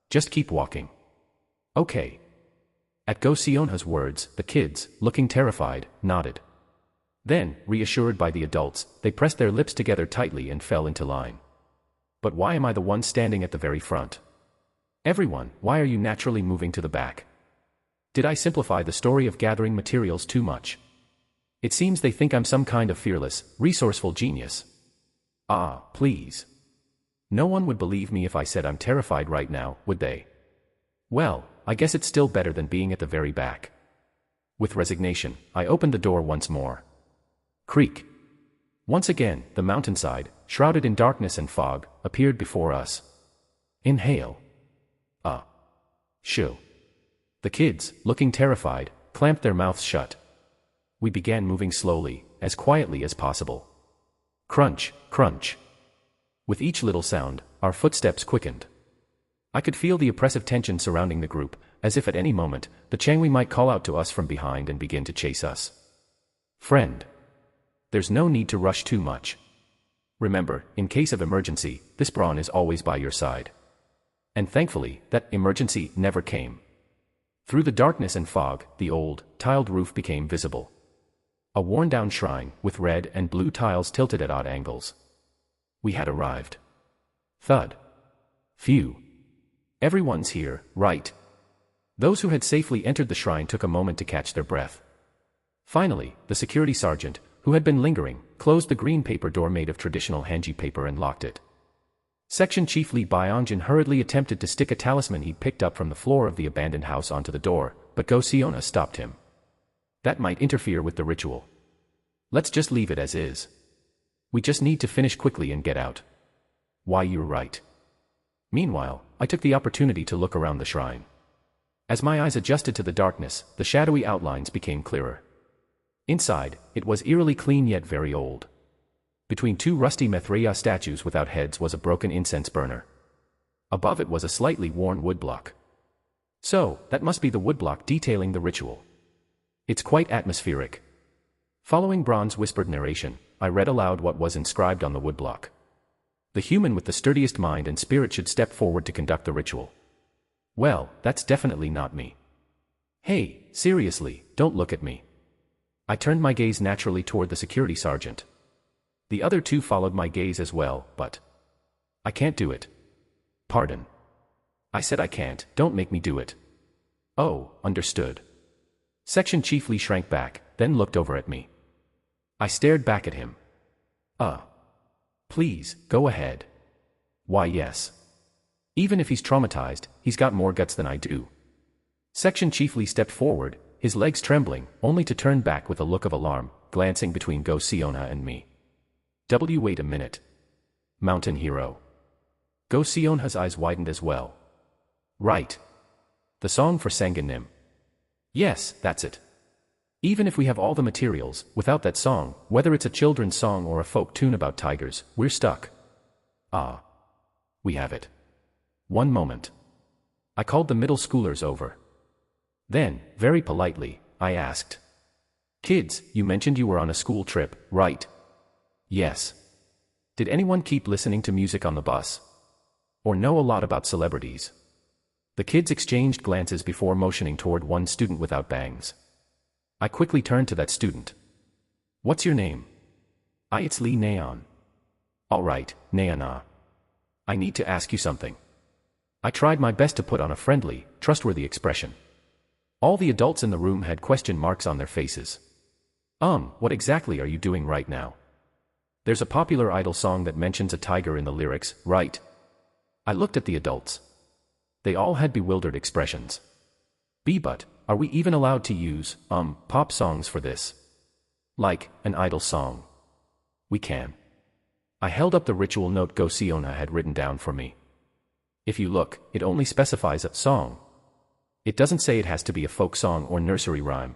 Just keep walking." "Okay." At Go Seonha's words, the kids, looking terrified, nodded. Then, reassured by the adults, they pressed their lips together tightly and fell into line. But why am I the one standing at the very front? "Everyone, why are you naturally moving to the back? Did I simplify the story of gathering materials too much? It seems they think I'm some kind of fearless, resourceful genius. Please. No one would believe me if I said I'm terrified right now, would they? Well, I guess it's still better than being at the very back." With resignation, I opened the door once more. Creak. Once again, the mountainside, shrouded in darkness and fog, appeared before us. Inhale. Shoo. The kids, looking terrified, clamped their mouths shut. We began moving slowly, as quietly as possible. Crunch, crunch. With each little sound, our footsteps quickened. I could feel the oppressive tension surrounding the group, as if at any moment, the Changwi might call out to us from behind and begin to chase us. "Friend. There's no need to rush too much. Remember, in case of emergency, this Braun is always by your side." And thankfully, that emergency never came. Through the darkness and fog, the old, tiled roof became visible. A worn-down shrine, with red and blue tiles tilted at odd angles. We had arrived. Thud. Phew. Everyone's here, right? Those who had safely entered the shrine took a moment to catch their breath. Finally, the security sergeant, who had been lingering, closed the green paper door made of traditional hanji paper and locked it. Section Chief Lee Byongjin hurriedly attempted to stick a talisman he'd picked up from the floor of the abandoned house onto the door, but Go Seonha stopped him. "That might interfere with the ritual. Let's just leave it as is. We just need to finish quickly and get out." "Why, you're right." Meanwhile, I took the opportunity to look around the shrine. As my eyes adjusted to the darkness, the shadowy outlines became clearer. Inside, it was eerily clean yet very old. Between two rusty Mithraea statues without heads was a broken incense burner. Above it was a slightly worn woodblock. So, that must be the woodblock detailing the ritual. It's quite atmospheric. Following Braun's whispered narration, I read aloud what was inscribed on the woodblock. The human with the sturdiest mind and spirit should step forward to conduct the ritual. Well, that's definitely not me. Hey, seriously, don't look at me. I turned my gaze naturally toward the security sergeant. The other two followed my gaze as well, but I can't do it. Pardon. I said I can't, don't make me do it. Oh, understood. Section Chief Lee shrank back, then looked over at me. I stared back at him. Please, go ahead. Why, yes. Even if he's traumatized, he's got more guts than I do. Section Chief Lee stepped forward, his legs trembling, only to turn back with a look of alarm, glancing between Go Seonha and me. Wait a minute. Mountain hero. Go Seonha's eyes widened as well. Right. The song for Sanganim. Yes, that's it. Even if we have all the materials, without that song, whether it's a children's song or a folk tune about tigers, we're stuck. We have it. One moment. I called the middle schoolers over. Then, very politely, I asked. Kids, you mentioned you were on a school trip, right? Yes. Did anyone keep listening to music on the bus? Or know a lot about celebrities? The kids exchanged glances before motioning toward one student without bangs. I quickly turned to that student. What's your name? It's Lee Neon. Alright, Neona. I need to ask you something. I tried my best to put on a friendly, trustworthy expression. All the adults in the room had question marks on their faces. What exactly are you doing right now? There's a popular idol song that mentions a tiger in the lyrics, right? I looked at the adults. They all had bewildered expressions. But, are we even allowed to use, pop songs for this? Like, an idol song? We can. I held up the ritual note Gosiona had written down for me. If you look, it only specifies a song. It doesn't say it has to be a folk song or nursery rhyme.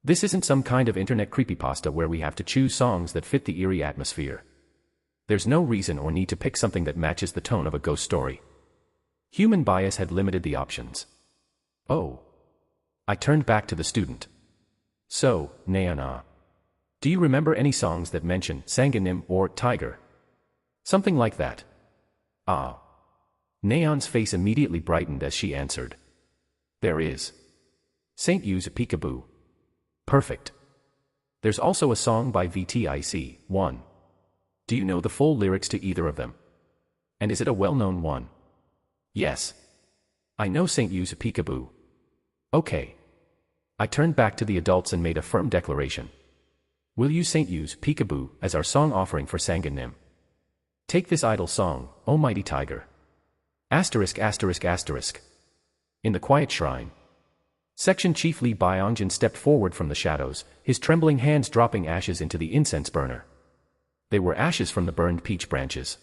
This isn't some kind of internet creepypasta where we have to choose songs that fit the eerie atmosphere. There's no reason or need to pick something that matches the tone of a ghost story. Human bias had limited the options. Oh. I turned back to the student. So, Neona. Do you remember any songs that mention Sanganim or tiger? Something like that. Ah. Neon's face immediately brightened as she answered. There is. Saint Yu's Peekaboo. Perfect. There's also a song by VTIC, 1. Do you know the full lyrics to either of them? And is it a well-known one? Yes. I know Saint Yu's Peekaboo. Okay. I turned back to the adults and made a firm declaration. We'll use Saint Yu's Peekaboo as our song offering for Sanganim. Take this idol song, O Mighty Tiger. Asterisk asterisk asterisk. In the quiet shrine. Section Chief Lee Byongjin stepped forward from the shadows, his trembling hands dropping ashes into the incense burner. They were ashes from the burned peach branches.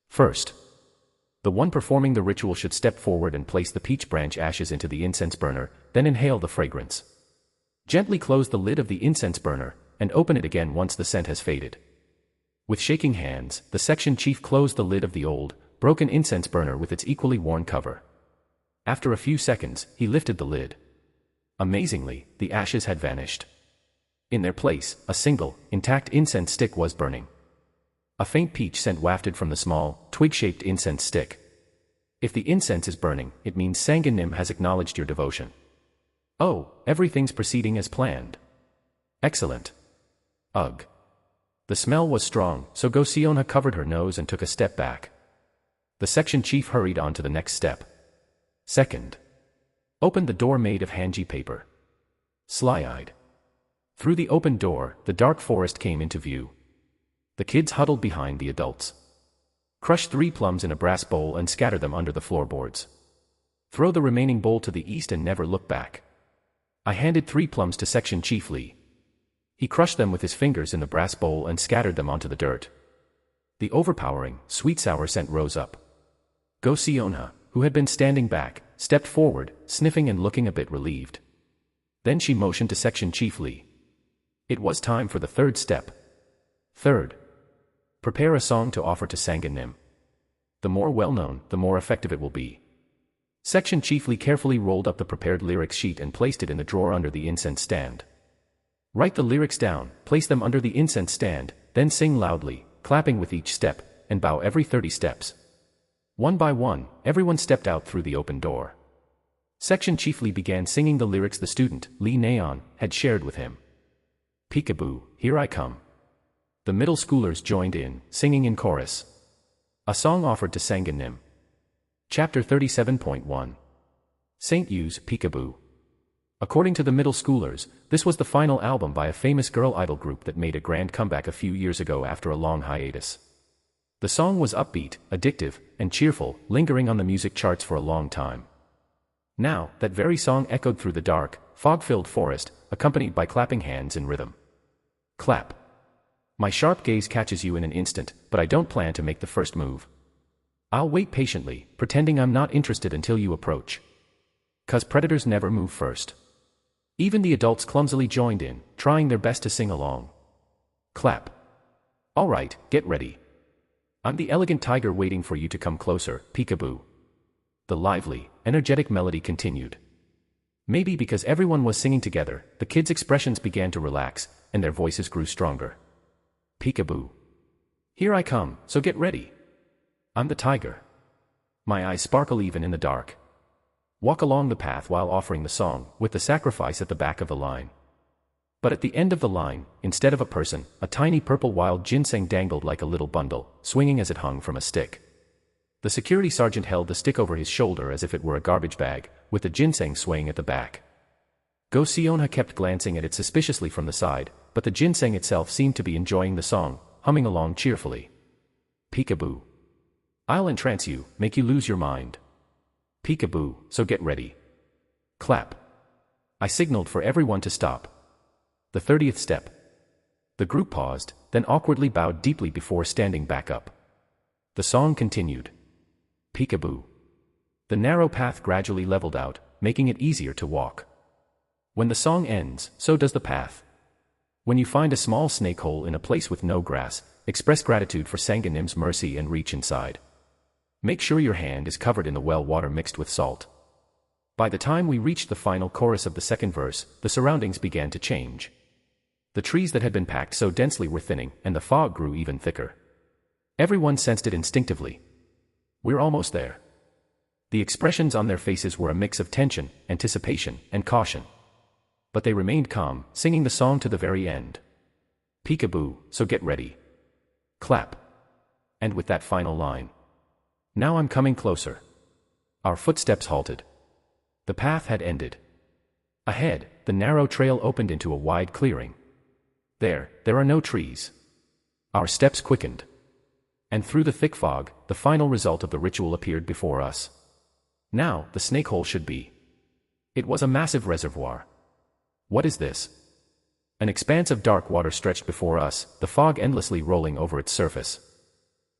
First, the one performing the ritual should step forward and place the peach branch ashes into the incense burner, then inhale the fragrance. Gently close the lid of the incense burner, and open it again once the scent has faded. With shaking hands, the section chief closed the lid of the old, broken incense burner with its equally worn cover. After a few seconds, he lifted the lid. Amazingly, the ashes had vanished. In their place, a single, intact incense stick was burning. A faint peach scent wafted from the small, twig-shaped incense stick. If the incense is burning, it means Sanganim has acknowledged your devotion. Oh, everything's proceeding as planned. Excellent. Ugh. The smell was strong, so Gosiona covered her nose and took a step back. The section chief hurried on to the next step. Second. Opened the door made of hanji paper. Sly-eyed. Through the open door, the dark forest came into view. The kids huddled behind the adults. Crush 3 plums in a brass bowl and scatter them under the floorboards. Throw the remaining bowl to the east and never look back. I handed 3 plums to Section Chief Lee. He crushed them with his fingers in the brass bowl and scattered them onto the dirt. The overpowering, sweet-sour scent rose up. Gosiona, who had been standing back, stepped forward, sniffing and looking a bit relieved. Then she motioned to Section Chief Lee. It was time for the third step. Third. Prepare a song to offer to Sanganim. The more well-known, the more effective it will be. Section Chief Lee carefully rolled up the prepared lyrics sheet and placed it in the drawer under the incense stand. Write the lyrics down, place them under the incense stand, then sing loudly, clapping with each step, and bow every 30 steps. One by one, everyone stepped out through the open door. Section Chief Lee began singing the lyrics the student, Lee Neon, had shared with him. Peekaboo, here I come. The middle schoolers joined in, singing in chorus. A song offered to Sanganim. Chapter 37.1. Saint Yu's Peekaboo. According to the middle schoolers, this was the final album by a famous girl idol group that made a grand comeback a few years ago after a long hiatus. The song was upbeat, addictive, and cheerful, lingering on the music charts for a long time. Now, that very song echoed through the dark, fog-filled forest, accompanied by clapping hands in rhythm. Clap. My sharp gaze catches you in an instant, but I don't plan to make the first move. I'll wait patiently, pretending I'm not interested until you approach. 'Cause predators never move first. Even the adults clumsily joined in, trying their best to sing along. Clap. All right, get ready. I'm the elegant tiger waiting for you to come closer, peekaboo. The lively, energetic melody continued. Maybe because everyone was singing together, the kids' expressions began to relax, and their voices grew stronger. Peekaboo. Here I come, so get ready. I'm the tiger. My eyes sparkle even in the dark. Walk along the path while offering the song, with the sacrifice at the back of the line. But at the end of the line, instead of a person, a tiny purple wild ginseng dangled like a little bundle, swinging as it hung from a stick. The security sergeant held the stick over his shoulder as if it were a garbage bag, with the ginseng swaying at the back. Go Sionha kept glancing at it suspiciously from the side, but the ginseng itself seemed to be enjoying the song, humming along cheerfully. Peekaboo. I'll entrance you, make you lose your mind. Peekaboo, so get ready. Clap. I signaled for everyone to stop. The 30th step. The group paused, then awkwardly bowed deeply before standing back up. The song continued. Peekaboo. The narrow path gradually leveled out, making it easier to walk. When the song ends, so does the path. When you find a small snake hole in a place with no grass, express gratitude for Sanganim's mercy and reach inside. Make sure your hand is covered in the well water mixed with salt. By the time we reached the final chorus of the second verse, the surroundings began to change. The trees that had been packed so densely were thinning, and the fog grew even thicker. Everyone sensed it instinctively. We're almost there. The expressions on their faces were a mix of tension, anticipation, and caution. But they remained calm, singing the song to the very end. Peekaboo, so get ready. Clap. And with that final line. Now I'm coming closer. Our footsteps halted. The path had ended. Ahead, the narrow trail opened into a wide clearing. There are no trees. Our steps quickened. And through the thick fog, the final result of the ritual appeared before us. Now, the snake hole should be. It was a massive reservoir. What is this? An expanse of dark water stretched before us, the fog endlessly rolling over its surface.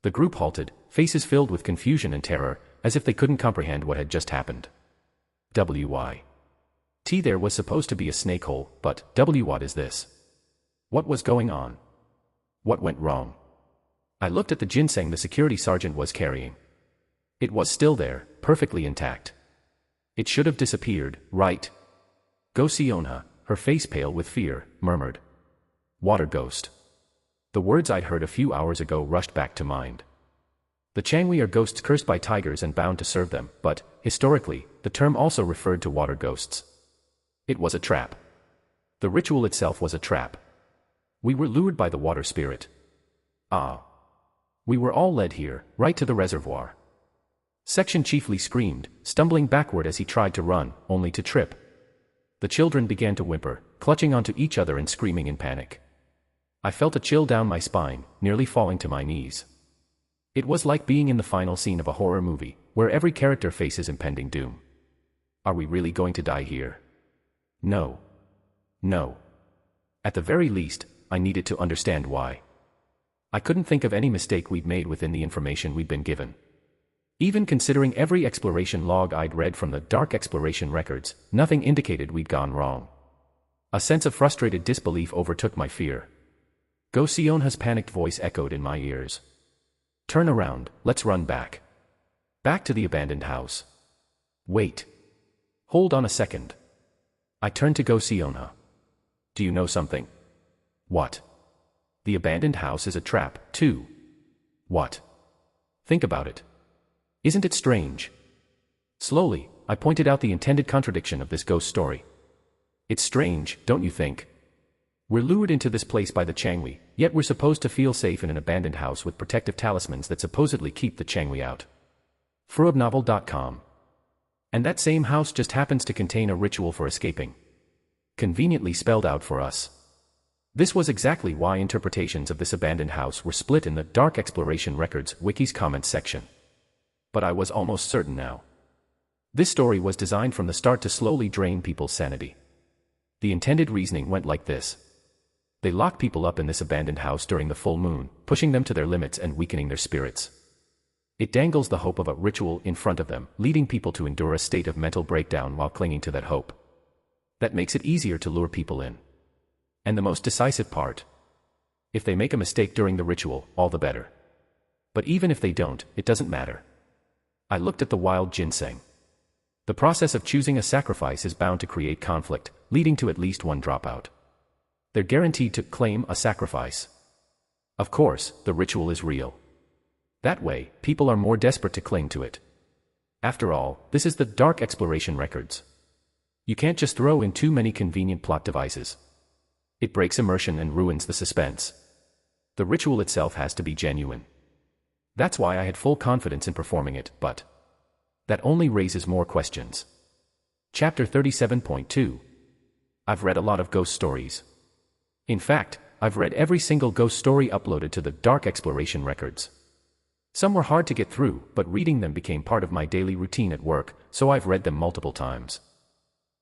The group halted, faces filled with confusion and terror, as if they couldn't comprehend what had just happened. W.I.T. There was supposed to be a snake hole, but what is this? What was going on? What went wrong? I looked at the ginseng the security sergeant was carrying. It was still there, perfectly intact. It should have disappeared, right? Go Sionha, her face pale with fear, murmured. Water ghost. The words I'd heard a few hours ago rushed back to mind. The Changwi are ghosts cursed by tigers and bound to serve them, but, historically, the term also referred to water ghosts. It was a trap. The ritual itself was a trap. We were lured by the water spirit. We were all led here, right to the reservoir. Section chiefly screamed, stumbling backward as he tried to run, only to trip. The children began to whimper, clutching onto each other and screaming in panic. I felt a chill down my spine, nearly falling to my knees. It was like being in the final scene of a horror movie, where every character faces impending doom. Are we really going to die here? No. No. At the very least, I needed to understand why. I couldn't think of any mistake we'd made within the information we'd been given. Even considering every exploration log I'd read from the dark exploration records, nothing indicated we'd gone wrong. A sense of frustrated disbelief overtook my fear. Go Sionha's panicked voice echoed in my ears. Turn around, let's run back. Back to the abandoned house. Wait. Hold on a second. I turned to Go Sionha. Do you know something? What? The abandoned house is a trap, too. What? Think about it. Isn't it strange? Slowly, I pointed out the intended contradiction of this ghost story. It's strange, don't you think? We're lured into this place by the Changwi, yet we're supposed to feel safe in an abandoned house with protective talismans that supposedly keep the Changwi out. Furubnovel.com. And that same house just happens to contain a ritual for escaping. Conveniently spelled out for us. This was exactly why interpretations of this abandoned house were split in the Dark Exploration Records Wiki's comments section. But I was almost certain now. This story was designed from the start to slowly drain people's sanity. The intended reasoning went like this. They lock people up in this abandoned house during the full moon, pushing them to their limits and weakening their spirits. It dangles the hope of a ritual in front of them, leading people to endure a state of mental breakdown while clinging to that hope. That makes it easier to lure people in. And the most decisive part. If they make a mistake during the ritual, all the better. But even if they don't, it doesn't matter. I looked at the wild ginseng. The process of choosing a sacrifice is bound to create conflict, leading to at least one dropout. They're guaranteed to claim a sacrifice. Of course, the ritual is real. That way, people are more desperate to cling to it. After all, this is the Dark Exploration Records. You can't just throw in too many convenient plot devices. It breaks immersion and ruins the suspense. The ritual itself has to be genuine. That's why I had full confidence in performing it, but that only raises more questions. Chapter 37.2. I've read a lot of ghost stories. In fact, I've read every single ghost story uploaded to the Dark Exploration Records. Some were hard to get through, but reading them became part of my daily routine at work, so I've read them multiple times.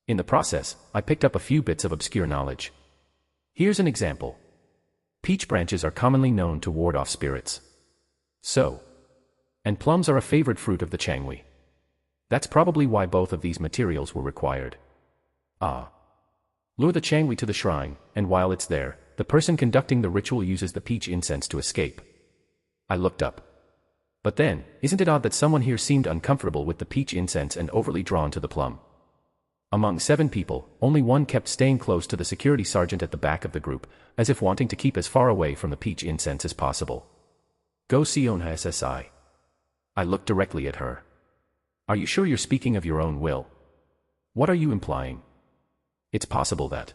In the process, I picked up a few bits of obscure knowledge. Here's an example. Peach branches are commonly known to ward off spirits. And plums are a favorite fruit of the Changwi. That's probably why both of these materials were required. Lure the Changwi to the shrine, and while it's there, the person conducting the ritual uses the peach incense to escape. I looked up. But then, isn't it odd that someone here seemed uncomfortable with the peach incense and overly drawn to the plum? Among 7 people, only one kept staying close to the security sergeant at the back of the group, as if wanting to keep as far away from the peach incense as possible. Go Sionha SSI. I looked directly at her. Are you sure you're speaking of your own will? What are you implying? It's possible that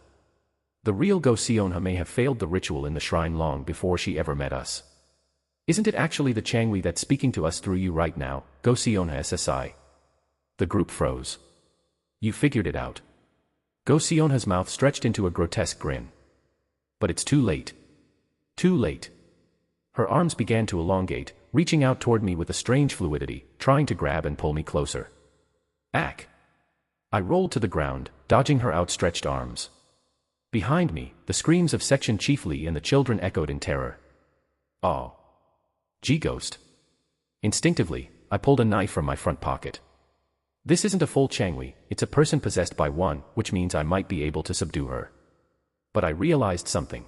the real Go Sionha may have failed the ritual in the shrine long before she ever met us. Isn't it actually the Changwi that's speaking to us through you right now, Go Sionha SSI? The group froze. You figured it out. Go Sionha's mouth stretched into a grotesque grin. But it's too late. Too late. Her arms began to elongate, reaching out toward me with a strange fluidity, trying to grab and pull me closer. Ack! I rolled to the ground, dodging her outstretched arms. Behind me, the screams of Section Chief Lee and the children echoed in terror. Oh. G-Ghost. Instinctively, I pulled a knife from my front pocket. This isn't a full Changwi, it's a person possessed by one, which means I might be able to subdue her. But I realized something.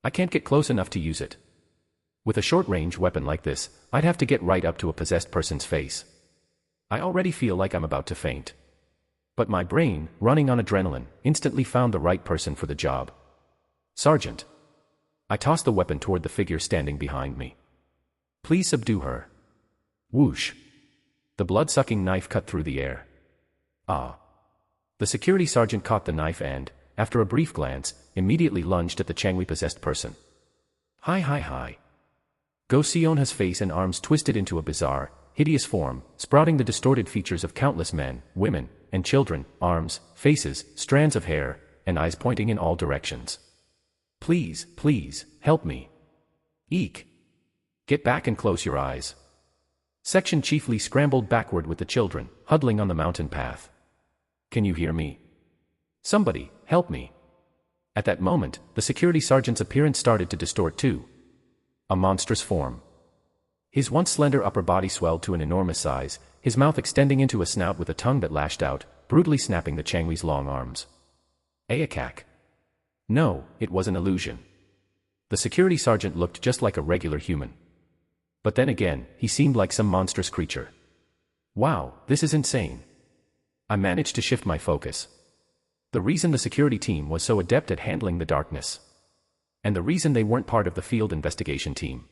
I can't get close enough to use it. With a short-range weapon like this, I'd have to get right up to a possessed person's face. I already feel like I'm about to faint. But my brain, running on adrenaline, instantly found the right person for the job. Sergeant. I tossed the weapon toward the figure standing behind me. Please subdue her. Whoosh. The blood-sucking knife cut through the air. The security sergeant caught the knife and, after a brief glance, immediately lunged at the Changwi-possessed person. Hi. Go Sionha's face and arms twisted into a bizarre, hideous form, sprouting the distorted features of countless men, women, and children, arms, faces, strands of hair, and eyes pointing in all directions. Please, help me. Eek. Get back and close your eyes. Section Chief Lee scrambled backward with the children, huddling on the mountain path. Can you hear me? Somebody, help me. At that moment, the security sergeant's appearance started to distort too. A monstrous form. His once slender upper body swelled to an enormous size, his mouth extending into a snout with a tongue that lashed out, brutally snapping the Changwi's long arms. Ayakak. No, it was an illusion. The security sergeant looked just like a regular human. But then again, he seemed like some monstrous creature. Wow, this is insane. I managed to shift my focus. The reason the security team was so adept at handling the darkness. And the reason they weren't part of the field investigation team.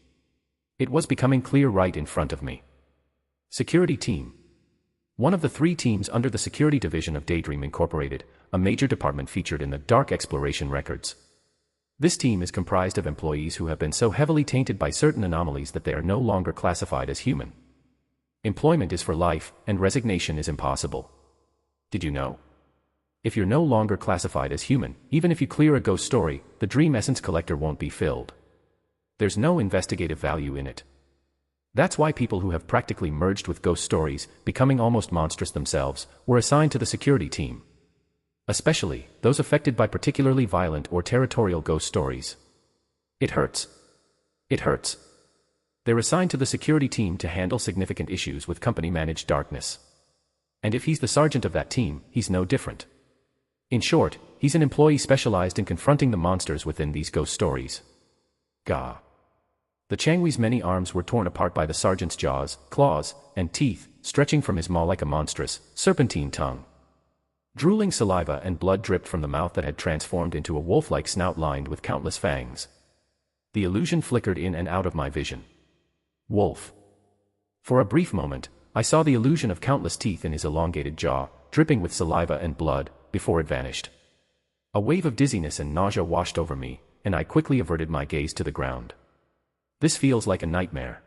It was becoming clear right in front of me. Security team. One of the 3 teams under the Security Division of Daydream Incorporated, a major department featured in the Dark Exploration Records. This team is comprised of employees who have been so heavily tainted by certain anomalies that they are no longer classified as human. Employment is for life, and resignation is impossible. Did you know? If you're no longer classified as human, even if you clear a ghost story, the Dream Essence Collector won't be filled. There's no investigative value in it. That's why people who have practically merged with ghost stories, becoming almost monstrous themselves, were assigned to the security team. Especially, those affected by particularly violent or territorial ghost stories. It hurts. It hurts. They're assigned to the security team to handle significant issues with company-managed darkness. And if he's the sergeant of that team, he's no different. In short, he's an employee specialized in confronting the monsters within these ghost stories. Gah. The Changwi's many arms were torn apart by the sergeant's jaws, claws, and teeth, stretching from his maw like a monstrous, serpentine tongue. Drooling saliva and blood dripped from the mouth that had transformed into a wolf-like snout lined with countless fangs. The illusion flickered in and out of my vision. Wolf. For a brief moment, I saw the illusion of countless teeth in his elongated jaw, dripping with saliva and blood, before it vanished. A wave of dizziness and nausea washed over me, and I quickly averted my gaze to the ground. This feels like a nightmare.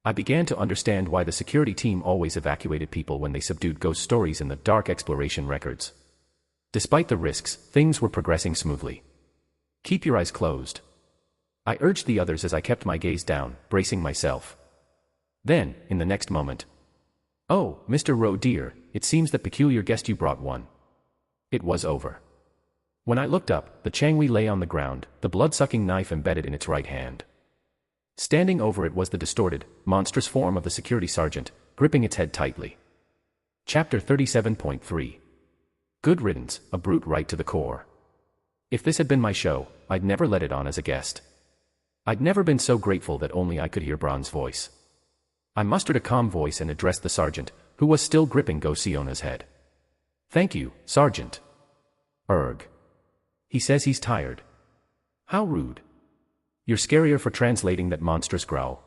I began to understand why the security team always evacuated people when they subdued ghost stories in the dark exploration records. Despite the risks, things were progressing smoothly. Keep your eyes closed. I urged the others as I kept my gaze down, bracing myself. Then, in the next moment, "Oh, Mr. Roe dear, it seems that peculiar guest you brought one." It was over. When I looked up, the Changui lay on the ground, the blood-sucking knife embedded in its right hand. Standing over it was the distorted, monstrous form of the security sergeant, gripping its head tightly. Chapter 37.3. Good riddance, a brute right to the core. If this had been my show, I'd never let it on as a guest. I'd never been so grateful that only I could hear Braun's voice. I mustered a calm voice and addressed the sergeant, who was still gripping Gosiona's head. "Thank you, Sergeant." "Erg. He says he's tired." "How rude. You're scarier for translating that monstrous growl."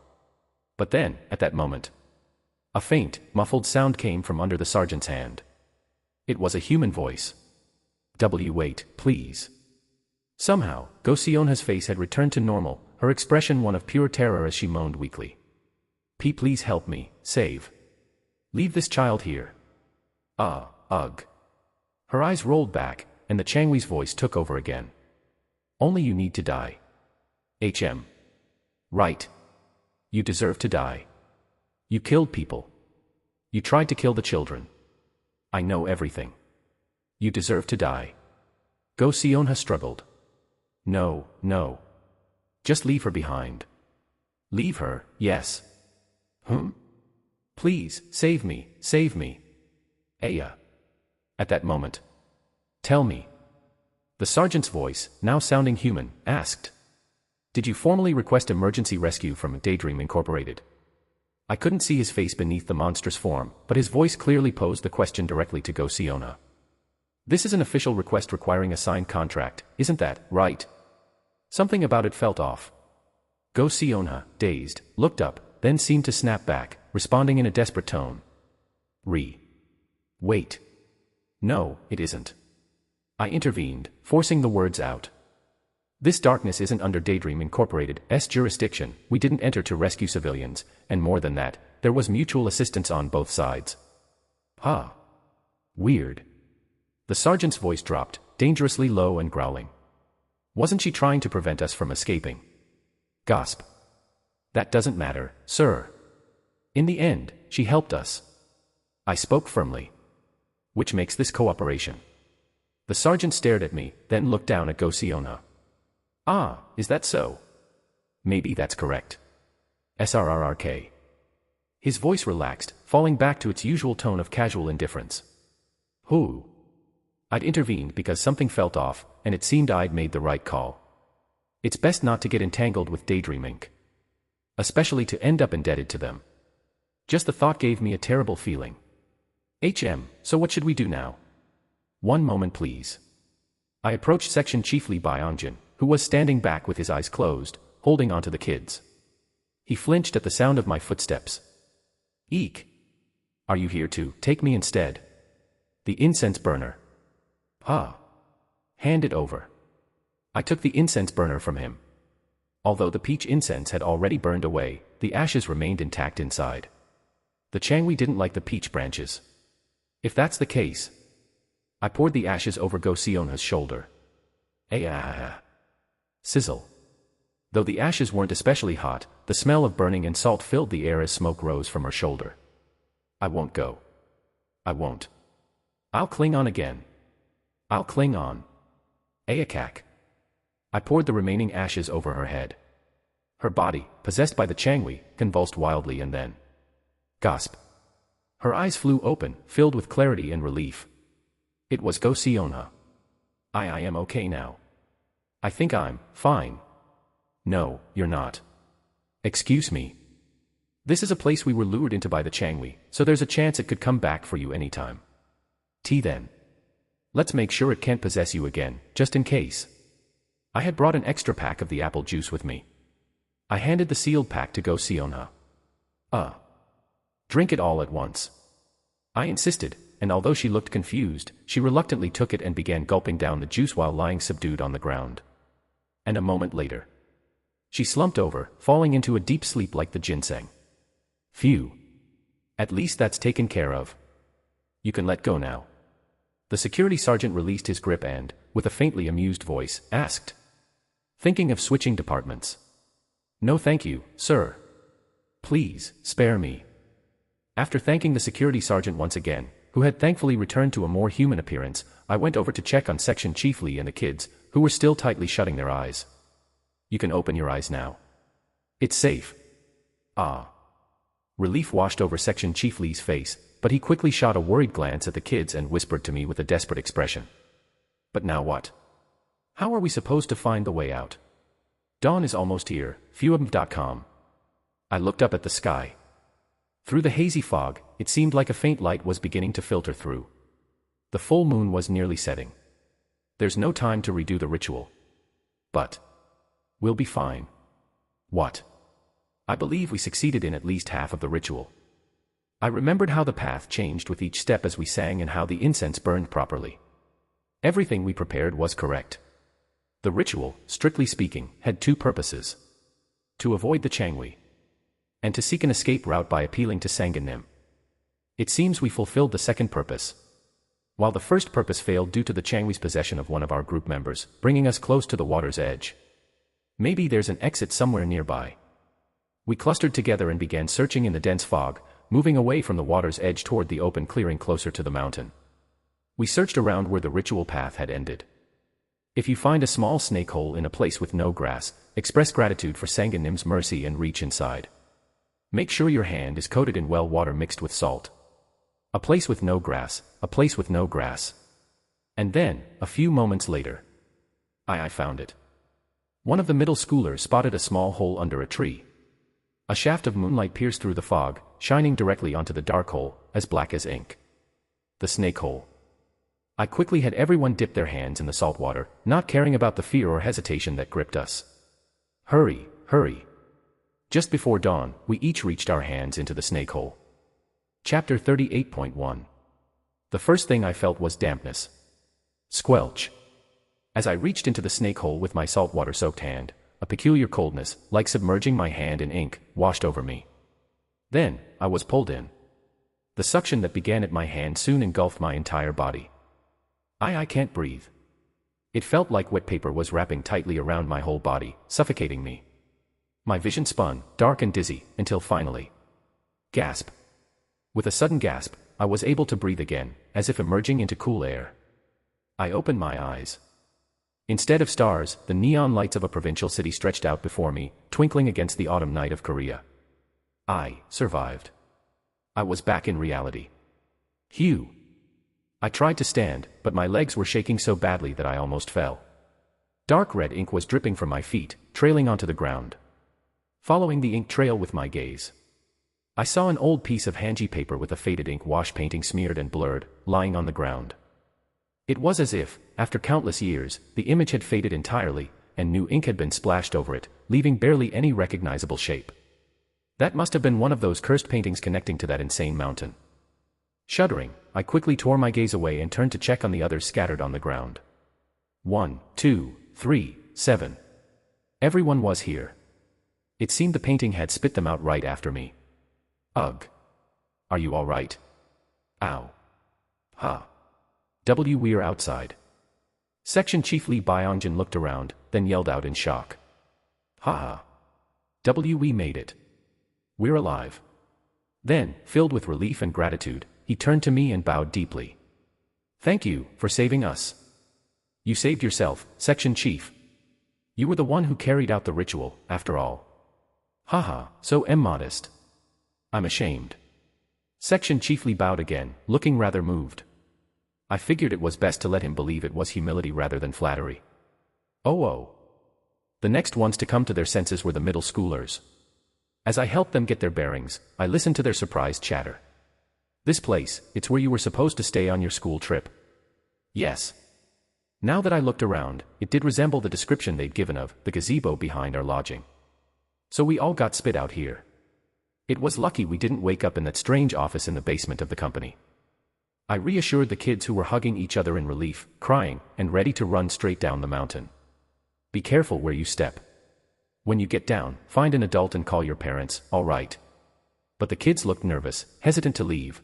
But then, at that moment, a faint, muffled sound came from under the sergeant's hand. It was a human voice. "Wait, please." Somehow, Gosiona's face had returned to normal, her expression one of pure terror as she moaned weakly. Please help me, save. Leave this child here." Ugh. Her eyes rolled back, and the Changui's voice took over again. "Only you need to die. Right. You deserve to die. You killed people. You tried to kill the children. I know everything. You deserve to die." Gosiona struggled. No. Just leave her behind." "Leave her, yes." "Please, save me. Aya." At that moment. "Tell me." The sergeant's voice, now sounding human, asked. "Did you formally request emergency rescue from Daydream Incorporated?" I couldn't see his face beneath the monstrous form, but his voice clearly posed the question directly to Gosiona. "This is an official request requiring a signed contract, isn't that right?" Something about it felt off. Gosiona, dazed, looked up, then seemed to snap back, responding in a desperate tone. Wait. No, it isn't." I intervened, forcing the words out. "This darkness isn't under Daydream Incorporated's jurisdiction. We didn't enter to rescue civilians, and more than that, there was mutual assistance on both sides." Weird. The sergeant's voice dropped, dangerously low and growling. "Wasn't she trying to prevent us from escaping?" Gasp. "That doesn't matter, sir. In the end, she helped us." I spoke firmly. "Which makes this cooperation." The sergeant stared at me, then looked down at Gosiona. Is that so?" "Maybe that's correct. SRRRK. His voice relaxed, falling back to its usual tone of casual indifference. "Who?" I'd intervened because something felt off, and it seemed I'd made the right call. It's best not to get entangled with Daydream Inc. Especially to end up indebted to them. Just the thought gave me a terrible feeling. So what should we do now?" "One moment please." I approached Section Chief Li Byongjin, who was standing back with his eyes closed, holding onto the kids. He flinched at the sound of my footsteps. "Eek. Are you here to take me instead?" "The incense burner." "Hand it over." I took the incense burner from him. Although the peach incense had already burned away, the ashes remained intact inside. The Changui didn't like the peach branches. If that's the case. I poured the ashes over Gosiona's shoulder. Sizzle. Though the ashes weren't especially hot, the smell of burning and salt filled the air as smoke rose from her shoulder. "I won't go. I won't. I'll cling on again. I'll cling on." Ayakak. I poured the remaining ashes over her head. Her body, possessed by the Changui, convulsed wildly and then. Gasp. Her eyes flew open, filled with clarity and relief. It was Gosiona. I am okay now. I think I'm fine." "No, you're not." "Excuse me." This is a place we were lured into by the Changwi, so there's a chance it could come back for you anytime. Then. Let's make sure it can't possess you again, just in case. I had brought an extra pack of the apple juice with me. I handed the sealed pack to Go Siona. Drink it all at once. I insisted, and although she looked confused, she reluctantly took it and began gulping down the juice while lying subdued on the ground. And a moment later, she slumped over, falling into a deep sleep like the ginseng. Phew. At least that's taken care of. You can let go now. The security sergeant released his grip and, with a faintly amused voice, asked, "Thinking of switching departments?" "No thank you, sir. Please, spare me." After thanking the security sergeant once again, who had thankfully returned to a more human appearance, I went over to check on Section Chief Lee and the kids, who were still tightly shutting their eyes. "You can open your eyes now. It's safe." Relief washed over Section Chief Lee's face, but he quickly shot a worried glance at the kids and whispered to me with a desperate expression. "But now what? How are we supposed to find the way out? Dawn is almost here, fewabm.com." I looked up at the sky. Through the hazy fog, it seemed like a faint light was beginning to filter through. The full moon was nearly setting. There's no time to redo the ritual. But we'll be fine. What? I believe we succeeded in at least half of the ritual. I remembered how the path changed with each step as we sang and how the incense burned properly. Everything we prepared was correct. The ritual, strictly speaking, had two purposes: to avoid the Changwi, and to seek an escape route by appealing to Sanganim. It seems we fulfilled the second purpose, while the first purpose failed due to the Changwi's possession of one of our group members, bringing us close to the water's edge. Maybe there's an exit somewhere nearby. We clustered together and began searching in the dense fog, moving away from the water's edge toward the open clearing closer to the mountain. We searched around where the ritual path had ended. If you find a small snake hole in a place with no grass, express gratitude for Sanganim's mercy and reach inside. Make sure your hand is coated in well water mixed with salt. A place with no grass, a place with no grass. And then, a few moments later, I found it. One of the middle schoolers spotted a small hole under a tree. A shaft of moonlight pierced through the fog, shining directly onto the dark hole, as black as ink. The snake hole. I quickly had everyone dip their hands in the salt water, not caring about the fear or hesitation that gripped us. Hurry, hurry. Just before dawn, we each reached our hands into the snake hole. Chapter 38.1. The first thing I felt was dampness. Squelch. As I reached into the snake hole with my saltwater-soaked hand, a peculiar coldness, like submerging my hand in ink, washed over me. Then, I was pulled in. The suction that began at my hand soon engulfed my entire body. I can't breathe. It felt like wet paper was wrapping tightly around my whole body, suffocating me. My vision spun, dark and dizzy, until finally. Gasp. With a sudden gasp, I was able to breathe again, as if emerging into cool air. I opened my eyes. Instead of stars, the neon lights of a provincial city stretched out before me, twinkling against the autumn night of Korea. I survived. I was back in reality. Phew. I tried to stand, but my legs were shaking so badly that I almost fell. Dark red ink was dripping from my feet, trailing onto the ground. Following the ink trail with my gaze, I saw an old piece of hanji paper with a faded ink wash painting smeared and blurred, lying on the ground. It was as if, after countless years, the image had faded entirely, and new ink had been splashed over it, leaving barely any recognizable shape. That must have been one of those cursed paintings connecting to that insane mountain. Shuddering, I quickly tore my gaze away and turned to check on the others scattered on the ground. 1, 2, 3, 7. Everyone was here. It seemed the painting had spit them out right after me. Ugh. Are you all right? Ow. Ha. We're outside. Section Chief Lee Byongjin looked around, then yelled out in shock. Ha ha. We made it. We're alive. Then, filled with relief and gratitude, he turned to me and bowed deeply. Thank you for saving us. You saved yourself, Section Chief. You were the one who carried out the ritual, after all. Haha, so immodest. I'm ashamed. Section Chief Lee bowed again, looking rather moved. I figured it was best to let him believe it was humility rather than flattery. Oh. The next ones to come to their senses were the middle schoolers. As I helped them get their bearings, I listened to their surprised chatter. This place, it's where you were supposed to stay on your school trip. Yes. Now that I looked around, it did resemble the description they'd given of the gazebo behind our lodging. So we all got spit out here. It was lucky we didn't wake up in that strange office in the basement of the company. I reassured the kids who were hugging each other in relief, crying, and ready to run straight down the mountain. Be careful where you step. When you get down, find an adult and call your parents, all right? But the kids looked nervous, hesitant to leave.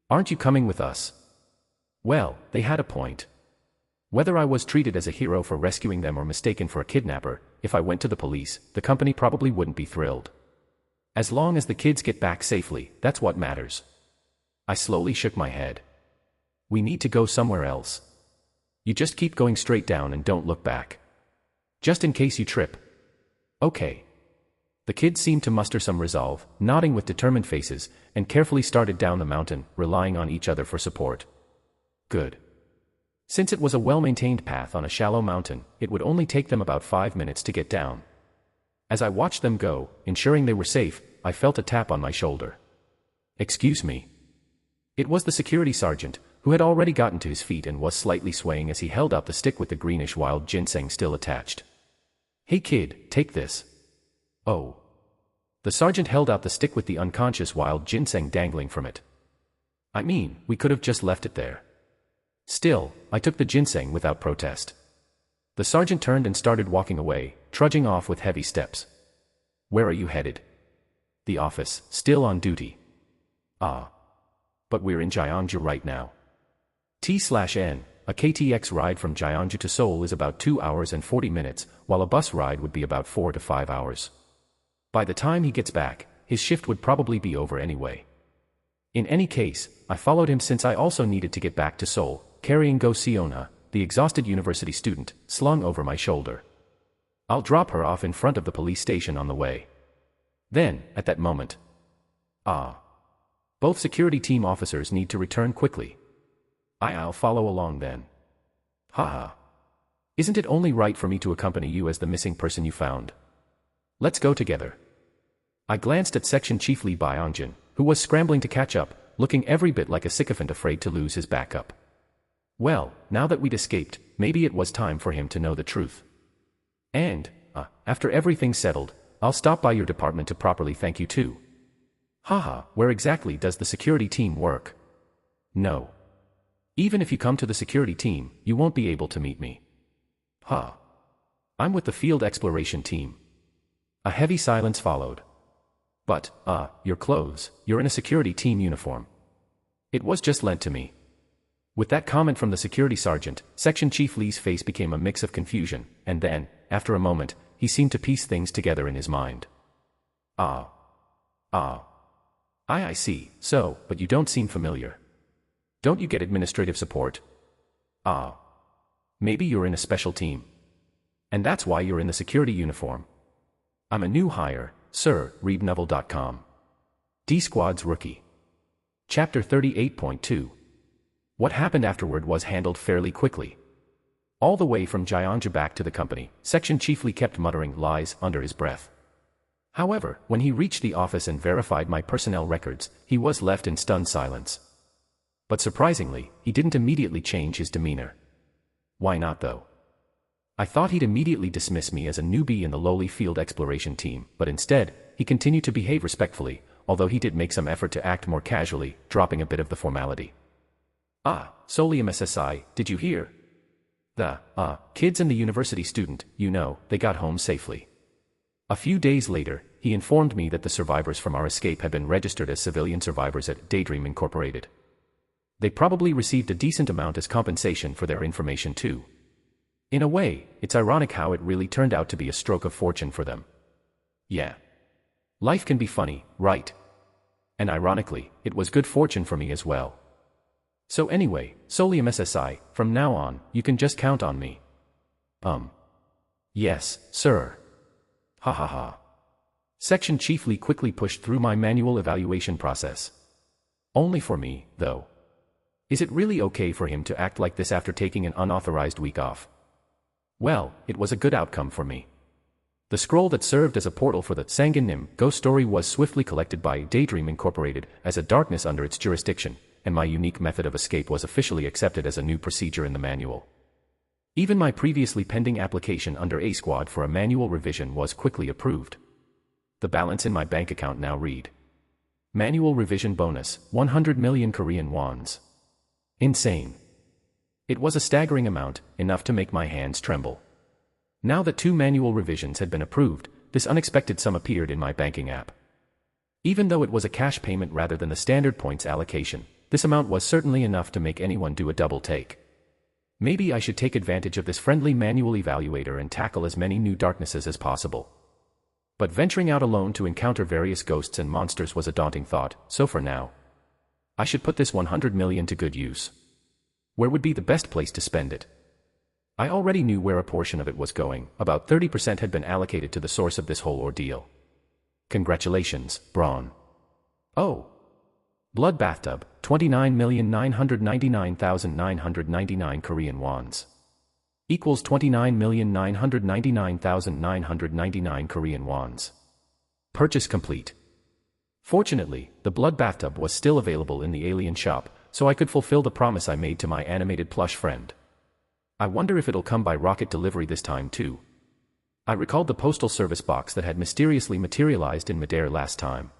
Aren't you coming with us? Well, they had a point. Whether I was treated as a hero for rescuing them or mistaken for a kidnapper, if I went to the police, the company probably wouldn't be thrilled. As long as the kids get back safely, that's what matters. I slowly shook my head. We need to go somewhere else. You just keep going straight down and don't look back. Just in case you trip. Okay. The kids seemed to muster some resolve, nodding with determined faces, and carefully started down the mountain, relying on each other for support. Good. Since it was a well-maintained path on a shallow mountain, it would only take them about 5 minutes to get down. As I watched them go, ensuring they were safe, I felt a tap on my shoulder. Excuse me. It was the security sergeant, who had already gotten to his feet and was slightly swaying as he held out the stick with the greenish wild ginseng still attached. Hey kid, take this. Oh. The sergeant held out the stick with the unconscious wild ginseng dangling from it. I mean, we could have just left it there. Still, I took the ginseng without protest. The sergeant turned and started walking away, trudging off with heavy steps. Where are you headed? The office, still on duty. Ah. But we're in Gyeongju right now. T/N, a KTX ride from Gyeongju to Seoul is about 2 hours and 40 minutes, while a bus ride would be about 4 to 5 hours. By the time he gets back, his shift would probably be over anyway. In any case, I followed him since I also needed to get back to Seoul, carrying Go Seona, the exhausted university student, slung over my shoulder. I'll drop her off in front of the police station on the way. Then, at that moment. Both security team officers need to return quickly. I'll follow along then. Haha. Isn't it only right for me to accompany you as the missing person you found? Let's go together. I glanced at Section Chief Lee Byongjin, who was scrambling to catch up, looking every bit like a sycophant afraid to lose his backup. Well, now that we'd escaped, maybe it was time for him to know the truth. And, after everything's settled, I'll stop by your department to properly thank you too. Haha, where exactly does the security team work? No. Even if you come to the security team, you won't be able to meet me. I'm with the field exploration team. A heavy silence followed. But, your clothes, you're in a security team uniform. It was just lent to me. With that comment from the security sergeant, Section Chief Lee's face became a mix of confusion, and then, after a moment, he seemed to piece things together in his mind. I see, so, but you don't seem familiar. Don't you get administrative support? Maybe you're in a special team. And that's why you're in the security uniform. I'm a new hire, sir, readnovel.com. D-Squad's rookie. Chapter 38.2. What happened afterward was handled fairly quickly. All the way from Gyeongju back to the company, Section Chief Lee kept muttering lies under his breath. However, when he reached the office and verified my personnel records, he was left in stunned silence. But surprisingly, he didn't immediately change his demeanor. Why not though? I thought he'd immediately dismiss me as a newbie in the lowly field exploration team, but instead, he continued to behave respectfully, although he did make some effort to act more casually, dropping a bit of the formality. Solely MSSI, did you hear? The, kids and the university student, they got home safely. A few days later, he informed me that the survivors from our escape had been registered as civilian survivors at Daydream Incorporated. They probably received a decent amount as compensation for their information too. In a way, it's ironic how it really turned out to be a stroke of fortune for them. Yeah. Life can be funny, right? And ironically, it was good fortune for me as well. So anyway, solely MSSI, from now on, you can just count on me. Yes, sir. Ha ha ha. Section Chief Lee quickly pushed through my manual evaluation process. Only for me, though. Is it really okay for him to act like this after taking an unauthorized week off? Well, it was a good outcome for me. The scroll that served as a portal for the Sanguinem ghost story was swiftly collected by Daydream Incorporated as a darkness under its jurisdiction, and my unique method of escape was officially accepted as a new procedure in the manual. Even my previously pending application under A Squad for a manual revision was quickly approved. The balance in my bank account now read: Manual revision bonus, 100 million Korean wons. Insane. It was a staggering amount, enough to make my hands tremble. Now that 2 manual revisions had been approved, this unexpected sum appeared in my banking app. Even though it was a cash payment rather than the standard points allocation, this amount was certainly enough to make anyone do a double take. Maybe I should take advantage of this friendly manual evaluator and tackle as many new darknesses as possible. But venturing out alone to encounter various ghosts and monsters was a daunting thought, so for now, I should put this 100 million to good use. Where would be the best place to spend it? I already knew where a portion of it was going. About 30% had been allocated to the source of this whole ordeal. Congratulations, Braun. Oh. Blood bathtub, 29,999,999 Korean wons. Equals 29,999,999 Korean wons. Purchase complete. Fortunately, the blood bathtub was still available in the alien shop, so I could fulfill the promise I made to my animated plush friend. I wonder if it'll come by rocket delivery this time too. I recalled the postal service box that had mysteriously materialized in midair last time.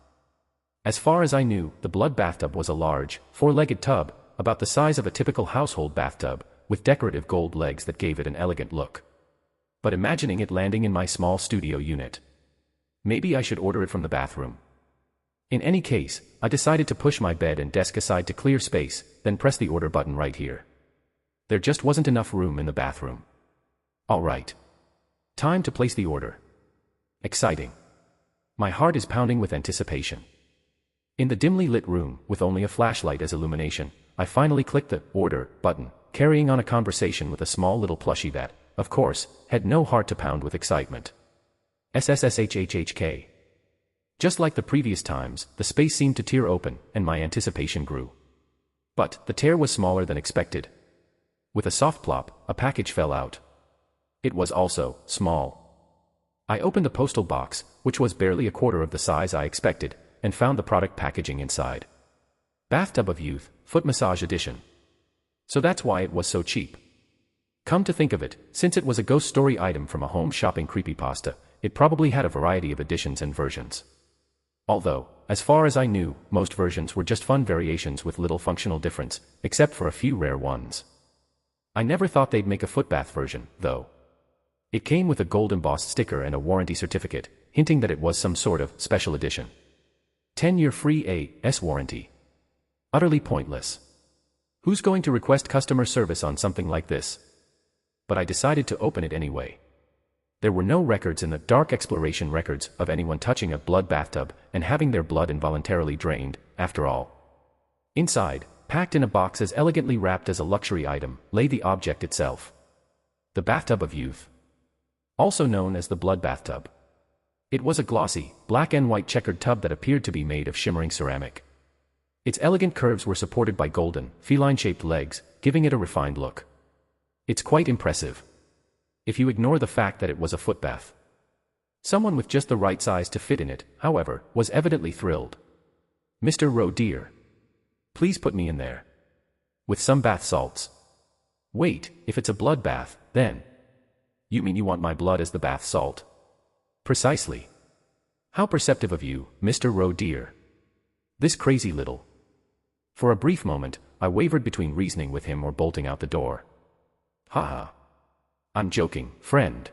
As far as I knew, the blood bathtub was a large, 4-legged tub, about the size of a typical household bathtub, with decorative gold legs that gave it an elegant look. But imagining it landing in my small studio unit. Maybe I should order it from the bathroom. In any case, I decided to push my bed and desk aside to clear space, then press the order button right here. There just wasn't enough room in the bathroom. All right. Time to place the order. Exciting. My heart is pounding with anticipation. In the dimly lit room, with only a flashlight as illumination, I finally clicked the order button, carrying on a conversation with a small little plushie that, of course, had no heart to pound with excitement. SSSHHHK. Just like the previous times, the space seemed to tear open, and my anticipation grew. But the tear was smaller than expected. With a soft plop, a package fell out. It was also small. I opened the postal box, which was barely a quarter of the size I expected, and found the product packaging inside. Bathtub of Youth, Foot Massage Edition. So that's why it was so cheap. Come to think of it, since it was a ghost story item from a home shopping creepypasta, it probably had a variety of editions and versions. Although, as far as I knew, most versions were just fun variations with little functional difference, except for a few rare ones. I never thought they'd make a footbath version, though. It came with a gold embossed sticker and a warranty certificate, hinting that it was some sort of special edition. 10-year free AS warranty. Utterly pointless. Who's going to request customer service on something like this? But I decided to open it anyway. There were no records in the dark exploration records of anyone touching a blood bathtub and having their blood involuntarily drained, after all. Inside, packed in a box as elegantly wrapped as a luxury item, lay the object itself. The Bathtub of Youth. Also known as the Blood Bathtub. It was a glossy, black and white checkered tub that appeared to be made of shimmering ceramic. Its elegant curves were supported by golden, feline-shaped legs, giving it a refined look. It's quite impressive. If you ignore the fact that it was a footbath. Someone with just the right size to fit in it, however, was evidently thrilled. Mr. Roe dear. Please put me in there. With some bath salts. Wait, if it's a blood bath, then. You mean you want my blood as the bath salt? Precisely. How perceptive of you, Mr. Roe dear. This crazy little. For a brief moment, I wavered between reasoning with him or bolting out the door. Haha. I'm joking, friend.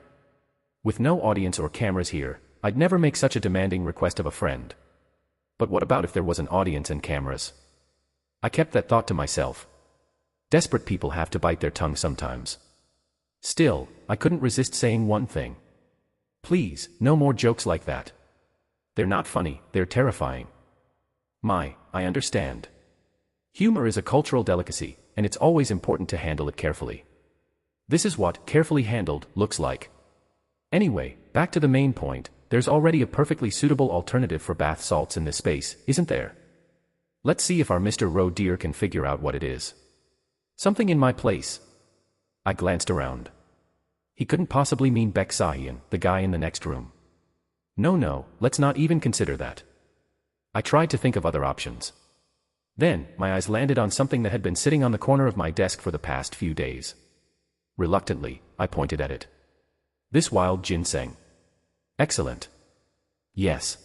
With no audience or cameras here, I'd never make such a demanding request of a friend. But what about if there was an audience and cameras? I kept that thought to myself. Desperate people have to bite their tongue sometimes. Still, I couldn't resist saying one thing. Please, no more jokes like that. They're not funny, they're terrifying. I understand. Humor is a cultural delicacy, and it's always important to handle it carefully. This is what carefully handled looks like. Anyway, back to the main point, there's already a perfectly suitable alternative for bath salts in this space, isn't there? Let's see if our Mr. Roe dear can figure out what it is. Something in my place. I glanced around. He couldn't possibly mean Beksahian, the guy in the next room. No, let's not even consider that. I tried to think of other options. Then, my eyes landed on something that had been sitting on the corner of my desk for the past few days. Reluctantly, I pointed at it. This wild ginseng. Excellent. Yes.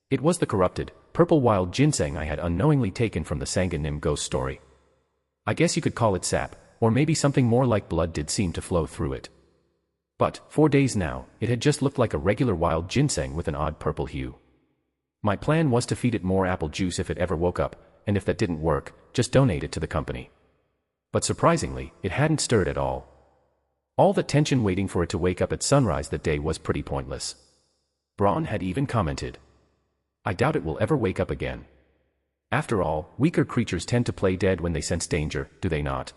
It was the corrupted, purple wild ginseng I had unknowingly taken from the Sanganim ghost story. I guess you could call it sap, or maybe something more like blood did seem to flow through it. But, 4 days now, it had just looked like a regular wild ginseng with an odd purple hue. My plan was to feed it more apple juice if it ever woke up, and if that didn't work, just donate it to the company. But surprisingly, it hadn't stirred at all. All that tension waiting for it to wake up at sunrise that day was pretty pointless. Braun had even commented, "I doubt it will ever wake up again." After all, weaker creatures tend to play dead when they sense danger, do they not?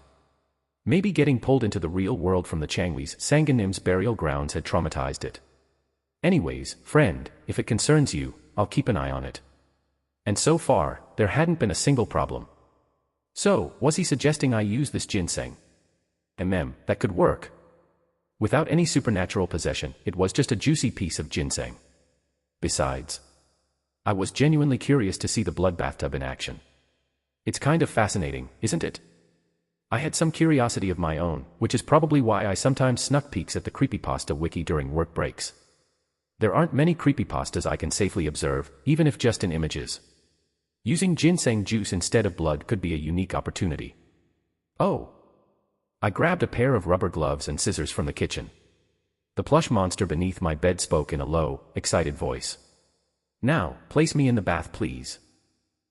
Maybe getting pulled into the real world from the Changwei's Sanganim's burial grounds had traumatized it. Anyways, friend, if it concerns you, I'll keep an eye on it. And so far, there hadn't been a single problem. So, was he suggesting I use this ginseng? That could work. Without any supernatural possession, it was just a juicy piece of ginseng. Besides, I was genuinely curious to see the blood bathtub in action. It's kind of fascinating, isn't it? I had some curiosity of my own, which is probably why I sometimes snuck peeks at the creepypasta wiki during work breaks. There aren't many creepypastas I can safely observe, even if just in images. Using ginseng juice instead of blood could be a unique opportunity. Oh! I grabbed a pair of rubber gloves and scissors from the kitchen. The plush monster beneath my bed spoke in a low, excited voice. "Now, place me in the bath, please."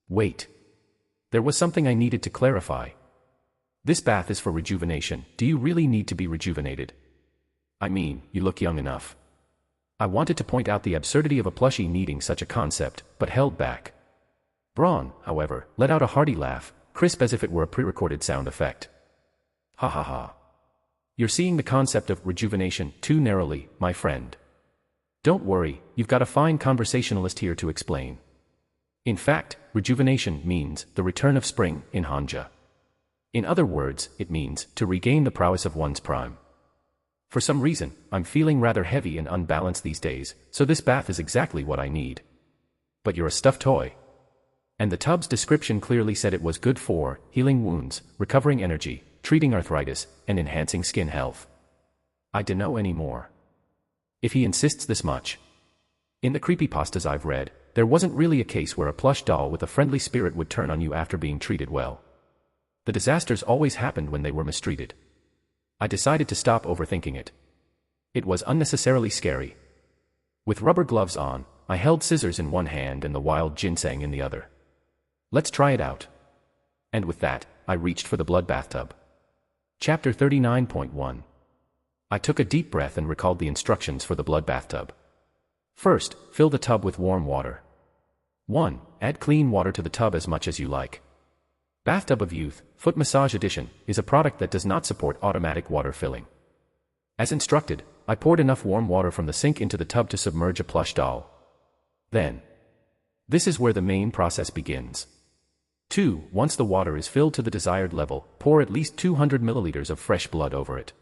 Wait. There was something I needed to clarify. This bath is for rejuvenation. Do you really need to be rejuvenated? I mean, you look young enough. I wanted to point out the absurdity of a plushie needing such a concept, but held back. Braun, however, let out a hearty laugh, crisp as if it were a pre-recorded sound effect. Ha ha ha. You're seeing the concept of rejuvenation too narrowly, my friend. Don't worry, you've got a fine conversationalist here to explain. In fact, rejuvenation means the return of spring in Hanja. In other words, it means to regain the prowess of one's prime. For some reason, I'm feeling rather heavy and unbalanced these days, so this bath is exactly what I need. But you're a stuffed toy. And the tub's description clearly said it was good for healing wounds, recovering energy, treating arthritis, and enhancing skin health. I don't know anymore. If he insists this much. In the creepypastas I've read, there wasn't really a case where a plush doll with a friendly spirit would turn on you after being treated well. The disasters always happened when they were mistreated. I decided to stop overthinking it. It was unnecessarily scary. With rubber gloves on, I held scissors in one hand and the wild ginseng in the other. Let's try it out. And with that, I reached for the blood bathtub. Chapter 39.1. I took a deep breath and recalled the instructions for the blood bathtub. First, fill the tub with warm water. 1. Add clean water to the tub as much as you like. Bathtub of Youth, Foot Massage Edition, is a product that does not support automatic water filling. As instructed, I poured enough warm water from the sink into the tub to submerge a plush doll. Then, this is where the main process begins. 2. Once the water is filled to the desired level, pour at least 200 milliliters of fresh blood over it.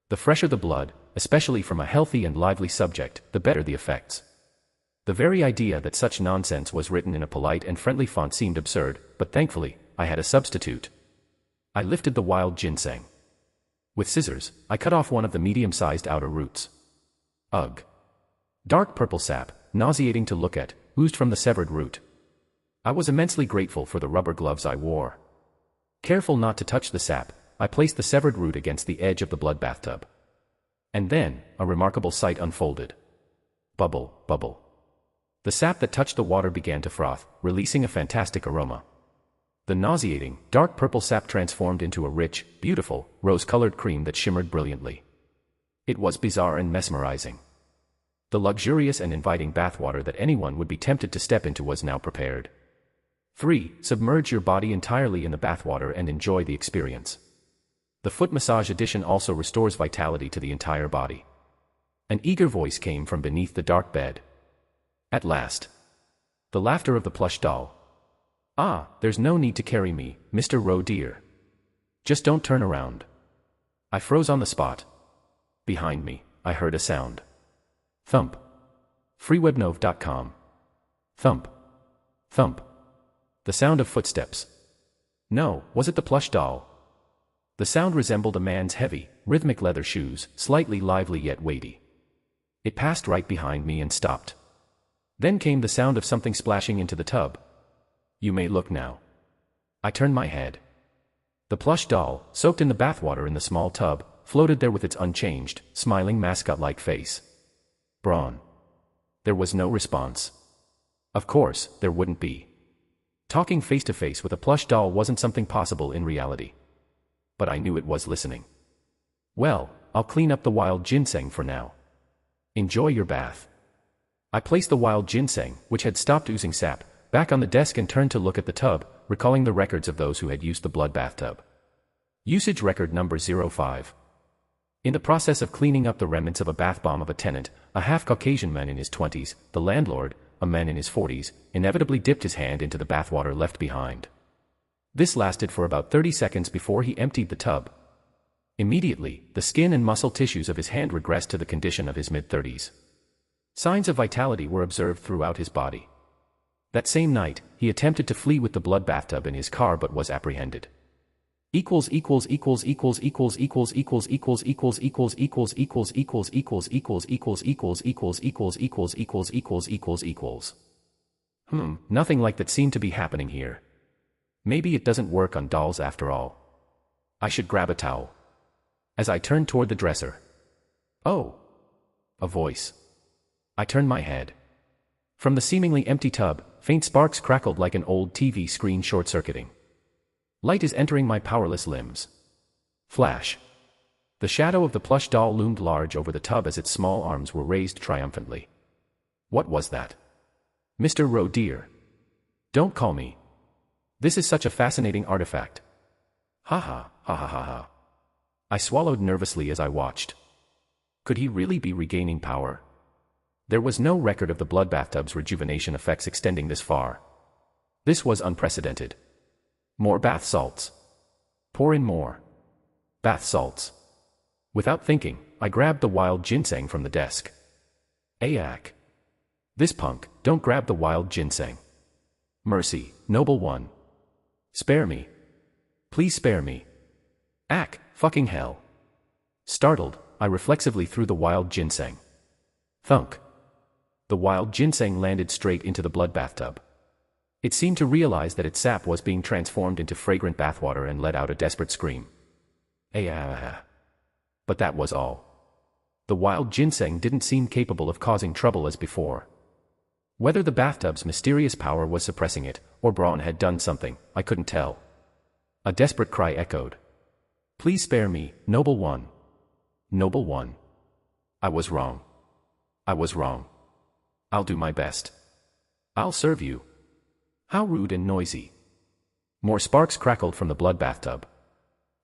The fresher the blood, especially from a healthy and lively subject, the better the effects. The very idea that such nonsense was written in a polite and friendly font seemed absurd, but thankfully, I had a substitute. I lifted the wild ginseng. With scissors, I cut off one of the medium-sized outer roots. Ugh. Dark purple sap, nauseating to look at, oozed from the severed root. I was immensely grateful for the rubber gloves I wore. Careful not to touch the sap, I placed the severed root against the edge of the blood bathtub. And then, a remarkable sight unfolded. Bubble, bubble. The sap that touched the water began to froth, releasing a fantastic aroma. The nauseating, dark purple sap transformed into a rich, beautiful, rose-colored cream that shimmered brilliantly. It was bizarre and mesmerizing. The luxurious and inviting bathwater that anyone would be tempted to step into was now prepared. 3. Submerge your body entirely in the bathwater and enjoy the experience. The Foot Massage Edition also restores vitality to the entire body. An eager voice came from beneath the dark bed. At last. The laughter of the plush doll. Ah, there's no need to carry me, Mr. Roe dear. Just don't turn around. I froze on the spot. Behind me, I heard a sound. Thump. freewebnov.com. Thump. Thump. The sound of footsteps. No, was it the plush doll? The sound resembled a man's heavy, rhythmic leather shoes, slightly lively yet weighty. It passed right behind me and stopped. Then came the sound of something splashing into the tub. You may look now. I turned my head. The plush doll, soaked in the bathwater in the small tub, floated there with its unchanged, smiling mascot-like face. Brawn. There was no response. Of course, there wouldn't be. Talking face-to-face with a plush doll wasn't something possible in reality. But I knew it was listening. Well, I'll clean up the wild ginseng for now. Enjoy your bath. I placed the wild ginseng, which had stopped oozing sap, back on the desk and turned to look at the tub, recalling the records of those who had used the blood bathtub. Usage record number 05. In the process of cleaning up the remnants of a bath bomb of a tenant, a half-Caucasian man in his 20s, the landlord, a man in his 40s, inevitably dipped his hand into the bathwater left behind. This lasted for about 30 seconds before he emptied the tub. Immediately, the skin and muscle tissues of his hand regressed to the condition of his mid-30s. Signs of vitality were observed throughout his body. That same night, he attempted to flee with the blood bathtub in his car but was apprehended. Nothing like that seemed to be happening here. Maybe it doesn't work on dolls after all. I should grab a towel. As I turned toward the dresser. Oh! A voice. I turned my head. From the seemingly empty tub, faint sparks crackled like an old TV screen short-circuiting. Light is entering my powerless limbs. Flash. The shadow of the plush doll loomed large over the tub as its small arms were raised triumphantly. What was that? Mr. Roe dear. Don't call me. This is such a fascinating artifact. Ha ha, ha ha ha ha. I swallowed nervously as I watched. Could he really be regaining power? There was no record of the blood bathtub's rejuvenation effects extending this far. This was unprecedented. More bath salts. Pour in more. Bath salts. Without thinking, I grabbed the wild ginseng from the desk. Ayak. This punk, don't grab the wild ginseng. Mercy, noble one. Spare me. Please spare me. Ack, fucking hell. Startled, I reflexively threw the wild ginseng. Thunk. The wild ginseng landed straight into the blood bathtub. It seemed to realize that its sap was being transformed into fragrant bathwater and let out a desperate scream. But that was all. The wild ginseng didn't seem capable of causing trouble as before. Whether the bathtub's mysterious power was suppressing it, or Braun had done something, I couldn't tell. A desperate cry echoed. Please spare me, noble one. Noble one. I was wrong. I was wrong. I'll do my best. I'll serve you. How rude and noisy. More sparks crackled from the blood bathtub.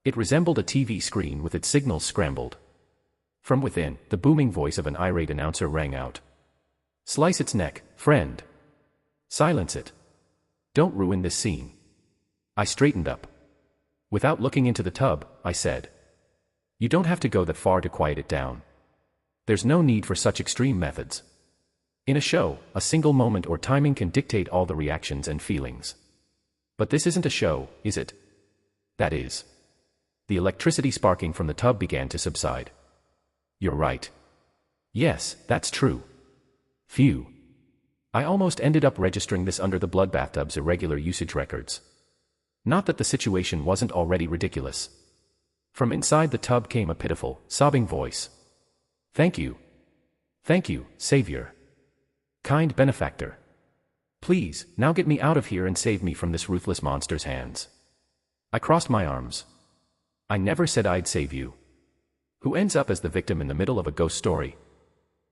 It resembled a TV screen with its signals scrambled. From within, the booming voice of an irate announcer rang out. Slice its neck, friend. Silence it. Don't ruin this scene. I straightened up. Without looking into the tub, I said. You don't have to go that far to quiet it down. There's no need for such extreme methods. In a show, a single moment or timing can dictate all the reactions and feelings. But this isn't a show, is it? That is. The electricity sparking from the tub began to subside. You're right. Yes, that's true. Phew. I almost ended up registering this under the blood bathtub's irregular usage records. Not that the situation wasn't already ridiculous. From inside the tub came a pitiful, sobbing voice. Thank you. Thank you, Savior. Kind benefactor. Please, now get me out of here and save me from this ruthless monster's hands. I crossed my arms. I never said I'd save you. Who ends up as the victim in the middle of a ghost story?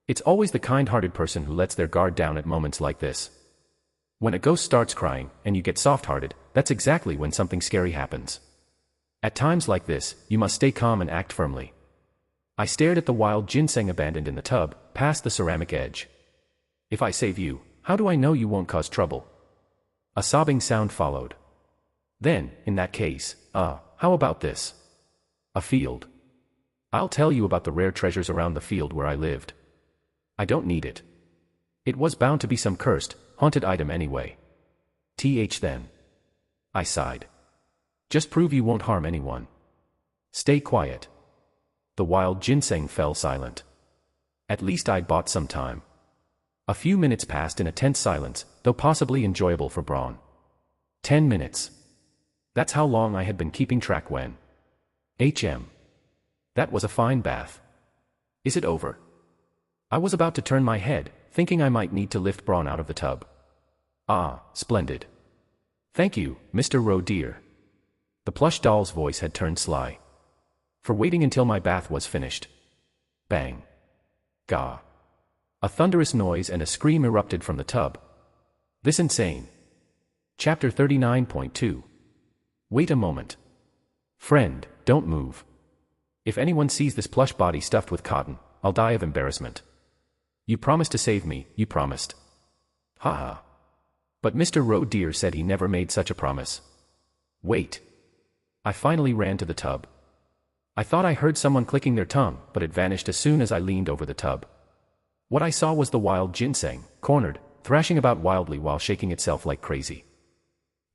It's always the kind-hearted person who lets their guard down at moments like this. When a ghost starts crying, and you get soft-hearted, that's exactly when something scary happens. At times like this, you must stay calm and act firmly. I stared at the wild ginseng abandoned in the tub, past the ceramic edge. If I save you, how do I know you won't cause trouble? A sobbing sound followed. Then, in that case, how about this? A field. I'll tell you about the rare treasures around the field where I lived. I don't need it. It was bound to be some cursed, haunted item anyway. Then. I sighed. Just prove you won't harm anyone. Stay quiet. The wild ginseng fell silent. At least I'd bought some time. A few minutes passed in a tense silence, though possibly enjoyable for Braun. 10 minutes. That's how long I had been keeping track when. That was a fine bath. Is it over? I was about to turn my head, thinking I might need to lift Braun out of the tub. Ah, splendid. Thank you, Mr. Roe dear. The plush doll's voice had turned sly. For waiting until my bath was finished. Bang. Gah. A thunderous noise and a scream erupted from the tub. This insane. Chapter 39.2. Wait a moment. Friend, don't move. If anyone sees this plush body stuffed with cotton, I'll die of embarrassment. You promised to save me, you promised. Ha. But Mr. Roe dear said he never made such a promise. Wait. I finally ran to the tub. I thought I heard someone clicking their tongue, but it vanished as soon as I leaned over the tub. What I saw was the wild ginseng, cornered, thrashing about wildly while shaking itself like crazy.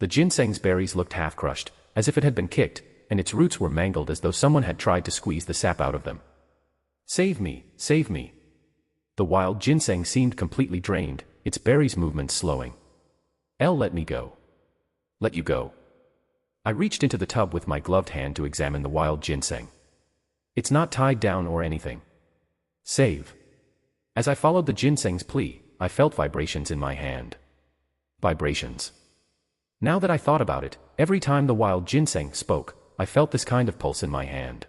The ginseng's berries looked half-crushed, as if it had been kicked, and its roots were mangled as though someone had tried to squeeze the sap out of them. Save me, save me. The wild ginseng seemed completely drained, its berries' movements slowing. Let me go. Let you go. I reached into the tub with my gloved hand to examine the wild ginseng. It's not tied down or anything. Save. As I followed the ginseng's plea, I felt vibrations in my hand. Vibrations. Now that I thought about it, every time the wild ginseng spoke, I felt this kind of pulse in my hand.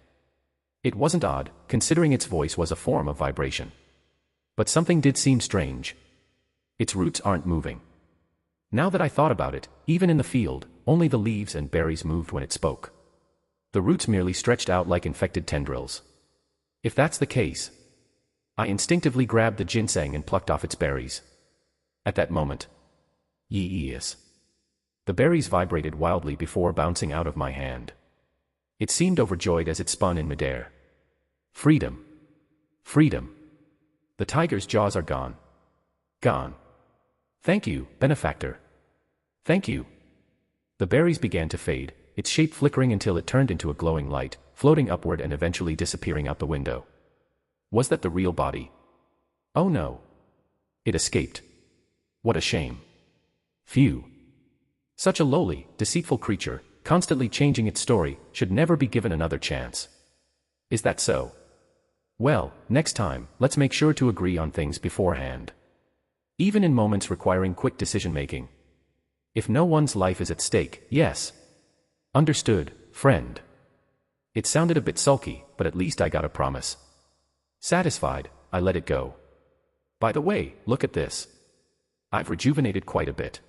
It wasn't odd, considering its voice was a form of vibration. But something did seem strange. Its roots aren't moving. Now that I thought about it, even in the field, only the leaves and berries moved when it spoke. The roots merely stretched out like infected tendrils. If that's the case, I instinctively grabbed the ginseng and plucked off its berries. At that moment, yes. The berries vibrated wildly before bouncing out of my hand. It seemed overjoyed as it spun in midair. Freedom. Freedom. The tiger's jaws are gone. Gone. Thank you, benefactor. Thank you. The berries began to fade, its shape flickering until it turned into a glowing light, floating upward and eventually disappearing out the window. Was that the real body? Oh no. It escaped. What a shame. Phew. Such a lowly, deceitful creature, constantly changing its story, should never be given another chance. Is that so? Well, next time, let's make sure to agree on things beforehand. Even in moments requiring quick decision-making. If no one's life is at stake, yes. Understood, friend. It sounded a bit sulky, but at least I got a promise. Satisfied, I let it go. By the way, look at this. I've rejuvenated quite a bit.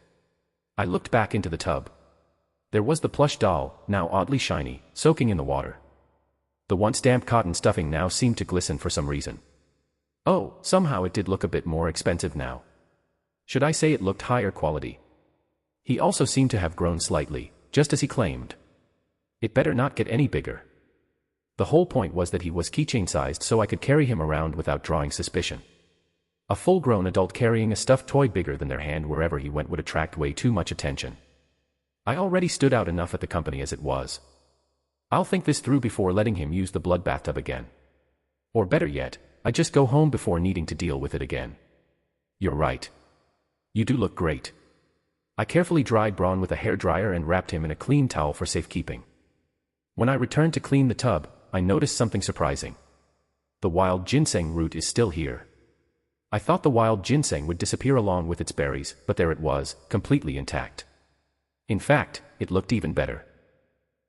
I looked back into the tub. There was the plush doll, now oddly shiny, soaking in the water. The once damp cotton stuffing now seemed to glisten for some reason. Oh, somehow it did look a bit more expensive now. Should I say it looked higher quality? He also seemed to have grown slightly, just as he claimed. It better not get any bigger. The whole point was that he was keychain-sized so I could carry him around without drawing suspicion. A full-grown adult carrying a stuffed toy bigger than their hand wherever he went would attract way too much attention. I already stood out enough at the company as it was. I'll think this through before letting him use the blood bathtub again. Or better yet, I just go home before needing to deal with it again. You're right. You do look great. I carefully dried Braun with a hairdryer and wrapped him in a clean towel for safekeeping. When I returned to clean the tub, I noticed something surprising. The wild ginseng root is still here. I thought the wild ginseng would disappear along with its berries, but there it was, completely intact. In fact, it looked even better.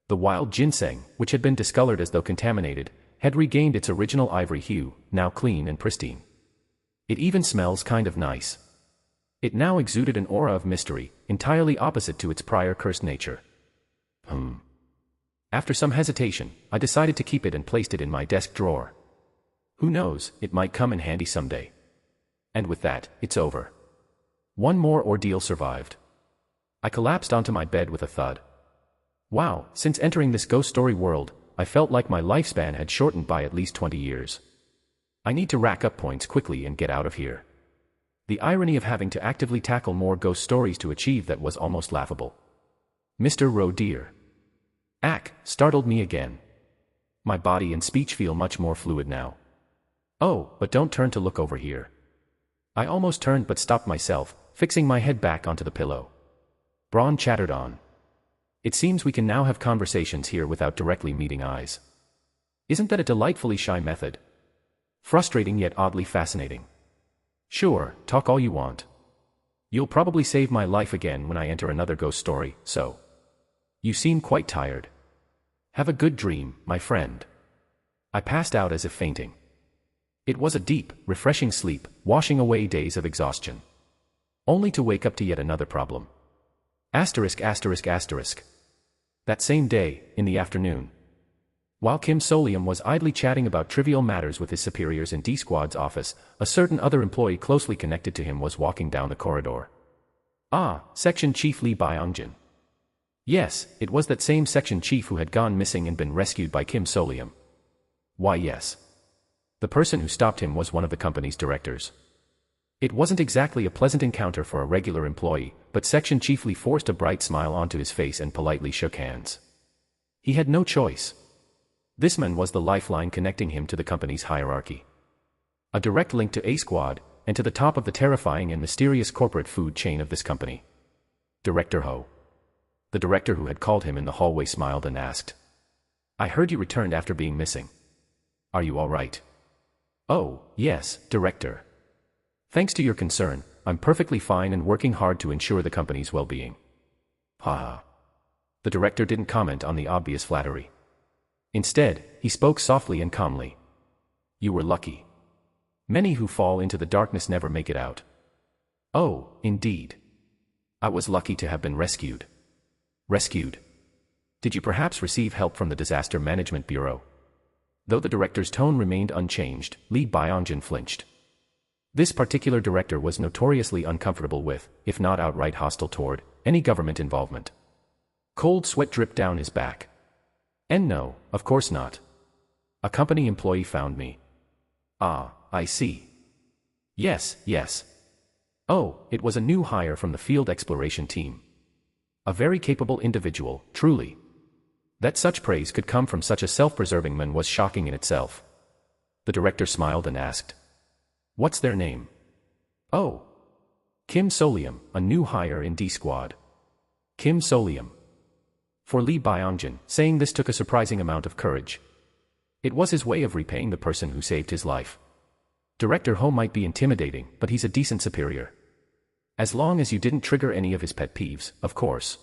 The wild ginseng, which had been discolored as though contaminated, had regained its original ivory hue, now clean and pristine. It even smells kind of nice. It now exuded an aura of mystery, entirely opposite to its prior cursed nature. After some hesitation, I decided to keep it and placed it in my desk drawer. Who knows, it might come in handy someday. And with that, it's over. One more ordeal survived. I collapsed onto my bed with a thud. Wow, since entering this ghost story world, I felt like my lifespan had shortened by at least 20 years. I need to rack up points quickly and get out of here. The irony of having to actively tackle more ghost stories to achieve that was almost laughable. Mr. Roe dear. Ack, startled me again. My body and speech feel much more fluid now. Oh, but don't turn to look over here. I almost turned but stopped myself, fixing my head back onto the pillow. Braun chattered on. It seems we can now have conversations here without directly meeting eyes. Isn't that a delightfully shy method? Frustrating yet oddly fascinating. Sure, talk all you want. You'll probably save my life again when I enter another ghost story, so. You seem quite tired. Have a good dream, my friend. I passed out as if fainting. It was a deep, refreshing sleep, washing away days of exhaustion. Only to wake up to yet another problem. Asterisk asterisk asterisk. That same day, in the afternoon. While Kim Solium was idly chatting about trivial matters with his superiors in D-Squad's office, a certain other employee closely connected to him was walking down the corridor. Ah, Section Chief Lee Byongjin. Yes, it was that same section chief who had gone missing and been rescued by Kim Solium. Why yes. The person who stopped him was one of the company's directors. It wasn't exactly a pleasant encounter for a regular employee, but Section Chief Lee forced a bright smile onto his face and politely shook hands. He had no choice. This man was the lifeline connecting him to the company's hierarchy. A direct link to A-Squad, and to the top of the terrifying and mysterious corporate food chain of this company. Director Ho. The director who had called him in the hallway smiled and asked. I heard you returned after being missing. Are you all right? Oh, yes, Director. Thanks to your concern, I'm perfectly fine and working hard to ensure the company's well-being. Ha. The director didn't comment on the obvious flattery. Instead, he spoke softly and calmly. You were lucky. Many who fall into the darkness never make it out. Oh, indeed. I was lucky to have been rescued. Rescued? Did you perhaps receive help from the Disaster Management Bureau? Though the director's tone remained unchanged, Lee Byongjin flinched. This particular director was notoriously uncomfortable with, if not outright hostile toward, any government involvement. Cold sweat dripped down his back. And no, of course not. A company employee found me. Ah, I see. Yes, yes. Oh, it was a new hire from the field exploration team. A very capable individual, truly. That such praise could come from such a self-preserving man was shocking in itself. The director smiled and asked. What's their name? Oh. Kim Solium, a new hire in D-Squad. Kim Solium. For Lee Byongjin, saying this took a surprising amount of courage. It was his way of repaying the person who saved his life. Director Ho might be intimidating, but he's a decent superior. As long as you didn't trigger any of his pet peeves, of course.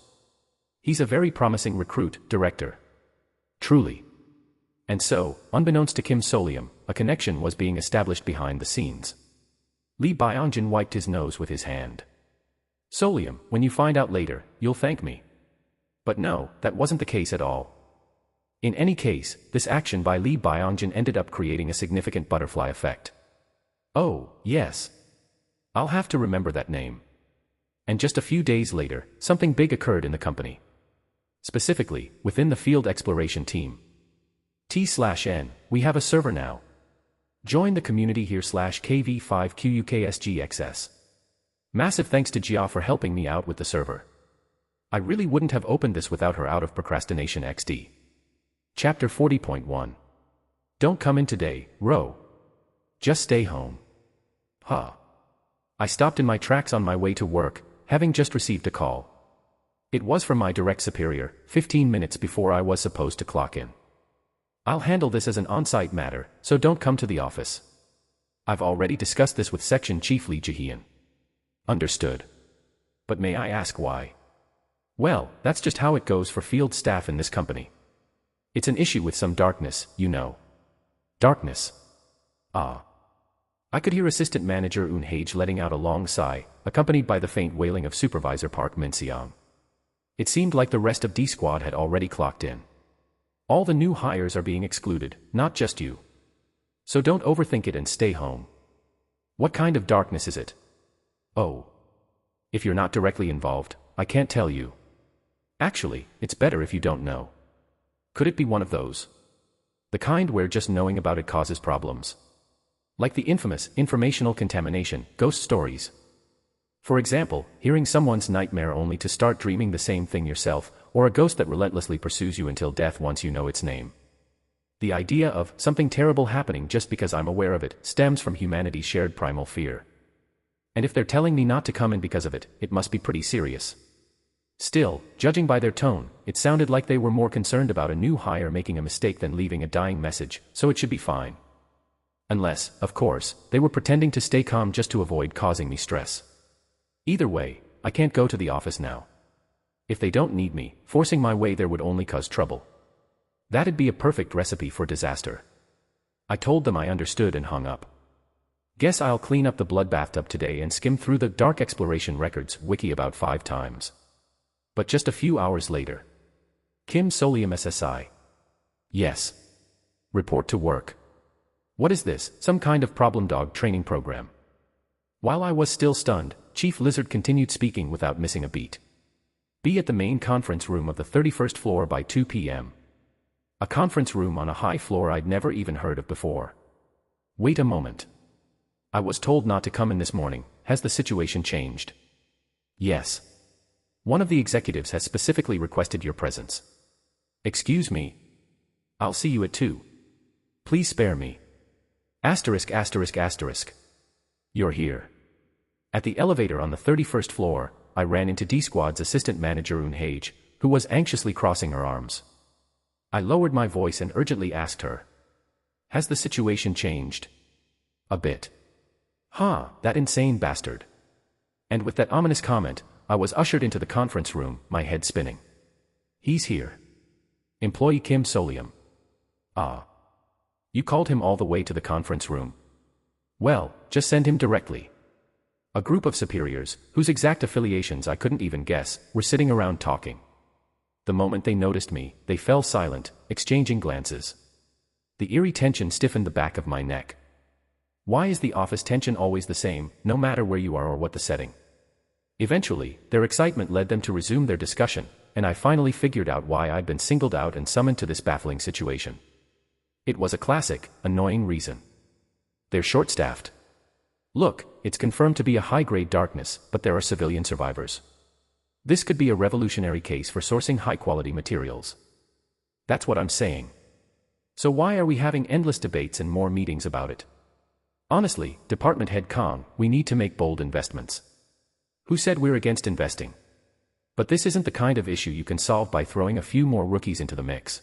He's a very promising recruit, Director. Truly. And so, unbeknownst to Kim Solium, a connection was being established behind the scenes. Lee Byongjin wiped his nose with his hand. Solium, when you find out later, you'll thank me. But no, that wasn't the case at all. In any case, this action by Lee Byongjin ended up creating a significant butterfly effect. Oh, yes. I'll have to remember that name. And just a few days later, something big occurred in the company. Specifically, within the field exploration team. T/N, we have a server now. Join the community here /KV5QUKSGXS. Massive thanks to Jia for helping me out with the server. I really wouldn't have opened this without her out of procrastination XD. Chapter 40.1. Don't come in today, Ro. Just stay home. Huh. I stopped in my tracks on my way to work, having just received a call. It was from my direct superior, 15 minutes before I was supposed to clock in. I'll handle this as an on-site matter, so don't come to the office. I've already discussed this with Section Chief Lee Jahian. Understood. But may I ask why? Well, that's just how it goes for field staff in this company. It's an issue with some darkness, you know. Darkness. Ah. I could hear Assistant Manager Eun Hage letting out a long sigh, accompanied by the faint wailing of Supervisor Park Min-seong. It seemed like the rest of D-Squad had already clocked in. All the new hires are being excluded, not just you. So don't overthink it and stay home. What kind of darkness is it? Oh. If you're not directly involved, I can't tell you. Actually, it's better if you don't know. Could it be one of those? The kind where just knowing about it causes problems. Like the infamous informational contamination ghost stories. For example, hearing someone's nightmare only to start dreaming the same thing yourself, or a ghost that relentlessly pursues you until death once you know its name. The idea of something terrible happening just because I'm aware of it stems from humanity's shared primal fear. And if they're telling me not to come in because of it, it must be pretty serious. Still, judging by their tone, it sounded like they were more concerned about a new hire making a mistake than leaving a dying message, so it should be fine. Unless, of course, they were pretending to stay calm just to avoid causing me stress. Either way, I can't go to the office now. If they don't need me, forcing my way there would only cause trouble. That'd be a perfect recipe for disaster. I told them I understood and hung up. Guess I'll clean up the blood bathtub today and skim through the Dark Exploration Records wiki about 5 times. But just a few hours later. Kim Solium SSI. Yes. Report to work. What is this, some kind of problem dog training program? While I was still stunned, Chief Lizard continued speaking without missing a beat. Be at the main conference room of the 31st floor by 2 p.m. A conference room on a high floor I'd never even heard of before. Wait a moment. I was told not to come in this morning. Has the situation changed? Yes. One of the executives has specifically requested your presence. Excuse me. I'll see you at 2. Please spare me. Asterisk asterisk asterisk. You're here. At the elevator on the 31st floor, I ran into D-Squad's assistant manager Unhage, who was anxiously crossing her arms. I lowered my voice and urgently asked her. Has the situation changed? A bit. That insane bastard. And with that ominous comment, I was ushered into the conference room, my head spinning. He's here. Employee Kim Solium. You called him all the way to the conference room? Well, just send him directly. A group of superiors, whose exact affiliations I couldn't even guess, were sitting around talking. The moment they noticed me, they fell silent, exchanging glances. The eerie tension stiffened the back of my neck. Why is the office tension always the same, no matter where you are or what the setting? Eventually, their excitement led them to resume their discussion, and I finally figured out why I'd been singled out and summoned to this baffling situation. It was a classic, annoying reason. They're short-staffed. Look, it's confirmed to be a high-grade darkness, but there are civilian survivors. This could be a revolutionary case for sourcing high-quality materials. That's what I'm saying. So why are we having endless debates and more meetings about it? Honestly, Department Head Kong, we need to make bold investments. Who said we're against investing? But this isn't the kind of issue you can solve by throwing a few more rookies into the mix.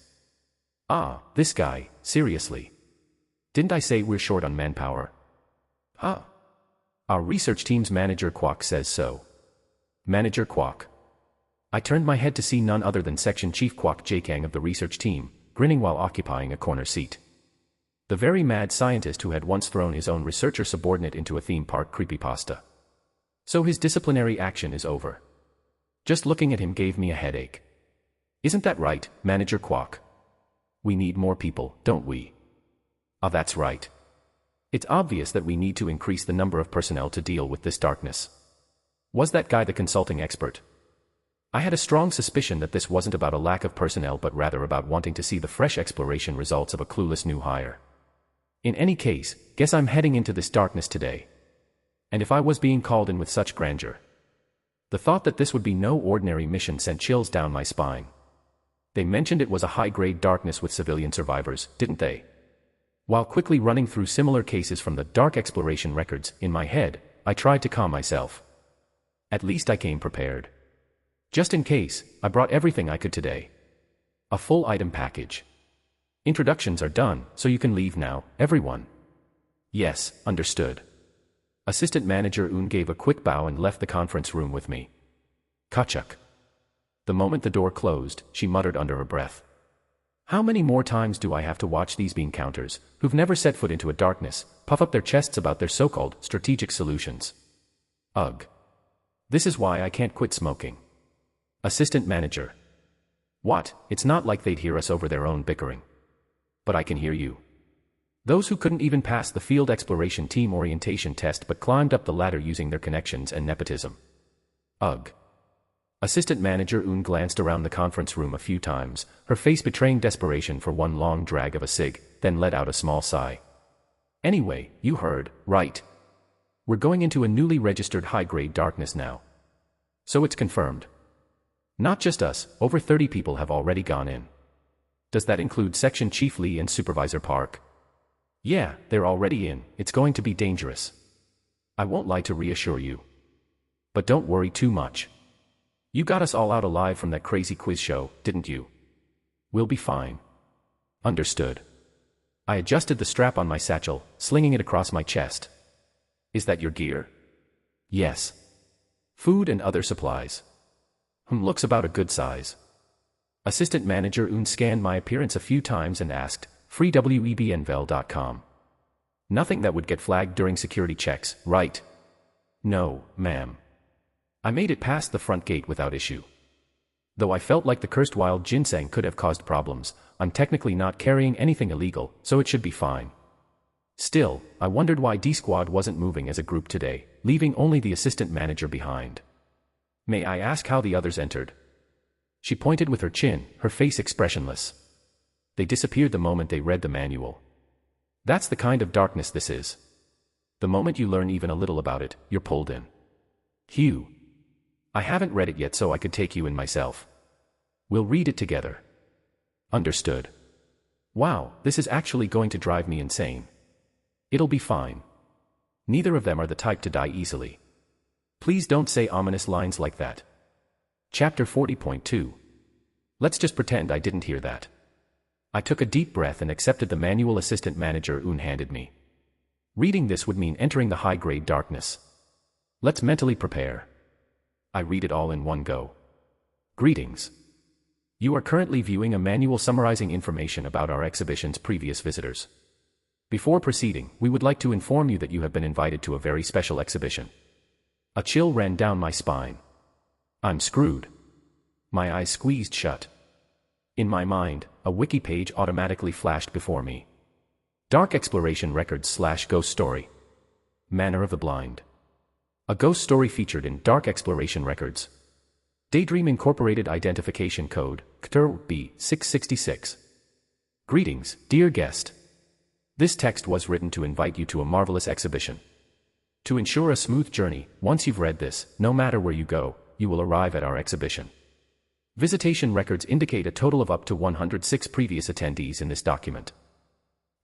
This guy, seriously. Didn't I say we're short on manpower? Our research team's manager Kwok says so. Manager Kwok. I turned my head to see none other than Section Chief Kwok Jakang of the research team, grinning while occupying a corner seat. The very mad scientist who had once thrown his own researcher subordinate into a theme park creepypasta. So his disciplinary action is over. Just looking at him gave me a headache. Isn't that right, Manager Kwok? We need more people, don't we? That's right. It's obvious that we need to increase the number of personnel to deal with this darkness. Was that guy the consulting expert? I had a strong suspicion that this wasn't about a lack of personnel but rather about wanting to see the fresh exploration results of a clueless new hire. In any case, guess I'm heading into this darkness today. And if I was being called in with such grandeur. The thought that this would be no ordinary mission sent chills down my spine. They mentioned it was a high-grade darkness with civilian survivors, didn't they? While quickly running through similar cases from the Dark Exploration Records in my head, I tried to calm myself. At least I came prepared. Just in case, I brought everything I could today. A full item package. Introductions are done, so you can leave now, everyone. Yes, understood. Assistant Manager Un gave a quick bow and left the conference room with me. Kachuk. The moment the door closed, she muttered under her breath. How many more times do I have to watch these bean counters, who've never set foot into a darkness, puff up their chests about their so-called strategic solutions? Ugh. This is why I can't quit smoking. Assistant Manager. What? It's not like they'd hear us over their own bickering. But I can hear you. Those who couldn't even pass the field exploration team orientation test but climbed up the ladder using their connections and nepotism. Ugh. Assistant Manager Un glanced around the conference room a few times, her face betraying desperation for one long drag of a cig, then let out a small sigh. Anyway, you heard, right? We're going into a newly registered high-grade darkness now. So it's confirmed. Not just us, over 30 people have already gone in. Does that include Section Chief Lee and Supervisor Park? Yeah, they're already in. It's going to be dangerous. I won't lie to reassure you. But don't worry too much. You got us all out alive from that crazy quiz show, didn't you? We'll be fine. Understood. I adjusted the strap on my satchel, slinging it across my chest. Is that your gear? Yes. Food and other supplies. Looks about a good size. Assistant Manager Un scanned my appearance a few times and asked, freewebnvel.com. Nothing that would get flagged during security checks, right? No, ma'am. I made it past the front gate without issue. Though I felt like the cursed wild ginseng could have caused problems, I'm technically not carrying anything illegal, so it should be fine. Still, I wondered why D-Squad wasn't moving as a group today, leaving only the assistant manager behind. May I ask how the others entered? She pointed with her chin, her face expressionless. They disappeared the moment they read the manual. That's the kind of darkness this is. The moment you learn even a little about it, you're pulled in. Hugh. I haven't read it yet, so I could take you in myself. We'll read it together. Understood. Wow, this is actually going to drive me insane. It'll be fine. Neither of them are the type to die easily. Please don't say ominous lines like that. Chapter 40.2. Let's just pretend I didn't hear that. I took a deep breath and accepted the manual Assistant Manager Un handed me. Reading this would mean entering the high-grade darkness. Let's mentally prepare. I read it all in one go. Greetings. You are currently viewing a manual summarizing information about our exhibition's previous visitors. Before proceeding, we would like to inform you that you have been invited to a very special exhibition. A chill ran down my spine. I'm screwed. My eyes squeezed shut. In my mind, a wiki page automatically flashed before me. Dark Exploration Records / Ghost Story. Manor of the Blind. A ghost story featured in Dark Exploration Records. Daydream Incorporated Identification Code, CTR B666. Greetings, dear guest. This text was written to invite you to a marvelous exhibition. To ensure a smooth journey, once you've read this, no matter where you go, you will arrive at our exhibition. Visitation records indicate a total of up to 106 previous attendees in this document.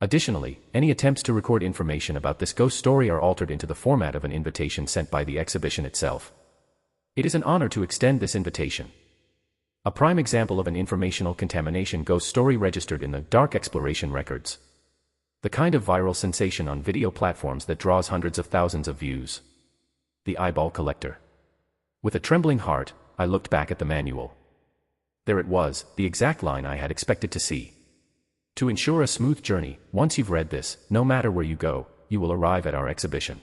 Additionally, any attempts to record information about this ghost story are altered into the format of an invitation sent by the exhibition itself. It is an honor to extend this invitation. A prime example of an informational contamination ghost story registered in the Dark Exploration Records. The kind of viral sensation on video platforms that draws hundreds of thousands of views. The Eyeball Collector. With a trembling heart, I looked back at the manual. There it was, the exact line I had expected to see. To ensure a smooth journey, once you've read this, no matter where you go, you will arrive at our exhibition.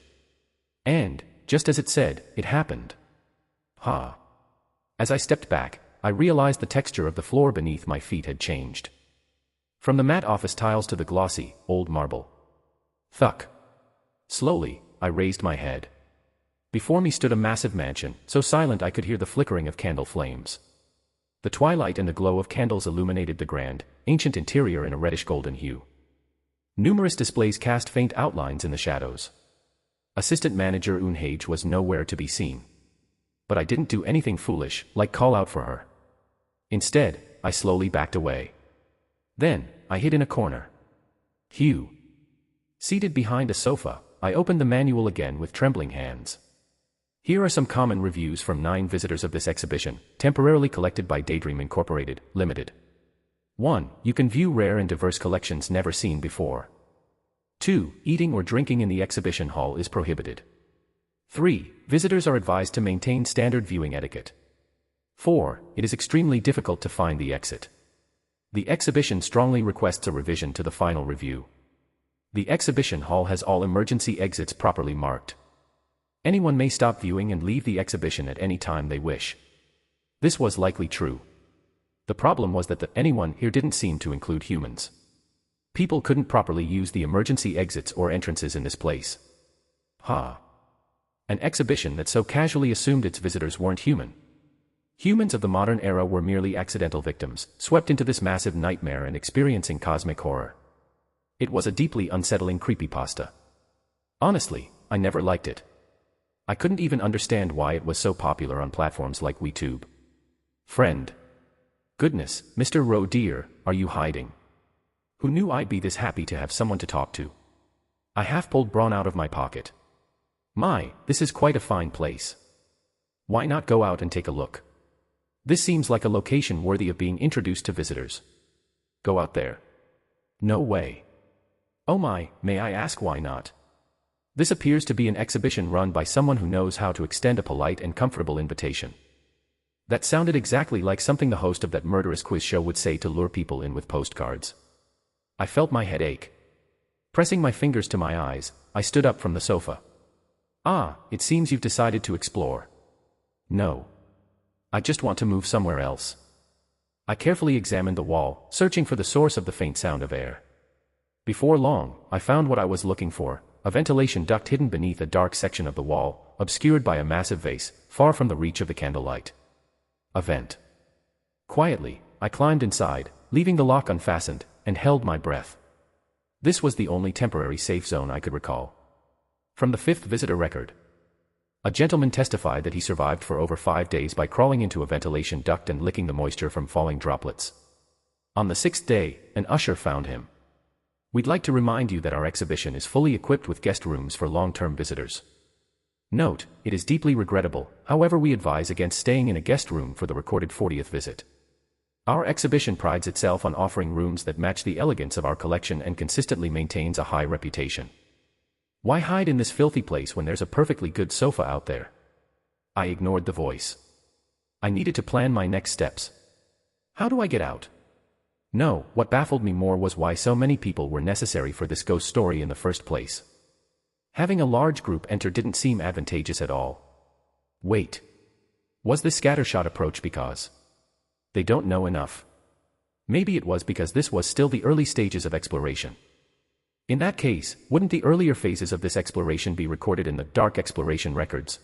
And, just as it said, it happened. Ha. As I stepped back, I realized the texture of the floor beneath my feet had changed. From the matte office tiles to the glossy, old marble. Thunk. Slowly, I raised my head. Before me stood a massive mansion, so silent I could hear the flickering of candle flames. The twilight and the glow of candles illuminated the grand, ancient interior in a reddish-golden hue. Numerous displays cast faint outlines in the shadows. Assistant Manager Unhage was nowhere to be seen. But I didn't do anything foolish, like call out for her. Instead, I slowly backed away. Then, I hid in a corner. Hugh. Seated behind a sofa, I opened the manual again with trembling hands. Here are some common reviews from 9 visitors of this exhibition, temporarily collected by Daydream Incorporated, Limited. 1. You can view rare and diverse collections never seen before. 2. Eating or drinking in the exhibition hall is prohibited. 3. Visitors are advised to maintain standard viewing etiquette. 4. It is extremely difficult to find the exit. The exhibition strongly requests a revision to the final review. The exhibition hall has all emergency exits properly marked. Anyone may stop viewing and leave the exhibition at any time they wish. This was likely true. The problem was that the anyone here didn't seem to include humans. People couldn't properly use the emergency exits or entrances in this place. Ha. An exhibition that so casually assumed its visitors weren't human. Humans of the modern era were merely accidental victims, swept into this massive nightmare and experiencing cosmic horror. It was a deeply unsettling creepypasta. Honestly, I never liked it. I couldn't even understand why it was so popular on platforms like WeTube. Friend. Goodness, Mr. Roe dear, are you hiding? Who knew I'd be this happy to have someone to talk to? I half pulled Braun out of my pocket. My, this is quite a fine place. Why not go out and take a look? This seems like a location worthy of being introduced to visitors. Go out there. No way. Oh my, may I ask why not? This appears to be an exhibition run by someone who knows how to extend a polite and comfortable invitation. That sounded exactly like something the host of that murderous quiz show would say to lure people in with postcards. I felt my head ache. Pressing my fingers to my eyes, I stood up from the sofa. Ah, it seems you've decided to explore. No. I just want to move somewhere else. I carefully examined the wall, searching for the source of the faint sound of air. Before long, I found what I was looking for, a ventilation duct hidden beneath a dark section of the wall, obscured by a massive vase, far from the reach of the candlelight. A vent. Quietly, I climbed inside, leaving the lock unfastened, and held my breath. This was the only temporary safe zone I could recall. From the 5th visitor record. A gentleman testified that he survived for over 5 days by crawling into a ventilation duct and licking the moisture from falling droplets. On the 6th day, an usher found him. We'd like to remind you that our exhibition is fully equipped with guest rooms for long-term visitors. Note, it is deeply regrettable, however we advise against staying in a guest room for the recorded 40th visit. Our exhibition prides itself on offering rooms that match the elegance of our collection and consistently maintains a high reputation. Why hide in this filthy place when there's a perfectly good sofa out there? I ignored the voice. I needed to plan my next steps. How do I get out? No, what baffled me more was why so many people were necessary for this ghost story in the first place. Having a large group enter didn't seem advantageous at all. Wait. Was this scattershot approach because they don't know enough? Maybe it was because this was still the early stages of exploration. In that case, wouldn't the earlier phases of this exploration be recorded in the dark exploration records?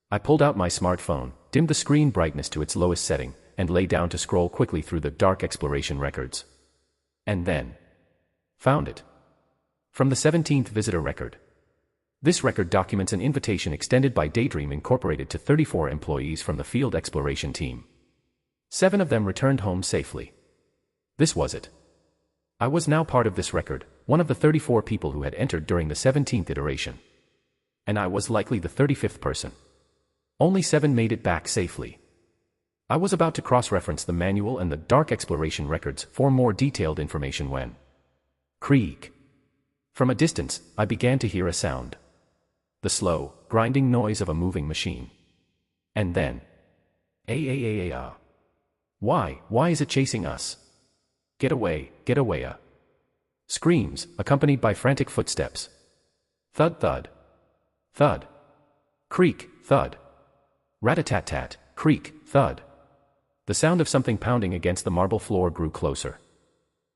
I pulled out my smartphone, dimmed the screen brightness to its lowest setting, and lay down to scroll quickly through the dark exploration records. And then found it. From the 17th visitor record. This record documents an invitation extended by Daydream Incorporated to 34 employees from the field exploration team. 7 of them returned home safely. This was it. I was now part of this record, one of the 34 people who had entered during the 17th iteration. And I was likely the 35th person. Only 7 made it back safely. I was about to cross-reference the manual and the dark exploration records for more detailed information when creak. From a distance, I began to hear a sound. The slow, grinding noise of a moving machine. And then Why is it chasing us? Get away, Screams, accompanied by frantic footsteps. Thud thud. Thud. Creak, thud. Rat-a-tat-tat, creak, thud. The sound of something pounding against the marble floor grew closer.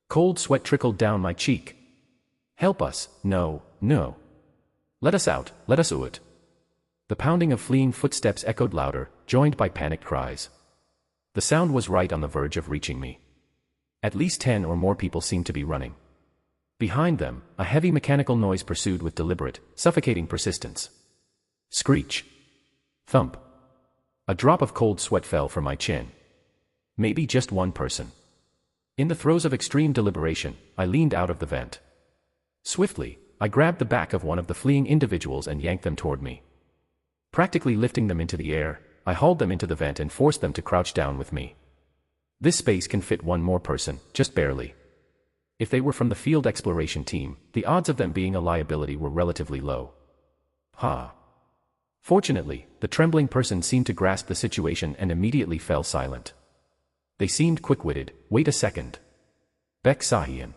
Cold sweat trickled down my cheek. Help us, no. Let us out, let us out. The pounding of fleeing footsteps echoed louder, joined by panicked cries. The sound was right on the verge of reaching me. At least 10 or more people seemed to be running. Behind them, a heavy mechanical noise pursued with deliberate, suffocating persistence. Screech. Thump. A drop of cold sweat fell from my chin. Maybe just one person. In the throes of extreme deliberation, I leaned out of the vent. Swiftly, I grabbed the back of one of the fleeing individuals and yanked them toward me. Practically lifting them into the air, I hauled them into the vent and forced them to crouch down with me. This space can fit one more person, just barely. If they were from the field exploration team, the odds of them being a liability were relatively low. Fortunately, the trembling person seemed to grasp the situation and immediately fell silent. They seemed quick-witted. Wait a second. Beck Sahian.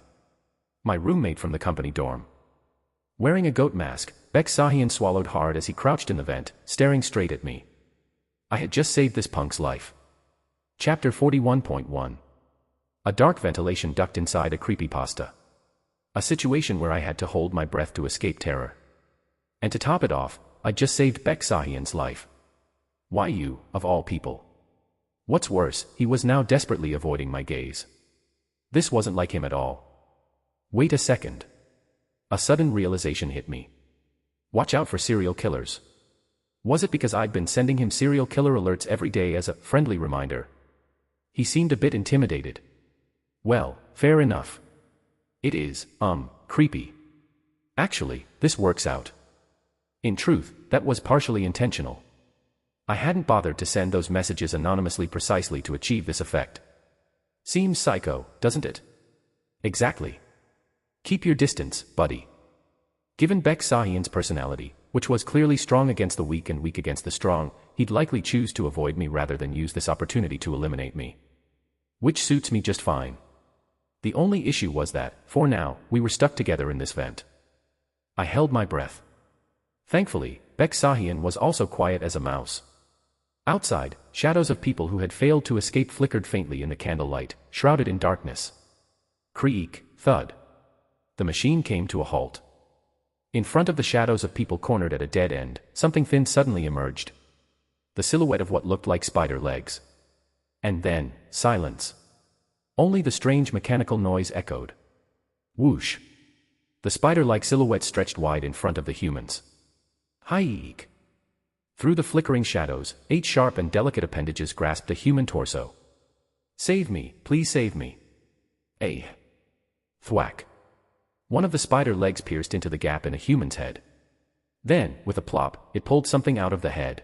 My roommate from the company dorm. Wearing a goat mask, Beck Sahian swallowed hard as he crouched in the vent, staring straight at me. I had just saved this punk's life. Chapter 41.1. A dark ventilation duct inside a creepypasta. A situation where I had to hold my breath to escape terror. And to top it off, I just saved Beck Sahian's life. Why you, of all people? What's worse, he was now desperately avoiding my gaze. This wasn't like him at all. Wait a second. A sudden realization hit me. Watch out for serial killers. Was it because I'd been sending him serial killer alerts every day as a friendly reminder? He seemed a bit intimidated. Well, fair enough. It is, creepy. Actually, this works out. In truth, that was partially intentional. I hadn't bothered to send those messages anonymously precisely to achieve this effect. Seems psycho, doesn't it? Exactly. Keep your distance, buddy. Given Beck Sahian's personality, which was clearly strong against the weak and weak against the strong, he'd likely choose to avoid me rather than use this opportunity to eliminate me. Which suits me just fine. The only issue was that, for now, we were stuck together in this vent. I held my breath. Thankfully, Beck Sahian was also quiet as a mouse. Outside, shadows of people who had failed to escape flickered faintly in the candlelight, shrouded in darkness. Creak, thud. The machine came to a halt. In front of the shadows of people cornered at a dead end, something thin suddenly emerged. The silhouette of what looked like spider legs. And then, silence. Only the strange mechanical noise echoed. Whoosh. The spider-like silhouette stretched wide in front of the humans. Hi-eek. Through the flickering shadows, 8 sharp and delicate appendages grasped a human torso. Save me, please save me. Eh. Thwack. One of the spider legs pierced into the gap in a human's head. Then, with a plop, it pulled something out of the head.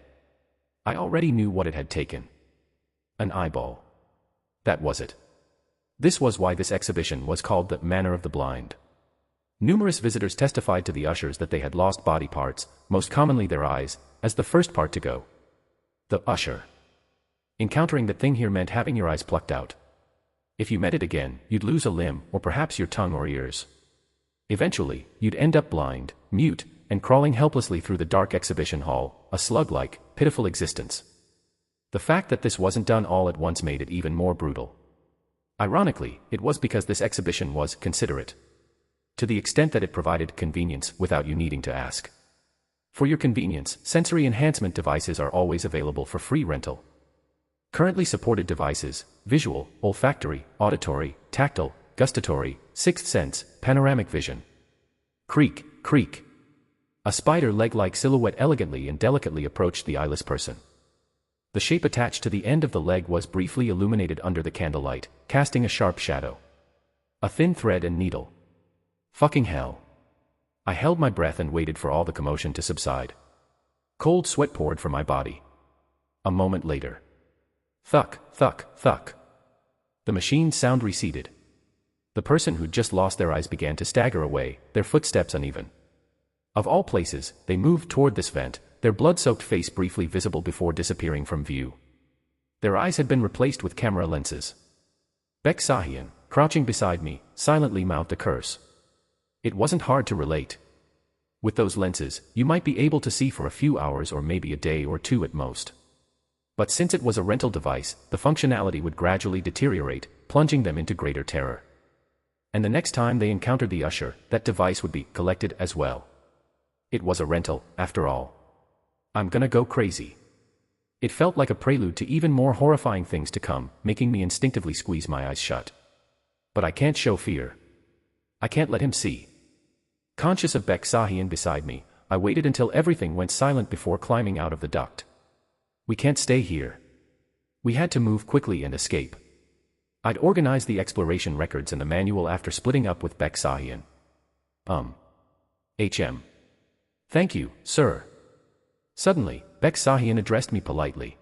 I already knew what it had taken. An eyeball. That was it. This was why this exhibition was called the Manor of the Blind. Numerous visitors testified to the ushers that they had lost body parts, most commonly their eyes, as the first part to go. The usher. Encountering that thing here meant having your eyes plucked out. If you met it again, you'd lose a limb, or perhaps your tongue or ears. Eventually, you'd end up blind, mute, and crawling helplessly through the dark exhibition hall, a slug-like, pitiful existence. The fact that this wasn't done all at once made it even more brutal. Ironically, it was because this exhibition was considerate. To the extent that it provided convenience without you needing to ask. For your convenience, sensory enhancement devices are always available for free rental. Currently supported devices: visual, olfactory, auditory, tactile, gustatory, sixth sense, panoramic vision. Creak, creak. A spider leg-like silhouette elegantly and delicately approached the eyeless person. The shape attached to the end of the leg was briefly illuminated under the candlelight, casting a sharp shadow. A thin thread and needle. Fucking hell. I held my breath and waited for all the commotion to subside. Cold sweat poured from my body. A moment later. Thuck, thuck, thuck. The machine's sound receded. The person who'd just lost their eyes began to stagger away, their footsteps uneven. Of all places, they moved toward this vent, their blood-soaked face briefly visible before disappearing from view. Their eyes had been replaced with camera lenses. Beck Sahian, crouching beside me, silently mouthed a curse. It wasn't hard to relate. With those lenses, you might be able to see for a few hours or maybe a day or two at most. But since it was a rental device, the functionality would gradually deteriorate, plunging them into greater terror. And the next time they encountered the usher, that device would be collected as well. It was a rental, after all. I'm gonna go crazy. It felt like a prelude to even more horrifying things to come, making me instinctively squeeze my eyes shut. But I can't show fear. I can't let him see. Conscious of Beck Sahian beside me, I waited until everything went silent before climbing out of the duct. We can't stay here. We had to move quickly and escape. I'd organized the exploration records and the manual after splitting up with Beck Sahian. HM. Thank you, sir. Suddenly, Beck Sahian addressed me politely.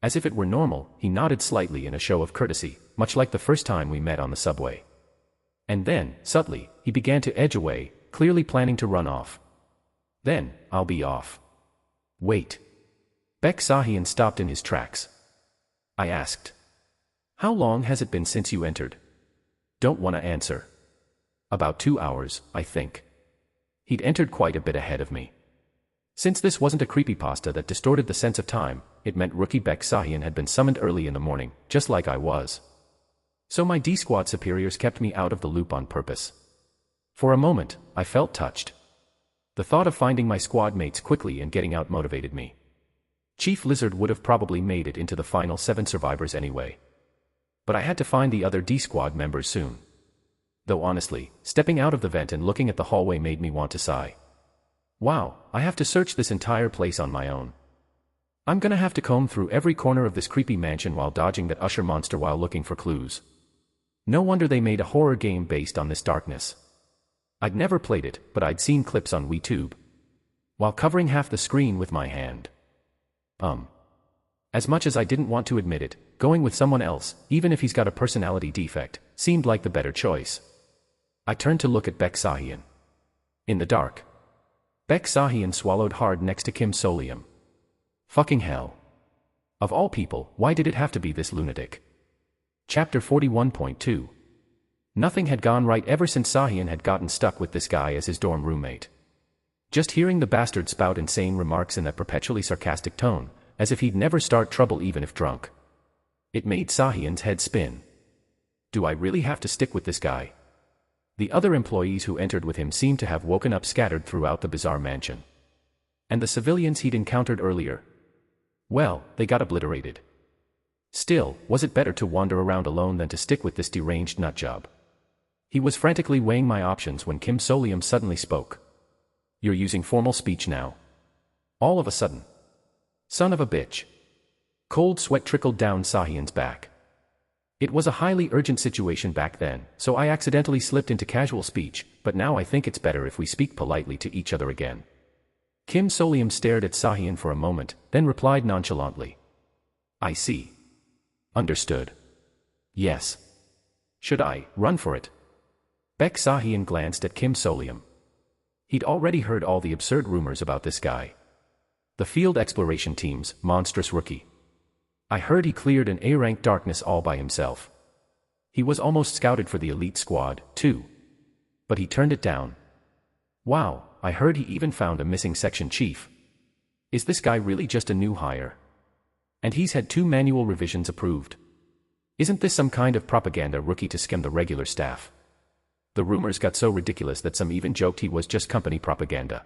As if it were normal, he nodded slightly in a show of courtesy, much like the first time we met on the subway. And then, subtly, he began to edge away, clearly planning to run off. Then, I'll be off. Wait. Beck Sahian stopped in his tracks. I asked. How long has it been since you entered? Don't want to answer. About 2 hours, I think. He'd entered quite a bit ahead of me. Since this wasn't a creepypasta that distorted the sense of time, it meant rookie Beck Sahian had been summoned early in the morning, just like I was. So my D-Squad superiors kept me out of the loop on purpose. For a moment, I felt touched. The thought of finding my squad mates quickly and getting out motivated me. Chief Lizard would have probably made it into the final 7 survivors anyway. But I had to find the other D-Squad members soon. Though honestly, stepping out of the vent and looking at the hallway made me want to sigh. Wow, I have to search this entire place on my own. I'm gonna have to comb through every corner of this creepy mansion while dodging that usher monster while looking for clues. No wonder they made a horror game based on this darkness. I'd never played it, but I'd seen clips on WeTube. While covering half the screen with my hand. As much as I didn't want to admit it, going with someone else, even if he's got a personality defect, seemed like the better choice. I turned to look at Beck Sahian. In the dark. Beck Sahian swallowed hard next to Kim Solium. Fucking hell. Of all people, why did it have to be this lunatic? Chapter 41.2. Nothing had gone right ever since Sahian had gotten stuck with this guy as his dorm roommate. Just hearing the bastard spout insane remarks in that perpetually sarcastic tone, as if he'd never start trouble even if drunk. It made Sahian's head spin. Do I really have to stick with this guy? The other employees who entered with him seemed to have woken up scattered throughout the bizarre mansion. And the civilians he'd encountered earlier? Well, they got obliterated. Still, was it better to wander around alone than to stick with this deranged nutjob? He was frantically weighing my options when Kim Solium suddenly spoke. You're using formal speech now. All of a sudden. Son of a bitch. Cold sweat trickled down Sahian's back. It was a highly urgent situation back then, so I accidentally slipped into casual speech, but now I think it's better if we speak politely to each other again. Kim Solium stared at Sahian for a moment, then replied nonchalantly. I see. Understood. Yes. Should I run for it? Beck Sahian glanced at Kim Solium. He'd already heard all the absurd rumors about this guy. The field exploration team's monstrous rookie. I heard he cleared an A-rank darkness all by himself. He was almost scouted for the elite squad, too. But he turned it down. Wow, I heard he even found a missing section chief. Is this guy really just a new hire? And he's had 2 manual revisions approved. Isn't this some kind of propaganda rookie to skim the regular staff? The rumors got so ridiculous that some even joked he was just company propaganda.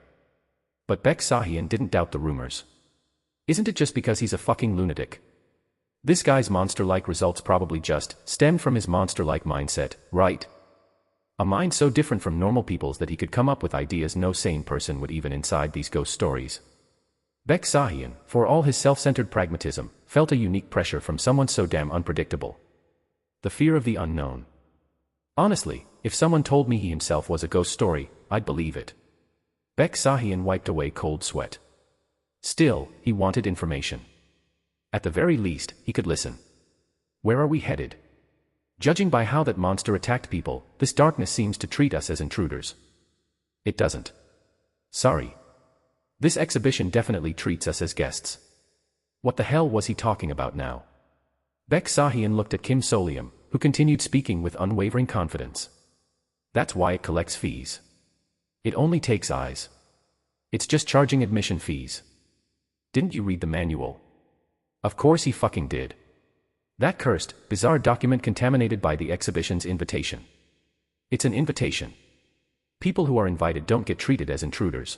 But Beck Sahian didn't doubt the rumors. Isn't it just because he's a fucking lunatic? This guy's monster-like results probably just stemmed from his monster-like mindset, right? A mind so different from normal people's that he could come up with ideas no sane person would even inside these ghost stories. Beck Sahian, for all his self-centered pragmatism, felt a unique pressure from someone so damn unpredictable. The fear of the unknown. Honestly, if someone told me he himself was a ghost story, I'd believe it. Beck Sahian wiped away cold sweat. Still, he wanted information. At the very least, he could listen. Where are we headed? Judging by how that monster attacked people, this darkness seems to treat us as intruders. It doesn't. Sorry. This exhibition definitely treats us as guests. What the hell was he talking about now? Beck Sahian looked at Kim Solium, who continued speaking with unwavering confidence. That's why it collects fees. It only takes eyes. It's just charging admission fees. Didn't you read the manual? Of course he fucking did. That cursed, bizarre document contaminated by the exhibition's invitation. It's an invitation. People who are invited don't get treated as intruders.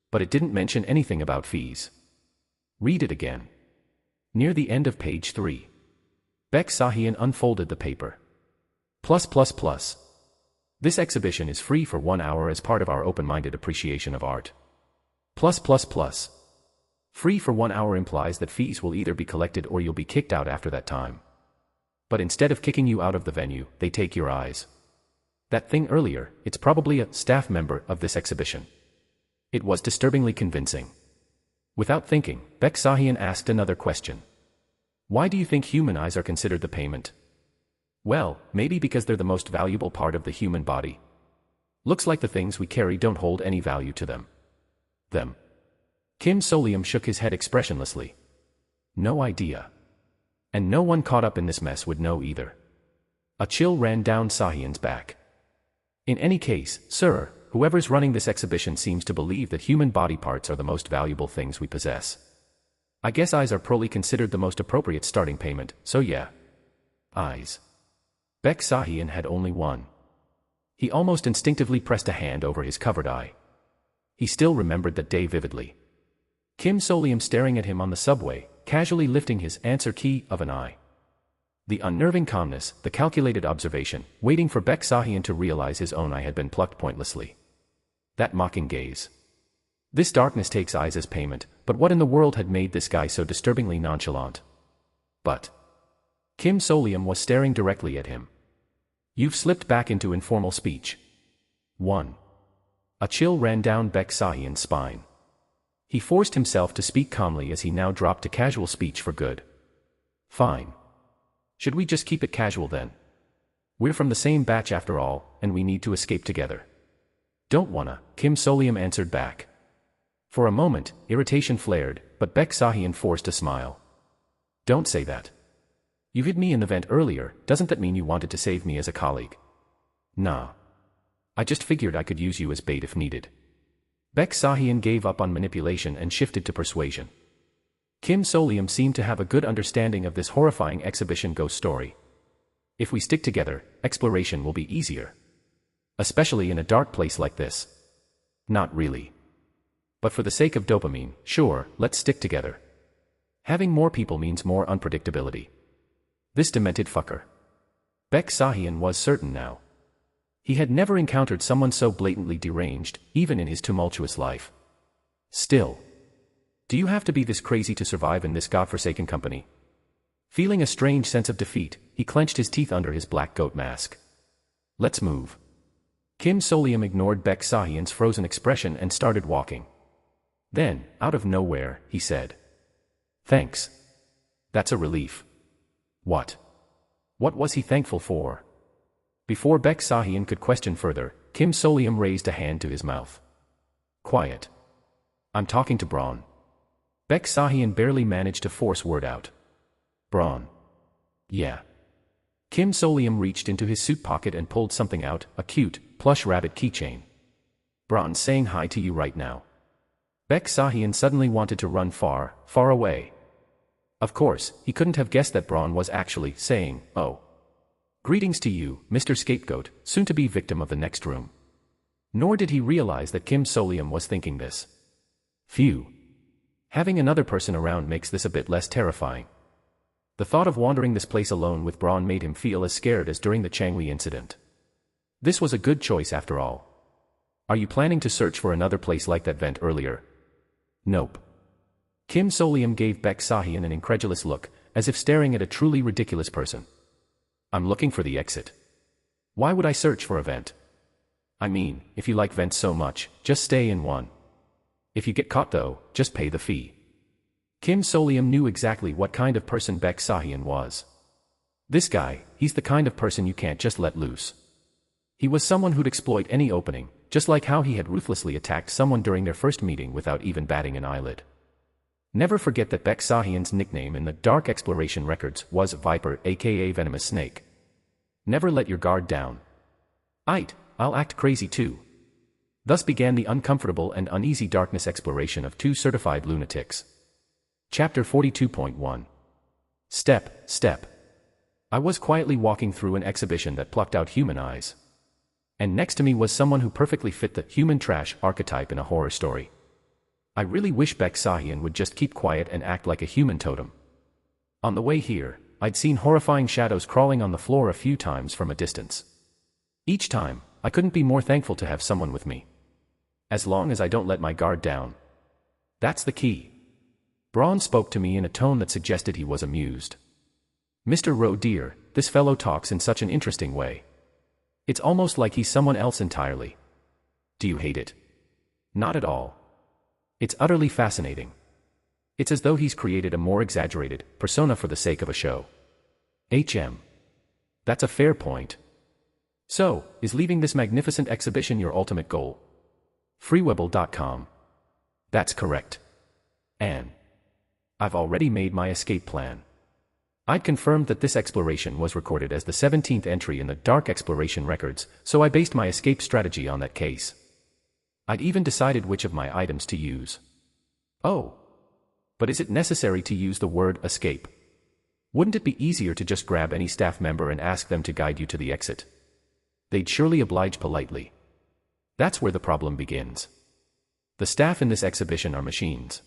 But it didn't mention anything about fees. Read it again. Near the end of page 3. Beck Sahian unfolded the paper. This exhibition is free for 1 hour as part of our open-minded appreciation of art. Free for 1 hour implies that fees will either be collected or you'll be kicked out after that time. But instead of kicking you out of the venue, they take your eyes. That thing earlier, it's probably a staff member of this exhibition. It was disturbingly convincing. Without thinking, Beck Sahian asked another question. Why do you think human eyes are considered the payment? Well, maybe because they're the most valuable part of the human body. Looks like the things we carry don't hold any value to them. Kim Solium shook his head expressionlessly. No idea. And no one caught up in this mess would know either. A chill ran down Sahian's back. In any case, sir, whoever's running this exhibition seems to believe that human body parts are the most valuable things we possess. I guess eyes are probably considered the most appropriate starting payment, so yeah. Eyes. Beck Sahian had only one. He almost instinctively pressed a hand over his covered eye. He still remembered that day vividly. Kim Solium staring at him on the subway, casually lifting his answer key of an eye. The unnerving calmness, the calculated observation, waiting for Beksahian to realize his own eye had been plucked pointlessly. That mocking gaze. This darkness takes eyes as payment, but what in the world had made this guy so disturbingly nonchalant? But Kim Solium was staring directly at him. You've slipped back into informal speech. 1. A chill ran down Beksahian's spine. He forced himself to speak calmly as he now dropped to casual speech for good. Fine. Should we just keep it casual then? We're from the same batch after all, and we need to escape together. Don't wanna, Kim Solium answered back. For a moment, irritation flared, but Beksahian forced a smile. Don't say that. You hit me in the vent earlier, doesn't that mean you wanted to save me as a colleague? Nah. I just figured I could use you as bait if needed. Beksahian gave up on manipulation and shifted to persuasion. Kim Solium seemed to have a good understanding of this horrifying exhibition ghost story. If we stick together, exploration will be easier. Especially in a dark place like this. Not really. But for the sake of dopamine, sure, let's stick together. Having more people means more unpredictability. This demented fucker. Beksahian was certain now. He had never encountered someone so blatantly deranged, even in his tumultuous life. Still. Do you have to be this crazy to survive in this godforsaken company? Feeling a strange sense of defeat, he clenched his teeth under his black goat mask. Let's move. Kim Solium ignored Beksahian's frozen expression and started walking. Then, out of nowhere, he said. Thanks. That's a relief. What? What was he thankful for? Before Beksahian could question further, Kim Solium raised a hand to his mouth. Quiet. I'm talking to Braun. Beksahian barely managed to force word out. Braun. Yeah. Kim Solium reached into his suit pocket and pulled something out, a cute, plush rabbit keychain. Braun's saying hi to you right now. Beksahian suddenly wanted to run far, far away. Of course, he couldn't have guessed that Braun was actually saying, oh. Greetings to you, Mr. Scapegoat, soon-to-be victim of the next room. Nor did he realize that Kim Solium was thinking this. Phew. Having another person around makes this a bit less terrifying. The thought of wandering this place alone with Braun made him feel as scared as during the Changli incident. This was a good choice after all. Are you planning to search for another place like that vent earlier? Nope. Kim Solium gave Beksahian an incredulous look, as if staring at a truly ridiculous person. I'm looking for the exit. Why would I search for a vent? I mean, if you like vents so much, just stay in one. If you get caught though, just pay the fee. Kim Solium knew exactly what kind of person Beksahian was. This guy, he's the kind of person you can't just let loose. He was someone who'd exploit any opening, just like how he had ruthlessly attacked someone during their first meeting without even batting an eyelid. Never forget that Beksahian's nickname in the Dark Exploration records was Viper, aka Venomous Snake. Never let your guard down. I'll act crazy too. Thus began the uncomfortable and uneasy darkness exploration of two certified lunatics. Chapter 42.1. Step. I was quietly walking through an exhibition that plucked out human eyes. And next to me was someone who perfectly fit the human trash archetype in a horror story. I really wish Beksahian would just keep quiet and act like a human totem. On the way here, I'd seen horrifying shadows crawling on the floor a few times from a distance. Each time, I couldn't be more thankful to have someone with me. As long as I don't let my guard down. That's the key. Braun spoke to me in a tone that suggested he was amused. Mr. Roe dear, this fellow talks in such an interesting way. It's almost like he's someone else entirely. Do you hate it? Not at all. It's utterly fascinating. It's as though he's created a more exaggerated persona for the sake of a show. That's a fair point. So, is leaving this magnificent exhibition your ultimate goal? Freewebble.com. That's correct. And I've already made my escape plan. I'd confirmed that this exploration was recorded as the 17th entry in the Dark Exploration records, so I based my escape strategy on that case. I'd even decided which of my items to use. Oh. But is it necessary to use the word escape? Wouldn't it be easier to just grab any staff member and ask them to guide you to the exit? They'd surely oblige politely. That's where the problem begins. The staff in this exhibition are machines.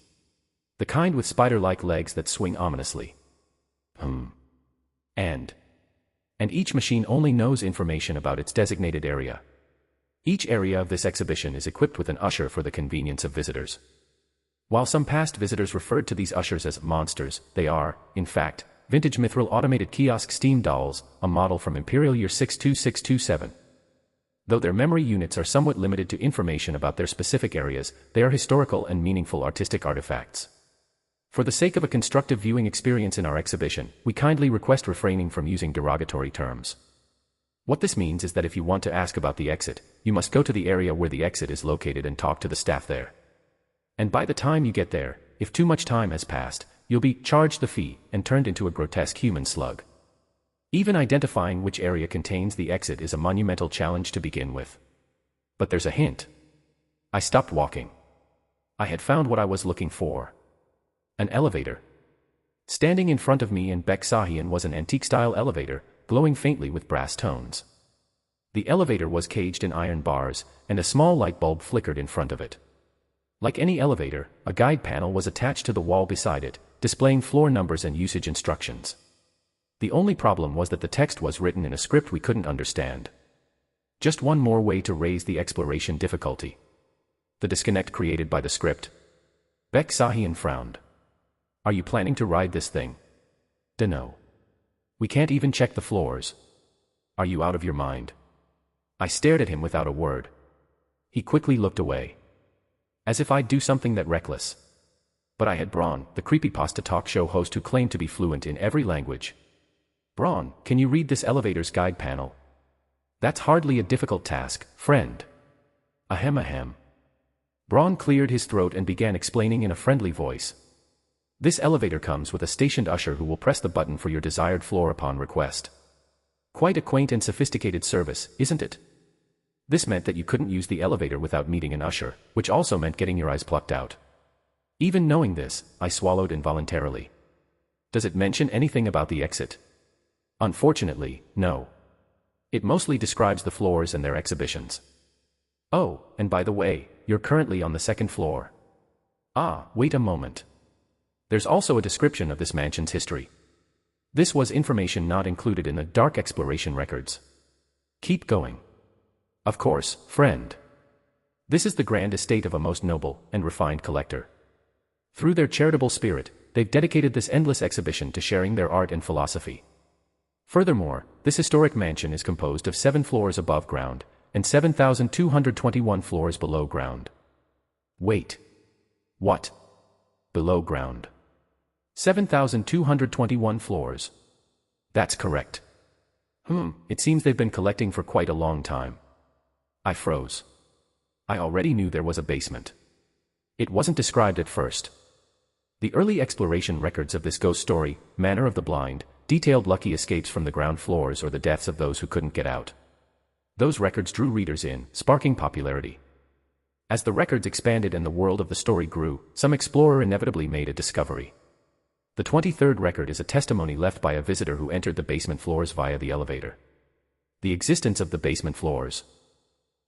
The kind with spider-like legs that swing ominously. And each machine only knows information about its designated area. Each area of this exhibition is equipped with an usher for the convenience of visitors. While some past visitors referred to these ushers as monsters, they are, in fact, vintage mithril automated kiosk steam dolls, a model from Imperial Year 62627. Though their memory units are somewhat limited to information about their specific areas, they are historical and meaningful artistic artifacts. For the sake of a constructive viewing experience in our exhibition, we kindly request refraining from using derogatory terms. What this means is that if you want to ask about the exit, you must go to the area where the exit is located and talk to the staff there. And by the time you get there, if too much time has passed, you'll be charged the fee and turned into a grotesque human slug. Even identifying which area contains the exit is a monumental challenge to begin with. But there's a hint. I stopped walking. I had found what I was looking for. An elevator. Standing in front of me and Bek-Sahian was an antique-style elevator, glowing faintly with brass tones. The elevator was caged in iron bars, and a small light bulb flickered in front of it. Like any elevator, a guide panel was attached to the wall beside it, displaying floor numbers and usage instructions. The only problem was that the text was written in a script we couldn't understand. Just one more way to raise the exploration difficulty. The disconnect created by the script. Bek-Sahian frowned. Are you planning to ride this thing? Dunno. We can't even check the floors. Are you out of your mind? I stared at him without a word. He quickly looked away. As if I'd do something that reckless. But I had Braun, the creepypasta talk show host who claimed to be fluent in every language. Braun, can you read this elevator's guide panel? That's hardly a difficult task, friend. Ahem. Braun cleared his throat and began explaining in a friendly voice. This elevator comes with a stationed usher who will press the button for your desired floor upon request. Quite a quaint and sophisticated service, isn't it? This meant that you couldn't use the elevator without meeting an usher, which also meant getting your eyes plucked out. Even knowing this, I swallowed involuntarily. Does it mention anything about the exit? Unfortunately, no. It mostly describes the floors and their exhibitions. Oh, and by the way, you're currently on the second floor. Ah, wait a moment. There's also a description of this mansion's history. This was information not included in the dark exploration records. Keep going. Of course, friend. This is the grand estate of a most noble and refined collector. Through their charitable spirit, they've dedicated this endless exhibition to sharing their art and philosophy. Furthermore, this historic mansion is composed of 7 floors above ground, and 7,221 floors below ground. Wait. What? Below ground. 7,221 floors. That's correct. It seems they've been collecting for quite a long time. I froze. I already knew there was a basement. It wasn't described at first. The early exploration records of this ghost story, Manor of the Blind, detailed lucky escapes from the ground floors or the deaths of those who couldn't get out. Those records drew readers in, sparking popularity. As the records expanded and the world of the story grew, some explorer inevitably made a discovery. The 23rd record is a testimony left by a visitor who entered the basement floors via the elevator. The existence of the basement floors.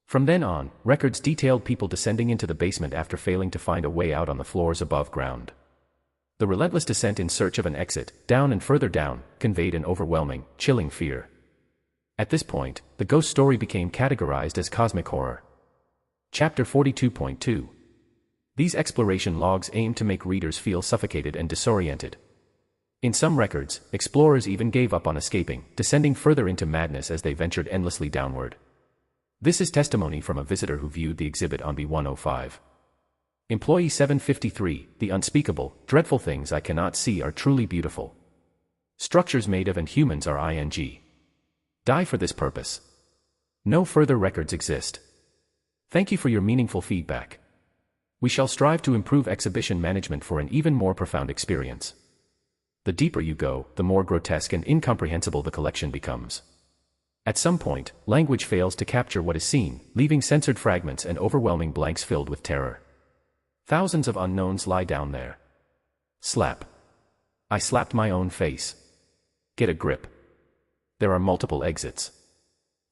From then on, records detailed people descending into the basement after failing to find a way out on the floors above ground. The relentless descent in search of an exit, down and further down, conveyed an overwhelming, chilling fear. At this point, the ghost story became categorized as cosmic horror. Chapter 42.2. These exploration logs aim to make readers feel suffocated and disoriented. In some records, explorers even gave up on escaping, descending further into madness as they ventured endlessly downward. This is testimony from a visitor who viewed the exhibit on B105. Employee 753, the unspeakable, dreadful things I cannot see are truly beautiful. Structures made of and humans are ing. Die for this purpose. No further records exist. Thank you for your meaningful feedback. We shall strive to improve exhibition management for an even more profound experience. The deeper you go, the more grotesque and incomprehensible the collection becomes. At some point, language fails to capture what is seen, leaving censored fragments and overwhelming blanks filled with terror. Thousands of unknowns lie down there. Slap. I slapped my own face. Get a grip. There are multiple exits.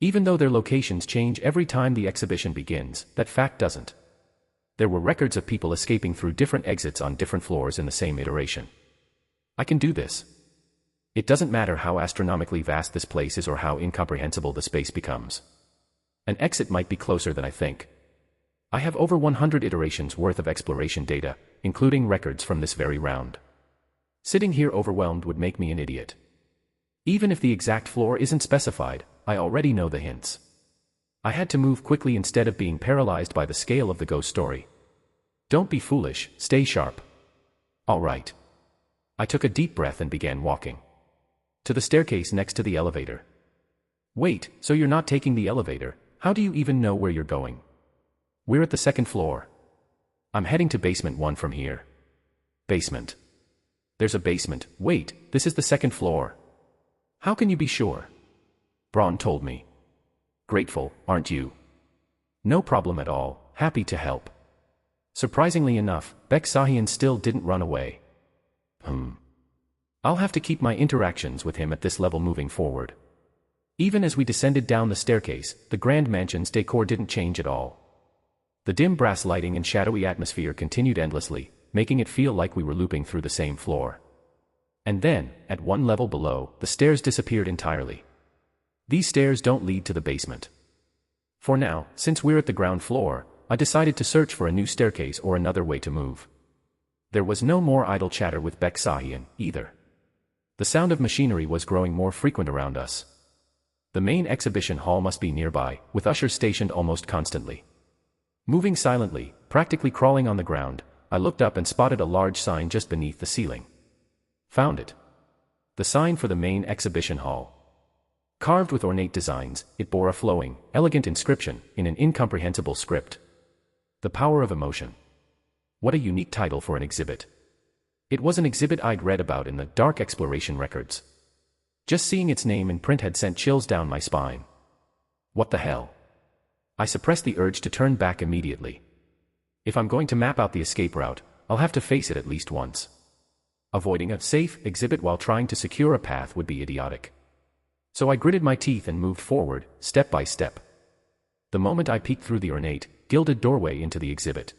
Even though their locations change every time the exhibition begins, that fact doesn't There were records of people escaping through different exits on different floors in the same iteration. I can do this. It doesn't matter how astronomically vast this place is or how incomprehensible the space becomes. An exit might be closer than I think. I have over 100 iterations worth of exploration data, including records from this very round. Sitting here overwhelmed would make me an idiot. Even if the exact floor isn't specified, I already know the hints. I had to move quickly instead of being paralyzed by the scale of the ghost story. Don't be foolish, stay sharp. All right. I took a deep breath and began walking. To the staircase next to the elevator. Wait, so you're not taking the elevator? How do you even know where you're going? We're at the second floor. I'm heading to basement 1 from here. Basement. There's a basement. Wait, this is the second floor. How can you be sure? Braun told me. Grateful, aren't you? No problem at all, happy to help. Surprisingly enough, Beksahian still didn't run away. I'll have to keep my interactions with him at this level moving forward. Even as we descended down the staircase, the Grand Mansion's decor didn't change at all. The dim brass lighting and shadowy atmosphere continued endlessly, making it feel like we were looping through the same floor. And then, at one level below, the stairs disappeared entirely. These stairs don't lead to the basement. For now, since we're at the ground floor, I decided to search for a new staircase or another way to move. There was no more idle chatter with Beksahian, either. The sound of machinery was growing more frequent around us. The main exhibition hall must be nearby, with ushers stationed almost constantly. Moving silently, practically crawling on the ground, I looked up and spotted a large sign just beneath the ceiling. Found it. The sign for the main exhibition hall. Carved with ornate designs, it bore a flowing, elegant inscription in an incomprehensible script. The Power of Emotion. What a unique title for an exhibit. It was an exhibit I'd read about in the Dark Exploration records. Just seeing its name in print had sent chills down my spine. What the hell? I suppressed the urge to turn back immediately. If I'm going to map out the escape route, I'll have to face it at least once. Avoiding a safe exhibit while trying to secure a path would be idiotic. So I gritted my teeth and moved forward, step by step. The moment I peeked through the ornate, gilded doorway into the exhibit,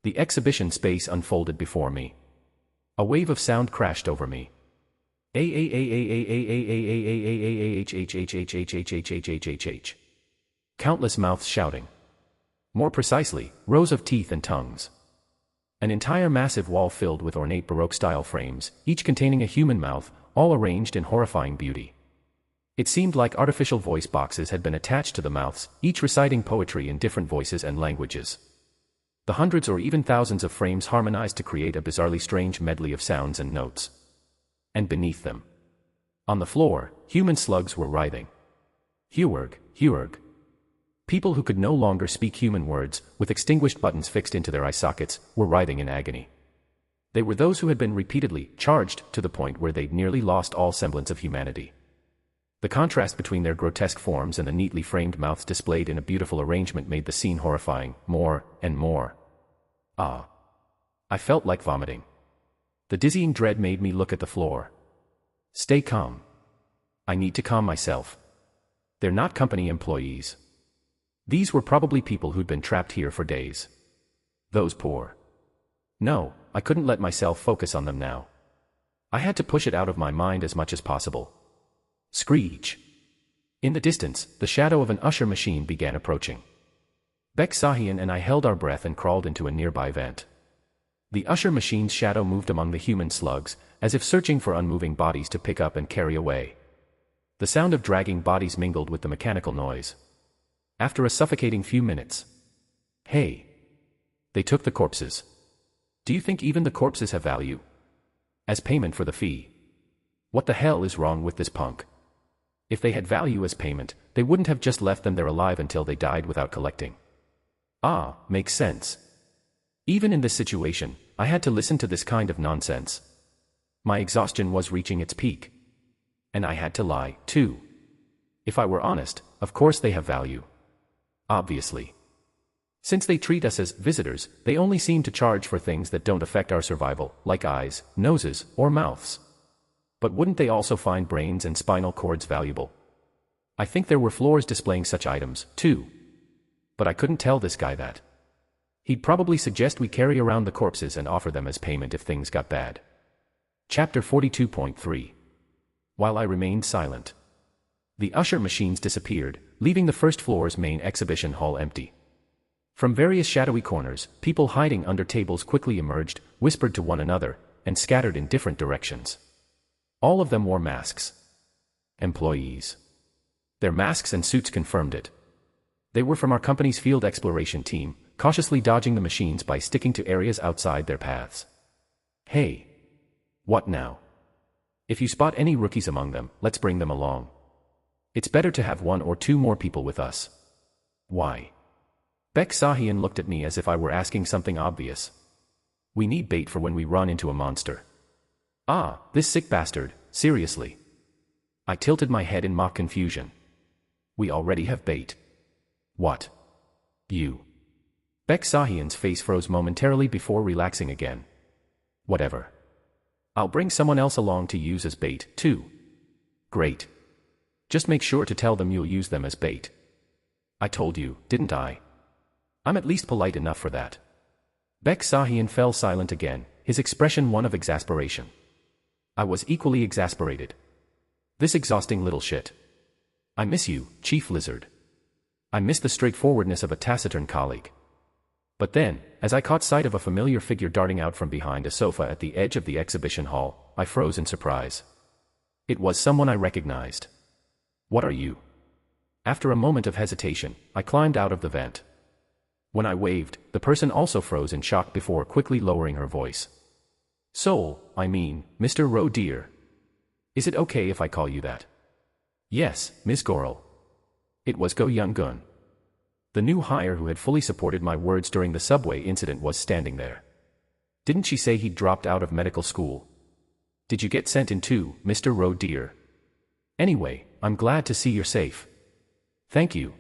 the exhibition space unfolded before me. A wave of sound crashed over me. Countless mouths shouting. More precisely, rows of teeth and tongues. An entire massive wall filled with ornate Baroque-style frames, each containing a human mouth, all arranged in horrifying beauty. It seemed like artificial voice boxes had been attached to the mouths, each reciting poetry in different voices and languages. The hundreds or even thousands of frames harmonized to create a bizarrely strange medley of sounds and notes. And beneath them, on the floor, human slugs were writhing. Hewurg. People who could no longer speak human words, with extinguished buttons fixed into their eye sockets, were writhing in agony. They were those who had been repeatedly charged to the point where they'd nearly lost all semblance of humanity. The contrast between their grotesque forms and the neatly framed mouths displayed in a beautiful arrangement made the scene horrifying, more and more. I felt like vomiting. The dizzying dread made me look at the floor. Stay calm. I need to calm myself. They're not company employees. These were probably people who'd been trapped here for days. Those poor. No, I couldn't let myself focus on them now. I had to push it out of my mind as much as possible. Screech. In the distance, the shadow of an usher machine began approaching. Beksahian and I held our breath and crawled into a nearby vent. The usher machine's shadow moved among the human slugs, as if searching for unmoving bodies to pick up and carry away. The sound of dragging bodies mingled with the mechanical noise. After a suffocating few minutes. Hey. They took the corpses. Do you think even the corpses have value? As payment for the fee. What the hell is wrong with this punk? If they had value as payment, they wouldn't have just left them there alive until they died without collecting. Makes sense. Even in this situation, I had to listen to this kind of nonsense. My exhaustion was reaching its peak. And I had to lie, too. If I were honest, of course they have value. Obviously. Since they treat us as visitors, they only seem to charge for things that don't affect our survival, like eyes, noses, or mouths. But wouldn't they also find brains and spinal cords valuable? I think there were floors displaying such items, too. But I couldn't tell this guy that. He'd probably suggest we carry around the corpses and offer them as payment if things got bad. Chapter 42.3. While I remained silent, the usher machines disappeared, leaving the first floor's main exhibition hall empty. From various shadowy corners, people hiding under tables quickly emerged, whispered to one another, and scattered in different directions. All of them wore masks. Employees. Their masks and suits confirmed it. They were from our company's field exploration team, cautiously dodging the machines by sticking to areas outside their paths. Hey. What now? If you spot any rookies among them, let's bring them along. It's better to have 1 or 2 more people with us. Why? Beksahian looked at me as if I were asking something obvious. We need bait for when we run into a monster. Ah, this sick bastard, seriously. I tilted my head in mock confusion. We already have bait. What? You. Beksahian's face froze momentarily before relaxing again. Whatever. I'll bring someone else along to use as bait, too. Great. Just make sure to tell them you'll use them as bait. I told you, didn't I? I'm at least polite enough for that. Beksahian fell silent again, his expression one of exasperation. I was equally exasperated. This exhausting little shit. I miss you, Chief Lizard. I miss the straightforwardness of a taciturn colleague. But then, as I caught sight of a familiar figure darting out from behind a sofa at the edge of the exhibition hall, I froze in surprise. It was someone I recognized. What are you? After a moment of hesitation, I climbed out of the vent. When I waved, the person also froze in shock before quickly lowering her voice. Soul, I mean, Mr. Roe dear. Is it okay if I call you that? Yes, Ms. Goral. It was Go Young-gun. The new hire who had fully supported my words during the subway incident was standing there. Didn't she say he'd dropped out of medical school? Did you get sent in too, Mr. Roe dear? Anyway, I'm glad to see you're safe. Thank you.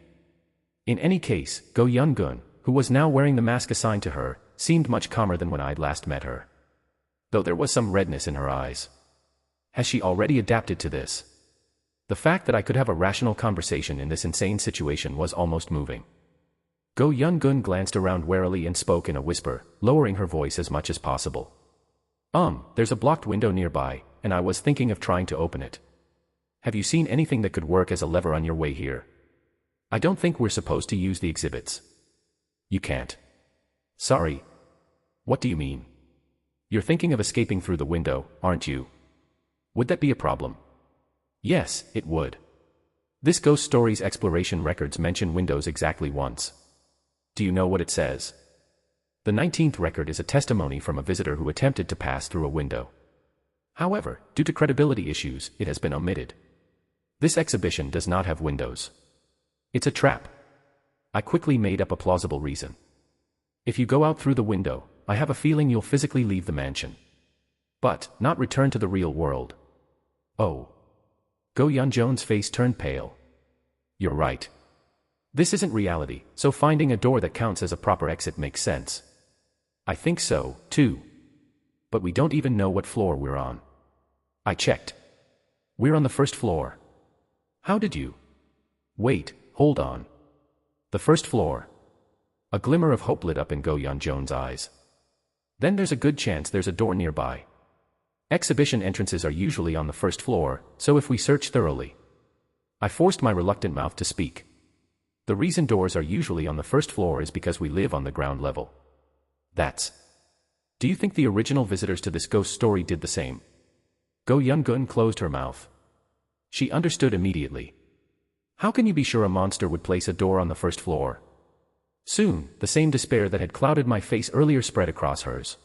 In any case, Go Young-gun, who was now wearing the mask assigned to her, seemed much calmer than when I'd last met her. Though there was some redness in her eyes. Has she already adapted to this? The fact that I could have a rational conversation in this insane situation was almost moving. Go Young-gun glanced around warily and spoke in a whisper, lowering her voice as much as possible. There's a blocked window nearby, and I was thinking of trying to open it. Have you seen anything that could work as a lever on your way here? I don't think we're supposed to use the exhibits. You can't. Sorry. What do you mean? You're thinking of escaping through the window, aren't you? Would that be a problem? Yes, it would. This ghost story's exploration records mention windows exactly once. Do you know what it says? The 19th record is a testimony from a visitor who attempted to pass through a window. However, due to credibility issues, it has been omitted. This exhibition does not have windows. It's a trap. I quickly made up a plausible reason. If you go out through the window, I have a feeling you'll physically leave the mansion. But, not return to the real world. Oh. Go Young-gun's face turned pale. You're right. This isn't reality, so finding a door that counts as a proper exit makes sense. I think so, too. But we don't even know what floor we're on. I checked. We're on the first floor. How did you? Wait, hold on. The first floor. A glimmer of hope lit up in Go Young-gun's eyes. Then there's a good chance there's a door nearby. Exhibition entrances are usually on the first floor, so if we search thoroughly. I forced my reluctant mouth to speak. The reason doors are usually on the first floor is because we live on the ground level. That's. Do you think the original visitors to this ghost story did the same? Go Young-gun closed her mouth. She understood immediately. How can you be sure a monster would place a door on the first floor? Soon, the same despair that had clouded my face earlier spread across hers.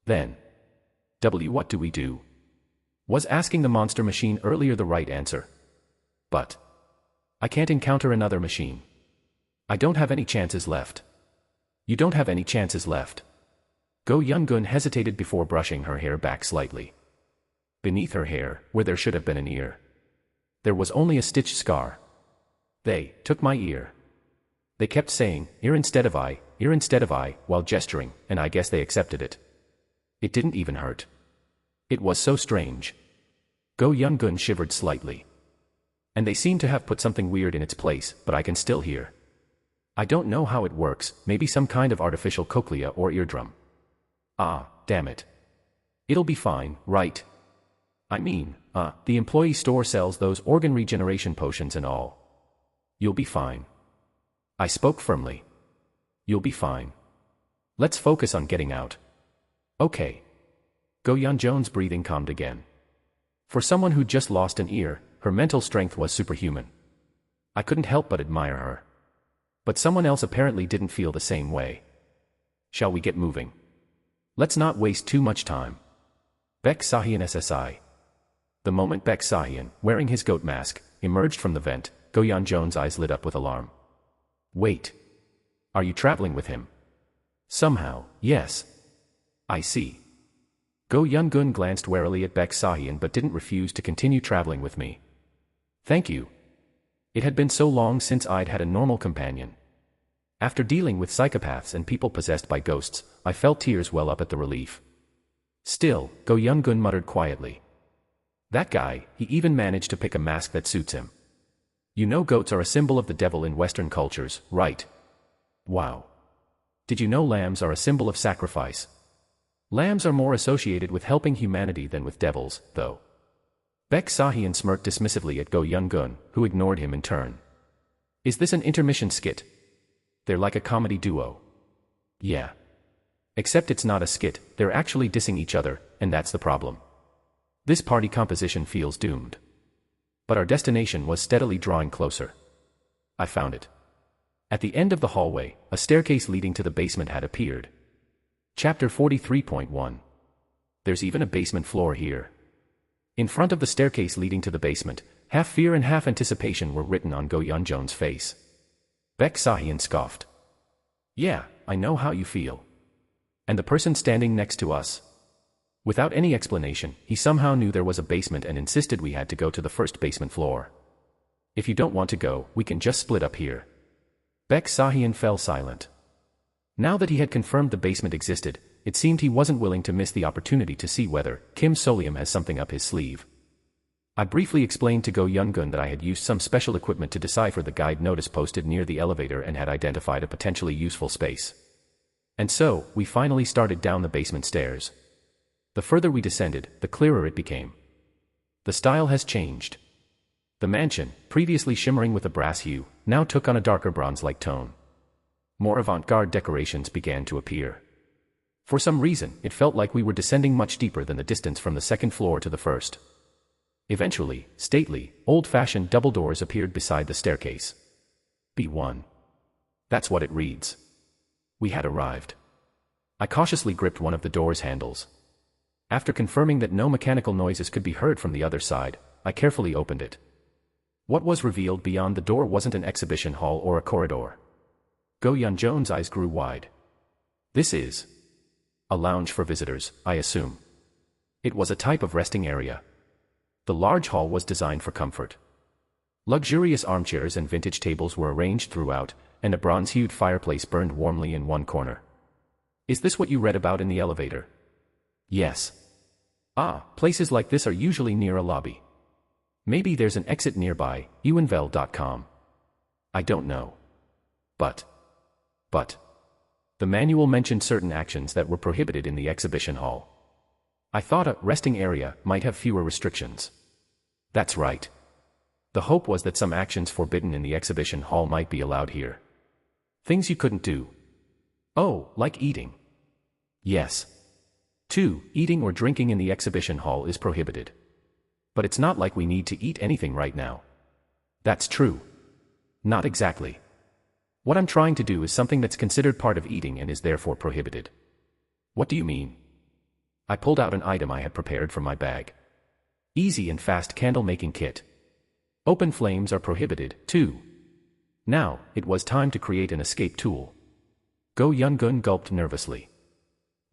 Then. What do we do? Was asking the monster machine earlier the right answer? But. I can't encounter another machine. I don't have any chances left. You don't have any chances left. Go Young-gun hesitated before brushing her hair back slightly. Beneath her hair, where there should have been an ear, there was only a stitched scar. They took my ear. They kept saying, ear instead of eye, while gesturing, and I guess they accepted it. It didn't even hurt. It was so strange. Go Young-gun shivered slightly. And they seem to have put something weird in its place, but I can still hear. I don't know how it works, maybe some kind of artificial cochlea or eardrum. Ah, damn it. It'll be fine, right? I mean, the employee store sells those organ regeneration potions and all. You'll be fine. I spoke firmly. You'll be fine. Let's focus on getting out. Okay. Go-Yeon Jones' breathing calmed again. For someone who'd just lost an ear, her mental strength was superhuman. I couldn't help but admire her. But someone else apparently didn't feel the same way. Shall we get moving? Let's not waste too much time. Baek Sahyun SSI. The moment Baek Sahyun, wearing his goat mask, emerged from the vent, Go-Yeon Jones' eyes lit up with alarm. Wait. Are you traveling with him? Somehow, yes. I see. Go-Yeon Gun glanced warily at Baek Sahyun but didn't refuse to continue traveling with me. Thank you. It had been so long since I'd had a normal companion. After dealing with psychopaths and people possessed by ghosts, I felt tears well up at the relief. Still, Go-Yeon Gun muttered quietly. That guy, he even managed to pick a mask that suits him. You know goats are a symbol of the devil in Western cultures, right? Wow. Did you know lambs are a symbol of sacrifice? Lambs are more associated with helping humanity than with devils, though. Baek Sahyun smirked dismissively at Go-Yeon Gun, who ignored him in turn. Is this an intermission skit? They're like a comedy duo. Yeah. Except it's not a skit, they're actually dissing each other, and that's the problem. This party composition feels doomed. But our destination was steadily drawing closer. I found it. At the end of the hallway, a staircase leading to the basement had appeared. Chapter 43.1. There's even a basement floor here. In front of the staircase leading to the basement, half fear and half anticipation were written on Go-Yeon Jones' face. Baek Sahyun scoffed. Yeah, I know how you feel. And the person standing next to us? Without any explanation, he somehow knew there was a basement and insisted we had to go to the first basement floor. If you don't want to go, we can just split up here. Baek Sahyun fell silent. Now that he had confirmed the basement existed, it seemed he wasn't willing to miss the opportunity to see whether Kim Solium has something up his sleeve. I briefly explained to Go-Yeon Gun that I had used some special equipment to decipher the guide notice posted near the elevator and had identified a potentially useful space. And so, we finally started down the basement stairs. The further we descended, the clearer it became. The style has changed. The mansion, previously shimmering with a brass hue, now took on a darker bronze-like tone. More avant-garde decorations began to appear. For some reason, it felt like we were descending much deeper than the distance from the second floor to the first. Eventually, stately, old-fashioned double doors appeared beside the staircase. B1. That's what it reads. We had arrived. I cautiously gripped one of the door's handles. After confirming that no mechanical noises could be heard from the other side, I carefully opened it. What was revealed beyond the door wasn't an exhibition hall or a corridor. Go-Yeon Jones' eyes grew wide. This is a lounge for visitors, I assume. It was a type of resting area. The large hall was designed for comfort. Luxurious armchairs and vintage tables were arranged throughout, and a bronze-hued fireplace burned warmly in one corner. Is this what you read about in the elevator? Yes. Ah, places like this are usually near a lobby. Maybe there's an exit nearby, uinvel.com. I don't know. But. The manual mentioned certain actions that were prohibited in the exhibition hall. I thought a resting area might have fewer restrictions. That's right. The hope was that some actions forbidden in the exhibition hall might be allowed here. Things you couldn't do. Oh, like eating. Yes. 2. Eating or drinking in the exhibition hall is prohibited. But it's not like we need to eat anything right now. That's true. Not exactly. What I'm trying to do is something that's considered part of eating and is therefore prohibited. What do you mean? I pulled out an item I had prepared from my bag. Easy and fast candle-making kit. Open flames are prohibited, too. Now, it was time to create an escape tool. Go-Yeon Gun gulped nervously.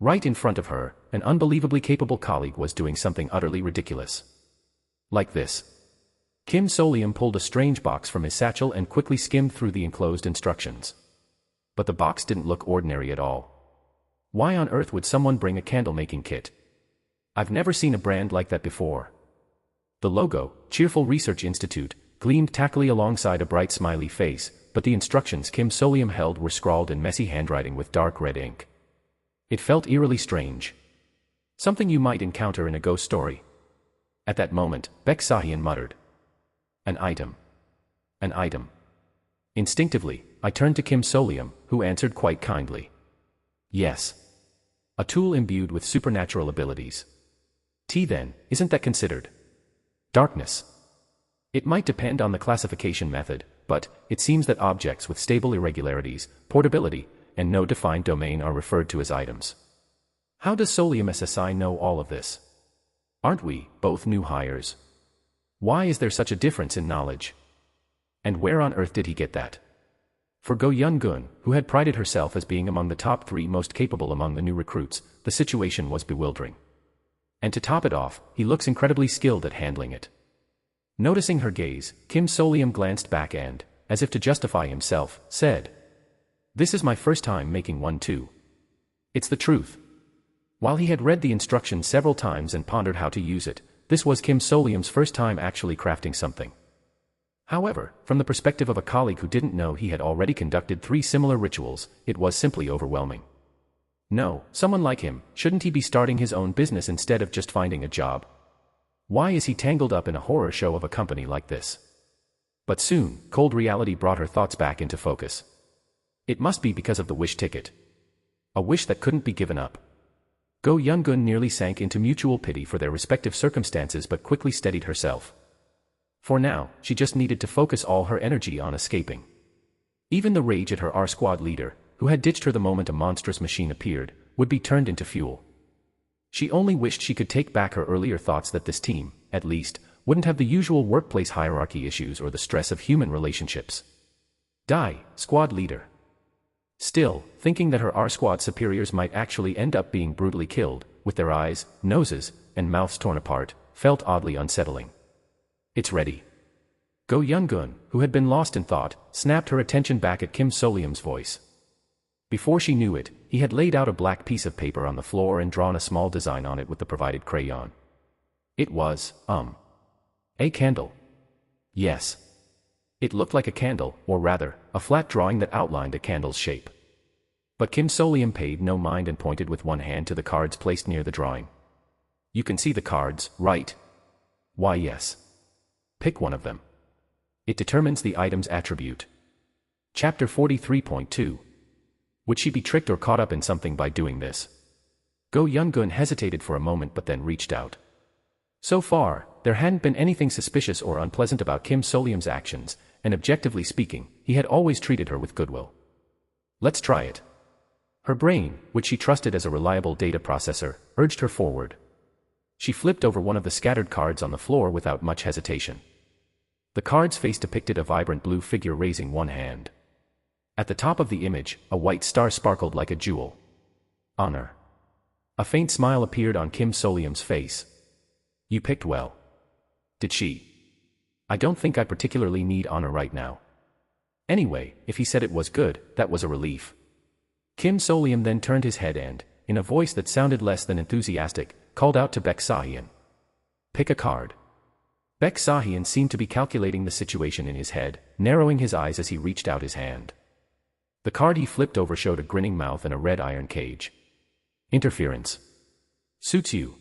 Right in front of her, an unbelievably capable colleague was doing something utterly ridiculous. Like this. Kim Solium pulled a strange box from his satchel and quickly skimmed through the enclosed instructions. But the box didn't look ordinary at all. Why on earth would someone bring a candle-making kit? I've never seen a brand like that before. The logo, Cheerful Research Institute, gleamed tackily alongside a bright smiley face, but the instructions Kim Solium held were scrawled in messy handwriting with dark red ink. It felt eerily strange. Something you might encounter in a ghost story. At that moment, Beksahian muttered. An item. An item. Instinctively, I turned to Kim Solium, who answered quite kindly. Yes. A tool imbued with supernatural abilities. Then, isn't that considered darkness? It might depend on the classification method, but it seems that objects with stable irregularities, portability, and no defined domain are referred to as items. How does Solium SSI know all of this? Aren't we both new hires? Why is there such a difference in knowledge? And where on earth did he get that? For Go Yun-gun, who had prided herself as being among the top 3 most capable among the new recruits, the situation was bewildering. And to top it off, he looks incredibly skilled at handling it. Noticing her gaze, Kim Solium glanced back and, as if to justify himself, said, "This is my first time making one too. It's the truth." While he had read the instructions several times and pondered how to use it, this was Kim Solium's first time actually crafting something. However, from the perspective of a colleague who didn't know he had already conducted 3 similar rituals, it was simply overwhelming. No, someone like him, shouldn't he be starting his own business instead of just finding a job? Why is he tangled up in a horror show of a company like this? But soon, cold reality brought her thoughts back into focus. It must be because of the wish ticket. A wish that couldn't be given up. Go Yun-gun nearly sank into mutual pity for their respective circumstances but quickly steadied herself. For now, she just needed to focus all her energy on escaping. Even the rage at her R-squad leader, who had ditched her the moment a monstrous machine appeared, would be turned into fuel. She only wished she could take back her earlier thoughts that this team, at least, wouldn't have the usual workplace hierarchy issues or the stress of human relationships. Die, squad leader. Still, thinking that her R-squad superiors might actually end up being brutally killed, with their eyes, noses, and mouths torn apart, felt oddly unsettling. It's ready. Go Yun-gun, who had been lost in thought, snapped her attention back at Kim Solium's voice. Before she knew it, he had laid out a black piece of paper on the floor and drawn a small design on it with the provided crayon. It was, a candle. Yes. It looked like a candle, or rather, a flat drawing that outlined a candle's shape. But Kim Solium paid no mind and pointed with one hand to the cards placed near the drawing. You can see the cards, right? Why yes. Pick one of them. It determines the item's attribute. Chapter 43.2. Would she be tricked or caught up in something by doing this? Go Yun-gun hesitated for a moment but then reached out. So far, there hadn't been anything suspicious or unpleasant about Kim Solium's actions, and objectively speaking, he had always treated her with goodwill. Let's try it. Her brain, which she trusted as a reliable data processor, urged her forward. She flipped over one of the scattered cards on the floor without much hesitation. The card's face depicted a vibrant blue figure raising one hand. At the top of the image, a white star sparkled like a jewel. Honor. A faint smile appeared on Kim Solium's face. You picked well. Did she? I don't think I particularly need honor right now. Anyway, if he said it was good, that was a relief. Kim Solium then turned his head and, in a voice that sounded less than enthusiastic, called out to Beksahian. Pick a card. Beksahian seemed to be calculating the situation in his head, narrowing his eyes as he reached out his hand. The card he flipped over showed a grinning mouth and a red iron cage. Interference. Suits you.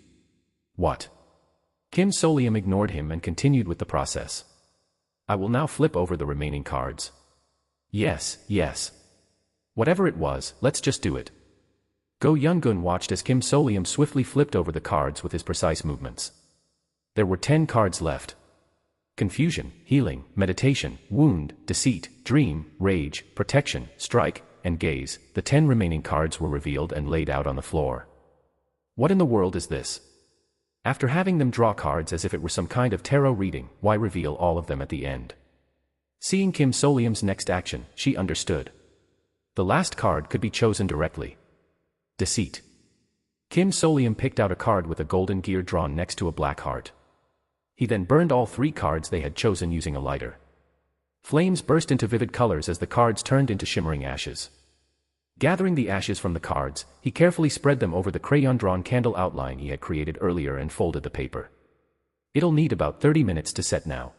What? Kim Solium ignored him and continued with the process. I will now flip over the remaining cards. Yes. Whatever it was, let's just do it. Go Yun-gun watched as Kim Solium swiftly flipped over the cards with his precise movements. There were 10 cards left. Confusion, healing, meditation, wound, deceit, dream, rage, protection, strike, and gaze. The 10 remaining cards were revealed and laid out on the floor. What in the world is this? After having them draw cards as if it were some kind of tarot reading, why reveal all of them at the end? Seeing Kim Solium's next action, she understood. The last card could be chosen directly. Deceit. Kim Solium picked out a card with a golden gear drawn next to a black heart. He then burned all 3 cards they had chosen using a lighter. Flames burst into vivid colors as the cards turned into shimmering ashes. Gathering the ashes from the cards, he carefully spread them over the crayon-drawn candle outline he had created earlier and folded the paper. It'll need about 30 minutes to set now.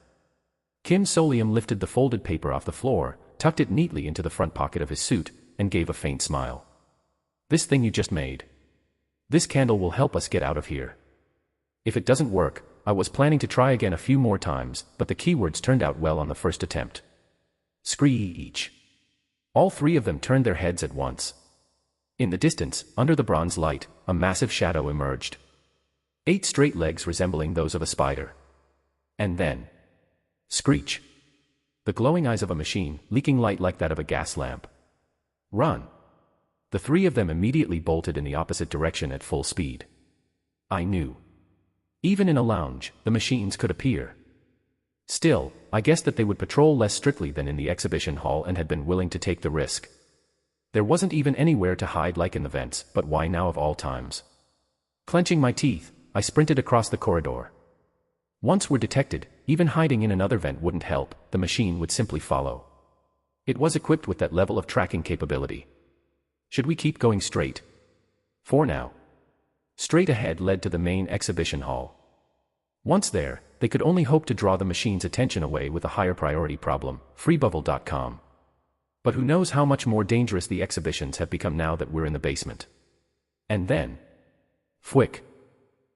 Kim Solium lifted the folded paper off the floor, tucked it neatly into the front pocket of his suit, and gave a faint smile. "This thing you just made. This candle will help us get out of here. If it doesn't work, I was planning to try again a few more times, but the keywords turned out well on the first attempt." Screech. All three of them turned their heads at once. In the distance, under the bronze light, a massive shadow emerged. 8 straight legs resembling those of a spider. And then... screech. The glowing eyes of a machine, leaking light like that of a gas lamp. "Run!" The three of them immediately bolted in the opposite direction at full speed. I knew. Even in a lounge, the machines could appear. Still, I guessed that they would patrol less strictly than in the exhibition hall and had been willing to take the risk. There wasn't even anywhere to hide like in the vents, but why now of all times? Clenching my teeth, I sprinted across the corridor. Once we're detected, even hiding in another vent wouldn't help, the machine would simply follow. It was equipped with that level of tracking capability. Should we keep going straight? For now. Straight ahead led to the main exhibition hall. Once there, they could only hope to draw the machine's attention away with a higher priority problem, freebubble.com. But who knows how much more dangerous the exhibitions have become now that we're in the basement. And then... Fwick.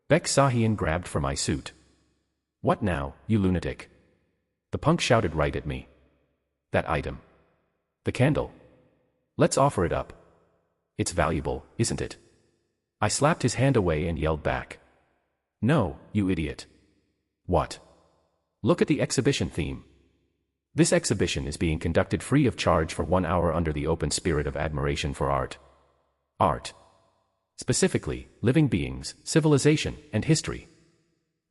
Bek-Sahian grabbed for my suit. "What now, you lunatic?" The punk shouted right at me. "That item. The candle. Let's offer it up. It's valuable, isn't it?" I slapped his hand away and yelled back. "No, you idiot." "What?" "Look at the exhibition theme. This exhibition is being conducted free of charge for 1 hour under the open spirit of admiration for art. Art. Specifically, living beings, civilization, and history."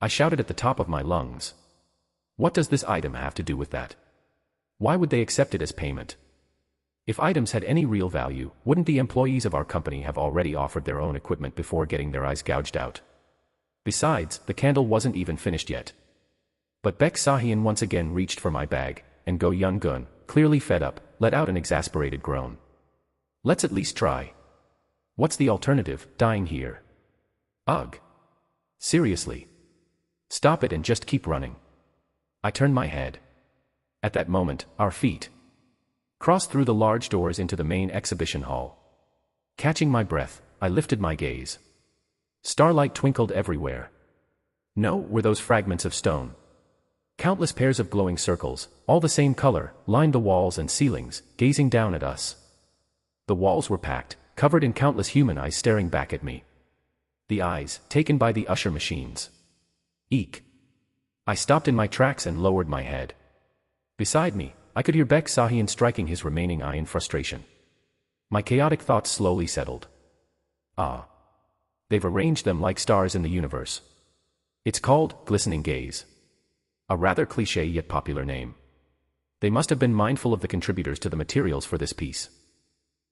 I shouted at the top of my lungs. "What does this item have to do with that? Why would they accept it as payment? If items had any real value, wouldn't the employees of our company have already offered their own equipment before getting their eyes gouged out? Besides, the candle wasn't even finished yet." But Bek-Sahian once again reached for my bag, and Go Young-gun, clearly fed up, let out an exasperated groan. "Let's at least try. What's the alternative, dying here? Ugh. Seriously. Stop it and just keep running." I turned my head. At that moment, our feet crossed through the large doors into the main exhibition hall. Catching my breath, I lifted my gaze. Starlight twinkled everywhere. No, were those fragments of stone. Countless pairs of glowing circles, all the same color, lined the walls and ceilings, gazing down at us. The walls were packed, covered in countless human eyes staring back at me. The eyes, taken by the usher machines. Eek. I stopped in my tracks and lowered my head. Beside me, I could hear Bek-Sahian striking his remaining eye in frustration. My chaotic thoughts slowly settled. Ah. They've arranged them like stars in the universe. It's called Glistening Gaze. A rather cliché yet popular name. They must have been mindful of the contributors to the materials for this piece.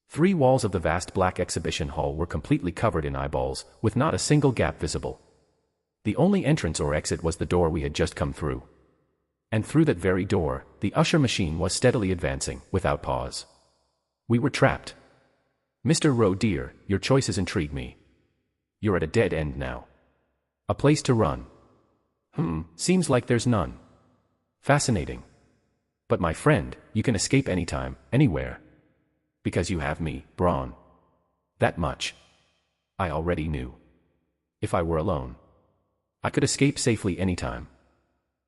3 walls of the vast black exhibition hall were completely covered in eyeballs, with not a single gap visible. The only entrance or exit was the door we had just come through. And through that very door, the usher machine was steadily advancing, without pause. We were trapped. Mr. Roe dear, your choices intrigue me. You're at a dead end now. A place to run. Seems like there's none. Fascinating. But my friend, you can escape anytime, anywhere. Because you have me, Braun. That much. I already knew. If I were alone, I could escape safely anytime.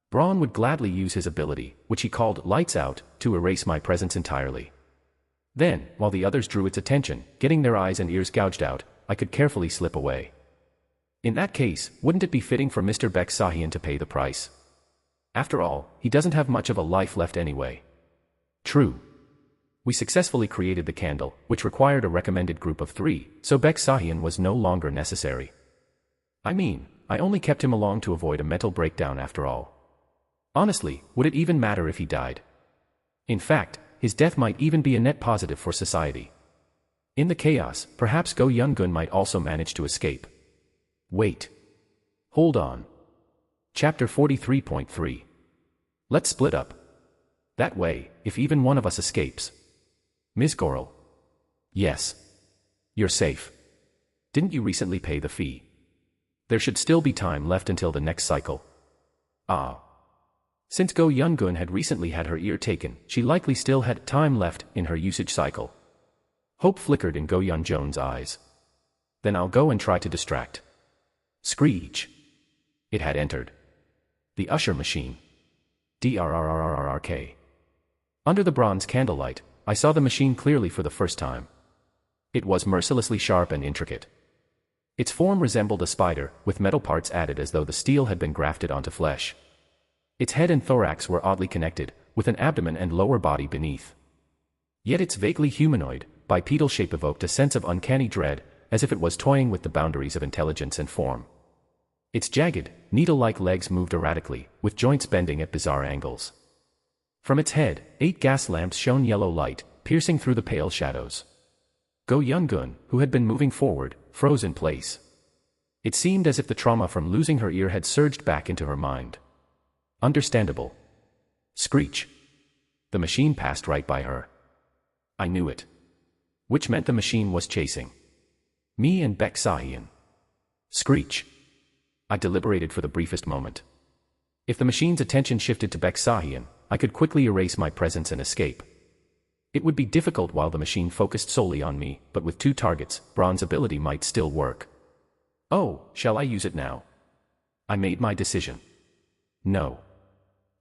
Braun would gladly use his ability, which he called Lights Out, to erase my presence entirely. Then, while the others drew its attention, getting their eyes and ears gouged out, I could carefully slip away. In that case, wouldn't it be fitting for Mr. Bek-Sahian to pay the price? After all, he doesn't have much of a life left anyway. True. We successfully created the candle, which required a recommended group of 3, so Bek-Sahian was no longer necessary. I mean, I only kept him along to avoid a mental breakdown after all. Honestly, would it even matter if he died? In fact, his death might even be a net positive for society. In the chaos, perhaps Go Young-gun might also manage to escape. Wait. Hold on. Chapter 43.3. Let's split up. That way, if even one of us escapes. Ms. Gorel. Yes. You're safe. Didn't you recently pay the fee? There should still be time left until the next cycle. Ah. Since Go Yun-gun had recently had her ear taken, she likely still had time left in her usage cycle. Hope flickered in Go Yun-joon's eyes. Then I'll go and try to distract. Screech. It had entered. The usher machine. DRRRRRK. Under the bronze candlelight, I saw the machine clearly for the first time. It was mercilessly sharp and intricate. Its form resembled a spider, with metal parts added as though the steel had been grafted onto flesh. Its head and thorax were oddly connected, with an abdomen and lower body beneath. Yet its vaguely humanoid, bipedal shape evoked a sense of uncanny dread, as if it was toying with the boundaries of intelligence and form. Its jagged, needle-like legs moved erratically, with joints bending at bizarre angles. From its head, 8 gas lamps shone yellow light, piercing through the pale shadows. Go Yun-gun, who had been moving forward, froze in place. It seemed as if the trauma from losing her ear had surged back into her mind. Understandable. Screech. The machine passed right by her. I knew it. Which meant the machine was chasing me and Baek Sahyun. Screech. I deliberated for the briefest moment. If the machine's attention shifted to Baek Sahyun, I could quickly erase my presence and escape. It would be difficult while the machine focused solely on me, but with 2 targets, bronze ability might still work. Oh, shall I use it now? I made my decision. No.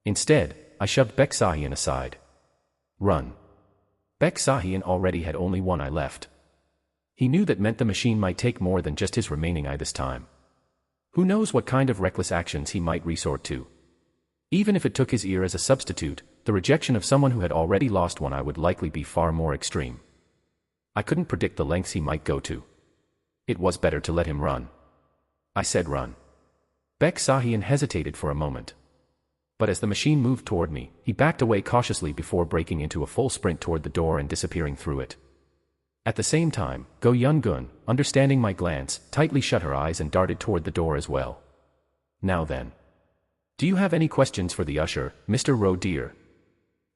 Instead, I shoved Baek Sahyun aside. Run. Baek Sahyun already had only one eye left. He knew that meant the machine might take more than just his remaining eye this time. Who knows what kind of reckless actions he might resort to. Even if it took his ear as a substitute, the rejection of someone who had already lost one eye would likely be far more extreme. I couldn't predict the lengths he might go to. It was better to let him run. I said run. Baek Sahyun hesitated for a moment. But as the machine moved toward me, he backed away cautiously before breaking into a full sprint toward the door and disappearing through it. At the same time, Go Yun-gun, understanding my glance, tightly shut her eyes and darted toward the door as well. Now then. Do you have any questions for the usher, Mr. Roe dear?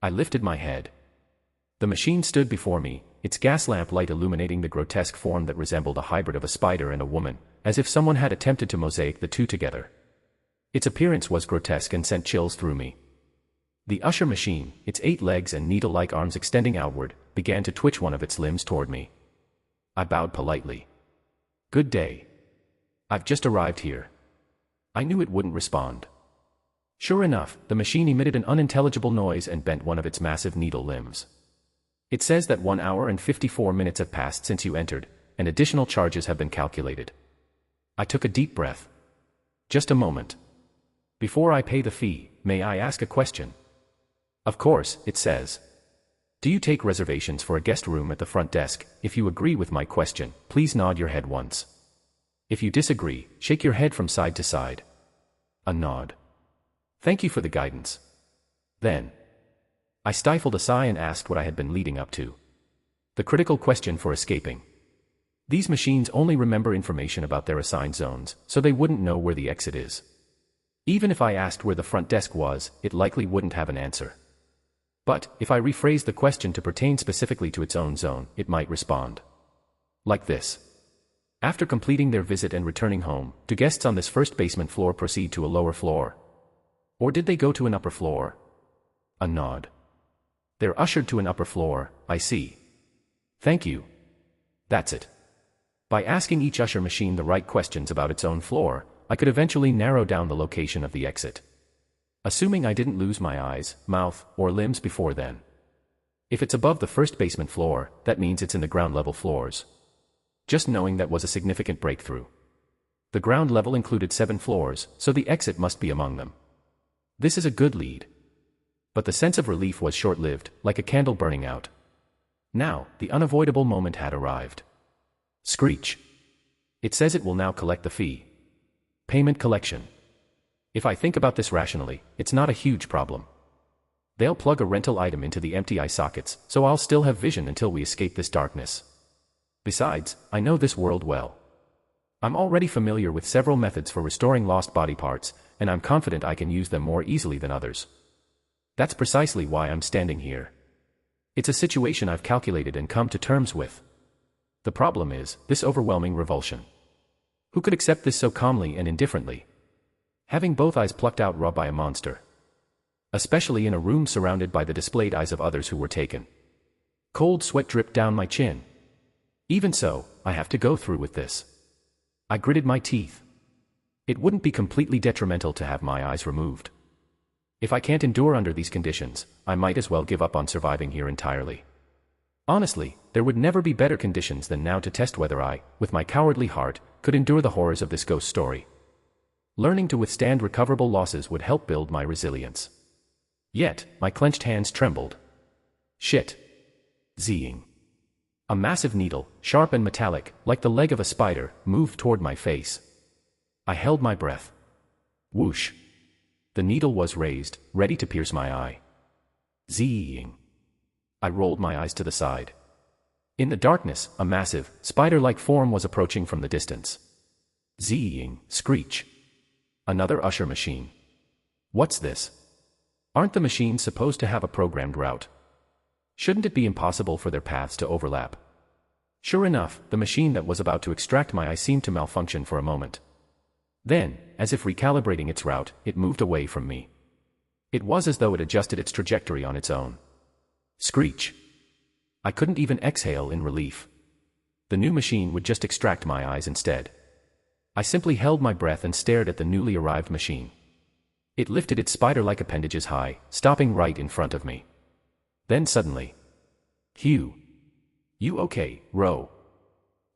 I lifted my head. The machine stood before me, its gas lamp light illuminating the grotesque form that resembled a hybrid of a spider and a woman, as if someone had attempted to mosaic the two together. Its appearance was grotesque and sent chills through me. The usher machine, its 8 legs and needle-like arms extending outward, began to twitch one of its limbs toward me. I bowed politely. Good day. I've just arrived here. I knew it wouldn't respond. Sure enough, the machine emitted an unintelligible noise and bent one of its massive needle limbs. It says that 1 hour and 54 minutes have passed since you entered, and additional charges have been calculated. I took a deep breath. Just a moment. Before I pay the fee, may I ask a question? Of course, it says. Do you take reservations for a guest room at the front desk? If you agree with my question, please nod your head once. If you disagree, shake your head from side to side. A nod. Thank you for the guidance. Then. I stifled a sigh and asked what I had been leading up to. The critical question for escaping. These machines only remember information about their assigned zones, so they wouldn't know where the exit is. Even if I asked where the front desk was, it likely wouldn't have an answer. But, if I rephrased the question to pertain specifically to its own zone, it might respond. Like this. After completing their visit and returning home, do guests on this first basement floor proceed to a lower floor? Or did they go to an upper floor? A nod. They're ushered to an upper floor, I see. Thank you. That's it. By asking each usher machine the right questions about its own floor, I could eventually narrow down the location of the exit. Assuming I didn't lose my eyes, mouth, or limbs before then. If it's above the first basement floor, that means it's in the ground level floors. Just knowing that was a significant breakthrough. The ground level included 7 floors, so the exit must be among them. This is a good lead. But the sense of relief was short-lived, like a candle burning out. Now, the unavoidable moment had arrived. Screech. It says it will now collect the fee. Payment collection. If I think about this rationally, it's not a huge problem. They'll plug a rental item into the empty eye sockets, so I'll still have vision until we escape this darkness. Besides, I know this world well. I'm already familiar with several methods for restoring lost body parts, and I'm confident I can use them more easily than others. That's precisely why I'm standing here. It's a situation I've calculated and come to terms with. The problem is, this overwhelming revulsion. Who could accept this so calmly and indifferently? Having both eyes plucked out raw by a monster. especially in a room surrounded by the displayed eyes of others who were taken. Cold sweat dripped down my chin. Even so, I have to go through with this. I gritted my teeth. It wouldn't be completely detrimental to have my eyes removed. If I can't endure under these conditions, I might as well give up on surviving here entirely. Honestly, there would never be better conditions than now to test whether I, with my cowardly heart, could endure the horrors of this ghost story. Learning to withstand recoverable losses would help build my resilience. Yet, my clenched hands trembled. Shit. Zing. A massive needle, sharp and metallic, like the leg of a spider, moved toward my face. I held my breath. Whoosh. The needle was raised, ready to pierce my eye. Zing. I rolled my eyes to the side. In the darkness, a massive, spider-like form was approaching from the distance. Zing. Screech. Another usher machine. What's this? Aren't the machines supposed to have a programmed route? Shouldn't it be impossible for their paths to overlap? Sure enough, the machine that was about to extract my eye seemed to malfunction for a moment. Then, as if recalibrating its route, it moved away from me. It was as though it adjusted its trajectory on its own. Screech. I couldn't even exhale in relief. The new machine would just extract my eyes instead. I simply held my breath and stared at the newly arrived machine. It lifted its spider-like appendages high, stopping right in front of me. Then suddenly, Hugh. You okay, Ro?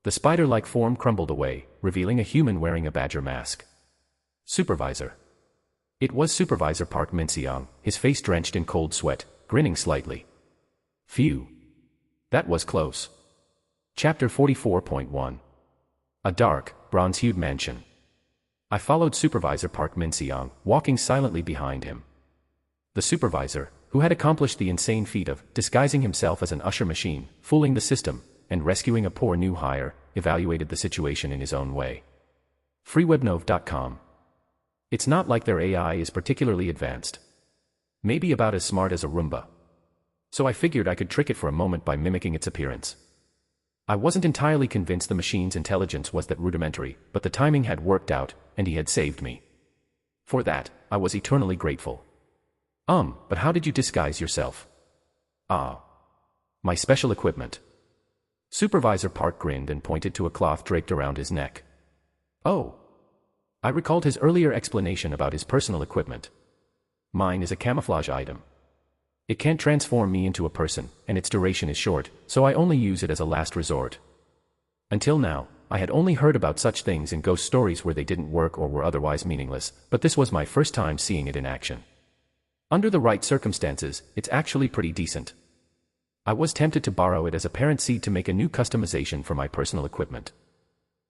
The spider-like form crumbled away, revealing a human wearing a badger mask. Supervisor. It was Supervisor Park Min-seong, his face drenched in cold sweat, grinning slightly. Phew. That was close. Chapter 44.1. A dark, bronze-hued mansion. I followed Supervisor Park Min-seong, walking silently behind him. The supervisor, who had accomplished the insane feat of disguising himself as an usher machine, fooling the system, and rescuing a poor new hire, evaluated the situation in his own way. freewebnov.com. It's not like their AI is particularly advanced. Maybe about as smart as a Roomba. So I figured I could trick it for a moment by mimicking its appearance. I wasn't entirely convinced the machine's intelligence was that rudimentary, but the timing had worked out, and he had saved me. For that, I was eternally grateful. But how did you disguise yourself? My special equipment. Supervisor Park grinned and pointed to a cloth draped around his neck. Oh. I recalled his earlier explanation about his personal equipment. Mine is a camouflage item. It can't transform me into a person, and its duration is short, so I only use it as a last resort. Until now, I had only heard about such things in ghost stories where they didn't work or were otherwise meaningless, but this was my first time seeing it in action. Under the right circumstances, it's actually pretty decent. I was tempted to borrow it as a parent seed to make a new customization for my personal equipment.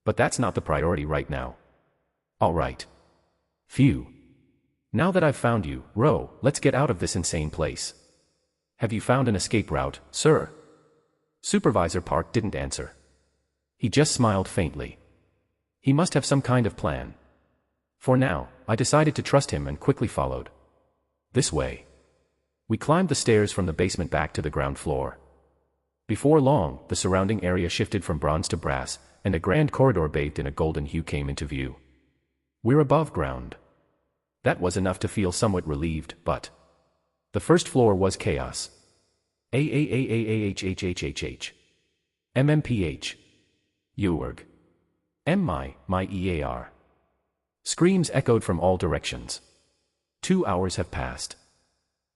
But that's not the priority right now. Alright. Phew. Now that I've found you, Ro, let's get out of this insane place. Have you found an escape route, sir? Supervisor Park didn't answer. He just smiled faintly. He must have some kind of plan. For now, I decided to trust him and quickly followed. This way. We climbed the stairs from the basement back to the ground floor. Before long, the surrounding area shifted from bronze to brass, and a grand corridor bathed in a golden hue came into view. We're above ground. That was enough to feel somewhat relieved, but the first floor was chaos. AAAAAHHHHH. MMPH. Uwerg. My EAR. Screams echoed from all directions. 2 hours have passed.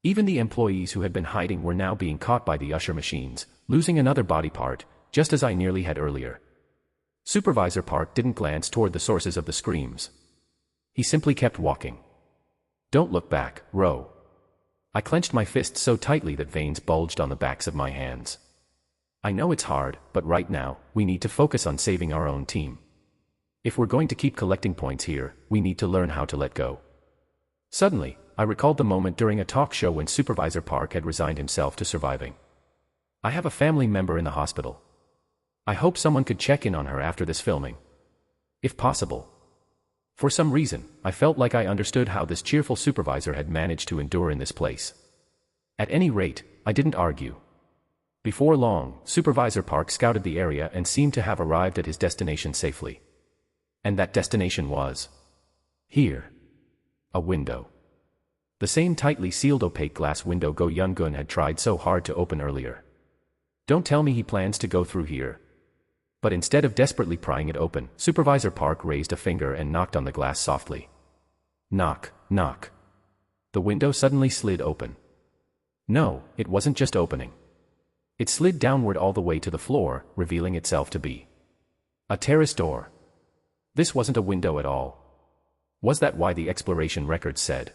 Even the employees who had been hiding were now being caught by the usher machines, losing another body part, just as I nearly had earlier. Supervisor Park didn't glance toward the sources of the screams. He simply kept walking. Don't look back, Ro. I clenched my fists so tightly that veins bulged on the backs of my hands. I know it's hard, but right now, we need to focus on saving our own team. If we're going to keep collecting points here, we need to learn how to let go. Suddenly, I recalled the moment during a talk show when Supervisor Park had resigned himself to surviving. I have a family member in the hospital. I hope someone could check in on her after this filming. If possible. For some reason, I felt like I understood how this cheerful supervisor had managed to endure in this place. At any rate, I didn't argue. Before long, Supervisor Park scouted the area and seemed to have arrived at his destination safely. And that destination was here. A window. The same tightly sealed opaque glass window Go Young-gun had tried so hard to open earlier. Don't tell me he plans to go through here. But instead of desperately prying it open, Supervisor Park raised a finger and knocked on the glass softly. Knock, knock. The window suddenly slid open. No, it wasn't just opening. It slid downward all the way to the floor, revealing itself to be a terrace door. This wasn't a window at all. Was that why the exploration records said?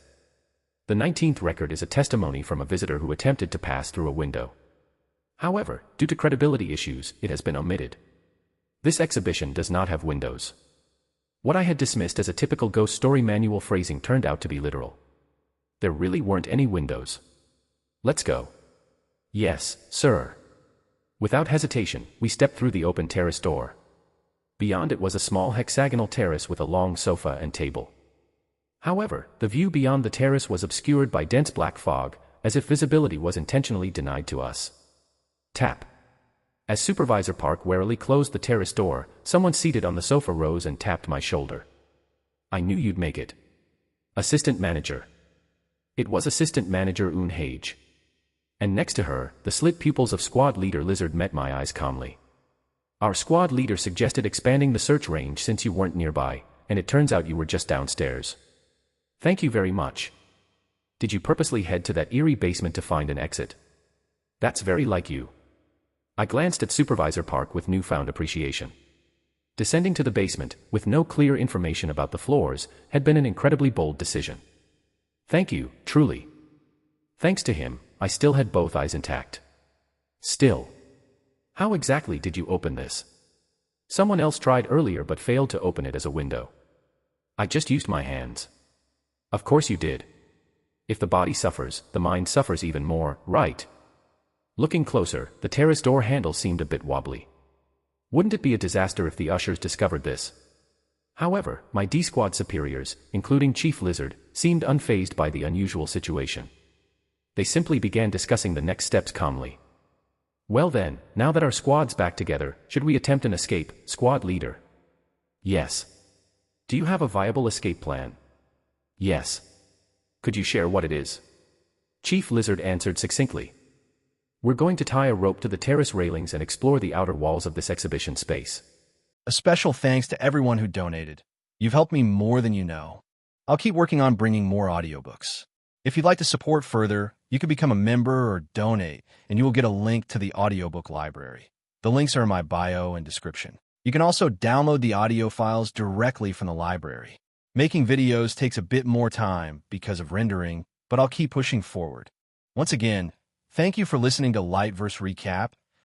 The 19th record is a testimony from a visitor who attempted to pass through a window. However, due to credibility issues, it has been omitted. This exhibition does not have windows. What I had dismissed as a typical ghost story manual phrasing turned out to be literal. There really weren't any windows. Let's go. Yes, sir. Without hesitation, we stepped through the open terrace door. Beyond it was a small hexagonal terrace with a long sofa and table. However, the view beyond the terrace was obscured by dense black fog, as if visibility was intentionally denied to us. Tap. As Supervisor Park warily closed the terrace door, someone seated on the sofa rose and tapped my shoulder. I knew you'd make it. Assistant Manager. It was Assistant Manager Eun Hage. And next to her, the slit pupils of Squad Leader Lizard met my eyes calmly. Our squad leader suggested expanding the search range since you weren't nearby, and it turns out you were just downstairs. Thank you very much. Did you purposely head to that eerie basement to find an exit? That's very like you. I glanced at Supervisor Park with newfound appreciation. Descending to the basement, with no clear information about the floors, had been an incredibly bold decision. Thank you, truly. Thanks to him, I still had both eyes intact. Still. How exactly did you open this? Someone else tried earlier but failed to open it as a window. I just used my hands. Of course you did. If the body suffers, the mind suffers even more, right? Looking closer, the terrace door handle seemed a bit wobbly. Wouldn't it be a disaster if the ushers discovered this? However, my D-Squad superiors, including Chief Lizard, seemed unfazed by the unusual situation. They simply began discussing the next steps calmly. Well then, now that our squad's back together, should we attempt an escape, Squad Leader? Yes. Do you have a viable escape plan? Yes. Could you share what it is? Chief Lizard answered succinctly. We're going to tie a rope to the terrace railings and explore the outer walls of this exhibition space. A special thanks to everyone who donated. You've helped me more than you know. I'll keep working on bringing more audiobooks. If you'd like to support further, you can become a member or donate, and you will get a link to the audiobook library. The links are in my bio and description. You can also download the audio files directly from the library. Making videos takes a bit more time because of rendering, but I'll keep pushing forward. Once again, thank you for listening to Lightverse Recap,